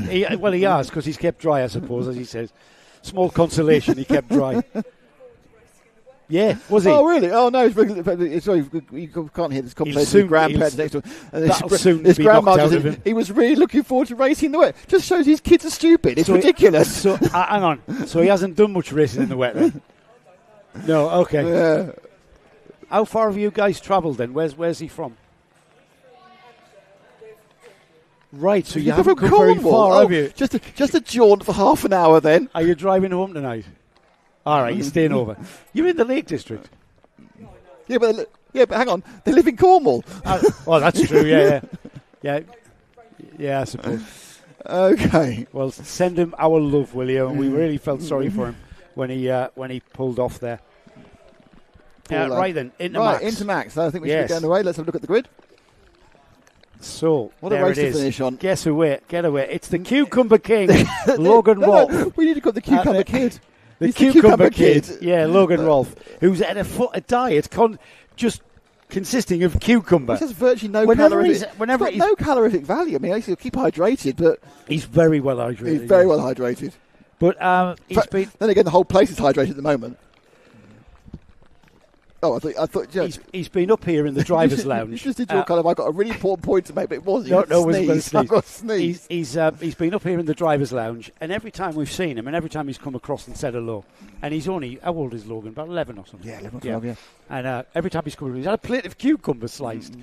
Speaker 2: He has, because he's kept dry, I suppose, as he says. Small consolation, he kept dry. Yeah, was he?
Speaker 1: Oh, really? Oh, no. Sorry, you can't hear this conversation with grandparents next to him.
Speaker 2: That'll soon be knocked out of him.
Speaker 1: He was really looking forward to racing in the wet. Just shows his kids are stupid. It's ridiculous.
Speaker 2: So hang on. So he hasn't done much racing in the wet then? No, okay.
Speaker 1: Yeah.
Speaker 2: How far have you guys travelled then? Where's he from? Right, so you haven't come very far, have you?
Speaker 1: Just a jaunt for half an hour then.
Speaker 2: Are you driving home tonight? All right, you're staying over. You're in the Lake District.
Speaker 1: Yeah, but hang on. They live in Cornwall.
Speaker 2: Oh, that's true, yeah, I suppose.
Speaker 1: Okay.
Speaker 2: Well, send him our love, will you? And we really felt sorry for him when he pulled off there. Right then, into
Speaker 1: Max. I think we should be going away. Let's have a look at the grid.
Speaker 2: So,
Speaker 1: what a race to finish on.
Speaker 2: Get away. It's the Cucumber King, Logan Rolfe.
Speaker 1: No, we need to call the Cucumber Kid.
Speaker 2: The Cucumber Kid. Yeah, Logan Rolfe, who's at a diet just consisting of cucumber.
Speaker 1: He has virtually no no calorific value. I mean, he'll keep hydrated, but
Speaker 2: he's very well hydrated.
Speaker 1: He's very well hydrated.
Speaker 2: But
Speaker 1: then again, the whole place is hydrated at the moment. Oh, I thought
Speaker 2: he's been up here in the driver's lounge.
Speaker 1: You just did your kind of. I got a really important point to make, but it wasn't.
Speaker 2: No, it was
Speaker 1: I've got to sneeze.
Speaker 2: He's been up here in the driver's lounge, and every time we've seen him, and every time he's come across and said hello, and he's only, how old is Logan? About 11 or something.
Speaker 1: Yeah, 11 or 12. Yeah.
Speaker 2: And every time he's come, he's had a plate of cucumber sliced,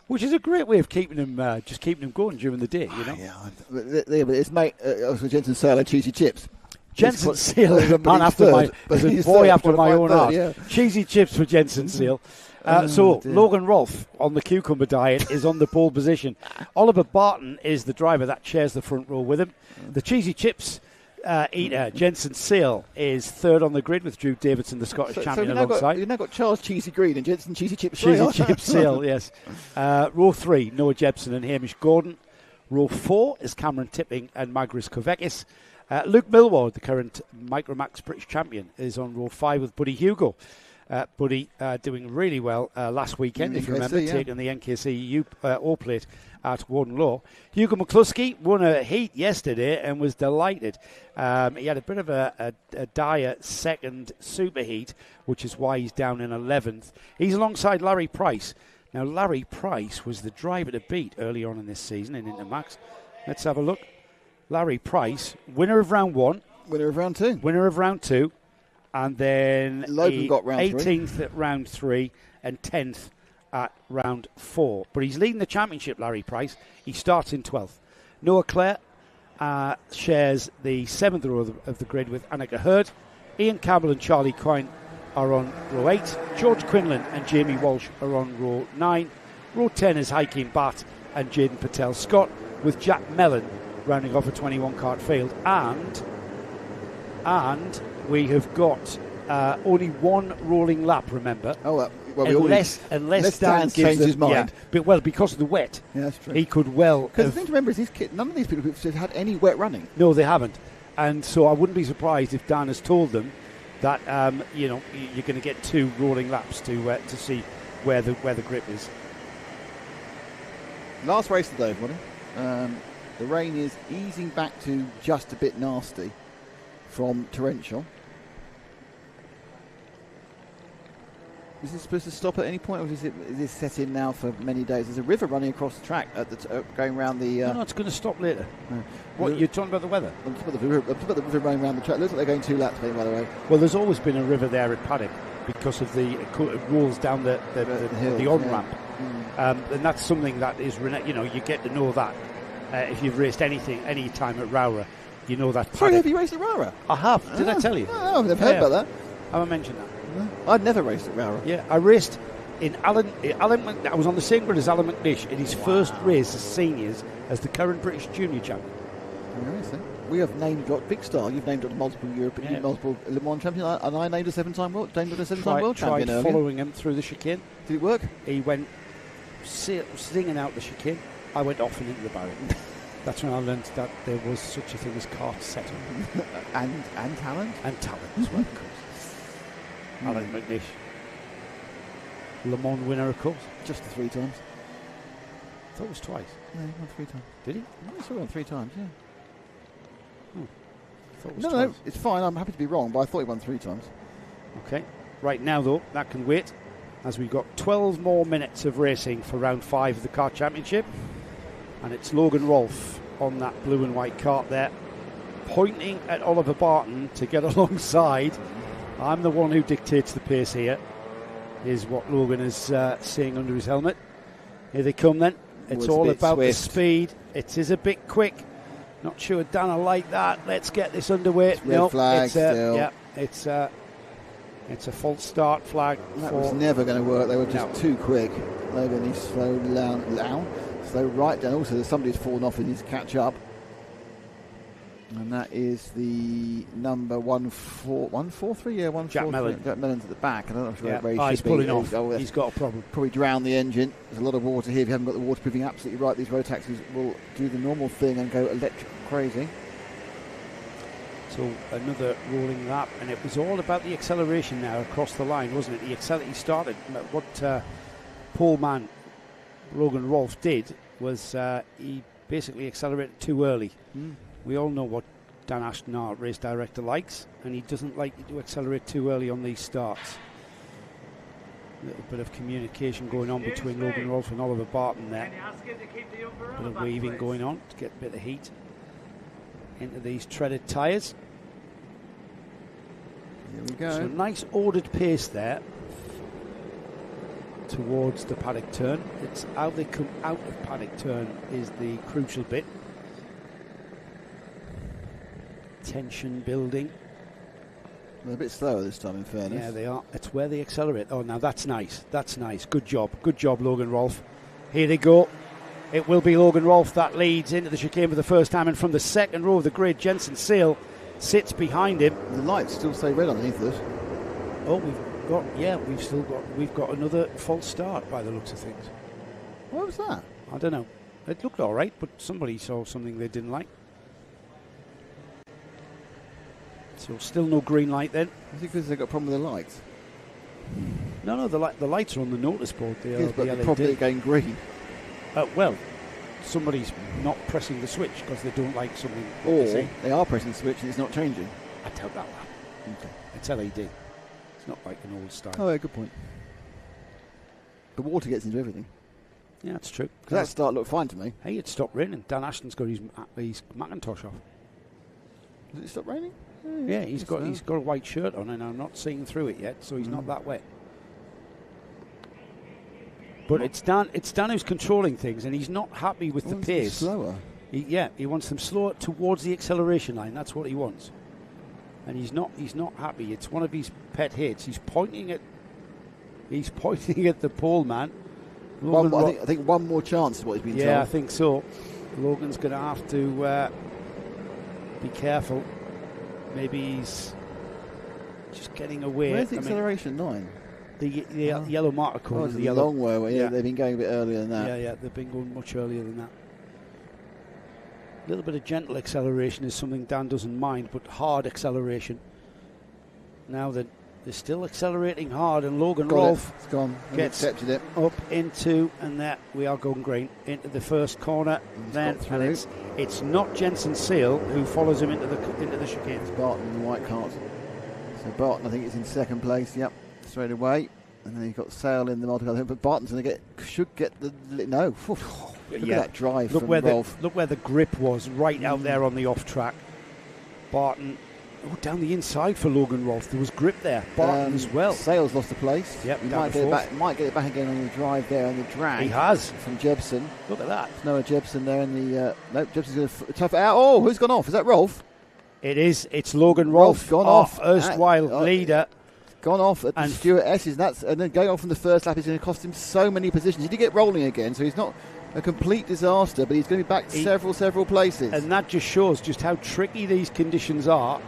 Speaker 2: which is a great way of keeping him going during the day. You know.
Speaker 1: Yeah, but his mate, Jensen Sale and cheesy chips.
Speaker 2: Jensen Seal is a man after my own heart. Yeah. Cheesy chips for Jensen Seal. Logan Rolfe on the cucumber diet is on the pole position. Oliver Barton is the driver that shares the front row with him. The cheesy chips eater, Jensen Seal, is third on the grid with Drew Davidson, the Scottish champion, alongside.
Speaker 1: You've now got Charles Cheesy Green and Jensen Cheesy Chips
Speaker 2: Seal. Cheesy Chips Seal, yes. Row 3, Noah Jepson and Hamish Gordon. Row 4 is Cameron Tipping and Magris Kovekis. Luke Millward, the current Micromax British champion, is on row 5 with Buddy Hugo. Buddy doing really well last weekend, if you remember, taking the NKC O-plate at Warden Law. Hugo McCluskey won a heat yesterday and was delighted. He had a bit of a dire second superheat, which is why he's down in 11th. He's alongside Larry Price. Now, Larry Price was the driver to beat early on in this season in Intermax. Let's have a look. Larry Price, winner of round 1.
Speaker 1: Winner of round 2.
Speaker 2: And then
Speaker 1: Logan got round
Speaker 2: 18th at round 3. and 10th at round 4. But he's leading the championship, Larry Price. He starts in 12th. Noah Clare shares the 7th row of the grid with Annika Hurd. Ian Campbell and Charlie Quine are on row 8. George Quinlan and Jamie Walsh are on row 9. Row 10 is Hakeem Batt and Jaden Patel Scott, with Jack Mellon rounding off a 21 kart field. And we have got only one rolling lap, remember?
Speaker 1: Well,
Speaker 2: unless Dan gives
Speaker 1: changed his mind.
Speaker 2: Yeah, but, well, because of the wet.
Speaker 1: Yeah, that's true.
Speaker 2: He could well.
Speaker 1: Because the thing to remember is none of these people have had any wet running.
Speaker 2: No, they haven't. And so I wouldn't be surprised if Dan has told them that you're going to get 2 rolling laps to see where the grip is.
Speaker 1: Last race of the day, everybody. The rain is easing back to just a bit nasty from torrential. Is this supposed to stop at any point, or is this set in now for many days? There's a river running across the track at going around the...
Speaker 2: No, it's going to stop later.
Speaker 1: No.
Speaker 2: What, you're talking about the weather?
Speaker 1: I'm talking about the river running around the track. Looks like they're going 2 laps, by the way.
Speaker 2: Well, there's always been a river there at Paddock because of it rolls down the on-ramp.
Speaker 1: Yeah.
Speaker 2: And that's something that is, you get to know that if you've raced any time at ROWRAH, you know that.
Speaker 1: Sorry, have you raced at ROWRAH?
Speaker 2: I have. Did I tell you?
Speaker 1: No, I've never heard about that.
Speaker 2: Have I mentioned that?
Speaker 1: No. I'd never raced at ROWRAH.
Speaker 2: Yeah, I raced in I was on the same grid as Alan McNish in his first race as seniors as the current British junior champion.
Speaker 1: We have named Big Star. You've named multiple European, multiple Le Mans champion, and I named a 7-time world champion.
Speaker 2: Tried following him through the chicane.
Speaker 1: Did it work?
Speaker 2: He went singing out the chicane. I went off and into the barrier. That's when I learned that there was such a thing as kart setup.
Speaker 1: and talent? And
Speaker 2: talent as well, of course. Alan McNish. Le Mans winner, of course.
Speaker 1: Just the 3 times.
Speaker 2: I thought it was twice.
Speaker 1: No, he won 3 times.
Speaker 2: Did he?
Speaker 1: I saw him won 3 times, yeah.
Speaker 2: I thought it was
Speaker 1: no,
Speaker 2: twice.
Speaker 1: it's fine. I'm happy to be wrong, but I thought he won 3 times.
Speaker 2: Okay. Right now, though, that can wait, as we've got 12 more minutes of racing for round 5 of the Kart Championship. And it's Logan Rolfe on that blue and white kart there, pointing at Oliver Barton to get alongside. I'm the one who dictates the pace here, is what Logan is saying under his helmet. Here they come then. It's all about the speed. It is a bit quick. Not sure Dan will like that. Let's get this underway.
Speaker 1: Red flag still.
Speaker 2: Yeah, it's a false start flag.
Speaker 1: That was never going to work. They were just too quick. Logan, he slowed down. Slow right down. Also, somebody's fallen off in his catch up. And that is the number 143. Yeah, 143.
Speaker 2: Jack Mellon.
Speaker 1: Jack Mellon's at the back. I don't know if
Speaker 2: he's pulling off. He's got a problem.
Speaker 1: Probably drown the engine. There's a lot of water here. If you haven't got the waterproofing, absolutely right. These Rotaxes will do the normal thing and go electric crazy.
Speaker 2: So another rolling lap, and it was all about the acceleration now across the line, wasn't it? He started. What Paul Mann, Logan Rolfe did was he basically accelerated too early. We all know what Dan Ashton, our race director, likes, and he doesn't like you to accelerate too early on these starts. A little bit of communication going on between Logan Rolfe and Oliver Barton there. A bit of weaving going on to get a bit of heat into these treaded tyres.
Speaker 1: Here we go.
Speaker 2: So a nice ordered pace there towards the paddock turn. It's how they come out of paddock turn is the crucial bit. Tension building.
Speaker 1: They're a bit slower this time, in fairness.
Speaker 2: Yeah, they are. It's where they accelerate. Oh, now that's nice. That's nice. Good job, Logan Rolfe. Here they go. It will be Logan Rolfe that leads into the chicane for the first time, and from the second row of the grid, Jensen Sale sits behind him.
Speaker 1: The lights still stay red underneath us.
Speaker 2: Oh, we've got another false start by the looks of things.
Speaker 1: What was that?
Speaker 2: I don't know. It looked all right, but somebody saw something they didn't like. So still no green light then.
Speaker 1: Is it because they've got a problem with the lights?
Speaker 2: No, the lights are on the notice board. They are,
Speaker 1: but they're probably going green.
Speaker 2: Well, somebody's not pressing the switch because they don't like something.
Speaker 1: Or they are pressing the switch and it's not changing.
Speaker 2: I doubt that one. Okay. It's LED. It's not like an old style.
Speaker 1: Oh, yeah, good point. The water gets into everything.
Speaker 2: Yeah, that's true.
Speaker 1: Because that start looked fine to me.
Speaker 2: Hey, it stopped raining. Dan Ashton's got his Macintosh off.
Speaker 1: Did it stop raining?
Speaker 2: Yeah, he's got a white shirt on, and I'm not seeing through it yet, so he's not that wet. But it's Dan who's controlling things, and he's not happy with the pace.
Speaker 1: Slower.
Speaker 2: He wants them slower towards the acceleration line. That's what he wants, and he's not happy. It's one of his pet hits. He's pointing at the pole man.
Speaker 1: I think one more chance is what he's been told.
Speaker 2: Yeah, I think so. Logan's going to have to be careful. Maybe he's just getting away.
Speaker 1: Where's the acceleration line?
Speaker 2: The yellow marker corner.
Speaker 1: Oh, the long way away. Yeah, they've been going a bit earlier than that.
Speaker 2: Yeah, they've been going much earlier than that. A little bit of gentle acceleration is something Dan doesn't mind, but hard acceleration. Now that they're still accelerating hard, and Logan Rolfe gets
Speaker 1: accepted it
Speaker 2: up into, and there we are going green into the first corner. And it's not Jensen Seal who follows him into the chicane.
Speaker 1: It's Barton in the white cart. So Barton, I think, is in second place. Yep, straight away. And then you've got Sale in the multi-colour, but Barton's going to should get the no. Look at that drive from Rolfe.
Speaker 2: Look where the grip was, right out there on the off track. Barton, down the inside for Logan Rolfe. There was grip there. Barton as well.
Speaker 1: Sale's lost the place.
Speaker 2: Yep,
Speaker 1: he might get it back again on the drive there on the drag.
Speaker 2: He has
Speaker 1: from Jebsen.
Speaker 2: Look at that.
Speaker 1: There's Noah Jebsen there in the. Nope, Jebsen's going to tough it out. Oh, who's gone off? Is that Rolfe?
Speaker 2: It is. It's Logan Rolfe
Speaker 1: gone off.
Speaker 2: Erstwhile leader.
Speaker 1: Gone off at the Stuart S's, and then going off from the first lap is going to cost him so many positions. He did get rolling again, so he's not a complete disaster, but he's going to be back several places.
Speaker 2: And that just shows just how tricky these conditions are.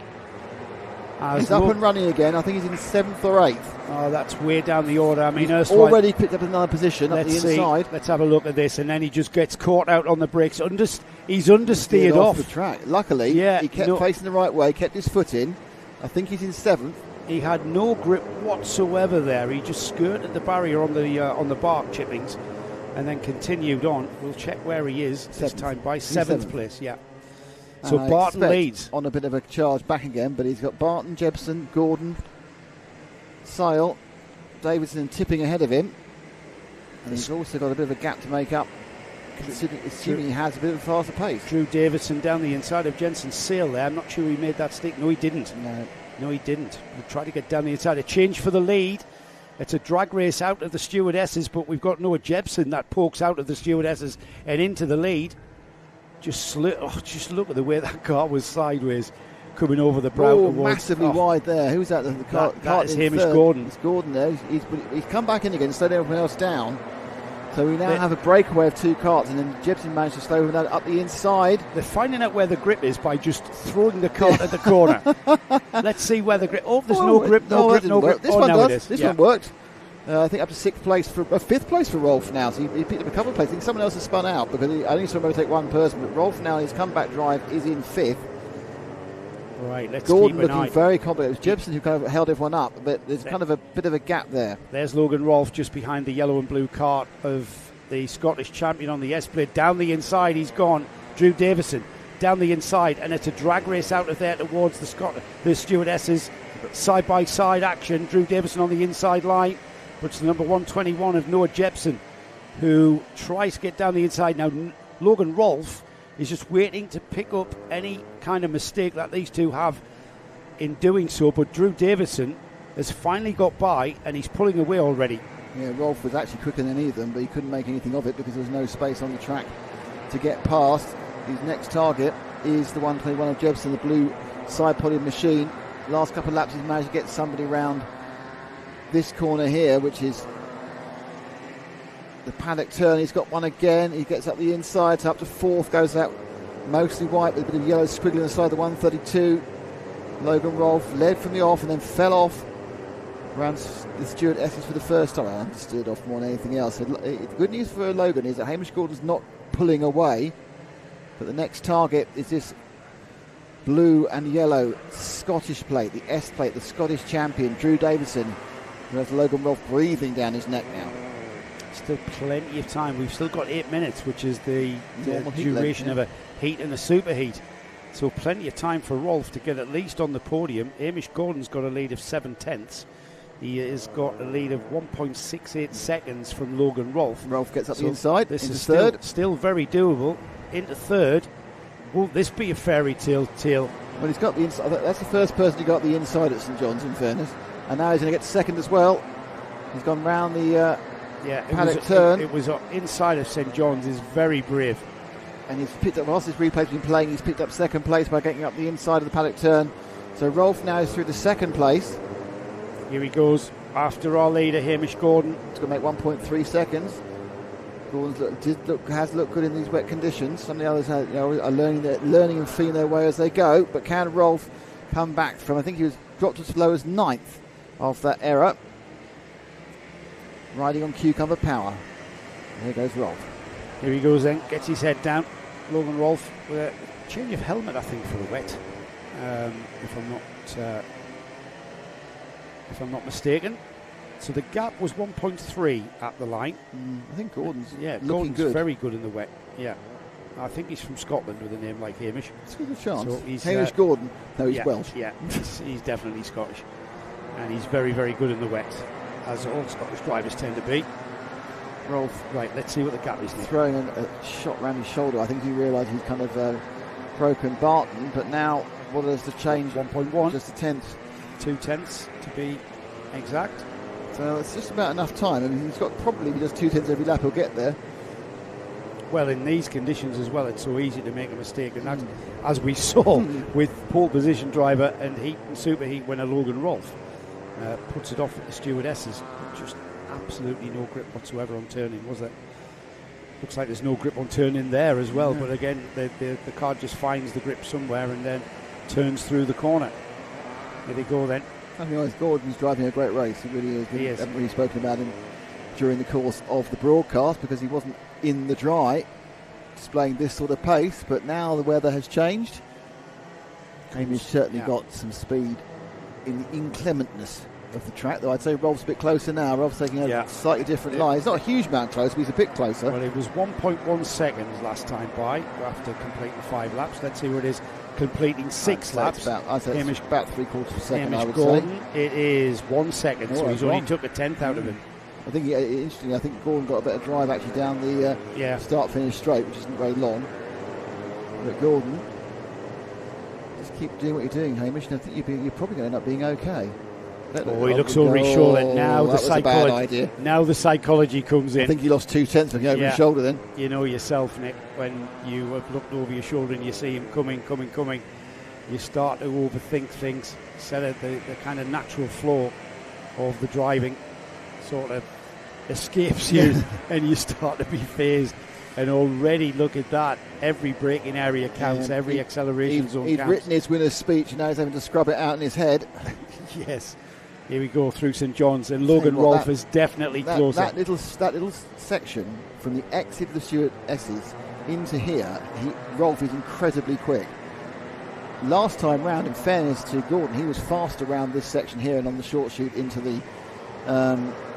Speaker 1: He's up and running again. I think he's in 7th or 8th.
Speaker 2: Oh, that's way down the order. I mean,
Speaker 1: he's already picked up another position up the inside.
Speaker 2: Let's have a look at this, and then he just gets caught out on the brakes. He's understeered off
Speaker 1: the track. Luckily, he kept facing the right way, kept his foot in. I think he's in 7th.
Speaker 2: He had no grip whatsoever there. He just skirted the barrier on the bark chippings, and then continued on. We'll check where he is this time by 7th place. Yeah. So Barton leads
Speaker 1: on a bit of a charge back again, but he's got Barton, Jebsen, Gordon, Sale, Davidson tipping ahead of him, and he's also got a bit of a gap to make up, assuming he has a bit of a faster pace.
Speaker 2: Drew Davison down the inside of Jensen Sale there. I'm not sure he made that stick. No, he didn't. No, he didn't. He'll try to get down the inside. A change for the lead. It's a drag race out of the stewardesses, but we've got Noah Jebsen that pokes out of the stewardesses and into the lead. Just look at the way that car was sideways coming over the brow.
Speaker 1: Massively wide there. Who's that?
Speaker 2: That is Hamish Gordon.
Speaker 1: It's Gordon there. He's come back in again, slowed everyone else down. So we now have a breakaway of 2 carts, and then Jebsen managed to slow him down up the inside.
Speaker 2: They're finding out where the grip is by just throwing the cart at the corner. Let's see where the grip. Oh, there's no grip.
Speaker 1: This one does. This one worked. I think up to 6th place for 5th place for Rolfe now. So he picked up a couple of places. I think someone else has spun out because I only saw him take one person. But Rolfe now, his comeback drive is in 5th.
Speaker 2: Right, let's
Speaker 1: Gordon
Speaker 2: keep an
Speaker 1: looking very confident. It was Jebsen who kind of held everyone up, but there's kind of a bit of a gap there.
Speaker 2: There's Logan Rolfe just behind the yellow and blue cart of the Scottish champion on the S-Blade. Down the inside, he's gone. Drew Davison down the inside, and it's a drag race out of there towards the stewardesses. Side-by-side action. Drew Davison on the inside line. But it's the number 121 of Noah Jebsen, who tries to get down the inside. Now, Logan Rolfe is just waiting to pick up any kind of mistake that these two have in doing so. But Drew Davison has finally got by, and he's pulling away already.
Speaker 1: Yeah, Rolfe was actually quicker than either of them, but he couldn't make anything of it because there was no space on the track to get past. His next target is the 121 of Jebsen, the blue side-podded machine. Last couple of laps, he's managed to get somebody round this corner here, which is the paddock turn. He's got one again. He gets up the inside, so up to 4th, goes out mostly white with a bit of yellow squiggling inside the 132. Logan Rolfe led from the off and then fell off around the Stuart Essex for the first time. I understood off more than anything else. So the good news for Logan is that Hamish Gordon's not pulling away, but the next target is this blue and yellow Scottish plate, the S plate, the Scottish champion, Drew Davison. There's Logan Rolfe breathing down his neck now.
Speaker 2: Still plenty of time. We've still got 8 minutes, which is the duration of a heat and a superheat. So plenty of time for Rolfe to get at least on the podium. Hamish Gordon's got a lead of 7/10. He has got a lead of 1.68 seconds from Logan Rolfe.
Speaker 1: Rolfe gets up the inside.
Speaker 2: This
Speaker 1: into
Speaker 2: is
Speaker 1: third.
Speaker 2: Still very doable. Into 3rd. Will this be a fairy tale?
Speaker 1: Well, he's got the inside. That's the first person who got the inside at St John's, in fairness. And now he's going to get 2nd as well. He's gone round the
Speaker 3: Yeah,
Speaker 1: Paddock turn.
Speaker 3: It was inside of St John's. Is very brave.
Speaker 1: And he's picked up, whilst his replay's been playing, he's picked up second place by getting up the inside of the paddock turn. So Rolf now is through the second place.
Speaker 3: Here he goes after our leader, Hamish Gordon.
Speaker 1: He's going to make 1.3 seconds. Gordon's has looked good in these wet conditions. Some of the others are learning and feeling their way as they go. But can Rolf come back from, I think he was dropped as low as 9th of that error. Riding on cucumber power. There goes Rolf.
Speaker 3: Here he goes then, gets his head down. Logan Rolf with a change of helmet, I think, for the wet. If I'm not mistaken. So the gap was 1.3 at the line.
Speaker 1: I think Gordon's
Speaker 3: Gordon's
Speaker 1: good.
Speaker 3: Very good in the wet. Yeah, I think he's from Scotland with a name like Hamish.
Speaker 1: It's a good chance.
Speaker 3: So he's,
Speaker 1: Hamish Gordon. No, he's Welsh.
Speaker 3: Yeah, he's definitely Scottish, and he's very, very good in the wet, as all Scottish drivers tend to be.
Speaker 1: Rolf,
Speaker 3: right, let's see what the gap is now.
Speaker 1: Throwing a shot round his shoulder. I think he realised he's kind of broken Barton, but now what is the change?
Speaker 3: 1.1.
Speaker 1: Just a tenth.
Speaker 3: 0.2 to be exact.
Speaker 1: So it's just about enough time. I mean, he's got probably just 0.2 every lap he'll get there.
Speaker 3: Well, in these conditions as well, it's so easy to make a mistake, and that, as we saw with pole position driver and heat and superheat winner Logan Rolf, puts it off at the stewardesses. Just absolutely no grip whatsoever on turning, was there? Looks like there's no grip on turning there as well, but again, the car just finds the grip somewhere and then turns through the corner. Here they go then.
Speaker 1: I mean, Gordon's driving a great race. He really is. We haven't really spoken about him during the course of the broadcast because he wasn't in the dry displaying this sort of pace, but now the weather has changed. Hamish certainly got some speed in the inclementness of the track, though I'd say Rolf's a bit closer now. Rolf's taking a slightly different line. It's not a huge amount closer, but he's a bit closer.
Speaker 3: Well, it was 1.1 seconds last time by after completing 5 laps. Let's see what it is completing 6 laps.
Speaker 1: I'd say it's about 3/4 of a second,
Speaker 3: Hamish
Speaker 1: I would
Speaker 3: Gordon,
Speaker 1: say.
Speaker 3: It is 1 second, so he's only took a tenth out of him.
Speaker 1: I think, interestingly, I think Gordon got a better drive actually down the start-finish straight, which isn't very long. But Gordon, just keep doing what you're doing, Hamish, and I think you're probably going to end up being okay.
Speaker 3: He looks so reassured that now the psychology comes in.
Speaker 1: I think he lost 0.2 looking over his shoulder then.
Speaker 3: You know yourself, Nick, when you have looked over your shoulder and you see him coming, you start to overthink things instead of the kind of natural flow of the driving sort of escapes you and you start to be phased. And already, look at that, every braking area counts, every acceleration zone counts.
Speaker 1: He'd written his winner's speech, and now he's having to scrub it out in his head.
Speaker 3: Yes. Here we go through St John's, and Logan Rolf is definitely closer.
Speaker 1: That little section from the exit of the stewardesses into here, Rolf is incredibly quick. Last time round, in fairness to Gordon, he was fast around this section here and on the short chute into the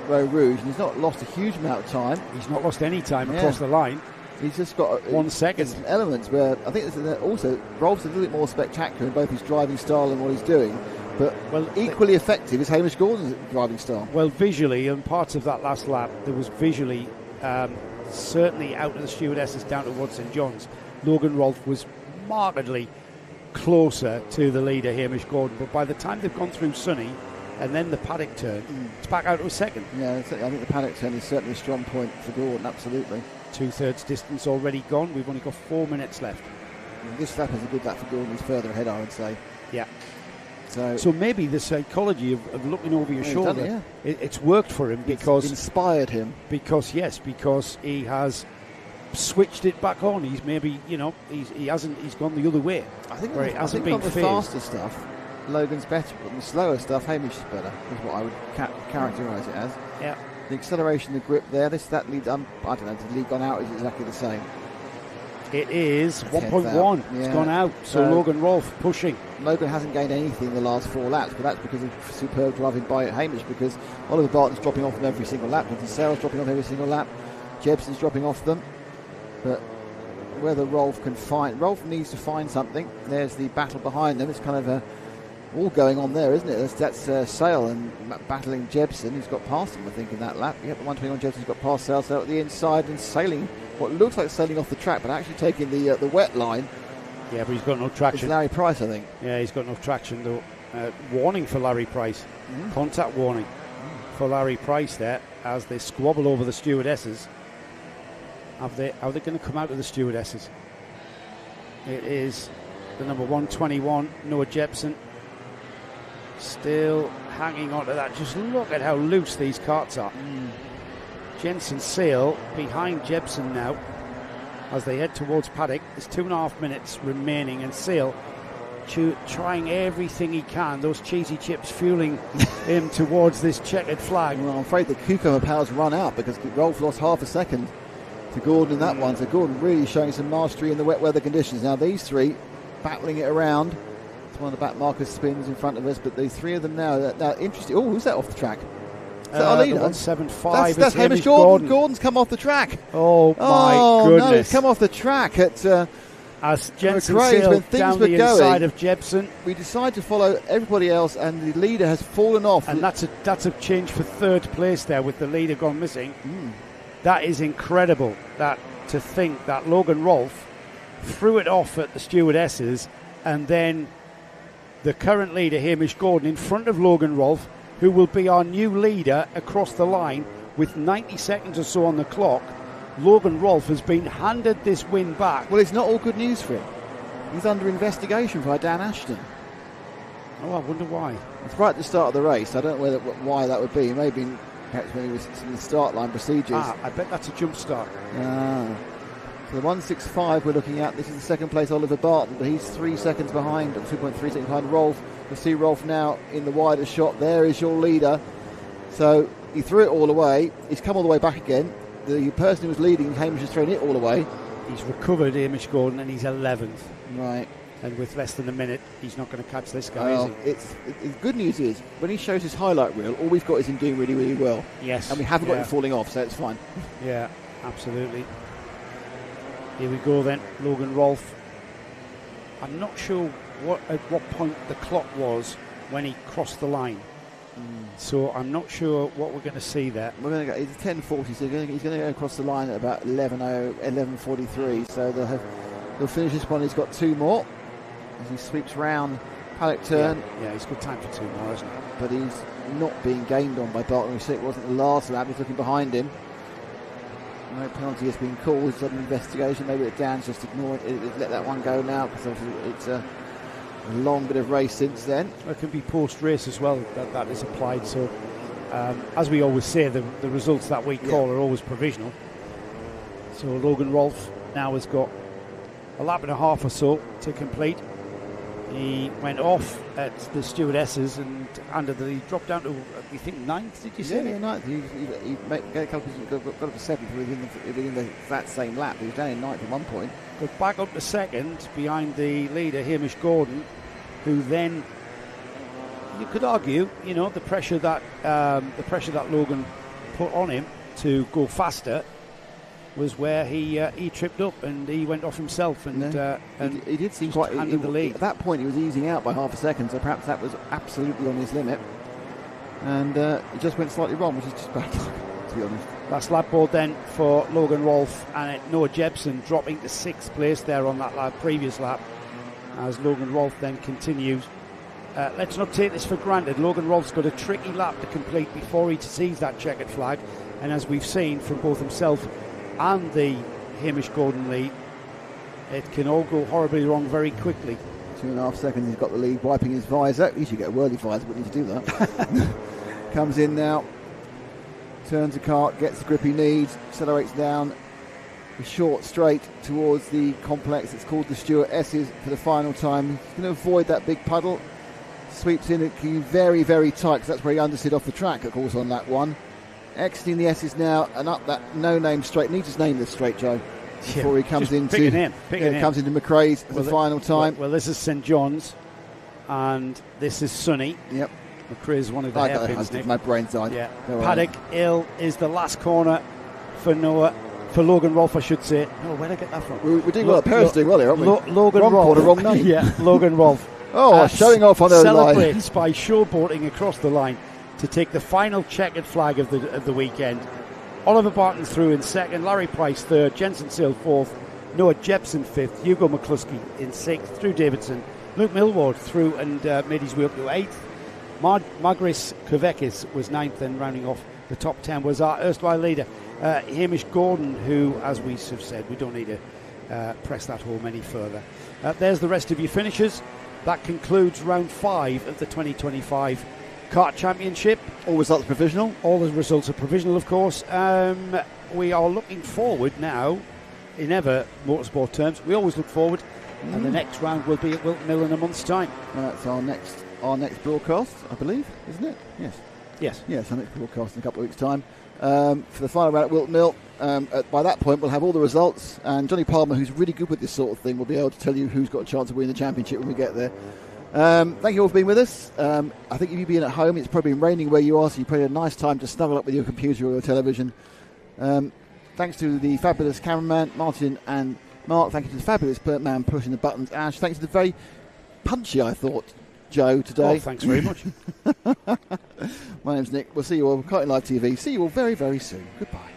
Speaker 1: Row Rouge, and he's not lost a huge amount of time.
Speaker 3: He's not lost any time across the line.
Speaker 1: He's just got
Speaker 3: 1 second.
Speaker 1: Some elements where I think also Rolf's a little bit more spectacular in both his driving style and what he's doing. But equally effective is Hamish Gordon's driving style.
Speaker 3: Well, visually, and parts of that last lap, there was visually, certainly out of the stewardesses down towards St John's, Logan Rolf was markedly closer to the leader, Hamish Gordon. But by the time they've gone through Sunny and then the paddock turn, it's back out to a second.
Speaker 1: Yeah, I think the paddock turn is certainly a strong point for Gordon, absolutely.
Speaker 3: 2/3 distance already gone. We've only got 4 minutes left.
Speaker 1: This lap is a good lap for Gordon. He's further ahead, I would say.
Speaker 3: Yeah. So maybe the psychology of looking over your shoulder, it's worked for him because...
Speaker 1: It's inspired him.
Speaker 3: Because he has switched it back on. He's maybe, he's gone the other way.
Speaker 1: I think
Speaker 3: where it hasn't been
Speaker 1: on the faster stuff, Logan's better, but the slower stuff, Hamish is better, is what I would characterise it as.
Speaker 3: Yeah.
Speaker 1: The acceleration, the grip there, that lead, I don't know, the lead gone out is exactly the same.
Speaker 3: It is 1.1. It's gone out. So Logan Rolf pushing.
Speaker 1: Logan hasn't gained anything in the last 4 laps, but that's because of superb driving by Hamish, because Oliver Barton's dropping off them every single lap, Jonathan Sarah's dropping off every single lap, Jebson's dropping off them. But whether Rolf needs to find something. There's the battle behind them. It's kind of all going on there, isn't it? That's Sale and battling Jebson, who's got past him, I think, in that lap. Yep, the 121 Jebson's got past Sale at the inside and sailing what looks like sailing off the track, but actually taking the wet line.
Speaker 3: Yeah, but he's got no traction.
Speaker 1: It's Larry Price, I think.
Speaker 3: Yeah, he's got no traction, though. Warning for Larry Price. Contact warning. for Larry Price there as they squabble over the stewardesses. Are they going to come out of the stewardesses? It is the number 121, Noah Jepson, still hanging on to that. Just look at how loose these carts are. Jensen Seal behind Jepson now as they head towards paddock. There's 2.5 minutes remaining, and Seal trying everything he can. Those cheesy chips fueling him towards this checkered flag.
Speaker 1: Well, I'm afraid the cucumber power's run out because Rolf lost half a second to Gordon in that one. So Gordon really showing some mastery in the wet weather conditions. Now these three battling it around. It's one of the back markers spins in front of us, but the three of them now interesting. Oh, who's that off the track? Is that our leader?
Speaker 3: 175.
Speaker 1: That's Hamish Gordon. Gordon's come off the track.
Speaker 3: Oh my goodness!
Speaker 1: No, he's come off the track at
Speaker 3: as Jensen
Speaker 1: McRae's
Speaker 3: sailed
Speaker 1: when things
Speaker 3: down
Speaker 1: were
Speaker 3: the
Speaker 1: going.
Speaker 3: Inside of Jepson.
Speaker 1: We decide to follow everybody else, and the leader has fallen off.
Speaker 3: And that's a change for third place there with the leader gone missing. That is incredible. That to think that Logan Rolfe threw it off at the stewardesses, and then the current leader Hamish Gordon in front of Logan Rolfe, who will be our new leader across the line with 90 seconds or so on the clock. Logan Rolfe has been handed this win back.
Speaker 1: Well, it's not all good news for him. He's under investigation by Dan Ashton.
Speaker 3: Oh, I wonder why.
Speaker 1: It's right at the start of the race. I don't know why that would be. It may have been perhaps when he was in the start line procedures.
Speaker 3: I bet that's a jump start.
Speaker 1: So the 165 we're looking at, this is the second place Oliver Barton, but he's 3 seconds behind, 2.3 seconds behind Rolfe. You'll see Rolfe now in the wider shot. There is your leader. So he threw it all away. He's come all the way back again. The person who was leading, Hamish, has thrown it all away.
Speaker 3: He's recovered, Hamish Gordon, and he's 11th.
Speaker 1: Right.
Speaker 3: And with less than a minute, he's not going to catch this guy, is he?
Speaker 1: The good news is, when he shows his highlight reel, all we've got is him doing really, really well.
Speaker 3: Yes.
Speaker 1: And we haven't got him falling off, so it's fine.
Speaker 3: Yeah, absolutely. Here we go then, Logan Rolfe. I'm not sure at what point the clock was when he crossed the line. So I'm not sure what we're going to see there.
Speaker 1: We're going to go. It's 10:40, so he's going to go across the line at about 11:43. So they'll finish this one. He's got two more as he sweeps round paddock turn.
Speaker 3: Yeah, he's got time for two more, hasn't he?
Speaker 1: But he's not being gained on by Barton. We see it wasn't the last lap. He's looking behind him. No penalty has been called. It's an investigation. Maybe Dan's just ignored it. Let that one go now because obviously it's a long bit of race since then.
Speaker 3: It can be post-race as well that is applied. So, as we always say, the results that we call are always provisional. So Logan Rolfe now has got a lap and a half or so to complete. He went off at the stewardesses and he dropped down to, I think, 9th, did you say?
Speaker 1: Yeah, 9th. He got up to 7th within that same lap. He was down in 9th at one point.
Speaker 3: Got back up to 2nd behind the leader, Hamish Gordon, who then, you could argue, the pressure that Logan put on him to go faster was where he tripped up and he went off himself and
Speaker 1: he did seem quite
Speaker 3: handed the lead.
Speaker 1: At that point he was easing out by half a second, so perhaps that was absolutely on his limit, and it just went slightly wrong, which is just bad luck, to be honest.
Speaker 3: Last lap board then for Logan Rolfe, and Noah Jepson dropping to 6th place there on that previous lap as Logan Rolfe then continues. Let's not take this for granted. Logan Rolfe's got a tricky lap to complete before he sees that checkered flag, and as we've seen from both himself and the Hamish Gordon lead, it can all go horribly wrong very quickly.
Speaker 1: 2.5 seconds, he's got the lead, wiping his visor. He should get a whirly visor, but need to do that. Comes in now, turns the kart, gets the grip he needs, accelerates down the short straight towards the complex. It's called the Stuart S's for the final time. He's going to avoid that big puddle, sweeps in it very, very tight, because that's where he understood off the track, of course, on that one. Exiting the S's now and up that no-name straight. Need to name this straight, Joe, before he comes into comes into McRae's for the final time.
Speaker 3: Well, this is St John's, and this is Sunny.
Speaker 1: Yep.
Speaker 3: McRae's one of the hairpins.
Speaker 1: My brain's died.
Speaker 3: Yeah. Paddock Hill is the last corner for Logan Rolfe, I should say. No, where'd I get that from?
Speaker 1: We're doing well. Paris doing well here, aren't we?
Speaker 3: Logan
Speaker 1: wrong
Speaker 3: Rolfe.
Speaker 1: Corner, wrong name.
Speaker 3: Yeah, Logan Rolfe.
Speaker 1: Showing off on her line.
Speaker 3: Celebrates by showboating across the line to take the final checkered flag of the weekend. Oliver Barton through in 2nd, Larry Price 3rd, Jensen Seal 4th, Noah Jepson 5th, Hugo McCluskey in 6th, Drew Davidson, Luke Millward through and made his way up to 8th.
Speaker 2: Magris Kvekis was 9th, and rounding off the top 10 was our erstwhile leader, Hamish Gordon, who, as we have said, we don't need to press that home any further. There's the rest of your finishers. That concludes round 5 of the 2025 Kart Championship.
Speaker 1: All results provisional.
Speaker 2: All the results are provisional, of course. We are looking forward now, in ever motorsport terms. We always look forward, and the next round will be at Wilton Mill in a month's time.
Speaker 1: And that's our next broadcast, I believe, isn't it? Yes. Yes, our next broadcast in a couple of weeks' time. For the final round at Wilton Mill, by that point we'll have all the results, and Johnny Palmer, who's really good with this sort of thing, will be able to tell you who's got a chance of winning the championship when we get there. Thank you all for being with us. I think if you've been at home, it's probably been raining where you are, so you probably had a nice time to snuggle up with your computer or your television. Thanks to the fabulous cameraman, Martin and Mark. Thank you to the fabulous man pushing the buttons, Ash. Thanks to the very punchy, I thought, Joe, today.
Speaker 2: Oh, thanks very much.
Speaker 1: My name's Nick. We'll see you all. Karting Live TV. See you all very, very soon. Goodbye.